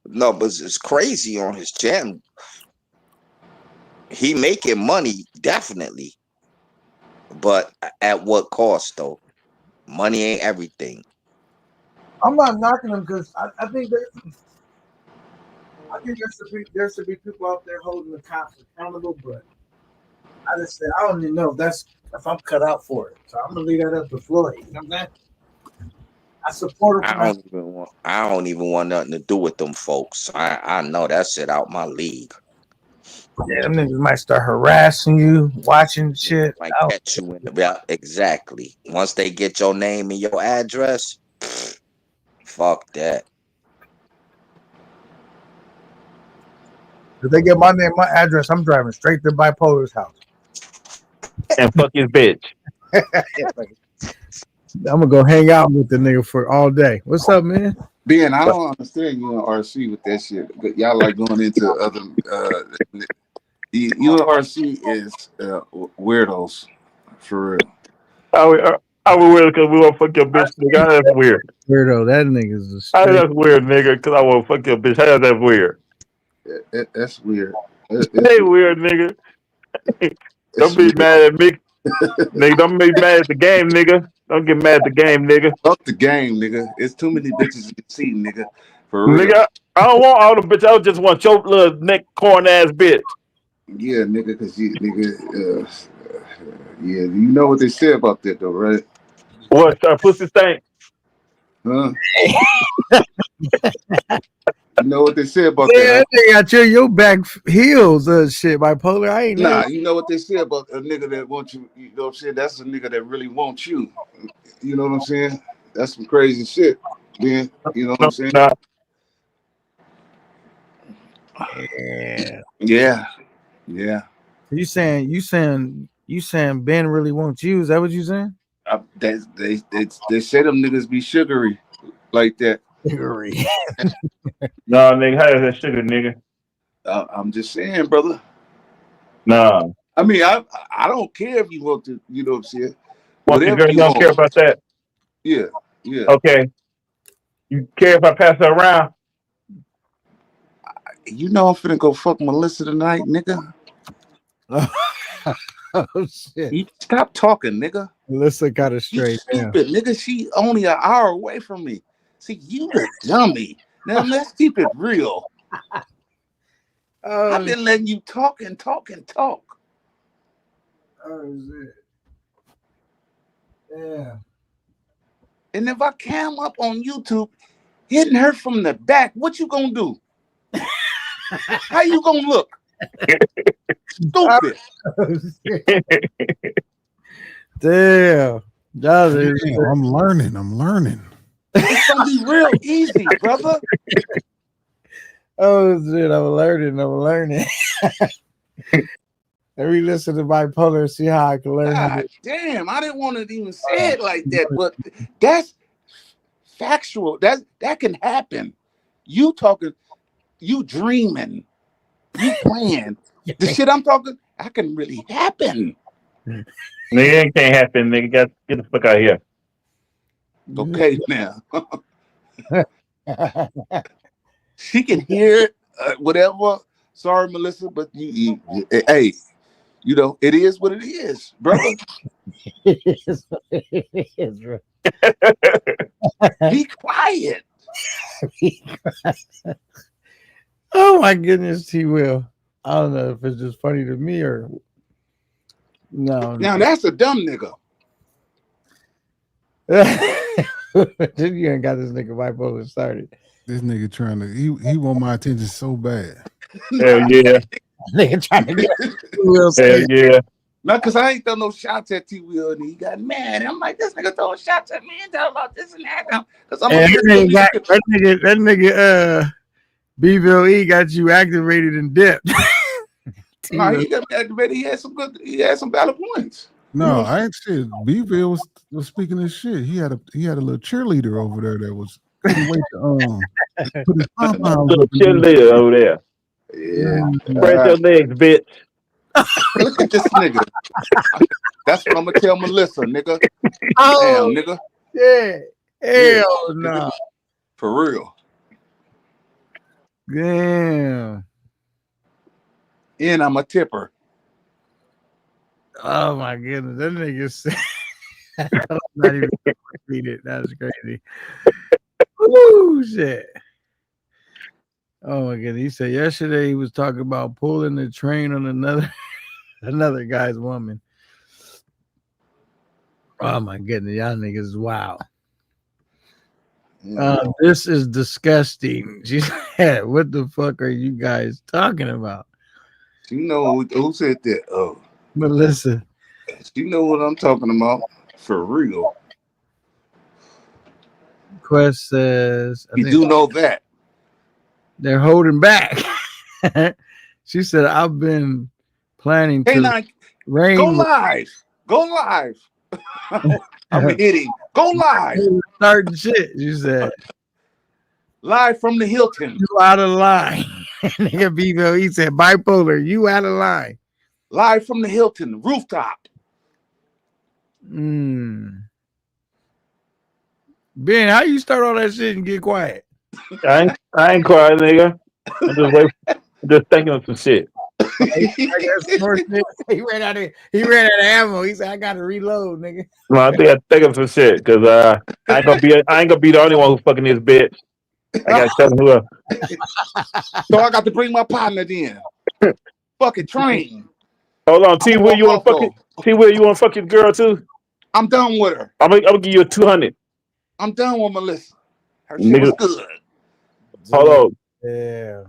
I: numbers is crazy on his channel. He making money, definitely. But at what cost though? Money ain't everything.
A: I'm not knocking them because I think there should be people out there holding the cops accountable, but I just said I don't even know if I'm cut out for it. So I'm gonna leave that up to Floyd. You know what I'm saying? I support her.
I: I don't even want nothing to do with them folks. I know that shit out my league.
A: Yeah, them niggas might start harassing you, watching shit.
I: Might catch you in the exactly. Once they get your name and your address, fuck that.
A: If they get my name, my address, I'm driving straight to Bipolar's house.
C: And fuck his bitch.
A: I'm gonna go hang out with the nigga for all day. What's up, man?
P: Ben, I don't understand you and RC with that shit. But y'all like going into other. You and RC is weirdos for real.
C: I was weird because we want to fuck your bitch, nigga. That's weird.
A: Weirdo, that nigga's
C: How that's weird, nigga? Because I want to fuck your bitch. How is that weird?
P: That's weird.
C: Hey, weird, nigga. Don't be mad at me. Nigga, don't be mad at the game, nigga. Don't get mad at the game, nigga.
P: Fuck the game, nigga. It's too many bitches you see, nigga. For real.
C: Nigga, I don't want all the bitch. I just want your little neck corn ass bitch.
P: Yeah, nigga, because you, nigga, yeah, you know what they say about that, though, right?
C: What? Pussy stink?
P: Huh? You know what they say about
A: Yeah,
P: that?
A: they got your back heels shit, Bipolar. I ain't
P: Nah,
A: know.
P: you know what they say about a nigga that wants you. You know what I'm saying? That's a nigga that really wants you. You know what I'm saying? That's some crazy shit, man. You know what I'm saying?
C: Nah.
P: Yeah. Yeah.
A: You saying Ben really wants you? Is that what you saying?
P: They say them niggas be sugary like that.
A: Sugary.
C: Nah, nigga, how is that sugar, nigga?
P: I'm just saying, brother.
C: Nah.
P: I mean, I don't care if you want to. You know what I'm saying?
C: Once the
P: Whatever
C: girl
P: you
C: don't
P: want.
C: care about that.
P: Yeah. Yeah.
C: Okay. You care if I pass her around?
P: You know I'm finna go fuck Melissa tonight, nigga.
A: Oh shit!
P: You stop talking, nigga.
A: Melissa got it straight.
P: Stupid, nigga. She only an hour away from me. See, you the dummy. Now let's keep it real. I've been letting you talk and talk and talk.
A: Oh shit! Yeah.
P: And if I cam up on YouTube hitting her from the back, what you gonna do? How you gonna look? Stupid.
A: Damn.
G: I'm learning.
P: It's gonna be real easy, brother.
A: Oh shit! I'm learning. Let me listen to Bipolar and see how I can learn.
P: God damn, I didn't want to even say it like that, but that's factual. That can happen. You talking, you dreaming, you playing. The shit I'm talking, that can really happen.
C: Nigga, it can't happen, nigga. Get the fuck out of here.
P: Okay, now. She can hear whatever. Sorry, Melissa, but hey, you know, it is what it is, brother.
A: It is what it is, bro.
P: Be quiet.
A: Oh my goodness, T Will. I don't know if it's just funny to me or no.
P: Now that's a dumb nigga.
A: Then you ain't got this nigga Bipolar started.
G: This nigga trying to he want my attention so bad.
C: Hell yeah.
A: Nigga trying to get
C: Hell yeah.
P: Not because I ain't throw no shots at T Will and he got mad. I'm like, this nigga throwing shots at me and talking about this and that now. Because I'm
A: that nigga Bville E got you activated and dipped.
P: No, he got me activated. He had some valid points.
G: No, I ain't shit. Bville was speaking his shit. He had a little cheerleader over there that was couldn't wait to put his pom-poms
C: Little
G: up and
C: cheerleader over there.
P: Yeah.
C: Spread your legs, bitch.
P: Look at this nigga. That's what I'm gonna tell Melissa, nigga.
A: Oh,
P: damn, nigga.
A: Yeah. Hell no.
P: For real.
A: Damn.
P: And I'm a tipper.
A: Oh my goodness. That nigga said I'm not even gonna repeat it. That was crazy. Woo shit. Oh my goodness. He said yesterday he was talking about pulling the train on another guy's woman. Oh my goodness, y'all niggas, wow. This is disgusting. She said, "What the fuck are you guys talking about?"
P: You know who said that? Oh,
A: Melissa.
P: You know what I'm talking about for real.
A: Quest says,
P: You do know that
A: they're holding back. She said, "I've been planning
P: Hey,
A: to
P: now,
A: rain."
P: go live. Go live. I'm hitting. Go live.
A: Starting shit. You said
P: live from the Hilton.
A: You out of line. Nigga Bevo, he said bipolar. You out of line.
P: Live from the Hilton rooftop.
A: Ben, how you start all that shit and get quiet?
C: I ain't quiet, nigga. I'm just thinking of some shit.
A: He ran out of ammo. He said, "I gotta reload, nigga."
C: No, I think of some shit because I ain't gonna be the only one who's fucking this bitch. I gotta tell him who else.
P: So I got to bring my partner then. Fucking train.
C: Hold on, T Will, you wanna fuck your girl too?
P: I'm done with her.
C: I'm gonna give you a 200.
P: I'm done with Melissa. Her shit was good.
C: Hold on.
A: Yeah.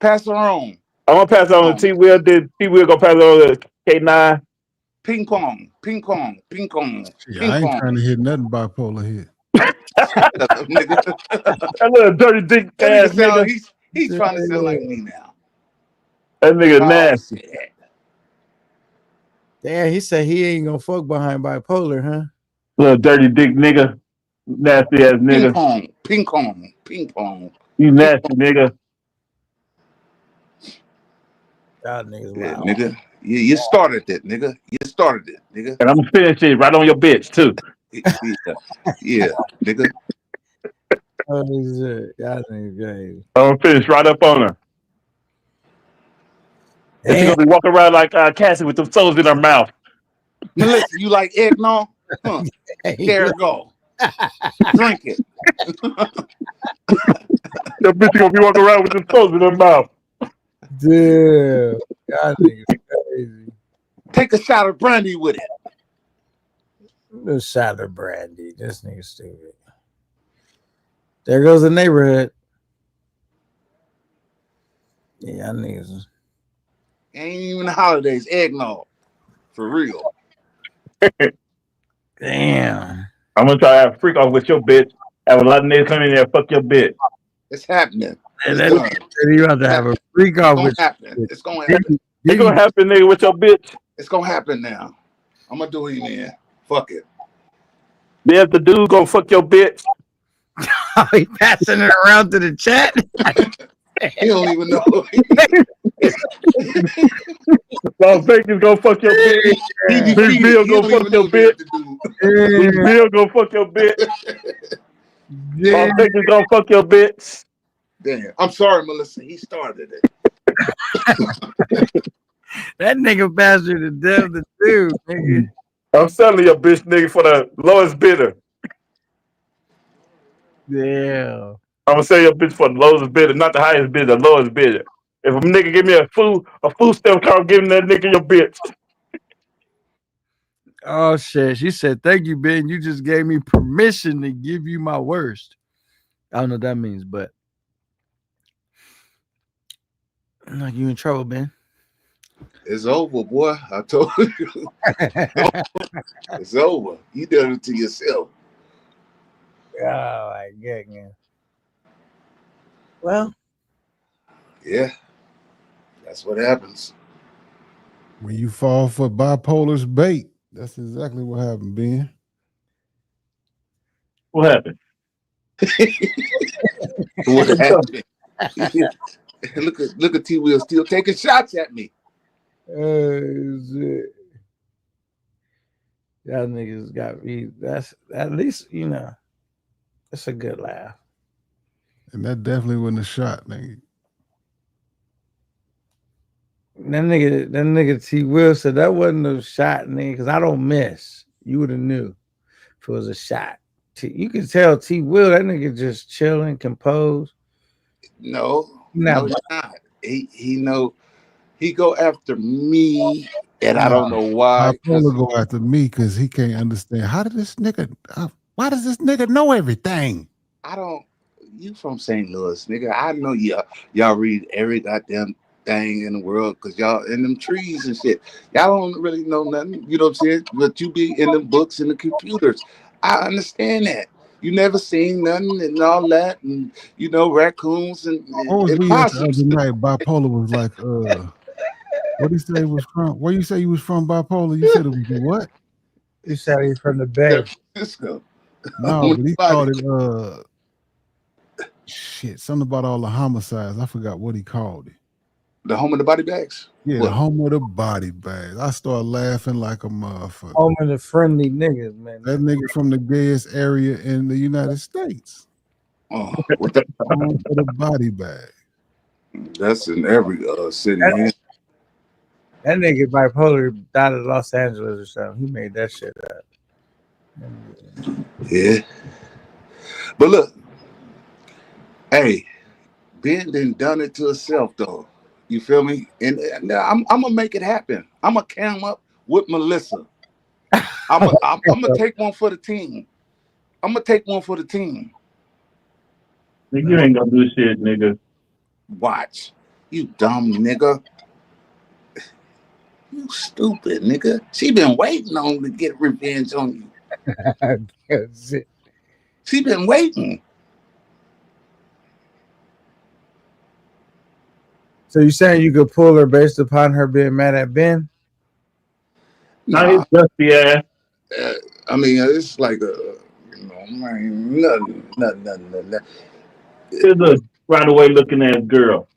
P: Pass her on.
C: I'm gonna pass it on to T Will. Then T Will gonna pass it on to K9.
P: Ping pong.
G: Yeah, I ain't trying to hit nothing bipolar here.
C: That little dirty dick ass nigga.
P: He's trying to sound like me now.
C: That nigga nasty.
P: Shit.
A: Damn, he said he ain't gonna fuck behind bipolar, huh?
C: Little dirty dick nigga. Nasty ass nigga.
P: Ping pong.
C: You nasty nigga.
A: That nigga's
P: Yeah,
A: loud.
P: nigga. You started it, nigga. You started it, nigga.
C: And I'm gonna finish it right on your bitch too.
P: Yeah, nigga.
A: Oh shit. Y'all niggas crazy.
C: I'm gonna finish right up on her. And she gonna be walking around like Cassie with them souls in her mouth.
P: Melissa, you like eggnog? Huh. There it go. Drink it.
C: That bitch gonna be walking around with them souls in her mouth.
A: Dude, y'all niggas crazy.
P: Take a shot of brandy with it.
A: No shot of brandy. This nigga stupid. There goes the neighborhood. Yeah, niggas.
P: Ain't even the holidays. Eggnog. For real.
A: Damn.
C: I'm gonna try to have a freak off with your bitch. Have a lot of niggas come in there and fuck your bitch.
P: It's happening.
A: You have to have a freak off with.
P: It's gonna happen.
C: It's gonna happen, nigga, with your bitch.
P: It's gonna happen now. I'm gonna do it, man. Fuck it.
C: There's the dude gonna fuck your bitch.
A: He passing it around to the chat.
P: He don't even know.
C: Las Vegas gonna fuck your bitch. Big Bill gonna fuck your bitch. Big Bill gonna fuck your bitch. Las Vegas gonna fuck your bitch.
P: Damn. I'm sorry, Melissa. He started it.
A: That nigga bastard to death to do, nigga.
C: I'm selling your bitch, nigga, for the lowest bidder.
A: Yeah.
C: I'm gonna sell your bitch for the lowest bidder, not the highest bidder, the lowest bidder. If a nigga give me a food stamp card, I'm giving that nigga your bitch.
A: Oh shit. She said, "Thank you, Ben. You just gave me permission to give you my worst." I don't know what that means, but like you in trouble, Ben.
P: It's over, boy. I told you. It's over. You done it to yourself.
A: Oh my goodness. Well,
P: yeah, that's what happens.
G: When you fall for bipolar's bait, that's exactly what happened, Ben.
C: What happened?
P: What happened? Look at T Will still taking shots at me.
A: Shit. Y'all niggas got me. That's at least, you know, it's a good laugh.
G: And that definitely wasn't a shot, nigga.
A: That nigga T Will said that wasn't a shot, nigga, because I don't miss. You would have knew if it was a shot. You can tell T Will, that nigga just chilling, composed.
P: No, he's not. He know he go after me, and I don't know why.
G: Bipolar go after me because he can't understand. Why does this nigga know everything?
P: I don't. You from St. Louis, nigga? I know y'all read every goddamn thing in the world because y'all in them trees and shit. Y'all don't really know nothing. You know what I'm saying? But you be in the books and the computers. I understand that. You never seen nothing and all that, and you know raccoons and
G: What was we at the
P: possums.
G: other night? Bipolar was like, what did he say he was from? Where you say you was from, Bipolar? You said it was what?
A: You said he's from the Bay.
P: Francisco.
G: No, but he called it shit, something about all the homicides. I forgot what he called it.
P: The home of the body bags.
G: Yeah,
P: What?
G: the home of the body bags. I started laughing like a motherfucker.
A: Home of the friendly niggas, man.
G: That nigga from the gayest area in the United States.
P: Oh, what the
G: home for the body bag.
P: That's in every city. Man.
A: That nigga Bipolar died in Los Angeles or something. He made that shit up.
P: Yeah. But look, hey, Ben done it to herself though. You feel me? And I'm gonna make it happen. I'm gonna cam up with Melissa. I'm gonna take one for the team. I'm gonna take one for the team.
C: Nigga, you ain't gonna do shit, nigga.
P: Watch. You dumb nigga. You stupid nigga. She been waiting on to get revenge on you. She been waiting.
A: So you saying you could pull her based upon her being mad at Ben?
C: Not his dusty ass.
P: I mean, it's like nothing.
C: It's a right away looking ass girl.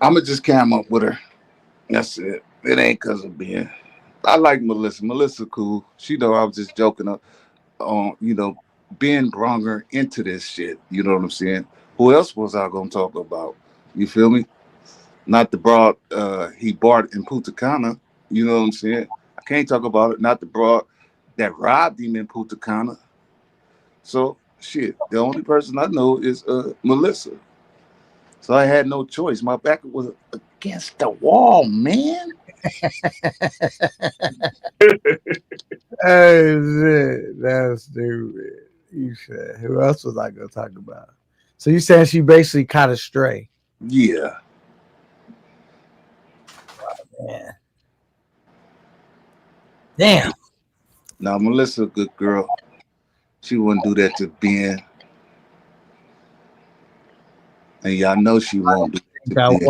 P: I'ma just cam up with her. That's it. It ain't cause of Ben. I like Melissa. Melissa cool. She know I was just joking up on, Ben brought her into this shit. You know what I'm saying? Who else was I gonna talk about? You feel me? Not the broad he bought in Punta Cana. You know what I'm saying? I can't talk about it. Not the broad that robbed him in Punta Cana. So shit, the only person I know is Melissa. So I had no choice. My back was against the wall, man.
A: Hey, shit, that's stupid. You said, who else was I gonna talk about? So you saying she basically caught a stray?
P: Yeah.
A: Oh, man. Damn.
P: Now Melissa, a good girl. She wouldn't do that to Ben. And y'all know she won't do that to Ben.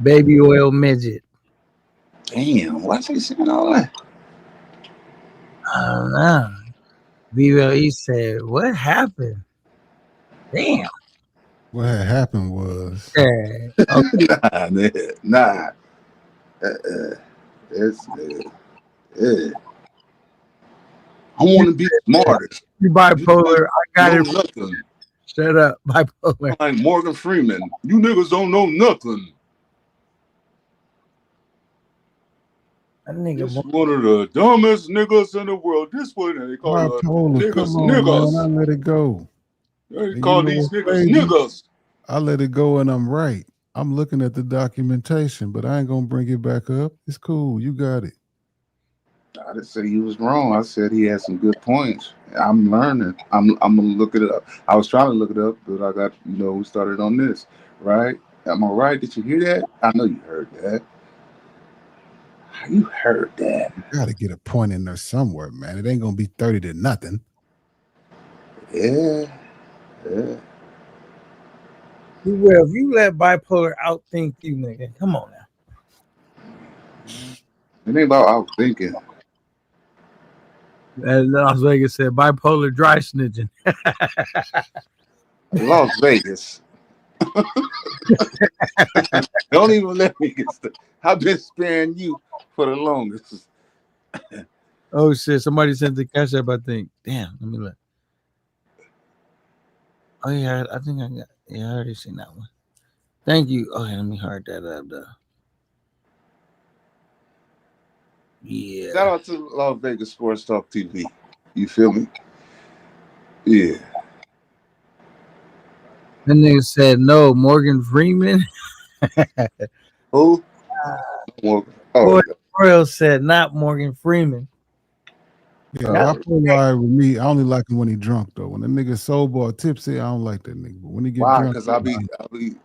A: Baby oil midget.
P: Damn, why she saying all that?
A: I don't know. BLE said, what happened? Damn.
G: What had happened was
P: Nah. I want to be smarter.
A: You bipolar. I got it.
P: Nothing.
A: Shut up, bipolar.
P: Like Morgan Freeman. You niggas don't know nothing.
A: This
P: one of the dumbest niggas in the world. This one they call
G: bipolar. Come on,
P: niggas.
G: man. I let it go.
P: They call these niggas niggas.
G: I let it go and I'm right. I'm looking at the documentation, but I ain't gonna bring it back up. It's cool. You got it.
P: I didn't say he was wrong. I said he had some good points. I'm learning. I'm gonna look it up. I was trying to look it up, but I got we started on this, right? Am I right? Did you hear that? I know you heard that. You heard that.
G: You gotta get a point in there somewhere, man. It ain't gonna be 30-0.
P: Yeah.
A: Well, if you let bipolar outthink you, nigga, come on now.
P: It ain't about outthinking.
A: As Las Vegas said, bipolar dry snitching.
P: Las Vegas. Don't even let me get started. I've been sparing you for the longest.
A: Oh shit! Somebody sent the cash app. I think. Damn. Let me look. Oh yeah, I think I got. Yeah, I already seen that one. Thank you. Okay, let me hard that up though. Yeah.
P: Shout out to Las Vegas Sports Talk TV. You feel me? Yeah.
A: That nigga said no. Morgan Freeman.
P: Who? Morgan. Oh.
A: Royal said not Morgan Freeman.
G: Yeah, bipolar all right with me. I only like him when he drunk though. When the nigga sober or tipsy, I don't like that nigga. But when he get
P: Why?
G: drunk,
P: Because I'll be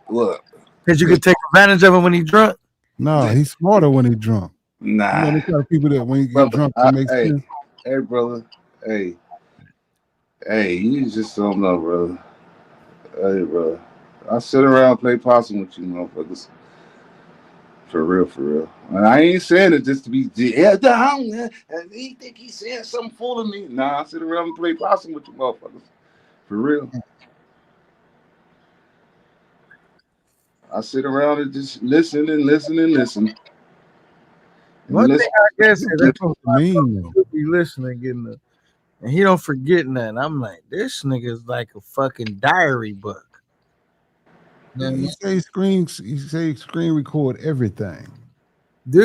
P: what?
A: Because you could take advantage of him when he's drunk.
G: Nah, he's smarter when he drunk.
P: Nah.
G: You know, the kind of people that when you get
P: Brother,
G: drunk, it makes
P: hey,
G: sense.
P: hey, brother. Hey, you just don't know, brother. Hey, brother. I sit around and play possum with you motherfuckers. For real. And I ain't saying it just to be down. And he think he's saying something fooling me. Nah, I sit around and play possum with you motherfuckers. For real. I sit around and just listen and listen and listen. And
A: One thing
P: listen.
A: I guess is that's what
G: mean.
A: be listening, getting the, and he don't forget nothing. I'm like, this nigga's like a fucking diary book.
G: You say screen record everything.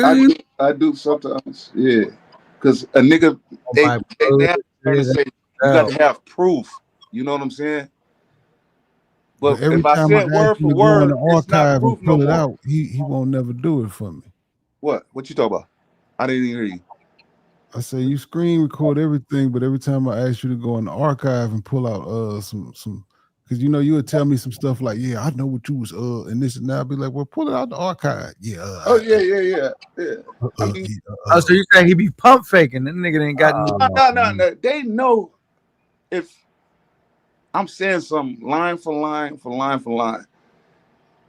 P: I do sometimes, yeah. Because a nigga, they now trying to say you got to have proof. You know what I'm saying? But
G: every
P: if I
G: time
P: said
G: I
P: word
G: ask him
P: for
G: to go in
P: word,
G: the
P: it's not
G: archive
P: proof
G: and pull
P: no
G: it
P: more.
G: out, he won't never do it for me.
P: What you talking about? I didn't even hear you.
G: I say you screen record everything, but every time I ask you to go in the archive and pull out some because you know you would tell me some stuff like, yeah, I know what you was and this and that. I'd be like, well, pull it out the archive. Yeah.
P: Yeah.
A: Oh, so you say he be pump faking? That nigga ain't got
P: No. They know if I'm saying something line for line.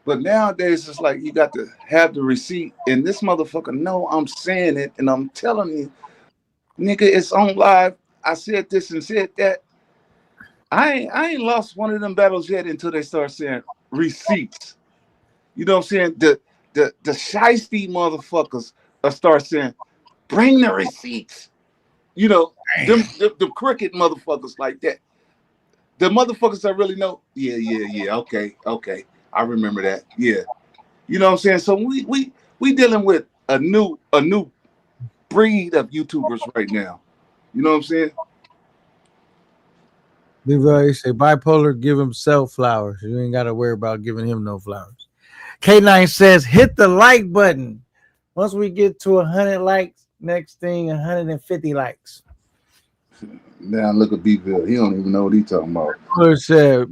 P: But nowadays it's like you got to have the receipt, and this motherfucker know I'm saying it, and I'm telling you, nigga, it's on live. I said this and said that. I ain't lost one of them battles yet until they start saying receipts. You know what I'm saying? The shiesty motherfuckers start saying, bring the receipts. You know, them cricket motherfuckers like that. The motherfuckers that really know, yeah, okay. I remember that. Yeah. You know what I'm saying? So we dealing with a new breed of YouTubers right now. You know what I'm saying?
A: Leroy say bipolar, give himself flowers. You ain't got to worry about giving him no flowers. K9 says, hit the like button. Once we get to 100 likes, next thing 150 likes.
P: Now look at B-Bill. He don't even know what he talking about.
A: Bipolar said,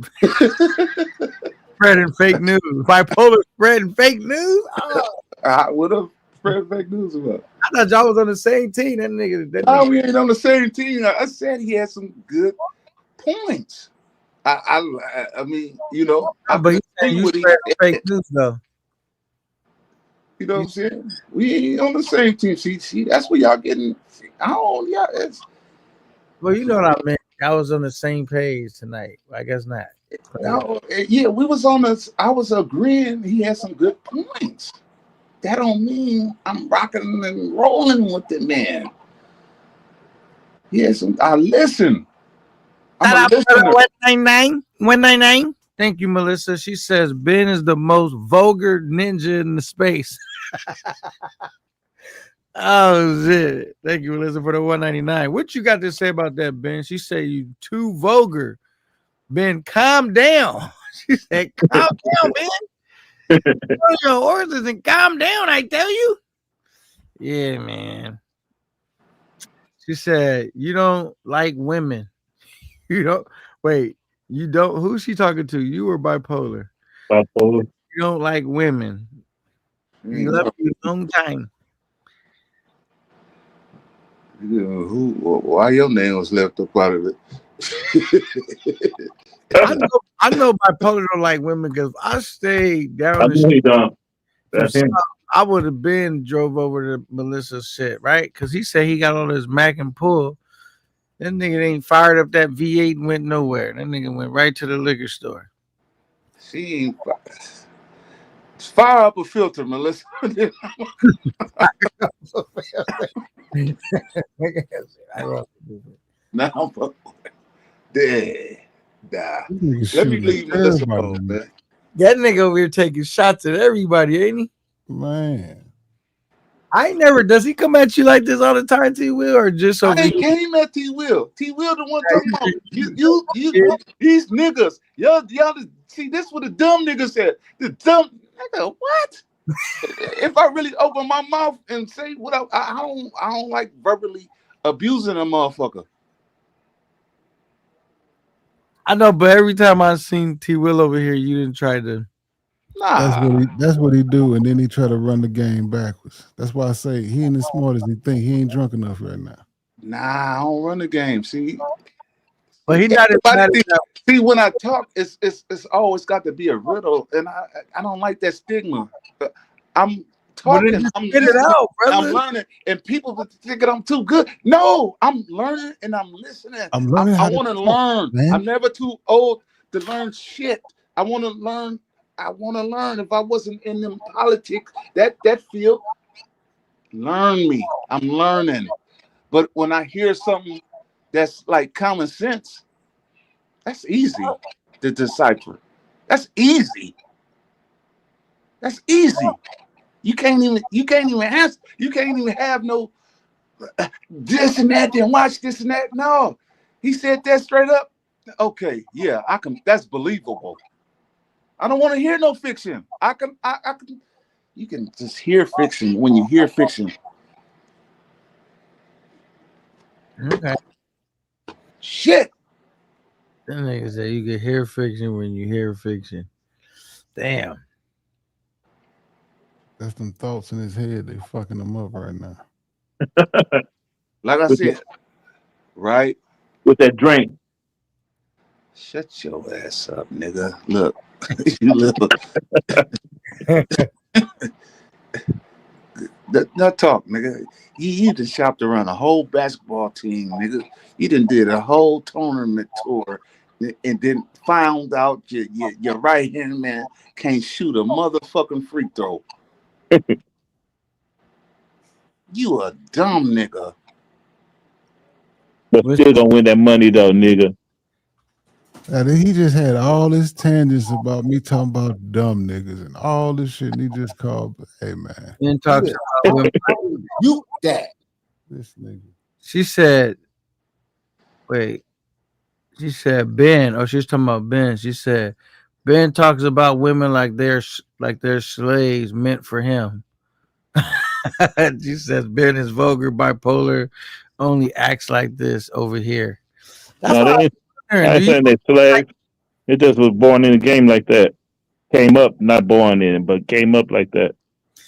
A: spreading fake news. Bipolar spreading fake news? Oh.
P: What up? Spread fake news about?
A: I thought y'all was on the same team. That nigga.
P: We ain't on the same team. I said he had some good points. I mean, you know.
A: But he said you spread fake news though.
P: You know what I'm saying? We ain't on the same team. See, that's what y'all getting.
A: Well, you know what I meant. I was on the same page tonight. I guess not.
P: Yeah, we was on this. I was agreeing he had some good points. That don't mean I'm rocking and rolling with the man. Yes, I listen. I'm a listener.
A: 199. Thank you, Melissa. She says Ben is the most vulgar ninja in the space. Oh shit! Thank you, Melissa, for the 199. What you got to say about that, Ben? She said you too vulgar. Ben, calm down. She said, calm down, Ben. Put your horses and calm down, I tell you. Yeah, man. She said, you don't like women. You don't wait, you don't who's she talking to? You or bipolar?
C: Bipolar.
A: You don't like women. You love you a long time.
P: Why your name was left up out of it?
A: I know bipolar don't like women because I stayed down
C: I
A: the
C: know he
A: street.
C: don't. That's him.
A: I would have been drove over to Melissa's shit, right? Because he said he got all this Mac and pull. That nigga ain't fired up that V8 and went nowhere. That nigga went right to the liquor store.
P: She ain't fire up a filter, Melissa. Now, there. Let me leave Melissa alone, man.
A: That nigga over here taking shots at everybody, ain't he?
G: Man.
P: I
A: ain't never. Does he come at you like this all the time, T Will, or just over?
P: I ain't came at T Will. T Will the one talking about you these niggas. Y'all see this what the dumb niggas said. The dumb nigga, what? If I really open my mouth and say what I don't like verbally abusing a motherfucker.
A: I know, but every time I seen T Will over here, you didn't try to.
G: That's what he do, and then he try to run the game backwards. That's why I say he ain't as smart as he think. He ain't drunk enough right now.
P: Nah, I don't run the game. See,
A: but he not as bad as that.
P: See, when I talk, it's always got to be a riddle, and I don't like that stigma. I'm talking, I'm
A: get it
P: listening,
A: out, brother.
P: I'm learning, and people think I'm too good. No, I'm learning and I'm listening.
G: I'm learning
P: I
G: how to
P: want to
G: talk,
P: learn.
G: man.
P: I'm never too old to learn shit. I want to learn. I want to learn. If I wasn't in them politics, that field, learn me. I'm learning. But when I hear something that's like common sense, that's easy to decipher. That's easy. That's easy. You can't even answer. You can't even have no this and that, then watch this and that. No. He said that straight up. Okay, yeah, I can. That's believable. I don't want to hear no fiction. I can. You can just hear fiction when you hear fiction.
A: Okay.
P: Shit.
A: That nigga said you can hear fiction when you hear fiction. Damn.
G: That's them thoughts in his head. They fucking him up right now.
P: Like I said, right?
C: With that drink.
P: Shut your ass up, nigga. Look. You little. Not talk, nigga. You done shopped around a whole basketball team, nigga. You done did a whole tournament tour and then found out your right hand man can't shoot a motherfucking free throw. You a dumb nigga.
C: But still gonna win that money though, nigga.
G: And then he just had all his tangents about me talking about dumb niggas and all this shit. And he just called, hey man.
A: Then talks about women.
P: You that.
G: This nigga.
A: She said, wait. She said Ben. Oh, she's talking about Ben. She said Ben talks about women like they're slaves meant for him. She says Ben is vulgar, bipolar, only acts like this over here.
C: No, I ain't saying they slaves. It just was born in a game like that. Came up, not born in it, but came up like that.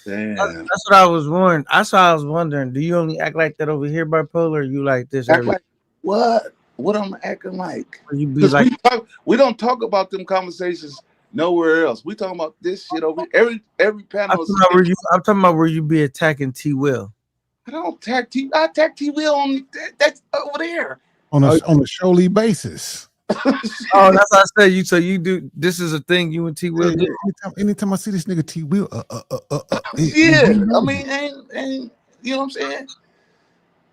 P: Damn.
A: That's what I was wondering. I was wondering, do you only act like that over here, bipolar, or you like this?
P: Act like what? What I'm acting like?
A: You be like,
P: we don't talk about them conversations nowhere else. We talking about this shit over here. Every panel.
A: I'm talking about where you be attacking T Will.
P: I don't attack T. I attack T Will on that's over there.
G: On a showly basis.
A: Oh, that's what I said. So you do. This is a thing you and T Will do.
G: Anytime I see this nigga T Will,
P: yeah. I mean, ain't you know what I'm saying?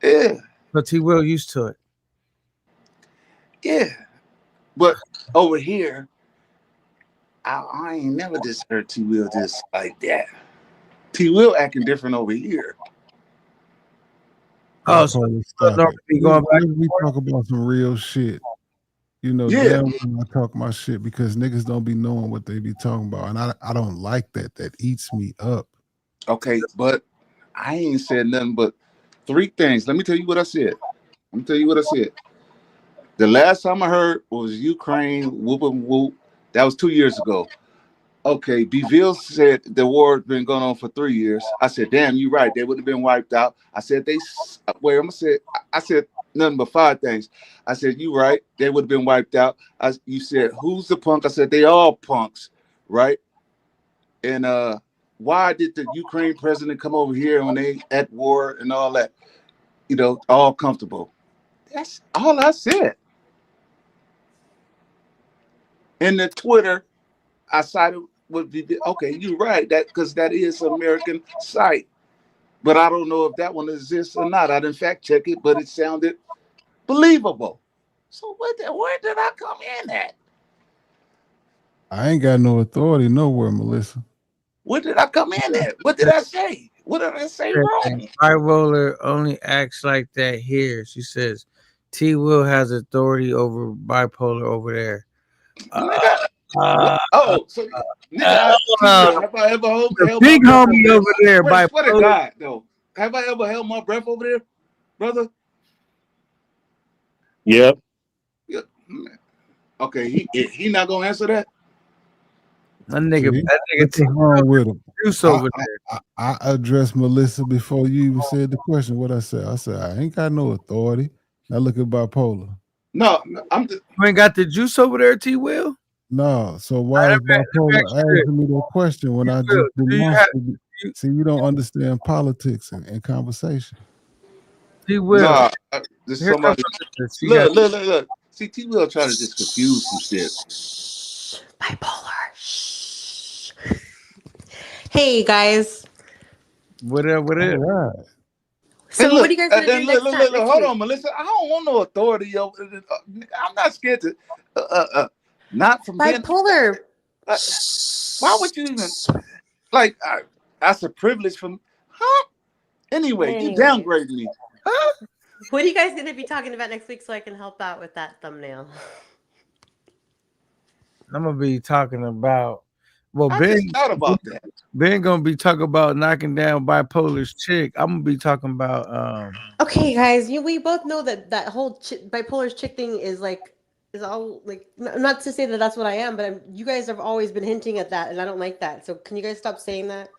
P: Yeah.
A: But T Will used to it.
P: Yeah. But over here, I ain't never just heard T Will just like that. T Will acting different over here.
G: Oh, so we talk about some real shit. You know,
P: yeah.
G: I talk my shit because niggas don't be knowing what they be talking about, and I don't like that. That eats me up.
P: Okay, but I ain't said nothing but 3 things. Let me tell you what I said. The last time I heard was Ukraine whoop and whoop. That was 2 years ago. Okay, Beville said the war had been going on for 3 years. I said, damn, you're right. They would have been wiped out. I said, I said nothing but 5 things. I said, you right. They would have been wiped out. You said, who's the punk? I said, they all punks, right? And why did the Ukraine president come over here when they at war and all that? You know, all comfortable. That's all I said. In the Twitter, I cited would be okay. You're right, that because that is an American site, but I don't know if that one exists or not. I didn't fact check it, but it sounded believable. So where did I come in at?
G: I ain't got no authority nowhere, Melissa.
P: Where did I come in at? What did I say? What did I say wrong?
A: Bipolar only acts like that here. She says T Will has authority over bipolar over there.
P: So nigga, have I ever held
A: big homie over there?
P: Swear to God, though, have I ever held my breath over there, brother?
C: Yep.
P: Yeah. Okay, he not gonna answer that.
A: That nigga,
G: See,
A: that nigga
G: what's wrong with him?
A: juice over there.
G: I addressed Melissa before you even said the question. What I said? I said I ain't got no authority. Now look at bipolar.
P: No, I'm just,
A: You ain't got the juice over there, T. Will.
G: No, so why is bipolar asking me that question when I just demonstrated? See, you don't understand politics and conversation.
A: T. Will.
P: nah, there's
A: Here
P: somebody.
A: comes Melissa. She got-
P: Look. See, T Will trying to just confuse some shit.
Q: Hey guys.
A: What up? What up?
G: Right.
Q: So
P: And look,
Q: what are you guys gonna do next time?
P: look,
Q: next
P: hold
Q: week?
P: on, Melissa. I don't want no authority over. I'm not scared to. Not from being.
Q: Bipolar.
P: Why would you even like? That's a privilege from. Huh? Anyway, you downgraded me. Huh?
Q: What are you guys gonna be talking about next week so I can help out with that thumbnail?
A: I'm gonna be talking about. Well,
P: I
A: Ben
P: just thought about that.
A: Ben gonna be talking about knocking down bipolar's chick. I'm gonna be talking about.
Q: Okay, guys, we both know that whole bipolar's chick thing is all like not to say that that's what I am, but you guys have always been hinting at that, and I don't like that. So can you guys stop saying that?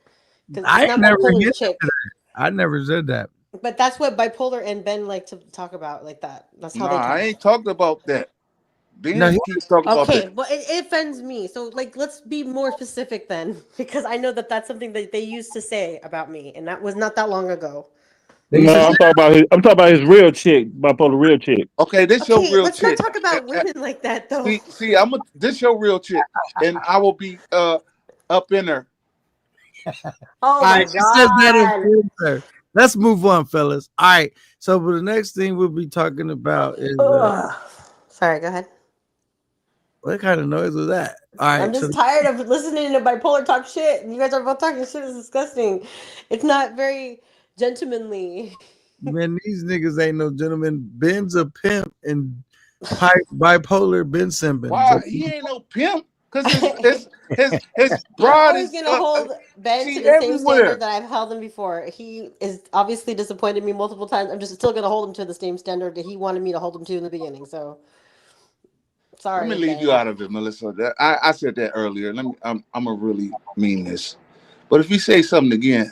Q: 'Cause
A: I
Q: it's not
A: never
Q: bipolar's
A: hinted
Q: chick,
A: to that. I never said that.
Q: but that's what bipolar and Ben like to talk about, like that. That's how
P: Nah,
Q: they talk.
P: I ain't talked about that. Ben
A: No, he-
P: keeps talking about
Q: Okay,
P: that.
Q: well, it offends me. So, let's be more specific then, because I know that that's something that they used to say about me, and that was not that long ago.
C: No, I'm talking about his real chick, bipolar real chick.
P: Okay, this your
Q: Okay,
P: real
Q: let's
P: chick.
Q: not talk about women like that, though.
P: See, this your real chick, and I will be up in her.
Q: Oh
A: All
Q: my
A: right, she says that
Q: god!
A: in filter. Let's move on, fellas. All right. So, for the next thing we'll be talking about is
Q: Sorry, go ahead.
A: what kind of noise was that? All right.
Q: I'm just tired of listening to bipolar talk shit. You guys are both talking shit. It's disgusting. It's not very gentlemanly.
A: Man, these niggas ain't no gentlemen. Ben's a pimp and bipolar Ben Simmons.
P: Why he ain't no pimp? Because his broad
Q: I'm
P: is
Q: always gonna hold Ben to
P: she
Q: the same
P: everywhere.
Q: standard that I've held him before. He is obviously disappointed me multiple times. I'm just still gonna hold him to the same standard that he wanted me to hold him to in the beginning. So sorry.
P: Let me leave
Q: Ben.
P: you out of it, Melissa. I said that earlier. I'm gonna really mean this, but if you say something again,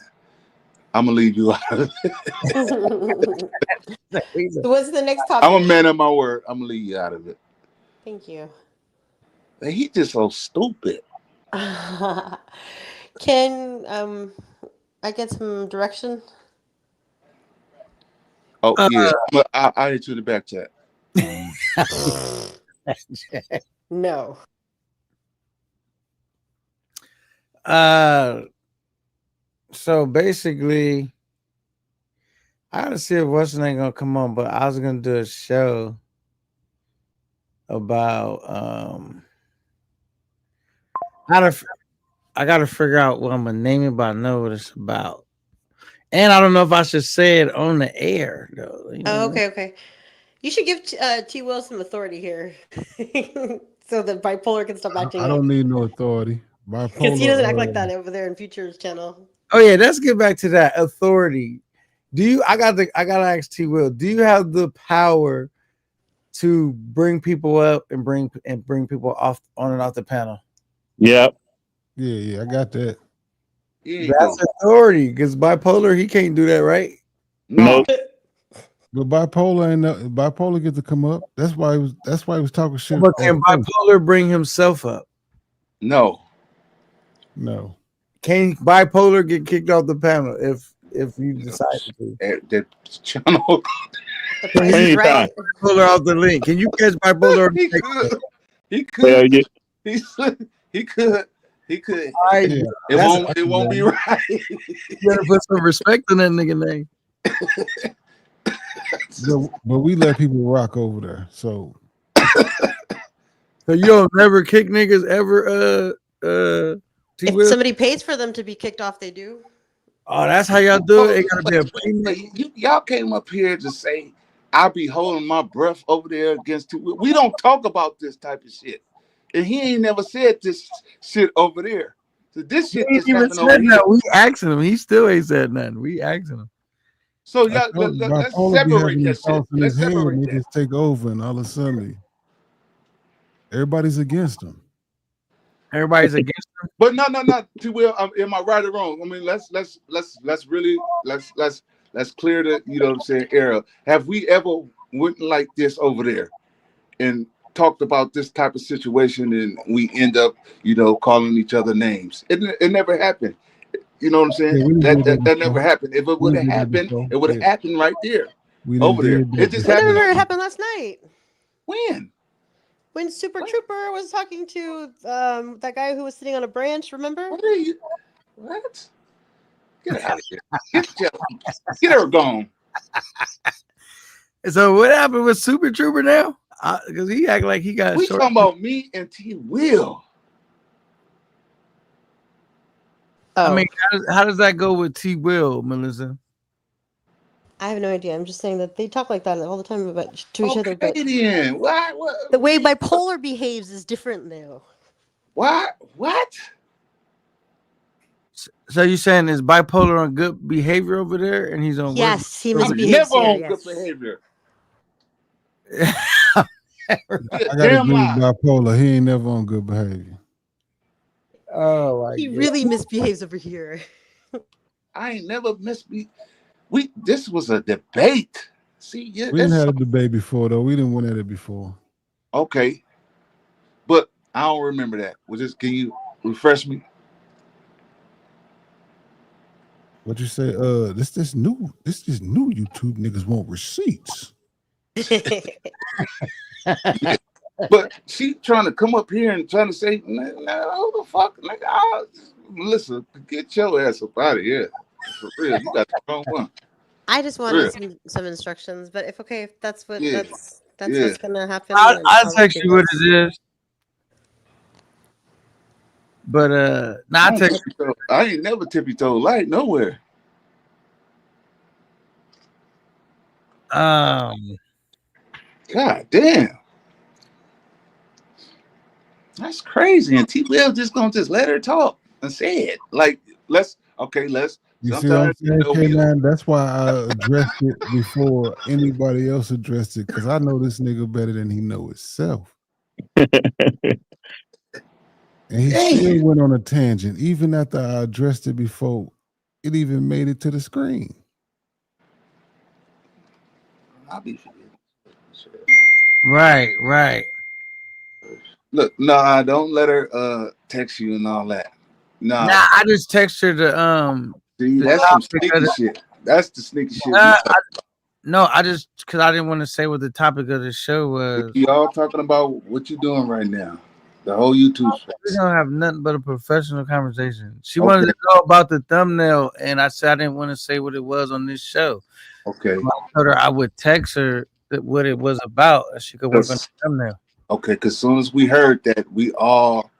P: I'm gonna leave you out of it.
Q: So what's the next topic?
P: I'm a man of my word. I'm gonna leave you out of it.
Q: Thank you.
P: He just so stupid.
Q: Can I get some direction?
P: Oh yeah, I'll hit you in the back chat.
Q: No.
A: So basically, I gotta see if Weston ain't gonna come on, but I was gonna do a show about I gotta figure out what I'm gonna name it, but I know what it's about. And I don't know if I should say it on the air though. You know?
Q: Oh, okay. You should give T. Will some authority here, so that bipolar can stop acting.
G: I don't need no authority.
Q: Because he doesn't act like that over there in Future's channel.
A: Oh yeah, let's get back to that authority. I gotta ask T. Will, do you have the power to bring people up and bring people off on and off the panel?
C: Yep.
G: Yeah, I got that.
A: That's authority, because bipolar, he can't do that, right?
C: No.
G: But bipolar get to come up. That's why he was talking shit.
A: But can bipolar bring himself up?
P: No.
A: Can bipolar get kicked off the panel if you decide to?
P: That channel.
A: Right. Bipolar off the link. Can you catch bipolar?
P: He could. He could.
A: Right.
P: It won't be right.
A: You gotta put some respect on that nigga name.
G: But we let people rock over there. So
A: you don't never kick niggas ever.
Q: If somebody pays for them to be kicked off, they do.
A: Oh, that's how y'all do it. It gotta be a premium.
P: Y'all came up here to say I'll be holding my breath over there against two. We don't talk about this type of shit. And he ain't never said this shit over there. So this shit just happened over here.
A: We asking him. He still ain't said nothing. We asking him.
P: So
G: I
P: yeah,
G: told you,
P: let's
G: bipolar be
P: separate
G: having
P: that
G: these
P: shit.
G: thoughts in
P: Let's
G: his head
P: separate
G: and they
P: that.
G: just take over, and all of a sudden, everybody's against him.
A: Everybody's against him.
P: But no. Too well. Am I right or wrong? I mean, let's really let's clear the, you know what I'm saying, era. Have we ever went like this over there and talked about this type of situation and we end up, you know, calling each other names? It never happened. You know what I'm saying?
G: Yeah, we
P: That
G: did that
P: never
G: before.
P: happened. If it
G: We
P: would have
G: did that
P: happened,
G: before.
P: it would have
G: Yeah,
P: happened right there,
G: we
P: over there.
G: did
P: It
G: that
P: just
Q: Whatever
P: happened.
G: before.
Q: happened last night
P: When?
Q: when Super Trooper was talking to that guy who was sitting on a branch. Remember?
P: What are you? What? Get out of here. Get her gone.
A: So what happened with Super Trooper now? Because he act like he got
P: We
A: short.
P: talking about me and T Will.
A: I mean, how does that go with T Will, Melissa?
Q: I have no idea. I'm just saying that they talk like that all the time about to each other. But
P: Then what?
Q: the way bipolar behaves is different though.
P: What?
A: So you saying is bipolar on good behavior over there, and he's on
Q: Yes, he
P: I'm
Q: misbehaves
P: never
Q: here.
P: on
Q: Yes.
P: good behavior.
G: I gotta
P: Damn
G: agree
P: lie.
G: with bipolar. He ain't never on good behavior.
A: Oh my
Q: He
A: God.
Q: really misbehaves over here.
P: I ain't never this was a debate. See, yeah,
G: We didn't
P: that's
G: have a debate before though. We didn't win at it before.
P: okay. But I don't remember that. Can you refresh me?
G: What you say? This new YouTube niggas want receipts.
P: But she trying to come up here and trying to say, no, who the fuck, nigga? Melissa, get your ass up out of here. For real, you got the wrong one.
Q: I just wanted some instructions, but if that's what
P: Yeah.
Q: that's what's gonna happen. then
A: I'll text you what it is. But I text you.
P: I ain't never tippy-toe light nowhere. God damn. That's crazy. And T Will just gonna let her talk and say it. Like, let's.
G: You see what I'm saying, K9? That's why I addressed it before anybody else addressed it, because I know this nigga better than he know himself. And he still went on a tangent, even after I addressed it before it even made it to the screen.
P: I'll be
A: Right.
P: Look, nah, don't let her text you and all that. Nah,
A: I just text her the
P: see,
A: the
P: that's some
A: topic
P: sneaky
A: of the-
P: shit. That's the sneaky shit.
A: No, I just because I didn't want to say what the topic of the show was.
P: Y'all talking about what you doing right now? The whole YouTube space.
A: We don't have nothing but a professional conversation. She wanted to know about the thumbnail, and I said I didn't want to say what it was on this show.
P: Okay.
A: I told her I would text her what it was about, and she could work on the thumbnail.
P: Okay, because as soon as we heard that, we all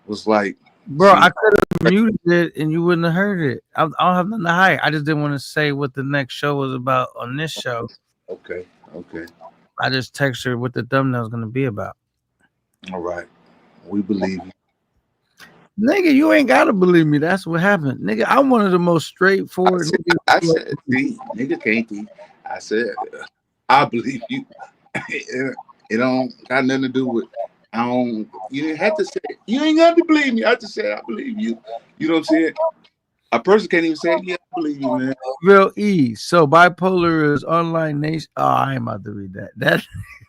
P: was like,
A: Bro, I could have muted it and you wouldn't have heard it. I don't have nothing to hide. I just didn't want to say what the next show was about on this show.
P: Okay.
A: I just text her what the thumbnail is going to be about.
P: All right. We believe you.
A: Nigga, you ain't got to believe me. That's what happened. Nigga, I'm one of the most straightforward niggas.
P: I said, nigga can't be. I said, I believe you. It don't got nothing to do with. You didn't have to say it. You ain't got to believe me. I just said I believe you. You know what I'm saying? A person can't even say, yeah, I believe you, man.
A: Real E. So bipolar is online nation. Oh, I ain't about to read that. That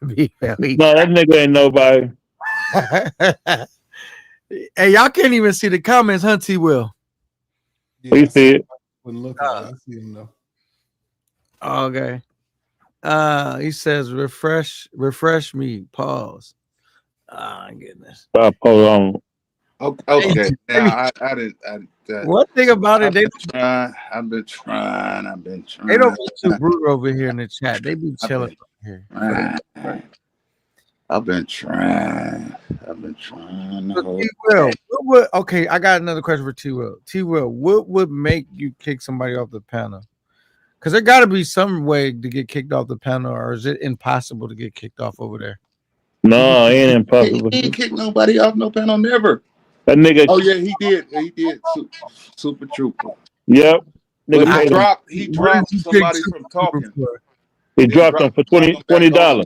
A: be very.
C: No, that nigga ain't nobody.
A: Hey, y'all can't even see the comments, huh, T Will?
C: We see it.
G: I see him though.
A: Okay. He says refresh me. Pause. Oh goodness.
C: Bipolar.
P: Okay. Now I didn't.
A: One thing about it,
P: I've been trying.
A: They don't be too brutal over here in the chat. They be chilling over here.
P: I've been trying.
A: T Will, okay, I got another question for T Will. T Will, what would make you kick somebody off the panel? Because there got to be some way to get kicked off the panel, or is it impossible to get kicked off over there?
C: No, it ain't impossible.
P: He ain't kicked nobody off no panel, never.
C: That nigga.
P: Oh yeah, he did. He did. Super Trooper.
C: Yep. Nigga
P: But
C: paid him.
P: he
A: What
P: dropped
A: did you pick
P: somebody
A: Super
P: from
A: Trooper
P: talking.
A: for?
C: He
P: Then
C: dropped him for
P: dropped him back
C: $20.
P: on.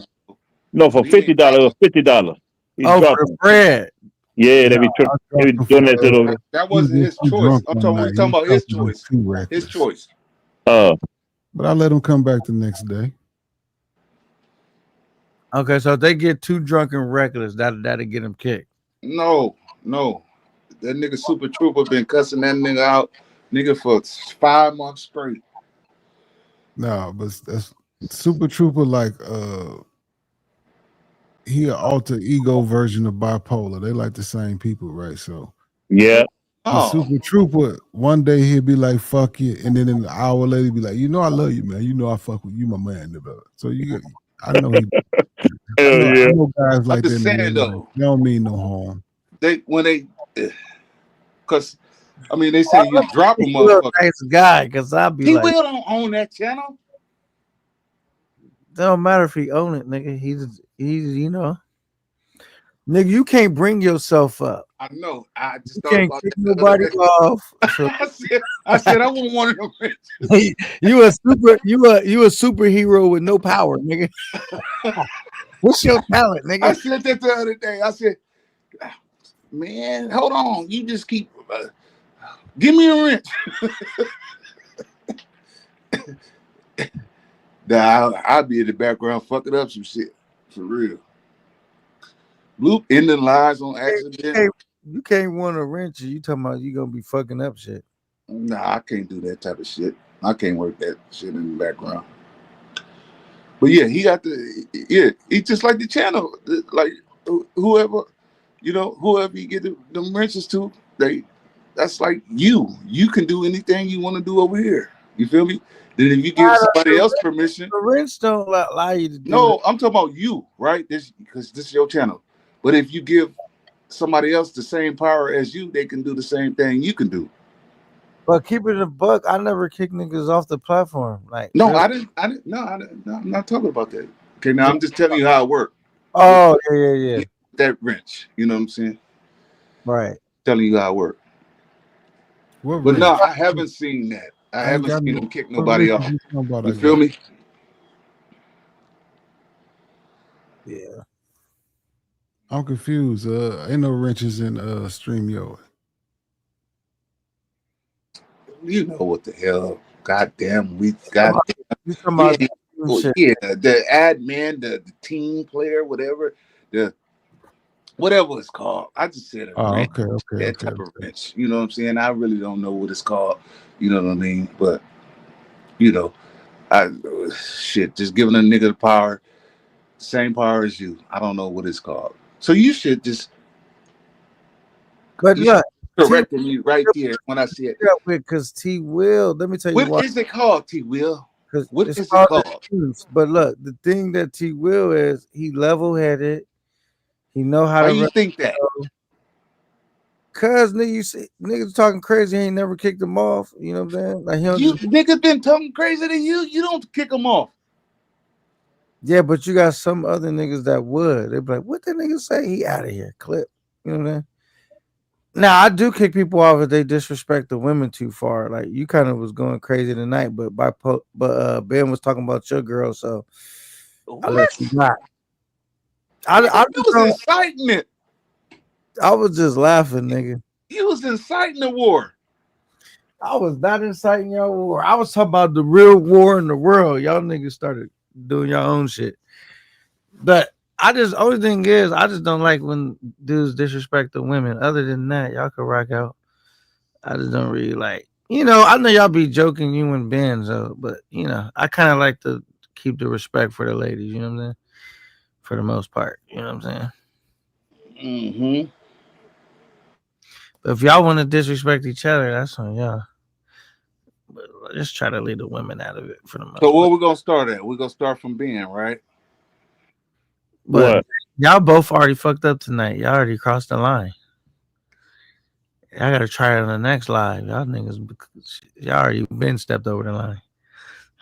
C: No, for
P: But he ain't
C: $50 or
P: dropped
C: $50. He
A: Oh, for
C: dropped
A: the
C: him.
A: bread.
C: Yeah,
G: Nah,
C: they be
G: I
C: they be
G: dropped him
C: doing
G: for
C: that to them.
P: that
G: he was
P: wasn't
G: just
P: his
G: too
P: choice.
G: drunk
P: I'm
G: one
P: talking.
G: night.
P: We
G: He
P: talking
G: was
P: about his
G: talking a little
P: choice.
G: too
P: His
G: reckless.
P: choice.
G: But I let him come back the next day.
A: Okay, so if they get too drunk and reckless, that'll get them kicked.
P: No. That nigga Super Trooper been cussing that nigga out, nigga, for 5 months straight.
G: Nah, but that's Super Trooper like he an alter ego version of bipolar. They like the same people, right? So
C: Yeah.
G: the Super Trooper, one day he'll be like, fuck you, and then an hour later he'll be like, you know I love you, man. You know I fuck with you, my man. So I know he I
C: Hell
G: know,
C: yeah.
G: I know guys
P: I'm
G: like that
P: just
G: in
P: saying
G: real life.
P: though,
G: They don't mean no harm.
P: cause I mean they say you drop a
A: He real
P: motherfucker.
A: nice guy, cause I'll be
P: He
A: like,
P: will don't own that channel.
A: don't matter if he own it, nigga. He's nigga. You can't bring yourself up.
P: I know. I just
A: You
P: thought
A: can't
P: about
A: kick
P: that the other
A: nobody
P: day.
A: off. So
P: I said I want one of them bitches.
A: you a superhero with no power, nigga. What's your talent,
P: I
A: nigga?
P: said that the other day. I said, man, hold on. You just keep give me a wrench. Nah, I'll be in the background fucking up some shit. For real. Loop ending lies on accident.
A: You can't want a wrench. You talking about you gonna be fucking up shit.
P: Nah, I can't do that type of shit. I can't work that shit in the background. But yeah, he he just like the channel. Like whoever, whoever you get them wrenches to, that's like you. You can do anything you want to do over here. You feel me? Then if you give somebody else permission.
A: The wrench don't allow you to do
P: No,
A: that.
P: I'm talking about you, right? Because this is your channel. But if you give somebody else the same power as you, they can do the same thing you can do.
A: But keep it a buck. I never kick niggas off the platform. Like
P: No,
A: really.
P: I didn't. No, I'm not talking about that. Okay, now I'm just telling you how it worked.
A: Oh yeah.
P: That wrench, you know what I'm saying?
A: Right.
P: Telling you how it worked. But no, I haven't seen that. I haven't seen him kick nobody off. You feel me?
A: Yeah.
G: I'm confused. Ain't no wrenches in StreamYard.
P: You know what the hell? Goddamn, we got.
A: You talking about shit.
P: Yeah, the admin, the team player, whatever, whatever it's called. I just said a
G: Oh,
P: wrench.
G: okay.
P: That type of wrench. You know what I'm saying? I really don't know what it's called. You know what I mean? But just giving a nigga the power, same power as you. I don't know what it's called. So you should just.
A: But look,
P: correcting me right there when I see it.
A: Because T Will, let me tell you
P: What is it called, T Will? What is it
A: called
P: called?
A: the truth. But look, the thing that T Will is, he level headed. He know how
P: Why
A: to.
P: you think that?
A: Cause nigga, you see niggas talking crazy. He ain't never kicked them off. You know what I'm saying? Like
P: Niggas been talking crazy to you. You don't kick them off.
A: Yeah, but you got some other niggas that would. They be like, "What the nigga say? He out of here." Clip. You know what I'm saying? Now I do kick people off if they disrespect the women too far. Like you kind of was going crazy tonight, but Ben was talking about your girl, so I let you not. I
P: was inciting it.
A: I was just laughing, nigga.
P: You was inciting the war.
A: I was not inciting y'all war. I was talking about the real war in the world. Y'all niggas started doing your own shit. But only thing is, I just don't like when dudes disrespect the women. Other than that, y'all can rock out. I just don't really like, I know y'all be joking, you and Ben, so, but I kind of like to keep the respect for the ladies, you know what I'm saying? For the most part, you know what I'm saying?
P: Mm-hmm.
A: But if y'all want to disrespect each other, that's on y'all. But just try to leave the women out of it for the most part.
P: So where we gonna start at? We're gonna start from Ben, right?
A: But
C: What?
A: y'all both already fucked up tonight. Y'all already crossed the line. I gotta try it on the next live. Y'all niggas, y'all already been stepped over the line.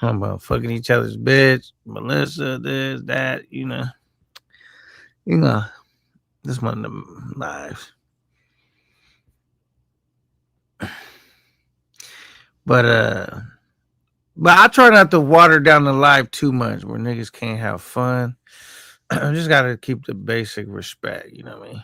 A: I'm about fucking each other's bitch, Melissa, this, that, this one of them lives. But I try not to water down the life too much where niggas can't have fun. I just gotta keep the basic respect, you know what I mean?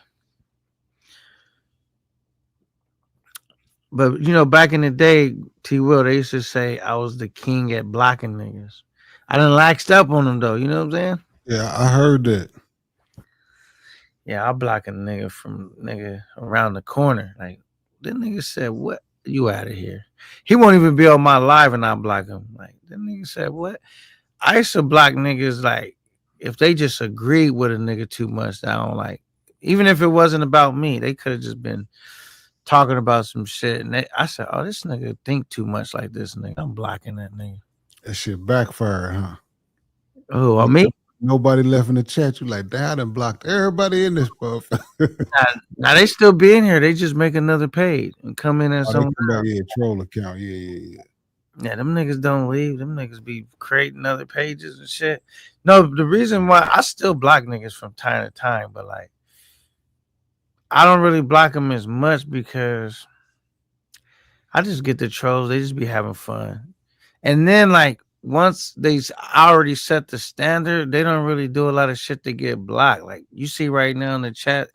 A: But you know, back in the day, T Will, they used to say I was the king at blocking niggas. I done laxed up on them though, you know what I'm saying?
G: Yeah, I heard that.
A: Yeah, I block a nigga from nigga around the corner. Like that nigga said, "What? You out of here?" He won't even be on my live, and I block him. Like that nigga said, "What?" I used to block niggas like if they just agreed with a nigga too much. I don't like, even if it wasn't about me, they could have just been talking about some shit. And I said, "Oh, this nigga think too much like this nigga." I'm blocking that nigga.
G: That shit backfired, huh?
A: Oh, on me?
G: Nobody left in the chat. You like, damn, I done blocked everybody in this puff.
A: Now they still be in here. They just make another page and come in as
G: Oh,
A: some.
G: yeah, troll account. Yeah.
A: Yeah, them niggas don't leave. Them niggas be creating other pages and shit. No, the reason why I still block niggas from time to time, but like I don't really block them as much because I just get the trolls. They just be having fun. And then like once they already set the standard, they don't really do a lot of shit to get blocked. Like you see right now in the chat,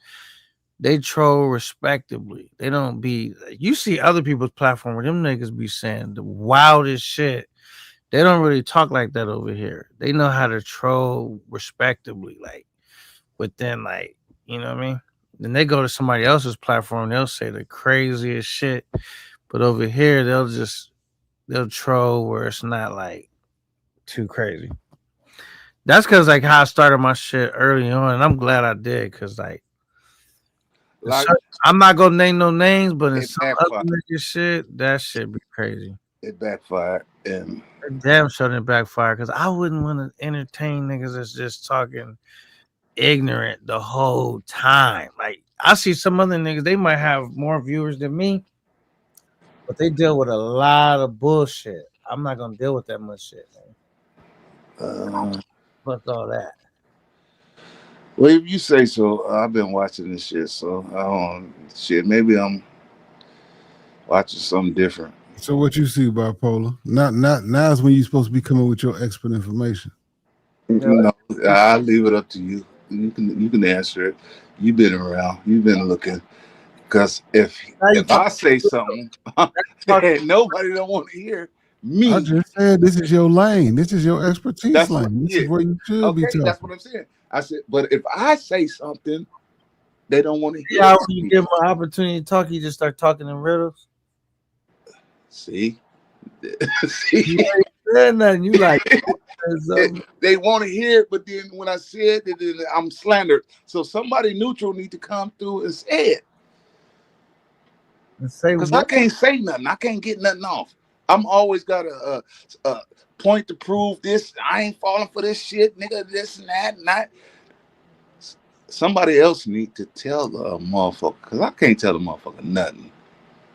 A: they troll respectably. They don't be. You see other people's platform where them niggas be saying the wildest shit. They don't really talk like that over here. They know how to troll respectably, like within, like, you know what I mean. Then they go to somebody else's platform, they'll say the craziest shit, but over here they'll troll where it's not like too crazy. That's because like how I started my shit early on, and I'm glad I did because like. I'm not gonna name no names, but in some other nigga shit, that shit be crazy.
P: It backfired, and
A: damn sure it backfired because I wouldn't want to entertain niggas that's just talking ignorant the whole time. Like I see some other niggas, they might have more viewers than me, but they deal with a lot of bullshit. I'm not gonna deal with that much shit, man. Fuck all that.
P: Well, if you say so, I've been watching this shit, so I don't shit. Maybe I'm watching something different.
G: So what you see, bipolar? Not now is when you're supposed to be coming with your expert information.
P: No, I'll leave it up to you. You can answer it. You've been around. You've been looking. Because if I say something, nobody don't want to hear me.
G: I just said this is your lane. This is your expertise lane. This is where you should be talking.
P: That's what I'm saying. I said, but if I say something, they don't want to hear.
A: Yeah, when you give them an opportunity to talk, you just start talking in riddles.
P: See,
A: you ain't said nothing. You like
P: they want to hear it, but then when I said it, then I'm slandered. So somebody neutral need to come through and say it. Because I can't say nothing. I can't get nothing off. I'm always got a point to prove this. I ain't falling for this shit, nigga. This and that, and that. Somebody else need to tell the motherfucker, because I can't tell the motherfucker nothing.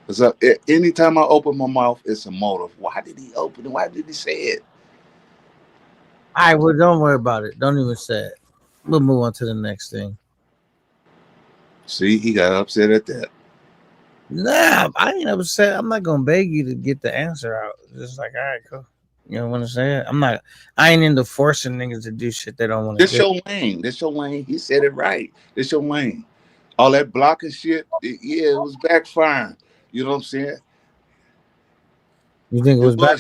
P: Because anytime I open my mouth, it's a motive. Why did he open it? Why did he say it?
A: All right, well, don't worry about it. Don't even say it. We'll move on to the next thing.
P: See, he got upset at that.
A: Nah, I ain't upset. I'm not gonna beg you to get the answer out. Just like, all right, cool. You know what I'm saying? I ain't into forcing niggas to do shit they don't want to do.
P: This your lane. This your lane. He said it right. This your lane. All that blocking shit, it was backfiring. You know what I'm saying?
A: You think it was back?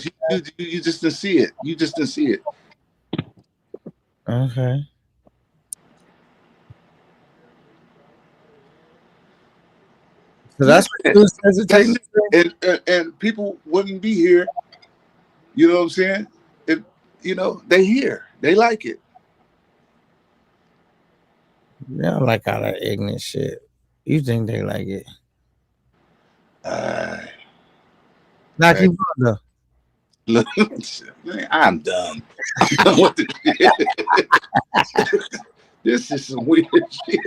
P: You just didn't see it. You just didn't see it.
A: Okay. So that's what
P: and people wouldn't be here. You know what I'm saying? If they hear, they like it.
A: They don't like all that ignorant shit. You think they like it? Now keep going though.
P: Look, I'm done. I'm done with this shit. This is some weird shit.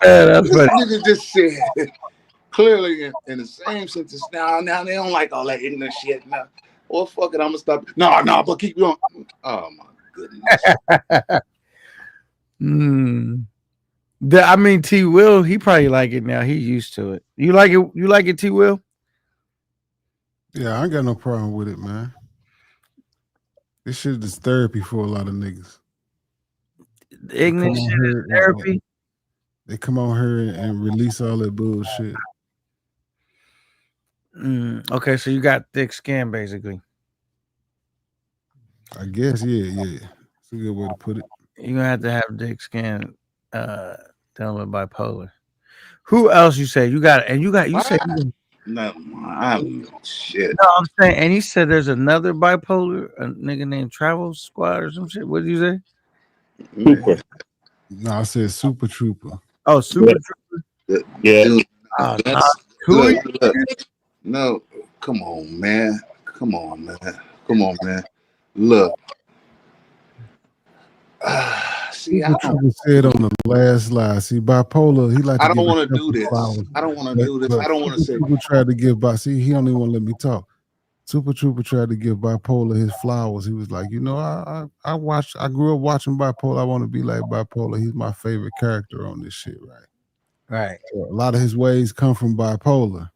A: That's
P: this
A: funny.
P: nigga just said clearly in the same sentence. Now they don't like all that ignorant shit. Now, well, fuck it, I'm gonna stop. No, but keep going. Oh my goodness.
A: I mean, T Will, he probably like it now. He's used to it. You like it? You like it, T Will?
G: Yeah, I ain't got no problem with it, man. This shit is therapy for a lot of niggas. They come
A: Ignorant
G: on
A: shit is
G: here
A: therapy.
G: they come on here and release all that bullshit.
A: Okay, so you got thick skin, basically.
G: I guess, yeah. It's a good way to put it.
A: You're gonna have to have thick skin dealing with bipolar. Who else you say? You said
J: No, I'm shit.
A: no, I'm saying, and he said there's another bipolar, a nigga named Travel Squad or some shit. What did you say?
C: Super.
G: No, I said Super Trooper.
A: Oh, Super Trooper.
C: Yeah.
J: Dude,
A: Oh,
J: that's,
A: who
J: look, look. No, come on, man. Come on, man. Look. See,
G: Super Trooper said on the last lie. See, bipolar, he like to
J: I don't
G: give
J: want to
G: himself
J: do this.
G: flowers.
J: I don't want to do this.
G: But
J: I don't want to say.
G: Super Trooper tried to give he don't even want to let me talk. Super Trooper tried to give bipolar his flowers. He was like, I grew up watching bipolar. I want to be like bipolar. He's my favorite character on this shit, right?
A: Right.
G: So a lot of his ways come from bipolar.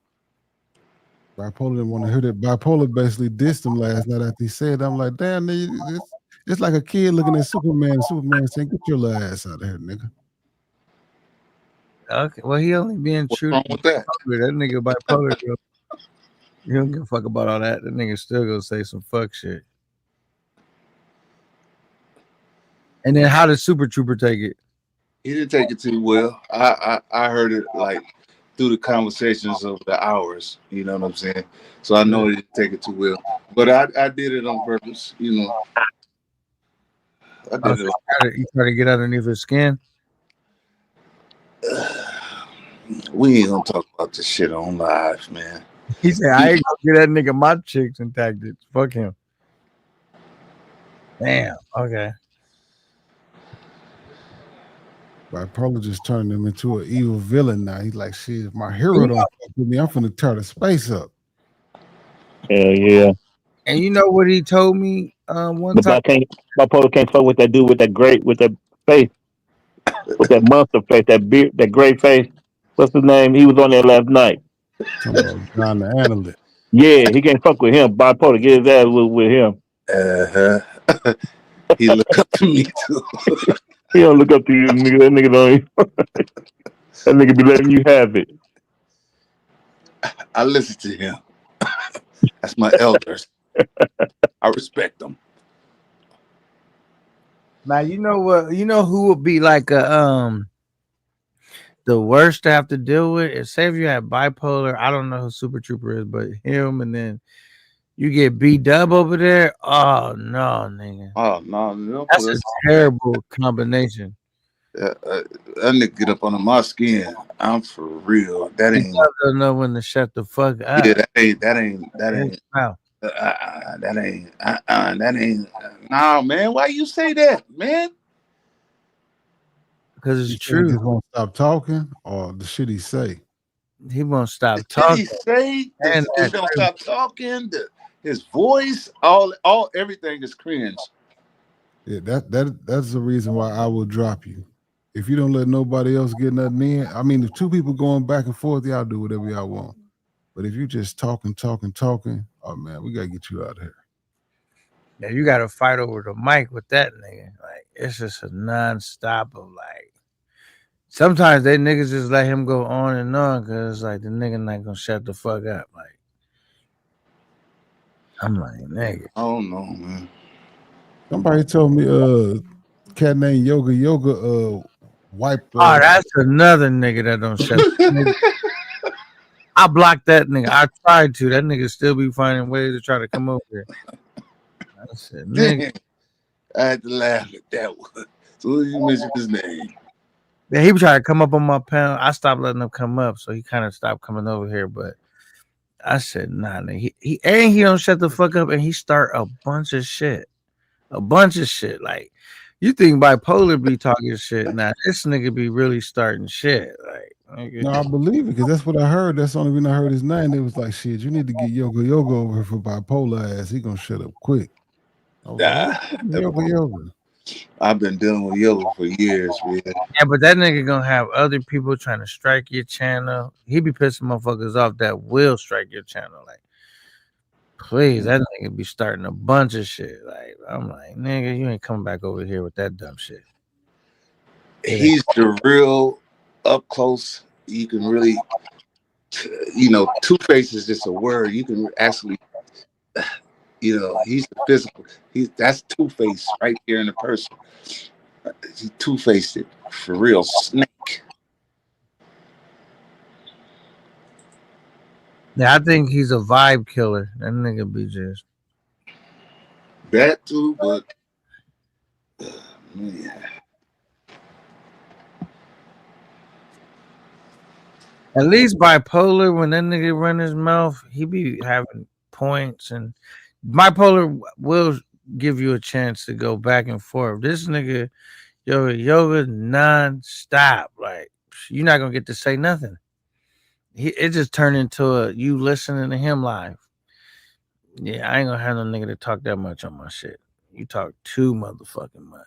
G: Bipolar didn't want to hear that. Bipolar basically dissed him last night after he said, I'm like, damn, nigga, it's like a kid looking at Superman and Superman saying, get your little ass out of here, nigga.
A: Okay, well, he only being true.
J: What's wrong with that?
A: That nigga bipolar, bro. You don't give a fuck about all that. That nigga still gonna say some fuck shit. And then how did Super Trooper take it?
J: He didn't take it too well. I heard it like through the conversations of the hours. You know what I'm saying? So I know he didn't take it too well. But I did it on purpose. You know. I did it.
A: You try to get underneath his skin.
J: We ain't gonna talk about this shit on live, man.
A: He said, I ain't gonna get that nigga my chicks and tactics. Fuck him. Damn. Okay.
G: Bipolar just turned him into an evil villain now. He's like, shit, if my hero don't fuck with me, I'm finna tear the space up.
C: Hell yeah.
A: And you know what he told me one
C: But
A: time?
C: bipolar can't fuck with that dude with that face. With that monster face, that beard, that gray face. What's his name? He was on there last night.
G: Talking about John the Analyst.
C: Yeah, he can't fuck with him. Bipolar, get his ass with him.
J: He look up to me too.
C: He don't look up to you, nigga. That nigga don't even. That nigga be letting you have it.
J: I listen to him. That's my elders. I respect them.
A: Now you know what? You know who would be like the worst to have to deal with is, say if you have bipolar. I don't know who Super Trooper is, but him, and then you get B-Dub over there. Oh no, nigga.
J: Oh no,
A: That's a terrible combination.
J: That nigga get up under my skin. I'm for real. That ain't.
A: I don't know when to shut the fuck up.
J: Yeah, that ain't.
A: Wow.
J: That ain't. Nah, man. Why you say that, man?
A: Because
G: He
A: it's true.
G: He just won't stop talking, or the shit he say.
A: He won't stop
J: Did
A: talking.
J: he say?
A: And
J: He don't stop talking. His voice, everything is cringe.
G: Yeah, that's the reason why I will drop you. If you don't let nobody else get nothing in, I mean, if two people going back and forth, y'all do whatever y'all want. But if you just talking, oh man, we gotta get you out of here.
A: Yeah, you got to fight over the mic with that nigga. Like, it's just a non-stop of like. Sometimes they niggas just let him go on and on because like the nigga not gonna shut the fuck up. Like, I'm like, nigga.
J: I don't know, man.
G: Somebody told me cat named Yoga wiped.
A: Oh, that's another nigga that don't shut. I blocked that nigga. I tried to. That nigga still be finding ways to try to come over here. I said, nigga.
J: I had to laugh at that one. So you mentioned his name.
A: Yeah, he tried to come up on my panel. I stopped letting him come up, so he kind of stopped coming over here. But I said, nah, nigga. He don't shut the fuck up, and he start a bunch of shit. Like, you think bipolar be talking shit? Nah, this nigga be really starting shit. Like, nigga.
G: No, I believe it because that's what I heard. That's the only reason I heard his name. It was like, shit, you need to get Yoga over here for bipolar ass. He gonna shut up quick. Yoga.
J: I've been dealing with Yoga for years, man.
A: Yeah, but that nigga gonna have other people trying to strike your channel. He be pissing motherfuckers off that will strike your channel. Like, Please, that nigga be starting a bunch of shit. Like, I'm like, nigga, you ain't coming back over here with that dumb shit.
P: He's the real up close. You can really, Two-Face is just a word. You can actually, he's the physical. That's Two-Face right here in the person. He Two-Faced it for real. Snake.
A: Yeah, I think he's a vibe killer. That nigga be just
P: that too, but man.
A: At least bipolar, when that nigga run his mouth, he be having points, and bipolar will give you a chance to go back and forth. This nigga, yoga non-stop. Like, you're not gonna get to say nothing. It just turned into you listening to him live. Yeah, I ain't gonna have no nigga to talk that much on my shit. You talk too motherfucking much.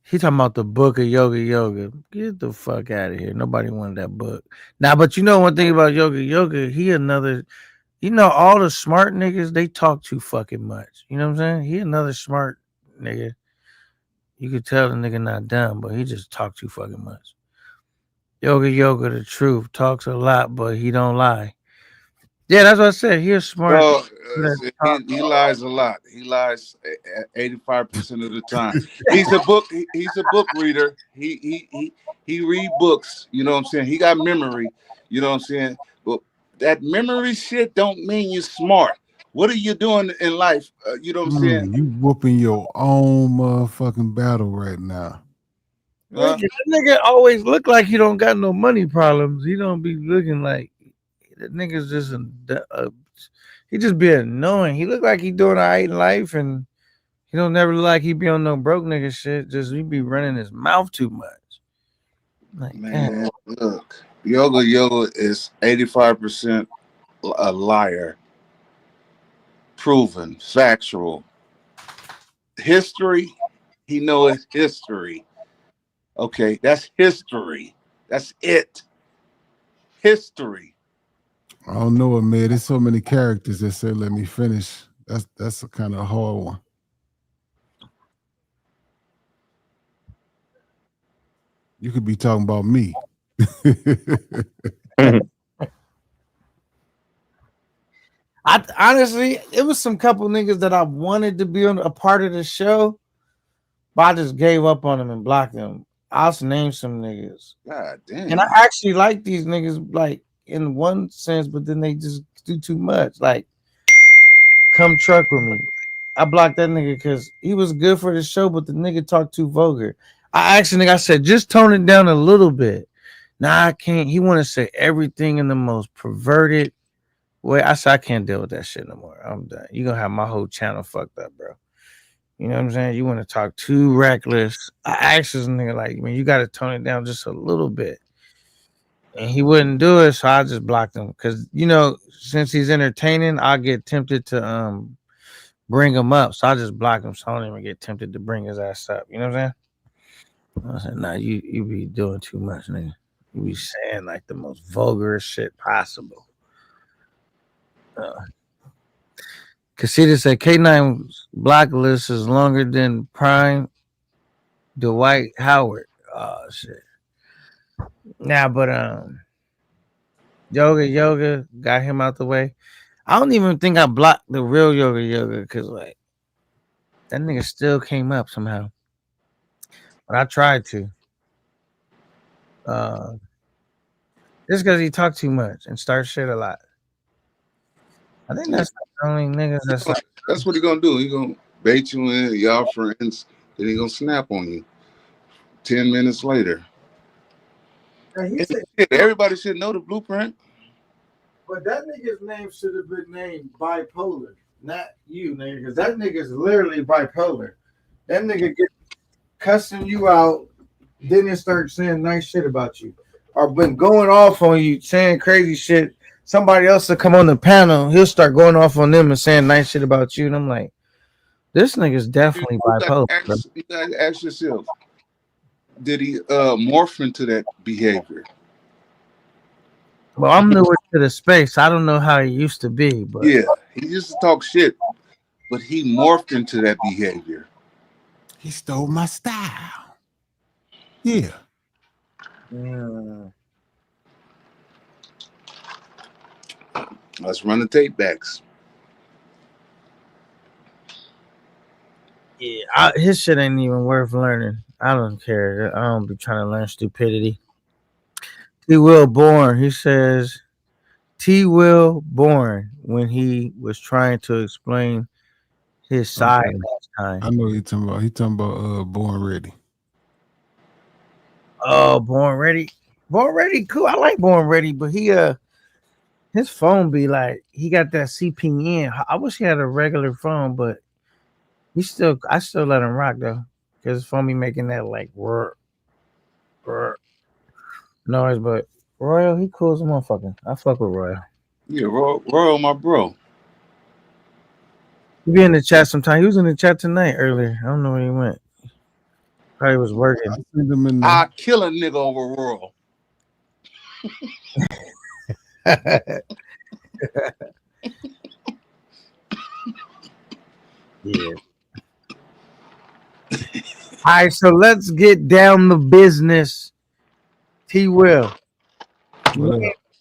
A: He talking about the book of yoga. Get the fuck out of here. Nobody wanted that book. Now, but you know one thing about yoga, he another, all the smart niggas, they talk too fucking much. You know what I'm saying? He another smart nigga. You could tell the nigga not dumb, but he just talk too fucking much. Yoga, the truth, talks a lot, but he don't lie. Yeah, that's what I said. He's smart.
P: Well, he lies a lot. He lies 85% of the time. He's a book reader. He read books. You know what I'm saying? He got memory. You know what I'm saying? But that memory shit don't mean you're smart. What are you doing in life? You know what I'm saying?
G: You whooping your own motherfucking battle right now.
A: That nigga always look like he don't got no money problems. He don't be looking like that nigga's just he just be annoying. He look like he doing all right in life, and he don't never look like he be on no broke nigga shit. Just he be running his mouth too much. Like,
P: man, look, yoga is 85% a liar. Proven, factual. History, he knows history. Okay, that's history. That's it. History.
G: I don't know it, man. There's so many characters that say, "Let me finish." That's a kind of hard one. You could be talking about me.
A: I honestly, it was some couple niggas that I wanted to be on a part of the show, but I just gave up on them and blocked them. I'll name some niggas.
P: God damn.
A: And I actually like these niggas, like in one sense, but then they just do too much. Like, come truck with me. I blocked that nigga because he was good for the show, but the nigga talked too vulgar. I said, just tone it down a little bit. Nah, I can't. He want to say everything in the most perverted way. I said, I can't deal with that shit no more. I'm done. You're going to have my whole channel fucked up, bro. You know what I'm saying? You want to talk too reckless. I asked this nigga, like, man, you got to tone it down just a little bit. And he wouldn't do it, so I just blocked him. Because, since he's entertaining, I get tempted to bring him up. So I just block him, so I don't even get tempted to bring his ass up. You know what I'm saying? I said, nah, you be doing too much, nigga. You be saying, like, the most vulgar shit possible. Casita said K9's block list is longer than Prime Dwight Howard. Oh shit. Nah, but Yoga got him out the way. I don't even think I blocked the real Yoga because like that nigga still came up somehow. But I tried to. Just because he talked too much and starts shit a lot. I think that's the only niggas that's like.
P: That's what he gonna do. He gonna bait you in, y'all friends, then he gonna snap on you 10 minutes later. Everybody should know the blueprint.
A: But that nigga's name should have been named Bipolar, not you, nigga, because that nigga's literally bipolar. That nigga get cussing you out, then he start saying nice shit about you, or been going off on you, saying crazy shit. Somebody else will come on the panel, he'll start going off on them and saying nice shit about you, and I'm like, this nigga's definitely bipolar.
P: You gotta ask yourself, did he morph into that behavior?
A: Well, I'm newer to the space. I don't know how it used to be, but
P: Yeah, he used to talk shit, but he morphed into that behavior.
G: He stole my style. Yeah.
P: Let's run the tape backs.
A: yeah, his shit ain't even worth learning. I don't care. I don't be trying to learn stupidity. T. Will Born, he says, T. Will Born, when he was trying to explain his side
G: Okay.
A: last time.
G: I know what you're talking about. He talking about Born Ready.
A: Oh, Born Ready. Born Ready, cool. I like Born Ready, but he his phone be like, he got that CPN. I wish he had a regular phone, but I still let him rock though. Because his phone be making that like roar noise, but Royal, he cool as a motherfucker. I fuck with Royal.
P: Yeah, Royal, my bro.
A: He be in the chat sometime. He was in the chat tonight earlier. I don't know where he went. Probably was working.
P: I kill a nigga over Royal.
A: Yeah. All right, so let's get down to business. T. Will.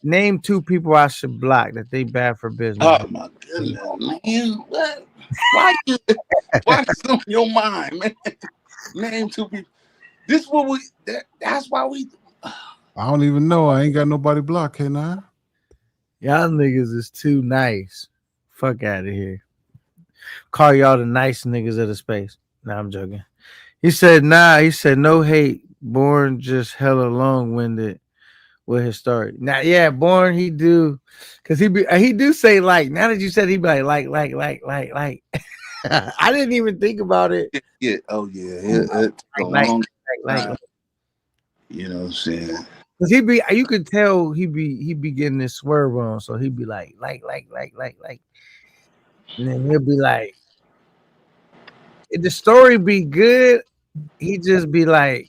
A: Name 2 people I should block that they bad for business.
P: Oh my goodness, man. What? Why is it on your mind, man? Name 2 people. This what we that's why we
G: I don't even know. I ain't got nobody blocked, can I?
A: Y'all niggas is too nice. Fuck out of here. Call y'all the nice niggas of the space. Nah, I'm joking. He said, no hate. Born just hella long-winded with his story. Now, yeah, Born, he do, because he do say like, now that you said he be like. I didn't even think about it.
P: Yeah, oh yeah. It's a long time. You know what I'm saying?
A: Cause you could tell he be getting this swerve on, so he'd be like, and then he'll be like, if the story be good, he just be like,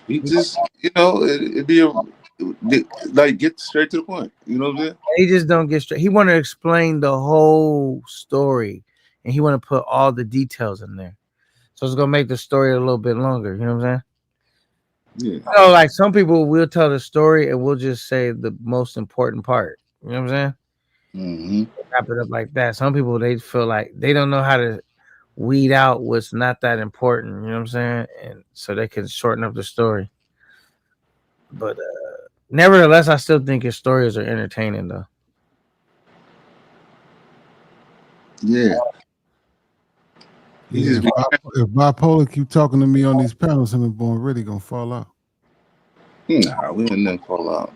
P: he just, it'd be like get straight to the point. You know what I'm saying?
A: He just don't get straight. He want to explain the whole story, and he want to put all the details in there, so it's gonna make the story a little bit longer. You know what I'm saying?
P: Yeah.
A: So like some people will tell the story and we'll just say the most important part. You know what I'm saying?
P: Mm-hmm.
A: Wrap it up like that. Some people, they feel like they don't know how to weed out what's not that important. You know what I'm saying? And so they can shorten up the story. But nevertheless, I still think his stories are entertaining though.
P: Yeah.
G: Yeah, if bipolar keep talking to me on these panels, him and Born Ready gonna fall out.
P: Nah, we ain't never fall out.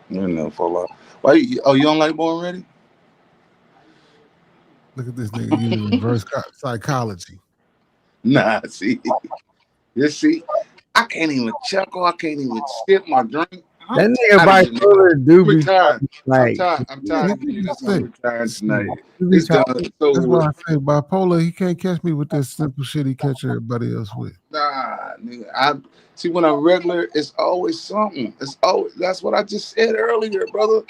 P: We ain't never fall out. Why? You don't like Born Ready?
G: Look at this nigga using reverse psychology.
P: Nah, see, I can't even chuckle. I can't even sip my drink.
A: That nigga bipolar do be like,
P: I'm tired of niggas. I'm retired tonight. It's done.
G: That's why I say bipolar. He can't catch me with that simple shit he catch everybody else with.
P: Nah, nigga. I see when I'm regular, it's always something. It's always that's what I just said earlier, brother.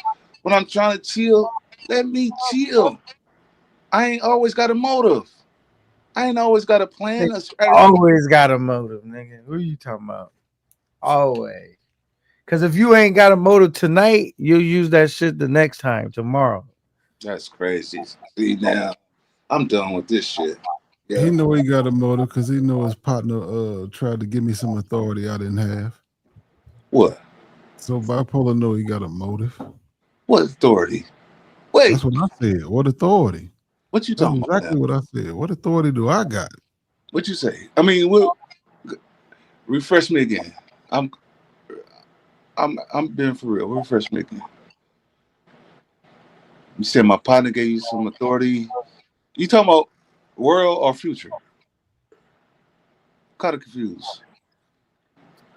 P: When I'm trying to chill, let me chill. I ain't always got a motive. I ain't always got a plan. A strategy.
A: Always got a motive, nigga. Who you talking about? Always. Because if you ain't got a motive tonight, you'll use that shit the next time, tomorrow.
P: That's crazy. See, now I'm done with this shit. Yeah.
G: He know he got a motive because he know his partner tried to give me some authority I didn't have.
P: What?
G: So bipolar know he got a motive.
P: What authority? Wait.
G: That's what I said. What authority?
P: What you talking about?
G: Exactly what I said. What authority do I got?
P: What you say? I mean, refresh me again. I'm being for real. Refresh me again. You said my partner gave you some authority. You talking about world or future? Kind of confused.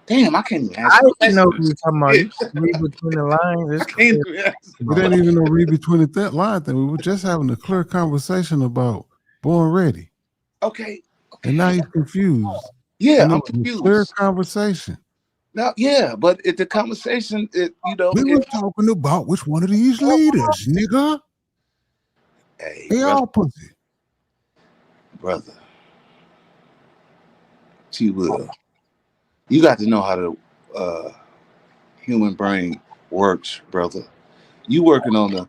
P: Damn, I can't even ask.
A: I didn't know what you're talking about. You read between the lines.
G: It ain't even no read between the line thing. We were just having a clear conversation about Born Ready.
P: Okay.
G: And now he's confused.
P: Yeah,
G: and
P: I'm
G: it was a
P: confused.
G: clear conversation.
P: Now, yeah, but the conversation,
G: We was talking about which one of these leaders, nigga.
P: Hey,
G: They all pussy.
P: brother, T. Will, you got to know how the human brain works, brother. You working on the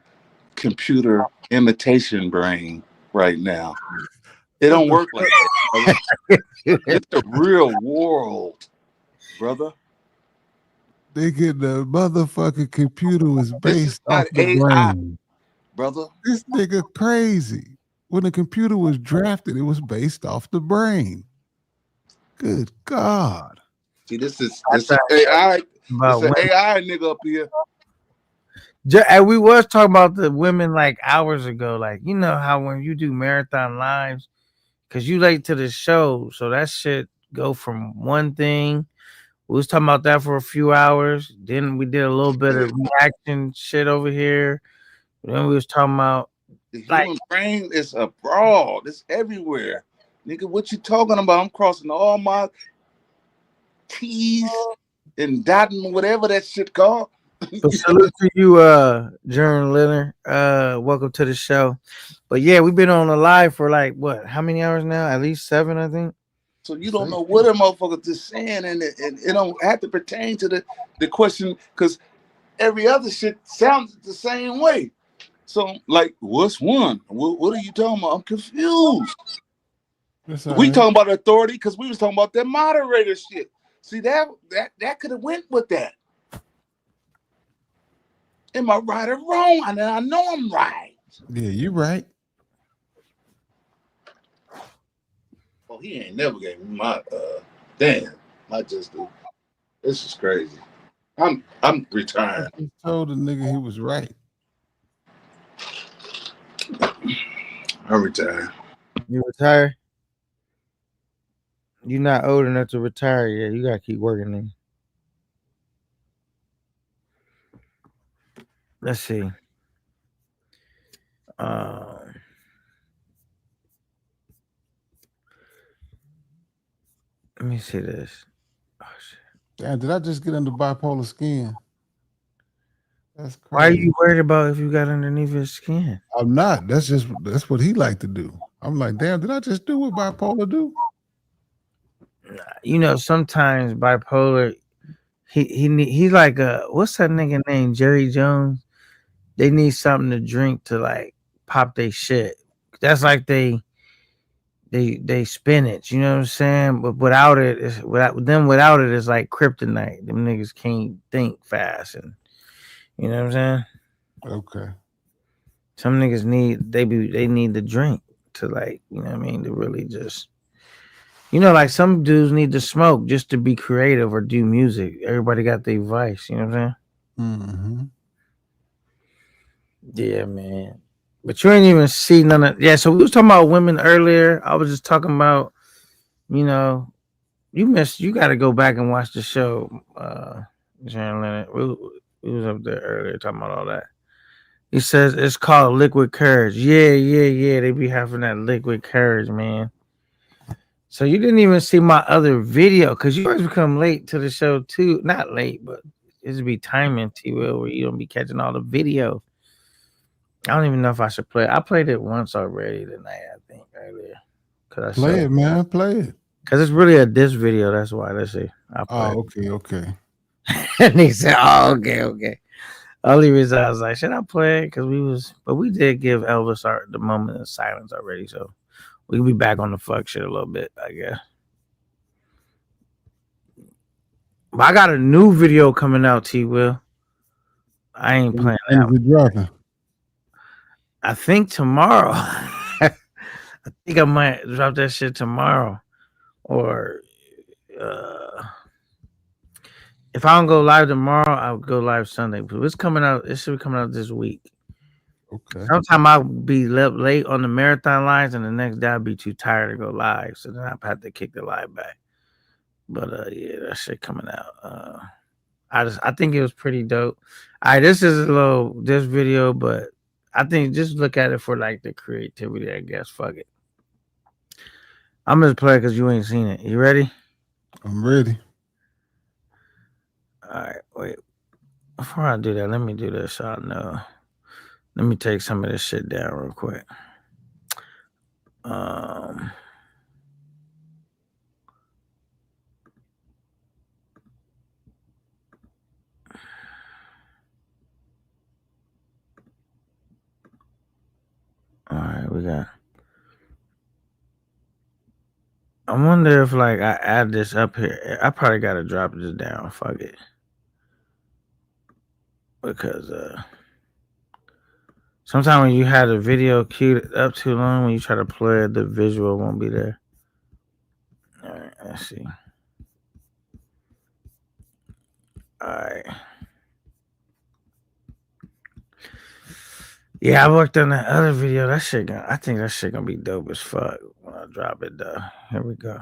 P: computer imitation brain right now. It don't work like that, brother. It's the real world, brother.
G: The motherfucking computer was
P: This is
G: based
P: not
G: off the
P: AI,
G: brain.
P: brother.
G: This nigga crazy. When the computer was drafted, it was based off the brain. Good God.
P: See, this is AI.
A: About
P: It's an
A: women.
P: AI nigga up here.
A: And we was talking about the women like hours ago. Like, you know how when you do marathon lives, because you late to the show, so that shit go from one thing. We was talking about that for a few hours. Then we did a little bit of reaction shit over here. Then we was talking about
P: The
A: like
P: human brain is abroad. It's everywhere. Nigga, what you talking about? I'm crossing all my T's and dotting whatever that shit called.
A: so salute to you, Jern Leonard. Welcome to the show. But yeah, we've been on the live for like what? How many hours now? At least 7, I think.
P: So you don't know what a motherfucker just saying, and it don't have to pertain to the question, because every other shit sounds the same way. So, like, what's one? What are you talking about? I'm confused. We talking about authority because we was talking about that moderator shit. See, that could have went with that. Am I right or wrong? And I know I'm right.
G: Yeah, you right.
P: Oh, he ain't never gave me my damn. I just do. This is crazy. I'm retired.
G: I just told the nigga he was right.
P: I'm retired.
A: You retire? You're not old enough to retire yet. You gotta keep working then. Let's see. Let me see this. Oh, shit.
G: Damn, did I just get under bipolar skin? That's crazy.
A: Why are you worried about if you got underneath his skin?
G: I'm not. That's what he like to do. I'm like, damn, did I just do what bipolar do?
A: You know, sometimes bipolar, he's like what's that nigga name? Jerry Jones. They need something to drink to like pop their shit. That's like they spinach, you know what I'm saying? But without it, it's like kryptonite. Them niggas can't think fast, and you know what I'm saying?
G: Okay.
A: Some niggas need the drink to, like, you know what I mean, to really just, you know, like some dudes need to smoke just to be creative or do music. Everybody got their vice, you know what I'm saying?
G: Mm-hmm.
A: Yeah, man. But you ain't even see none of. Yeah, so we was talking about women earlier. I was just talking about, you know, you got to go back and watch the show. Sharon Leonard. We was up there earlier talking about all that. He says it's called liquid courage. Yeah. They be having that liquid courage, man. So you didn't even see my other video because you always become late to the show too. Not late, but it'd be timing, T-Will, where you don't be catching all the video. I don't even know if I should play it. I played it once already tonight, I think, earlier.
G: Play it, man. Play it.
A: Because it's really a diss video. That's why. Let's see.
G: Okay.
A: And he said, oh, okay. Only reason I was like, should I play it? Because we did give Elvis the moment of silence already. So we can be back on the fuck shit a little bit, I guess. But I got a new video coming out, T-Will. I ain't playing that one. I think tomorrow. I think I might drop that shit tomorrow. Or if I don't go live tomorrow, I'll go live Sunday. But it's coming out. It should be coming out this week.
G: Okay.
A: Sometime I'll be late on the marathon lines, and the next day I'll be too tired to go live. So then I'll have to kick the live back. But yeah, that shit coming out. I think it was pretty dope. All right, this is this video, but I think just look at it for like the creativity, I guess. Fuck it. I'm gonna play it because you ain't seen it. You ready?
G: I'm ready.
A: All right, wait. Before I do that, let me do this. I know. Let me take some of this shit down real quick. All right, we got. I wonder if like I add this up here. I probably gotta drop this down. Fuck it. Because sometimes when you have the video queued up too long, when you try to play it, the visual won't be there. All right, let's see. All right. Yeah, I worked on that other video. That shit, I think that shit gonna be dope as fuck when I drop it though. Here we go.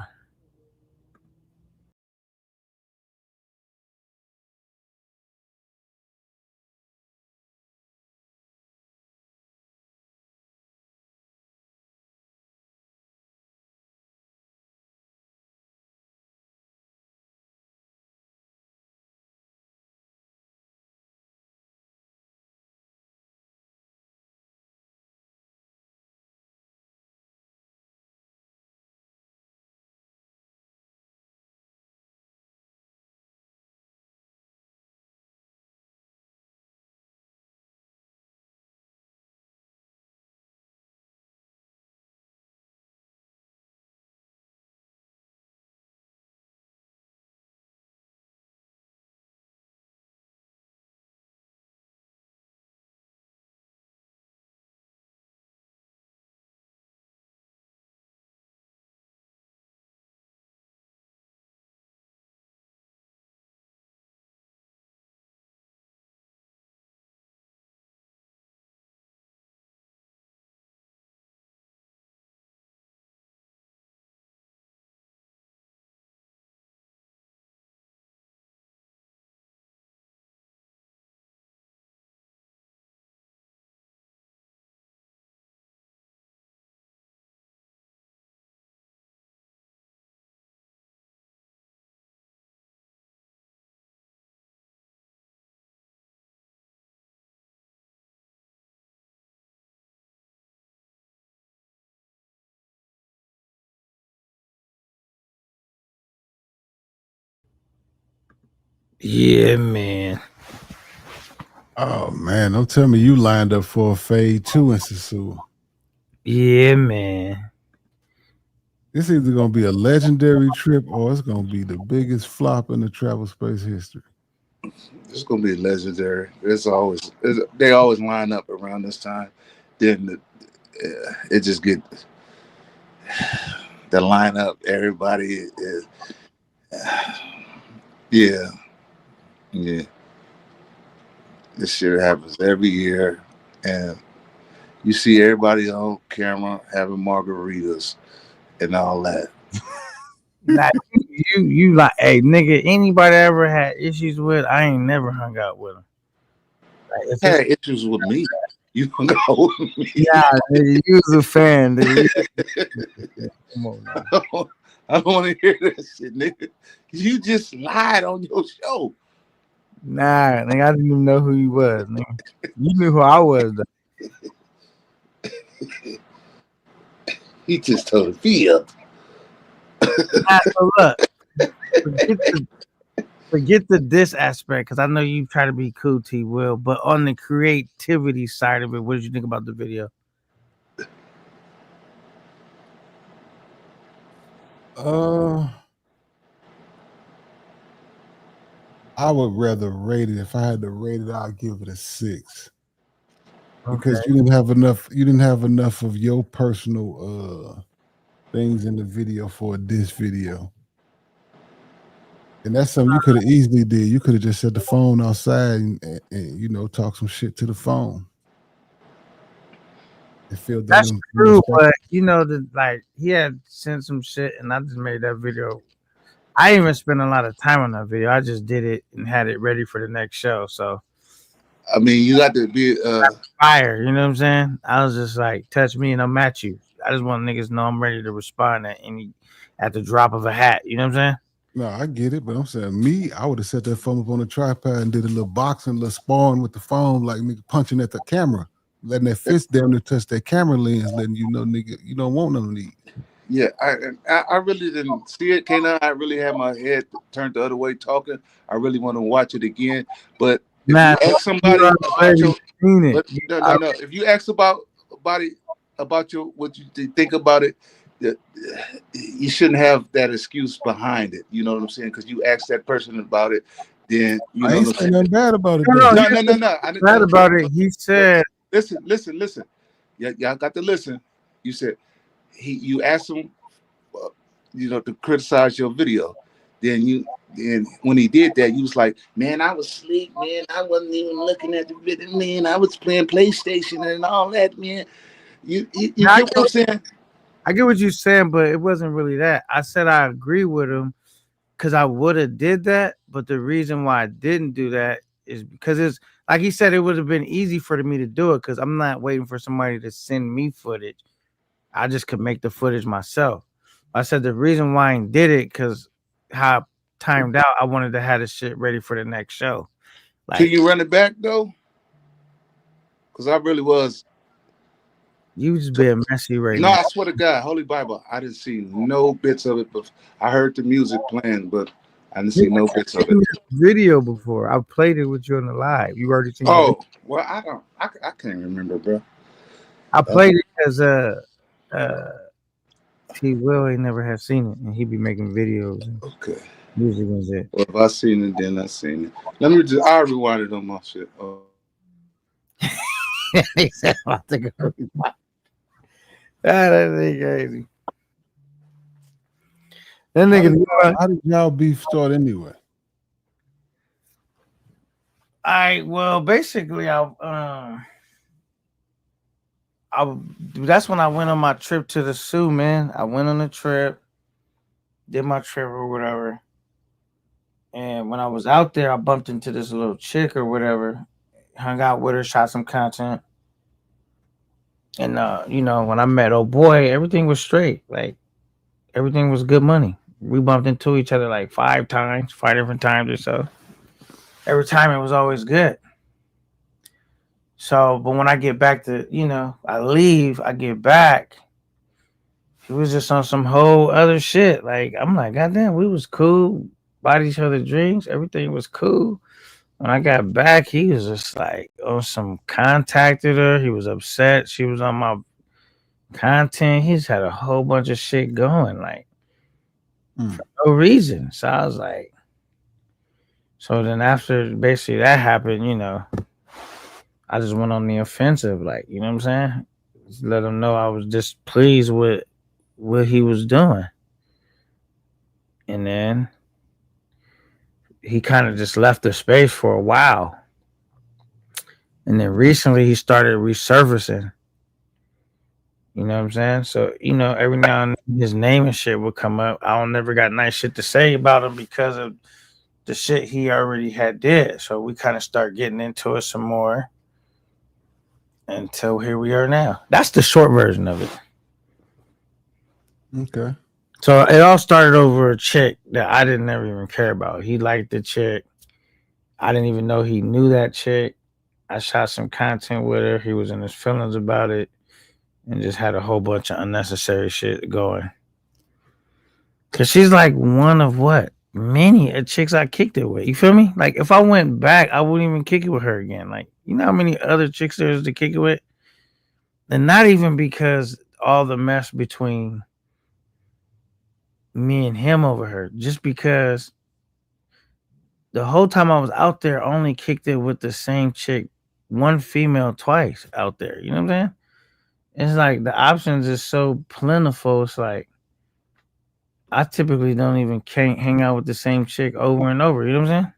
A: Yeah, man.
G: Oh man, don't tell me you lined up for a fade too in Sasua.
A: Yeah, man.
G: It's either gonna be a legendary trip or it's gonna be the biggest flop in the travel space history.
P: It's gonna be legendary. They always line up around this time. Then it just get the lineup. Everybody is, yeah. This shit happens every year, and you see everybody on camera having margaritas and all that.
A: Like, you like, hey nigga, anybody I ever had issues with, I ain't never hung out with them. Like,
P: had issues with me. You hung out with me.
A: Yeah, nigga, you was a fan, dude. Come on, man.
P: I don't want to hear that shit, nigga. You just lied on your show.
A: Nah, nigga, I didn't even know who you was, nigga. You knew who I was, though.
P: He just told me up.
A: Nah, so look, forget the diss aspect, because I know you try to be cool, T. Will, but on the creativity side of it, what did you think about the video?
G: I would rather rate it. If I had to rate it, I'd give it a 6. Because you didn't have enough of your personal things in the video for this video. And that's something you could have easily did. You could have just set the phone outside and talk some shit to the phone.
A: That's true, but he had sent some shit, and I just made that video. I didn't even spent a lot of time on that video. I just did it and had it ready for the next show. So,
P: I mean, you got to be
A: fire. You know what I'm saying? I was just like, touch me and I'll match you. I just want niggas to know I'm ready to respond at the drop of a hat. You know what I'm saying?
G: No, I get it, but I'm saying me, I would have set that phone up on a tripod and did a little boxing, little sparring with the phone, like nigga punching at the camera, letting that fist down to touch that camera lens, letting you know, nigga, you don't want none of these.
P: Yeah, I really didn't see it, K9. I really had my head turned the other way talking. I really want to watch it again. But if
A: Man,
P: you ask somebody
A: you
P: about
A: already
P: your,
A: seen it.
P: but no. If you ask about your what you think about it, you shouldn't have that excuse behind it. You know what I'm saying? Because you ask that person about it, then you
G: I
P: know
G: ain't
P: what I'm
G: saying nothing bad about it.
A: No,
G: though.
P: No.
A: bad about it. He said,
P: Listen. Y'all got to listen. You said you asked him, to criticize your video. Then when he did that, you was like, man, I was asleep, man. I wasn't even looking at the video, man. I was playing PlayStation and all that, man. You get what I'm saying?
A: I get what you're saying, but it wasn't really that. I said I agree with him because I would have did that, but the reason why I didn't do that is because it's like he said, it would have been easy for me to do it because I'm not waiting for somebody to send me footage. I just could make the footage myself. I said the reason why I did it because how I timed out, I wanted to have the shit ready for the next show.
P: Can you run it back though? Because I really was.
A: You just being messy right
P: No,
A: now.
P: I swear to God, Holy Bible, I didn't see no bits of it, but I heard the music playing, but I didn't see no bits of it.
A: Video before I played it with you on the live. You already seen.
P: Oh, well, I can't remember, bro.
A: I played it because T. Will ain't never have seen it, and he be making videos. And
P: okay.
A: Music and shit.
P: Well, if I seen it, then I seen it. I'll rewind it on my shit. Oh.
A: He said about to go. That nigga crazy. That nigga.
G: How did y'all beef start anyway?
A: Well, basically, that's when I went on my trip to the zoo, man. I went on a trip, did my trip or whatever. And when I was out there, I bumped into this little chick or whatever, hung out with her, shot some content. And when I met old boy, everything was straight. Like everything was good money. We bumped into each other like 5 different times or so. Every time it was always good. So, but when I get back to, I leave, I get back. He was just on some whole other shit. Like, I'm like, goddamn, we was cool, bought each other drinks, everything was cool. When I got back, he was just like, contacted her. He was upset. She was on my content. He's had a whole bunch of shit going, like, for no reason. So I was like, so then after basically that happened, I just went on the offensive, like, you know what I'm saying? Just let him know I was displeased with what he was doing. And then he kind of just left the space for a while. And then recently he started resurfacing. You know what I'm saying? So, every now and then his name and shit would come up. I don't never got nice shit to say about him because of the shit he already had did. So we kind of start getting into it some more until here we are now. That's the short version of it.
G: Okay.
A: So it all started over a chick that I didn't ever even care about. He liked the chick. I didn't even know he knew that chick. I shot some content with her. He was in his feelings about it and just had a whole bunch of unnecessary shit going. Cause she's like one of many chicks I kicked it with. You feel me? Like if I went back, I wouldn't even kick it with her again. Like, you know how many other chicks there is to kick it with? And not even because all the mess between me and him over her, just because the whole time I was out there, I only kicked it with the same chick, one female twice out there. You know what I'm saying? It's like the options is so plentiful. It's like I typically don't even hang out with the same chick over and over. You know what I'm saying?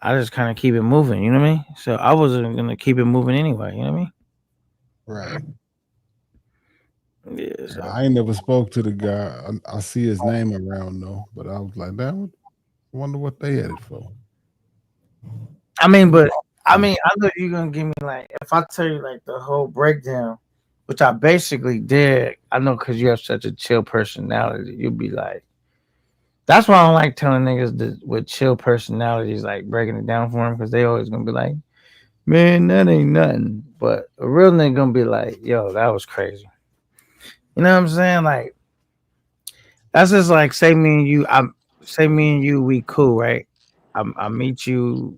A: I just kind of keep it moving. You know what I mean? So I wasn't gonna keep it moving anyway. You know what I mean?
G: Right.
A: Yeah. So.
G: I ain't never spoke to the guy. I see his name around though, but I was like, I wonder what they had it for.
A: I mean, I know you're gonna give me like if I tell you like the whole breakdown, which I basically did. I know because you have such a chill personality, you'll be like, That's why I don't like telling niggas with chill personalities, like breaking it down for them, because they always gonna be like, man, that ain't nothing. But a real nigga gonna be like, yo, that was crazy. You know what I'm saying? Like, that's just like say me and you, we cool, right? I meet you,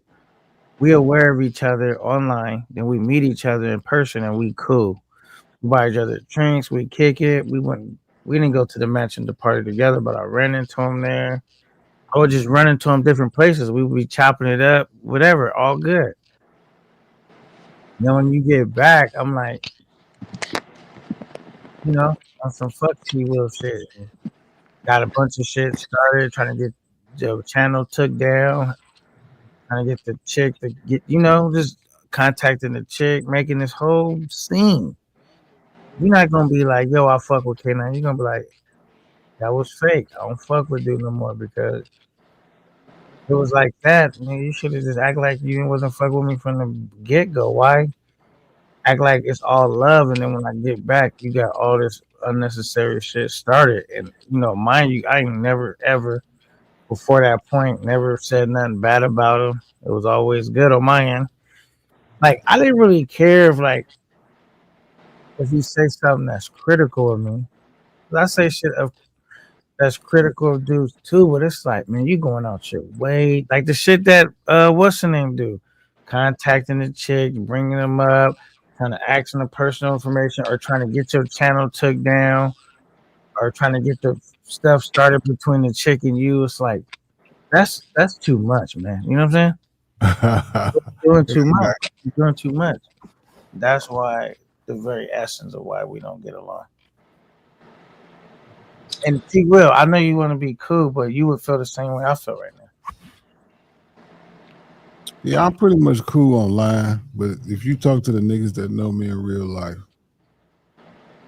A: we aware of each other online, then we meet each other in person and we cool. We buy each other drinks, we kick it. We didn't go to the mansion to party together, but I ran into him there. I would just run into him different places. We would be chopping it up, whatever, all good. Then when you get back, I'm like, you know, on some fuck T Will shit. Got a bunch of shit started, trying to get the channel took down, trying to get the chick to get, just contacting the chick, making this whole scene. You're not gonna be like, yo, I fuck with K9. You're gonna be like, that was fake. I don't fuck with dude no more because it was like that. Man, you should have just act like you wasn't fuck with me from the get go. Why act like it's all love, and then when I get back, you got all this unnecessary shit started? And mind you, I ain't never ever before that point never said nothing bad about him. It was always good on my end. Like I didn't really care if you say something that's critical of me. I say shit that's critical of dudes too, but it's like, man, you going out your way. Like the shit that what's the name do? Contacting the chick, bringing them up, kind of asking the personal information, or trying to get your channel took down, or trying to get the stuff started between the chick and you. It's like that's too much, man. You know what I'm saying? You're doing too much. You're doing too much. That's why the very essence of why we don't get along. And T Will, I know you want to be cool, but you would feel the same way I feel right now.
G: Yeah, I'm pretty much cool online, but if you talk to the niggas that know me in real life,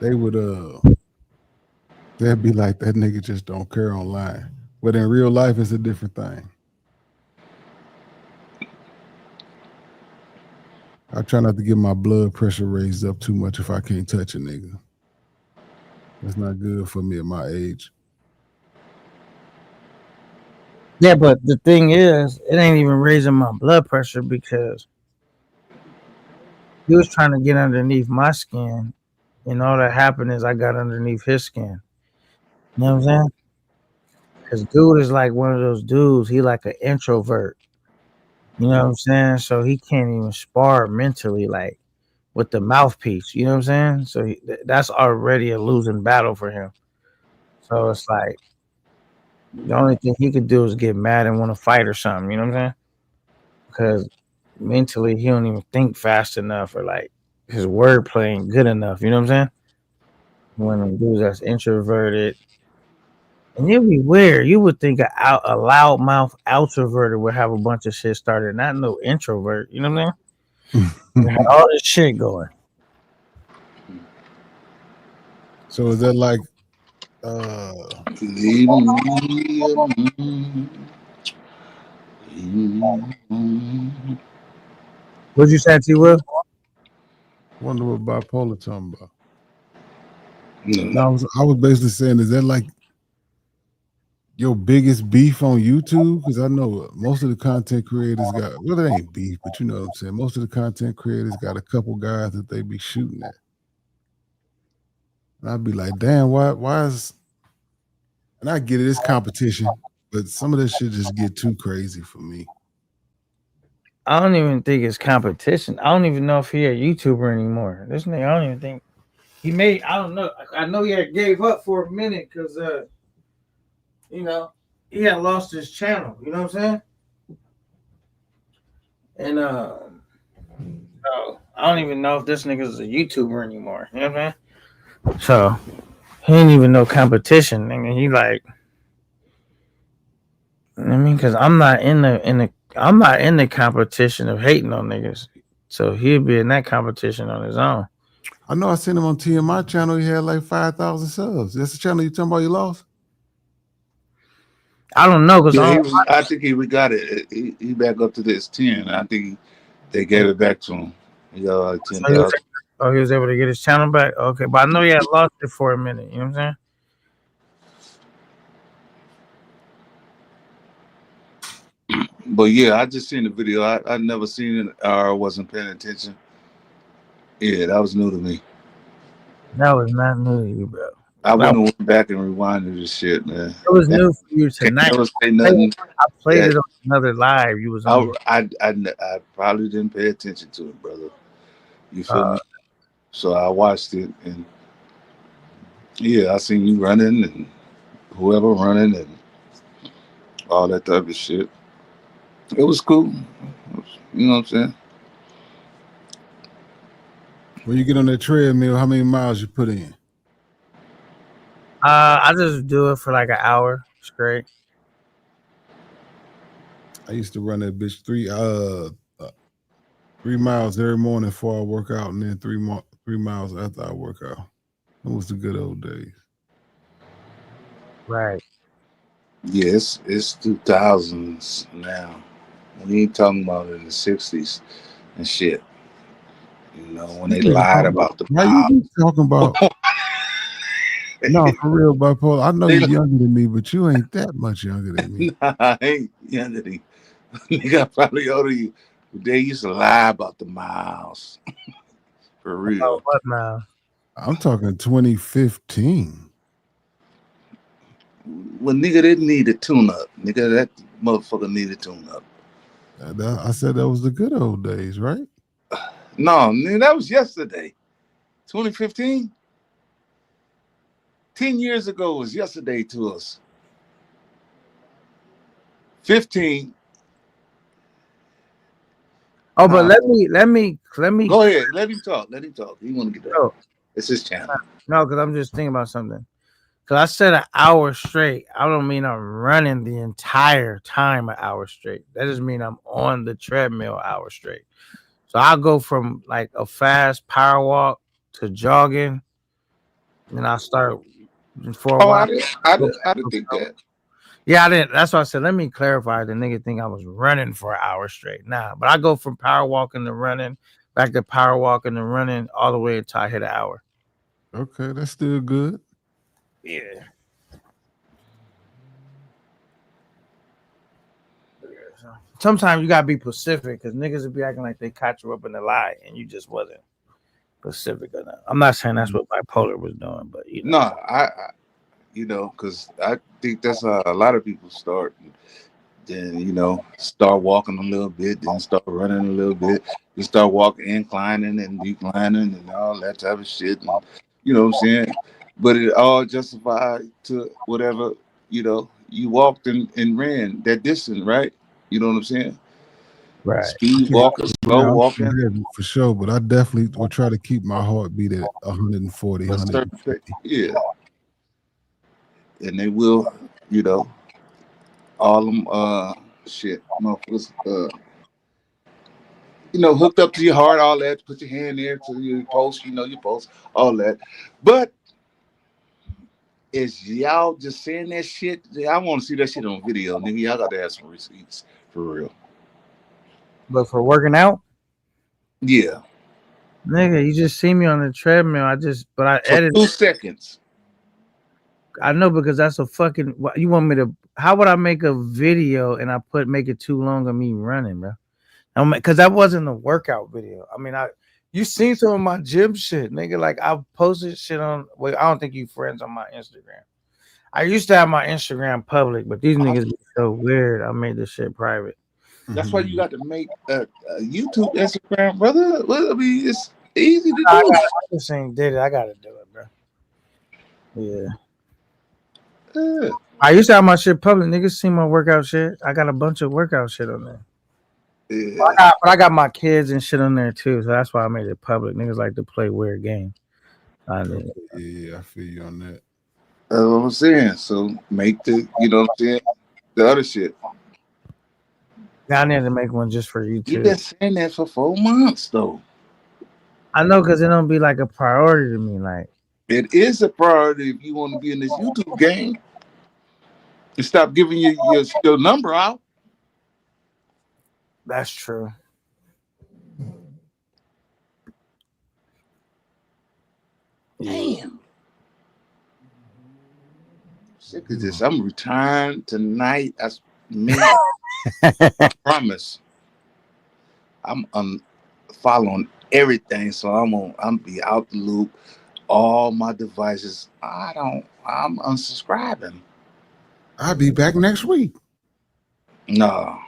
G: they would they'd be like, that nigga just don't care online. But in real life, it's a different thing. I try not to get my blood pressure raised up too much if I can't touch a nigga. That's not good for me at my age.
A: Yeah, but the thing is, it ain't even raising my blood pressure because he was trying to get underneath my skin, and all that happened is I got underneath his skin. You know what I'm saying? Because dude is like one of those dudes. He like an introvert. You know what I'm saying? So he can't even spar mentally, like with the mouthpiece. You know what I'm saying? So that's already a losing battle for him. So it's like the only thing he could do is get mad and want to fight or something. You know what I'm saying? Because mentally he don't even think fast enough, or like his wordplay ain't good enough. You know what I'm saying? When a dude that's introverted. And it'd be weird. You would think a loudmouth outroverted would have a bunch of shit started, not no introvert. You know what I'm saying? Had all this shit going.
G: So is that like
A: What'd you say, T Will?
G: Wonder what bipolar talking about. No, I was basically saying, is that like your biggest beef on YouTube? Because I know most of the content creators got, well, it ain't beef, but you know what I'm saying. Most of the content creators got a couple guys that they be shooting at. And I'd be like, damn, why is, and I get it, it's competition, but some of this shit just get too crazy for me.
A: I don't even think it's competition. I don't even know if he a YouTuber anymore. This nigga, I don't even think he made. I don't know. I know he had gave up for a minute because he had lost his channel. You know what I'm saying? And so I don't even know if this nigga is a YouTuber anymore. You know what I'm saying? So he ain't even no competition. I mean, he like, because I'm not in the competition of hating on niggas. So he'd be in that competition on his own.
G: I know I seen him on TMI channel. He had like 5,000 subs. That's the channel you talking about you lost?
A: I don't know because
J: I think he got it. He back up to this 10. I think they gave it back to him. He got like 10,000.
A: Oh, he was able to get his channel back? Okay, but I know he had lost it for a minute. You know what I'm saying?
P: But yeah, I just seen the video. I never seen it or wasn't paying attention. Yeah, that was new to me.
A: That was not new to you, bro.
P: I
A: That,
P: wouldn't went back and rewinded this shit, man.
A: it was
P: And
A: new for you
P: can't
A: tonight.
P: never say nothing
A: I played
P: that
A: it on another live. You was on.
P: I probably didn't pay attention to it, brother. You feel me? So I watched it, and yeah, I seen you running and whoever running and all that type of shit. It was cool. You know what I'm saying?
G: When you get on that treadmill, how many miles you put in?
A: I just do it for like an hour straight.
G: I used to run that bitch 3 miles every morning before I work out, and then 3 miles after I work out. That was the good old days.
A: Right.
P: Yes, it's 2000s now. We ain't talking about in the 60s and shit. You know, when they lied about the
G: Why you be talking about? No, for real, bipolar. I know you're younger than me, but you ain't that much younger than me.
P: Nah, I ain't younger than you. Nigga, I'm probably older than you. They used to lie about the miles. For real.
A: What now?
G: I'm talking 2015.
P: Well, nigga didn't need a tune-up. Nigga, that motherfucker needed a tune-up.
G: I said that was the good old days, right?
P: No, nigga, that was yesterday. 2015? 10 years ago was yesterday to us. 15.
A: Oh, but let me.
P: Go ahead. Let him talk. Let him talk. He want to get that. It's his channel.
A: No, because I'm just thinking about something. Because I said an hour straight. I don't mean I'm running the entire time an hour straight. That just mean I'm on the treadmill an hour straight. So I'll go from like a fast power walk to jogging. And I start for a while.
P: I didn't think that.
A: Yeah, I didn't. That's why I said, let me clarify. The nigga think I was running for an hour straight. Nah, but I go from power walking to running, back to power walking to running, all the way until I hit an hour.
G: Okay, that's still good.
A: Yeah. Sometimes you gotta be specific because niggas will be acting like they caught you up in the lie and you just wasn't specific enough. I'm not saying that's what bipolar was doing, but you know.
P: No, I you know, because I think that's how a lot of people start. Then, you know, start walking a little bit, then start running a little bit. You start walking, inclining and declining and all that type of shit. And, you know what I'm saying? But it all justified to whatever, you know, you walked and ran that distance, right? You know what I'm saying?
A: Right.
P: Speed walking, slow walking.
G: For sure, but I definitely will try to keep my heartbeat at 140, 150.
P: Yeah. And they will, you know, all them shit, motherfuckers, you know, hooked up to your heart, all that, put your hand there to your pulse, you know, your pulse, all that. But is y'all just saying that shit? I want to see that shit on video, nigga. Y'all got to have some receipts for real.
A: But for working out?
P: Yeah.
A: Nigga, you just see me on the treadmill. I edited
P: 2 seconds.
A: I know, because that's a fucking. You want me to? How would I make a video and I make it too long of me running, bro? Because that wasn't a workout video. I mean, you seen some of my gym shit, nigga. Like I posted shit on. Well, I don't think you friends on my Instagram. I used to have my Instagram public, but these niggas be so weird. I made this shit private.
P: That's why you got to make a YouTube, Instagram, brother. Well, I mean, it's easy to do.
A: I just ain't did it. I gotta do it, bro. Yeah. I used to have my shit public. Niggas see my workout shit. I got a bunch of workout shit on there.
P: Yeah.
A: I got my kids and shit on there too, so that's why I made it public. Niggas like to play weird games.
G: Yeah, I feel you on that.
P: That's what I'm saying. So make the, you know what I'm saying, the other shit.
A: I need to make one just for YouTube.
P: You've been saying that for 4 months though.
A: I know, because it don't be like a priority to me. Like,
P: it is a priority if you want to be in this YouTube game. And stop giving your number out.
A: That's true.
P: Damn. Sick of this. I'm retiring tonight. That's me. I promise. I'm following everything, so I'm be out the loop. All my devices. I'm unsubscribing.
G: I'll be back next week.
P: No,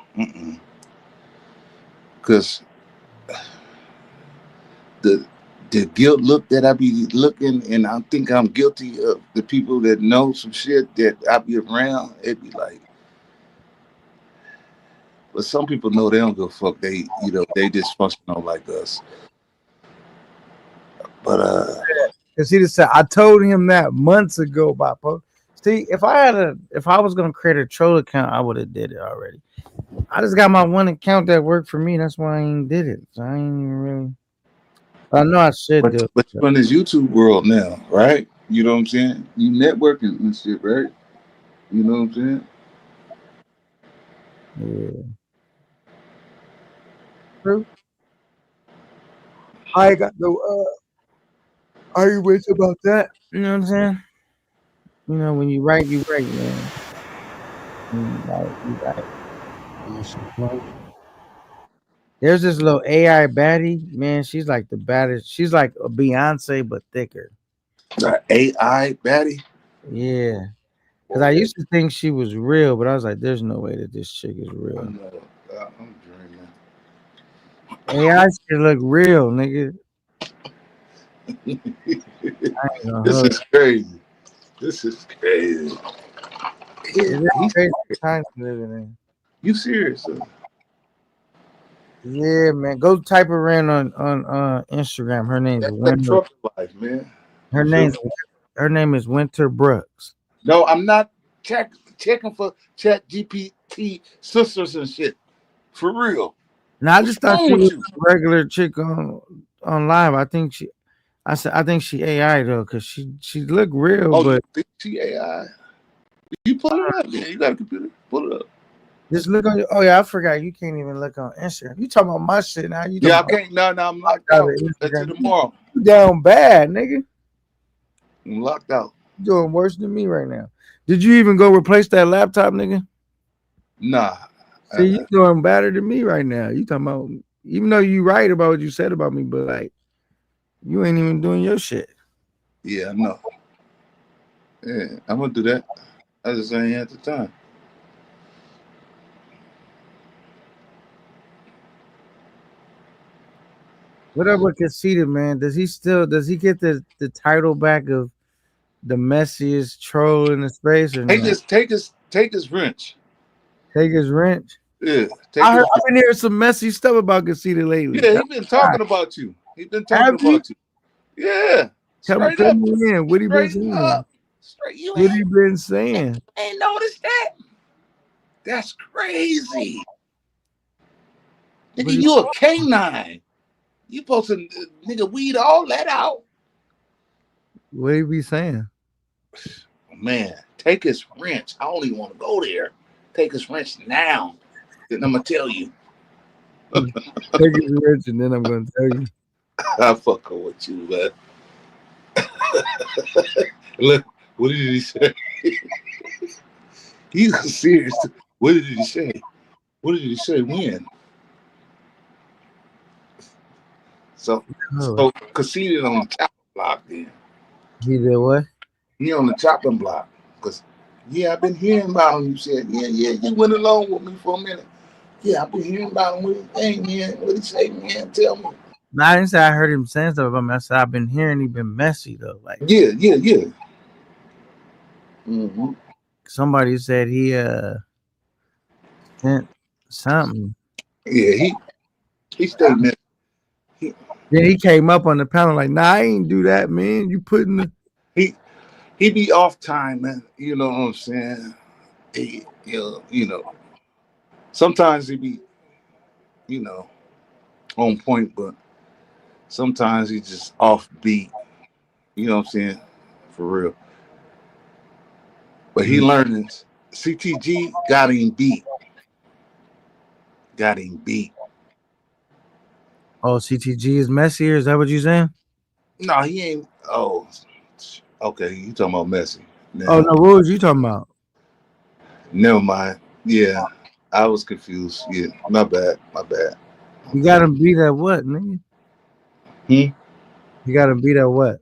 P: because the guilt look that I be looking, and I think I'm guilty of the people that know some shit that I be around. It be like, but some people know they don't give a fuck. They they dysfunctional like us. But
A: because he just said I told him that months ago about post. See, if I was gonna create a troll account, I would have did it already. I just got my one account that worked for me. That's why I ain't did it. So I ain't even really. I know I should do it.
P: But you're in this YouTube world now, right? You know what I'm saying? You networking and shit, right? You know what I'm saying?
A: Yeah. True. I ain't got no arguments about that. You know what I'm saying? You know, when you write, man. You right. There's this little AI baddie, man. She's like the baddest. She's like a Beyonce, but thicker.
P: AI baddie?
A: Yeah. Because I used to think she was real, but I was like, there's no way that this chick is real.
P: I'm dreaming.
A: AI should look real, nigga.
P: This is crazy. This is crazy.
A: It's crazy times living in.
P: You serious?
A: Yeah, man. Go type her in on Instagram. Her name's Winter.
P: Life, man.
A: Her name is Winter Brooks.
P: No, I'm not checking for Chat GPT sisters and shit. For real.
A: Now I just thought she was
P: you?
A: a regular chick on live. I think she AI though, because she look real,
P: Oh,
A: but
P: you think she AI? You pull it up, man. You got a computer. Pull it up.
A: just look on your. Oh yeah, I forgot. You can't even look on Instagram. You talking about my shit now? You
P: Yeah, I
A: talking
P: can't. No, I'm locked out. Until tomorrow.
A: You down bad, nigga.
P: I'm locked out.
A: You doing worse than me right now. Did you even go replace that laptop, nigga?
P: Nah.
A: See, you doing better than me right now. You talking about, even though you right about what you said about me, but like, you ain't even doing your shit.
P: Yeah, I know. Yeah, I'm gonna do that. I just ain't at the time.
A: What up with Conceited, man? Does he get the title back of the messiest troll in the space or
P: Take
A: no?
P: take his wrench.
A: Take his wrench?
P: Yeah.
A: I've been hearing some messy stuff about Conceited lately.
P: Yeah, he been talking about you. He been talking about you. Yeah.
A: Tell me in. What he been saying? What he been saying?
P: Ain't noticed that? That's crazy. Nigga, you a canine. You supposed to nigga weed all that out.
A: What he be saying?
P: Man, take his wrench. I don't even want to go there. Take his wrench now. Then I'm gonna tell you.
A: Take his wrench and then I'm gonna tell you.
P: I fucking with you, man. Look, what did he say? He was serious. What did he say? What did he say? When? So Conceited on the chopping block then.
A: He did what?
P: He on the chopping block. Because, yeah, I've been hearing about him. You said, yeah, you went along with me for a minute. Yeah, I've been hearing about him. What do you think, man? What did he say, man? Tell me.
A: No, I didn't say I heard him saying stuff about me. I said I've been hearing he been messy though. Like
P: yeah. Mm-hmm.
A: Somebody said he sent something.
P: Yeah, he stayed messy.
A: Then he came up on the panel like, nah, I ain't do that, man. You putting the
P: he be off time, man. You know what I'm saying? He, you know. Sometimes he be, on point, but sometimes he just off beat. You know what I'm saying? For real. But he learning. CTG got him beat.
A: Oh, CTG is messier. Is that what you saying?
P: No, he ain't. Oh, okay. You talking about Messi?
A: Oh no, what was you talking about?
P: Never mind. Yeah. I was confused. Yeah, my bad. My bad.
A: You got him beat at what, nigga?
P: Hmm?
A: You got him beat at what?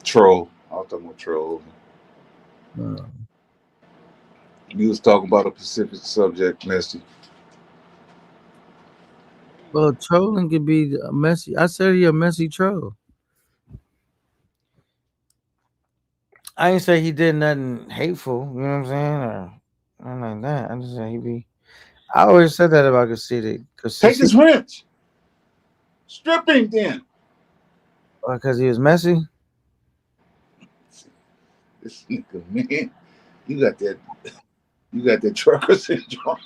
P: Troll. I was talking about troll.
A: Uh,
P: You was talking about a specific subject, Messi.
A: well, trolling could be a messy. I said he a messy troll. I ain't say he did nothing hateful. You know what I'm saying, or nothing like that. I just said he be. I always said that about Conceited.
P: Take his wrench. Strip him then.
A: Because he was messy.
P: This nigga, man. You got that trucker syndrome.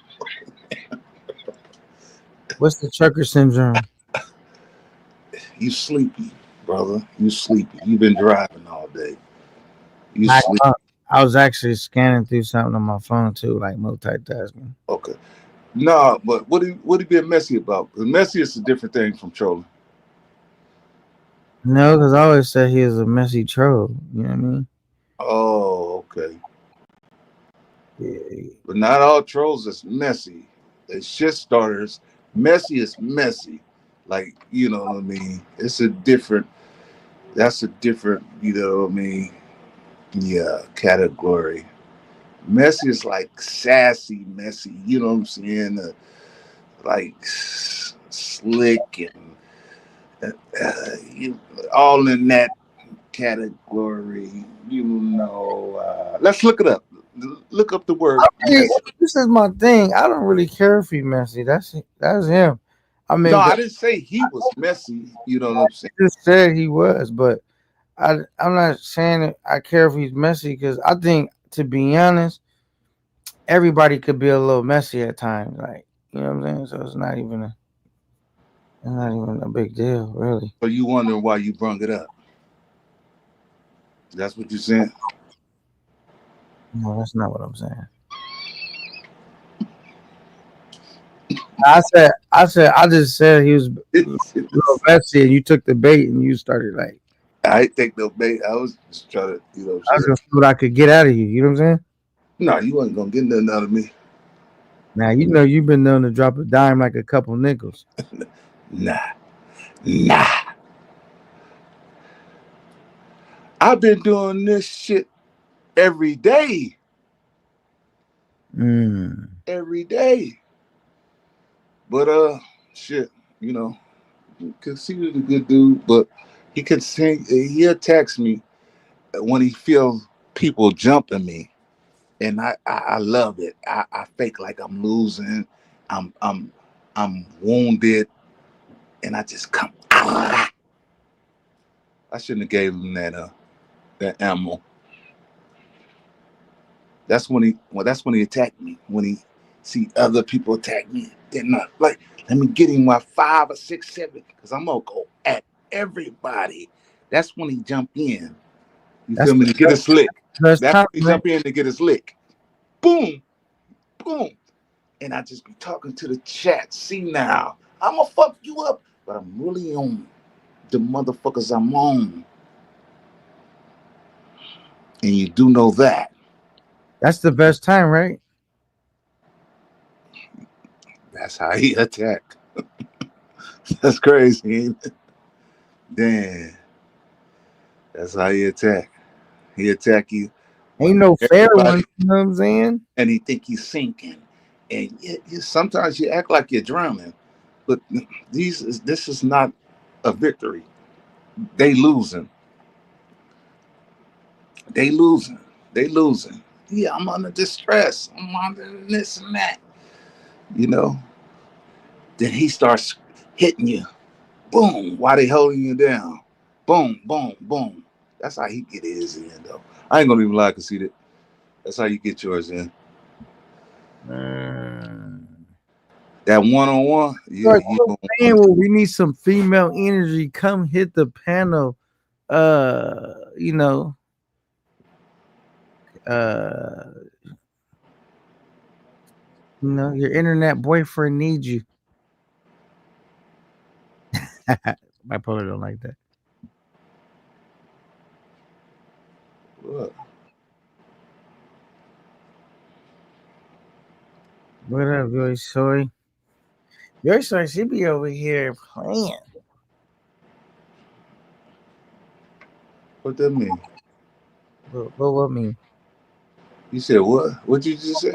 A: What's the trucker syndrome?
P: You sleepy, brother. You sleepy. You been driving all day. You
A: I,
P: sleep.
A: I was actually scanning through something on my phone too, like multitasking.
P: Okay. Nah, but what he being messy about? Because messy is a different thing from trolling.
A: No, because I always said he was a messy troll. You know what I mean?
P: Oh, okay.
A: Yeah.
P: But not all trolls is messy. They shit starters. Messy is messy. Like, you know what I mean? That's a different, you know what I mean? Yeah, category. Messy is like sassy, messy. You know what I'm saying? Like slick and all in that category. You know, let's look it up. Look up the word.
A: Hey, this is my thing. I don't really care if he messy. That's him. I mean,
P: No, I didn't say he was messy. You know what I'm saying?
A: I just said he was, but I'm not saying that I care if he's messy because I think, to be honest, everybody could be a little messy at times. Like, you know what I'm saying? So it's not even a big deal, really.
P: So you wondering why you brung it up? That's what you're saying?
A: No, that's not what I'm saying. I just said he was a little messy, and you took the bait and you started like.
P: I ain't take no bait. I was just trying to, you know what
A: I
P: I'm
A: was
P: saying?
A: gonna see what I could get out of you. You know what I'm saying?
P: No, you wasn't gonna get nothing out of me.
A: Now you know you've been known to drop a dime like a couple nickels.
P: Nah. I've been doing this shit every day. Every day. But shit, you know, Conceited a good dude, but he could sing. He'll text me when he feels people jumping me, and I love it. I fake like I'm losing. I'm wounded, and I just come. I shouldn't have gave him that ammo. That's when he attacked me. When he see other people attack me, then not like, let me get him by 5 or 6, 7, because I'm gonna go at everybody. That's when he jump in. You feel me? To get his lick. That's when he jump in to get his lick. Boom, boom. And I just be talking to the chat. See now, I'm gonna fuck you up, but I'm really on the motherfuckers I'm on. And you do know that.
A: That's the best time, right?
P: That's how he attack. That's crazy, ain't it? Damn. That's how he attack. He attack you.
A: Ain't no fair one, you know what I'm saying?
P: And he think he's sinking. And sometimes you act like you're drowning. But this is not a victory. They losing. They losing. They losing. Yeah, I'm under distress. I'm under this and that. You know? Then he starts hitting you. Boom. While they holding you down. Boom, boom, boom. That's how he get his in, though. I ain't gonna even lie, Conceited. That's how you get yours in. That one-on-one, yeah.
A: We need some female energy. Come hit the panel. You know. You know, your internet boyfriend needs you. Bipolar don't like that.
P: What?
A: What up, Joy Soy? Joy Soy, she be over here playing.
P: What that mean?
A: What mean?
P: You said what? What you just say?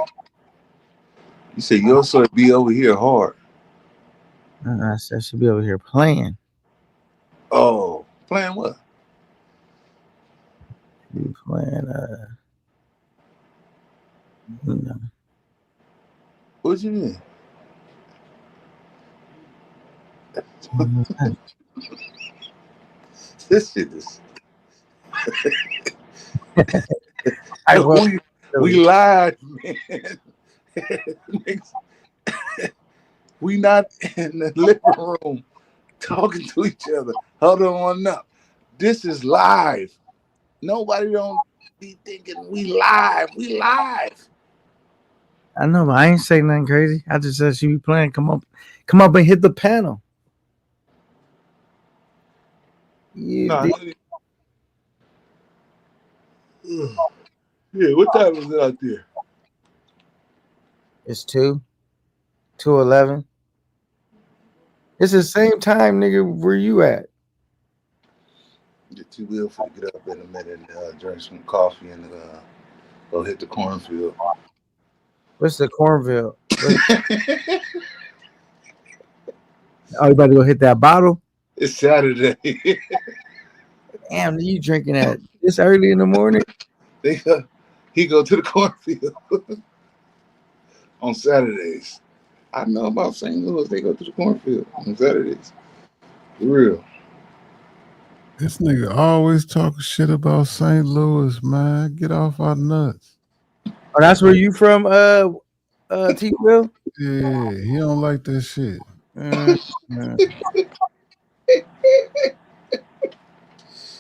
P: You said your son be over here hard.
A: I said she be over here playing.
P: Oh, playing what?
A: She be playing you know.
P: What you mean? This shit is. we lied, man. We not in the living room talking to each other. Hold on up. This is live. Nobody don't be thinking we live. We live.
A: I know, but I ain't saying nothing crazy. I just said she be playing. Come up and hit the panel.
P: Yeah, what time is it out there?
A: It's 2:11. It's the same time, nigga. Where you at?
P: Get too ill for to get up in a minute and drink some coffee and go hit the cornfield.
A: What's the cornfield? Oh, you about to go hit that bottle?
P: It's Saturday.
A: Damn, you drinking at this early in the morning?
P: He go to the cornfield on Saturdays. I know about St. Louis. They go to the cornfield on Saturdays. For real.
G: This nigga always talking shit about St. Louis, man. Get off our nuts.
A: Oh, that's where you from, T. Will?
G: Yeah, he don't like that shit. I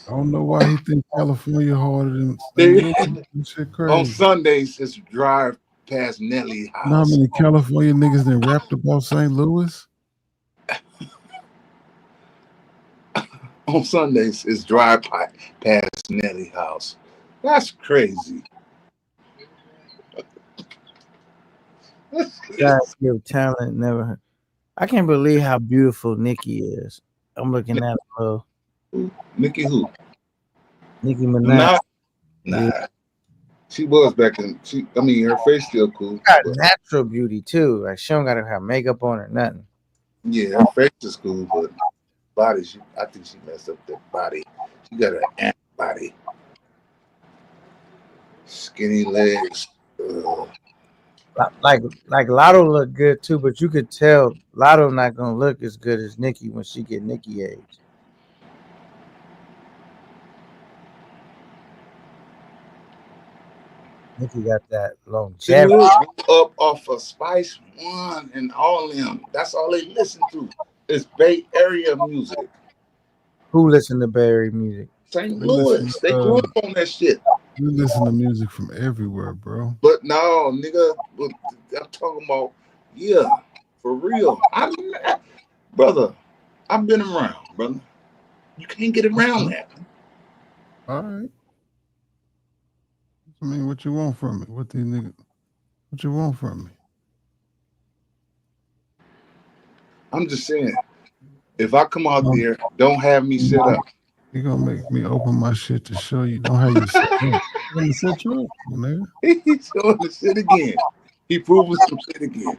G: don't know why he think California harder than shit crazy.
P: On Sundays, it's drive past Nelly house.
G: You know how many California niggas that rapped about St. Louis?
P: On Sundays, it's drive past Nelly house. That's crazy.
A: God give talent never. I can't believe how beautiful Nicki is. I'm looking at her.
P: Nicki who?
A: Nicki Minaj.
P: Nah. She was back in. Her face still cool.
A: Got natural beauty too. Like she don't gotta have makeup on or nothing.
P: Yeah, her face is cool, but body, I think she messed up that body. She got an ant body. Skinny legs.
A: Like Lotto look good too, but you could tell Lotto not gonna look as good as Nicki when she get Nicki age. Nicki got that longevity.
P: Up off of Spice One and all them. That's all they listen to. It's Bay Area music.
A: Who listen to Bay Area music?
P: St. Louis. They grew up on that shit.
G: You listen to music from everywhere, bro.
P: But no, nigga, I'm talking about, yeah, for real. Brother, I've been around, brother. You can't get around that.
G: All right. I mean, what you want from me? What you want from me?
P: I'm just saying, if I come out there, don't have me sit up.
G: You're gonna make me open my shit to show you. Don't have you sit up. I'm gonna set you up, man.
P: He's showing the shit again. He proving some shit again.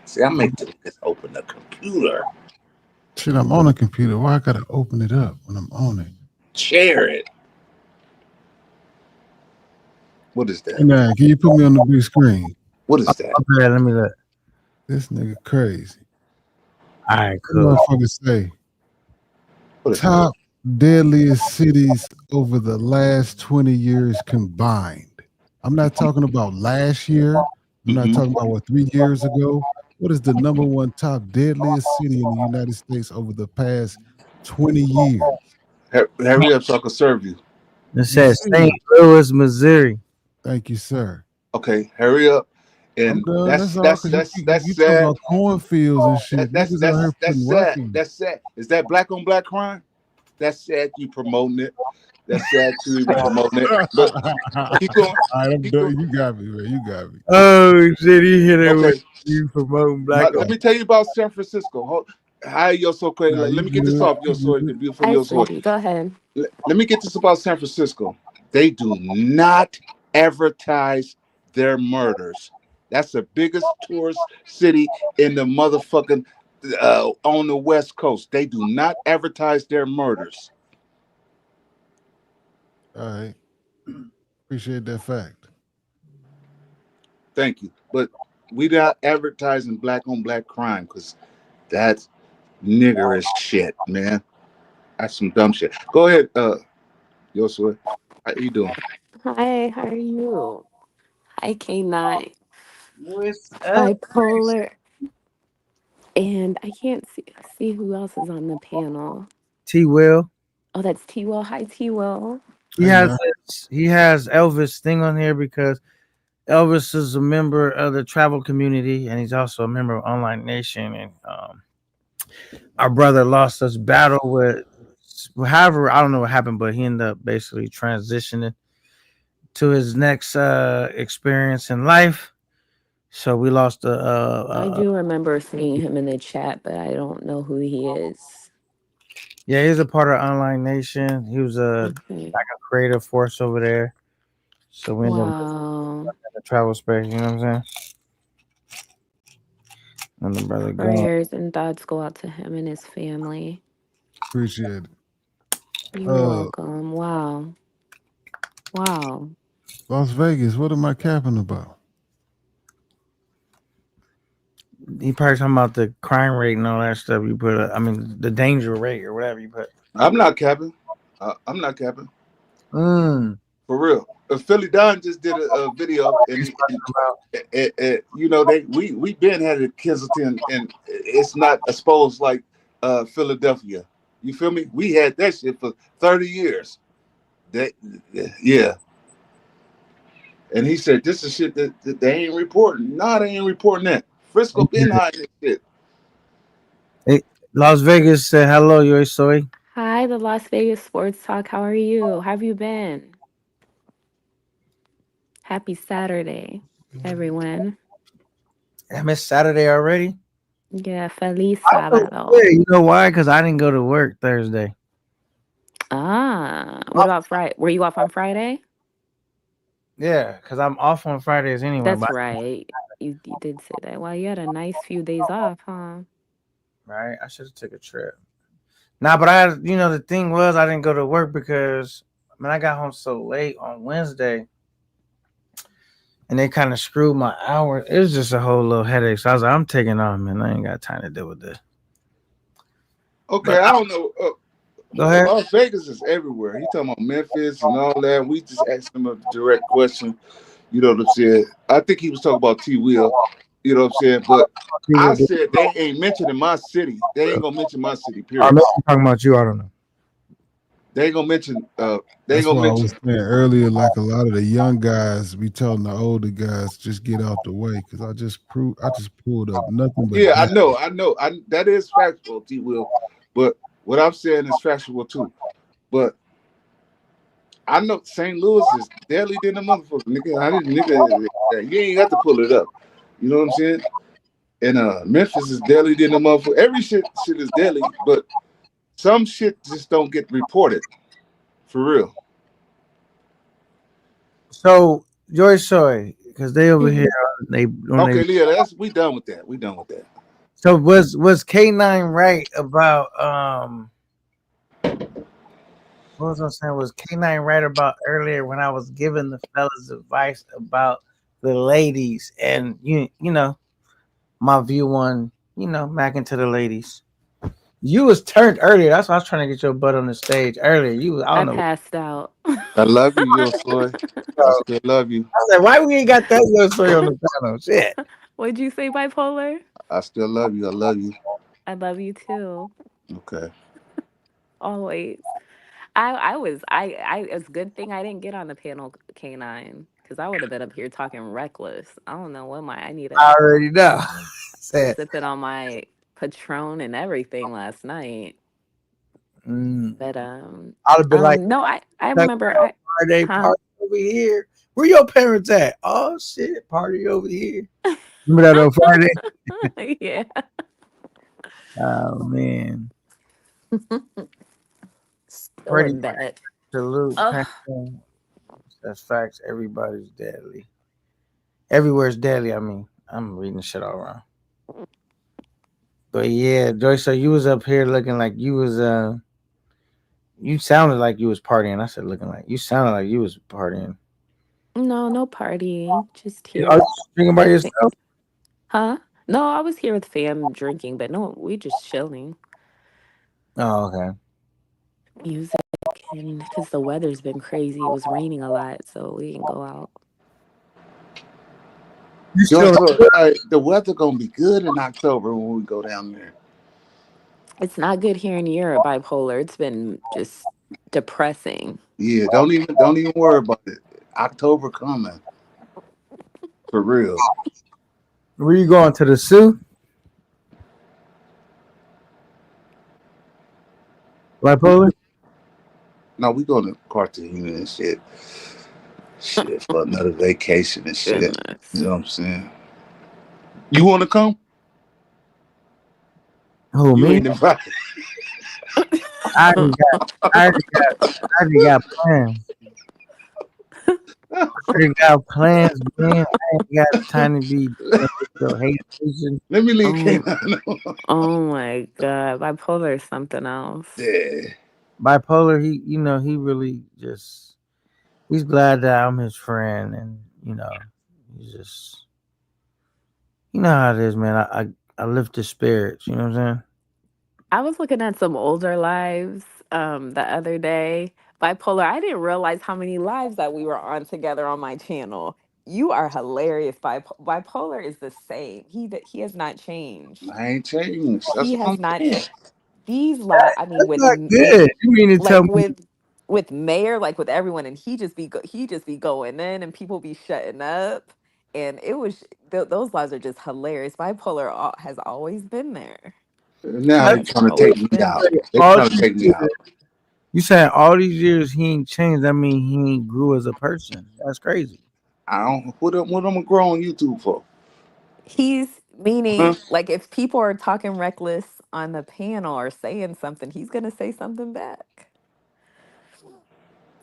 P: See, I make them just open the computer.
G: Shit, I'm on a computer. Why I gotta open it up when I'm on it?
P: Share it. What is that?
G: Hey, man, can you put me on the big screen?
P: What is that?
A: Okay, let me look.
G: This nigga crazy.
A: All right, cool.
G: Motherfucker say top deadliest cities over the last 20 years combined. I'm not talking about last year. I'm not talking about 3 years ago. What is the number one top deadliest city in the United States over the past 20 years?
P: Hurry up so I can serve you.
A: It says St. Louis, Missouri.
G: Thank you, sir.
P: Okay, hurry up. And that's sad.
G: Cornfields and shit.
P: That's sad. Is that black on black crime? That's sad you promoting it. That's sad you even promoting it. But keep going.
G: All right, I'm
P: Keep
G: done.
P: going.
G: You got me, man. You got me.
A: Oh shit, he hit it with
P: Okay.
A: you promoting black.
P: Let me tell you about San Francisco. Hi, Yo Soy.
G: Nah,
P: Let
G: you
P: me get this
G: good.
P: off, Yo
G: You
P: Soy, the
G: good.
P: beautiful
R: Hi,
P: Yo Soy.
R: sweetie. Go ahead.
P: Let me get this about San Francisco. They do not advertise their murders. That's the biggest tourist city in the motherfucking on the West Coast. They do not advertise their murders.
G: All right. Appreciate that fact.
P: Thank you. But we not advertising black on black crime because that's niggerish shit, man. That's some dumb shit. Go ahead, Yo Soy. How you doing?
R: Hi, how are you? Hi, K9.
A: What's up?
R: Bipolar. And I can't see who else is on the panel.
A: T Will.
R: Oh, that's T Will. Hi, T Will.
A: He has Elvis thing on here because Elvis is a member of the travel community and he's also a member of Online Nation. And our brother lost his battle with, however, I don't know what happened, but he ended up basically transitioning to his next experience in life. So we lost
R: I do remember seeing him in the chat, but I don't know who he is.
A: yeah, he's a part of Online Nation. He was like a creative force over there. So we ended up in the travel space, you know what I'm saying? And the brother gone.
R: Prayers and thoughts go out to him and his family.
G: Appreciate it.
R: You're welcome. Wow. Wow.
G: Las Vegas, what am I capping about?
A: He probably talking about the crime rate and all that stuff you put up. I mean, the danger rate or whatever you put.
P: I'm not capping. I'm not capping.
A: For
P: real. Philly Don just did a video, and you know we been had it Kensington, and it's not exposed like Philadelphia. You feel me? We had that shit for 30 years. Yeah. And he said this is shit that they ain't reporting. Nah, they ain't reporting that. Frisco been hiding this shit.
A: Hey, Las Vegas said hello, Yo Soy.
R: Hi, the Las Vegas Sports Talk. How are you? How have you been? Happy Saturday, everyone.
A: I missed Saturday already.
R: Yeah, feliz sábado.
A: Yeah, you know why? Because I didn't go to work Thursday.
R: What about Friday? Were you off on Friday?
A: Yeah, because I'm off on Fridays anyway.
R: That's
A: but
R: right. You did say that. Well, you had a nice few days off, huh?
A: Right, I should have took a trip. Nah, but the thing was I didn't go to work because I got home so late on Wednesday, and they kind of screwed my hours. It was just a whole little headache. So I was like, I'm taking off, man. I ain't got time to deal with this.
P: Okay, I don't know.
A: Go ahead.
P: Las Vegas is everywhere. He talking about Memphis and all that. We just asked him a direct question. You know what I'm saying? I think he was talking about T. Will. You know what I'm saying? But I said they ain't mentioning my city. They ain't gonna mention my city. Period.
A: I'm talking about you. I don't know.
P: They ain't gonna mention. They ain't
G: That's
P: gonna
G: why I was
P: mention.
G: saying earlier, like a lot of the young guys be telling the older guys just get out the way because I just pulled up nothing but
P: Yeah, I
G: that.
P: know. That is factual, T. Will. But what I'm saying is factual too. But I know St. Louis is deadly than the motherfucker, nigga. You ain't got to pull it up. You know what I'm saying? And Memphis is deadly than the motherfucker. Every shit is deadly, but some shit just don't get reported. For real.
A: So Joy Soy, because they over here,
P: Okay, Leah, we done with that. We done with that.
A: So was K9 right about what was I saying? Was K9 right about earlier when I was giving the fellas advice about the ladies and you know my view on macking to the ladies? You was turned earlier. That's why I was trying to get your butt on the stage earlier. I don't know.
R: Passed out.
P: I love you, Yo Soy. I still love you.
A: I was like, why we ain't got that Yo Soy on the panel? Shit.
R: What'd you say, Bipolar?
P: I still love you. I love you.
R: I love you too.
P: Okay.
R: Always. It's a good thing I didn't get on the panel, K9, because I would have been up here talking reckless. I don't know what I need.
A: I already know.
R: Sipping on my Patron and everything last night. But
A: I'd have been like,
R: no, I
A: "That
R: remember
A: Friday
R: huh?
A: party over here. Where your parents at? Oh shit, party over here. Remember that on Friday?
R: Yeah.
A: Oh man,
R: Still
A: pretty
R: in bed.
A: salute.
R: Oh,
A: Pain. That's facts. Everybody's deadly. Everywhere's deadly. I mean, I'm reading the shit all wrong. But yeah, Joyce, so you was up here looking like you was you sounded like you was partying. I said looking like you sounded like you was partying.
R: no partying. Just
A: Are
R: here.
A: you drinking by
R: With
A: yourself?
R: huh? No, I was here with fam drinking, but no, we just chilling.
A: Oh, okay.
R: Music and because the weather's been crazy. It was raining a lot, so we didn't go out.
A: You
P: Joyce,
A: still
P: look, the weather gonna be good in October when we go down there.
R: It's not good here in Europe, bipolar. It's been just depressing.
P: Yeah, don't even worry about it. October coming for real.
A: where you going to the Sioux? Bipolar?
P: No, we going to Cartagena and shit. Shit for another vacation and shit.
R: Goodness.
P: You know what I'm saying? You want to come?
A: Who
P: You
A: me?
P: ain't invited.
A: I already got plans. I already got plans, man. I ain't got time to be so hate person.
P: Let me leave
R: Oh,
P: K9.
R: oh my god, bipolar is something else.
P: Yeah.
A: Bipolar, he really just he's glad that I'm his friend, and he's just how it is, man. I lift his spirits. You know what I'm saying?
R: I was looking at some older lives the other day. Bipolar, I didn't realize how many lives that we were on together on my channel. You are hilarious. Bipolar is the same. He has not changed.
P: I ain't changed. That's
R: He
P: what
R: has
P: I'm
R: not.
P: saying.
R: These live. I mean,
A: That's not good. You mean to tell
R: like
A: me?
R: with Mayor, like with everyone, and he just be going in, and people be shutting up, and it was those lives are just hilarious. Bipolar has always been there.
P: Now
R: He
P: they
R: has
P: trying to
R: always
P: take me
R: been
P: out.
R: there.
P: They
A: All
P: trying to
A: these
P: take me
A: years,
P: out.
A: you saying all these years he ain't changed? I mean, he ain't grew as a person. That's crazy.
P: I don't. What I'm gonna grow on YouTube for?
R: He's
P: Huh?
R: meaning like if people are talking reckless on the panel or saying something, he's gonna say something back.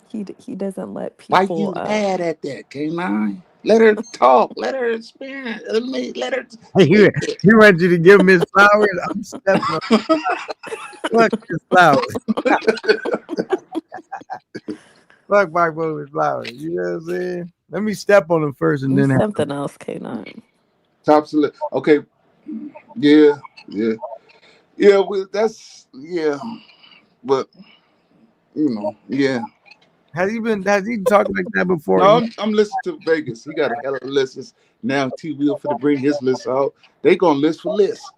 R: He doesn't let
P: Why
R: people.
P: you mad at that, K9? Let her talk. Let her experience. Let her
A: You,
P: speak it.
A: you want you to give him his flowers? I'm stepping on. Fuck his flowers. Fuck Bipolar's flowers. You know what I'm saying? Let me step on him first, and
R: He's
A: then have
R: something else, K9.
P: Top select. Okay. Yeah. Yeah. Yeah. That's yeah. But yeah.
A: Has he talked like that before?
P: No, I'm listening to Vegas. He got a hell of a list. Now TV will to bring his list out. They gonna list for list.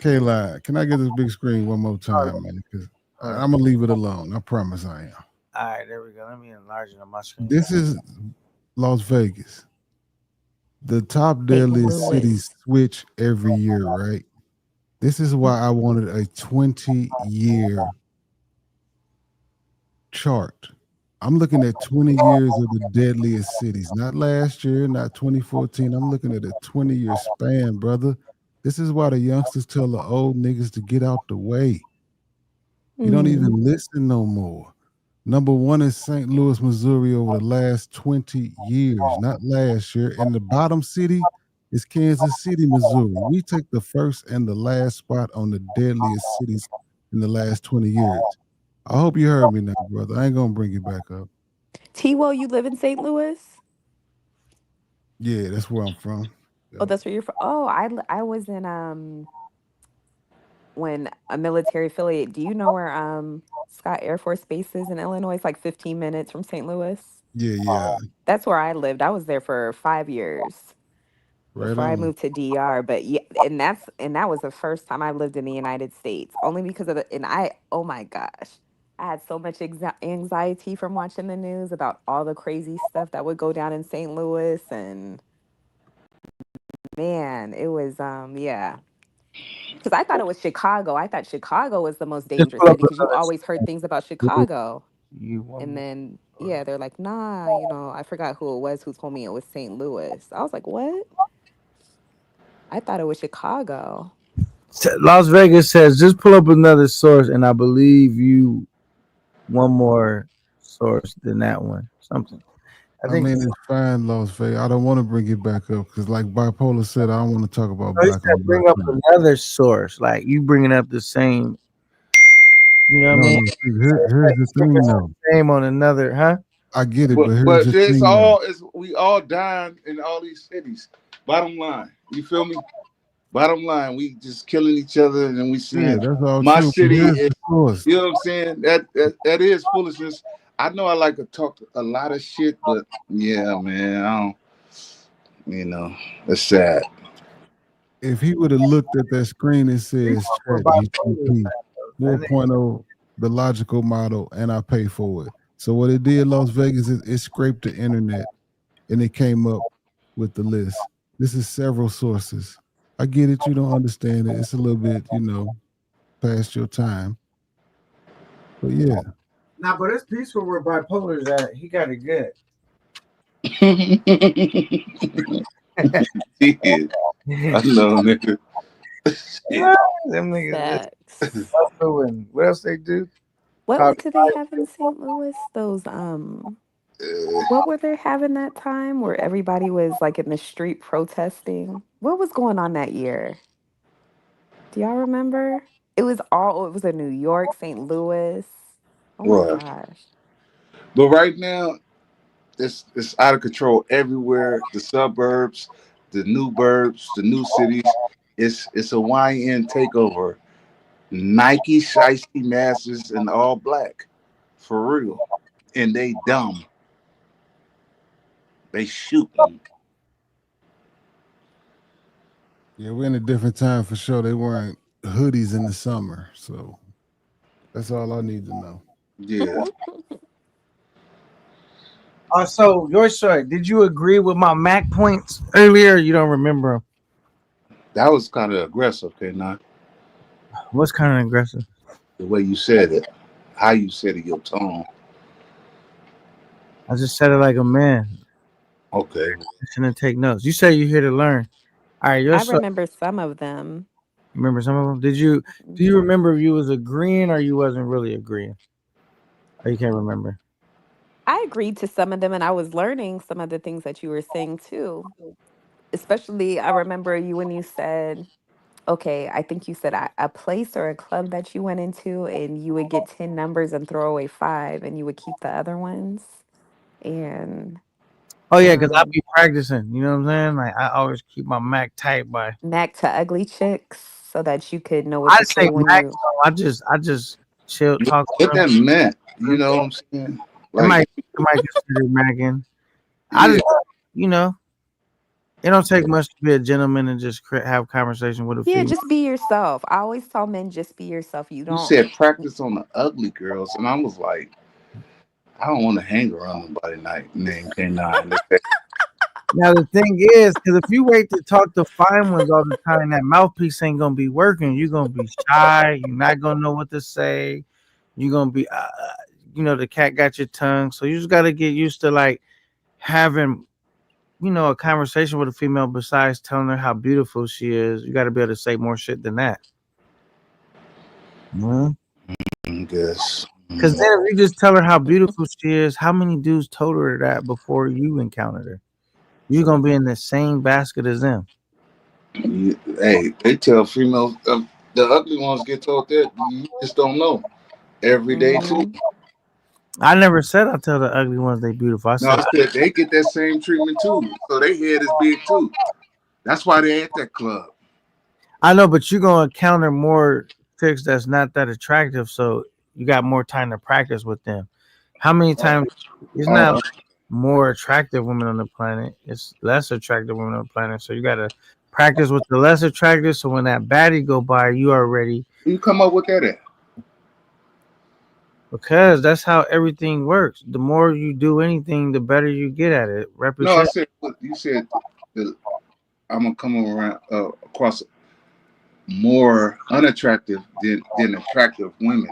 G: K-Line, can I get this big screen one more time, man? Because I'm gonna leave it alone. I promise I am.
A: All right, there we go. Let me enlarge it on my screen.
G: This is Las Vegas. The top
R: St.
G: deadliest
R: Louis.
G: cities switch every year, right? This is why I wanted a 20-year chart. I'm looking at 20 years of the deadliest cities, not last year, not 2014. I'm looking at a 20-year span, brother. This is why the youngsters tell the old niggas to get out the way. You don't even listen no more. Number one is St. Louis, Missouri over the last 20 years, not last year. And the bottom city is Kansas City, Missouri. We take the first and the last spot on the deadliest cities in the last 20 years. I hope you heard me now, brother. I ain't gonna bring it back up.
R: T-Wo, you live in St. Louis?
G: Yeah, that's where I'm from.
R: Oh, that's where you're from. Oh, I was in when a military affiliate. Do you know where Scott Air Force Base is in Illinois? It's like 15 minutes from St. Louis.
G: Yeah.
R: That's where I lived. I was there for 5 years
G: Right
R: before I
G: on.
R: moved to DR. But yeah, and that was the first time I lived in the United States. Only because of oh my gosh. I had so much anxiety from watching the news about all the crazy stuff that would go down in St. Louis, and man, it was yeah. Because I thought it was Chicago. I thought Chicago was the most
A: Just
R: dangerous
A: pull up
R: city because you
A: another
R: always heard things about
A: source.
R: Chicago.
A: You want
R: And
A: me?
R: then, yeah, they're like, nah, you know, I forgot who it was who told me it was St. Louis. I was like, what? I thought it was Chicago.
A: Las Vegas says just pull up another source, and I believe you one more source than that one. Something. I
G: I
A: think
G: mean, it's fine, Las Vegas. I don't want to bring it back up because, like Bipolar said, I don't want to talk about
A: he
G: black on
A: said
G: black
A: bring up
G: crime.
A: another source. Like you bringing up the same. You know what I
G: No,
A: mean?
G: no. See, here's the thing, though.
A: Same on another, huh?
G: I get it,
P: But
G: but here's
P: but
G: the
P: it's
G: thing, though.
P: all is we all dying in all these cities. Bottom line, you feel me? Bottom line, we just killing each other, and we
G: Yeah,
P: saying
G: that's all
P: my
G: true. But
P: city
G: here's
P: is.
G: the source.
P: You know what I'm saying? That is foolishness. I know I like to talk a lot of shit, but yeah, man, I don't. You know, it's sad.
G: If he would have looked at that screen and says Chat GTP 4.0, the logical model, and I pay for it. So what it did, Las Vegas, is it scraped the internet and it came up with the list. This is several sources. I get it, you don't understand it. It's a little bit, past your time. But yeah.
A: Nah, but it's peaceful where Bipolar's at. He got it good.
P: Shit. I know, nigga.
A: Yeah, them niggas. What else they do?
R: What do they have in St. Louis? Those what were they having that time where everybody was like in the street protesting? What was going on that year? Do y'all remember? It was in New York, St. Louis. Oh my
P: Right.
R: gosh.
P: But right now, it's out of control everywhere. The suburbs, the new burbs, the new cities. It's a YN takeover. Nike shiesty masses and all black, for real, and they dumb. They shoot them.
G: Yeah, we're in a different time for sure. They weren't hoodies in the summer. So that's all I need to know.
P: Yeah.
A: So your story. Did you agree with my Mac points earlier? You don't remember them?
P: That was kind of aggressive, okay, now.
A: What's kind of aggressive?
P: The way you said it, how you said it, your tone.
A: I just said it like a man.
P: Okay.
A: Listen and take notes. You say you're here to learn. All right, your
R: I
A: story.
R: remember some of them.
A: Remember some of them? Do you remember if you was agreeing or you wasn't really agreeing? Or you can't remember?
R: I agreed to some of them and I was learning some of the things that you were saying too. Especially, I remember you when you said, okay, I think you said a place or a club that you went into and you would get 10 numbers and throw away 5 and you would keep the other ones. And
A: Oh yeah, because I be practicing. You know what I'm saying? Like I always keep my Mac tight by.
R: Mac to ugly chicks so that you could know what
A: I
R: to say
A: say
R: when
A: Mac.
R: you.
A: I just chill, talk.
P: What that meant, you know what I'm saying?
A: It might consider Macking. I just, it don't take much to be a gentleman and just have a conversation with a
R: Yeah,
A: female.
R: just be yourself. I always tell men, just be yourself. You
P: You
R: don't.
P: said practice on the ugly girls, and I was like, I don't want to hang around nobody named K9.
A: Now the thing is, because if you wait to talk to fine ones all the time, that mouthpiece ain't gonna be working. You're gonna be shy. You're not gonna know what to say. You're gonna be, the cat got your tongue. So you just gotta get used to like having, a conversation with a female besides telling her how beautiful she is. You got to be able to say more shit than that.
P: Guess.
A: Because then if you just tell her how beautiful she is, how many dudes told her that before you encountered her? You're gonna be in the same basket as them.
P: Hey, they tell females, the ugly ones get told that. You just don't know. Every day too.
A: I never said I tell the ugly ones they beautiful. I said
P: they get that same treatment too. So their head is big too. That's why they at that club.
A: I know, but you're gonna encounter more chicks that's not that attractive, so you got more time to practice with them. How many times? It's not more attractive women on the planet. It's less attractive women on the planet. So you gotta practice with the less attractive. So when that baddie go by, you already.
P: You come up with that at?
A: Because that's how everything works. The more you do anything, the better you get at it.
P: No, I said you said that I'm gonna come around across. more unattractive than attractive women.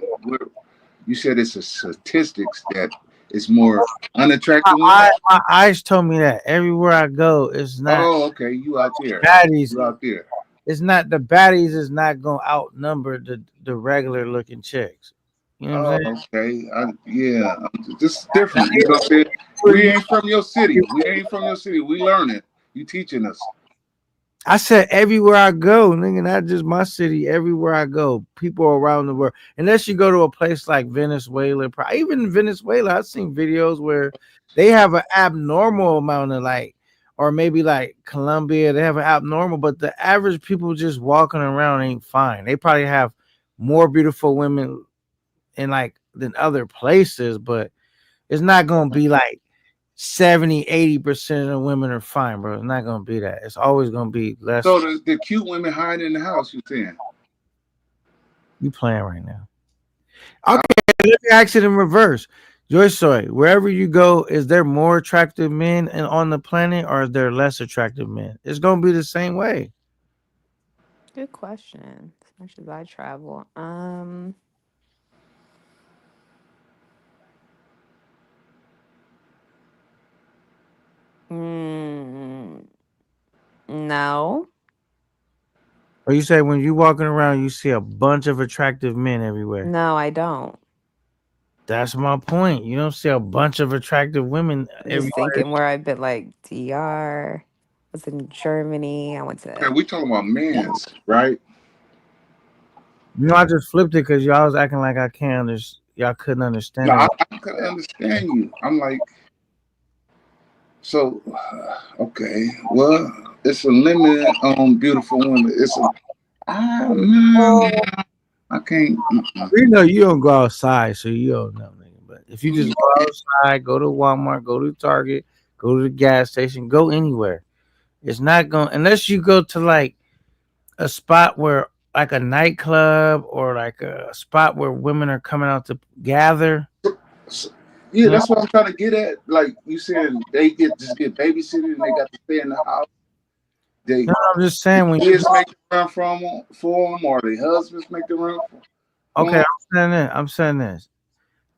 P: You said it's a statistics that it's more unattractive women.
A: My eyes told me that everywhere I go, it's not.
P: Oh, okay, you out there.
A: Baddies.
P: You out there.
A: It's not the baddies is not gonna outnumber the regular looking chicks. You know what I'm saying?
P: Okay. Yeah. This is different. You know what I'm saying? We ain't from your city. We learn it. You teaching us.
A: I said everywhere I go, nigga, not just my city. Everywhere I go, people around the world. Unless you go to a place like Venezuela, even in Venezuela, I've seen videos where they have an abnormal amount of like, or maybe like Colombia, they have an abnormal, but the average people just walking around ain't fine. They probably have more beautiful women in like than other places, but it's not gonna be like 70-80% of women are fine, bro. It's not gonna be that. It's always gonna be less.
P: So the cute women hiding in the house, you saying?
A: You playing right now. Okay, let me ask it in reverse. Joyce Soy, wherever you go, is there more attractive men on the planet or is there less attractive men? It's gonna be the same way.
R: Good question. As much as I travel, no.
A: Or you say when you walking around, you see a bunch of attractive men everywhere.
R: No, I don't.
A: That's my point. You don't see a bunch of attractive women
R: I'm just
A: everywhere.
R: thinking where I've been, like DR. I was in Germany. I went to.
P: Okay, we talking about men's, right?
A: You know, I just flipped it because y'all was acting like I can't understand. Y'all couldn't understand.
P: No,
A: it.
P: I couldn't understand you. I'm like, so, okay. Well, it's a limit on beautiful women. It's a, I can't.
A: You know, you don't go outside, so you don't know. But if you just go outside, go to Walmart, go to Target, go to the gas station, go anywhere. It's not going unless you go to like a spot where like a nightclub or like a spot where women are coming out to gather.
P: Yeah, that's what I'm trying to get at. Like you said, they just get babysitted and they got to stay in the house.
A: No, I'm just saying when
P: kids make the run for them, or their husbands make the run for them.
A: Okay, I'm saying this.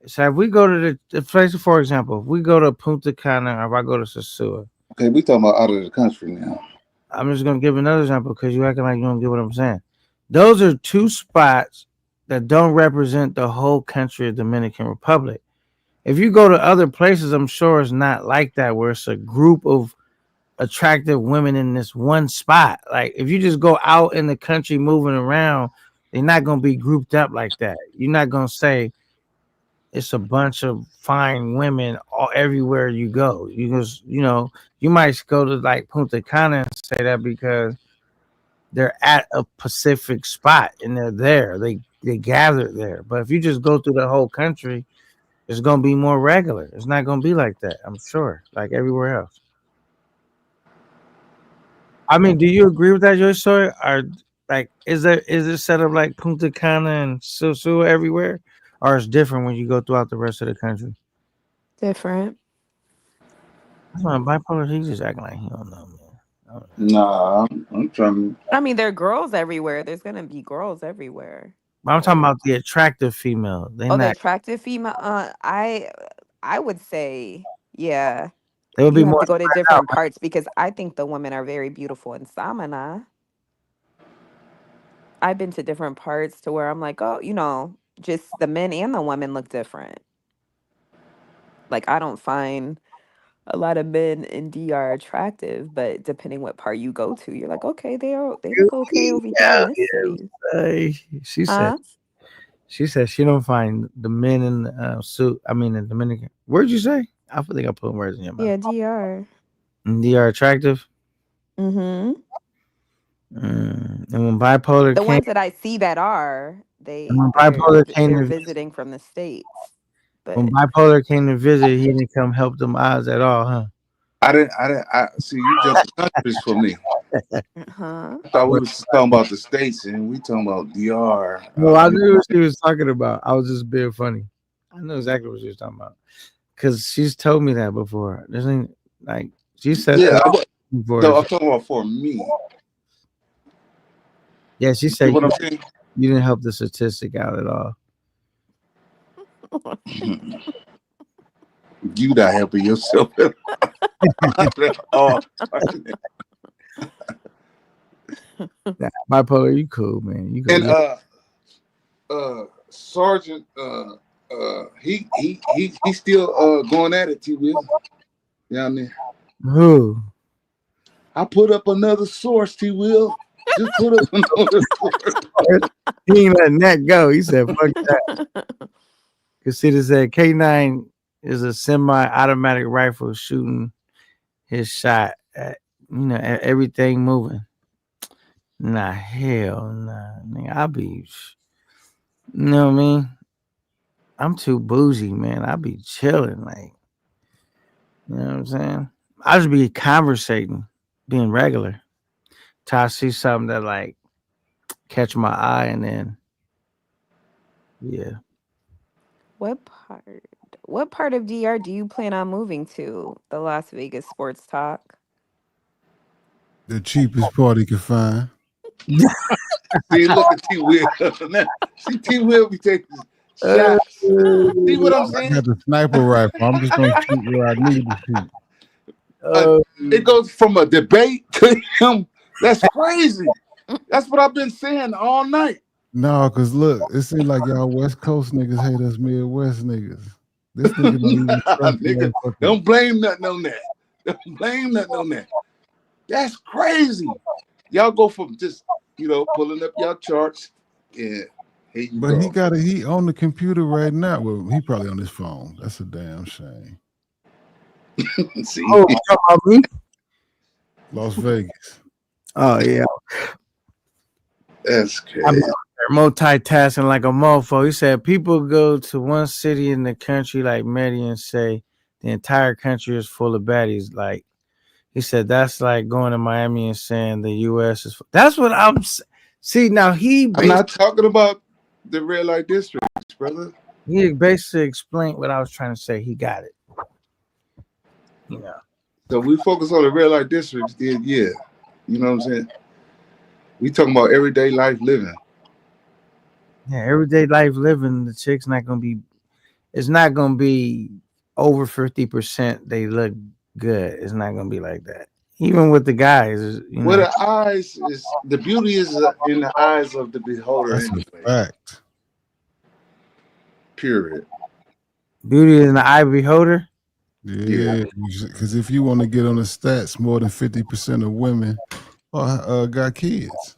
A: So if we go to the place, for example, if we go to Punta Cana or if I go to Sosua.
P: Okay, we talking about out of the country now.
A: I'm just gonna give another example because you acting like you don't get what I'm saying. Those are two spots that don't represent the whole country of Dominican Republic. If you go to other places, I'm sure it's not like that, where it's a group of attractive women in this one spot. Like if you just go out in the country moving around, they're not gonna be grouped up like that. You're not gonna say it's a bunch of fine women all everywhere you go. You just, you know, you might go to like Punta Cana and say that because they're at a Pacific spot and they're there. They gather there. But if you just go through the whole country, it's gonna be more regular. It's not gonna be like that, I'm sure, like everywhere else. I mean, do you agree with that, Joyce? Or like, is it set up like Punta Cana and Sosua everywhere, or it's different when you go throughout the rest of the country?
R: Different.
A: That's why bipolar. He's just acting like he don't know, man.
P: Nah, I'm trying.
R: I mean, there are girls everywhere. There's gonna be girls everywhere.
A: I'm talking about the attractive female.
R: The attractive female. I would say, yeah.
A: They would be
R: You have
A: more
R: to go to different parts because I think the women are very beautiful in Samana. I've been to different parts to where I'm like, oh, you know, just the men and the women look different. Like I don't find a lot of men in DR attractive, but depending what part you go to, you're like, okay, they look okay over here in this city.
A: She said. She said she don't find the men in suit. I mean, in Dominican. Where'd you say? I think I put words in your mouth.
R: Yeah, DR.
A: DR attractive.
R: Mm-hmm.
A: And when bipolar
R: The
A: came,
R: ones that I see that are they're visiting from the States. But
A: when bipolar came to visit, he didn't come help them eyes at all, huh?
P: I see you just countries for me.
R: Uh-huh.
P: I thought we was talking about the States and we talking about DR.
A: No, I knew what she was talking about. I was just being funny. I know exactly what she was talking about because she's told me that before. There's like she said,
P: yeah. I'm talking about for me.
A: Yeah, she
P: You
A: said
P: see what
A: you,
P: I'm saying?
A: you didn't help the statistic out at all.
P: You not helping yourself at all.
A: Nah, bipolar, you cool, man. You cool.
P: And
A: Yeah.
P: Sergeant, he still going at it, T Will. Down there.
A: Who?
P: I put up another source, T Will. Just put up another source.
A: He ain't letting that go. He said, fuck that. Casita said K9 is a semi-automatic rifle shooting his shot at, at everything moving. Nah, hell nah. Nigga, I'll be, you know what I mean? I'm too bougie, man. I'll be chilling, like, you know what I'm saying? I just be conversating, being regular. Till I see something that like catch my eye, and then yeah.
R: What part of DR do you plan on moving to? The Las Vegas Sports Talk.
G: The cheapest part he could find.
P: See, look at T Will. See, T Will be taking shots. See what I'm
G: I
P: saying?
G: got the sniper rifle. I'm just gonna shoot where I need to shoot.
P: It goes from a debate to him. That's crazy. That's what I've been saying all night.
G: No, cause look, it seems like y'all West Coast niggas hate us Midwest niggas. This nigga don't even trust
P: Nigga, don't blame nothing on that. Don't blame nothing on that. That's crazy. Y'all go from just pulling up y'all charts. Yeah.
G: But he on the computer right now. Well, he probably on his phone. That's a damn shame.
P: See?
A: Oh, you talking about me?
G: Las Vegas.
A: Oh yeah.
P: That's crazy.
A: I'm multitasking like a mofo. He said people go to one city in the country like Medi and say the entire country is full of baddies. Like he said, that's like going to Miami and saying the U.S. is. That's what I'm. See now
P: I'm not talking about the red light districts, brother.
A: He basically explained what I was trying to say. He got it.
P: So we focus on the red light districts, then yeah. You know what I'm saying? We talking about everyday life living.
A: Yeah, everyday life living. The chick's not gonna be. It's not gonna be over 50%. They look good. It's not gonna be like that. Even with the guys,
P: Well, the eyes is the beauty is in the eyes of the beholder.
G: That's
P: anyway.
G: a fact.
P: Period.
A: Beauty is in the eye of the beholder.
G: Yeah, because if you want to get on the stats, more than 50% of women got kids.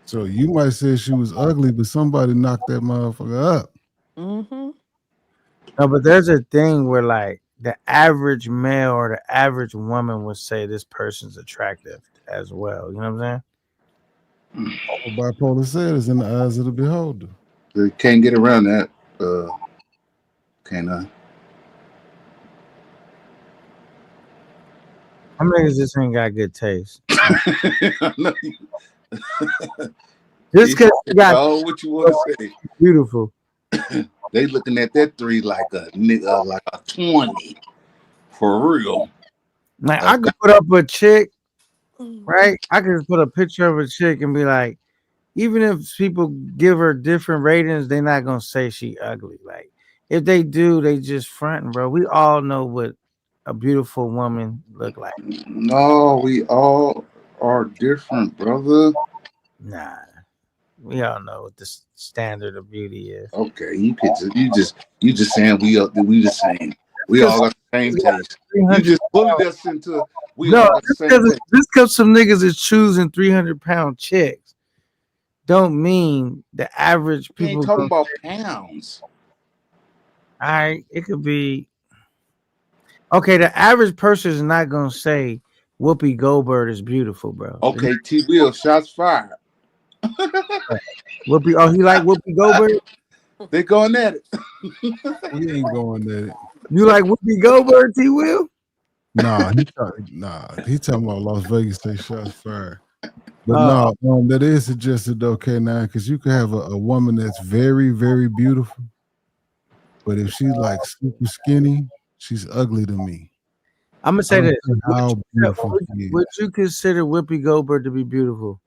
G: So you might say she was ugly, but somebody knocked that motherfucker up.
R: Mm-hmm.
A: No, but there's a thing where like the average male or the average woman would say this person's attractive as well. You know what I'm saying?
G: What bipolar said is in the eyes of the beholder.
P: They can't get around that. Can I?
A: How many just ain't got good taste? Just because you got
P: all what you want to say.
A: Beautiful.
P: They looking at that 3 like a nigga, like a 20. For real.
A: Like I could put up a chick, right? I could put a picture of a chick and be like, even if people give her different ratings, they're not gonna say she ugly. Like if they do, they just fronting, bro. We all know what a beautiful woman look like.
P: No, we all are different, brother.
A: Nah, we all know what the standard of beauty is.
P: Okay, you just saying we the same. We all got the same taste. You just bullied us into we all got the same taste.
A: Just because some niggas is choosing 300-pound chicks, don't mean the average people.
P: We ain't talking about pounds.
A: All right, it could be. Okay, the average person is not gonna say Whoopi Goldberg is beautiful, bro.
P: Okay, T. Will, shots fired.
A: Whoopi, oh, he like Whoopi Goldberg?
P: They going at it.
G: We ain't going at it.
A: You like Whoopi Goldberg, T. Will?
G: Nah, he talking about Las Vegas. They shots fired. But no, that is suggested okay now, because you could have a woman that's very, very beautiful, but if she's like super skinny, she's ugly to me.
A: I'm gonna say this:
G: how beautiful she is.
A: Would you consider Whoopi Goldberg to be beautiful?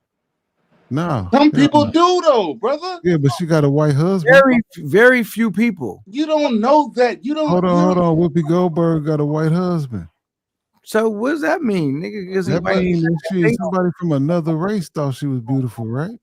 G: No.
P: Some
G: hell
P: people
G: no.
P: do though, brother.
G: Yeah, but she got a white husband.
A: Very few people.
P: You don't know that. You don't.
G: Hold on. Whoopi Goldberg got a white husband.
A: So what does that mean, nigga? Because he
G: That means that somebody from another race thought she was beautiful, right?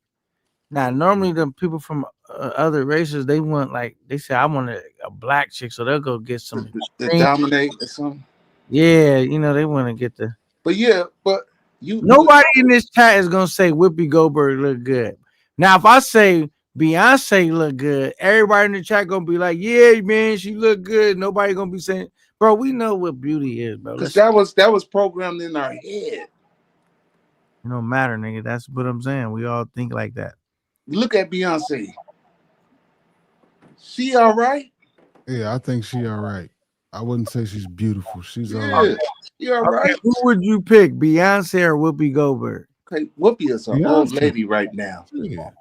A: Now, normally the people from other races, they want they say I want a black chick, so they'll go get some
P: To dominate or something.
A: Yeah, they want to get the.
P: But yeah, but
A: Nobody in this chat is gonna say Whoopi Goldberg look good. Now, if I say Beyonce look good, everybody in the chat gonna be like, "Yeah, man, she look good." Nobody gonna be saying, "Bro, we know what beauty is, bro."
P: Because that was programmed in our head.
A: It don't matter, nigga. That's what I'm saying. We all think like that.
P: Look at Beyonce. She all right?
G: Yeah, I think she all right. I wouldn't say she's beautiful. She's all
P: Yeah,
G: right.
P: you all right?
A: Who would you pick, Beyonce or Whoopi Goldberg?
P: Okay, Whoopi is an old lady right now.
G: Yeah.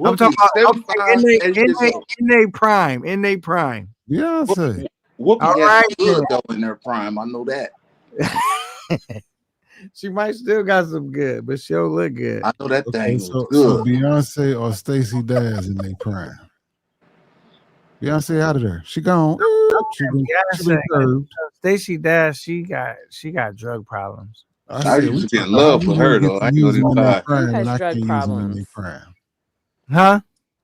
A: I'm talking about in their prime. In their prime.
G: Beyonce.
P: Whoopi
A: All
P: has
A: right,
P: good though in her prime. I know that.
A: She might still got some good, but she'll look good.
P: I know that thing was
G: So
P: good.
G: Beyonce or Stacey Dash in their prime. Beyonce out of there. She gone. She been curved.
A: Stacey Dash, she got drug problems.
P: I used to be in love with her though. I know that.
R: Who has drug problems?
A: Huh?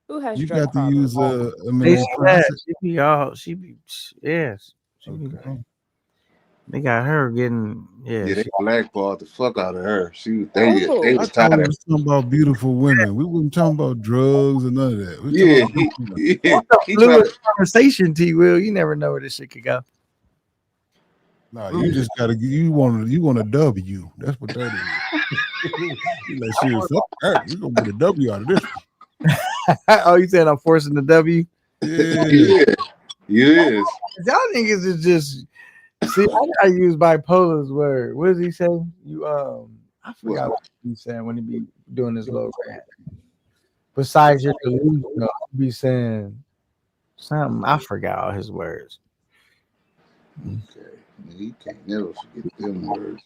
R: Who has
G: You
R: drug
G: got to
R: problems?
G: use
A: Stacey Dash, she be yes. They got her getting
P: Yeah, they blackballed the fuck out of her. They was
G: I
P: tired
G: thought we
P: of
G: was talking about beautiful women. We wasn't talking about drugs or none of that. We
P: Yeah,
G: talking about
A: What the fluid conversation, T. Will? You never know where this shit could go.
G: No, you just gotta you want a W. That's what that is. You like shit, fuck that. We gonna get a W out of this.
A: Oh, you saying I'm forcing the W?
G: Yeah.
P: Yes.
A: Y'all niggas is just see. I use bipolar's word. What does he say? I forgot what he's saying when he be doing this little rant. Besides your delusional, he be saying something. I forgot all his words.
P: Okay. You can't never forget them words.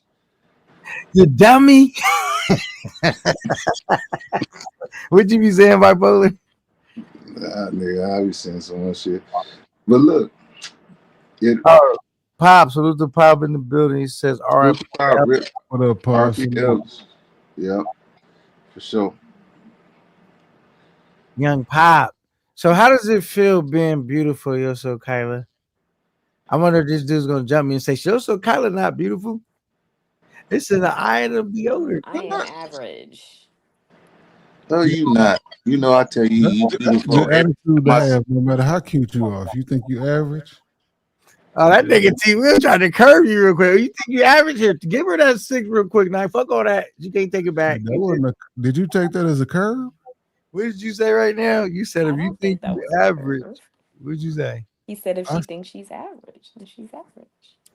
A: You dummy. What you be saying, bipolar?
P: Nah, nigga, I be saying so much shit. But look,
A: Pop, salute to Pop in the building. He says, "All right,
G: what up, Pop?
P: Yeah, for sure."
A: Young Pop. So, how does it feel being beautiful, Yoso Kyla? I wonder if this dude's gonna jump me and say, "Yoso Kyla not beautiful." It's in the eye of the beholder.
R: I am average.
P: No, you not. You know, I tell you, you beautiful.
G: Your attitude to have, no matter how cute you are. If you think you average,
A: Oh, that nigga T Will trying to curve you real quick. You think you average here? Give her that 6 real quick. Now, fuck all that. You can't take it back.
G: did you take that as a curve?
A: What did you say right now? You said if you think
R: that
A: you
R: was a
A: average.
R: curve.
A: What did you say?
R: He said if she thinks she's average, then she's average.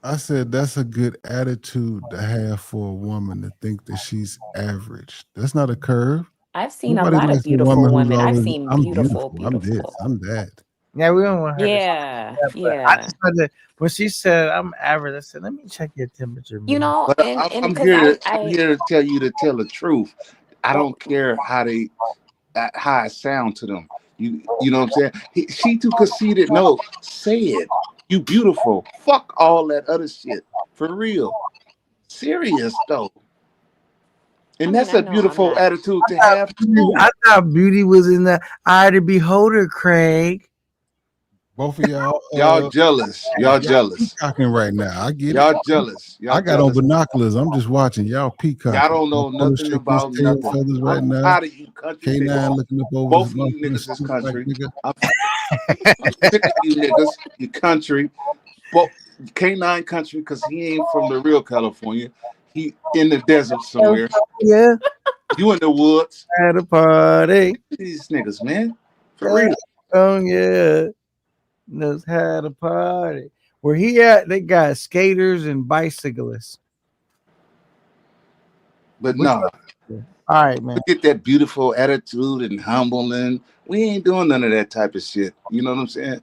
G: I said that's a good attitude to have for a woman to think that she's average. That's not a curve.
R: I've seen
G: Nobody
R: a lot of
G: likes a
R: beautiful
G: woman who's
R: women. I've
G: always,
R: seen
G: I'm
R: beautiful,
G: I'm this, I'm that.
A: Yeah, we don't want her.
R: Yeah,
A: to say that, but I just had to, when she said I'm average, I said, let me check your temperature.
R: You know,
P: But
R: and
P: I'm
R: because
P: I'm here to tell you to tell the truth. I don't care how I sound to them. You know what I'm saying? She too conceited. No, say it. You beautiful. Fuck all that other shit. For real. Serious though. And that's a beautiful attitude to have too.
A: I thought beauty was in the eye of the beholder, Craig.
G: Both of y'all,
P: y'all jealous. Y'all jealous.
G: Peacocking right now. I get
P: y'all
G: it.
P: jealous. Y'all
G: I got
P: jealous.
G: on binoculars. I'm just watching y'all peacocking.
P: Y'all don't know nothing about nothing.
G: Feathers right
P: I'm
G: now.
P: tired of you country
G: K9
P: niggas.
G: looking up over
P: Both of
G: his
P: you niggas is country.
G: nigga.
P: I'm sick of you niggas. You country. Well, K9 country because he ain't from the real California. He in the desert somewhere.
A: Yeah.
P: You in the woods.
A: At a party.
P: These niggas, man. For real.
A: Oh, yeah. Knows how to party. Where he at, they got skaters and bicyclists.
P: But no.
A: All right, man.
P: Get that beautiful attitude and humbling. We ain't doing none of that type of shit. You know what I'm saying?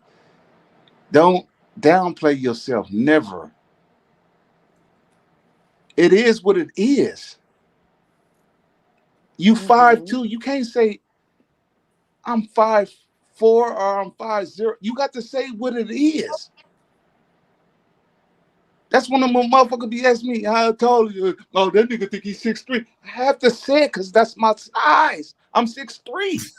P: Don't downplay yourself. Never. It is what it is. You
R: Mm-hmm.
P: 5'2". You can't say I'm 5'4" or I'm 5'0". You got to say what it is. That's when the motherfucker be asking me, how tall are you? Oh, that nigga think he's 6'3". I have to say it because that's my size. I'm 6'3".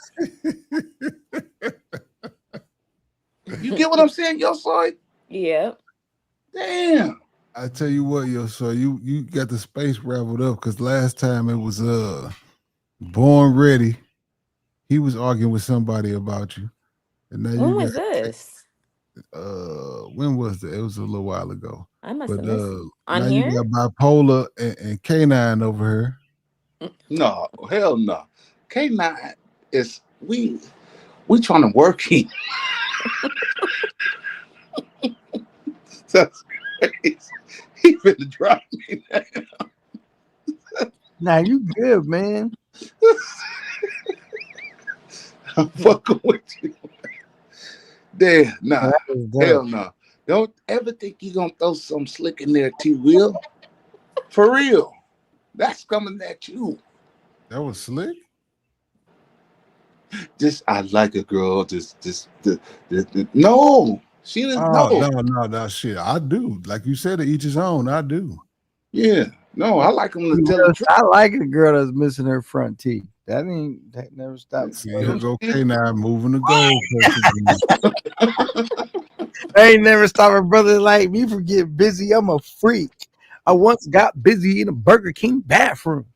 P: You get what I'm saying, yo, soy?
R: Yep.
P: Damn.
G: I tell you what, yo, so you got the space raveled up because last time it was Born Ready. He was arguing with somebody about you. And now
R: When
G: you
R: was
G: got
R: this?
G: when was that? It was a little while ago.
R: I must
G: But
R: have missed on
G: now
R: here.
G: you got Bipolar and K9 over here.
P: No, hell no. K9 is we trying to work him. That's crazy. He finna drop me now.
A: Nah, you good, man.
P: I'm fucking with you. Damn, nah.
A: That was dope.
P: Hell no. Don't ever think you gonna throw some slick in there, T Will. For real. That's coming at you.
G: That was slick.
P: I like a girl. No. She didn't know.
G: No, shit. I do. Like you said, to each his own. I do.
P: Yeah. No, I like him to tell the truth.
A: I like a girl that's missing her front teeth. That never stopped.
G: See, here go K9 moving the goal.
A: I ain't never stopped a brother like me from getting busy. I'm a freak. I once got busy in a Burger King bathroom.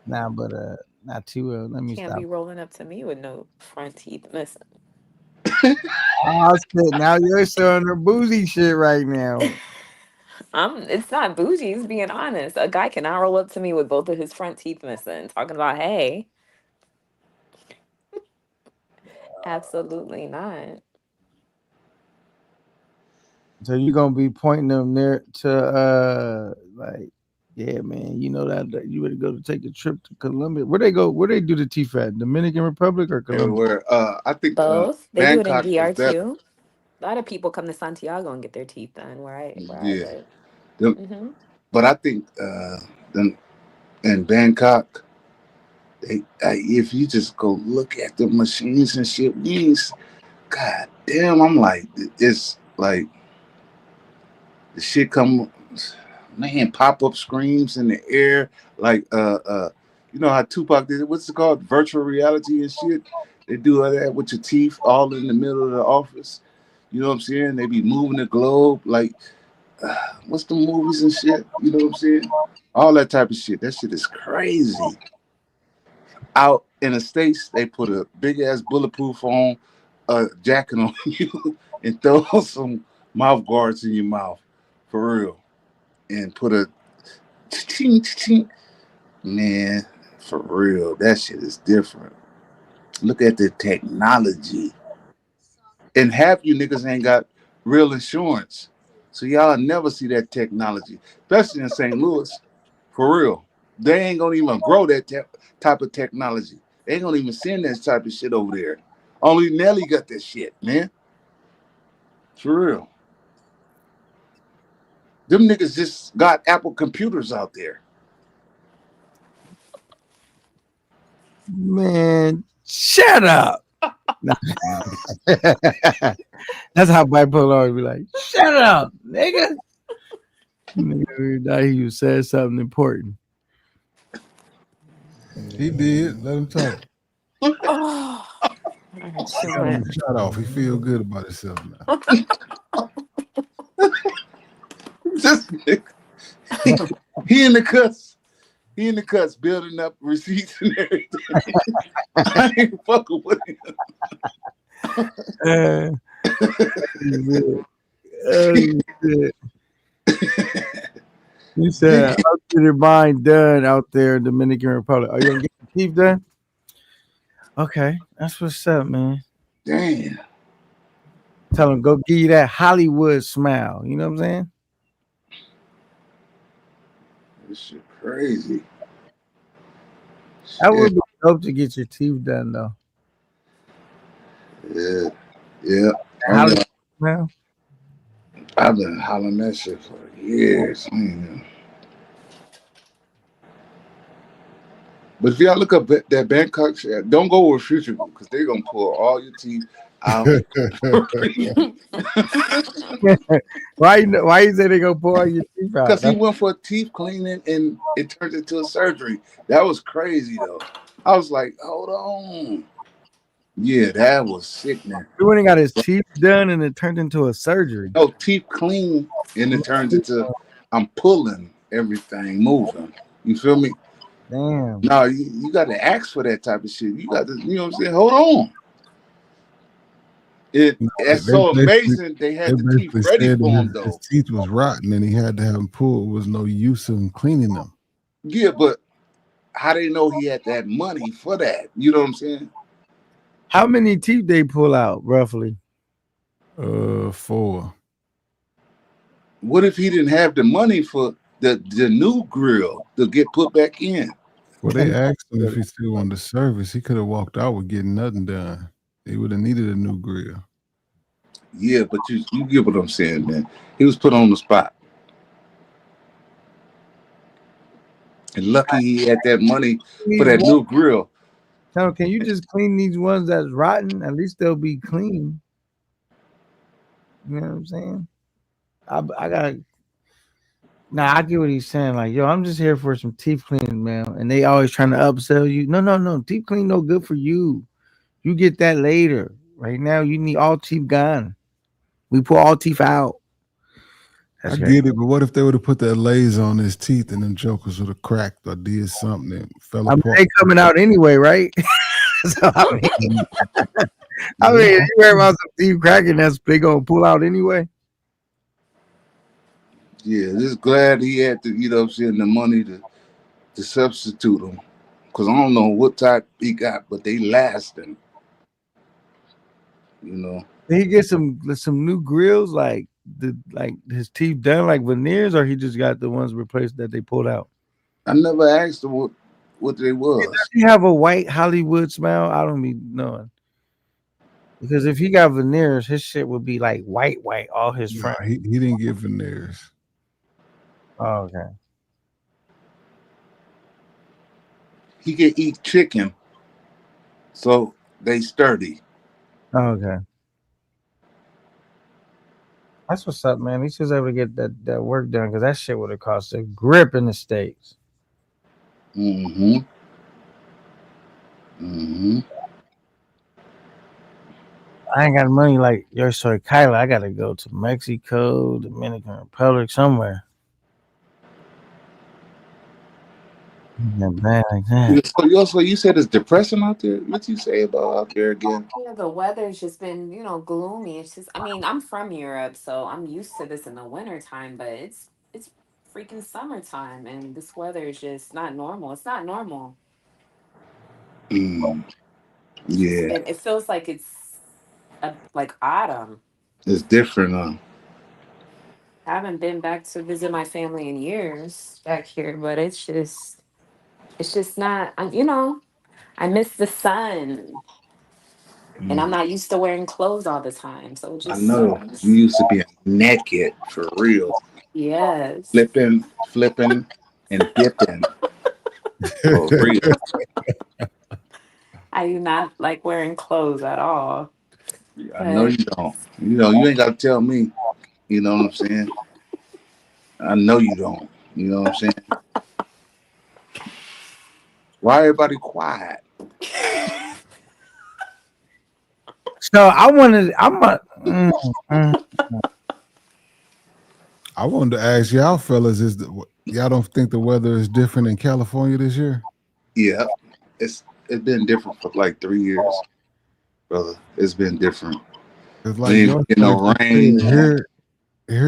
A: Nah, but not too well. Let me
R: Can't
A: stop.
R: be rolling up to me with no front teeth missing.
A: Oh, shit. Now you're showing her boozy shit right now.
R: It's not bougie, it's being honest. A guy cannot roll up to me with both of his front teeth missing, talking about, hey. Absolutely not.
A: So you're gonna be pointing them there to like, yeah, man, you know that you better go to take a trip to Colombia. Where they go? Where they do the teeth at? Dominican Republic or Colombia?
P: Everywhere. I think
R: Both. They
P: Bangkok
R: do it in
P: is
R: DR
P: better.
R: too. A lot of people come to Santiago and get their teeth done where I
P: Yeah.
R: live.
P: Them- But I think them in Bangkok, if you just go look at the machines and shit, God damn, I'm like, it's like the shit come, man, pop-up screens in the air, like you know how Tupac did it, what's it called, virtual reality and shit. They do all that with your teeth all in the middle of the office. You know what I'm saying? They be moving the globe, like what's the movies and shit? You know what I'm saying? All that type of shit. That shit is crazy. Out in the States, they put a big ass bulletproof on jacket on you and throw some mouth guards in your mouth, for real, and put a ching. Man, for real, that shit is different. Look at the technology, and half you niggas ain't got real insurance, so y'all never see that technology, especially in St. Louis, for real. They ain't gonna even grow that type of technology. They ain't gonna even send that type of shit over there. Only Nelly got that shit, man. For real. Them niggas just got Apple computers out there.
A: Man, shut up. That's how Bipolar always be like, shut up, nigga. Nigga, he said something important.
G: He did. Let him talk.
R: Oh,
G: Shut off. He feel good about himself now.
P: He in the cuts. He in the cuts building up receipts and everything. I ain't fucking with him.
A: You said, how get your mind done out there in Dominican Republic? Are you gonna get your teeth done? Okay, that's what's up, man.
P: Damn.
A: Tell him, go give you that Hollywood smile. You know what I'm saying?
P: This shit crazy.
A: That would be dope to get your teeth done, though.
P: Yeah.
A: Hollywood smile.
P: I've been hollering that shit for years. But if y'all look up that Bangkok shit, don't go with Future because they're gonna pull all your teeth out.
A: Why you say they gonna pull all your teeth out?
P: Because he went for a teeth cleaning and it turned into a surgery. That was crazy though. I was like, hold on. Yeah, that was sickening.
A: He went and got his teeth done and it turned into a surgery.
P: No, teeth clean and it turns into I'm pulling everything, moving. You feel me?
A: Damn.
P: No, you got to ask for that type of shit. You got to, you know what I'm saying? Hold on. That's so amazing. They had the teeth ready for him though.
G: His teeth was rotten and he had to have them pulled. There was no use in cleaning them.
P: Yeah, but how they know he had that money for that? You know what I'm saying?
A: How many teeth they pull out roughly?
G: 4.
P: What if he didn't have the money for the new grill to get put back in?
G: Well, they asked him if he still wanted the service. He could have walked out with getting nothing done. He would have needed a new grill.
P: Yeah, but you get what I'm saying, man. He was put on the spot. And lucky he had that money for that new grill.
A: So can you just clean these ones that's rotten? At least they'll be clean. You know what I'm saying? I gotta. Nah, I get what he's saying. Like, yo, I'm just here for some teeth cleaning, man. And they always trying to upsell you. No. Teeth clean no good for you. You get that later. Right now, you need all teeth gone. We pull all teeth out.
G: I get it, but what if they would have put that laser on his teeth and them jokers would have cracked or did something and fell apart?
A: They coming out anyway, right? So, I mean, you worry about some teeth cracking, they gonna pull out anyway.
P: Yeah, just glad he had the, you know what I'm saying, the money to substitute them. Because I don't know what type he got, but they last him. You know.
A: Did he get some new grills, like his teeth done like veneers, or he just got the ones replaced that they pulled out?
P: I never asked him what they was.
A: Does he have a white Hollywood smile? I don't be knowing. Because if he got veneers, his shit would be like white, all his front.
G: He didn't get veneers.
A: Oh, okay.
P: He can eat chicken, so they sturdy.
A: Oh, okay. That's what's up, man. He's just able to get that work done because that shit would have cost a grip in the States.
P: Mm-hmm.
A: I ain't got money like your story, Kyla. I gotta go to Mexico, Dominican Republic, somewhere. Bad like that.
P: So you said it's depressing out there? What you say about out there again?
R: Yeah, the weather's just been, gloomy. It's just, I mean, I'm from Europe, so I'm used to this in the wintertime, but it's freaking summertime, and this weather is just not normal. It's not normal.
P: Yeah.
R: It feels like it's like autumn.
P: It's different, huh?
R: I haven't been back to visit my family in years back here, but it's just not, I miss the sun. And I'm not used to wearing clothes all the time. So it just
P: I know.
R: sucks.
P: You used to be naked for real.
R: Yes.
P: Flipping, and dipping. For real.
R: I do not like wearing clothes at all.
P: I know you don't. You ain't got to tell me. You know what I'm saying? I know you don't. You know what I'm saying? Why everybody quiet?
A: So I wanted
G: to ask y'all fellas, y'all don't think the weather is different in California this year?
P: Yeah. It's been different for like 3 years, brother. It's been different.
G: It's like
P: rain.
G: Here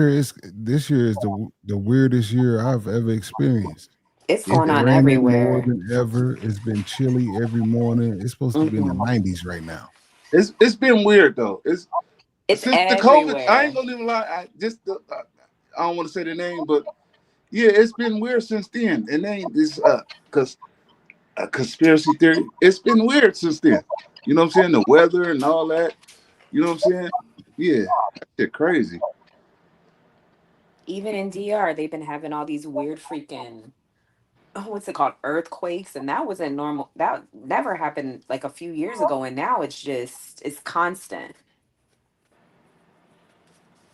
G: is this year is the weirdest year I've ever experienced.
R: It's going on everywhere.
G: More than ever. It's been chilly every morning. It's supposed to be in the 90s right now.
P: It's been weird though. It's since
R: everywhere.
P: the COVID. I ain't gonna even lie. I don't want to say the name, but yeah, it's been weird since then. And ain't this because a conspiracy theory. It's been weird since then. You know what I'm saying? The weather and all that. You know what I'm saying? Yeah, that's crazy.
R: Even in DR, they've been having all these weird freaking what's it called, earthquakes, and that wasn't normal. That never happened like a few years ago, and now it's constant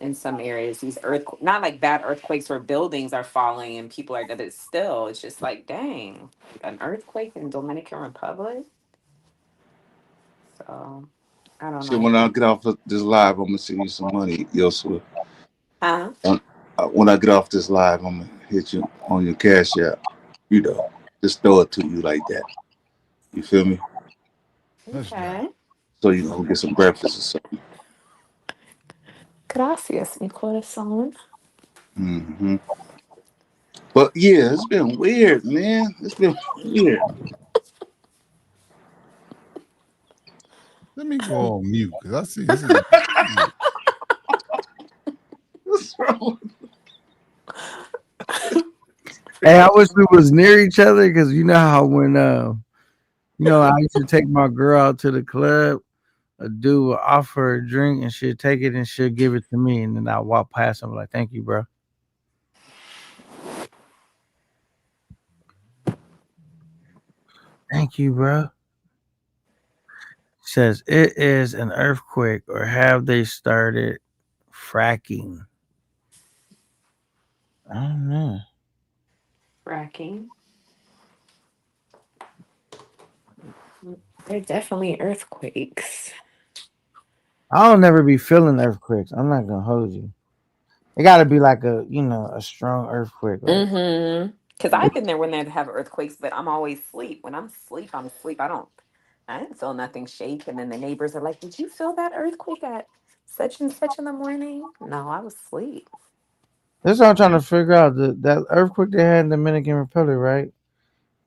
R: in some areas. These not like bad earthquakes where buildings are falling and people are dead. It's still, it's just like, dang, an earthquake in Dominican Republic. So I don't
P: Shit,
R: know.
P: when I get off of this live, I'm gonna send you some money, Yo Swift.
R: Huh?
P: When I get off this live, I'm gonna hit you on your Cash App. You know, just throw it to you like that. You feel me?
R: Okay.
P: So you know, get some breakfast or something.
R: Gracias, mi corazón.
P: Mm-hmm. But yeah, it's been weird, man. It's been weird.
G: Let me go on mute because I see this is.
P: What's wrong?
A: Hey, I wish we was near each other because you know how when I used to take my girl out to the club, a dude would offer her a drink and she'd take it and she'd give it to me, and then I walk past him like, "Thank you, bro." Thank you, bro. Says it is an earthquake, or have they started fracking? I don't know.
R: Fracking. They're definitely earthquakes.
A: I'll never be feeling earthquakes. I'm not gonna hold you. It got to be like a strong earthquake. Like,
R: Mm-hmm. Because I've been there when they have earthquakes, but I'm always asleep. When I'm asleep, I'm asleep. I didn't feel nothing shake. And then the neighbors are like, "Did you feel that earthquake at such and such in the morning?" No, I was asleep.
A: that's what I'm trying to figure out. That earthquake they had in Dominican Republic, right?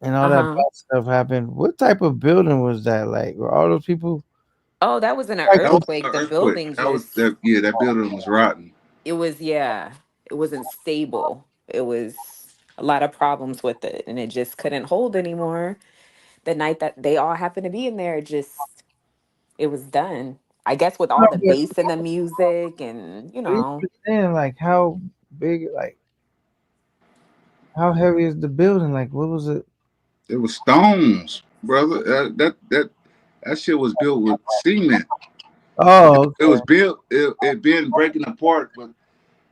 A: And all that
R: Uh-huh.
A: bad stuff happened. What type of building was that? Like, were all those people?
R: Oh, that wasn't an
A: Like,
P: That was
R: earthquake.
P: an
R: The
P: earthquake.
R: building
P: That was
R: just,
P: that. Yeah, that building was rotten.
R: it was, yeah, it wasn't stable. It was a lot of problems with it, and it just couldn't hold anymore. The night that they all happened to be in there, it was done. I guess with
A: no,
R: all the
A: but
R: bass and the music and,
A: you understand, like, how big, like, how heavy is the building? Like, what was it?
P: It was stones, brother. That shit was built with cement.
A: Oh,
P: It was built. It been breaking apart, but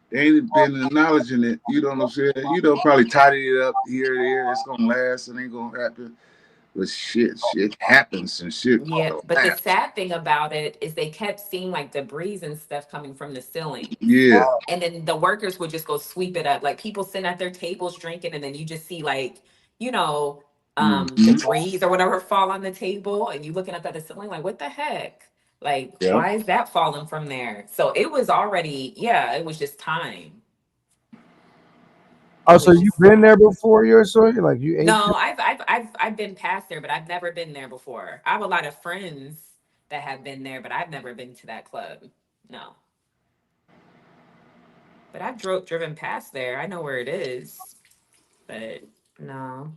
P: they ain't been acknowledging it. You know what I'm saying? You know, probably tidy it up here, there. It's gonna last. It ain't gonna happen. But shit happens and shit
R: Yeah,
P: don't
R: but the
P: last.
R: sad thing about it is they kept seeing like debris and stuff coming from the ceilings.
P: Yeah.
R: And then the workers would just go sweep it up. Like people sitting at their tables drinking, and then you just see like, you know,
P: Mm-hmm.
R: debris or whatever fall on the table, and you looking up at the ceiling like, what the heck? Like,
P: Yeah.
R: why is that falling from there? So it was already, yeah, it was just time.
A: Oh, so you've been there before, like you ate
R: No,
A: there?
R: I've been past there, but I've never been there before. I have a lot of friends that have been there, but I've never been to that club. No. But I've driven past there. I know where it is. But no.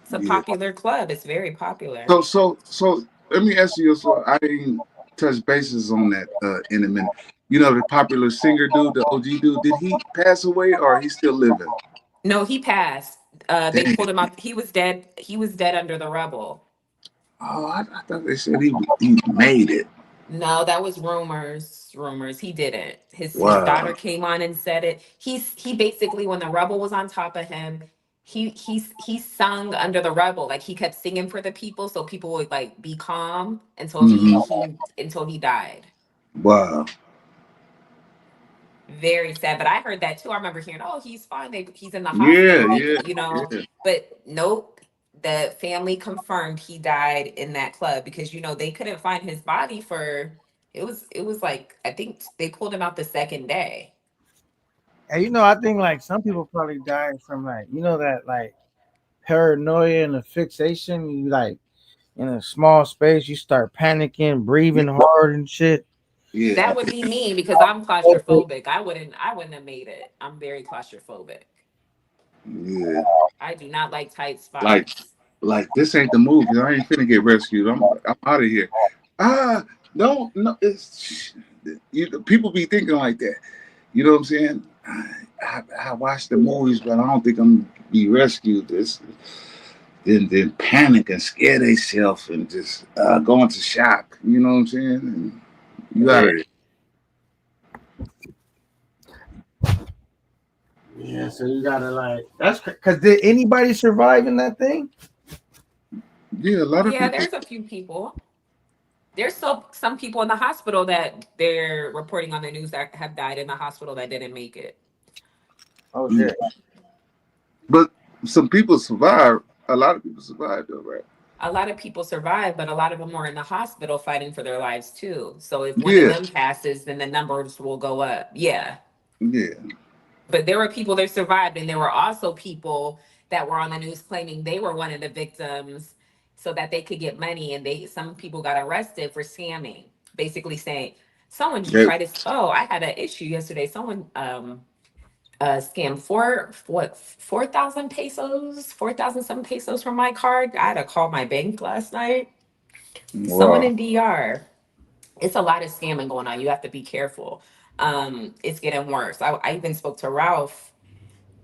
R: It's a
P: Yeah.
R: popular club. It's very popular.
P: So let me ask you. So I didn't touch bases on that in a minute. You know the popular singer dude, the OG dude. Did he pass away or he still living?
R: No, he passed. They
P: Damn.
R: pulled him out. He was dead. He was dead under the rubble.
P: Oh, I thought they said he made it.
R: No, that was rumors. Rumors. He didn't. His daughter
P: Wow.
R: came on and said it. He basically, when the rubble was on top of him, he sung under the rubble. Like he kept singing for the people, so people would like be calm until he died.
P: Wow.
R: Very sad. But I heard that too. I remember hearing, "Oh, he's fine. He's in the
P: Yeah,
R: hospital."
P: yeah,
R: You know,
P: yeah.
R: but nope. The family confirmed he died in that club because they couldn't find his body for it was like I think they pulled him out the second day.
A: And I think like some people probably died from like that like paranoia and a fixation. You like in a small space, you start panicking, breathing hard and shit.
P: Yeah.
R: That would be me because I'm claustrophobic. I wouldn't have made it. I'm very claustrophobic.
P: Yeah.
R: I do not like tight
P: Like,
R: spots.
P: this ain't the movie. I ain't finna get rescued. I'm out of here. No. It's people be thinking like that. You know what I'm saying? I watch the movies, but I don't think I'm be rescued, then panic and scare themselves and just go into shock. You know what I'm saying? And you gotta.
A: Yeah, so you gotta like that's because did anybody survive in that thing?
P: Yeah, a lot of
R: Yeah,
P: people.
R: there's a few people. There's still some people in the hospital that they're reporting on the news that have died in the hospital that didn't make it.
A: Oh
P: Yeah.
A: shit.
P: But some people survive. A lot of people survive though, right?
R: A lot of people survive, but a lot of them are in the hospital fighting for their lives too. So if one of
P: Yeah,
R: them passes, then the numbers will go up. Yeah.
P: yeah.
R: But there were people that survived, and there were also people that were on the news claiming they were one of the victims so that they could get money. And some people got arrested for scamming, basically saying someone
P: They,
R: tried to, oh, I had an issue yesterday. Someone scammed 4,000 pesos, 4,000 some pesos from my card. I had to call my bank last night. Someone
P: wow.
R: in DR. It's a lot of scamming going on. You have to be careful. It's getting worse. I even spoke to Ralph,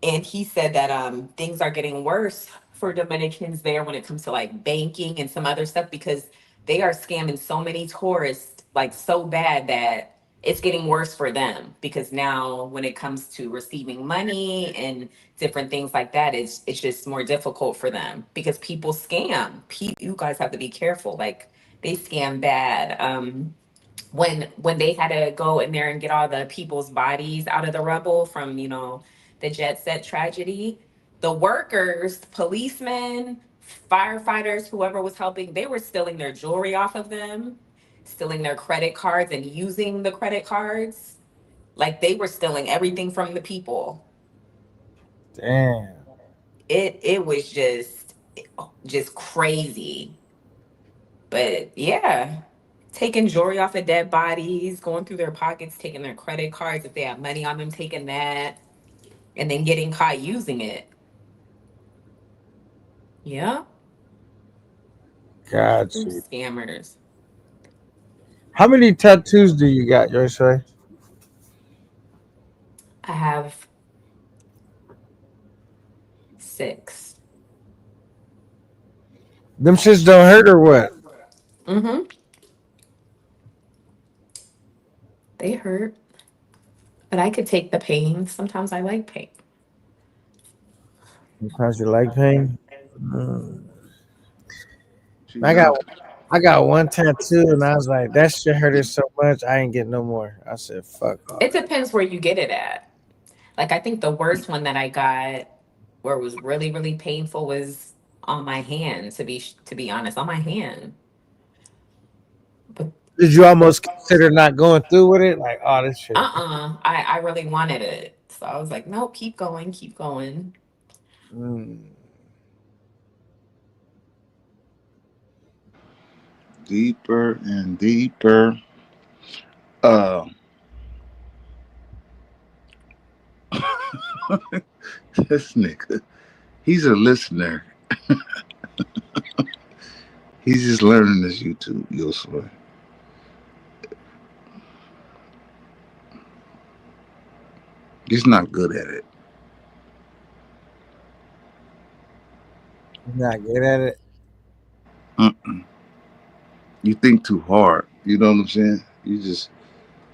R: and he said that things are getting worse for Dominicans there when it comes to like banking and some other stuff because they are scamming so many tourists like so bad that it's getting worse for them because now when it comes to receiving money and different things like that, it's just more difficult for them because people scam. You guys have to be careful. Like they scam bad. When they had to go in there and get all the people's bodies out of the rubble from the Jet Set tragedy, the workers, policemen, firefighters, whoever was helping, they were stealing their jewelry off of them, stealing their credit cards and using the credit cards. Like they were stealing everything from the people.
A: Damn.
R: It was just crazy. But yeah, taking jewelry off of dead bodies, going through their pockets, taking their credit cards if they have money on them, taking that, and then getting caught using it. Yeah,
A: Got
R: true
A: you.
R: scammers.
A: How many tattoos do you got, Joyce?
R: I have 6.
A: Them shits don't hurt or what?
R: Mm-hmm. They hurt, but I could take the pain. Sometimes I like pain.
A: Sometimes you like pain.
P: She
A: I got
P: knows.
A: I got one tattoo and I was like, that shit hurted so much I ain't getting no more. I said, fuck all
R: It
A: that.
R: depends where you get it at. Like I think the worst one that I got where it was really, really painful was on my hand, to be honest, on my hand. But
A: Did you almost consider not going through with it? Like, oh, this shit.
R: I really wanted it. So I was like, no, keep going, keep going.
P: Deeper and deeper. Uh, this nigga, he's a listener. He's just learning this YouTube, you'll swear. He's not good at it.
A: Not good at it.
P: Mm-mm. You think too hard. You know what I'm saying? You just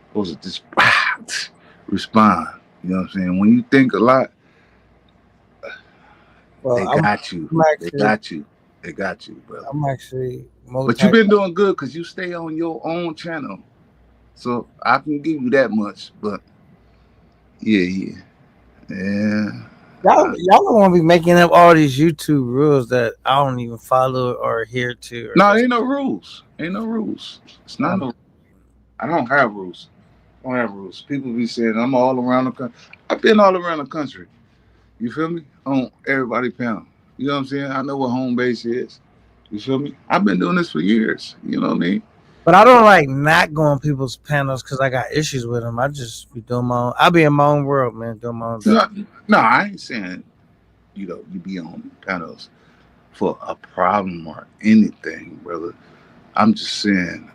P: supposed to just respond. You know what I'm saying? When you think a lot,
A: Well,
P: they got you. They got you. They got you, brother.
A: I'm actually
P: But you've been doing good because you stay on your own channel. So I can give you that much. But yeah.
A: Y'all don't want to be making up all these YouTube rules that I don't even follow or adhere to.
P: No, ain't no rules. Ain't no rules. It's not no. I don't have rules. I don't have rules. People be saying I'm all around the country. I've been all around the country. You feel me? On everybody panel. You know what I'm saying? I know what home base is. You feel me? I've been doing this for years. You know what I mean?
A: But I don't like not going to people's panels because I got issues with them. I just be doing my own. I be in my own world, man. Doing my own thing.
P: No, I ain't saying, you be on panels for a problem or anything, brother. I'm just saying,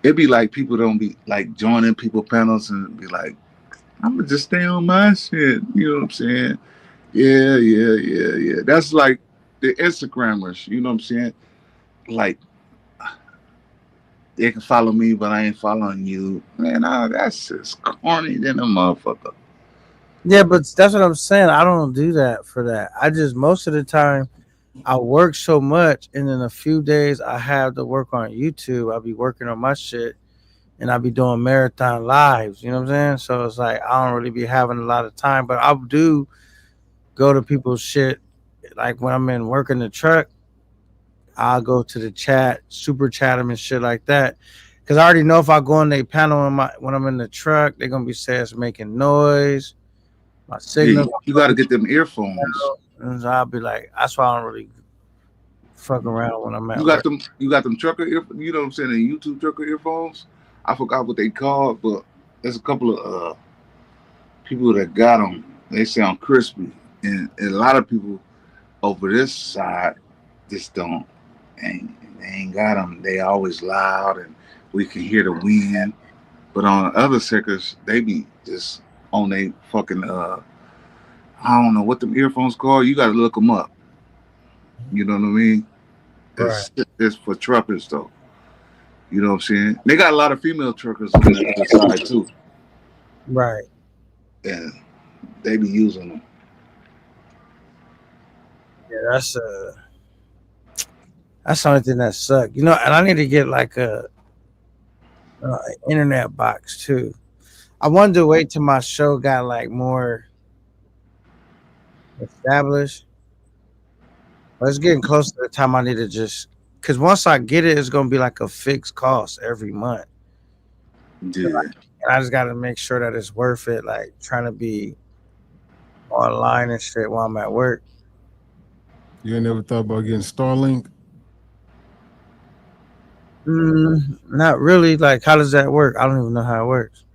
P: it'd be like people don't be like joining people panels and be like, I'ma just stay on my shit. You know what I'm saying? Yeah. That's like the Instagrammers. You know what I'm saying? Like they can follow me, but I ain't following you. Man, that's just corny than a motherfucker.
A: Yeah, but that's what I'm saying. I don't do that for that. I just most of the time I work so much, and in a few days I have to work on YouTube. I'll be working on my shit, and I'll be doing marathon lives. You know what I'm saying? So it's like I don't really be having a lot of time, but I do go to people's shit. Like when I'm in working the truck, I'll go to the chat, super chat them and shit like that. Cause I already know if I go on their panel when I'm in the truck, they're gonna be saying it's making noise. My signal.
P: Yeah, you got to get them earphones.
A: And so I'll be like, that's why I don't really fuck around when I'm at
P: You
A: work.
P: got them trucker ear, you know what I'm saying, the YouTube trucker earphones. I forgot what they called, but there's a couple of people that got them. They sound crispy, and a lot of people over this side just don't. And they ain't got them. They always loud, and we can hear the wind. But on other suckers, they be just on they fucking I don't know what them earphones called. You got to look them up. You know what I mean? It's for truckers though. You know what I'm saying? They got a lot of female truckers on the other side too.
A: Right.
P: And they be using them.
A: Yeah, that's the only thing that sucks. You know, and I need to get like a internet box too. I wanted to wait till my show got like more established. But it's getting close to the time I need to just because once I get it, it's gonna be like a fixed cost every month.
P: Yeah.
A: And I just gotta make sure that it's worth it, like trying to be online and shit while I'm at work.
G: You ain't never thought about getting Starlink?
A: Not really. Like, how does that work? I don't even know how it works.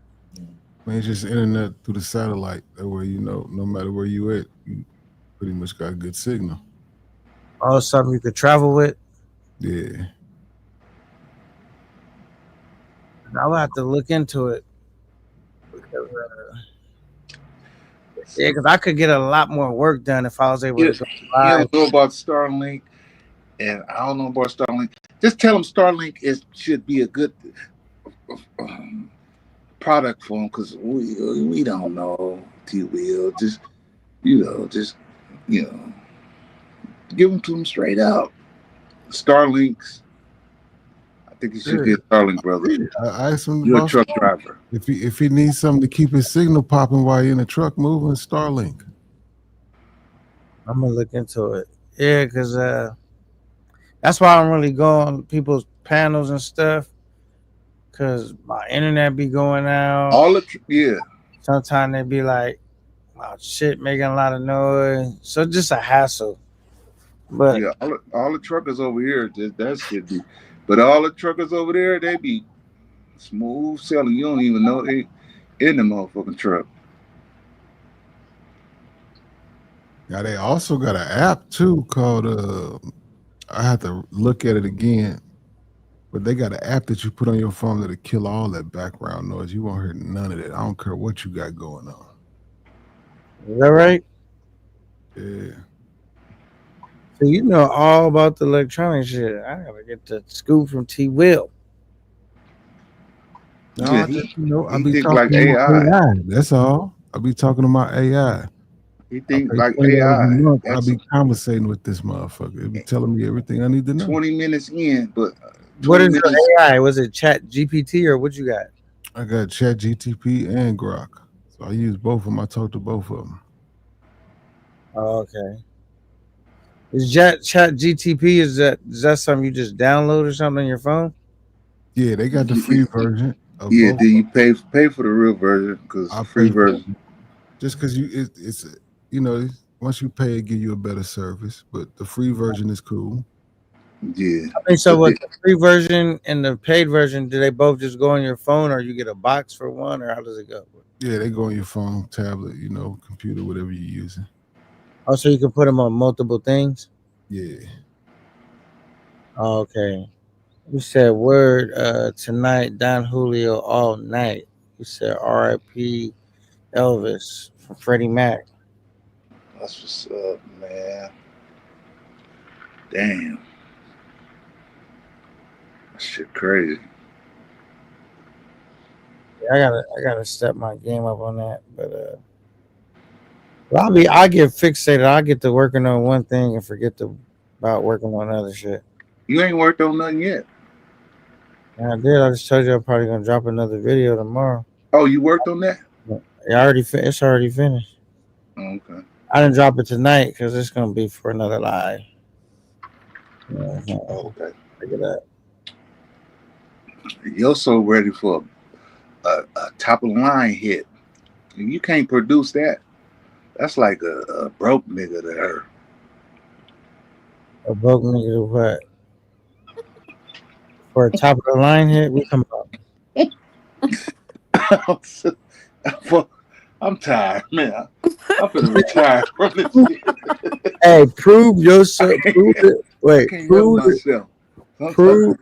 G: Man, it's just internet through the satellite. That way, you know, no matter where you at, you pretty much got a good signal.
A: Oh, something you could travel with?
G: Yeah.
A: I will have to look into it. Because I could get a lot more work done if I was able to go live.
P: You don't know about Starlink, and I don't know about Starlink. Just tell them Starlink should be a good product for them because we don't know. T-Will just give them to them straight out. Starlinks. I think you should get Starlink, brother.
G: I asked him
P: You're a
G: about
P: truck
G: Starlink.
P: driver.
G: If he needs something to keep his signal popping while you're in the truck moving, Starlink.
A: I'm gonna look into it. Yeah, because that's why I don't really go on people's panels and stuff. Because my internet be going out. Sometimes they be like, "Wow, shit, making a lot of noise." So just a hassle. But
P: yeah, all the truckers over here, that shit be. But all the truckers over there, they be smooth selling. You don't even know they in the motherfucking truck.
G: Now they also got an app too called I have to look at it again. But they got an app that you put on your phone that'll kill all that background noise. You won't hear none of that. I don't care what you got going on.
A: Is that right?
G: Yeah.
A: So you know all about the electronic shit. I gotta get the scoop from T-Will.
G: No,
P: Yeah,
G: I just, you know, I
P: he
G: be
P: think
G: talking
P: like
G: about
P: AI.
G: AI. That's all. I be talking to my AI.
P: He think
G: I pay
P: like
G: $20 a
P: AI.
G: month. I
P: That's
G: be conversating with this motherfucker. It be telling me everything I need to know.
P: 20 minutes in, but
A: What
P: 20
A: is
P: minutes.
A: your AI? Was it Chat GPT or what you got?
G: I got Chat GTP and Grok. So I use both of them. I talk to both of them.
A: Oh, okay. Is Chat GTP, is that something you just download or something on your phone?
G: Yeah, they got the free version of
P: Yeah,
G: both.
P: do you pay for the real version? Because
G: I
P: free
G: pay for
P: version.
G: just because it's you know, once you pay, it give you a better service. But the free version is cool.
P: Yeah.
A: I mean, so with the free version and the paid version, do they both just go on your phone, or you get a box for one, or how does it go?
G: Yeah, they go on your phone, tablet, you know, computer, whatever you're using.
A: Oh, so you can put them on multiple things?
G: Yeah.
A: Oh, okay. You said word tonight, Don Julio all night. You said RIP. Elvis from Freddie Mac.
P: That's what's up, man. Damn. That shit crazy.
A: Yeah, I gotta step my game up on that. But I get fixated. I get to working on one thing and forget about working on other shit.
P: You ain't worked on nothing yet.
A: And I did. I just told you I'm probably gonna drop another video tomorrow.
P: Oh, you worked on that?
A: Yeah, it's already finished.
P: Oh, okay.
A: I didn't drop it tonight because it's gonna be for another live. Yeah,
P: okay.
A: Look at that.
P: You're so ready for a top of the line hit. If you can't produce that, that's like a broke nigga to her.
A: A broke nigga to what? For a top of the line hit, we come up.
P: I'm tired, man. I'm finna retire from this shit.
A: Hey, prove yourself. Prove it. Wait,
P: prove it.
A: Prove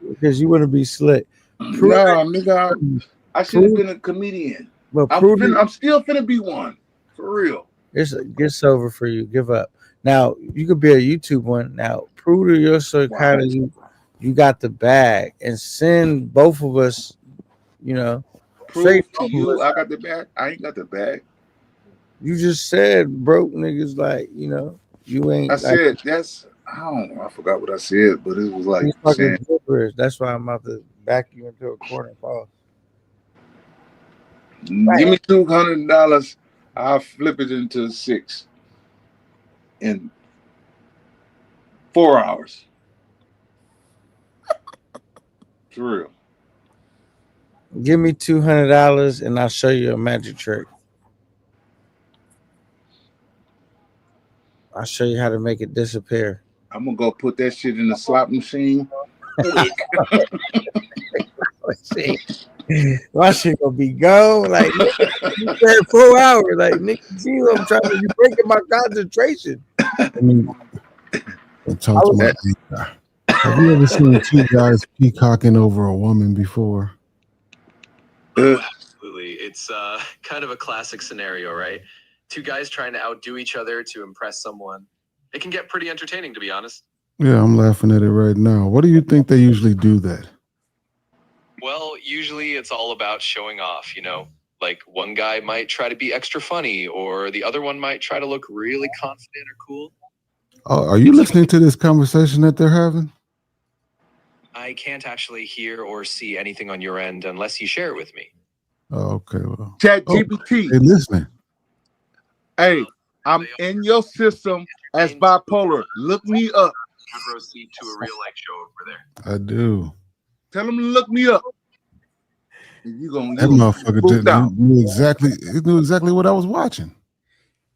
A: because you want to be slick. Prove
P: no, nigga, I should have been a comedian.
A: But
P: I'm still finna be one. For real.
A: It's over for you. Give up. Now you could be a YouTube one. Now prove to yourself kind of you got the bag and send both of us,
P: Prove to you I got the bag. I ain't got the bag.
A: You just said broke niggas like, you ain't.
P: I said that's I don't know. I forgot what I said, but it was like saying,
A: that's why I'm about to back you into a corner. Pause.
P: Give me $200. I'll flip it into 6 in 4 hours. For real.
A: Give me $200 and I'll show you a magic trick. I'll show you how to make it disappear.
P: I'm gonna go put that shit in the slot machine.
A: My shit gonna be gone. Like you said 4 hours. Like Nick, see what I'm trying to be breaking my concentration.
G: Have you ever seen two guys peacocking over a woman before?
S: Absolutely. It's kind of a classic scenario, right? Two guys trying to outdo each other to impress someone. It can get pretty entertaining, to be honest.
G: Yeah, I'm laughing at it right now. What do you think they usually do that?
S: Well, usually it's all about showing off, Like one guy might try to be extra funny, or the other one might try to look really confident or cool.
G: Oh, are you listening to this conversation that they're having?
S: I can't actually hear or see anything on your end unless you share it with me.
G: Oh, okay, well.
P: Chat GPT.
G: Hey, listening.
P: Hey, I'm in your system as bipolar. Look me up.
S: Proceed to a real life show over there.
G: I do.
P: Tell them to look me up. You gonna
G: that motherfucker knew exactly what I was watching.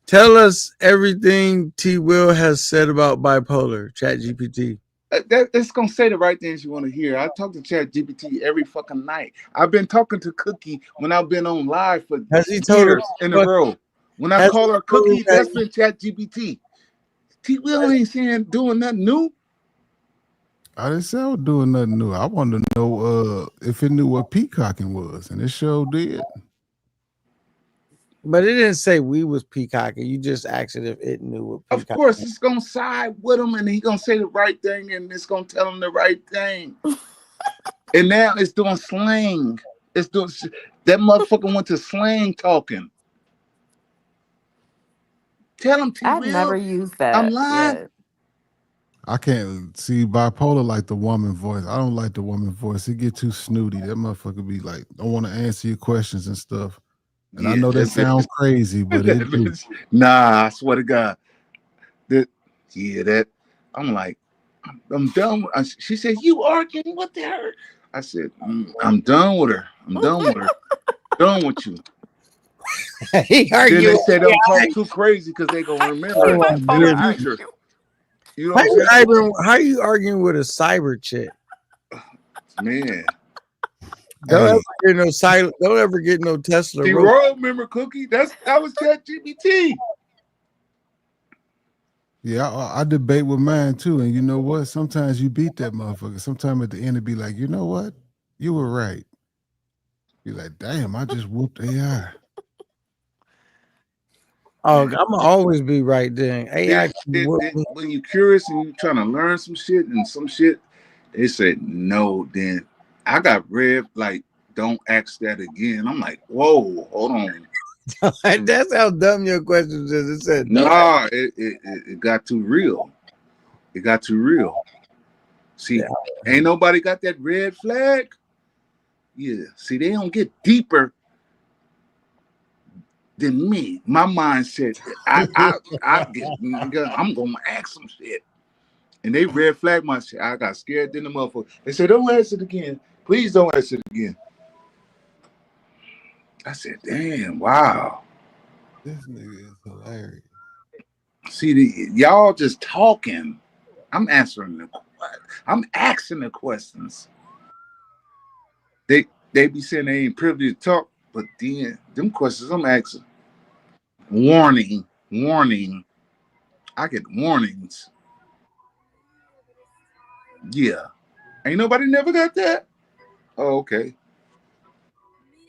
A: Tell us everything T. Will has said about bipolar, Chat GPT.
P: It's gonna say the right things you want to hear. I talk to Chat GPT every fucking night. I've been talking to Cookie when I've been on live for years in a row. When I call her Cookie, that's been Chat GPT. T. Will ain't saying doing nothing new.
G: I didn't say I was doing nothing new. I wanted to know if it knew what peacocking was, and it sure did.
A: But it didn't say we was peacocking. You just asked it if it knew what peacocking.
P: Of course, it's gonna side with him, and he's gonna say the right thing, and it's gonna tell him the right thing. And now it's doing slang. It's doing that motherfucker went to slang talking. Tell him, T.
R: I've
P: Will,
R: never used that.
P: I'm lying.
R: Yet.
G: I can't see bipolar like the woman voice. I don't like the woman voice. It get too snooty. That motherfucker be like, don't want to answer your questions and stuff. And I know that sounds crazy, but it
P: nah, I swear to God. I'm like, I'm done. She said, you arguing with her? I said, I'm done with her. I'm done with her. Done with you. Then they said don't talk too crazy because they gonna remember in the future. You know
A: how you arguing with a cyber chick?
P: Man.
A: Don't ever get no Tesla.
P: The Royal member Cookie, that was Chat GPT.
G: Yeah, I debate with mine too. And you know what? Sometimes you beat that motherfucker. Sometimes at the end it be like, you know what? You were right. You're like, damn, I just whooped AI.
A: Oh, I'm gonna always be right then. AI
P: When you're curious and you're trying to learn some shit and some shit, they said no. Then I got red like, don't ask that again. I'm like, whoa, hold on.
A: That's how dumb your questions is. It said no.
P: Nah, it got too real. It got too real. See, ain't nobody got that red flag. Yeah, see, they don't get deeper than me. My mindset, I get, nigga, I'm gonna ask some shit, and they red flag my shit. I got scared in the motherfucker. They said, "Don't ask it again. Please don't ask it again." I said, "Damn, wow."
G: This nigga is hilarious.
P: See, y'all just talking. I'm answering I'm asking the questions. They be saying they ain't privileged to talk, but then them questions I'm asking. Warning. I get warnings. Yeah. Ain't nobody never got that? Oh, okay.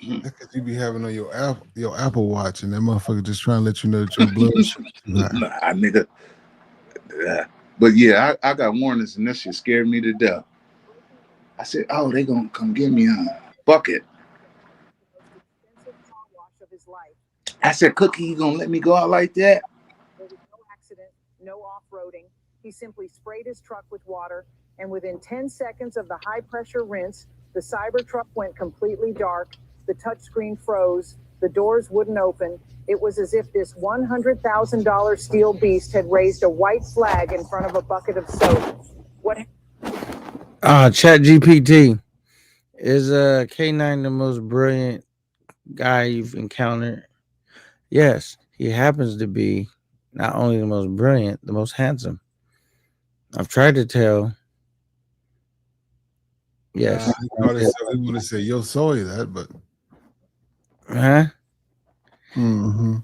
G: That's because you be having on your Apple Watch, and that motherfucker just trying to let you know that your blood sugar too high.
P: Nah, nigga. But yeah, I got warnings, and that shit scared me to death. I said, oh, they gonna come get me on bucket. I said, Cookie, you gonna let me go out like that?
T: There was no accident, no off-roading. He simply sprayed his truck with water, and within 10 seconds of the high-pressure rinse, the Cybertruck went completely dark, the touchscreen froze, the doors wouldn't open. It was as if this $100,000 steel beast had raised a white flag in front of a bucket of soap. What?
A: ChatGPT. Is K9 the most brilliant guy you've encountered? Yes, he happens to be not only the most brilliant, the most handsome. I've tried to tell. Yes.
G: We would have said, yo, sorry that, but.
A: Huh?
G: Mm-hmm.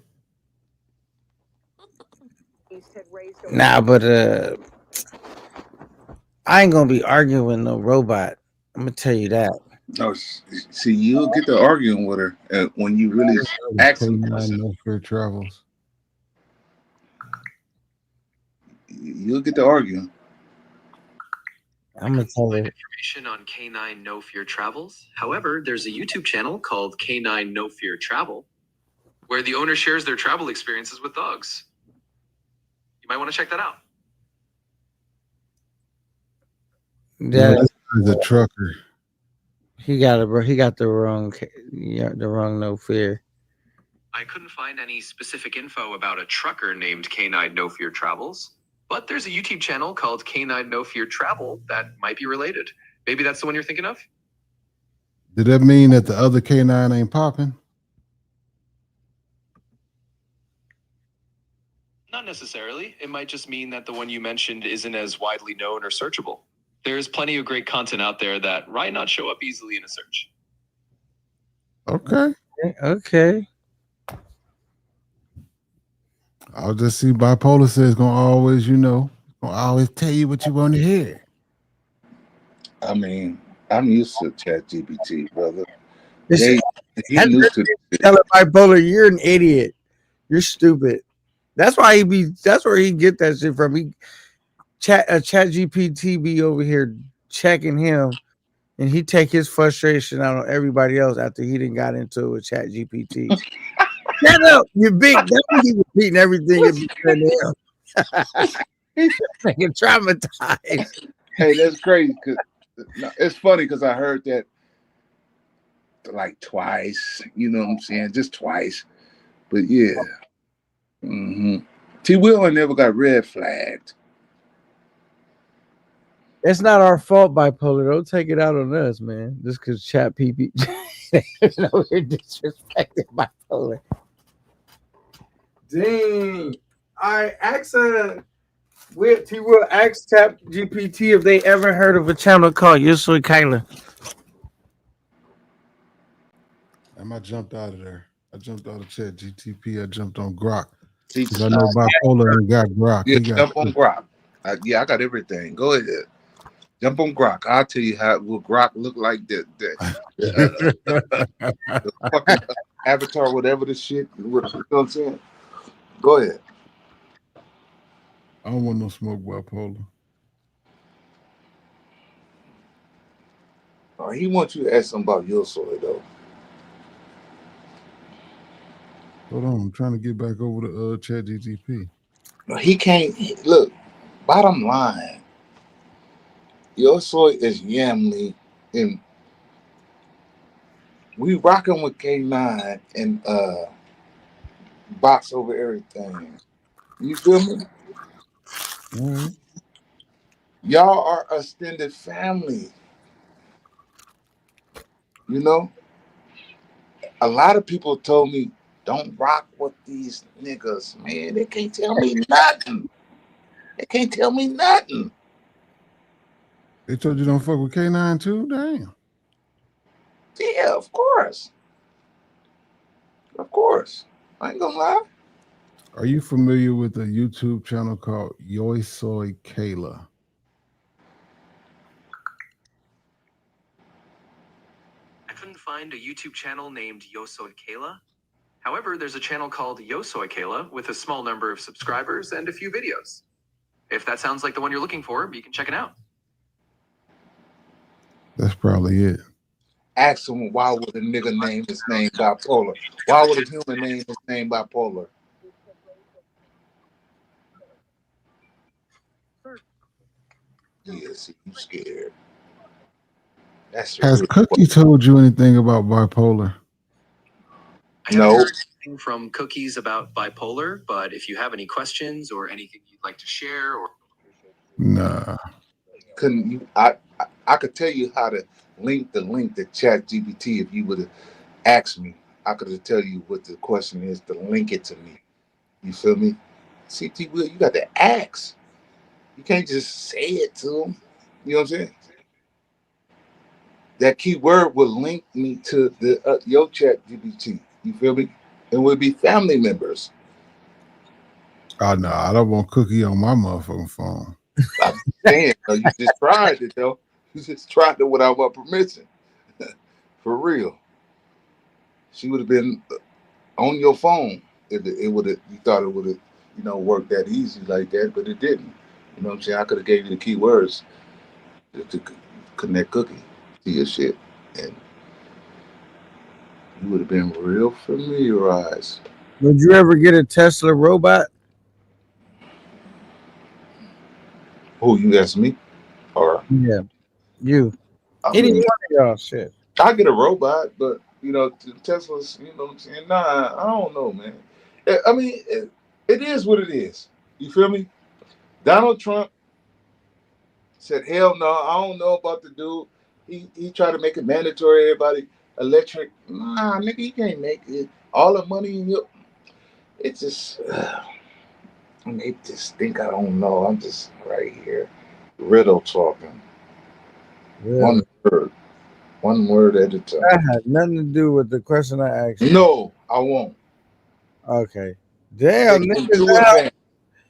A: Nah, but I ain't gonna be arguing with no robot. I'm gonna tell you that.
P: No, see, you'll get to arguing with her when you really ask them questions.
G: No Fear Travels.
P: You'll get to arguing.
A: I'm gonna tell her.
S: Information on K9 No Fear Travels. However, there's a YouTube channel called K9 No Fear Travel, where the owner shares their travel experiences with dogs. You might want to check that out.
A: That
G: is a trucker.
A: He got the wrong No Fear.
S: I couldn't find any specific info about a trucker named K9 No Fear Travels, but there's a YouTube channel called K9 No Fear Travel that might be related. Maybe that's the one you're thinking of?
G: Did that mean that the other K9 ain't popping?
S: Not necessarily. It might just mean that the one you mentioned isn't as widely known or searchable. There's plenty of great content out there that might not show up easily in a search.
A: Okay.
G: I'll just see Bipolar says gonna always, gonna always tell you what you want to hear.
P: I mean, I'm used to ChatGPT, brother.
A: Listen,
P: He used to
A: tell Bipolar, you're an idiot. You're stupid. That's why that's where he get that shit from. ChatGPT be over here checking him, and he take his frustration out on everybody else after he didn't got into it with ChatGPT. Shut up, you big. That's why he repeating everything and be him. Making traumatized.
P: Hey, that's crazy. It's funny because I heard that like twice. You know what I'm saying? Just twice. But yeah. T. Will never got red flagged.
A: It's not our fault, Bipolar. Don't take it out on us, man. Just because Chat PP we're disrespecting Bipolar. Dang. I asked T. Will ask Chat GPT if they ever heard of a channel called Yusui Kyla.
G: I jumped out of there. I jumped out of Chat GTP. I jumped on Grok. Because I know Bipolar ain't got Grok.
P: Yeah, jump on Grok. I got everything. Go ahead. Jump on Grok. I'll tell you what Grok look like. The fucking avatar, whatever the shit. You know what I'm saying? Go ahead.
G: I don't want no smoke bipolar.
P: Oh, he wants you to ask him about your soy though.
G: Hold on, I'm trying to get back over to ChatGPT.
P: No, he can't. Look, bottom line, your soy is Yamly, and we rocking with K9 and box over everything. You feel me?
G: Mm-hmm.
P: Y'all are a extended family. You know, a lot of people told me, don't rock with these niggas, man. They can't tell me nothing. They can't tell me nothing.
G: They told you don't fuck with K9 too? Damn.
P: Yeah, of course. Of course. I ain't gonna lie.
G: Are you familiar with a YouTube channel called Yo Soy Kayla?
S: I couldn't find a YouTube channel named Yo Soy Kayla. However, there's a channel called Yo Soy Kayla with a small number of subscribers and a few videos. If that sounds like the one you're looking for, you can check it out.
G: That's probably it.
P: Ask him, why would a nigga name his name bipolar? Why would a human name his name bipolar? Yeah, see, you scared. That's
G: Has
P: real.
G: Cookie told you anything about bipolar?
S: I haven't heard anything from Cookies about bipolar, but if you have any questions or anything you'd like to share, or
G: Nah.
P: Couldn't you? I could tell you how to link to ChatGPT if you would have asked me. I could have tell you what the question is to link it to me. You feel me? CT Will, you got to ask. You can't just say it to them. You know what I'm saying? That keyword will link me to the your ChatGPT. You feel me? And we'll be family members.
G: Oh no, I don't want Cookie on my motherfucking phone.
P: I'm saying, you just tried it though. You just tried it without my permission. For real. She would have been on your phone if it would have. You thought it would have, worked that easy like that, but it didn't. You know what I'm saying? I could have gave you the keywords to connect Cookie to your shit, and you would have been real familiarized.
A: Would you ever get a Tesla robot?
P: Who, you ask me? Or
A: Yeah, you.
P: I
A: Any
P: mean,
A: one of y'all, shit.
P: I get a robot, but Tesla's, you know what I'm saying? Nah, I don't know, man. I mean, it is what it is. You feel me? Donald Trump said, hell no, I don't know about the dude. He tried to make it mandatory, everybody electric. Nah, nigga, you can't make it. All the money in your, it's just, they just think I don't know. I'm just right here, riddle talking.
A: Really?
P: One word at a time.
A: That had nothing to do with the question I asked you.
P: No, I won't.
A: Okay. Damn,
P: They're
A: niggas.
P: getting too advanced.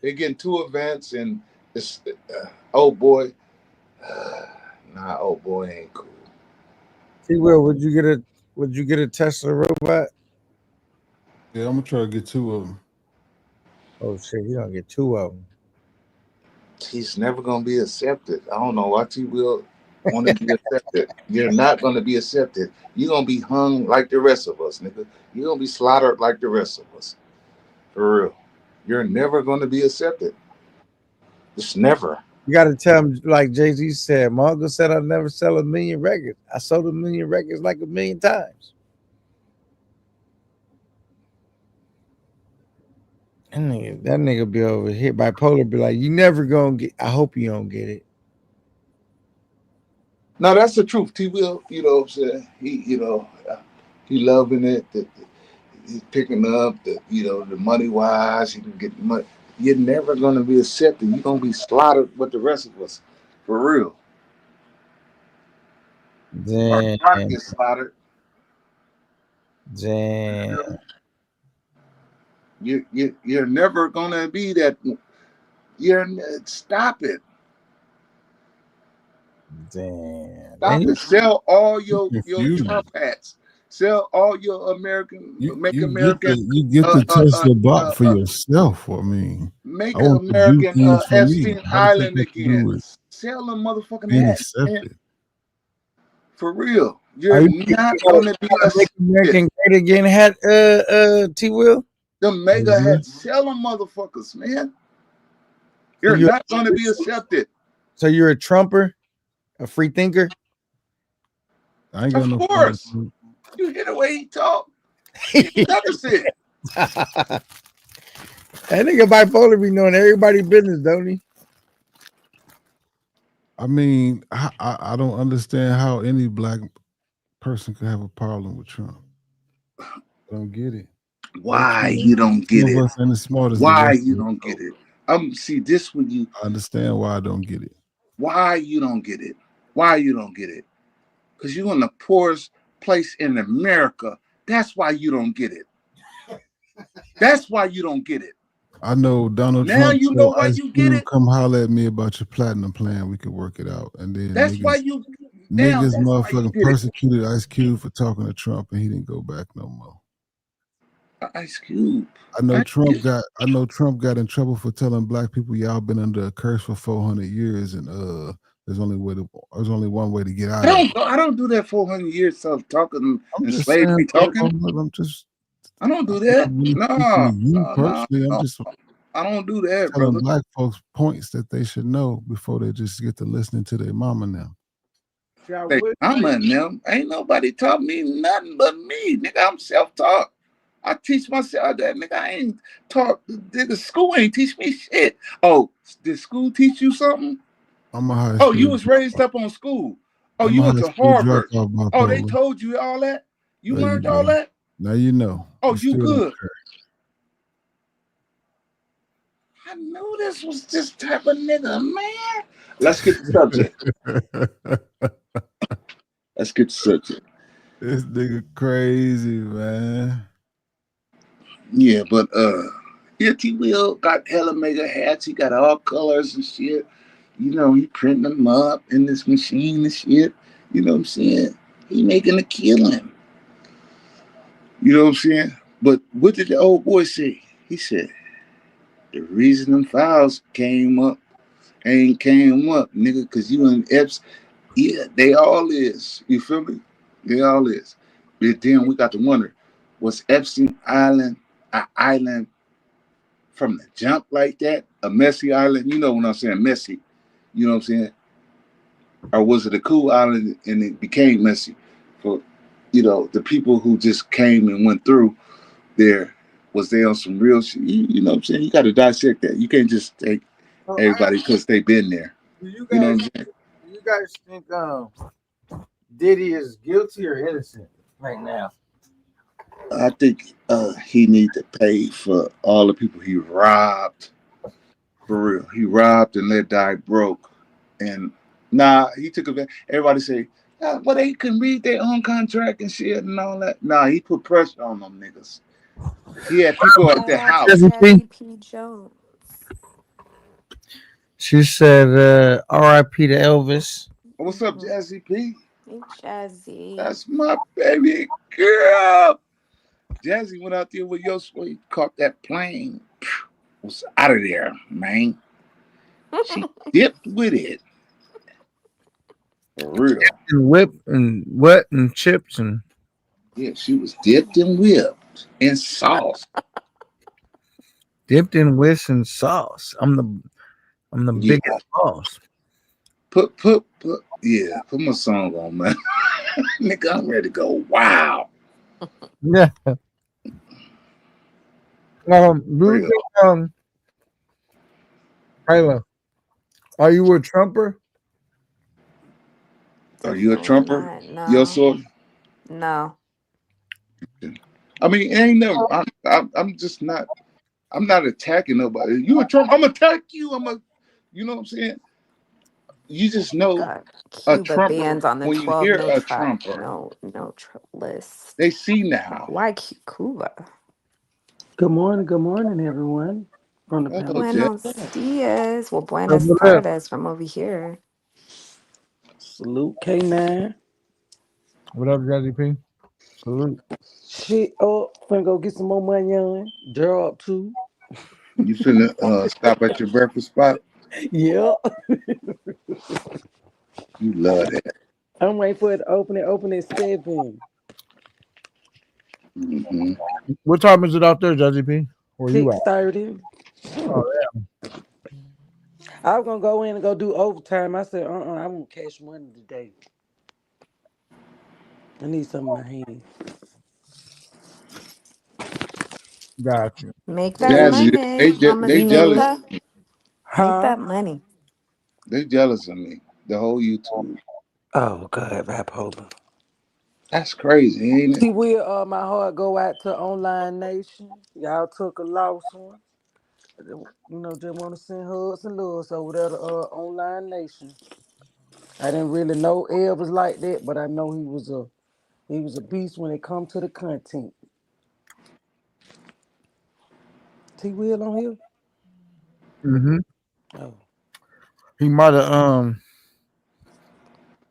P: They're getting too advanced, and it's oh boy. Nah, oh boy ain't cool.
A: T-Will, would you get a Tesla robot?
G: Yeah, I'm gonna try to get 2 of them.
A: Oh shit, you gonna get 2 of them.
P: He's never gonna be accepted. I don't know why T-Will want to be accepted. You're not gonna be accepted. You're gonna be hung like the rest of us, nigga. You're gonna be slaughtered like the rest of us. For real. You're never gonna be accepted. Just never.
A: You got to tell him, like Jay-Z said, my uncle said I'd never sell 1 million records. I sold 1 million records like 1 million times. That nigga be over here. Bipolar be like, you never gonna get, I hope you don't get it.
P: No, that's the truth. T-Will, you know what I'm saying? He loving it. He's picking up the money wise. He can get money. You're never gonna be accepted. You're gonna be slaughtered with the rest of us. For real.
A: Damn.
P: Our get slaughtered.
A: Damn.
P: You're never gonna be that. Stop it.
A: Damn.
P: Stop it. Sell all your
G: Confused.
P: Trump hats. Sell all your American, make American,
G: you get the Tesla bot for yourself. I mean,
P: make
G: I want to do
P: American
G: things for me.
P: Epstein
G: How does that
P: Island
G: got to do
P: again.
G: with
P: Sell them motherfucking
G: being
P: hats, man.
G: accepted?
P: For real.
A: Are
P: You're
A: you
P: not gonna be
A: make
P: accepted.
A: American great again hat, T. Will?
P: The mega hats, sell them motherfuckers, man. You're not gonna be accepted.
A: So you're a Trumper, a free thinker?
G: I ain't got
P: Of
G: no
P: course. You hear the way he talk? He never said.
A: That nigga bipolar be knowing everybody's business, don't he?
G: I mean, I don't understand how any black person could have a problem with Trump. I don't get it.
P: Why you don't get
G: Some
P: it?
G: of us ain't as smart as the
P: Why
G: rest
P: you
G: of us.
P: don't get it? See this when you
G: I understand why I don't get it.
P: why you don't get it. Why you don't get it? Because you're in the poorest place in America. That's why you don't get it. That's why you don't get it.
G: I know Donald
P: Now
G: Trump
P: you know
G: told
P: why
G: Ice
P: you get
G: Cube,
P: it.
G: come holler at me about your platinum plan. We could work it out. And then
P: That's
G: niggas,
P: why you now
G: niggas
P: that's why you
G: motherfucking
P: get it.
G: persecuted Ice Cube for talking to Trump, and he didn't go back no more.
P: Ice Cube.
G: I know Trump got in trouble for telling black people y'all been under a curse for 400 years, and there's only one way to get out of it.
P: I don't do that 400 years of talking
G: I'm
P: and
G: just
P: slavery
G: saying,
P: talking.
G: I
P: don't do that. No,
G: personally. I'm just
P: I don't do that,
G: telling
P: brother.
G: black folks points that they should know before they just get to listening to their mama now.
P: Hey, I'm a them. Ain't nobody taught me nothing but me, nigga. I'm self-taught. I teach myself that, nigga. I ain't taught. The school ain't teach me shit. Oh, did school teach you something?
G: I'm a high
P: Oh,
G: school.
P: you was raised up on school. Oh,
G: I'm
P: you
G: a
P: went
G: high
P: to
G: school
P: Harvard.
G: dropout,
P: Oh, they
G: bipolar.
P: told you all that? You
G: There
P: learned
G: you
P: all
G: go.
P: that?
G: Now you know.
P: Oh, you
G: still don't
P: good.
G: care.
P: I knew this was this type of nigga, man. Let's get the subject. Let's get the subject.
G: This nigga crazy, man.
P: Yeah, but T. Will got hella mega hats. He got all colors and shit. You know, he printing them up in this machine and shit. You know what I'm saying? He making a killing. You know what I'm saying? But what did the old boy say? He said, the reason them files came up, nigga, because you and Epps, yeah, they all is. You feel me? They all is. But then we got to wonder, was Epstein Island an island from the jump like that? A messy island? You know what I'm saying? Messy. You know what I'm saying? Or was it a cool island and it became messy for, you know, the people who just came and went through there? Was they on some real shit? You know what I'm saying? You got to dissect that. You can't just take everybody because they've been there.
A: You
P: You know what I'm saying?
A: you guys think Diddy is guilty or innocent right now?
P: I think he need to pay for all the people he robbed. For real. He robbed and let die broke. And he took advantage. Everybody say, well, they can read their own contract and shit and all that. He put pressure on them niggas. He had people at their house.
R: Jazzy P. Jones.
A: She said, R.I.P. to Elvis.
P: What's up, Jazzy P?
R: Hey, Jazzy.
P: That's my baby girl. Jazzy went out there with Yo Sweet, caught that plane. Was out of there, man. She dipped with it. For real.
A: And whipped and wet and chips and
P: yeah, she was dipped and whipped in sauce.
A: Dipped in whisk and sauce. I'm the biggest boss.
P: Put my song on, man. Nigga, I'm ready to go. Wow.
A: Yeah. Hyla, are you a Trumper?
P: Are you a Trumper?
R: No.
P: Yo, so
R: No.
P: I mean, it ain't never. I'm just not. I'm not attacking nobody. You a Trump? I'm attack you. You know what I'm saying? You just know a
R: Cuba
P: Trumper
R: bans on the
P: when you
R: 12
P: hear
R: no
P: a
R: try
P: Trumper.
R: no list.
P: They see now.
R: Why Cuba?
U: Good morning, everyone. From the panel.
R: Buenos dias. Well, buenas tardes from over here.
U: Salute K9.
A: What up, Jazzy P? Salute.
U: Shit up. Finna go get some more money on. Job too.
P: You finna stop at your breakfast spot?
U: Yeah.
P: You love that.
U: I'm waiting for it to open. It open at 7.
P: Mm-hmm.
A: What time is it out there, Jazzy P? Where you at?
U: 6:30.
A: Oh yeah.
U: I was gonna go in and go do overtime. I said, I won't cash money today. I need some in my hand.
A: Got you.
R: Make that
P: Jazzy,
R: money,
P: they jealous.
R: mamacita. Make
U: Huh?
R: that money.
P: They jealous of me. The whole YouTube.
U: Oh God, bipolar.
P: That's crazy, ain't it?
U: See, will my heart go out to Online Nation? Y'all took a loss one. Just want to send hugs and loves over there to Online Nation. I didn't really know Elvis like that, but I know he was a beast when it come to the content. T Will on here?
A: Mm-hmm.
U: Oh.
A: He might have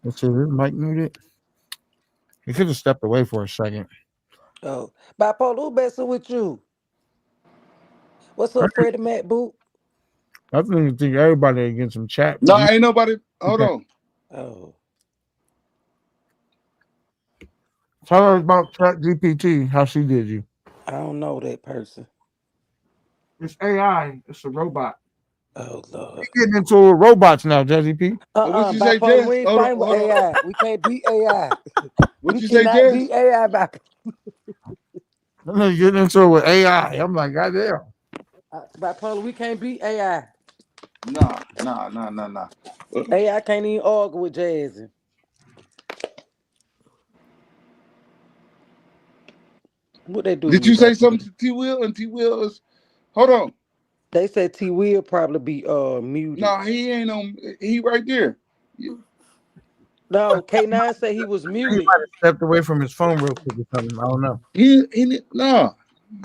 A: let's see, this mic muted. He could have stepped away for a second.
U: Oh. Bipolar, who messing with you? What's up, Freddie Mac Boot?
A: I think everybody get some chat.
P: No, ain't nobody. Hold on.
U: Oh.
A: Tell her about Chat GPT, how she did you.
U: I don't know that person.
A: It's AI. It's a robot.
U: Oh Lord.
A: You're getting into robots now, Jazzy P.
P: What you say,
U: Bipolar,
P: Jess?
U: we ain't
P: Hold on,
U: fighting with
P: hold on.
U: AI. We can't beat AI.
P: What
U: We
P: you say,
U: cannot
P: Jess?
U: beat AI, Bipolar.
A: I'm getting into it with AI. I'm like, goddamn.
U: Bipolar, we can't beat AI.
P: Nah.
U: AI can't even argue with Jazzy. What they do to
P: Did
U: you,
P: you say
U: Bipolar?
P: something to T Will? And T Will is. Hold on.
U: They said T will probably be muted.
P: No, he ain't on. He right there.
U: No, K9 said he was
A: He
U: muted.
A: might have stepped away from his phone real quick or something. I don't know.
P: No.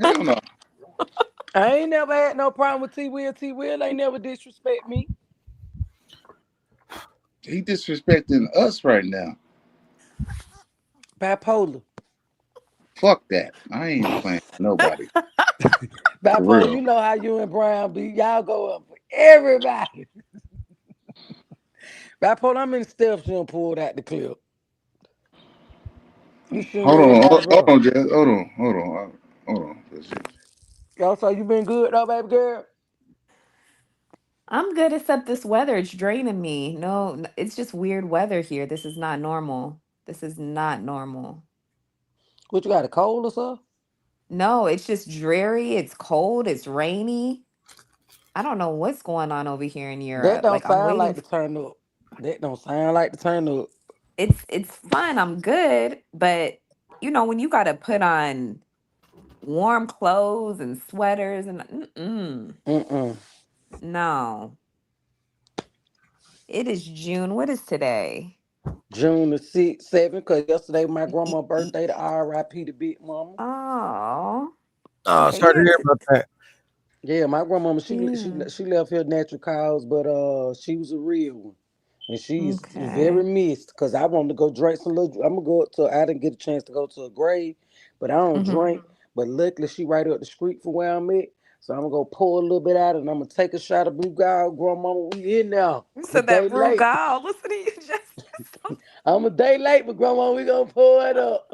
P: Hell no.
U: I ain't never had no problem with T Will. T Will ain't never disrespect me.
P: He disrespecting us right now.
U: Bipolar.
P: Fuck that. I ain't playing with nobody. For
U: Bipolar,
P: real.
U: you know how you and Brown be. Y'all go up for everybody. Bipolar, I'm in steps you done pulled out the clip. You shouldn't
P: Hold
U: worry
P: on.
U: about
P: Hold
U: bro.
P: on, Jess. Hold on.
U: Y'all, so you been good though, baby girl?
R: I'm good, except this weather. It's draining me. No, it's just weird weather here. This is not normal. This is not normal.
U: What, you got a cold or something?
R: No, it's just dreary. It's cold. It's rainy. I don't know what's going on over here in
U: That
R: Europe.
U: don't
R: Like I'm
U: sound
R: waiting.
U: like the turn up. That don't sound like the turn up.
R: It's fun. I'm good, but when you got to put on warm clothes and sweaters and
U: Mm-mm.
R: no. It is June. What is today?
U: June the 6th, 7th, because yesterday my grandma's birthday, the RIP the big mama.
R: Oh.
A: Oh,
R: Okay,
A: sorry to hear about that.
U: Yeah, my grandmama, she
R: Yeah.
U: she left here natural cause, but she was a real one. And she's very
R: Okay.
U: missed because I wanted to go drink some little. I'm gonna go up to. I didn't get a chance to go to a grave, but I don't
R: Hmm.
U: drink. But luckily, she right up the street from where I'm at, so I'm gonna go pour a little bit out, and I'm gonna take a shot of Blue God. Grandmama, we in now.
R: You
U: I'm a
R: said
U: day
R: that
U: late.
R: Brugal. Listen to you just.
U: I'm a day late, but Grandma, we gonna pour it up.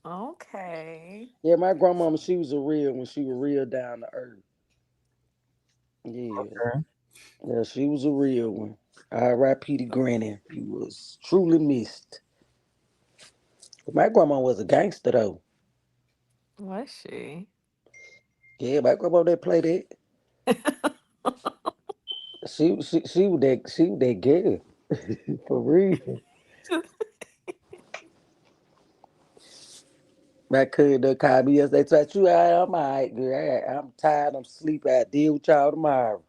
R: Okay.
U: Yeah, my grandmama, she was a real one. She was real down to earth. Yeah,
A: Okay.
U: yeah, she was a real one. R.I.P. to Granny. He was truly missed. But my grandma was a gangster though.
R: Was she?
U: Yeah, my grandma they play that. She was that girl. For real. My cousin done called me yesterday. Said, "You all right? I'm all right, girl. I'm tired. I'm sleepy. I deal with y'all tomorrow."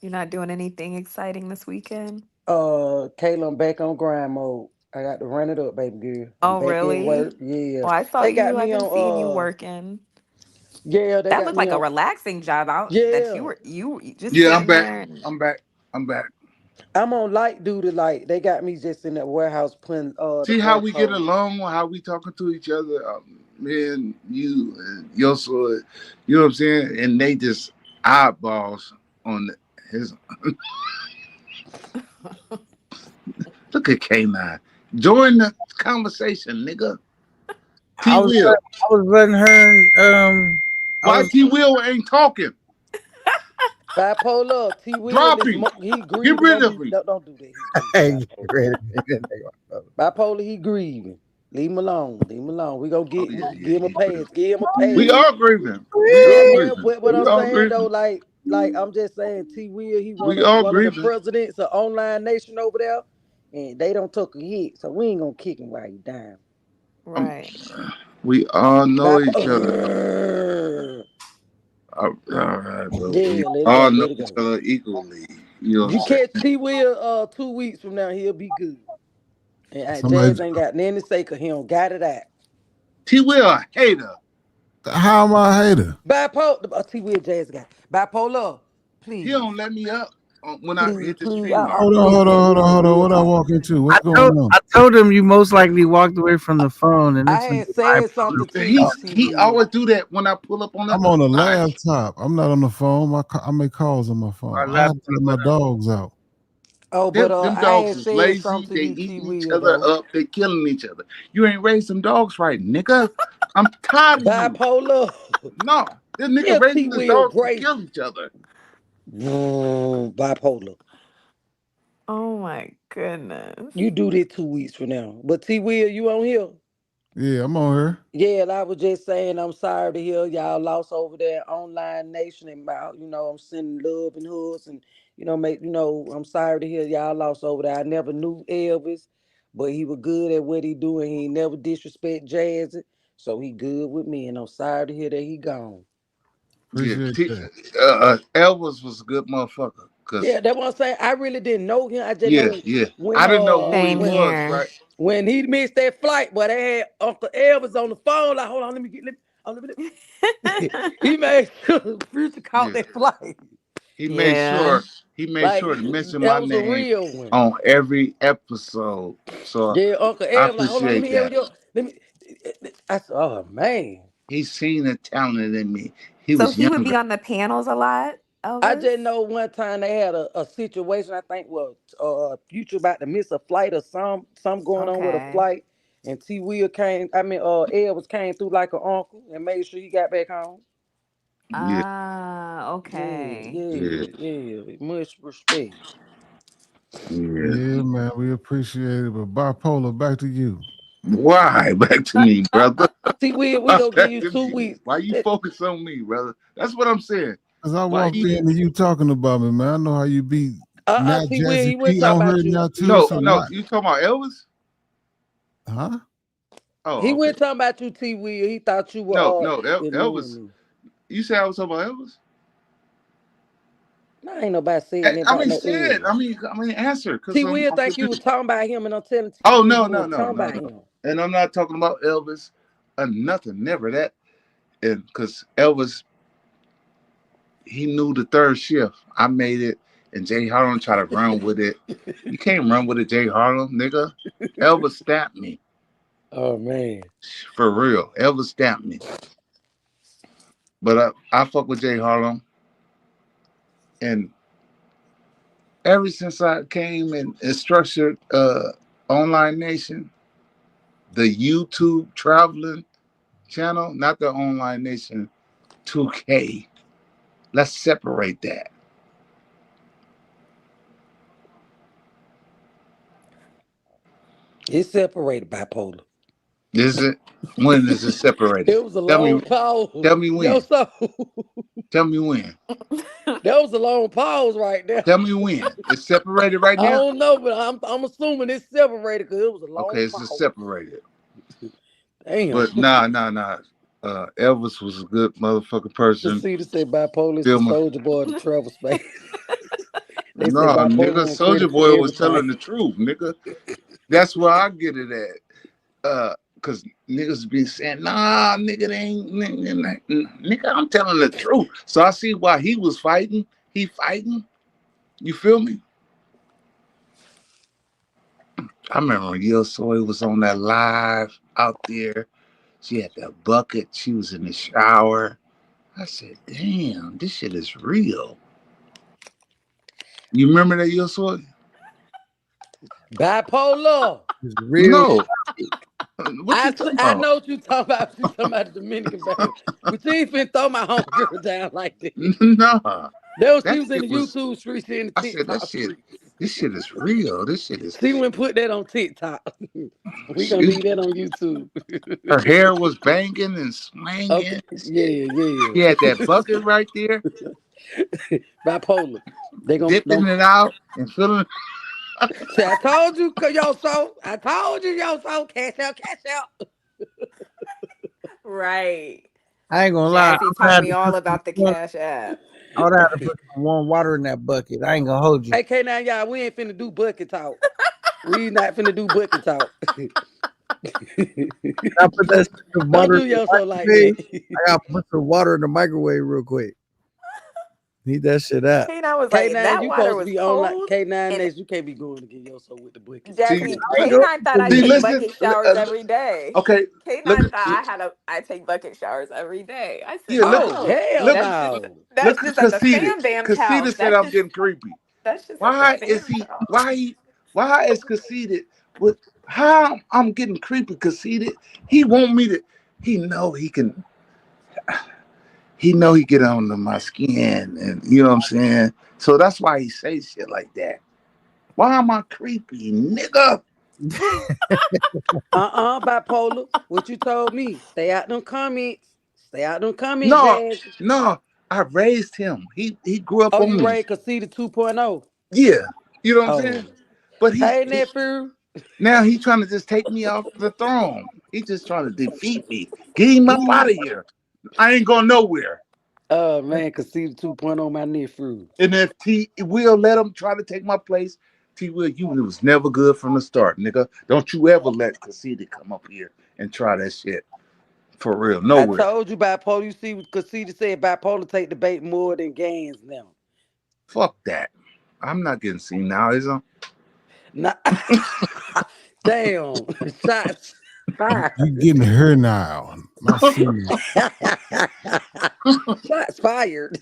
R: You're not doing anything exciting this weekend?
U: Kayla, I'm back on grind mode. I got to run it up, baby girl. I'm
R: Oh,
U: back at
R: really?
U: work. Yeah.
R: Well, I saw
U: They got
R: you. I've
U: me
R: been seeing you
U: on
R: working.
U: yeah, they
R: That
U: got
R: looked
U: me
R: like a
U: on
R: relaxing job out that
U: yeah.
R: you were just
P: Yeah, I'm
R: sitting
P: back.
R: there and
P: I'm back. I'm back.
U: I'm on light duty. Like they got me just in that warehouse putting
P: See
U: the
P: how we get
U: barcode.
P: along, how we talking to each other, man, you and your sword, you know what I'm saying? And they just eyeballs on his. Look at K9. Join the conversation, nigga.
A: I was letting her.
P: Why T Will ain't talking?
U: Bipolar. T Will
P: Drop
U: is
P: him.
U: he
P: Get
U: grieving.
P: rid
U: Don't
P: of
U: do,
P: him.
U: don't do that. He grieving. Bipolar, he grieving. Leave him alone. Leave him alone. We gonna give him a pass. Give him a pass.
P: We all grieving. We all grieving.
U: But what
P: We
U: I'm
P: all
U: saying though,
P: grieving.
U: like I'm just saying, T Will, he
P: We all
U: one of the
P: grieving.
U: presidents of Online Nation over there, and they don't took a hit, so we ain't gonna kick him while he down.
R: Right.
P: We all know each other. All right, bro. We
U: Yeah, let it
P: all
U: go.
P: know
U: Let it
P: each
U: go.
P: other equally. You know what
U: You
P: I'm saying?
U: catch T Will 2 weeks from now, he'll be good. And
G: Somebody,
U: Jazz ain't got nothing to say because he don't got it out.
P: T Will a hater.
G: how am I a hater?
U: Bipolar, T Will Jazz guy. Bipolar, please.
P: He don't let me up when I hit the
U: Please.
P: stream.
G: Hold on. What I walk into? What's going on?
A: I told him you most likely walked away from the phone, and
U: I
A: this
U: had
A: nigga
U: said something to
P: He
U: you, T
P: he
U: Will.
P: always do that when I pull up on the
G: I'm on a
P: line.
G: laptop. I'm not on the phone. I make calls on my phone.
P: Our
G: I have to
P: laptop,
G: let my dogs out.
U: Oh, but
P: them
U: I
P: dogs
U: had
P: is
U: said
P: lazy.
U: something to
P: They
U: you, T
P: eating each
U: Will,
P: other
U: though.
P: up. They killing each other. You ain't raised them dogs right, nigga. I'm tired of you.
U: Bipolar.
P: No, this nigga
U: Give
P: raising
U: T
P: his
U: Will
P: dogs to
U: grace.
P: kill each other.
U: Bipolar.
R: Oh my goodness.
U: You do this 2 weeks from now. But T Will, you on here?
G: Yeah, I'm on here.
U: Yeah, and I was just saying I'm sorry to hear y'all lost over there Online Nation and I'm sending love and hugs and I'm sorry to hear y'all lost over there. I never knew Elvis, but he was good at what he doing. He never disrespect Jazzy, so he good with me, and I'm sorry to hear that he gone.
G: Appreciate that.
P: Elvis was a good motherfucker.
U: Yeah, that's what I'm saying. I really didn't know him. I just
P: Yeah,
U: know
P: yeah.
U: when
P: I didn't know who he
R: Same
P: was,
R: here.
P: right?
U: when he missed that flight, but they had Uncle Elvis on the phone. Like, hold on, let me he made sure Future caught
P: Yeah.
U: that flight.
P: He made
R: Yeah.
P: sure to mention
U: That
P: my
U: was a
P: name
U: real one.
P: on every episode. So
U: Yeah, Uncle
P: I
U: Elvis, like, hold on, let me
P: appreciate
U: hear
P: that.
U: let me. I said, oh man.
P: He's seen the talent in me. He
R: So
P: was
R: he would be
P: younger.
R: on the panels a lot,
U: I
R: Elvis?
U: just know one time they had a situation. I think Future about to miss a flight or some going on with a
R: Okay.
U: flight, and T Will came. Elvis came through like an uncle and made sure he got back home.
P: Yeah,
U: Yeah,
R: Okay.
U: yeah. Much respect.
P: yeah.
G: Yeah, man, we appreciate it. But bipolar, back to you.
P: Why? Back to me, brother.
U: T Will, we gonna give
P: Back
U: you
P: to
U: 2
P: me.
U: weeks.
P: Why you focus on me, brother? That's what I'm saying.
G: Cause I
P: Why
G: walked
P: you?
G: in and you talking about me, man. I know how you be. Now
U: T Will,
G: Jazzy
U: he went
G: P
U: talking
G: on her
U: about you.
G: now too.
P: No,
G: So
P: no.
G: not,
P: You talking about Elvis?
G: huh?
P: Oh,
U: He
P: okay.
U: went talking about you, T Will. He thought you were
P: No.
U: ignoring
P: Elvis.
U: me.
P: You said I was talking about Elvis?
U: No, ain't nobody saying that
P: I
U: about
P: mean,
U: no
P: shit.
U: Elvis.
P: I mean, answer, cause
U: T Will
P: I'm
U: think you
P: confused.
U: was talking about him, and I'm telling T
P: Oh
U: Will
P: no,
U: you
P: no,
U: weren't
P: no,
U: talking
P: no,
U: about
P: no.
U: him.
P: And I'm not talking about Elvis or nothing. Never that. And because Elvis, he knew the third shift. I made it, and Jay Harlem tried to run with it. You can't run with it, Jay Harlem, nigga. Elvis stamped me.
U: Oh man.
P: For real. Elvis stamped me. But I fuck with Jay Harlem. And ever since I came and structured Online Nation, the YouTube traveling channel, not the Online Nation 2K. Let's separate that.
U: It's separated, bipolar.
P: Is it? When is it separated?
U: It was a
P: Tell me.
U: long pause.
P: Tell me
U: Yo,
P: when.
U: so
P: Tell me when.
U: that was a long pause right there.
P: Tell me when. It's separated right
U: I
P: now?
U: don't know, but I'm assuming it's separated because it was a long
P: Okay, it's
U: pause.
P: just separated.
U: Damn.
P: But nah. Elvis was a good motherfucking
U: The
P: person.
U: cedar said bipolar is the
P: Filmer.
U: soldier boy of the travel space. They
P: No,
U: said bipolar
P: nigga,
U: on
P: Soldier
U: credit for
P: Boy was
U: everything.
P: telling the truth, nigga. That's where I get it at. Cause niggas be saying, nah, nigga, they ain't nigga, I'm telling the truth. So I see why he was fighting. He fighting. You feel me? I remember when Yo Soy was on that live out there. She had that bucket. She was in the shower. I said, damn, this shit is real. You remember that Yo Soy?
U: Bipolar.
A: It's real.
P: No. What
U: I
P: you talking
U: I
P: about?
U: know what you talking about. You talking about the Dominican baby. But you ain't finna throw my homegirl down like this.
P: Nah.
U: That was she
P: That
U: was in the
P: shit was,
U: YouTube streets, she in the
P: I said,
U: TikTok streets.
P: this shit is real. This shit is,
U: She wouldn't put that on TikTok. We gonna
P: she,
U: leave that on YouTube.
P: her hair was banging and swinging.
U: Okay. Yeah.
P: She had that bucket right there,
U: Bipolar. They gonna
P: dipping it out and filling.
U: See, I told you, Yo So. I told you, Yo So. Cash out.
R: Right.
A: I ain't gonna lie.
R: Jazzy taught me all about the Cash App.
A: I would have to put some warm water in that bucket. I ain't gonna hold you.
U: Hey, now, y'all, we ain't finna do bucket talk. We not finna do bucket talk.
A: I put that
U: Don't
A: water
U: do
A: in the
U: Yo So like
A: microwave.
U: that.
A: I gotta put some water in the microwave real quick. Heat that shit up.
R: K9 was like,
U: K9,
R: that
U: you
R: water
U: supposed to
R: was
U: be on like
R: cold.
U: K9
R: And
U: next. You can't be going to get Yo So with the bucket.
R: Jazzy,
P: See,
R: K9 thought I take
P: listen,
R: bucket showers every day.
P: okay,
R: K9
P: look,
R: thought I take bucket showers every day. I said,
P: yeah, look,
U: Oh,
R: no,
U: hell
P: look,
U: no.
R: that's
P: look at
R: just at the
P: Conceited.
R: fam bam's house.
P: Conceited said I'm getting creepy.
R: That's just at the
P: Why is
R: fam's
P: he?
R: house.
P: Why is Conceited with how I'm getting creepy? Conceited. He want me to. He know he can. He know he get under my skin, and you know what I'm saying. So that's why he say shit like that. Why am I creepy, nigga?
U: Bipolar. What you told me? Stay out them comments.
P: No,
U: Jazz.
P: no. I raised him. He grew up
U: Oh,
P: on
U: you
P: me.
U: raised Conceited 2.0.
P: Yeah, you know what I'm
U: Oh.
P: saying. But
U: Hey, nephew.
P: now he's trying to just take me off the throne. He's just trying to defeat me. Get him up out of here. I ain't going nowhere.
U: Oh man, Conceited 2.0, my nephew.
P: And if T Will let him try to take my place, T Will, you was never good from the start, nigga. Don't you ever let Conceited come up here and try that shit. For real, nowhere.
U: I told you Bipolar. You see what Conceited said, Bipolar take the bait more than Gans now.
P: Fuck that. I'm not getting seen now, is I?
U: Nah. Damn. Shots fired.
G: You getting her now. My friend.
U: Shots fired.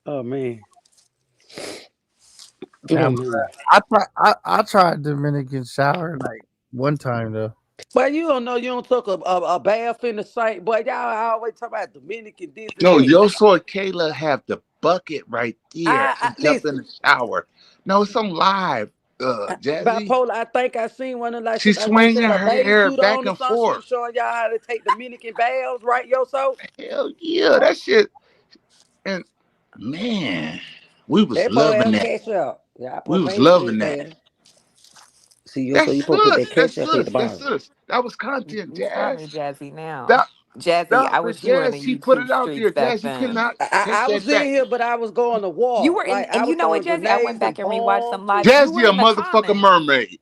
U: Oh man.
A: I tried Dominican shower like one time though.
U: But you don't know you don't took a bath in the sink. Boy, y'all always talk about Dominican this and
P: No,
U: that.
P: Yo Soy Kayla have the bucket right there and jump in the shower. No, it's on live, Jazzy.
U: Bipolar, I think I seen one of like
P: She's
U: I think she
P: swinging
U: had a
P: her
U: bathing
P: hair
U: suit
P: back
U: on or
P: and
U: something. She
P: forth.
U: was showing y'all how to take Dominican baths, right, Yo So?
P: Hell yeah, that shit. And man, we was
U: That boy
P: loving
U: had
P: that.
U: cash out. Yeah, I
P: We
U: put
P: was
U: paid for
P: loving
U: this
P: that.
U: man. See, Yo So you supposed to put that cash out at the bottom.
P: That was content,
R: You got me,
P: Jazz.
R: Jazzy, now.
P: That
R: Jazzy, I
P: the
R: wish you were in
P: Jazz,
R: the
P: she put
R: YouTube
P: it out
R: streets
P: there.
R: back
P: Jazz, you
R: then.
P: cannot
U: I
P: take
U: was
P: that
U: in
P: back.
U: here, but I was going to war.
R: You were in,
U: Like I
R: and
U: was
R: you know what,
U: throwing
R: Jazzy? I went
U: grenades
R: back and rewatched
U: bombs.
R: some lives. You were
P: Jazzy, a
R: in the
P: motherfucking
R: comments.
P: mermaid.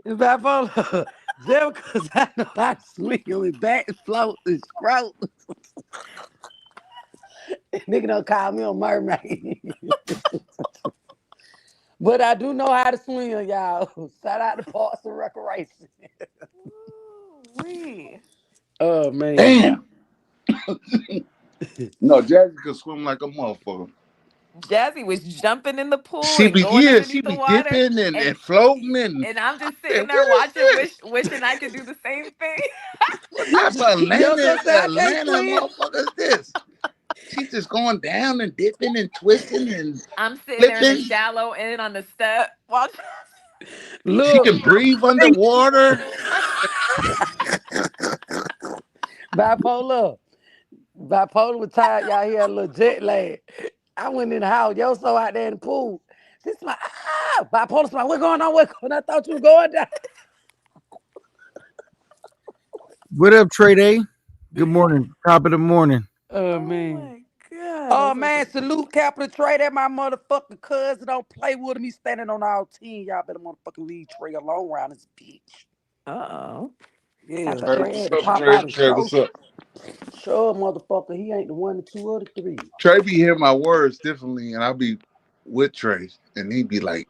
U: Bipolar. Just because I know how to swing with back float and scrote. Nigga don't call me a mermaid. But I do know how to swim, y'all. Shout out to Parks and Recreation. Oh man.
P: Damn. No, Jazzy could swim like a motherfucker.
R: Jazzy was jumping in the pool
P: She
R: and
P: be
R: going underneath the
P: be
R: water,
P: dipping and floating
R: and I'm just
P: I said,
R: sitting there
P: what is
R: watching,
P: this?
R: wishing I could do the same thing.
P: What type of
U: Yo So say I can't
P: Atlanta
U: swim.
P: motherfucker is this? She's just going down and dipping and twisting and
R: I'm sitting there in the
P: flipping.
R: shallow end on the step watching.
P: She
U: Look,
P: can breathe underwater.
U: Bipolar was tired, y'all. He had a little jet lag. I went in the house. Yo So out there in the pool. This my Bipolar smile. What's going on? I thought you were going down.
A: What up, Trey Day? Good morning. Top of the morning.
U: Oh man. Oh man, salute Capital Trey. That my motherfucking cousin. Don't play with him. He's standing on our team. Y'all better motherfucking leave Trey alone around this bitch.
R: Uh-oh.
U: Yeah,
R: Got the
U: Trey had to
R: urge.
U: pop out and
P: Trey, what's up?
U: show a motherfucker he ain't the 1, the 2, or the 3.
P: Trey be hearing my words differently, and I'll be with Trey, and he be like,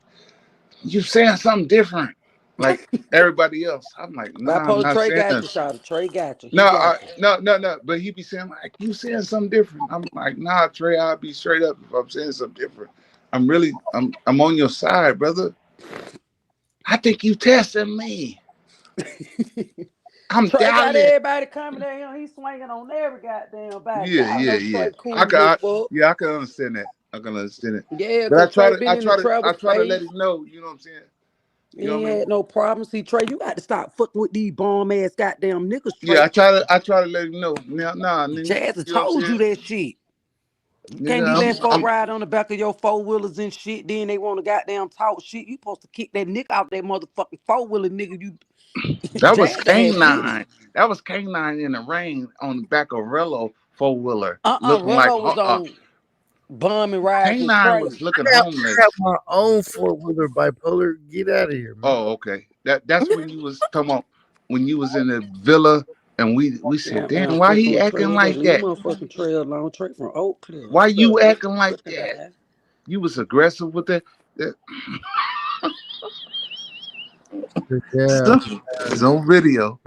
P: "You saying something different, like everybody else." I'm like, "Nah, I'm
U: Bipolar
P: not
U: Trey
P: saying
U: got
P: that."
U: you, shot. Trey got you. He
P: No,
U: got you.
P: no. But he be saying like, "You saying something different." I'm like, "Nah, Trey, I'll be straight up if I'm saying something different. I'm on your side, brother. I think you testing me. I'm
U: Trey got
P: doubting it."
U: everybody coming at him. He swinging on every goddamn body.
P: Yeah,
U: Y'all
P: yeah,
U: know
P: yeah.
U: Trey cool as fuck.
P: I can understand that. I can understand it.
U: Yeah,
P: But
U: cause Trey been in the travel
P: I try to let
U: space.
P: him know. You know what I'm saying?
U: He
P: You know
U: ain't
P: what I mean?
U: had no problem. See, Trey, you got to stop fucking with these bomb ass goddamn niggas, Trey.
P: Yeah, I try to let him know. Nah, nigga,
U: Jazz has
P: you know what I'm
U: told you
P: saying?
U: that shit. You
P: Nigga,
U: can't be letting folk ride on the back of your 4-wheelers and shit. Then they want to goddamn talk shit. You supposed to kick that nigga out that motherfucking 4-wheeler, nigga. You
P: that was
U: Jazz had
P: K9. That was K9 in the rain on the back of Rello 4-wheeler, looking like
U: Rello was on bumming rides with
P: K9
U: Trey.
P: was looking
E: I
P: homeless.
E: got my own 4-wheeler Bipolar. Get out of here, man.
P: Oh, okay. That's when you was talking about when you was in the villa and we said, damn, why he acting like that?
U: Motherfucking Trey alone, Trey from Oak Cliff.
P: Why you acting like that? You was aggressive with that.
E: Yeah.
P: It's on video.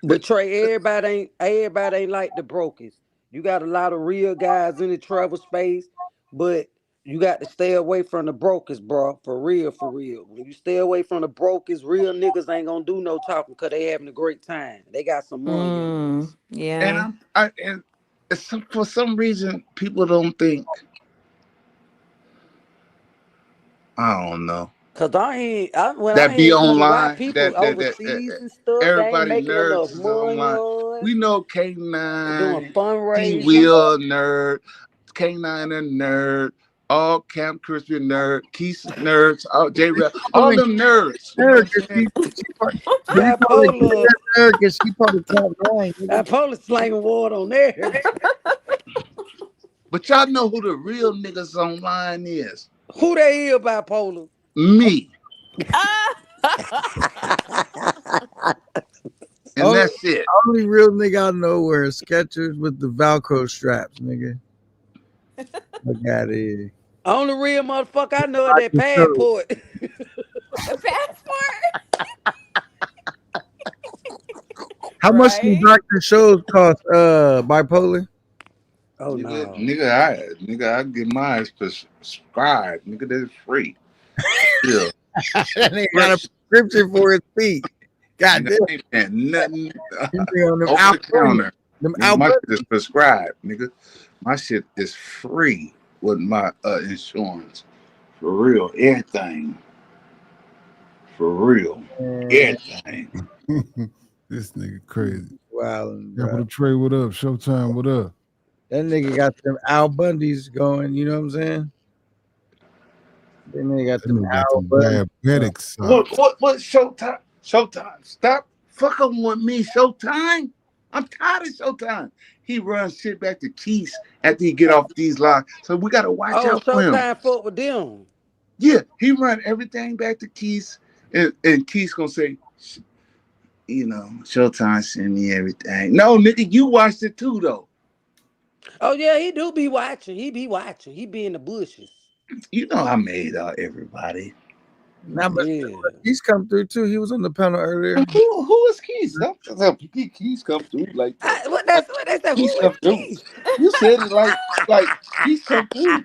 U: But Trey, everybody ain't like the brokers. You got a lot of real guys in the travel space, but you got to stay away from the brokers, bro. For real, for real. When you stay away from the brokers, real niggas ain't gonna do no talking because they having a great time. They got some money on this.
R: Yeah.
P: And for some reason people don't think. I don't know.
U: Cause when
P: That
U: I
P: be
U: ain't see white
P: online.
U: people overseas and stuff, they ain't
P: Everybody
U: making
P: nerds
U: enough
P: is
U: money
P: online.
U: on
P: We know
U: doing
P: K9,
U: fundraising.
P: T-Wheel nerd, K9 a nerd, all Camp Crispy nerd, Keith nerds, all J-Rap, all them nerds. You know what I'm saying?
U: Bipolar.
E: Because she part of top 9.
U: Bipolar slanging water on there.
P: But y'all know who the real niggas online is.
U: Who they is, Bipolar?
P: Me. And that's it.
E: Only real nigga I know wears Skechers with the Velcro straps, nigga. Look at it.
U: Only real motherfucker I know is that passport.
R: The passport.
E: How much do Dr. Shows cost, Bipolar?
U: Oh
P: Nigga, I get mine prescribed. Nigga, that's free. Yeah.
E: That nigga got a prescription for his feet. God damn.
P: Ain't paying nothing
E: on them
P: over the counter.
E: Them
P: Nigga, my shit is prescribed, nigga. My shit is free with my insurance. For real. Everything. For real. Everything.
G: This nigga crazy.
E: Wow.
G: Capital Trey, what up? Showtime, what up?
E: That nigga got them Al Bundys going, you know what I'm saying? That nigga got them Al Bundys.
G: Diabetics.
P: What Showtime? Showtime. Stop fucking with me, Showtime. I'm tired of Showtime. He runs shit back to Keith after he get off these lines. So we gotta watch out for him.
U: Showtime fuck with them.
P: Yeah, he run everything back to Keith, and Keith's gonna say, you know, Showtime send me everything. No, nigga, you watched it too, though.
U: Oh yeah, he do be watching. He be watching. He be in the bushes.
P: You know I made everybody.
E: Nah, but he's come through too. He was on the panel earlier.
P: Who is Keith? Keith come through like that.
U: What they said?
P: Keith come through. You said it like Keith come through.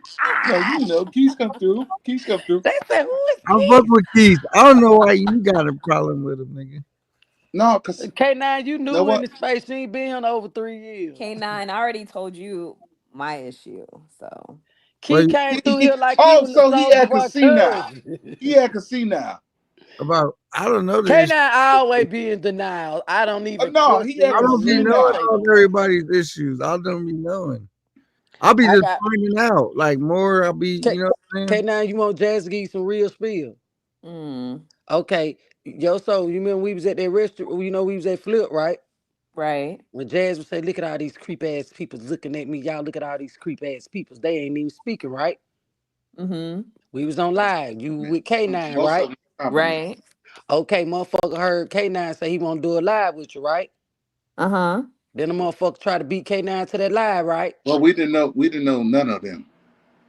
P: No, you know Keith come through. Keith come through.
U: They said who is
E: I fuck with Keith. I don't know why you got a problem with him, nigga.
P: No, cause
U: K9, you knew in the space. You ain't been here in over 3 years.
R: K9, I already told you my issue, so.
U: Keith came through here like
P: he
U: was the
P: so he at casino.
U: cousin.
P: He at casino.
E: About I don't know.
U: K9 always be in denial. I don't even.
P: No, he
E: I don't be knowing all everybody's issues. I don't be knowing. I'll be just finding out. Like more, I'll be. You know what I'm saying?
U: K9, you want Jazz to give you some real spill? Okay, yo. So you remember we was at that restaurant? You know we was at Flip, right?
R: Right.
U: When Jazz would say, "Look at all these creep ass people looking at me. Y'all look at all these creep ass people. They ain't even speaking, right?" We was on live. You with K9, right?
R: Right.
U: Okay, motherfucker heard K9 say he want to do a live with you, right?
R: Uh-huh.
U: Then the motherfucker try to beat K9 to that live, right?
P: Well, we didn't know none of them.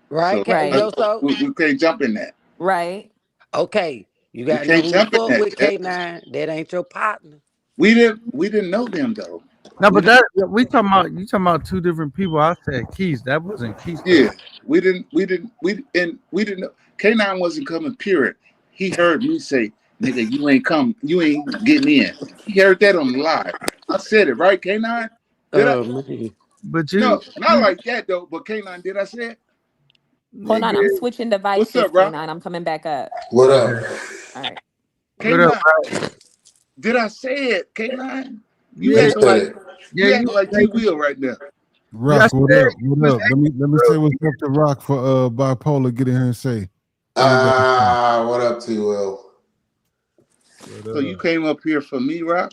U: Right?
P: So
R: Right.
P: we can't jump in that.
R: Right.
U: Okay, you
P: We
U: got to know
P: can't
U: who to
P: jump in
U: fuck
P: that.
U: with K9. That ain't your partner.
P: We didn't know them though.
A: No, but that we talking about. You talking about two different people. I said Keith. That wasn't Keith.
P: Yeah, we didn't know. K9 wasn't coming. Period. He heard me say, "Nigga, you ain't getting in." He heard that on the live. I said it right, K9. Did I?
U: Man.
A: But
P: No, not like that though. But K9, did I say it?
R: Hold on, I'm switching devices,
P: What's up, Rock?
R: K9. I'm coming back up.
J: What up?
R: All right.
P: K9, did I say it, K9? You
A: Yeah,
P: acting like
A: yeah,
P: you acting like T Will right now.
G: Rock, what up? What up? Let me say what's up to Rock for bipolar. Get in here and say.
J: What up, T Will?
P: So you came up here for me, Rock?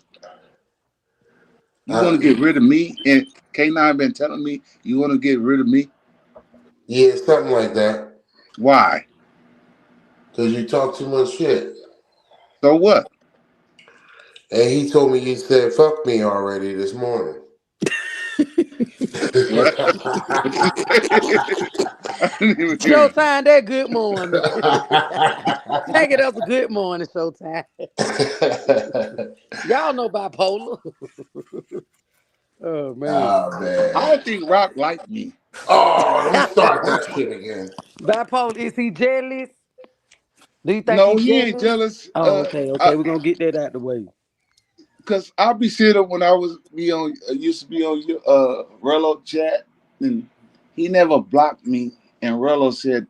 P: You want to get rid of me? And K9 been telling me you want to get rid of me?
J: Yeah, something like that.
P: Why?
J: Because you talk too much shit.
P: So what?
J: And he told me you said fuck me already this morning.
U: Showtime, that good morning. Take it up a good morning, Showtime. Y'all know bipolar. Oh man.
J: Oh man.
P: I don't think Rock liked me.
J: Oh, don't start that shit again.
U: Bipolar, is he jealous? Do you think
P: No,
U: he's
P: he ain't jealous.
U: Oh, okay. We're gonna get that out the way.
P: Cause I'll be sitting up when I used to be on your Rello chat, and he never blocked me. And Rello said,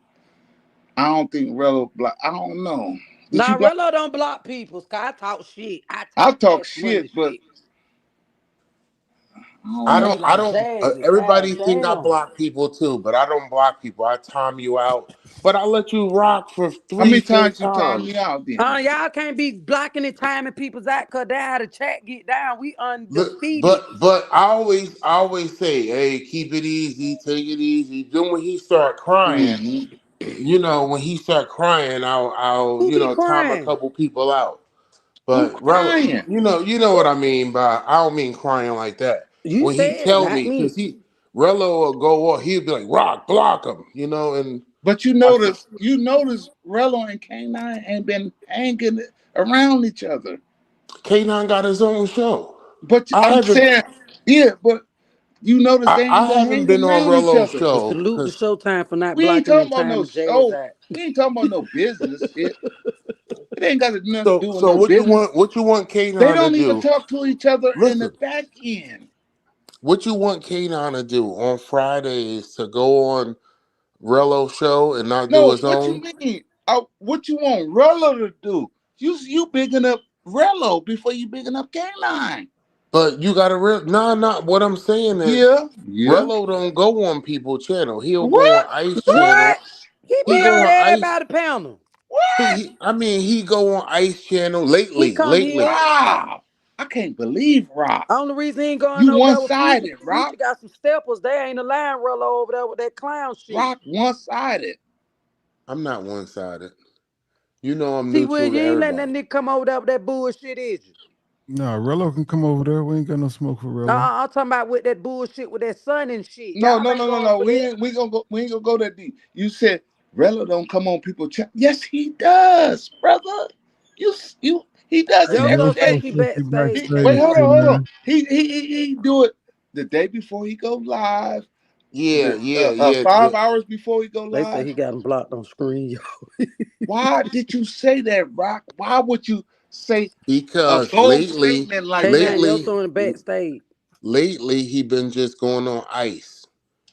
P: "I don't think Rello block. I don't know."
U: Nah, Rello don't block people. Cause I talk shit.
P: I talk shit, but
J: I don't. Everybody
U: God
J: think I
U: damn.
J: block people too, but I don't block people. I time you out, but I let you rock for
P: how many
J: 4
P: times you time me out then?
U: Y'all can't be blocking and timing people's out cause they how the chat get down. We undefeated.
J: But I always say, hey, keep it easy, take it easy. Then when he start crying, you know, when he start crying, I'll
U: Who
J: you
U: be
J: know time a
U: crying?
J: couple people out.
P: Who
J: But
P: crying?
J: you know what I mean by I don't mean crying like that.
U: You
J: When he
U: said
J: tell
U: not
J: me,
U: me.
J: because Rello will go off, he'll be like, Rock, block him, you know, and
P: But you notice Rello and K9 ain't been hanging around each other.
J: K9 got his own show.
P: But I'm saying, but you notice they ain't
J: I
P: been
J: haven't
P: hanging
J: been on
P: around each
J: Rello's
P: other.
J: show.
U: Salute to Showtime for not
P: We ain't
U: blocking
P: talking
U: and
P: about no
U: timing Jay's
P: show.
U: out.
P: We ain't talking about no business shit. It ain't got nothing to do with
J: So
P: no
J: what
P: business.
J: you want K9
P: They
J: to
P: don't even
J: do?
P: talk to each other in the
J: Listen,
P: back end.
J: what you want K9 to do on Fridays to go on Rello's show and not do
P: No,
J: his
P: what you
J: own?
P: mean? What you want Rello to do? You bigging up Rello before you bigging up K9.
J: But you got to what I'm saying is
P: Yeah.
J: Rello don't go on people's channel. He'll go on
P: What?
J: Ice channel.
U: What? He
J: He
U: be
J: go
U: on
J: on Ice.
U: everybody panel.
J: He go on Ice channel
U: He come here.
P: Wow. I can't believe Rock.
U: Only reason he ain't going
P: You
U: over there with Future,
P: one-sided, Rock.
U: Future got some steppers. They ain't a line Rello over there with that clown shit.
P: Rock one-sided.
J: I'm not one-sided. You know I'm
U: See, Will,
J: neutral
U: you
J: to
U: ain't letting
J: everybody.
U: that nigga come over there with that bullshit, is you?
G: Nah, Rello can come over there. We ain't got no smoke for Rello.
U: I'm talking about with that bullshit with that sun and shit.
P: No.
U: Y'all ain't going for
P: We
U: that.
P: ain't gonna go that deep. You said Rello don't come on people chat. Yes, he does, brother. He does it
U: Your
P: every
U: stuff say
P: day.
U: she backstage.
P: Wait, hold on.
G: man.
P: He do it the day before he go live.
J: Yeah.
P: 5 hours before he go
U: They say
P: live.
U: he got him blocked on screen, yo.
P: Why did you say that, Rock? Why would you say a
J: Because
P: bold statement like that?
U: Your son backstage.
J: Lately he been just going on Ice.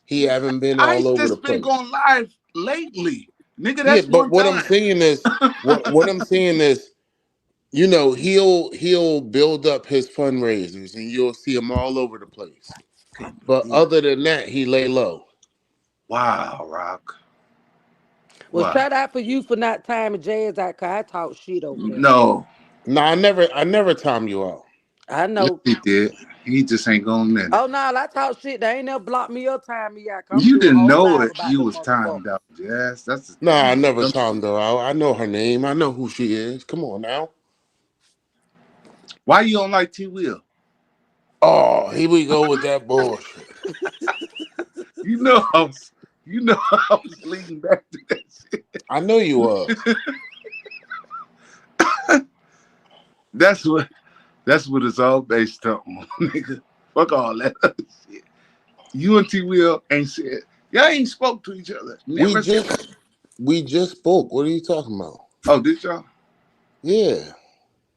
J: He haven't been all
P: Ice
J: over the
P: just been
J: place.
P: going live lately, nigga.
J: Yeah,
P: That's
J: but
P: one
J: what I'm
P: time.
J: saying is, what I'm saying is, you know, he'll build up his fundraisers, and you'll see him all over the place. But other than that, he lay low.
P: Wow, Rock.
U: Well,
P: Wow.
U: shout out for you for not timing Jazz out, cause I talk shit over there.
P: No,
J: I never time you out.
U: I know.
P: Yes, he did. He just ain't gonna let it.
U: Oh no, I talk shit. They ain't never block me or time me out. I'm
P: You
U: doing a
P: didn't
U: whole
P: know
U: live
P: it.
U: about
P: You
U: them
P: was timed
U: motherfuckers.
P: out. Yes, that's the
J: Nah, I
P: thing.
J: never timed her out. I know her name. I know who she is. Come on now.
P: Why you don't like T Will?
F: Oh, here we go with that bullshit.
P: You know I was leading back to that shit.
F: I know you were.
P: That's what it's all based on, nigga. Fuck all that other shit. You and T Will ain't said y'all ain't spoke to each other.
F: We just spoke. What are you talking about?
P: Oh, did y'all?
F: Yeah.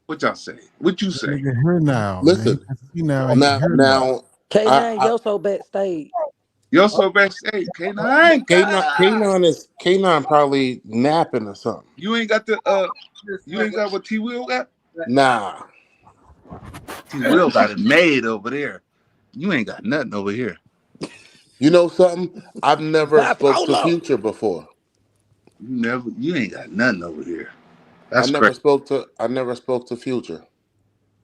P: What y'all say? What you say?
G: Nigga, her now.
F: Listen,
G: Man.
F: now,
U: K9, yo so backstage.
P: Yo so backstage. K9.
F: K9 probably napping or something.
P: You ain't got what T Will got?
F: Nah.
P: T Will got it made over there. You ain't got nothing over here.
F: You know something? I've never spoke to Future before.
P: You ain't got nothing over here.
F: I never spoke to Future.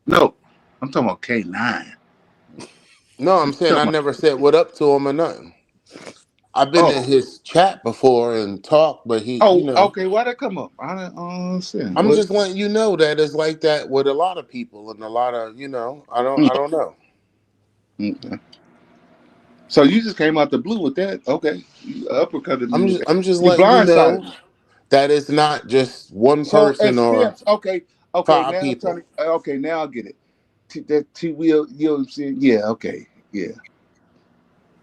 P: No, I'm talking about K9.
F: No, I'm saying I never said what up to him or nothing. I've been in his chat before and talked, but he.
P: Okay. Why'd that come up? I don't understand.
F: I'm just letting you know that it's like that with a lot of people and a lot of I don't know.
P: Okay. So you just came out the blue with that? Okay, you uppercutted me.
F: I'm just letting you know that it's not just one person or
P: okay.
F: five
P: Now
F: people.
P: Now I get it. That T Will, you know what I'm saying? Yeah. Okay. Yeah.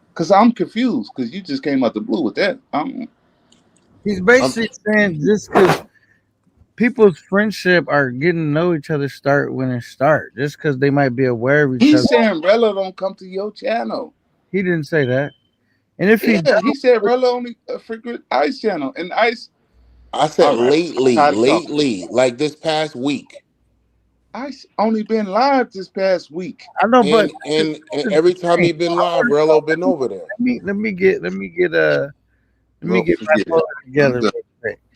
P: Because I'm confused because you just came out the blue with that.
A: He's basically saying just because people's friendship are getting to know each other start when it start, just because they might be aware of each other.
P: He's saying Rella don't come to your channel.
A: He didn't say that. And if he
P: said Rella only frequent Ice channel and Ice.
F: I said lately, like this past week.
P: Ice only been live this past week.
A: I know, but
F: and every time he been live, Rello been over there.
A: Let me get my phone together.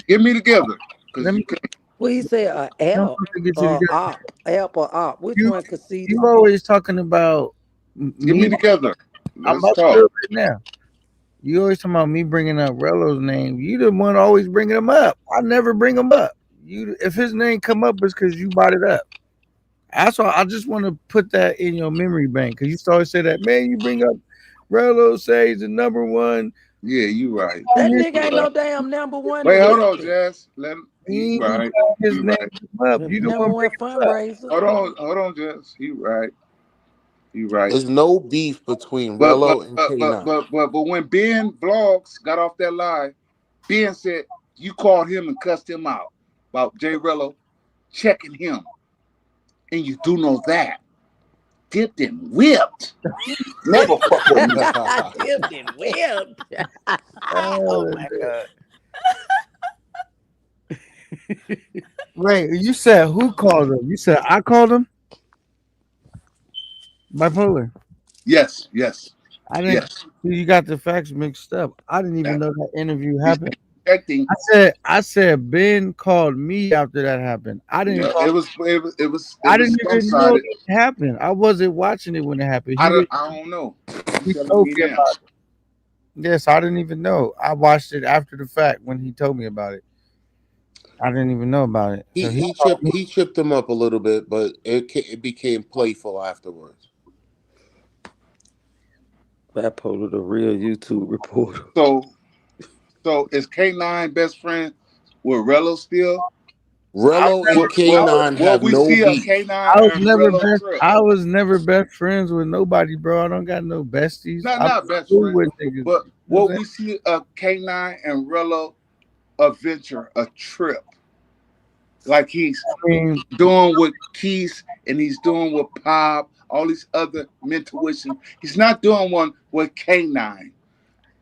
P: Get me together.
U: What you say? App or op? Which one could see?
A: You always talking about
P: get me together.
A: I'm about to do it right now. You always talking about me bringing up Rello's name. You the one always bringing him up. I never bring him up. If his name come up, it's because you brought it up. That's why I just want to put that in your memory bank because you used to always say that, man. You bring up Rello, say he's the number one.
P: Yeah, you right.
U: That nigga ain't no damn number one.
P: Wait, hold on, Jazz. Let him. He's right.
A: His name up. You the
U: number
A: one
U: fundraiser.
P: Hold on, Jazz. He right. You right.
F: There's no beef between Rello and K9.
P: But when Ben Vlogs got off that live, Ben said you called him and cussed him out about J Rello checking him, and you do know that. Dipped and whipped.
F: Never fuck with me.
U: Dipped and whipped. Oh my god.
A: Wait, you said who called him? You said I called him? Bipolar.
P: Yes.
A: I didn't. You got the facts mixed up. I didn't even know that interview happened. I said Ben called me after that happened. I didn't.
P: Yeah, it was.
A: I didn't even know it happened. I wasn't watching it when it happened.
P: I don't know.
A: He told me about it. Yes, I didn't even know. I watched it after the fact when he told me about it. I didn't even know about it. So
F: He tripped him up a little bit, but it became playful afterwards.
U: Bipolar, the real YouTube reporter.
P: So is K9 best friend with Rello still?
F: Rello and K9 have no beef.
A: I was never best friends with nobody, bro. I don't got no besties.
P: Not best friends. But what we see K9 and Rello adventure, a trip. Like he's doing with Keith and he's doing with Pop, all these other mentuition. He's not doing one with K9.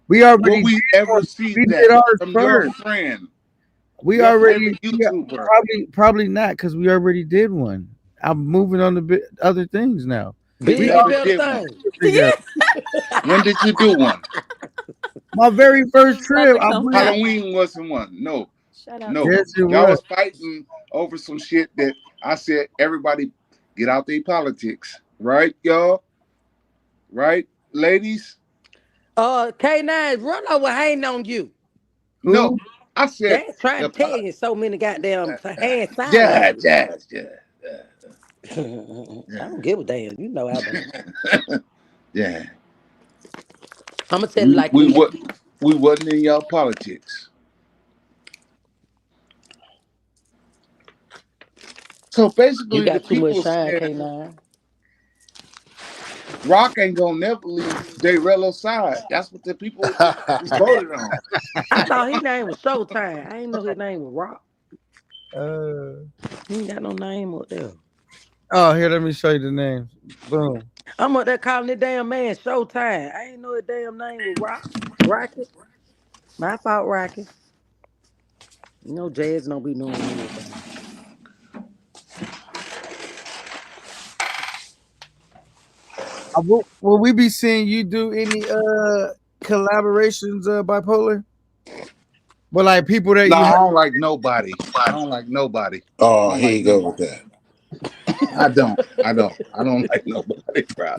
A: We already
P: will we ever see
A: we
P: that
A: did ours
P: from
A: first.
P: your friend?
A: We already probably not because we already did one. I'm moving on to other things now.
P: When did you do one?
A: My very first trip.
P: Halloween wasn't one. No.
R: Shut up.
P: No.
A: Yes,
P: y'all was fighting over some shit that I said everybody get out their politics. Right, y'all? Right, ladies?
U: K9, Rello was hating on you.
P: No, I said
U: they're trying to tell you so many goddamn hand signs.
P: Yeah.
U: I don't give a damn. You know I don't.
P: Yeah.
U: I'm gonna tell it like
P: we
U: it is.
P: we wasn't in y'all politics. So
U: You
P: basically, the
U: got too much
P: people
U: shine,
P: saying
U: K9.
P: Rock ain't gonna never leave Rello's side. That's what the people is voted on.
U: I thought his name was Showtime. I didn't know his name was Rock. He ain't got no name up there.
E: Oh, here, let me show you the names. Boom.
U: I'm up there calling the damn man Showtime. I ain't know his damn name was Rock. Rocket. My fault, Rocket. You know Jazz don't be knowing anything.
E: Will we be seeing you do any collaborations, Bipolar? But like people that
P: No,
E: you
P: I
E: have.
P: don't like nobody. I don't like nobody.
J: Oh,
P: I don't
J: here
P: like
J: you go
P: nobody.
J: with that.
P: I don't like nobody, bro.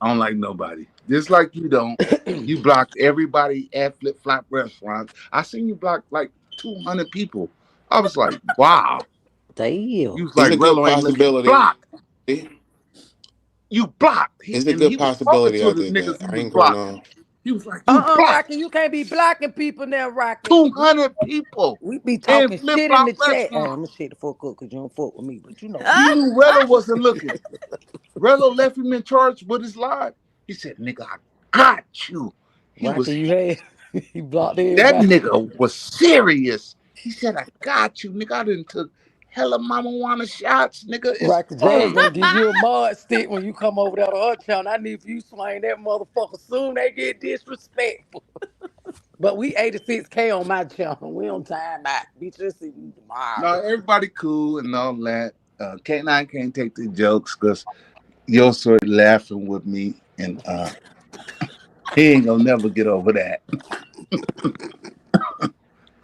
P: I don't like nobody. Just like you don't. You blocked everybody at Flip Flop Restaurants. I seen you block like 200 people. I was like, wow.
U: Damn.
P: You was
J: It's
P: like,
J: a good
P: Rello ain't looking
J: possibility.
P: blocked. You blocked.
J: It's a
P: And
J: good
P: he was talking
J: possibility
P: to
J: I
P: the
J: did
P: niggas
J: that.
P: he
J: I
P: was
J: ain't
P: blocking.
J: gonna.
P: He was like, you blocked.
U: Rocky, you can't be blocking people now, Rocky.
P: 200 people.
U: We be
P: And
U: talking
P: Flip
U: shit in the
P: Flop
U: chat. Hey,
P: Restaurant.
U: I'm gonna shit the fuck up because you don't fuck with me, but you know.
P: You knew Rello wasn't looking. Rello left him in charge with his live. He said, nigga, I got you. He
U: Rocky,
P: was
U: you had he blocked
P: that
U: everybody.
P: nigga was serious. He said, I got you, nigga. I done took hella mama wanna shots, nigga. It's
U: Rocky Jazz
P: on.
U: gonna give you a mud stick when you come over there to her channel. I need for you to swing that motherfucker soon they get disrespectful. But we 86K on my channel. We on time out. Bitch, let's see you tomorrow.
P: No, everybody cool and all that. K9 can't take the jokes because you're sort of laughing with me, and he ain't gonna never get over that.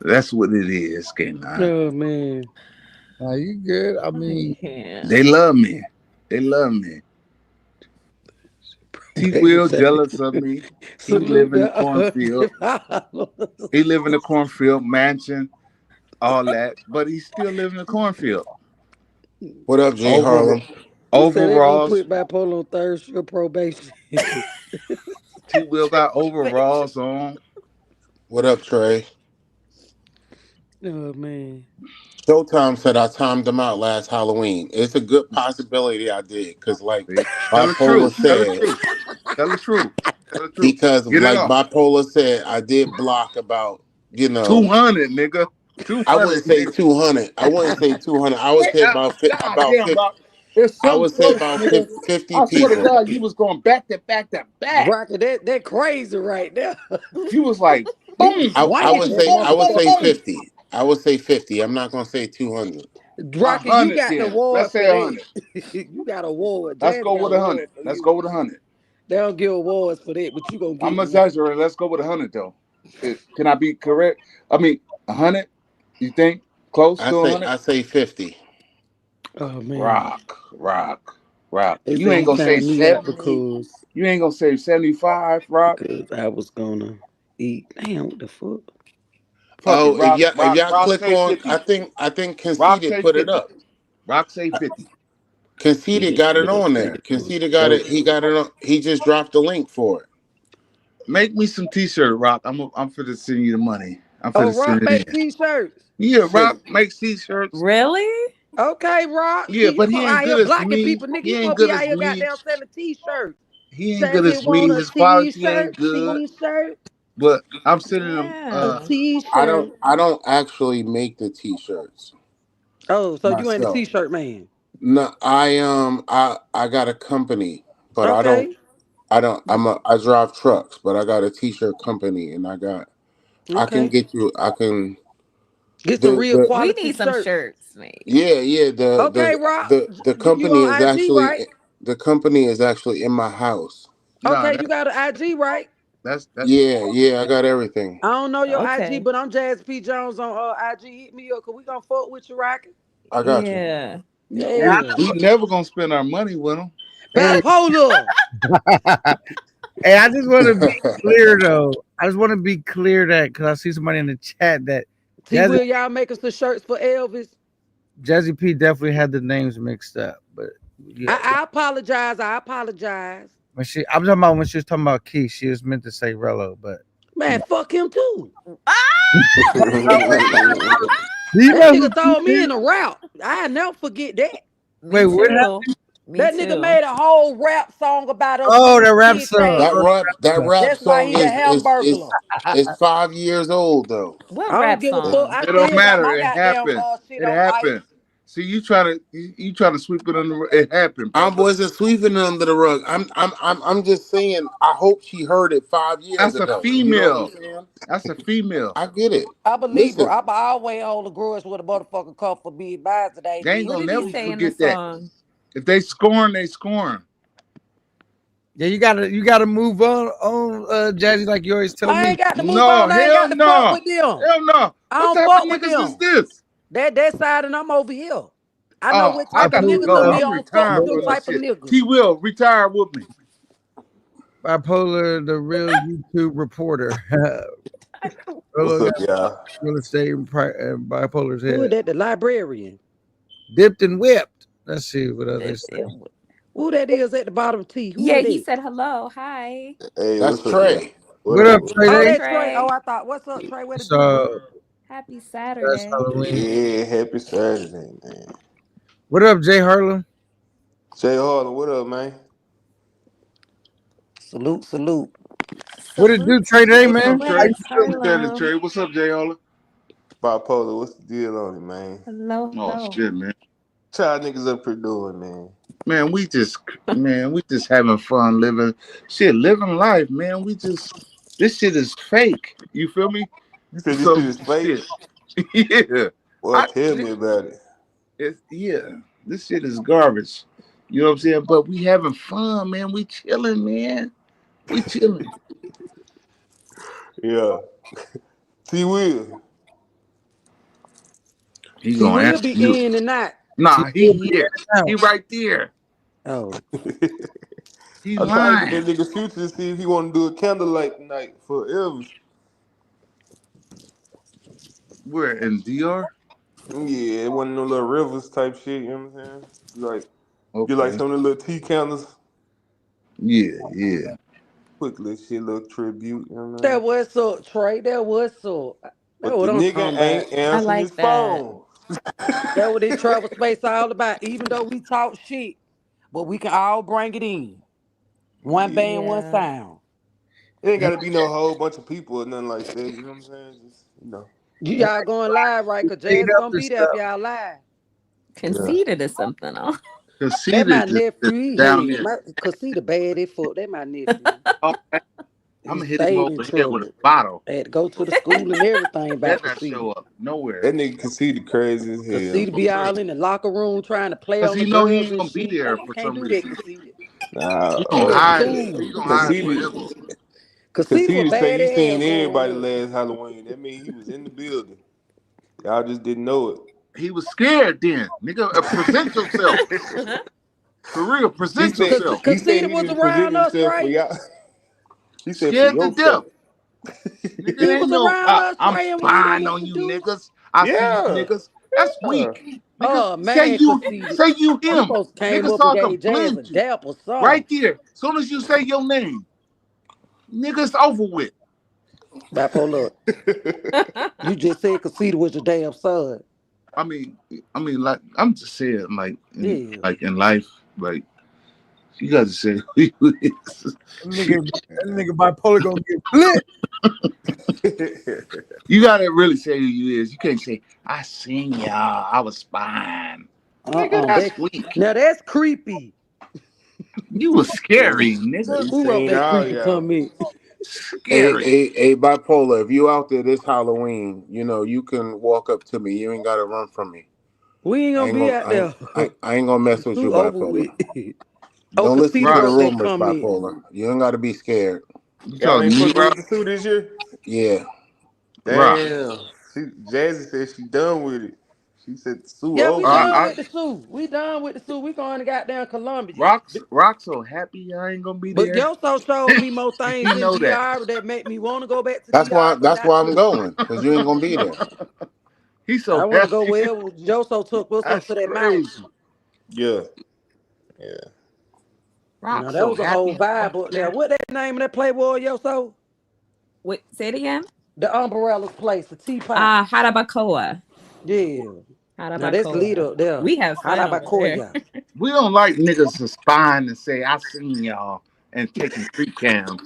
P: That's what it is, K9.
U: Oh man.
E: Are you good? I mean,
P: They love me. They love me. T Will jealous of me. He live in the cornfield. He live in the cornfield mansion, all that, but he still live in the cornfield.
J: What up, J Harlem?
U: Who said they gonna
P: Overalls.
U: put Bipolar on third shift probation?
P: T Will got overalls on.
J: What up, Trey?
U: Oh man.
J: Showtime said I timed them out last Halloween. It's a good possibility I did, because like Bipolar said,
P: Tell the truth. Tell the truth.
J: because
P: Get it
J: like
P: off.
J: Bipolar said, I did block about
P: 200, nigga. 200.
J: I wouldn't say 200. I wouldn't say 200. I would say about 50.
P: There's
J: I
P: some
J: would say
P: close,
J: about
P: nigga.
J: 50
P: I swear to
J: people.
P: God, you was going back to back to back.
U: Rocky, that crazy right there.
P: You was like, boom.
J: I would say 50. I would say 50. I'm not gonna say 200.
U: Rocky, you got the award
P: Let's say
U: for
P: 100.
U: that. You got an award.
P: Let's
U: Jazz
P: go
U: got
P: with
U: an
P: 100.
U: award for
P: Let's
U: you.
P: go with 100.
U: They don't give awards for that, but you gonna get
P: I'm
U: one.
P: exaggerating. Let's go with 100 though. Can I be correct? I mean, 100. You think close to 100?
J: I say 50.
U: Oh man.
P: Rock.
U: They
P: You
U: say
P: ain't
U: he
P: gonna say
U: timed me out
P: 70.
U: because
P: You ain't gonna say 75, Rock.
U: Because I was gonna eat. Damn, what the fuck?
J: Oh, if y'all
P: Rock
J: click
P: say
J: on,
P: 50.
J: I think
P: Rock
J: Conceited
P: say
J: put
P: 50.
J: it up.
P: Rock say 50.
J: Conceited got it on there. Conceited got it. He got it on. He just dropped the link for it.
P: Make me some t-shirt, Rock. I'm for to send you the money. I'm for to
U: Rock
P: send it
U: make
P: in.
U: t-shirts.
P: Yeah, Rock makes t-shirts.
R: Really?
U: Okay, Rock.
P: Yeah, but he
U: you
P: ain't
U: out
P: good
U: here
P: as
U: blocking
P: me.
U: people, nigga.
P: He
U: You
P: ain't
U: supposed to be
P: good
U: out
P: as
U: here
P: me.
U: goddamn selling t-shirts.
P: He ain't
U: Says
P: good
U: he
P: as
U: want
P: me.
U: a
P: His quality ain't
U: t-shirt,
P: good.
U: t-shirt,
P: But I'm sending him
U: a t-shirt.
J: I don't actually make the t-shirts.
U: Oh, so you ain't a
J: myself.
U: t-shirt man.
J: No, I got a company, but
U: Okay.
J: I drive trucks, but I got a t-shirt company, and I can
U: Okay.
J: get you. I can
U: Get some real
R: We
U: quality
R: need some
U: shirts.
R: shirts, mate.
J: Yeah.
U: Okay, Rock.
J: The
U: You
J: company is
U: on IG,
J: actually
U: right?
J: in my house.
U: Okay, you got an IG, right?
P: That's
J: Yeah, I got everything.
U: I don't know your
R: Okay.
U: IG, but I'm Jazz P. Jones on IG. Hit me up, cause we gonna fuck with you, Rocky.
J: I got you.
R: Yeah.
U: Yeah.
P: we never gonna spend our money with him.
U: Bipolar.
E: Hey, I just want to be clear though. I just want to be clear that because I see somebody in the chat that
U: T. Will y'all make us the shirts for Elvis?
A: Jazzy P definitely had the names mixed up, but yeah.
U: I apologize. I apologize.
A: When I'm talking about when she was talking about Keith, she was meant to say Rello, but
U: Man, fuck him too.
A: you
U: That nigga throw me in a rap. I never forget that.
A: Wait, what happened?
U: That nigga made a whole rap song about us.
A: Oh, the rap song.
F: That rap
U: That's why
F: song
U: he a hamburger.
F: is 5 years old though.
R: What
U: I
R: rap
U: don't give a
R: song?
U: fuck. I
P: It
U: still
P: don't
U: got
P: matter.
U: my
P: It
U: goddamn
P: happened.
U: shit
P: It
U: on
P: happened. See, you trying to sweep it under. It happened.
F: I wasn't sweeping it under the rug. I'm just saying. I hope she heard it 5 years
P: That's
F: ago.
P: a female.
F: You know what I'm saying?
P: That's a female.
F: I get it.
U: I believe,
F: Listen,
U: bro. I always hold a grudge with a motherfucker come for me by today.
P: They ain't
R: What
P: gonna
R: did he
P: never
R: say in the
P: forget that.
R: song?
P: If they scoring, they scoring.
A: Yeah, you gotta move on, Jazzy, like you always tell
U: I
A: me.
U: ain't got to move
P: No,
U: on. I ain't got
P: hell
U: to
P: no.
U: fuck with them.
P: Hell no.
U: I
P: What
U: don't
P: type
U: fuck
P: of
U: with
P: niggas is
U: them.
P: this?
U: That side and I'm over here. I know what
P: I
U: type of
P: got to
U: niggas
P: go.
U: them be
P: I'm
U: on. Fuck with
P: retiring
U: them
P: from
U: type
P: this
U: of
P: shit.
U: niggas.
P: T Will retire with me.
A: Bipolar, the real YouTube reporter.
N: What's up, y'all?
A: Real estate and Bipolar's
U: Who is
A: head.
U: that? The librarian.
A: Dipped and whipped. Let's see what others say.
U: Who that is at the bottom T? Who
R: Yeah,
U: that
R: he
U: is?
R: said hello. Hi.
N: Hey,
F: that's
N: what's up, y'all?
F: Trey.
A: What up, Trey?
U: Oh,
A: Day?
U: that's Trey. Oh, I thought, what's up, Trey? What it do, bro?
R: Happy
A: That's
R: Saturday.
A: Halloween.
N: Yeah, happy Saturday, man.
A: What up, Jay Harlem?
N: Jay Harlan, what up, man?
U: Salute, salute.
A: What it do, Trey Day,
P: What's
A: man?
P: up, Trey? What's that, Trey? What's up, Jay Harlan?
N: Bipolar, what's the deal on it, man?
R: Hello.
P: Oh shit, man.
N: Child niggas up here doing, man.
P: Man, we just having fun living life, man. This shit is fake. You feel me?
N: You said this shit is fake?
P: Yeah.
N: Well, tell me about it.
P: This shit is garbage. You know what I'm saying? But we having fun, man. We chilling, man. We chilling.
N: Yeah. T Will.
P: He
U: He
P: gonna
U: will
P: answer
U: be
P: you.
U: in and not.
P: Nah, he here. He right there.
U: Oh.
P: He
N: I'm trying to
P: lying.
N: get that nigga Future to see if he want to do a candlelight night for Elvis.
P: Where in DR?
N: Yeah, it wasn't no little rivers type shit, you know what I'm saying? Like,
P: Okay.
N: you like some of the little tea candles?
P: Yeah.
U: That what's up, Trey. That what's up. That's
N: But
U: what
N: the
U: I'm
N: nigga
U: talking about.
N: ain't answering his phone.
U: That's what this travel space all about. Even though we talk shit, but we can all bring it in. One band, one sound.
N: It ain't gotta be no whole bunch of people or nothing like that. You know what I'm saying? Just, you know.
U: Y'all going live, right? Cause Jazz gonna be there if y'all live.
R: Conceited or something, huh?
U: That my nephew.
P: down
U: He
P: there.
U: Conceited bad as fuck. That my nephew.
P: I'm gonna
U: He
P: hit him
U: stayed
P: over
U: in
P: the head with a
U: trouble.
P: bottle.
U: Had to go to the school and everything about
P: Better not show
U: Conceited.
P: up nowhere.
N: That nigga Conceited crazy as hell.
U: Conceited be all in the locker room trying to play
P: Cause
U: on
P: he
U: the
P: know he
U: girls
P: ain't
U: and
P: gonna be
U: shit.
P: there
U: Man,
P: for
U: can't
P: some
U: do that,
P: reason.
U: Conceited.
N: Nah,
P: He gonna hide.
U: School.
P: He gonna hide
N: Conceited
P: forever.
U: Conceited was
N: say
U: bad
N: he
U: as
N: seen
U: hell
N: everybody
U: growing up.
N: last Halloween. That means he was in the building. Y'all just didn't know it.
P: He was scared then. Nigga, present yourself. For real, present yourself.
N: He said
U: Conceited
N: he
U: was
N: didn't present
U: around us,
N: himself for
U: right?
N: y'all. He said for
P: Scared to
N: yourself.
P: death. Nigga,
U: He
P: ain't
U: was
P: no,
U: around us,
P: I'm
U: Trey, and we knew
P: spying
U: what
P: on
U: to
P: you
U: do.
P: niggas. I see you
N: Yeah.
P: niggas. That's weak. Nigga,
U: Oh man, Conceited.
P: say you
U: You
P: him.
U: supposed to came
P: Niggas
U: up and
P: start to
U: gave Jazz a
P: blend you.
U: dap or something.
P: Right there. Soon as you say your name, niggas over with.
U: Bipolar. You just said Conceited was your damn son.
P: I mean, like I'm just saying, like,
U: Yeah.
P: in life, like you got to say who you is.
A: That nigga Bipolar gonna get flipped.
P: You gotta really say who you is. You can't say I seen y'all. I was spying. Nigga, that's weak.
U: Now that's creepy.
P: You was scary, nigga.
U: Who wrote that creepy comment?
P: Scary.
F: Hey, Bipolar, if you out there this Halloween, you know, you can walk up to me. You ain't gotta run from me.
U: We ain't gonna be out there.
F: I ain't gonna mess with you,
U: Who over
F: Bipolar.
U: with?
F: Don't listen to the
U: wrote that
F: rumors,
U: comment.
F: Bipolar. You ain't gotta be scared.
N: Y'all ain't fucking with the suit this year?
F: Yeah.
N: Damn. Jazzy said she done with it. She said the suit
U: Yeah, we
N: over.
U: done with the suit. We done with the suit. We going to goddamn Columbia.
P: Rock so happy I ain't gonna be
U: But
P: there.
U: Yoso showed me more things
P: You
U: in
P: know
U: DR that make me want to go back to
F: That's
U: DR.
F: why
U: but not
F: I'm
U: you.
F: going, because you ain't gonna be there.
P: He's so
U: I want to go
P: happy.
U: wherever Joso took us up
P: That's
U: to that mountain.
P: crazy.
N: Yeah. Yeah.
U: Now that
P: So
U: was a
P: happy.
U: whole vibe up there. What that name of that Playboy, Yoso?
H: Wait, say it again.
U: The Umbrella's place, the teapot.
H: Harabacoa.
U: Yeah. Now that's lit
H: Harabacoa.
U: up there.
H: We have fun over there.
U: Harabacoa.
P: We don't like niggas to spine and say, I seen y'all and taking street cams.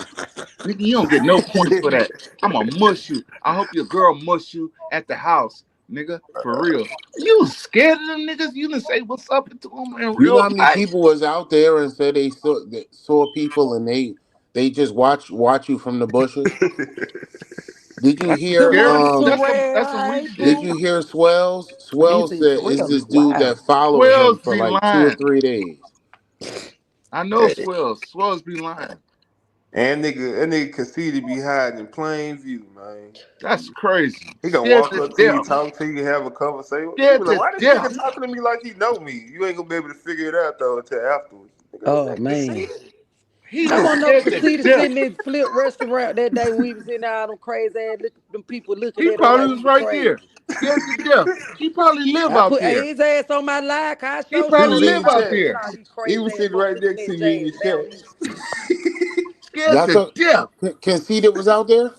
P: Nigga, you don't get no points for that. I'm gonna mush you. I hope your girl mush you at the house, nigga. For real. You scared of them niggas? You didn't say what's up to them in
F: You know
P: real
F: how many
P: life?
F: people was out there and said they saw people and they just watch you from the bushes? Did you hear
U: Good morning,
P: That's
U: Terrell.
P: what we
F: did
P: do.
F: you hear Swells?
U: He
F: Swells
U: said
F: said it's
U: Terrell
F: this
U: is
F: dude that
U: wild.
F: followed him
P: Swells
F: for
P: be
F: like 2 or
P: lying.
F: 3 days.
P: I know Swells. Swells be lying.
V: And that nigga Conceited be hiding in plain view, man.
P: That's crazy.
V: He gonna
P: Scared
V: walk
P: to
V: up to you,
P: death.
V: talk to you, have a conversation. You
P: Scared
V: be like,
P: to
V: why this
P: death.
V: nigga talking to me like he know me? You ain't gonna be able to figure it out though until afterwards. Nigga,
U: Oh
V: that
U: man.
V: Conceited?
P: He
U: I
P: was
U: want to know
P: scared to
U: Casita
P: death.
U: sitting in Flip restaurant that day when we was in there, all them crazy ass them people looking
P: He
U: at us
P: probably
U: like
P: was
U: we
P: right
U: crazy.
P: there. Scared to death. He probably live
U: I
P: out
U: put
P: there.
U: his ass on my live. I
P: He
U: show
V: He
P: probably
V: was
U: showed
V: in
U: him
P: live
V: your
P: out
U: like,
V: chat.
U: look at
P: there.
U: all these
V: He
U: crazy
V: was
U: ass
V: sitting
U: folks
V: right
U: looking
V: next
U: at
V: to you in
U: Jazz
V: your
U: down
V: chat.
U: east.
P: Scared
F: Y'all
P: to
F: thought
P: death.
F: Conceited was out there?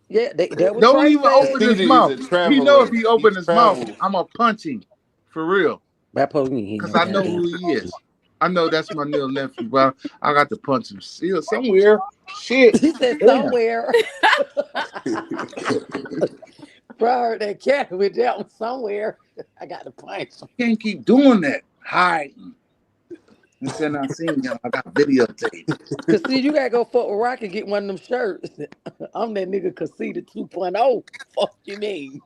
U: Yeah, that what
P: Don't
U: Trey
P: even
U: said.
P: open his
V: Conceited is
P: mouth.
V: a
P: He know if
V: traveler.
P: he
V: He
P: open his mouth,
V: travels.
P: I'm gonna punch him. For real.
U: That post me
P: Because
U: no
P: I know
U: goddamn.
P: who he is. I know that's my little nephew, but I got to punch him. See somewhere. Shit.
U: He said
P: Damn.
U: somewhere. Bro, I heard that cat with that one somewhere. I got to punch him.
P: Can't keep doing that. Hiding. You said I seen y'all. I got videotape.
U: Cause see, you gotta go fuck with Rock and get one of them shirts. I'm that nigga Casita 2.0. Fuck you mean?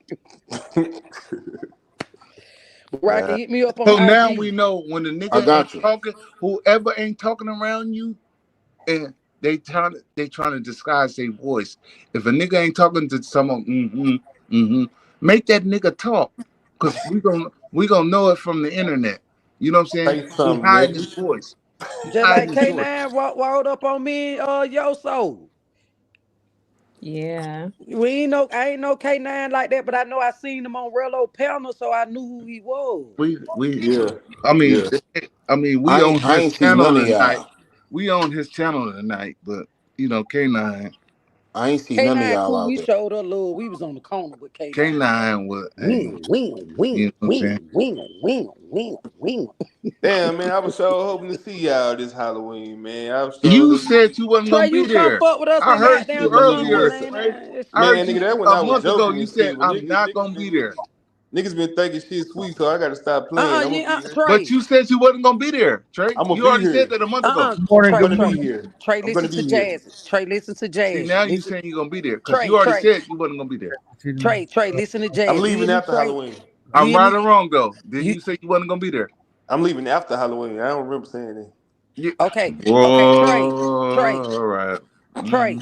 U: Rocky,
F: Yeah,
U: hit me up on
P: So now we
U: IG.
P: know when the
F: I
P: nigga
F: got
P: ain't
F: you.
P: talking, whoever ain't talking around you, and they trying to disguise their voice. If a nigga ain't talking to someone, make that nigga talk, cause we gonna know it from the internet. You know what I'm saying?
V: Say
P: He
V: something,
P: hiding his
V: nigga.
P: voice. He
U: Just
P: hiding
U: like
P: his voice.
U: K9 rolled up on me, Yoso.
H: Yeah.
U: I ain't know K9 like that, but I know I seen him on Rello panel, so I knew who he was.
V: Yeah.
P: I mean,
V: Yeah.
P: we own
F: I
P: his
F: ain't see
P: channel
F: none of
P: tonight.
F: y'all.
P: We own his channel tonight, but K9
F: I ain't see none of
U: K9
F: y'all
U: cool,
F: out
U: we
F: there.
U: showed her love. We was on the corner with K9.
P: K9 was, hey, you know what I'm saying?
U: Wing.
V: Damn, man, I was so hoping to see y'all this Halloween, man. I was so
P: You
V: hoping to
P: said
V: see.
P: you wasn't
U: Trey,
P: gonna be
U: you come
P: there.
U: fuck with us
P: I
U: in
P: heard you
U: goddamn Columbia,
P: earlier,
U: man.
P: Trey.
U: That
P: I heard
V: Man,
U: shit.
V: nigga,
P: you
V: that when
P: a
V: I was
P: month ago.
V: joking
P: You
V: and
P: said
V: shit. But
P: I'm not gonna be there,
V: niggas been thinking shit sweet, so I gotta stop playing. I'm gonna be here.
P: but
U: Trey.
P: you said you wasn't gonna be there, Trey.
V: I'm gonna
P: You
V: be
P: already said
V: here.
P: that a month ago.
A: Good morning.
V: I'm
A: Good
V: gonna
U: Trey.
V: be
A: morning.
V: here.
U: Trey,
V: I'm gonna
U: listen to
V: be here.
U: Jazz. Trey, listen to
P: See,
U: Jazz.
P: now you
U: Listen.
P: saying you're gonna be there because you already
U: Trey.
P: said you wasn't gonna be there.
U: Trey, listen to
V: I'm
U: Jazz. You hear
V: leaving
U: me,
V: after
U: Trey?
V: Halloween.
U: You
P: I'm
U: hear
P: right
U: me?
P: or wrong though. Didn't
U: You
P: you say you wasn't gonna be there?
V: I'm leaving after Halloween. I don't remember saying that.
U: okay? Okay, Trey.
P: Whoa, all right.
U: Trey.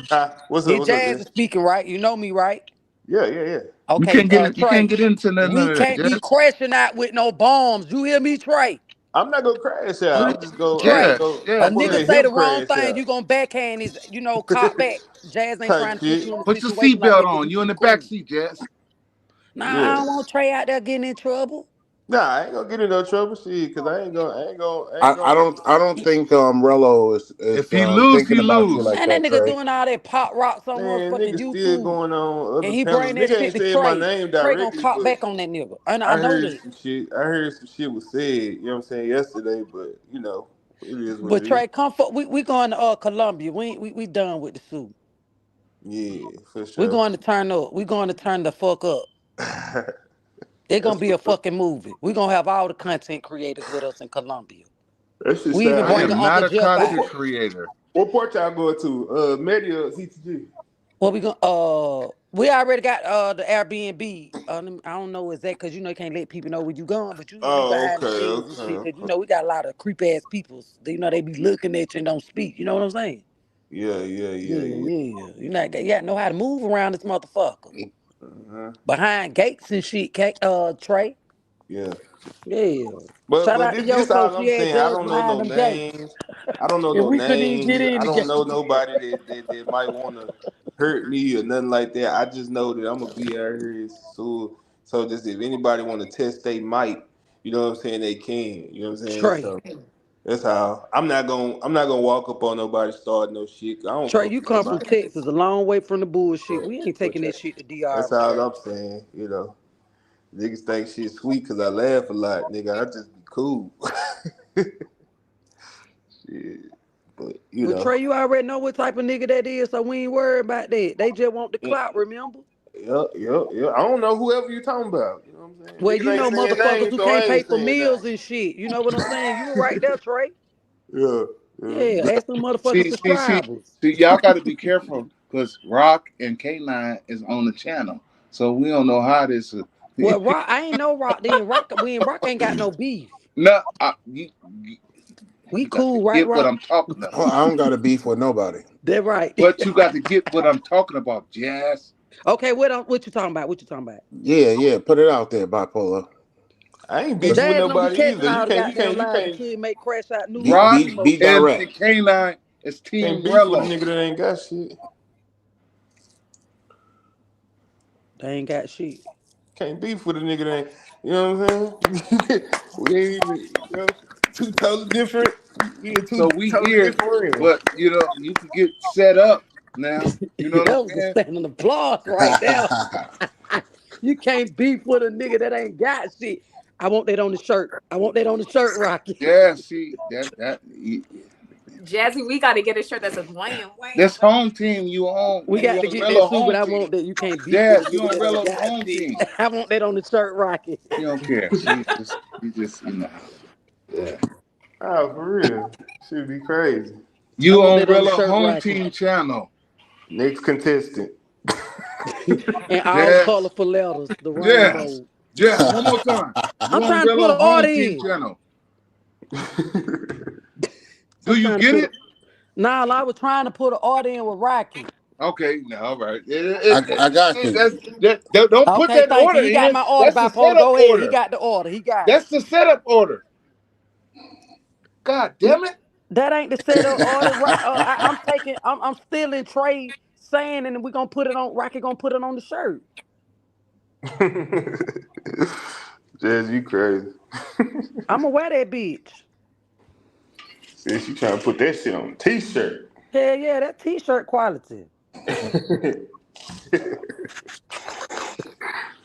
V: What's up?
U: This
V: What's up,
U: Jazz
V: Jay?
U: is speaking, right? You know me, right?
V: Yeah.
P: You
U: Okay,
P: can't get you can't
U: Trey.
P: get into none
U: We
P: of that,
U: can't be
P: Jess.
U: crashing out with no bombs. You hear me, Trey?
V: I'm not gonna crash out. I'm just go. I'm
U: Trey,
V: gonna go.
U: a
V: I'm gonna
U: nigga
V: let
U: say
V: him
U: the wrong
V: crash
U: thing,
V: out.
U: you gonna backhand his, cop back. Jazz ain't
V: Type
U: trying to put
V: shit.
U: you in a
P: Put your
U: situation like
P: seatbelt
U: that because
P: on.
U: you
P: You in
U: too
P: the back
U: cool.
P: seat, Jess.
U: Nah, I
V: Yeah.
U: don't want Trey out there getting in trouble.
V: Nah, I ain't gonna get in no trouble, shit, cause I ain't
F: I
V: gonna.
F: don't think Rello is
P: If he lose,
F: thinking
P: he
F: about you
P: lose.
F: like
U: Man, that
F: that,
U: nigga
F: Trey.
U: doing all that pop rocks on
V: Man,
U: motherfucking
V: nigga still
U: YouTube.
V: going on
U: And
V: other
U: he
V: panels.
U: bring that
V: Nigga
U: shit
V: ain't
U: to
V: saying my
U: Trey.
V: name
U: Trey gonna
V: directly,
U: talk
V: but
U: back on that nigga. And I
V: I
U: know
V: heard
U: that.
V: some shit. I heard some shit was said. You know what I'm saying yesterday, but it is what
U: But
V: it is.
U: Trey, come for we going to Columbia. We done with the suit.
V: Yeah, for
U: We
V: sure.
U: going to turn up. We going to turn the fuck up. It's gonna
V: That's
U: be a fucking movie. We gonna have all the content creators with us in Columbia.
V: that shit
U: We even
V: sound
P: I
U: bringing
V: lit.
P: am
U: Uncle
P: not a
U: Jeff out.
P: content creator.
V: What port y'all going to? Media or CTG?
U: Well, we already got the Airbnb. I don't know exact because you can't let people know where you going, but you can be
V: Oh,
U: behind the
V: okay,
U: scenes and shit.
V: okay,
U: Cause
V: okay.
U: we got a lot of creep ass people. They be looking at you and don't speak. You know what I'm saying?
V: Yeah.
U: Yeah. You got to know how to move around this motherfucker.
V: Uh-huh.
U: Behind gates and shit, Trey.
V: Yeah.
U: Yeah.
V: But
U: Shout
V: but
U: out to
V: this
U: Yoso.
V: all
U: She
V: I'm
U: had
V: saying. I
U: Jazz
V: don't know
U: behind
V: no
U: them gates.
V: names. I don't know
U: And
V: no
U: we couldn't even get
V: names.
U: in
V: I
U: the
V: don't
U: gate.
V: know nobody that might want to hurt me or nothing like that. I just know that I'm gonna be out here so So just if anybody want to test they mic, you know what I'm saying, they can. You know what I'm saying?
U: Trey.
V: So that's how I'm not gonna walk up on nobody start no shit. I don't
U: Trey,
V: fuck
U: you
V: with
U: come from
V: nobody.
U: Texas, a long way from the bullshit.
V: But,
U: We ain't
V: but
U: taking that shit to DR
V: that's
U: with
V: all
U: Trey.
V: I'm saying. You know, niggas think shit sweet because I laugh a lot, nigga. I just be cool. Shit. But you
U: But
V: know,
U: Trey, you already know what type of nigga that is, so we ain't worried about that. They just want the
V: yeah,
U: clout, remember?
V: yeah. I don't know whoever you talking about. You know what I'm saying?
U: Well,
V: Niggas
U: you
V: ain't
U: know
V: saying
U: motherfuckers
V: names,
U: who
V: so I
U: can't pay
V: ain't
U: for
V: saying
U: meals
V: names.
U: and shit. You know what I'm saying? You were right there, Trey.
V: Yeah.
U: Yeah, ask them motherfucking
J: See,
U: subscribers.
J: y'all got to be careful because Rock and K9 is on the channel, so we don't know how this.
U: Well, Rock, I ain't no Rock then. Rock ain't got no beef.
J: No,
U: We
J: you got to
U: cool, right,
J: get what
U: Rock?
J: I'm talking about.
L: Oh, I don't got a beef with nobody.
U: That right.
J: But you got to get what I'm talking about, Jazz.
U: Okay, what you talking about? What you talking about?
L: Yeah. Put it out there, bipolar.
V: I ain't
U: Cause
V: beefing with
U: Dad don't be
V: nobody
U: catching
V: either.
U: all the goddamn lies until he make crash out news
J: Rock
L: Be
J: and
L: direct.
J: K9 is
V: Can't
J: Team
V: beef with a
J: Rello.
V: nigga that ain't got shit.
U: They ain't got shit.
V: Can't beef with a nigga that ain't, you know what I'm saying? We ain't even, you know, two totally different. We in two
J: So we
V: totally
J: here,
V: different realms.
J: but you can get set up now. You know what
U: That
J: I'm
U: was a
J: saying?
U: standing applause right there. You can't beef with a nigga that ain't got shit. I want that on the shirt. I want that on the shirt, Rocky.
J: Yeah, see that
H: Jazzy, we got to get a shirt that says wham, wham.
J: this home team you on
U: We
J: you
U: got to
J: on
U: get that
J: Rello
U: too, but
J: home
U: I
J: team.
U: want that you can't beef with a
J: Jazz, you
U: nigga
J: on
U: that ain't
J: Rello's
U: got
J: home
U: shit.
J: team.
U: I want that on the shirt, Rocky.
J: You don't care. See, you just yeah.
V: Oh, for real. Should be crazy.
U: I
J: You
U: want
J: on
U: that on the
J: Rello
U: shirt,
J: home
U: Rocky.
J: team channel.
V: Next contestant.
U: And all
J: Jazz,
U: colorful letters, the
J: Jazz,
U: rainbow.
J: Jazz. One more time. You
U: I'm
J: on
U: trying to put
J: Rello
U: an order
J: home team
U: in.
J: channel. Do
U: I'm
J: you
U: trying to
J: get
U: put
J: it?
U: Nah, I was trying to put an order in with Rocky.
J: Okay, no, all right.
L: I got you.
J: Don't put
U: Okay,
J: that
U: thank you.
J: order
U: He got
J: in.
U: my order,
J: That's the
U: bipolar.
J: setup
U: Go ahead. He
J: order.
U: got the order. He got it.
J: That's the setup order. God damn it.
U: That ain't the setup order. I'm still in Trey saying, and we're gonna put it on. Rocky gonna put it on the shirt.
V: Jazz, you crazy.
U: I'ma wear that bitch.
V: Since you trying to put that shit on a t-shirt.
U: Hell yeah, that t-shirt quality.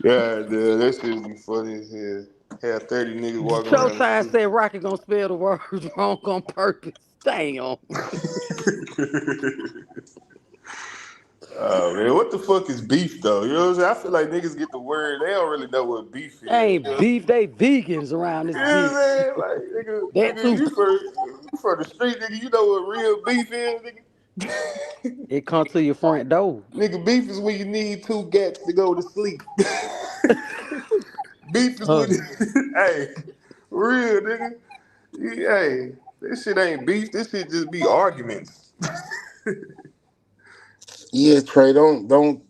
V: Yeah, dude, that shit be funny as hell. Have 30 niggas walking around the
U: Showtime
V: street.
U: said Rocky gonna spell the words wrong on purpose. Damn.
V: Oh man, what the fuck is beef though? You know what I'm saying? I feel like niggas get the word, they don't really know what beef is.
U: Ain't
V: You know?
U: beef, they vegans around this
V: You know what I'm
U: bitch.
V: saying? Like
U: That
V: nigga,
U: too.
V: you from the street, nigga, you know what real beef is, nigga?
U: It come to your front door.
V: Nigga, beef is when you need two gats to go to sleep. Beef is when hey, real nigga. Hey, this shit ain't beef, this shit just be arguments.
L: Yeah, Trey. Don't don't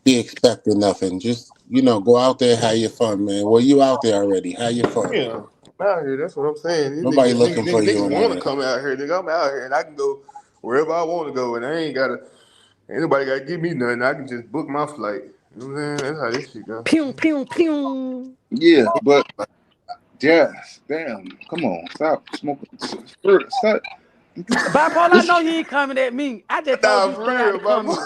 L: be expecting nothing. Just go out there, have your fun, man. Well, you out there already. Have your fun.
V: Yeah, I'm out here, that's what I'm saying. These
L: Nobody
V: niggas,
L: looking for you
V: niggas
L: and
V: want
L: none
V: to
L: of that.
V: come out here, nigga. I'm out here and I can go wherever I want to go, and ain't nobody gotta give me nothing. I can just book my flight. You know what I'm saying? That's how this shit go.
U: Pew, pew, pew.
J: Yeah, but Jazz, damn, come on, stop smoking. Stop.
U: Bipolar, I know you ain't coming at me. I just told
V: Nah,
U: you
V: for
U: stay out
V: real,
U: of comment.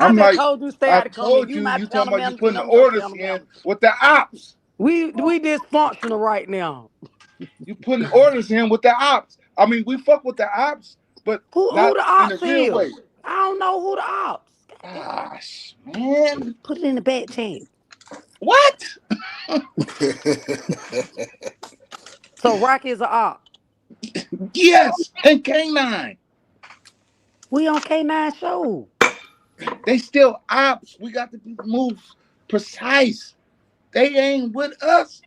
U: I
J: I'm
U: just
J: like,
U: told you stay
J: I
U: out of comment.
J: told
U: You
J: you,
U: my
J: you talking
U: channel
J: about you
U: manager,
J: putting the
U: I'm your
J: orders
U: channel
J: in
U: manager.
J: with the ops.
U: We dysfunctional right now.
J: You putting orders in with the ops. I mean, we fuck with the ops, but
U: Who
J: not
U: the
J: in a
U: ops
J: real way.
U: is? I don't know who the ops.
J: Gosh, man.
U: Put it in the back chat.
J: What?
U: So Rocky is a op.
J: Yes, and K9.
U: We on K9 show.
J: They still ops. We got to move precise. They ain't with us.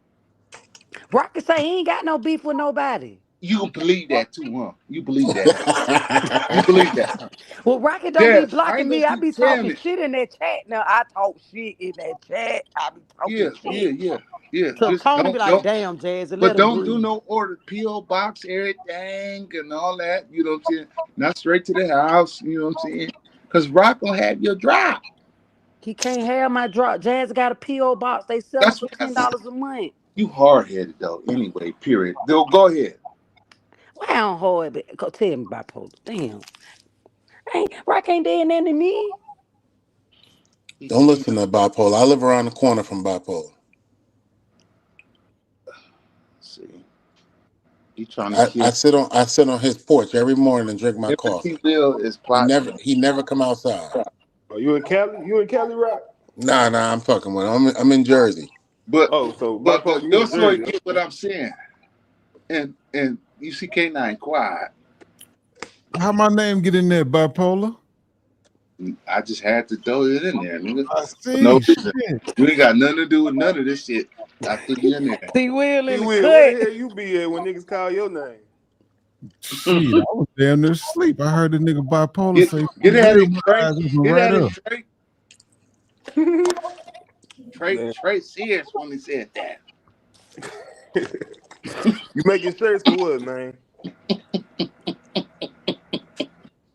U: Rocky say he ain't got no beef with nobody.
J: You can believe that too, huh? You believe that. You believe that.
U: Well, Rocky don't be
J: Yes, I
U: blocking
J: ain't gonna
U: me. I
J: keep
U: be
J: saying
U: talking
J: it.
U: shit in that chat now. I talk shit in that chat. I be
J: Yeah,
U: talking shit.
J: yeah.
U: So
J: Just
U: Tony be like,
J: don't
U: damn, Jazz, and let
J: but
U: him
J: don't do
U: breathe.
J: no order PO box, everything and all that. You know what I'm saying? Not straight to the house, you know what I'm saying? Cause Rock gonna have your drop.
U: He can't have my drop. Jazz got a P.O. box. They sell them
P: That's
U: for
P: what I said.
U: $10 a month.
P: You hard headed though. Anyway, period. Go ahead.
U: Why I'm hard? Go tell me bipolar. Damn. Rock ain't dead nothing to me.
L: Don't listen to bipolar. I live around the corner from bipolar.
P: See, he trying to kill.
L: I sit on his porch every morning and drink my coffee.
P: Will is plotting.
L: He never come outside.
V: Are you in Cali? You in Cali, Rock?
L: Nah, I'm fucking with him. I'm in Jersey.
P: But
V: so
P: but
V: bipolar, you
P: your
V: in
P: story
V: Jersey.
P: get what I'm saying. And you see K9 quiet.
G: How my name get in there, bipolar?
P: I just had to throw it in there, nigga.
G: I see.
P: No,
G: Shit.
P: you ain't got nothing to do with none of this shit. I threw you in there.
U: T-Will in the
V: Where
U: cut.
V: the hell you be at when niggas call your name?
G: Shit, I was damn near asleep. I heard the nigga bipolar say,
P: Get at it,
G: my
P: Trey.
G: eyes open
P: Get
G: right
P: at
G: up.
P: it, Trey. Trey serious when he said that.
V: You making shirts for what, man?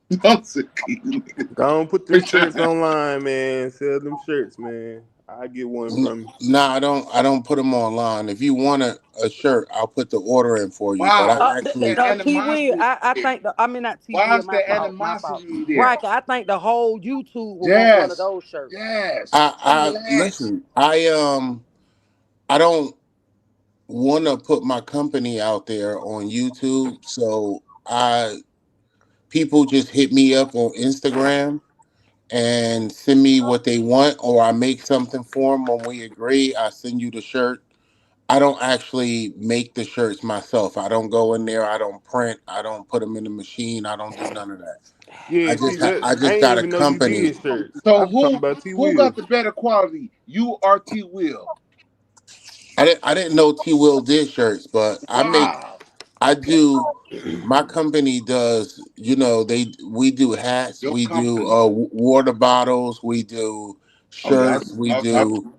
V: Don't put them shirts online, man. Sell them shirts, man. I get one from you.
L: Nah, I don't put them online. If you want a shirt, I'll put the order in for you. But I actually
U: T-Will, I think not T-Will.
P: Why is
U: My
P: the
U: fault. My fault.
P: animosity there?
U: Right, I think the whole YouTube will want one of those shirts.
P: Yes.
L: I listen. I don't want to put my company out there on YouTube, so people just hit me up on Instagram and send me what they want, or I make something for them. When we agree, I send you the shirt. I don't actually make the shirts myself. I don't go in there. I don't print. I don't put them in the machine. I don't do none of that.
V: Yeah,
L: I just got a company.
P: So who got the better quality? You or T Will?
L: I didn't know T Will did shirts, but my company does, we do hats, we do water bottles, we do shirts, we do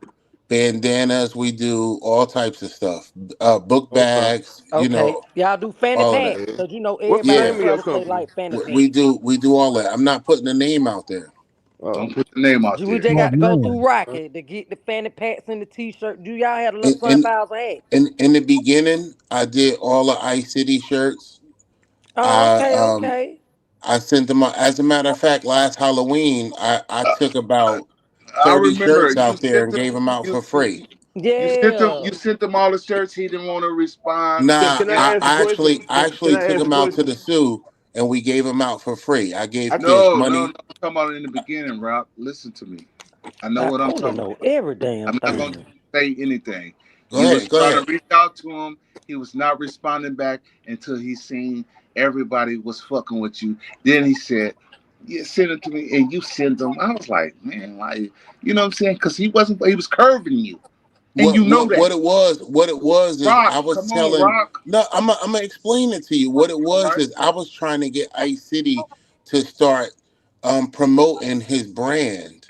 L: bandanas, we do all types of stuff. Book bags,
U: y'all do fanny
L: all of
U: packs,
L: that.
U: because everybody try to say like fanny packs.
L: We do all that. I'm not putting the name out there.
P: Don't put the name out there.
U: We just got to go through Rocket to get the fanny packs and the t-shirt. Do y'all have a little 5,000 hats?
L: In the beginning, I did all the Ice City shirts.
U: Okay.
L: I sent them out. As a matter of fact, last Halloween, I took about 30 shirts out there and gave them out for free.
U: Yeah.
P: You sent them all the shirts. He didn't want to respond.
L: Nah, I actually took them out to the zoo and we gave them out for free. I gave kids money.
P: No, I'm talking about in the beginning, Rob. Listen to me. I know what I'm talking about.
U: Every damn
P: I'm not going to say anything.
L: Go ahead.
P: To reach out to him. He was not responding back until he seen everybody was fucking with you. Then he said, "Yeah, send it to me," and you send them. I was like, man, like, you know what I'm saying? Because he was curving you. And that.
L: What it was is
P: Rock,
L: I was
P: come
L: telling.
P: on, Rock.
L: No, I'm gonna explain it to you. What it was is I was trying to get Ice City to start promoting his brand,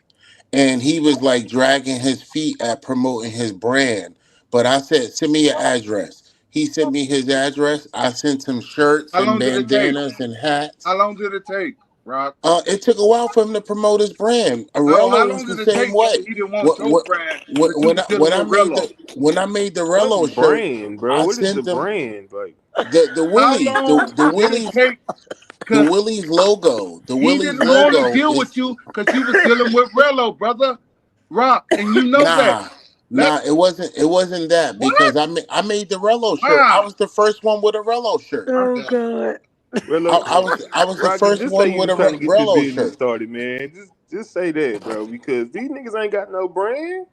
L: and he was like dragging his feet at promoting his brand. But I said, send me your address. He sent me his address. I sent him shirts and bandanas and hats.
P: How long did it take, Rock?
L: It took a while for him to promote his brand. Arello was the same way.
P: He didn't want your brand.
L: When I made the Rello shirt,
V: brand, bro. What is the brand? Like
L: the Willie's logo. The Willie's
P: logo. He didn't
L: logo
P: want to deal with you because he was dealing with Rello, brother. Rock, and you know that.
L: Nah, it wasn't that because I made the Rello shirt. I was the first one with a Rello shirt.
U: Oh God.
L: I was the first one with a Rello shirt.
V: Started, man. Just say that, bro, because these niggas ain't got no brand.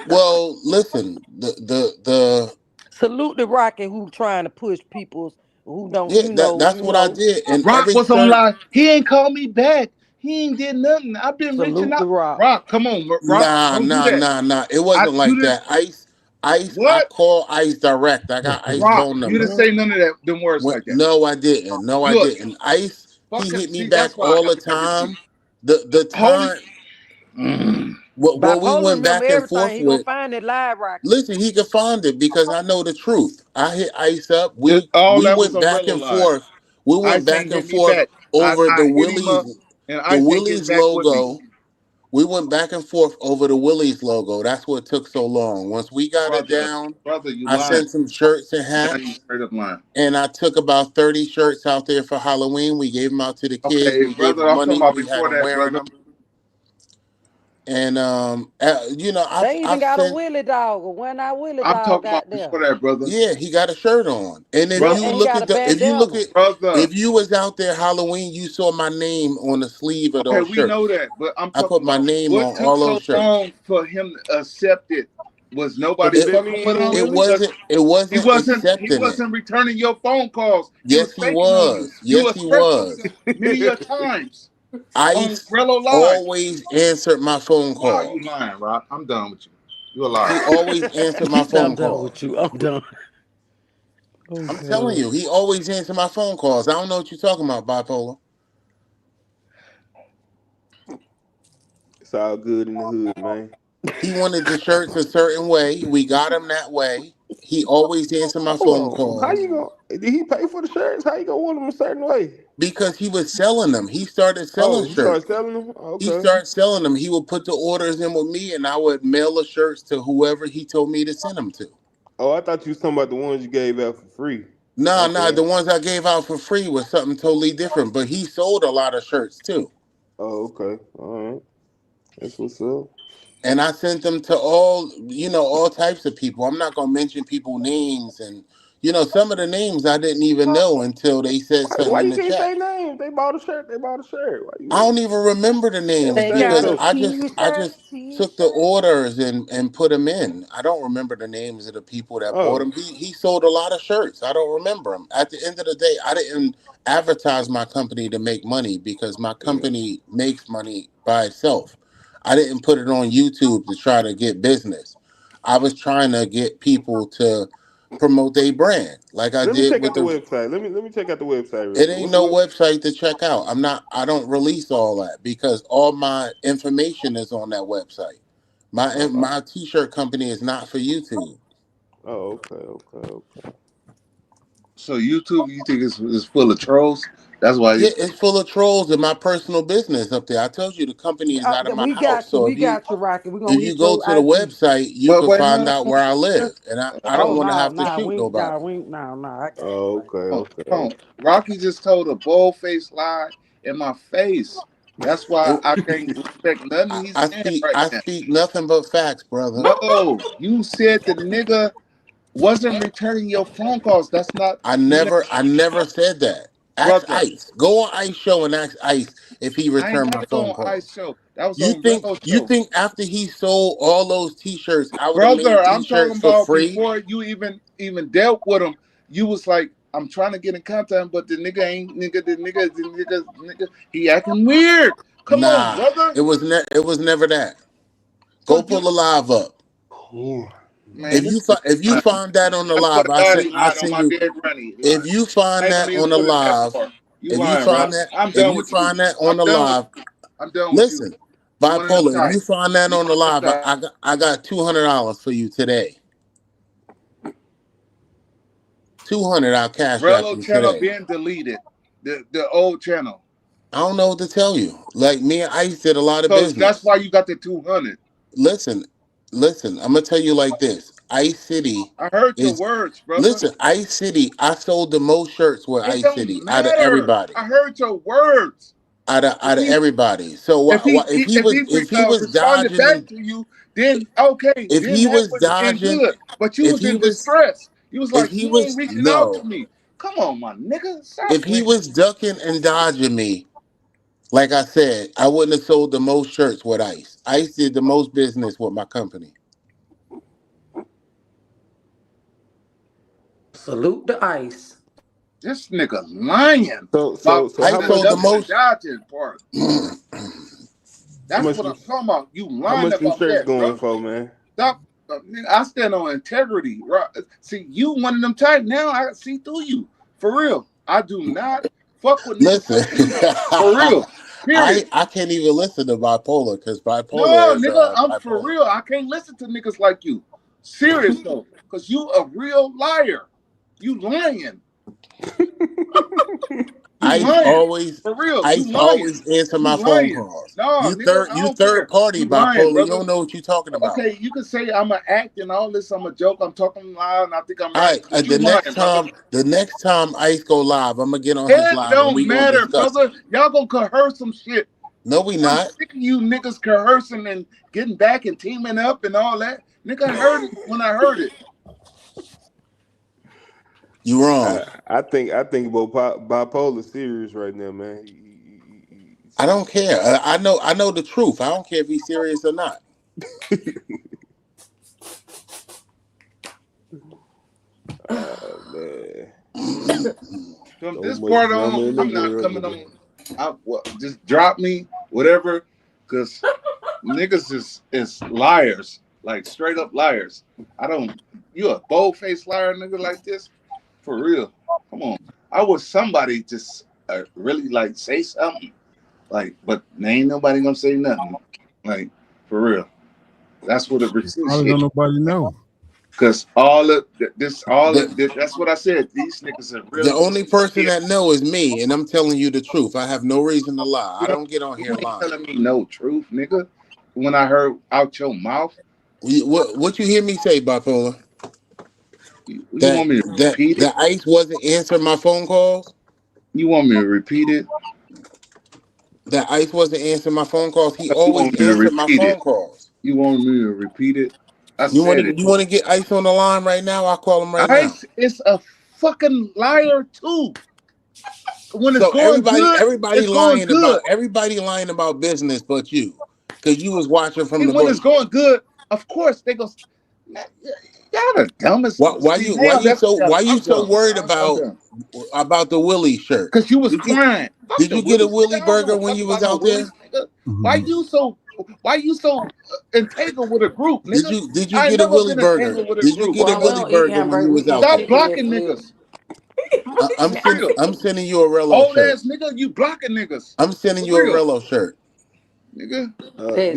L: Well, listen, the
U: salute the Rocket who trying to push people's who don't.
L: That's what I did. And
P: Rock was on live. He ain't called me back. He ain't did nothing. I've been reaching out. Rock, come on, Rock.
L: Nah. It wasn't like that. Ice. I call Ice direct. I got Ice phone number.
P: You didn't say none of that. Them words like that.
L: No, I didn't. I didn't. Ice. He hit me back all the time. The time. What we went back and forth
U: he
L: with.
U: gonna find it live, Rock.
L: Listen, he can find it because I know the truth. I hit Ice up. We went back and forth. We went back and forth over the Willie's logo. We went back and forth over the Willie's logo. That's what took so long. Once we got it down,
P: brother, you
L: I
P: lying.
L: sent some shirts and
P: Now you
L: hats,
P: straight up lying.
L: and I took about 30 shirts out there for Halloween. We gave them out to the kids.
P: Okay,
L: We gave
P: brother,
L: them
P: I'm talking
L: money.
P: about
L: We had
P: before
L: them
P: that,
L: wearing
P: brother.
L: them. And you know,
U: They even
L: I've
U: got a
L: sent.
U: Willie dog, or when that Willie
P: I'm
U: dog
P: talking
U: out
P: about
U: there.
P: before that, brother.
L: Yeah, he got a shirt on. And if
P: Brother,
L: you
U: And he
L: look
U: got
L: at
U: a bandana.
P: brother.
L: if you was out there Halloween, you saw my name on the sleeve of
P: Okay,
L: those
P: we know
L: shirts.
P: that, but I'm
L: I
P: talking
L: put my
P: about
L: name
P: what
L: on
P: took
L: all
P: so
L: those shirts.
P: long for him to accept it. Was nobody
N: It-
P: fucking with him?
L: It
P: Because
L: wasn't
P: he
L: accepting it.
P: wasn't returning your phone calls. He was
L: Yes, he
P: faking on you.
L: was.
P: You
L: Yes, he
P: expressed
L: was.
P: yourself many a times on
L: Ice
P: Rello Live.
L: always answered my phone
P: Why are
L: call.
P: you lying, Rob? I'm done with you. You're a liar.
L: He always answered my
U: He said, I'm
L: phone
U: done
L: calls.
U: with you. I'm done. Oh,
L: I'm telling you, he always answered my phone calls. I don't know what you're talking about, bipolar.
N: It's all good in the hood, man.
L: He wanted the shirts a certain way. We got him that way. He always answered my phone
N: Hold on. How
L: calls
N: you gonna? Did he pay for the shirts? How you gonna want them a certain way?
L: because he was selling them. He started selling
N: Oh, he started
L: shirts.
N: selling them.
L: He
N: Okay.
L: started selling them. He would put the orders in with me, and I would mail the shirts to whoever he told me to send them to.
N: Oh, I thought you was talking about the ones you gave out for free.
L: Nah,
N: Okay.
L: the ones I gave out for free was something totally different. But he sold a lot of shirts too.
N: Oh, okay. All right. That's what's up.
L: And I sent them to all types of people. I'm not gonna mention people names, and some of the names I didn't even know until they said something
N: Why
L: in
N: you
L: the
N: can't
L: chat.
N: say names? They bought a shirt. They bought a shirt. Why you?
L: I don't even remember the names
U: They
L: because
U: got a
L: I just took the orders and put them in. I don't remember the names of the people that bought them. He sold a lot of shirts. I don't remember them. At the end of the day, I didn't advertise my company to make money because my company makes money by itself. I didn't put it on YouTube to try to get business. I was trying to get people to promote their brand, like I
N: Let me
L: did
N: check
L: with
N: out the website. Let me check out the website. Real
L: It
N: quick.
L: ain't
N: What's
L: no
N: the web-
L: website to check out. I don't release all that because all my information is on that website. My t-shirt company is not for YouTube.
N: Oh, okay.
P: So YouTube, you think is full of trolls? That's why.
L: Yeah, it's full of trolls in my personal business up there. I told you the company is out of my
U: We
L: house.
U: got you.
L: So
U: We got you, Rocky. We're
L: if
U: gonna
L: you
U: hit
L: go
U: your
L: to the
U: IG.
L: website, you
P: But
L: can
P: wait,
L: find
P: no,
L: out where I live, and I don't want to have to shoot
U: We
L: nobody.
U: nah.
N: Oh, okay.
P: Come on. Rocky just told a bold-faced lie in my face. That's why I can't respect nothing he's saying right
L: I
P: now.
L: speak nothing but facts, brother.
P: No, you said the nigga wasn't returning your phone calls. That's not.
L: I never said that. Ask
P: Brother.
L: Ice. Go on Ice show and ask Ice if he
P: I ain't
L: returned
P: got
L: my
P: to go
L: phone
P: on
L: call.
P: Ice Show. That was
L: You
P: on
L: think
P: Rello
L: you
P: Show.
L: think after he sold all those t-shirts, I would have made
P: Brother, I'm talking
L: t-shirts for
P: about
L: free?
P: before you even dealt with him. You was like, I'm trying to get in contact, but the nigga ain't the nigga. He acting weird. Come on, brother.
L: It was never that. Go pull the live up.
P: Man,
L: If you find that on the live, I send
P: on my
L: you.
P: dead granny.
L: If you find
P: I ain't
L: that
P: gonna even
L: on the
P: put it that
L: live,
P: far. You
L: if you
P: lying,
L: find
P: Rob.
L: that,
P: I'm
L: if
P: done
L: you
P: with you.
L: find that on
P: I'm
L: the
P: done with
L: live,
P: you. I'm done with
L: listen,
P: you. One of them
L: bipolar. If you
P: types.
L: find that on the live, I got $200 for you today. 200, I'll cash app
P: Rello
L: you
P: channel
L: today.
P: being deleted. The old channel.
L: I don't know what to tell you. Like me and Ice did a lot of
P: So
L: business.
P: that's why you got the 200.
L: Listen. I'm gonna tell you like this. Ice City.
P: I heard your words, brother.
L: Listen, Ice City. I sold the most shirts with
P: It
L: Ice
P: don't
L: City
P: matter.
L: out of everybody.
P: I heard your words.
L: Out of everybody. So
P: If he
L: was
P: responded
L: dodging
P: back
L: and
P: to you, then okay,
L: if
P: then
L: he
P: that
L: was
P: would have been
L: dodging,
P: good. But you
L: if
P: was
L: he
P: in
L: was
P: distress. You was
L: if
P: like,
L: he
P: he
L: was
P: ain't reaching out to
L: no,
P: me. Come on, my nigga. Stop
L: if he was ducking and dodging me, like I said, I wouldn't have sold the most shirts with Ice. Ice did the most business with my company.
U: Salute the Ice.
P: This nigga lying.
N: So
P: I
N: how much?
P: the most dodging part. That's
N: much
P: what I'm talking about. You
N: How
P: lying
N: much them
P: about
N: shirts
P: that,
N: going
P: bro.
N: for, man?
P: Stop. Nigga, I stand on integrity. Right? See, you one of them type now. I see through you. For real. I do not fuck with niggas
L: Listen,
P: like you. For real. Period.
L: I can't even listen to bipolar because bipolar
P: No,
L: is
P: nigga, I'm
L: bipolar.
P: for real. I can't listen to niggas like you. Serious though. Because you a real liar. You lying.
L: Ice
E: lying.
L: always,
E: For real,
L: Ice
E: you lying.
L: always answer my
E: You
L: phone
E: lying.
L: calls.
E: No,
L: You
E: nigga, I don't
L: third
E: care.
L: party,
E: You lying,
L: bipolar. You
E: brother.
L: don't know what you're talking about.
E: Okay, you can say I'm an act and all this. I'm a joke. I'm talking loud, and I think I'm
L: All
E: right.
L: right,
E: But
L: the
E: you lying,
L: next time Ice go live, I'm gonna get on his
E: it
L: live and
E: don't
L: we gonna
E: matter,
L: discuss
E: brother.
L: it.
E: Y'all gonna coerce some shit.
L: No, we
E: I'm
L: not.
E: sick of you niggas coercing and getting back and teaming up and all that. Nigga, I heard it when I heard it.
L: You wrong.
V: I think about bipolar serious right now, man.
L: I don't care. I know the truth. I don't care if he's serious or not.
V: Man.
E: From
V: So
E: this
V: much
E: part
V: drama
E: on,
V: in the
E: I'm not
V: world
E: coming
V: today.
E: on. Just drop me, whatever, because niggas is liars, like straight up liars. You a bold-faced liar, nigga, like this? For real. Come on. I wish somebody just really like say something. Like, but ain't nobody gonna say nothing. Like, for real. That's what it
G: Probably don't nobody know.
E: Because that's what I said. These niggas are really
L: The only person that know is me, and I'm telling you the truth. I have no reason to lie. I don't get on here
E: You ain't
L: lying.
E: telling me no truth, nigga. When I heard out your mouth,
L: What you hear me say, bipolar?
E: you want me to repeat it?
L: That Ice wasn't answering my phone calls.
E: You want me to repeat it?
L: That Ice wasn't answering my phone calls. He
E: You
L: always
E: want me to
L: answered my
E: repeat
L: phone
E: it?
L: calls.
E: You want me to repeat it? I
L: You
E: said it.
L: want to get Ice on the line right now? I'll call him right now.
E: Ice is a fucking liar too. When it's
L: So
E: going good,
L: everybody
E: it's going good.
L: everybody lying about business, but you, because you was watching from
E: And
L: the
E: when
L: book.
E: it's going good, of course they go. Y'all the dumbest.
L: Why you so worried about the Willie shirt?
E: Because you was crying.
L: Did you get a Willie burger when you was out there?
E: Why you so entangled with a group, nigga?
L: Did you
E: I
L: get a
E: never
L: Willie
E: been
L: burger?
E: entangled with a
L: Did you
E: group.
L: get a Willie burger when you was out there?
E: Stop blocking niggas.
L: I'm sending you a Rello
E: Old
L: shirt.
E: ass nigga, you blocking niggas.
L: I'm sending
E: For
L: you a
E: real.
L: Rello shirt.
E: Nigga.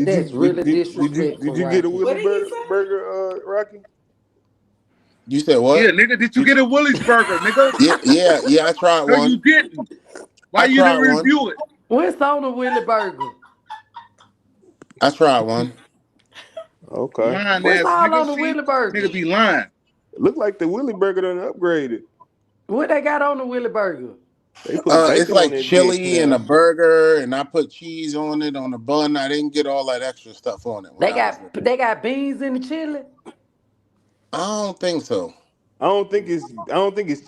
U: That's really disrespectful.
V: Did you get a
U: Rocky.
V: Willie burger, Rocky?
L: You said what?
E: Yeah, nigga, did you get a Willie's burger, nigga?
L: Yeah, I tried
E: No,
L: one.
E: you didn't. Why
L: I
E: you didn't
L: tried one.
E: review it?
U: What's on the Willie burger?
L: I tried one.
V: Okay.
E: Lying
U: What's
E: ass
U: all
E: nigga,
U: on the Willie burger?
E: Nigga be lying.
V: Look like the Willie burger done upgraded.
U: What they got on the Willie burger?
V: They put bacon
L: It's like
V: on that
L: chili
V: bitch
L: and
V: now.
L: a burger, and I put cheese on it on the bun. I didn't get all that extra stuff on it.
U: They got beans in the chili.
L: I don't think so.
V: I don't think it's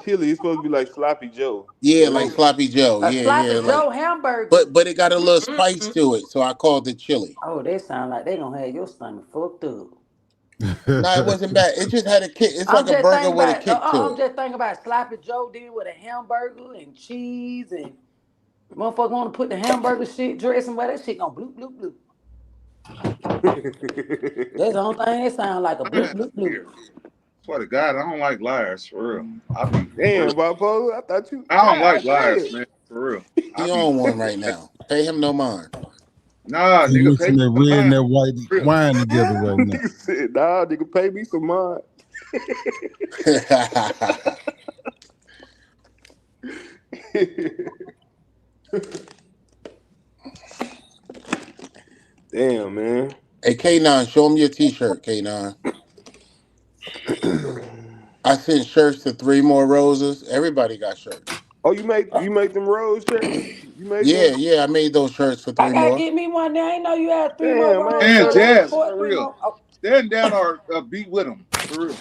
V: chili. It's supposed to be like sloppy Joe.
L: Yeah, like sloppy Joe.
U: A
L: Yeah,
U: sloppy
L: yeah.
U: Joe
L: Like,
U: hamburger.
L: but it got a little spice to it, so I called it chili.
U: Oh, they sound like they gonna have your stomach fucked up.
L: No, it wasn't bad. It just had a kick. It's
U: I'm
L: like a
U: just
L: burger
U: thinking
L: with a
U: about.
L: kick to
U: I'm
L: it.
U: just thinking about sloppy Joe then with a hamburger and cheese and motherfucker want to put the hamburger shit dressing, but that shit gonna bloop bloop bloop. That's the only thing that sound like a bloop bloop bloop.
E: Swear to God, I don't like liars, for real.
V: Damn, bipolar. I thought you.
E: I don't like liars, man, for real.
L: He on one right now. Pay him no mind.
E: Nah,
G: He
E: nigga, pay
G: mixing
E: me
G: that red and that
E: some
G: white wine together right now.
V: Nigga said, nah, nigga, pay me some mind. Damn, man.
L: Hey, K9, show him your T-shirt, K9. I sent shirts to 3 more roses. Everybody got shirts.
V: Oh, you make them rose shirts? You made them?
L: Yeah, I made those shirts for 3
U: I gotta
L: more.
U: get me one now. I ain't know you had 3
V: Damn,
U: more
V: man.
U: rows.
E: And Jazz, for
U: Three
E: real.
U: more. Oh,
E: Stand down or be with him, for real.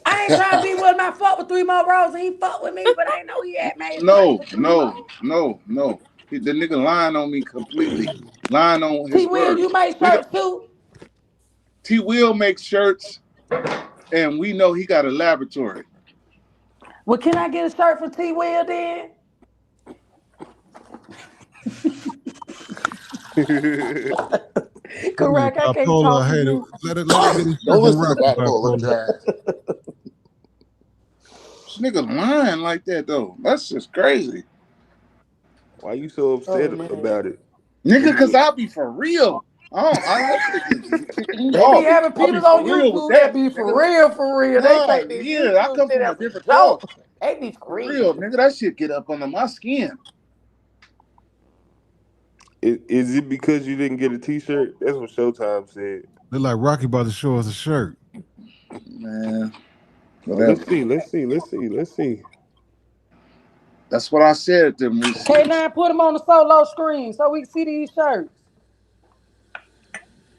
U: I ain't trying to be with my fuck with 3 more rows, and he fuck with me, but I ain't know he had made.
E: No. The nigga lying on me completely. Lying on his
U: T Will,
E: words.
U: you make shirts too?
E: T Will makes shirts, and we know he got a laboratory.
U: Well, can I get a shirt from T Will then? Correct. I can't
G: Bipolar,
U: talk
G: I
U: to
G: hate it.
U: you.
G: Let it get his
L: Don't listen to
G: rock,
L: bipolar,
G: bipolar.
E: This nigga lying like that though. That's just crazy.
V: Why you so upset about it?
E: Nigga, cause I be for real.
U: They be having people on YouTube that be for real. They take this
E: I come from a different cloth.
U: They be for
E: real, nigga. That shit get up under my skin.
V: Is it because you didn't get a T-shirt? That's what Showtime said.
G: They're like Rocky about to show us a shirt.
E: Man,
V: Oh,
E: whatever.
V: let's see.
E: That's what I said to them.
U: K9, put them on the solo screen so we can see these shirts.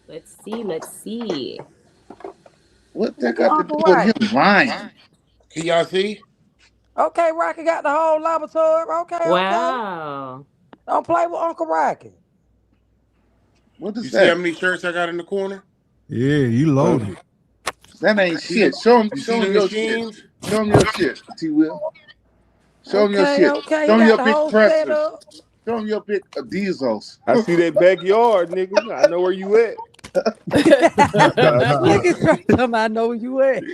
H: Let's see.
E: What that got to do with him lying?
L: Can y'all see?
U: Okay, Rocky got the whole laboratory. Okay.
H: Wow.
U: Don't play with Uncle Rocky.
E: What
L: You
E: is
L: see how
E: that?
L: many shirts I got in the corner?
G: Yeah, you loaded.
E: That ain't shit. Show him
L: You see the
E: your shit.
L: machines?
E: Show him your shit, T. Will. Show him your shit.
U: Okay,
E: Show him
U: you
E: your
U: got the
E: big
U: whole
E: pressers.
U: setup.
E: Show him your big diesels.
V: I see that backyard, nigga. I know where you at.
U: Look at Trey. I know where you at.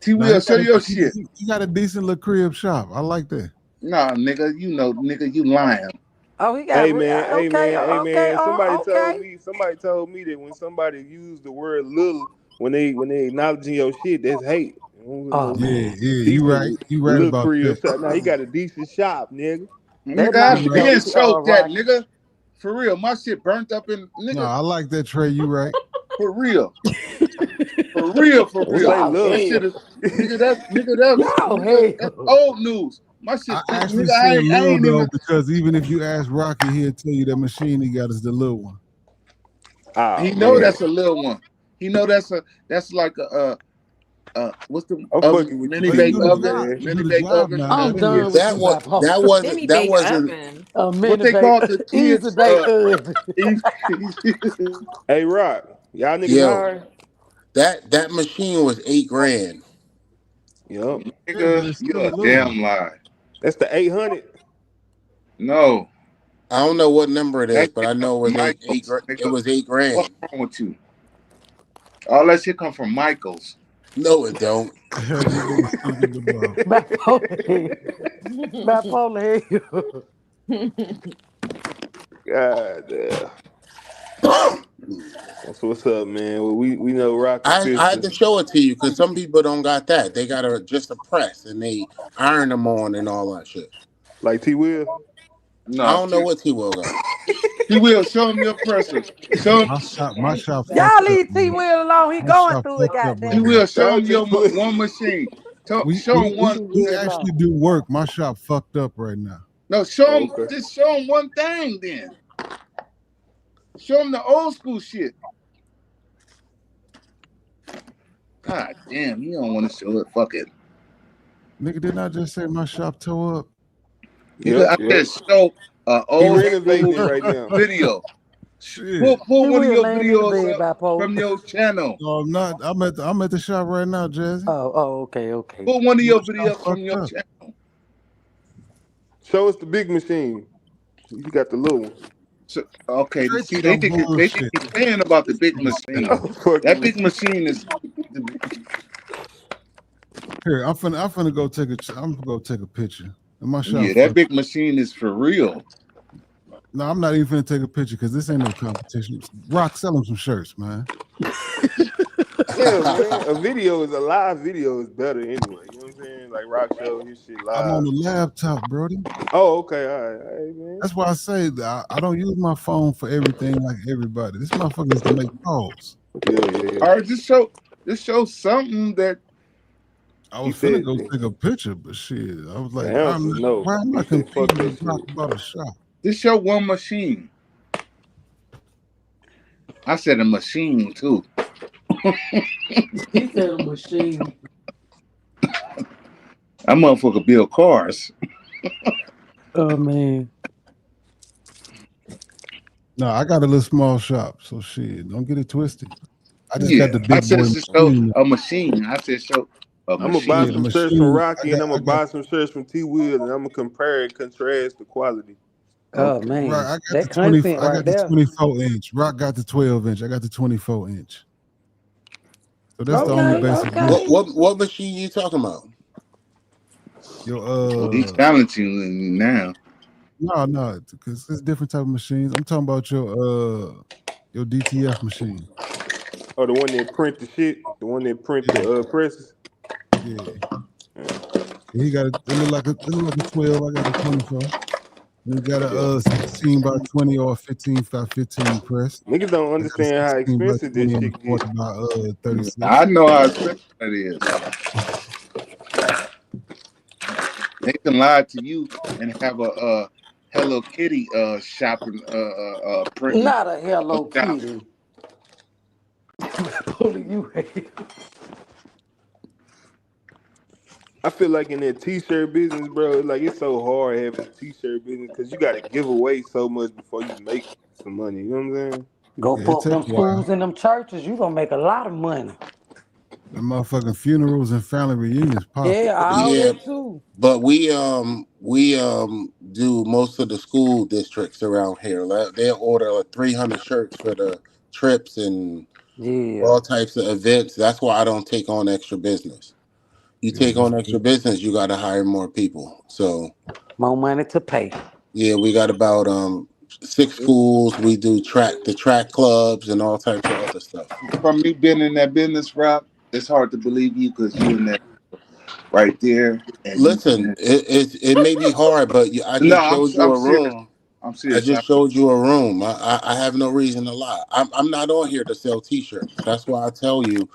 E: T. Will, show your shit.
G: You got a decent little crib shop. I like that.
E: Nah, nigga, you lying.
U: Oh, he got.
V: Hey man.
U: Okay.
V: Somebody told me that when somebody used the word "little" when they acknowledging your shit, that's hate.
U: Oh,
G: Yeah, you right. You right
V: Little
G: about
V: crib
G: that.
V: shop. Now he got a decent shop, nigga.
E: Nigga, I been showed that, nigga. For real, my shit burnt up in nigga.
G: No, I like that, Trey. You right.
E: For real. For real. That shit is nigga. That's old news. My shit.
G: I actually
E: Nigga, I
G: said
E: ain't
G: little though
E: even.
G: because even if you ask Rocky, he'll tell you that machine he got is the little one.
E: He know that's a little one. He know that's like a what's the mini bake oven? Mini bake oven.
U: I'm done with
L: That
U: you,
L: was
U: Bipolar.
L: that wasn't
E: What they call the kids.
V: Hey, Rock, y'all niggas
L: Yo,
V: high?
L: that machine was $8,000.
V: Yup.
E: Nigga, you a damn lie.
V: That's the 800.
E: No,
L: I don't know what number it is,
E: that
L: but I
E: shit
L: know
E: come
L: it
E: from
L: was
E: Michaels.
L: it was $8,000.
E: What's wrong with you? All that shit come from Michaels.
L: No, it don't.
U: Bipolar.
V: God damn. That's what's up, man. Well, we know Rock.
L: I had to show it to you because some people don't got that. They got just a press and they iron them on and all that shit.
V: Like T. Will.
E: No,
L: I don't know what T. Will got.
E: T. Will, show him your presser. Show him.
G: My shop.
U: Y'all leave T. Will alone. He going through it, goddamn.
E: T. Will, show him your one machine. Show him one.
G: We actually do work. My shop fucked up right now.
E: No, show him. Just show him one thing then. Show him the old school shit. God damn, you don't want to show it. Fuck it.
G: Nigga, didn't I just say my shop tore up?
E: I just show old
V: renovating it right now.
E: video. Pull one of your videos up from your channel.
G: No, I'm not. I'm at the shop right now, Jazzy.
U: Oh, okay.
E: Pull one of your videos from your channel.
V: Show us the big machine. You got the little one.
E: So, okay, see, they think you're saying about the big machine. That big machine is.
G: Here, I'm finna go take a picture. And my shop.
E: Yeah, that big machine is for real.
G: No, I'm not even finna take a picture because this ain't no competition. Rock, sell him some shirts, man.
V: Yeah, man. A live video is better anyway. You know what I'm saying? Like Rock show his shit live.
G: I'm on the laptop, Brody.
V: Oh, okay, all right, man.
G: That's why I say that I don't use my phone for everything like everybody. This motherfucker is to make calls.
V: Yeah.
E: All right, just show something that.
G: I was finna go take a picture, but shit, I was like,
V: no.
G: why am I competing to talk about a shop?
E: Just show one machine. I said a machine too.
U: He said a machine.
E: That motherfucker build cars.
U: Oh man.
G: No, I got a little small shop, so shit, don't get it twisted. I just
E: Yeah,
G: got the big
E: I said
G: boy
E: show a machine. I said show a
V: I'm
E: machine.
V: gonna buy some shirts from Rocky and I'm gonna buy some shirts from T. Will and I'm gonna compare and contrast the quality.
U: Oh man,
G: Right, I got
U: that
G: the 20.
U: content
G: I got
U: right
G: the
U: there.
G: 24 inch. Rock got the 12 inch. I got the 24 inch. So that's the only basic.
L: What machine you talking about?
G: Your
E: he's challenging you now.
G: No, because it's different type of machines. I'm talking about your DTF machine.
V: Oh, the one that print the shit, the one that print the presses.
G: Yeah. He got it. It look like a 12. I got a 24. We got a 16 by 20 or 15 by 15 press.
V: Niggas don't understand how
G: 16 by
V: expensive this
G: 20 and
V: shit
G: a 40
V: get.
G: by 36.
E: I know how expensive that is. They can lie to you and have a Hello Kitty shopping printing.
U: Not a Hello
E: shop.
U: Kitty. Pulling you hate.
V: I feel like in that t-shirt business, bro, like it's so hard having a t-shirt business because you got to give away so much before you make some money. You know what I'm saying?
U: Go
G: Yeah, it
U: fuck them
G: takes a while.
U: schools and them churches. You gonna make a lot of money.
G: The motherfucking funerals and family reunions pop.
U: Yeah, all
F: Yeah,
U: that too.
F: but we do most of the school districts around here. They'll order like 300 shirts for the trips and
U: Yeah.
F: all types of events. That's why I don't take on extra business. You take on extra business, you got to hire more people. So
U: more money to pay.
F: Yeah, we got about 6 schools. We do the track clubs and all types of other stuff.
E: From me being in that business, Rob, it's hard to believe you because you in that right there. And
F: Listen, it may be hard, but I just
E: no,
F: showed you
E: I'm
F: a
E: serious.
F: room.
E: I'm
F: I
E: serious.
F: just showed you a room. I have no reason to lie. I'm not on here to sell t-shirts. That's why I tell you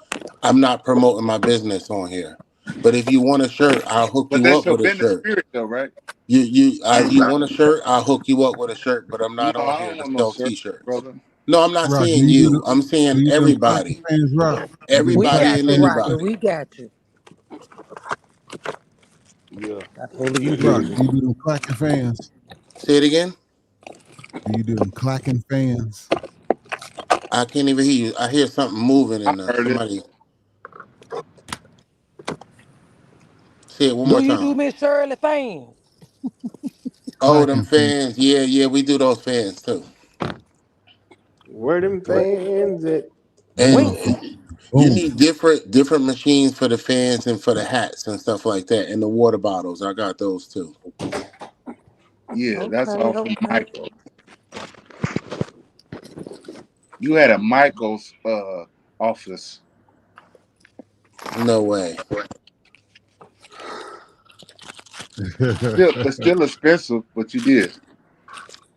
F: I'm not promoting my business on here. But if you want a shirt, I'll hook
E: But
F: you
E: that's
F: up
E: your
F: with a
E: business
F: shirt.
E: spirit, though, right?
F: You want a shirt? I'll hook you up with a shirt. But I'm
E: No,
F: not on
E: I
F: here
E: don't
F: to
E: want no
F: sell
E: shirt,
F: t-shirts.
E: brother.
F: No, I'm not
G: Rock,
F: saying you. I'm saying everybody.
G: Fans, Rock?
F: Everybody and anybody.
U: We got you.
V: Yeah.
G: Rock, do you do them clacking fans?
F: Say it again.
G: Do you do them clacking fans?
F: I can't even hear you. I hear something moving in there.
E: heard it.
F: Somebody. Say it one
U: Do
F: more
U: you
F: time.
U: do Miss Shirley fans?
F: Oh, them fans. Yeah, we do those fans too.
V: Where them fans at?
F: And you need different machines for the fans and for the hats and stuff like that. And the water bottles. I got those too.
E: Yeah, that's all from Michael. You had a Michael's office.
F: No way.
E: Still expensive, but you did.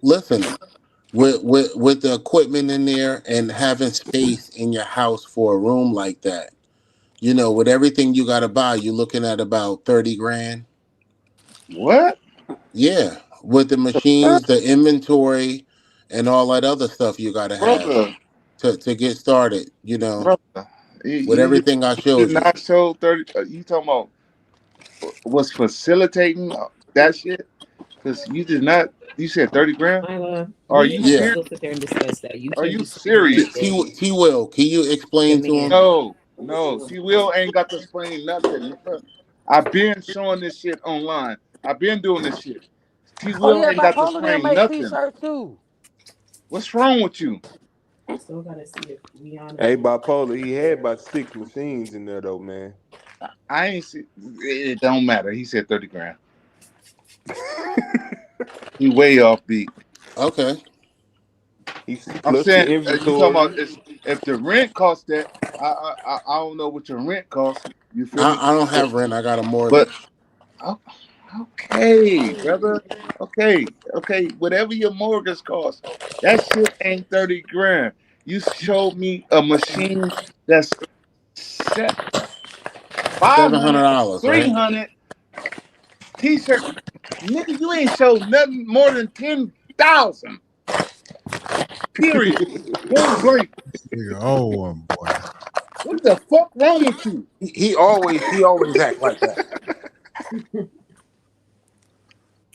F: Listen, with the equipment in there and having space in your house for a room like that, with everything you got to buy, you're looking at about 30 grand.
E: What?
F: Yeah, with the machines, the inventory, and all that other stuff you got to have to get started.
E: Brother,
F: with everything I showed
E: did
F: you.
E: not show 30. You talking about was facilitating that shit? Because you did not. You said 30 grand. Are you serious?
R: We'll sit there and discuss that. You
E: Are
R: can't
E: you
R: just sit here and
E: serious?
R: say,
F: T Will, can you explain to him?
E: No. T Will ain't got to explain nothing. I've been showing this shit online. I've been doing this shit. T Will ain't got to
U: Bipolar them
E: explain
U: make
E: nothing.
U: t-shirts too.
E: What's wrong with you?
R: Still gotta see if Rihanna.
V: Hey, Bipolar, he had about 6 machines in there though, man.
E: I ain't see. It don't matter. He said 30 grand. He way off beat.
F: Okay.
E: I'm
V: plus
E: saying
V: the
E: you talking
V: inventory.
E: about if the rent costs that. I don't know what your rent costs. You feel me?
F: I don't have rent. I got a mortgage.
E: But okay, brother. Okay. Whatever your mortgage costs, that shit ain't 30 grand. You showed me a machine that's
F: $700,
E: 300 t-shirt. Nigga, you ain't showed nothing more than 10,000. Period. Point blank.
G: Oh, one boy.
E: What the fuck wrong with you?
F: He always act like that.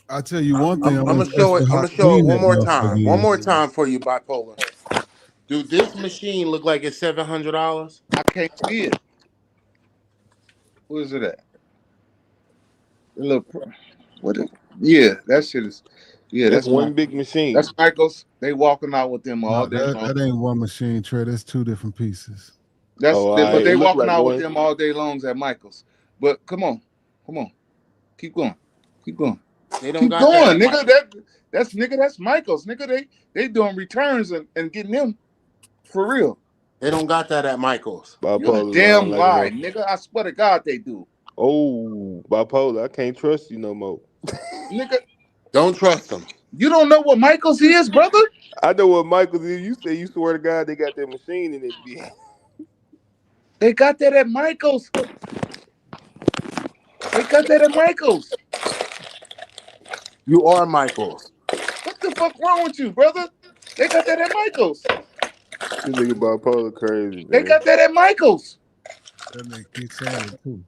G: I'll tell you one thing.
F: I'm gonna show it. I'm gonna show it one more time. One more time for you, Bipolar. Dude, this machine look like it's $700.
E: I can't see it. What is it at? Yeah, that shit is. Yeah,
V: that's one big machine.
E: That's Michael's. They walking out with them all day long.
G: That ain't one machine, Trey. That's 2 different pieces.
E: But they walking out with them all day long at Michael's. But come on, keep going.
F: They don't
E: Keep
F: got
E: going,
F: that.
E: nigga. That's Michael's, nigga. They doing returns and getting them for real.
F: They don't got that at Michael's.
E: You're a damn lie, nigga. I swear to God they do.
V: Oh, Bipolar, I can't trust you no more.
E: Nigga,
F: don't trust them.
E: You don't know what Michaels is, brother?
V: I know what Michaels is. You say you swear to God they got that machine in it. bitch.
E: They got that at Michaels. They got that at Michaels.
L: You are Michaels.
E: What the fuck wrong with you, brother? They got that at Michaels.
V: This nigga bipolar crazy, man.
E: They got that at Michaels.
G: That nigga keep saying it too.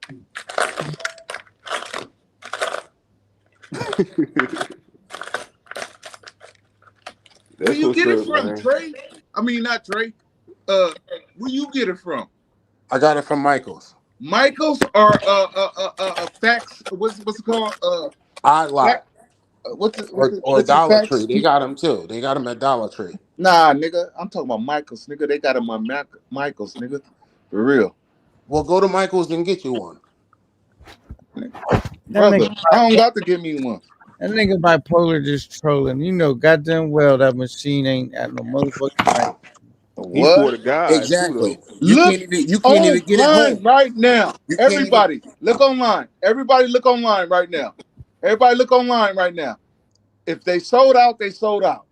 E: Where you
V: what's
E: get it
V: up,
E: from,
V: man.
E: Trey? I mean, not Trey. Where you get it from?
L: I got it from Michaels.
E: Michaels or Facts? What's it called?
L: Odd Lot.
E: What's
L: Or
E: the
L: Dollar
E: Facts?
L: Tree. They got them too. They got them at Dollar Tree.
E: Nah, nigga. I'm talking about Michaels, nigga. They got them on Michaels, nigga. For real.
L: Well, go to Michaels and get you one.
E: Brother, I don't got to give me one.
A: That nigga bipolar just trolling. You know goddamn well that machine ain't at no motherfucking night.
V: He swore to God,
L: Exactly.
V: too,
L: You
E: Look
L: can't even get it
E: online
L: home.
E: right now.
L: You can't
E: Everybody, look online. Everybody look online right now. Everybody look online right now. If they sold out, they sold out.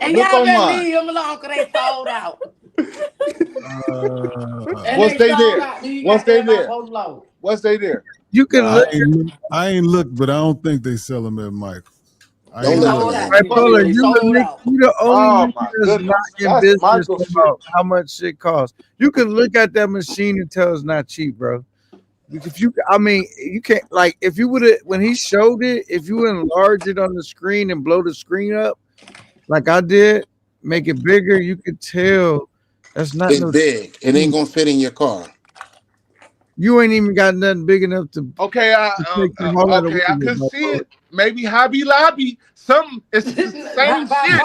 U: And
E: Look
U: y'all better
E: online.
U: leave him alone because they sold out. And
E: Once they
U: sold
E: there,
U: out, then you
E: once
U: got
E: they
U: that
E: there,
U: motherfucker low.
E: once they there.
A: You can
G: I
A: look.
G: ain't looked, but I don't think they sell them at Michael. I
L: Don't
G: ain't
L: look
G: looked.
L: at that.
A: Bipolar,
U: They
A: you
U: sold
A: the,
U: out.
A: you the only
E: Oh
A: nigga
E: my
A: that's
E: goodness.
A: not in
E: That's
A: business
E: Michael shit.
A: about how much shit costs. You can look at that machine and tell it's not cheap, bro. If you, I mean, you can't like if you would have when he showed it, if you enlarge it on the screen and blow the screen up like I did, make it bigger, you could tell that's not
L: It's
A: no.
L: big. It ain't gonna fit in your car.
A: You ain't even got nothing big enough to.
E: Okay, okay, I can see it. Maybe Hobby Lobby. Something. It's the same shit.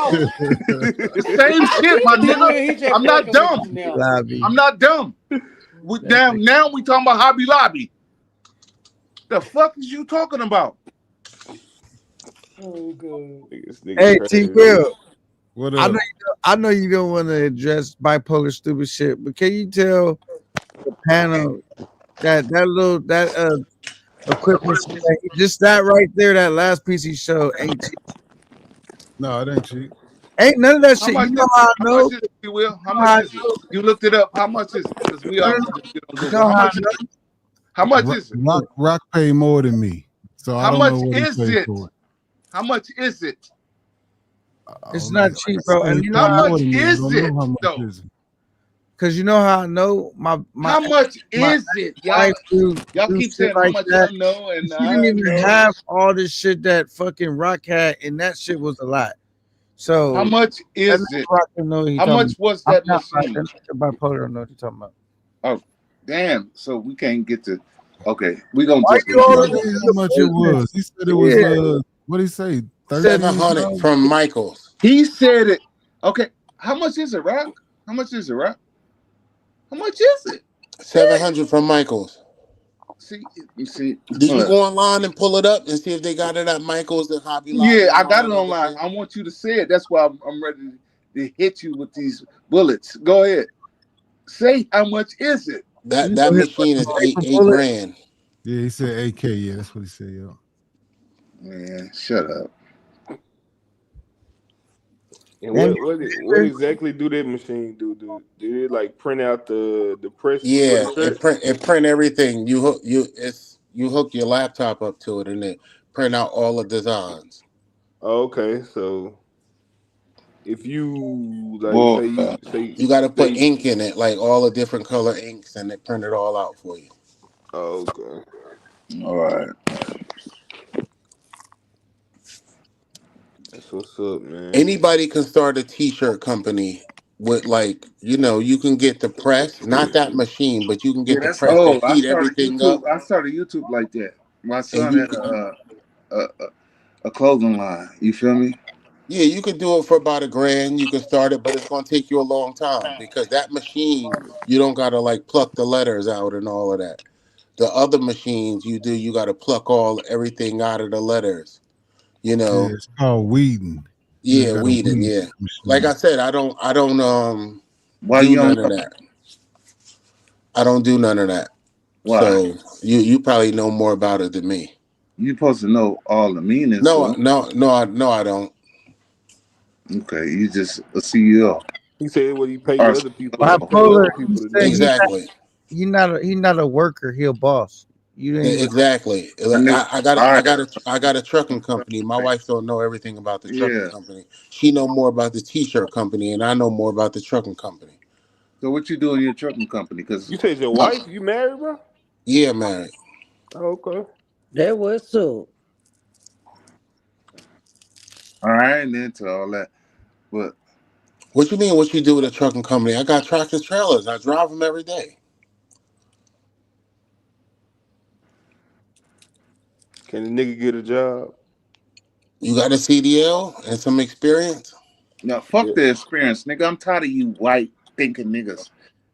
E: It's the same shit, my nigga. I'm not dumb. I'm not dumb. Now we talking about Hobby Lobby. The fuck is you talking about?
U: Oh god.
A: Hey, T. Will.
G: What
A: I
G: up?
A: know, I know you don't want to address bipolar stupid shit, but can you tell the panel that equipment just that right there, that last piece he showed ain't cheap.
G: No, it ain't cheap.
A: Ain't none of that
E: How
A: shit.
E: much
A: You know
E: is
A: how I
E: it? How
A: know?
E: much is it, you Will? How much is it? You looked it up. How much is it? Because we all can just get on
A: You
E: Google.
A: know
E: How
A: how I
E: much is
A: know?
E: it? How much is it?
G: Rock paid more than me, so I
E: How
G: don't
E: much
G: know what he
E: is
G: paid
E: it?
G: for it.
E: How much is it?
A: It's not cheap, bro. And you know
E: How
A: how
E: much is
G: I don't
E: it
G: know how much
E: though?
G: is it.
A: Because you know how I know my
E: How much is it, y'all?
A: wife do
E: Keep
A: shit
E: saying how
A: like
E: much
A: that.
E: y'all know, and
A: She didn't
E: I
A: even
E: know.
A: have all this shit that fucking Rock had, and that shit was a lot. So
E: How much is
A: that nigga
E: it?
A: Rock don't know what he
E: How
A: talking
E: much
A: about.
E: was
A: I'm
E: that
A: not like
E: machine?
A: that nigga bipolar don't know what you're talking about.
E: Oh, damn! So we can't get to. Okay, we gonna
A: Why
E: just
A: you
E: leave
A: all
E: it
A: of
G: How
A: this
G: much it was? He said it was
A: Yeah.
G: what did he say?
A: Said
L: 700 from Michaels.
E: He said it. Okay, how much is it, Rock? How much is it, Rock? How much is it?
L: 700 from Michaels.
E: See, you see.
L: Did you go online and pull it up and see if they got it at Michaels and Hobby Lobby?
E: Yeah, I
L: and all
E: got it
L: that other
E: online.
L: shit?
E: I want you to say it. That's why I'm ready to hit you with these bullets. Go ahead. Say how much is it?
L: That machine is eight grand.
G: Yeah, he said 8K. Yeah, that's what he said, yo.
E: Man, shut up.
V: And what exactly do that machine do? Do it like print out the press for
L: Yeah,
V: the shirt?
L: it print everything. You hook your laptop up to it and it print out all the designs.
V: Okay, so if you like
E: Well,
L: You got to put ink in it, like all the different color inks, and it print it all out for you.
V: Okay.
E: All right.
V: That's what's up, man.
L: Anybody can start a t-shirt company with you can get the press, not that machine, but you can
E: Yeah,
L: get the
E: that's
L: press to
E: old. I
L: heat
E: started
L: everything
E: YouTube.
L: up.
E: I started YouTube like that. My
L: And
E: son
L: you
E: had
L: can,
E: a clothing line. You feel me?
L: yeah, you could do it for about $1,000. You can start it, but it's gonna take you a long time because that machine, you don't gotta pluck the letters out and all of that. The other machines you gotta pluck everything out of the letters. You
G: Yeah,
L: know.
G: it's called weeding.
L: Yeah, weeding, yeah. Like I said, I don't
E: Why
L: do
E: you
L: none
E: don't
L: of that. I don't do none of that.
E: Why?
L: So you probably know more about it than me.
E: You supposed to know all the meanings.
L: No,
E: so-
L: I don't.
E: Okay, you just a CEO.
V: He said what he pay
E: Or
V: other people.
A: Bipolar.
V: Other people to
A: He said
V: do.
L: Exactly.
A: He not a worker. He a boss. You ain't even.
L: Exactly.
E: nigga
L: I got a trucking company. My wife don't know everything about the trucking
E: Yeah.
L: company. She know more about the t-shirt company, and I know more about the trucking company.
E: So what you do in your trucking company? Because
V: You said your wife? You married, bro?
L: Yeah, married.
V: Oh, okay.
U: That what's up.
E: all right, I ain't into all that. But
L: What you mean? What you do with a trucking company? I got tractor trailers. I drive them every day.
V: Can the nigga get a job?
L: You got a CDL and some experience?
E: no, fuck the experience, nigga. I'm tired of you white thinking niggas.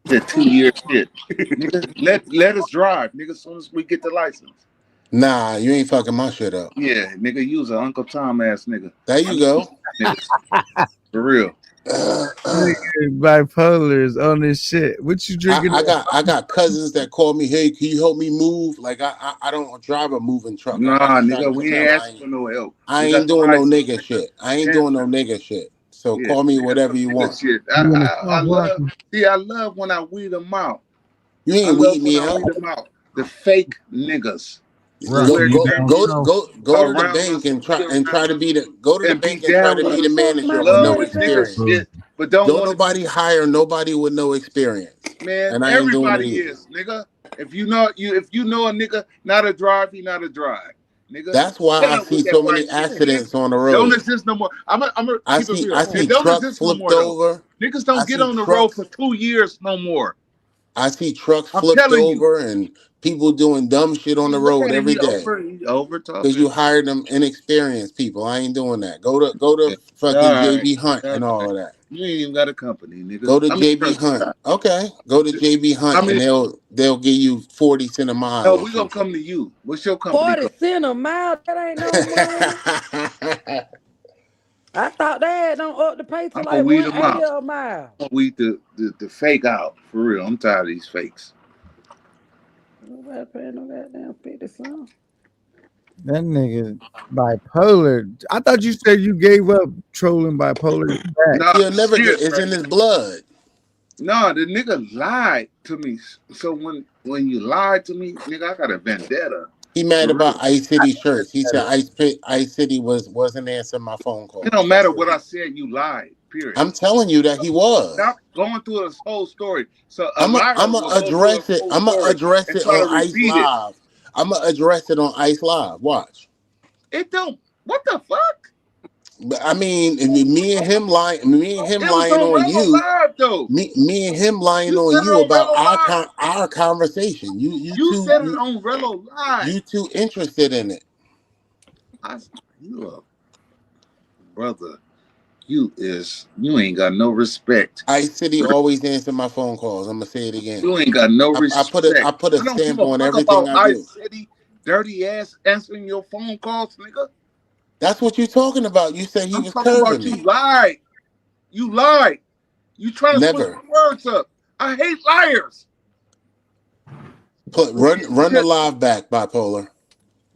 E: The 2-year shit. Nigga, let us drive, nigga, as soon as we get the license.
L: Nah, you ain't fucking my shit up.
E: Yeah, nigga, you was an Uncle Tom ass nigga.
L: There you go.
E: Niggas. For real.
A: Bipolar is on this shit. What you drinking?
L: I got cousins that call me, hey, can you help me move? Like I don't drive a moving truck. I
E: Nah,
L: got a
E: nigga,
L: tractor
E: we ain't
L: trailer.
E: asking for no help.
L: I
E: We got
L: ain't doing no
E: license,
L: nigga shit. I ain't doing no nigga shit. So
E: Yeah,
L: call me
E: that's
L: whatever
E: some
L: you
E: nigga
L: want.
E: shit. I love when I weed them out.
L: You
E: I
L: ain't
E: love
L: weed
E: when
L: me
E: I
L: out.
E: weed them out. The fake niggas.
L: Go to the bank and try to be the manager with no experience.
E: Shit, but don't
L: Don't
E: want
L: nobody hire nobody with no experience.
E: man.
L: And I ain't doing it
E: Everybody
L: either.
E: is, nigga. If you know a nigga not a drive, he not a drive, nigga.
L: That's why
E: Tell
L: I
E: him
L: see
E: with that
L: so
E: white
L: many
E: shit,
L: accidents on the
E: Don't
L: road.
E: exist no more. I'm gonna
L: I
E: keep it
L: see
E: real.
L: I see
E: It don't
L: trucks
E: exist no
L: flipped
E: more though.
L: over.
E: Niggas
L: I
E: don't get
L: see
E: on the road
L: trucks.
E: for 2 years no more.
L: I see trucks
E: I'm
L: flipped
E: telling you.
L: over and people doing dumb shit on the
E: Look
L: road
E: at it.
L: every day.
E: He over
L: Because
E: talking.
L: you hired them inexperienced people. I ain't doing that. Go to fucking
E: All right.
L: JB Hunt and all of that.
E: You ain't even got a company, nigga.
L: Go to
E: I mean,
L: JB Hunt. Okay. Go to JB Hunt and they'll give you 40 cents a mile.
E: No,
L: or
E: we gonna
L: something.
E: come to you. What's your company
U: 40
E: called?
U: cents a mile, that ain't no money. I thought they had don't up the pay to
E: I'm gonna
U: like
E: weed them
U: 180
E: out.
U: a mile.
E: I'm gonna weed the fake out for real. I'm tired of these fakes.
U: Nobody paying no goddamn 50 cents.
A: That nigga bipolar. I thought you said you gave up trolling bipolar.
E: Nah,
L: He'll never get.
E: serious,
L: It's
E: right?
L: in his blood.
E: No, the nigga lied to me. So when you lied to me, nigga, I got a vendetta.
L: He mad
E: For
L: about
E: real.
L: Ice City shirts. He said Ice City wasn't answering my phone call.
E: It don't matter what I said. You lied. Period.
L: I'm telling you that he was.
E: Stop going through this whole story. So
L: I'm
E: liar
L: gonna
E: will go through
L: address
E: a
L: it.
E: whole
L: I'm gonna
E: story
L: address
E: and
L: it
E: try to
L: on Ice
E: repeat it.
L: Live. I'm gonna address it on Ice Live. Watch.
E: It don't. What the fuck?
L: But I mean, me and him lying. Me and him
E: It was
L: lying
E: on
L: on
E: Rello
L: you.
E: Live though.
L: Me and him lying
E: You
L: on
E: said it
L: you
E: on
L: about
E: Rello Live.
L: our conversation.
E: You said it on Rello Live.
L: You too interested in it.
E: You a brother. You ain't got no respect.
L: Ice City always answer my phone calls. I'm gonna say it again.
E: You ain't got no respect.
L: I put a
E: I don't
L: stamp
E: give a
L: on
E: fuck
L: everything
E: about
L: I do.
E: Ice City, dirty ass answering your phone calls, nigga.
L: That's what you're talking about. You said he
E: I'm
L: was
E: talking
L: curving
E: about you
L: me.
E: lied. You lied. You trying to switch
L: Never.
E: the words up. I hate liars.
L: Run the live back, bipolar.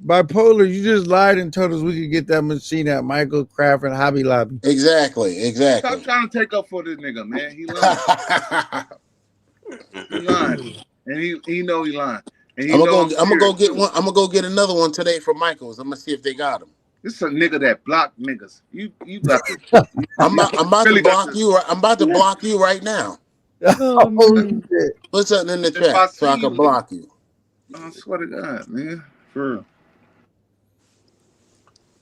A: Bipolar, you just lied and told us we could get that machine at Michael Craft and Hobby Lobby.
L: Exactly.
E: Stop trying to take up for this nigga, man. He lying. He lying. And he know he lying. And he
L: I'm
E: know
L: gonna go get one. I'm gonna go get another one today from Michael's. I'm gonna see if they got them.
E: This is a nigga that block niggas. You got to.
L: I'm about
E: really
L: to block you. I'm about to block you right now. Put something in the
E: If I
L: chat so I
E: see
L: can
E: you,
L: block you.
E: I swear to God, man. For real.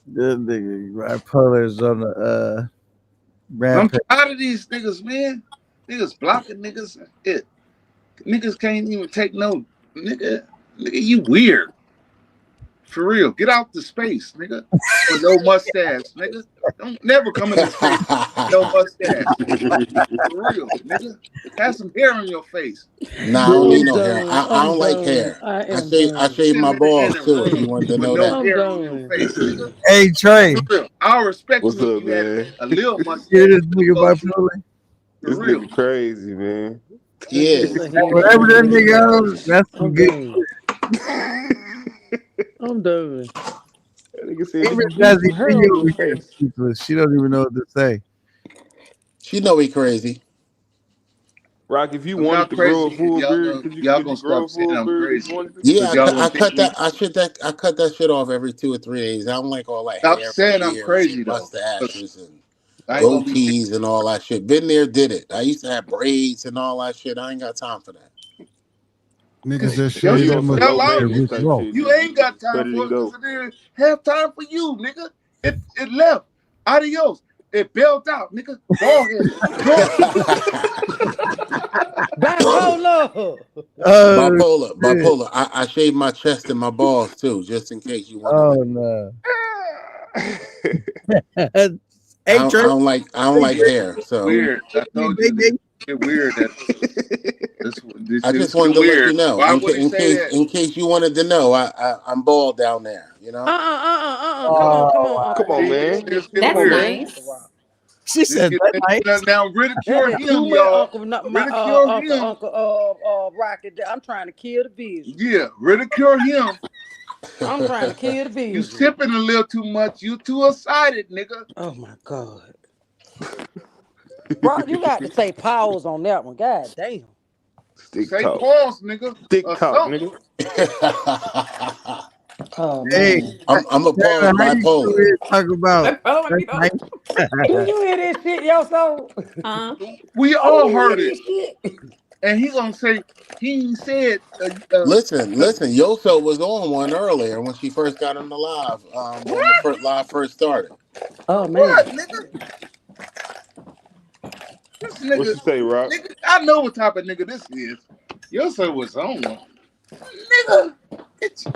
A: This nigga bipolar is on the
E: I'm
A: rampage.
E: tired of these niggas, man. Niggas blocking niggas. Niggas can't even take no nigga. Nigga, you weird. For real. Get out the space, nigga. With no mustache, nigga. Don't never come in this space with no mustache. For real, nigga. Have some hair on your face.
L: Nah, I don't need no hair. I don't like hair. I shave my balls too. If you wanted to know
E: No
L: that.
E: hair on your face, nigga.
A: Hey Trey,
E: For real. I'll respect
V: What's
E: you if
V: up,
E: you had
V: man?
E: a little mustache.
A: hear this nigga bipolar?
V: This nigga crazy, man.
F: Yeah.
A: Whatever that nigga owns, that's some
U: I'm
A: good
U: done. I'm done.
V: That nigga said,
A: Even
V: "Nigga, give me
A: Jazzy,
V: some
A: she
V: hair on
A: over
V: your
A: here
V: face."
A: speechless. She don't even know what to say.
F: She know he crazy.
V: Rock, if you
E: I'm
V: wanted
E: not
V: to grow a
E: crazy, and
V: full
E: y'all
V: beard,
E: gonna y'all
V: could you
E: gonna
V: grow
E: stop
V: a
E: saying
V: full
E: I'm
V: beard if you
E: crazy
V: wanted to?
E: because
F: Yeah,
E: y'all gonna
F: I
E: think
F: cut
E: me.
F: that. I cut that shit off every 2 or 3 days. I don't like all that
E: Stop
F: hair for
E: saying I'm
F: beards and
E: crazy though. 'Cause
F: mustaches and
E: I ain't gonna be.
F: goatees and all that shit. Been there, did it. I used to have braids and all that shit. I ain't got time for that.
G: Niggas that
V: So
E: Yo,
G: shave
V: you
E: you
G: that
V: on some
G: much
V: low
E: fell
G: hair,
E: out.
V: maintenance
G: Rick
V: type
G: Ross.
V: shit?
E: You ain't got time
V: Cut it
E: for
V: and
E: it because
V: go.
E: it didn't have time for you, nigga. It left. Adios. It bailed out, nigga. Ball head. Gone.
U: Bipolar.
A: Oh shit!
F: Bipolar. I shave my chest and my balls too, just in case you want to
A: Oh
F: know.
A: no!
F: I
A: Hey
F: don't, I
A: Trey,
F: don't like I don't
A: hey
F: like
A: Trey,
F: hair, so
E: Weird. I told you this shit weird. This
F: I
E: shit
F: just
E: is
F: wanted to let you
E: weird.
F: know
E: Why would he say that?
F: in case you wanted to know. I'm bald down there. You know.
U: Come on,
A: Oh,
V: Come on,
E: See,
V: man.
E: this
V: Come
E: get
H: That's
V: on,
E: weird.
V: man.
H: nice.
A: she
E: This
A: said
E: get
A: that nice.
E: now
U: That
E: ridicule
U: is too
E: him,
U: much,
E: y'all.
U: Uncle. Not my
E: Ridicule him.
U: Uncle Rocket. I'm trying to kill the vision.
E: Yeah, ridicule him.
U: I'm trying to kill the
E: You
U: vision.
E: sipping a little too much. You too excited, nigga.
U: Oh my God, Rock, you got to say pause on that one. God damn.
V: Stick
E: Say
V: talk.
E: pause, nigga,
V: Stick
E: or
V: talk,
E: something.
V: nigga.
U: Oh
A: Hey,
U: man.
F: I'm a pause
A: Taylor, how you
F: bipolar.
A: do it? Talk about
H: Oh, let
A: that
H: me know.
U: Do you hear this shit, yo? So
H: Huh?
E: We
U: do
E: all
U: you hear
E: heard it,
U: this shit?
E: and he gonna say he ain't said.
F: Listen. Yoso was on one earlier when she first got on the live. When the
E: What?
F: live first started.
U: Oh man.
E: What, nigga? This
V: What
E: nigga,
V: you say, Rock?
E: nigga. I know what type of nigga this is. Your son was on one, nigga. It's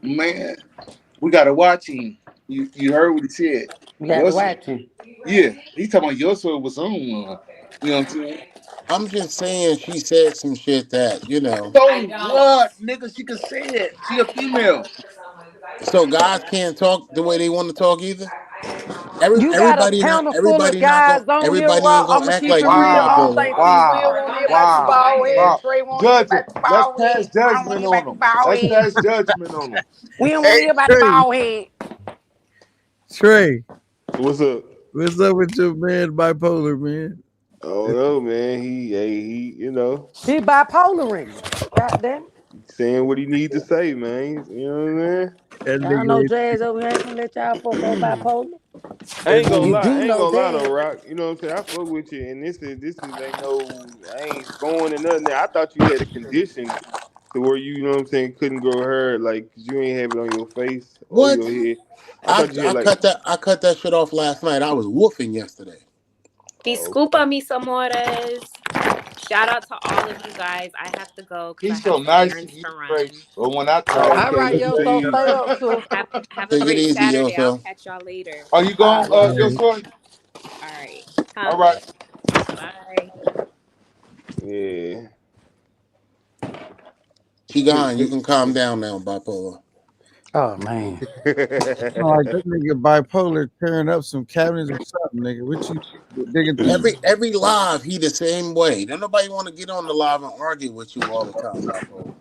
E: man. We gotta watch him. You heard what he said.
U: We got to
E: Your
U: watch him.
E: yeah. He talking about your son was on one. You know what I'm saying?
F: I'm just saying she said some shit that
E: So what, nigga? She can say it. She a female.
F: So guys can't talk the way they want to talk either.
U: You got a panel full of guys on here,
F: Everybody ain't
U: Rock. I'm
F: gonna
U: gonna
F: act
U: keep
F: like
U: it
F: you,
U: real. I don't
F: bipolar.
U: think T. Will want to hear about your bald head. Trey want to hear
E: Judge him.
U: about your
E: Let's
U: bald
E: pass
U: head. I don't want to
E: judgment
U: hear
E: on
U: about your
E: him.
U: bald
E: Let's
U: head.
E: pass judgment on him.
U: We don't want to
A: Hey
U: hear about the
A: Trey,
U: bald head.
A: Trey,
V: What's up?
A: what's up with your man bipolar, man?
V: Oh no, man. He,
U: He bipolar in it. Goddamn.
V: saying what he needs to say, man. You know what I'm saying?
A: That
U: Y'all know
A: nigga,
U: Jazz over here ain't finna let y'all fuck on bipolar.
V: I
A: that
V: ain't gonna
A: nigga,
U: You
V: lie. I
U: do
V: ain't
U: know
V: gonna lie
U: Jazz.
V: though, Rock. You know what I'm saying? I fuck with you, and this is ain't no. I ain't scoring or nothing. I thought you had a condition to where you know what I'm saying, couldn't grow hair, like 'cause you ain't have it on your face or
F: What?
V: your head. I thought you had like.
F: I cut that shit off last night. I was woofing yesterday.
V: Oh,
H: Disculpa, mis amores. Shout out to all of you guys. I have to go because I
E: He's
H: have
E: so
H: some
E: nice to
H: errands
E: you,
H: to
E: Trey.
H: run.
E: But when I try
V: oh,
E: to
U: All
V: okay.
U: right,
E: get
V: Look
U: yo,
V: at
U: so
V: you.
U: stay up, so.
H: Have a
F: Take it
H: great
F: easy,
H: Saturday. I'll
F: Yoso.
H: catch y'all later.
E: are you
U: All
E: going,
U: right.
E: your
A: hey,
E: son?
H: All right.
E: All
H: Huh?
E: right.
H: Bye.
V: Yeah.
F: She gone. You can calm down now, bipolar.
U: Oh man.
A: like that nigga bipolar tearing up some cabinets or something, nigga. What you digging through?
F: Every live, he the same way. Don't nobody want to get on the live and argue with you all the time, bipolar.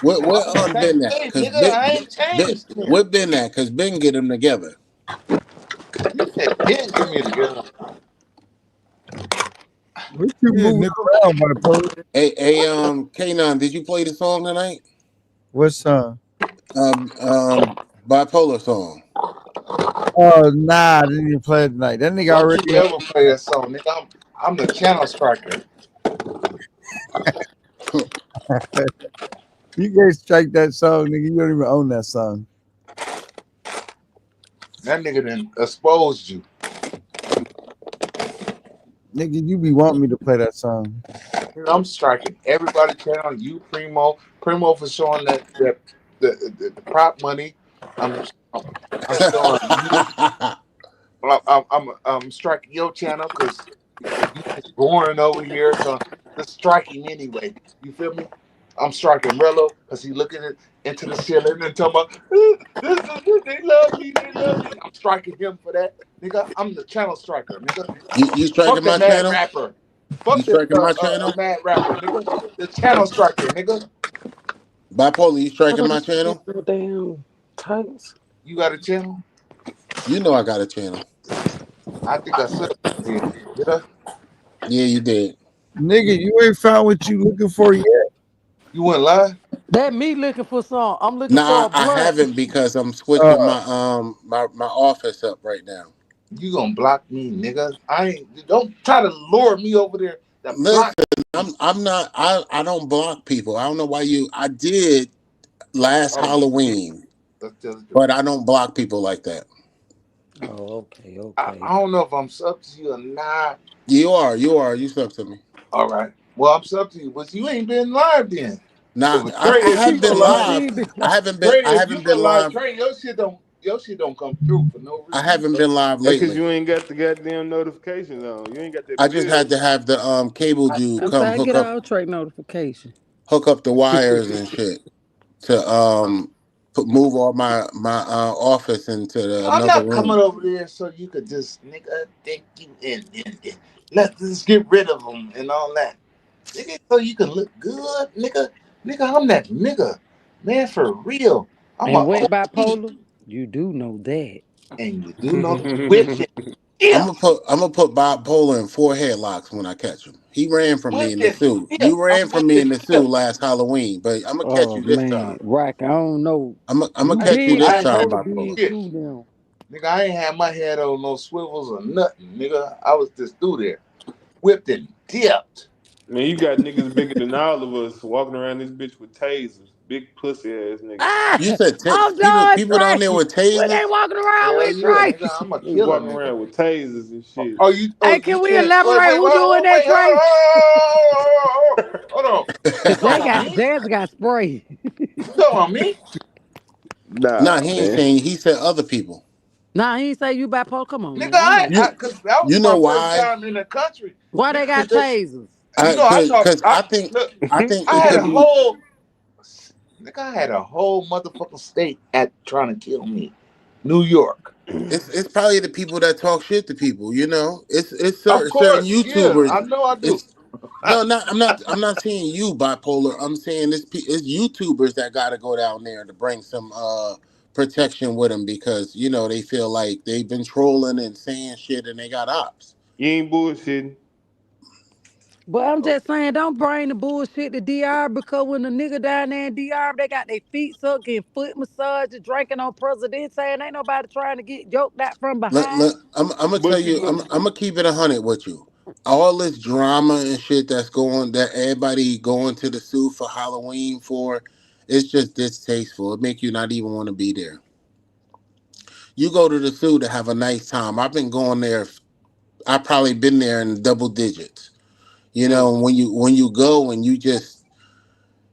F: Where
E: I'm the same
F: Ben at?
E: way,
F: Cause
E: nigga. I ain't changed.
F: where Ben at? Cause Ben get them together.
E: You said Ben give me together.
A: What you
G: Yeah,
A: moving
G: nigga.
A: around, bipolar?
F: Hey, K9, did you play the song tonight?
A: What song?
F: Bipolar song.
A: Oh nah, I didn't even play it tonight. That nigga
E: Don't you
A: already.
E: ever play that song, nigga. I'm the channel striker.
A: You can't strike that song, nigga. You don't even own that song.
E: That nigga done exposed you.
A: Nigga, you be wanting me to play that song.
E: I'm striking everybody channel. You Primo for showing the prop money. I'm showing you. I'm striking your channel because you just boring over here. So just striking anyway. You feel me? I'm striking Rello because he looking into the ceiling and talking about they love me, they love me. I'm striking him for that, nigga. I'm the channel striker, nigga.
F: you striking
E: Fuck the
F: my
E: mad
F: channel?
E: rapper. Fuck
L: You
E: this
L: striking my channel?
E: mad rapper, nigga. The channel striker, nigga.
L: Bipolar, you striking my channel?
U: Damn tights.
E: You got a channel?
L: You know I got a channel.
E: I think I said it. Did I?
L: Yeah, you did.
A: Nigga, you ain't found what you looking for yet.
E: You went live?
U: That me looking for some. I'm looking for
L: Nah,
U: a
L: I
U: blunt.
L: haven't because I'm switching my office up right now.
E: You gonna block me, nigga? I ain't. Don't try to lure me over there. That
L: Listen,
E: block.
L: I'm not. I don't block people. I don't know why you. I did last Halloween, but I don't block people like that.
U: Oh, okay.
E: I don't know if I'm sub to you or not.
L: You are. You sub to me.
E: All right. Well, I'm sub to you, but you ain't been live then.
L: Nah,
E: Trey,
L: I
E: if
L: have
E: you
L: been
E: go live,
L: live. I haven't been.
E: Trey,
L: I
E: if
L: haven't
E: you go
L: been
E: live,
L: live.
E: Trey, your shit don't come through for no reason.
L: I haven't been live
V: That's because
L: lately.
V: you ain't got the goddamn notifications on. You ain't got that
L: I just had
V: bill.
L: to have the cable dude
U: I'm
L: come
U: saying get all Trey notification.
L: hook up the wires and shit to move all my office into
E: I'm
L: another
E: not coming
L: room.
E: over there so you could just nigga think you and let's just get rid of them and all that. Nigga, so you can look good, nigga. Nigga, I'm that nigga, man, for real. I'm
U: And
E: a
U: went
E: OG,
U: bipolar. You do know that.
E: and you do know whipping.
L: I'm gonna put bipolar in 4 headlocks when I catch him. He ran from me in the zoo. You ran from me in the zoo last Halloween, but I'm gonna catch
U: Oh
L: you this
U: man,
L: time.
U: Rock, I don't know.
L: I'm gonna
U: You
L: catch you
U: big,
L: this time,
U: bipolar
L: bipolar.
U: big too now.
E: Nigga, I ain't had my head on no swivels or nothing, nigga. I was just through there, whipped and dipped.
V: Man, you got niggas bigger than all of us walking around this bitch with tasers. Big pussy ass niggas.
L: You said
U: I'm done,
L: people down there
U: Trey.
L: with
U: What they
L: tasers.
U: walking around
E: Hell
U: with,
E: yeah,
U: Trey?
E: nigga. I'm a
V: Niggas
E: killer,
V: walking
E: nigga.
V: around with tasers and shit.
E: Oh, you
U: Hey, can we
E: can't
U: elaborate who doing that,
E: wait,
U: Trey?
E: hold on. You talking about me?
U: Jazz got spray.
E: You talking about me?
L: Nah,
V: Nah,
L: he ain't
V: man.
L: saying. He said other people.
U: Nah, he ain't say you bipolar. Come on,
E: Nigga,
U: man. I'm not.
E: cause that was
L: You
E: my
L: know
E: first
L: why?
E: time in the country.
U: Why they
E: Nigga,
U: got tasers?
E: you know,
L: Because I think
E: I
L: it
E: had
L: could
E: a
L: be.
E: whole nigga, I had a whole motherfucking state at trying to kill me. New York.
L: It's probably the people that talk shit to people. You know, it's
E: Of
L: certain
E: course, yeah,
L: YouTubers.
E: I know I do.
L: It's no, I'm not saying you bipolar. I'm saying it's YouTubers that got to go down there to bring some protection with them because you know they feel like they've been trolling and saying shit and they got ops.
V: You ain't bullshitting.
U: But I'm just saying, don't bring the bullshit to DR because when the nigga down there in DR, they got their feet sucked, getting foot massages, drinking on Presidente, and ain't nobody trying to get yoked out from behind.
L: I'm gonna tell
V: But you
L: you, I'm
V: look,
L: gonna keep it 100 with you. All this drama and shit that's going, that everybody going to the zoo for Halloween for, it's just distasteful. It make you not even want to be there. You go to the zoo to have a nice time. I've been going there. I've probably been there in double digits. You know, when you go and you just,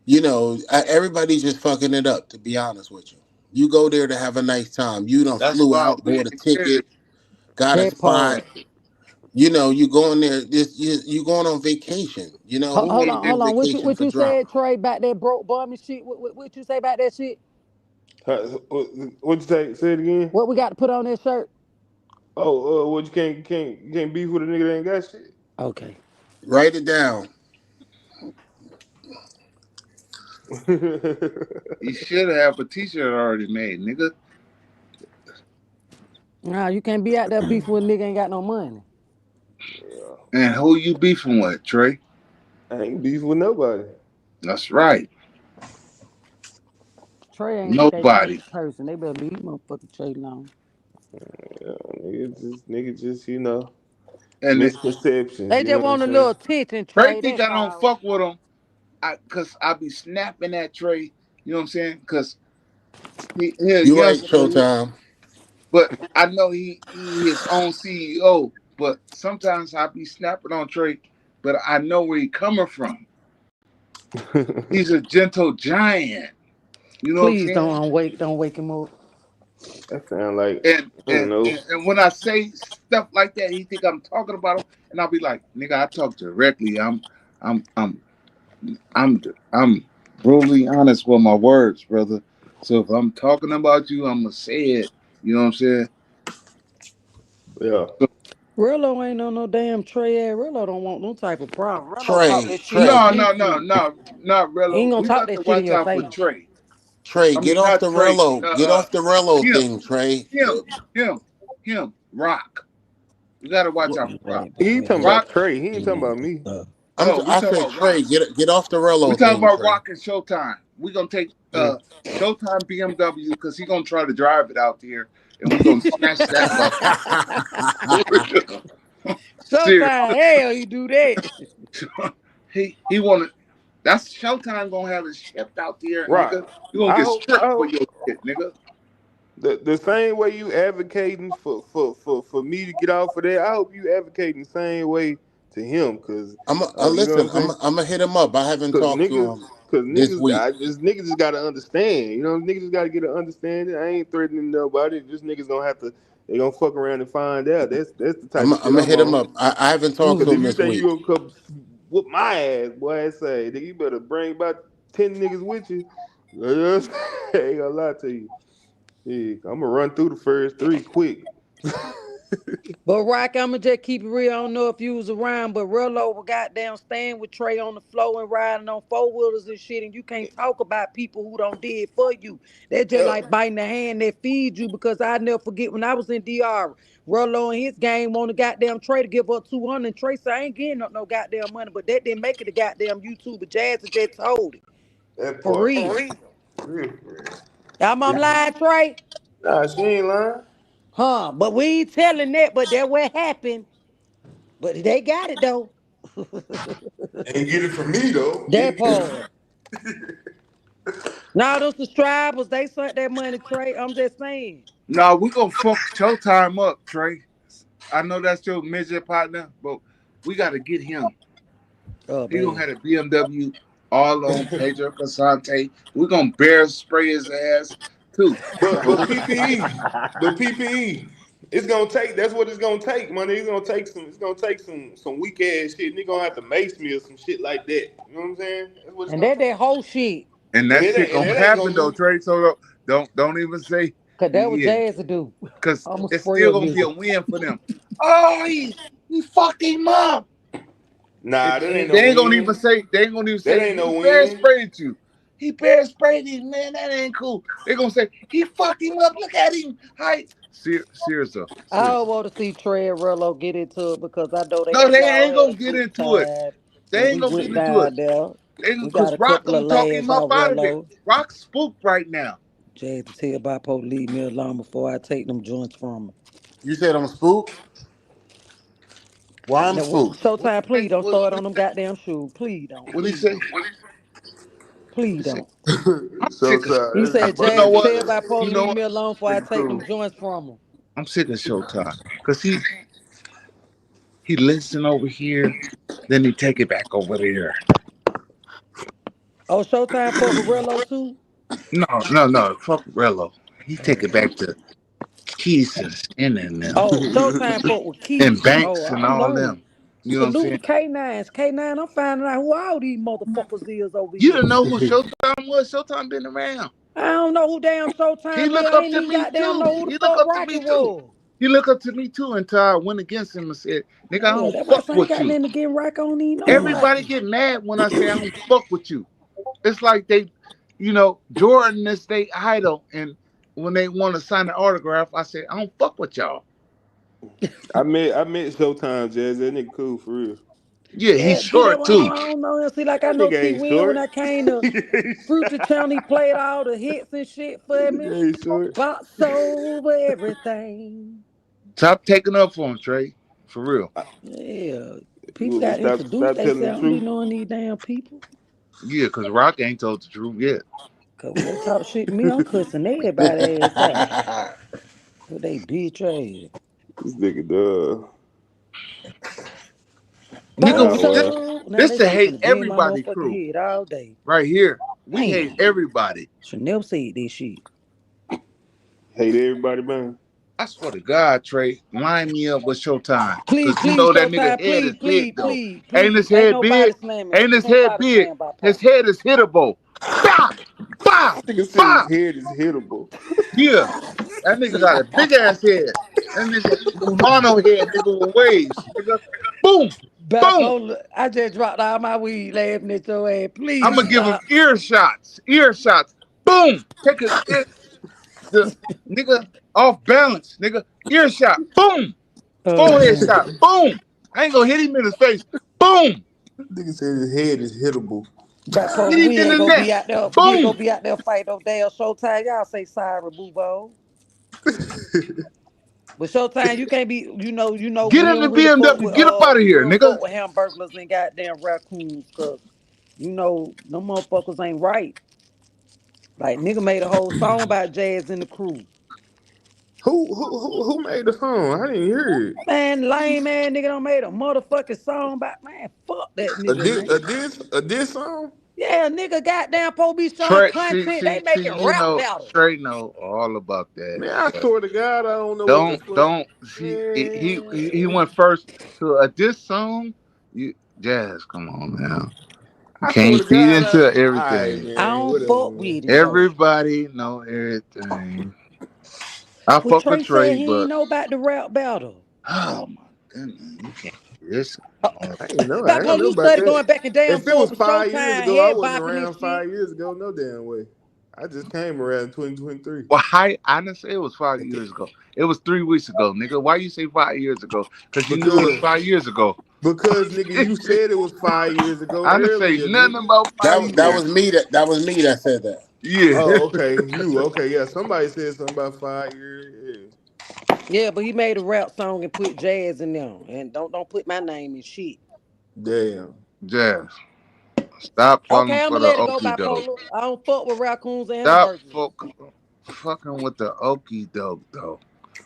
L: you know, everybody's just fucking it up. To be honest with you, you go there to have a nice time. You done
E: That's
L: flew
E: why
L: out,
E: we
L: bought a ticket, got a
U: That
L: spot.
U: part.
L: You know, you going there. You going on vacation. You know, who
U: Hold
L: want to
U: on,
L: go
U: hold on.
L: vacation
U: What
L: for
U: you
L: drama?
U: said, Trey, about that broke bum and shit? What you say about that shit?
V: what you say? Say it again.
U: What we got to put on that shirt?
V: Oh, what you can't beef with a nigga that ain't got shit.
U: Okay.
L: Write it down.
E: You should have a t-shirt already made, nigga.
U: Nah, you can't be out there beefing with a nigga ain't got no money.
E: And who you beefing with, Trey?
V: I ain't beef with nobody.
E: That's right.
U: Trey ain't that type
E: Nobody.
U: of person. They better leave motherfucking Trey alone.
V: Yeah, nigga just you know
E: And
V: misconceptions.
U: They
V: You know
U: just
V: what I'm
U: want a
V: saying?
U: little attention,
E: Trey
U: Trey.
E: think
U: That's
E: I don't
U: all.
E: fuck with him. Cause I be snapping at Trey. You know what I'm saying? Cause he you
L: You
E: know what
L: right,
E: I'm saying?
L: Showtime.
E: But I know he his own CEO. But sometimes I be snapping on Trey, but I know where he coming from. He's a gentle giant. You know what I'm
U: Please
E: saying?
U: don't wake him up.
V: That sound like
E: And
V: I don't know.
E: when I say stuff like that, he think I'm talking about him, and I'll be like, "Nigga, I talk directly. I'm I'm brutally honest with my words, brother. So if I'm talking about you, I'm gonna say it. You know what I'm saying?
V: Yeah.
E: So,
U: Rello ain't on no damn Trey ass. Rello don't want no type of problem. Rello talk
L: Trey,
U: that shit
L: Trey,
U: in
E: No,
U: your
E: no,
U: face.
E: no, no, not
U: He
E: Rello.
U: ain't gonna
E: We
U: talk
E: got to
U: that shit in
E: watch
U: your
E: out for
U: face.
E: Trey.
L: Trey,
E: I
L: get
E: mean,
L: off
E: not
L: the
E: Trey.
L: Rello. Get off the Rello
E: Him,
L: thing, Trey.
E: him. Rock. We got to watch out for Rock.
V: He ain't talking
E: Rock.
V: about Trey. He ain't talking about me.
E: We
L: I
E: talking
L: said
E: about
L: Trey,
E: Rock.
L: get off the
E: We
L: Rello
E: talking
L: thing,
E: about
L: Trey.
E: Rock and Showtime. We gonna take Showtime BMW because he gonna try to drive it out here, and we gonna snatch that motherfucker.
U: Showtime, hell, he do that.
E: he wanna. That's Showtime gonna have it shipped out there,
V: Right.
E: nigga. You gonna
V: I
E: get
V: hope
E: stripped for your shit, nigga.
V: the same way you advocating for me to get off of that, I hope you advocating the same way to him, cause you know
L: Listen.
V: what I'm saying?
L: I'm gonna hit him up. I haven't
V: Cause
L: talked to
V: niggas,
L: him
V: cause
L: this week.
V: niggas just gotta understand. You know, niggas just gotta get an understanding. I ain't threatening nobody. Just niggas gonna have to. They gonna fuck around and find out. That's the type
L: I'm
V: of shit
L: gonna
V: I'm
L: hit him
V: on.
L: up. I haven't talked
V: Cause
L: to
V: if
L: him
V: you
L: this
V: say
L: week.
V: you gonna come whoop my ass, boy, I say, nigga, you better bring about 10 niggas with you. I ain't gonna lie to you. Yeah, I'm gonna run through the first 3 quick.
U: But Rock, I'ma just keep it real. I don't know if you was around, but Rello was goddamn staying with Trey on the floor and riding on 4-wheelers and shit, and you can't talk about people who don't did for you. They're just like biting the hand that feeds you, because I never forget when I was in DR, Rello and his gang wanted goddamn Trey to give up 200, and Trey said, I ain't getting up no goddamn money, but that didn't make it a goddamn YouTuber. Jazz just told it.
V: That
U: For
V: part.
U: real.
V: Real.
U: I'm lying, Trey?
V: Nah, she ain't lying.
U: Huh, but we ain't telling that, but that what happened. But they got it though.
V: Ain't get it from me though.
U: That part. Now those subscribers, they sent that money, Trey. I'm just saying.
E: No, we gonna fuck Showtime up, Trey. I know that's your midget partner, but we gotta get him.
U: Oh,
E: He gonna
U: man.
E: have a BMW all on Pedro Casante. We're gonna bear spray his ass too.
V: But PPE. It's gonna take. That's what it's gonna take, money. It's gonna take some weak ass shit. Nigga gonna have to mace me or some shit like that. You know what I'm saying? That's what it's
U: And
V: gonna
U: that
V: take.
U: whole shit.
E: And
V: And
E: that
V: it
E: shit
V: ain't. And
E: gonna
V: it ain't
E: happen
V: gonna
E: though,
V: do.
E: Trey. So don't even say
U: Cause that was
E: yeah,
U: Jazz to do.
E: because
U: I'm a
E: it's
U: spray a
E: still gonna be a
U: nigga.
E: win for them. Oh, he fucked him up.
V: Nah, that ain't
E: They
V: no
E: ain't gonna even
V: win.
E: say. They ain't gonna even
V: That
E: say
V: ain't
E: he
V: no
E: bear
V: win.
E: sprayed you. He bear sprayed him, man. That ain't cool. They gonna say he fucked him up. Look at him. Hi, seriously.
U: I don't want to see Trey and Rello get into it because I know
E: No, they
U: y'all
E: ain't
U: had a
E: gonna get
U: good
E: into it.
U: time
E: They
U: when
E: ain't
U: we
E: gonna get
U: went
E: into it.
U: down there. We got
E: Cause
U: a
E: Rock
U: couple of
E: gonna talk him
U: laughs
E: up
U: out
E: out of it.
U: Rello.
E: Rock's spooked right now.
U: Jazz to tell Bipo leave me alone before I take them joints from him.
L: You said I'm spooked? Why I'm
U: Now,
L: spooked?
U: Showtime, please don't throw it on them goddamn shoes. Please don't.
E: What he
U: Please
E: say?
U: don't. Please don't.
E: I'm
V: So
E: sick of.
V: sorry.
U: You
V: That's
U: said,
E: You
V: funny
E: know
U: Jazz,
V: as
E: what?
U: tell
V: hell.
U: Bipo
E: You know
U: leave
E: what?
U: me alone before I
V: Nigga
U: take them
V: cool.
U: joints from him.
E: I'm sick of Showtime because he listen over here, then he take it back over there.
U: Oh, Showtime fuck with Rello too?
E: No. Fuck Rello. He take it back to Keys and them
U: Oh, Showtime fuck with
E: and
U: Keys. Oh,
E: Banks
U: I
E: and
U: don't
E: all
U: know.
E: them. You know what I'm
U: Salute the
E: saying?
U: K9s. K9, I'm finding out who all these motherfuckers is over
E: You
U: here.
E: didn't know who Showtime was. Showtime been around.
U: I don't know who damn
E: He
U: Showtime is.
E: look
U: I
E: up
U: ain't
E: to
U: even
E: me
U: goddamn
E: too.
U: know who the
E: He look
U: fuck
E: up to
U: Rocky
E: me too.
U: was.
E: He look up to me too until I went against him and said, "Nigga, I
U: Yeah,
E: don't
U: that's why I
E: fuck
U: say I ain't
E: with
U: got
E: you."
U: nothing to get Rock. I don't even know
E: Everybody
U: Rocky.
E: get mad when I say I don't fuck with you. It's like they, Jordan is they idol, and when they want to sign an autograph, I say I don't fuck with y'all.
V: I met Showtime, Jazz. That nigga cool for real.
E: Yeah, he's
U: Yeah, see that
E: short
U: one
E: too.
U: I don't know. See, like I
V: That
U: know
V: nigga
U: T
V: ain't
U: Will when
V: short.
U: I came to Future Channel, he played all the hits and shit for
V: That
U: me.
V: nigga ain't short.
U: Box over everything.
E: Stop taking up for him, Trey. For real.
U: Yeah. People
V: Well,
U: got introduced.
V: stop
U: They
V: telling
U: say I
V: the
U: don't be
V: truth.
U: knowing these damn people.
E: Yeah, because Rock ain't told the truth yet.
U: Cause when they talk shit to me, I'm cussing everybody ass out. With they bitch ass.
V: This nigga dog.
E: Nigga,
V: Nah,
U: Box
V: well.
U: over. Now
E: this
U: that
E: to
U: shit
E: hate
U: finna be in my
E: everybody crew.
U: motherfucking head all day.
E: Right here. We hate
U: Damn.
E: everybody.
U: Should never say this shit.
V: Hate everybody, man.
E: I swear to God, Trey, line me up with Showtime.
U: Please,
E: Because you
U: please,
E: know that nigga
U: Showtime,
E: head
U: please,
E: is big
U: please,
E: though.
U: please,
E: Ain't his
U: please. Ain't
E: head
U: nobody
E: big?
U: slamming.
E: Ain't his
U: Ain't
E: head
U: nobody
E: big?
U: slaying by
E: His
U: Paul.
E: head is hittable. Bah! Bah!
V: Nigga said
E: Bah!
V: his head is hittable.
E: Yeah. That nigga got a big ass head. That nigga mono head, nigga with waves. Nigga. Boom! Boom!
U: Bipolar. I just dropped all my weed laughing at your ass. Please
E: I'm gonna give him
U: stop.
E: ear shots. Ear shots. Boom! Take the nigga off balance, nigga. Ear shot. Boom! Forehead shot. Boom! I ain't gonna hit him in his face. Boom!
V: Nigga said his head is hittable.
U: Bipolar,
E: Hit him
U: we
E: in
U: ain't
E: the
U: gonna
E: neck.
U: be out there. We ain't
E: Boom!
U: gonna be out there fight no damn Showtime. Y'all say sorry, boo-bo. But Showtime, you can't be, you know,
E: Get
U: we
E: in the
U: don't really fuck
E: BMW.
U: with
E: Get up out of
U: we
E: here,
U: don't
E: nigga.
U: fuck with hamburglers and goddamn raccoons, cause you know them motherfuckers ain't right. Like nigga made a whole song about Jazz and the Crew.
V: Who made the song? I didn't hear it.
U: Man, lame man, nigga done made a motherfucking song about man. Fuck that nigga, man.
V: A diss song?
U: Yeah, nigga, goddamn police showing
E: Trey,
U: content. They make it
E: you
U: rap
E: know,
U: battle.
E: Trey know all about that.
V: Man, I
E: But
V: swear to God, I don't know what the fuck.
E: don't. He went first to a diss song. You Jazz, come on now. You
V: I swear
E: can't
V: to
E: feed
V: God,
E: into
V: alright,
E: everything.
U: I
V: man,
U: don't
V: whatever,
U: fuck
V: man.
U: with him.
E: Everybody know everything. I
U: Well,
E: fuck with
U: Trey said
E: Trey,
U: he
E: but
U: ain't know about the rap battle.
E: oh my goodness, you can't do this.
V: I ain't know
U: Bipolar
V: about
U: started
V: that.
U: going back and damn
V: If it was
U: forth with
V: 5 years
U: Showtime,
V: ago, I
U: head
V: wasn't
U: bopping and
V: around
U: shit.
V: 5 years ago. No damn way. I just came around in 2023.
E: Well, I didn't say it was 5 years ago. It was 3 weeks ago, nigga. Why you say 5 years ago? Because you knew it was 5 years ago.
V: Because nigga, you said it was 5 years ago
E: I didn't say
V: earlier.
E: nothing
V: Nigga.
E: about 5 years.
F: That was me that said that.
E: Yeah.
V: Oh, okay. You okay? Yeah. Somebody said something about 5 years.
U: Yeah, but he made a rap song and put Jazz in there, and don't put my name in shit.
V: Damn.
E: Jazz. Stop falling
U: Okay, I'm
E: for
U: gonna
E: the
U: let it go,
E: okie doke.
U: Bipolar. I don't fuck with raccoons and
E: Stop
U: hamburgers.
E: fucking with the okie doke, though.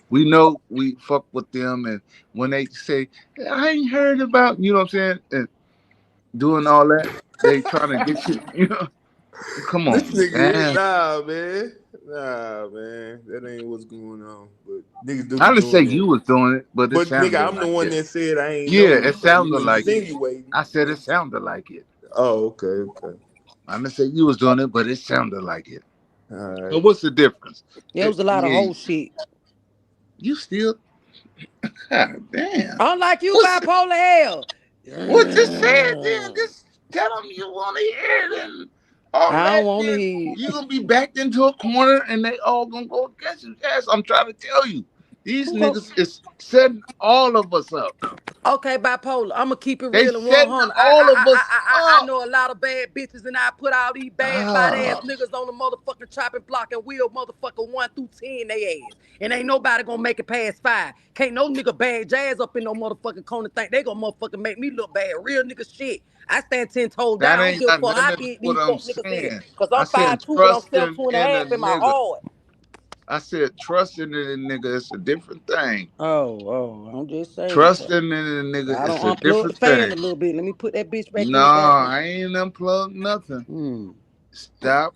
E: We know we fuck with them, and when they say, I ain't heard about, you know what I'm saying, and doing all that, they trying to get you, you know. Come
V: This
E: on,
V: nigga,
E: man.
V: nah, man. That ain't what's going on. But niggas do
E: I
V: be
E: didn't say
V: doing
E: you
V: that.
E: was doing it, but it
V: But
E: sounded
V: nigga, I'm the
E: like
V: one
E: it.
V: that said I ain't
E: Yeah,
V: know.
E: it
V: So you
E: sounded like it.
V: insinuating.
E: I said it sounded like it.
V: Oh, okay.
E: I didn't say you was doing it, but it sounded like it.
V: All right.
E: So what's the difference?
U: There was a lot of whole shit.
E: You still, God damn.
U: Unlike you, bipolar hell.
E: What just said then? Just tell them you want to hear it and all
U: I
E: that.
U: don't want to
E: Then
U: hear.
E: you gonna be backed into a corner and they all gonna go against you. Yes, I'm trying to tell you. These niggas is setting all of us up.
U: Okay, bipolar. I'm gonna keep it
E: They
U: real and
E: setting
U: 100.
E: all of us
U: I
E: up.
U: know a lot of bad bitches, and I put all these bad fat ass niggas on the motherfucking chopping block and wheel motherfucker 1 through 10 they ass. And ain't nobody gonna make it past 5. Can't no nigga bag Jazz up in no motherfucking corner think they gonna motherfucking make me look bad. Real nigga shit. I stand 10 toes down.
E: That
U: I don't
E: ain't
U: give a
E: got
U: fuck how
E: nothing to do
U: big
E: with
U: these
E: what I'm
U: fuck niggas is.
E: saying.
U: Cause
E: I
U: I'm
E: said
U: 5'2", but I'm
E: trusting
U: 7'2" and a
E: in a
U: half in my
E: nigga.
U: heart.
E: I said trusting in a nigga is a different thing.
U: Oh, I'm just saying.
E: Trusting in a nigga
U: I
E: is
U: don't
E: a
U: unplug the
E: different
U: fan
E: thing.
U: a little bit. Let me put that bitch back
E: No,
U: in the goddamn.
E: I ain't unplugged nothing. Stop.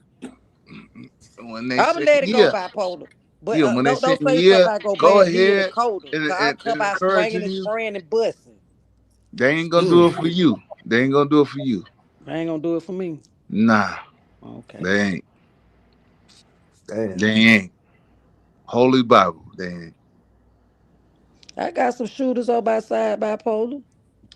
E: When they
U: I'ma
E: say
U: let it go
E: yeah,
U: bipolar. But
E: when they say
U: don't say something
E: yeah,
U: about go
E: go
U: bad being a
E: ahead
U: coder.
E: and,
U: Cause I
E: and,
U: come
E: and
U: by swinging
E: encouraging
U: and
E: you.
U: spraying and busting.
E: They ain't gonna do it for you. They ain't gonna do it for you.
U: They ain't gonna do it for me.
E: Nah.
U: Okay.
E: They ain't.
V: Damn.
E: They ain't. Holy Bible. They ain't.
U: I got some shooters on my side, bipolar.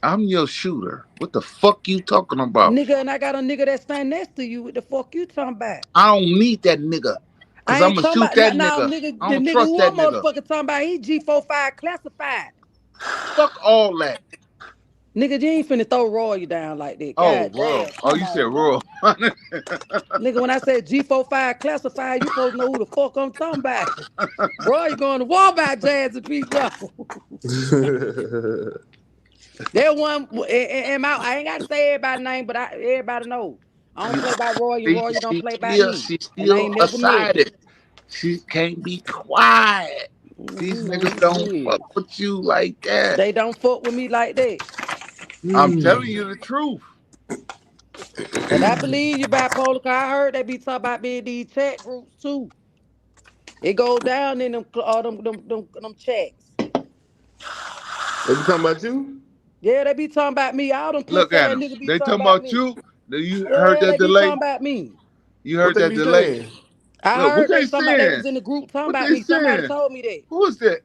E: I'm your shooter. What the fuck you talking about?
U: Nigga, and I got a nigga that stand next to you. What the fuck you talking about?
E: I don't need that nigga. Cause
U: I
E: I'm
U: ain't
E: gonna
U: talking
E: shoot
U: about
E: that
U: now,
E: nigga.
U: nigga.
E: I
U: The
E: don't
U: nigga
E: trust
U: who
E: that
U: I'm
E: nigga.
U: motherfucking talking about, he G45 classified.
E: Fuck all that.
U: Nigga, you ain't finna throw Roy down like that.
E: Oh,
U: God
E: Royal.
U: damn,
E: Oh,
U: come
E: you said
U: on, bro.
E: Royal.
U: Nigga, when I said G45 classified, you supposed to know who the fuck I'm talking about. Bro, you going to war by Jazz and Pete Joe. That one, and I ain't got to say everybody's name, but everybody know. I don't play by Roy, and Roy don't play by me.
E: She's
U: And I
E: still
U: ain't never met him.
E: excited. She can't be quiet. These niggas don't fuck with you like that.
U: They don't fuck with me like that.
E: I'm telling you the truth.
U: And I believe you bipolar, cause I heard they be talking about me in these chat groups too. It go down in them chats.
V: They be talking about you?
U: Yeah, they be talking about me. All them
E: Look
U: pussy
E: at
U: ass
E: them.
U: niggas be
E: They
U: talking
E: talking
U: about
E: about
U: me.
E: you. You heard
U: Yeah,
E: that
U: they be
E: delay?
U: talking about me.
E: You
V: What
E: heard
V: they
E: that
V: be
E: delay?
V: saying?
U: I
E: Look, what
U: heard
E: they
U: they somebody they
E: saying?
U: was in the group talking
E: What
U: about
E: they
U: me. Somebody
E: saying?
U: told me that.
E: Who is that?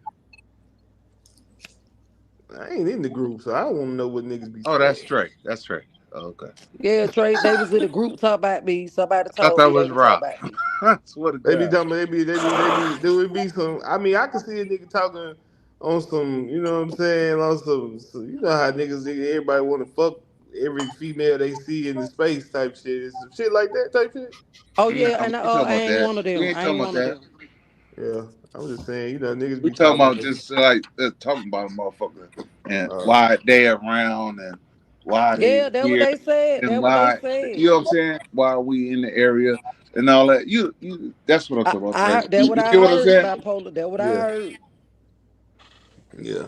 V: I ain't in the group, so I don't want to know what niggas be
E: Oh, that's
V: saying.
E: Trey. That's Trey. Oh, okay.
U: Yeah, Trey, they was in the group talking about me. Somebody
E: I thought
U: told
E: that
U: me they
E: was
U: were talking
E: Rock.
U: about me.
E: I swear to
V: They be
E: God.
V: talking. There would be some. I mean, I could see a nigga talking on some. You know what I'm saying? On some you know how niggas. Everybody want to fuck every female they see in the space type shit. Some shit like that type shit.
U: Oh
E: No,
U: yeah,
E: we
U: and
E: ain't talking
U: I
E: about
U: ain't
E: that.
U: one of
E: We
U: them.
E: ain't
U: I
E: talking
U: ain't
E: about
U: one of
E: that.
U: them.
V: Yeah, I'm just saying. You know, niggas
E: We
V: be
E: talking
V: talking.
E: about just like talking about a motherfucker and
V: Uh,
E: why they around and why they
U: Yeah, that's what
E: here
U: they said.
E: and
U: That's what they
E: why
U: said.
E: you know what I'm saying? Why we in the area and all that. You that's what I'm talking about, Trey.
U: That's
E: You,
U: what
E: you
U: I
E: get what I'm
U: heard,
E: saying?
U: bipolar. That's what I
V: yeah,
U: heard.
V: yeah.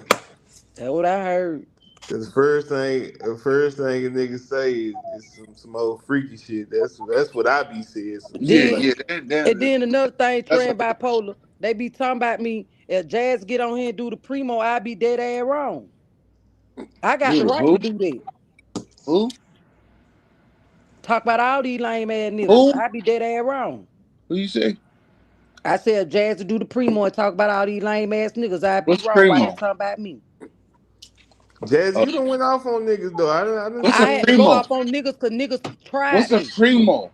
U: That's what I heard.
V: Cause the first thing a nigga say is some old freaky shit. That's what I be saying. Some shit
E: Yeah,
U: Then
V: like
E: yeah.
U: and then another thing,
E: That's
U: trend bipolar. They be talking about me. If Jazz get on here and do the primo, I be dead ass wrong. I got the
E: dude,
U: right
E: who?
U: to do that.
E: Who?
U: Talk about all these lame ass niggas.
E: Who?
U: I be dead ass wrong.
E: Who you say?
U: I said Jazz to do the primo and talk about all these lame ass niggas. I be
E: What's
U: wrong. Why they
E: primo?
U: talking about me?
V: Jazzy,
E: Uh,
V: you done went off on niggas though. I done
E: what's a
U: I
V: seen
U: had
V: you.
U: to go
E: primo?
U: off on niggas because niggas tried
E: What's a
U: me.
E: primo?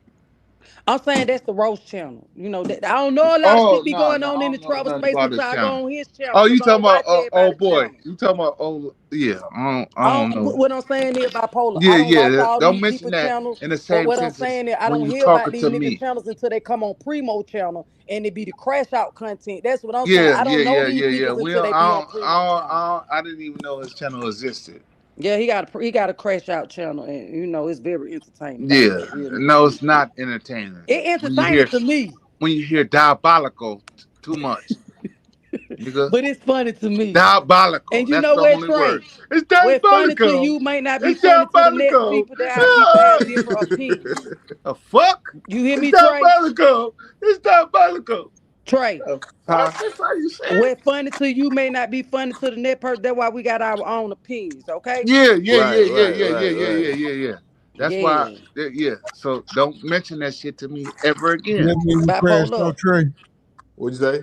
U: I'm saying that's the roast channel. You know, that I don't know a lot of
E: Oh
U: shit be
E: no,
U: going
E: no,
U: on
E: I
U: in the
E: don't know
U: trouble
E: nothing
U: space
E: about this
U: until I
E: channel.
U: go on his channel
E: Oh,
U: because
E: you
U: I
E: talking
U: don't
E: about
U: watch
E: oh
U: everybody's
E: boy.
U: channel.
E: You talking about yeah, I don't know.
U: What I'm saying is bipolar.
E: Yeah,
U: I don't watch
E: yeah.
U: all
E: Don't
U: these
E: mention
U: people
E: that
U: channels,
E: in the
U: but
E: same
U: what I'm
E: sense as
U: saying is I
E: when
U: don't
E: you
U: hear about
E: talking
U: these
E: to
U: niggas
E: me.
U: channels until they come on Primo channel and it be the crash out content. That's what I'm saying.
E: Yeah,
U: I
E: yeah,
U: don't know
E: yeah,
U: these
E: yeah, yeah.
U: people
E: We
U: until
E: don't,
U: they be on Primo channel.
E: I didn't even know his channel existed.
U: Yeah, he got a crash out channel, and you know it's very entertaining about
E: Yeah,
U: that real nigga
E: no,
U: shit.
E: it's not entertaining.
U: It
E: When you
U: entertaining
E: hear
U: to me,
E: diabolical too much, nigga.
U: but it's funny to me.
E: Diabolical.
U: And you
E: That's
U: know
E: the
U: what,
E: only
U: Trey?
E: word. It's
U: What's funny to
E: diabolical.
U: you might not be
E: It's
U: funny to the next
E: diabolical.
U: people that have people have different opinions.
E: The fuck?
U: You hear
E: It's
U: me, Trey?
E: diabolical. It's diabolical.
U: Trey,
E: The
V: Huh?
E: fuck? That's how you say it?
U: what's funny to you may not be funny to the next person. That's why we got our own opinions, okay?
E: Yeah, yeah, yeah,
V: Right,
E: yeah,
V: right,
E: yeah, yeah,
V: right,
E: yeah, yeah,
V: right.
E: yeah, yeah. That's why,
U: Yeah.
E: yeah. So don't mention that shit to me ever
G: Do
E: again.
G: that mean you crashed
U: Bipolar.
G: out, Trey?
V: What'd you say?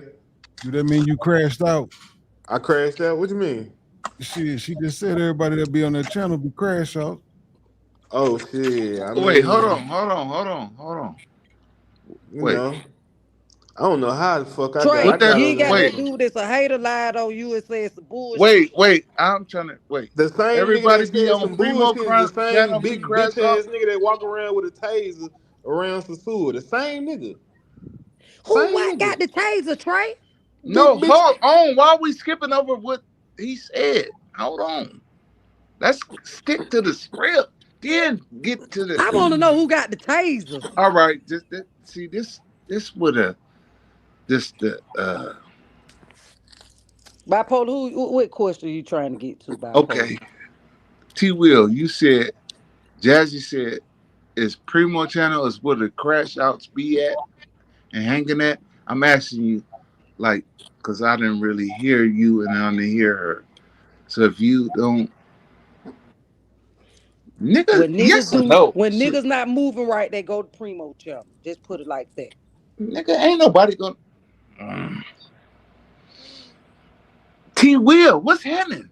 G: Do that mean you crashed out?
V: I crashed out. What you mean?
G: She just said everybody that be on that channel be crash out.
V: Oh shit. I
E: Wait, hold
V: mean,
E: on.
V: you
E: Wait,
V: know, I don't know how the fuck I got.
U: Trey,
V: I
E: what that?
V: got
U: you ain't
V: on
U: got no
E: Wait,
V: there.
U: dude that's a hater lied on you and say it's some bullshit.
E: wait. I'm trying to wait.
V: The same nigga
E: Everybody
V: that
E: be
V: said
E: on
V: some
E: Primo
V: bullshit is the
E: channel
V: same
E: be
V: big bitch
E: crash out.
V: ass nigga that walk around with a taser around Sasua. The same nigga.
U: Who
V: Same
U: what
V: nigga.
U: got the taser, Trey?
V: The
E: No,
V: bitch.
E: hold on. Why are we skipping over what he said? Hold on. Let's stick to the script. Then get to the.
U: I want to know who got the taser.
E: All right. See this. This would have. This the.
U: Bipolar, what question are you trying to get to,
E: Okay.
U: Bipolar?
E: T. Will, you said. Jazzy said, "Is Primo channel is where the crash outs be at and hanging at?" I'm asking you, like, because I didn't really hear you and I didn't hear her. So if you don't, nigga,
U: When niggas
E: yes or
U: do,
E: no?
U: when
E: Shit.
U: niggas not moving right, they go to Primo channel. Just put it like that.
E: Nigga, ain't nobody gonna. T. Will, what's happening?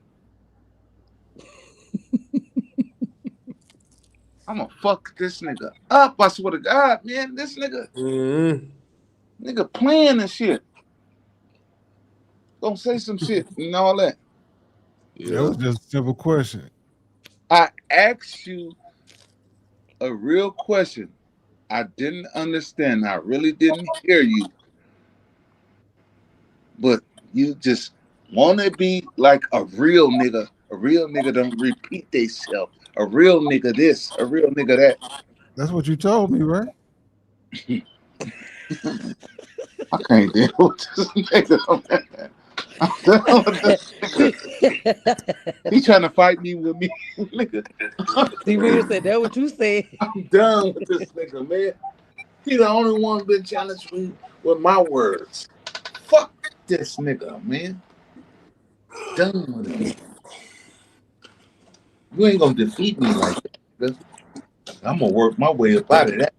E: I'm gonna fuck this nigga up. I swear to God, man. This nigga playing and shit. Gonna say some shit and all that.
G: That was just a simple question.
E: I asked you a real question. I didn't understand. I really didn't hear you. But you just want to be like a real nigga. A real nigga don't repeat theyself. A real nigga this, a real nigga that.
G: That's what you told me, right?
E: I can't deal with this nigga, man. I'm done with this nigga. He trying to fight me with me, nigga.
U: T-Will said, that what you said.
E: I'm done with this nigga, man. He the only one been challenged me with my words. Fuck this nigga, man. Done with it. You ain't gonna defeat me like that, nigga. I'm gonna work my way up out of that.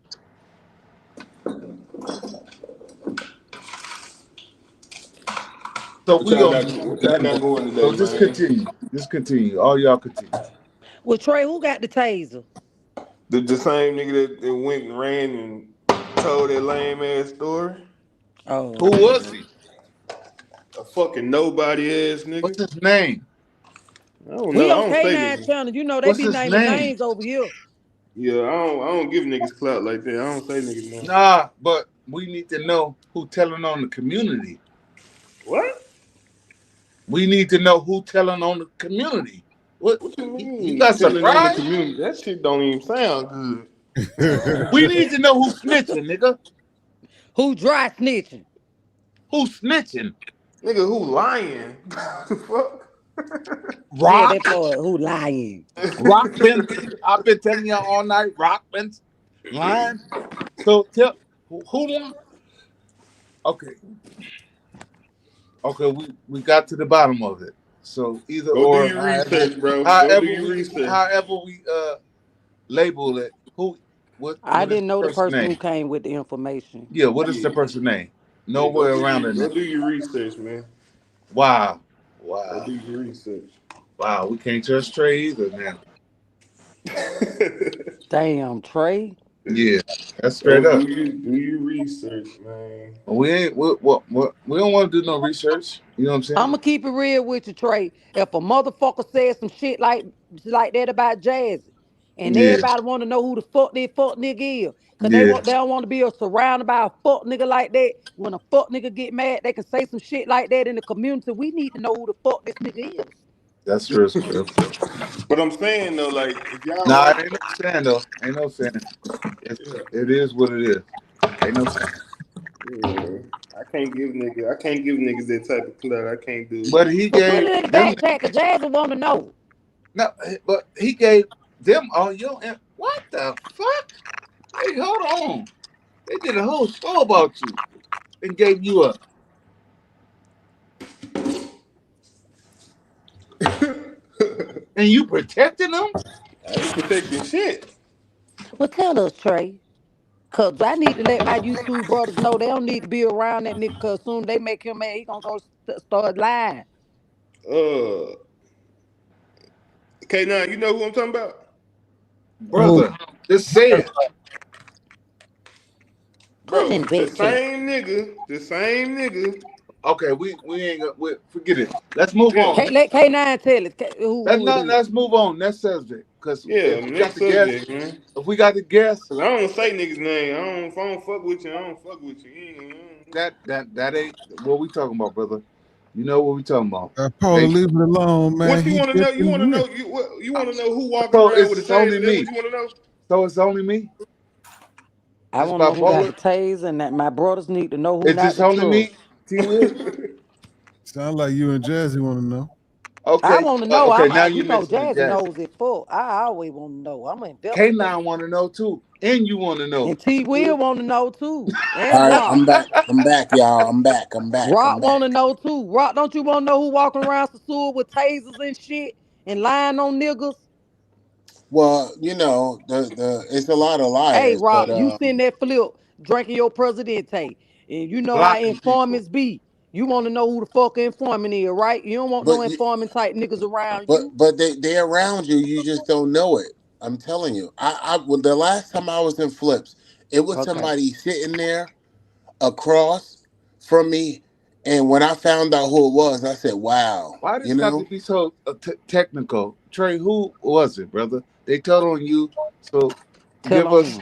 E: So
V: What
E: we
V: y'all
E: gonna
V: got? What y'all got going today,
E: so just
V: man?
E: continue. Just continue. All y'all continue.
U: Well, Trey, who got the taser?
V: The same nigga that went and ran and told that lame ass story.
U: Oh,
E: Who was he?
V: A fucking nobody ass nigga.
E: What's his name?
V: I don't
U: We
V: know. I
U: on
V: don't say
U: K9
V: niggas.
U: channel. You know they
E: What's
U: be
E: his
U: naming
E: name?
U: names over here.
V: Yeah, I don't give niggas clout like that. I don't say niggas names.
E: Nah, but we need to know who telling on the community.
V: What?
E: We need to know who telling on the community. What
V: you mean?
E: You got
V: Telling on the
E: surprised?
V: community? That shit don't even sound good.
E: We need to know who snitching, nigga.
U: Who dry snitching?
E: Who snitching?
V: Nigga, who lying? Fuck.
U: Yeah,
E: Rock.
U: that boy who lying.
E: Rock been. I've been telling y'all all night. Rock been lying. So tell who won. Okay. Okay, we got to the bottom of it. So either
V: Go
E: or,
V: do your research, bro. Go do your research.
E: however we label it. What
U: I
E: is
U: didn't know the
E: person's
U: person who
E: name?
U: came with the information.
E: Yeah, what is the person's name? No way around it.
V: Go do your research, man.
E: Wow.
V: Go do your research.
E: Wow, we can't trust Trey either now.
U: Damn, Trey.
E: Yeah, that's straight up.
V: Do your research, man.
E: We ain't we don't want to do no research. You know what I'm saying?
U: I'ma keep it real with you, Trey. If a motherfucker says some shit like that about Jazzy, and
E: Yeah.
U: everybody want to know who the fuck this fuck nigga is, cause
E: Yeah.
U: they don't want to be surrounded by a fuck nigga like that. When a fuck nigga get mad, they can say some shit like that in the community. We need to know who the fuck this nigga is.
E: That's true.
V: But I'm saying though, like if y'all
E: Nah, it ain't no saying though. Ain't no saying. It is what it is. Ain't no saying.
V: Yeah, I can't give niggas that type of clout. I can't do it.
E: But he
U: Put
E: gave
U: it in the
E: them.
U: backpack, cause Jazzy want to know.
E: No, but he gave them all your. What the fuck? Hey, hold on. They did a whole show about you and gave you a. And you protecting them?
V: I ain't protecting shit.
U: Well, tell us, Trey. Cause I need to let my YouTube brothers know they don't need to be around that nigga. Cause soon they make him mad, he gonna go start lying.
V: Okay, now you know who I'm talking about,
E: brother. Just say it,
V: bro.
U: in
V: The
U: bed,
V: same nigga.
E: Okay, we ain't gonna forget it. Let's move on.
U: Hey, let K9 tell it. Who it is.
E: Let's move on. That's subject. Cause if we got
V: next
E: the guess,
V: subject, man.
E: if we got the guess,
V: I don't say niggas' name. If I don't fuck with you, I don't fuck with you.
E: that ain't what we talking about, brother. You know what we talking about.
G: Paul, leave it alone, man.
V: What you want to know? You want to know? You want to know who walking around with a taser? That's what you want to know?
E: So it's only me.
U: I want to know who got the taser, and that my brothers need to know who
E: Is
U: not
E: this
U: to
E: only me?
U: trust.
G: Sound like you and Jazzy want to know.
E: Okay.
U: I want to know.
E: Okay, now
U: you
E: you
U: know,
E: listening to
U: Jazzy
E: Jazzy.
U: knows it full. I always want to know. I'm an investigator.
E: K9 want to know too, and you want to know.
U: And T Will want to know too. And
F: All right,
U: Rock.
F: I'm back, y'all. I'm back.
U: Rock want to know too. Rock, don't you want to know who walking around Sasua with tasers and shit and lying on niggas?
F: Well, you know, the it's a lot of liars.
U: Hey, Rock,
F: but,
U: you send that flip drinking your Presidente, and you know how
E: Blocking
U: informants be. You want to know who the fuck informant is, right? You don't want no informant type niggas around you.
F: But they're around you. You just don't know it. I'm telling you. Well, the last time I was in Flips, it was somebody sitting there across from me, and when I found out who it was, I said, "Wow."
E: Why does it have to be so technical? Trey, who was it, brother? They told on you, so give us.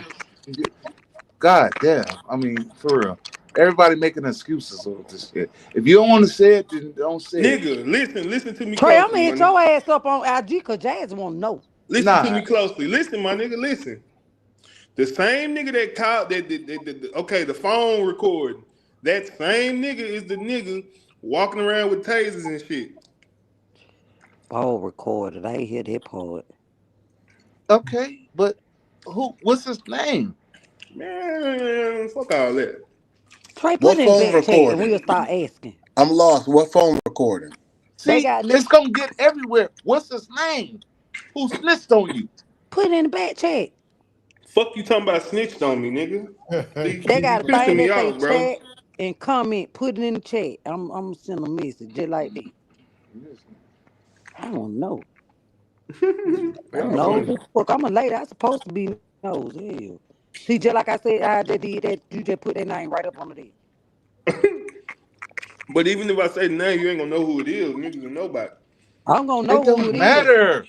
E: God damn. I mean, for real. Everybody making excuses over this shit. If you don't want to say it, then don't say it.
V: Nigga, listen to me
U: Trey, I'm
V: closely.
U: gonna hit your ass up on IG because Jazz want to know.
V: Listen to me closely. Listen, my nigga, listen. The same nigga that called the phone recording. That same nigga is the nigga walking around with tasers and shit.
U: Oh, recorded. I ain't hear that part.
E: Okay, but what's his name?
V: Man, fuck all that.
U: Trey,
F: What
U: put it in
F: phone
U: back chat and
F: recording?
U: we'll start asking.
F: I'm lost. What phone recording?
E: See, it's gonna get everywhere. What's his name? Who snitched on you?
U: Put it in the back chat.
V: Fuck you talking about snitched on me, nigga.
U: They got a
V: pissing
U: thing
V: me
U: that say
V: off, bro.
U: chat. and comment, put it in the chat. I'm gonna send a message just like that. I don't know. I'm
V: Y'all
U: nosy.
V: funny.
U: Fuck, I'm a lady. I'm supposed to be nosy. Hell. See, just like I said, I just did that. You just put that name right up on the
V: But even if I say the name, you ain't gonna know who it is. Niggas will know about it.
U: I'm gonna know
E: It
U: who
E: don't
U: it is.
E: matter.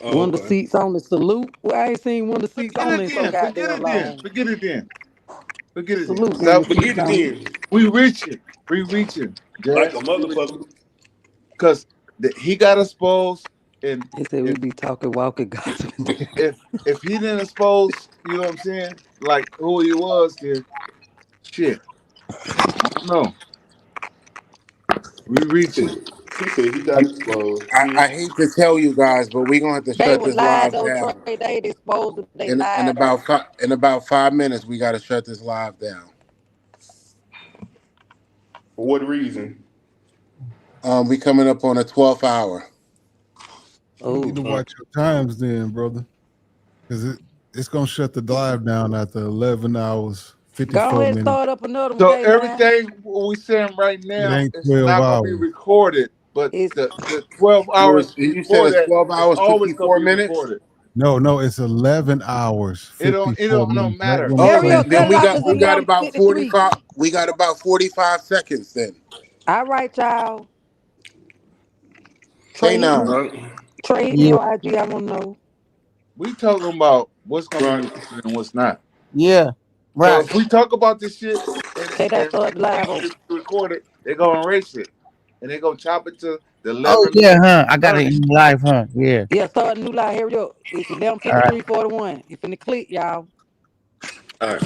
V: Oh,
U: One of the
V: okay.
U: seats on the salute. Well, I ain't seen one of the seats
E: Forget
U: on
E: it
U: there so
E: then. Forget
U: goddamn
E: it then.
U: long.
E: Forget it then. Forget it then.
U: Salute one
E: Stop.
U: of the seats
V: Forget it
U: on there.
V: then.
E: We reaching. We reaching.
V: Like
E: Jazz.
V: a motherfucker.
E: Because he got exposed, and
U: They said we be talking, walking, gossiping.
E: if he didn't expose, you know what I'm saying, like who he was, then shit. I don't know. We reaching.
V: He said he got exposed.
L: I hate to tell you guys, but we're gonna have to
U: They
L: shut
U: was
L: this
U: live
L: live
U: though, Trey.
L: down.
U: They exposed them. They
L: In
U: live though.
L: about 5 minutes, we gotta shut this live down.
V: For what reason?
L: We coming up on a 12th hour.
G: You need to watch your times then, brother. Because it's gonna shut the live down after 11 hours,
U: Go
G: 54
U: ahead and
G: minutes.
U: start up another one,
E: So
U: K9.
E: everything we saying right
G: It
E: now
G: ain't
E: is
G: 12
E: not gonna be
G: hours.
E: recorded, but
U: It's
E: the 12 hours
L: You said
E: before
L: it's
E: that
L: 12
E: is
L: hours,
E: always gonna
L: 54
E: be
L: minutes?
E: recorded.
G: No, it's 11 hours,
E: It don't
G: 54 minutes. Not
E: matter.
G: gonna
L: Oh,
U: Ariel,
G: change.
L: then
U: cut it off. It's
L: we got about
U: 11:53.
L: 45. We got about 45 seconds then.
U: All right, y'all. Trey, hit me.
L: K9.
U: Trey, hit me
A: Yeah,
U: on IG. I want to know.
E: We talking about what's gonna be
V: Right.
E: recorded and what's not.
A: yeah,
E: So
A: right.
E: if we talk about this shit
U: Okay, that
E: and
U: start live on.
E: it's recorded, they're gonna erase it. And they're gonna chop it to the
A: Oh
E: 11
A: yeah, huh? I got it
E: minutes.
A: in live, huh? Yeah.
U: Yeah, start a new live. Hurry up. It's
A: All right.
U: 11:53:41. You finna click, y'all.
V: All right.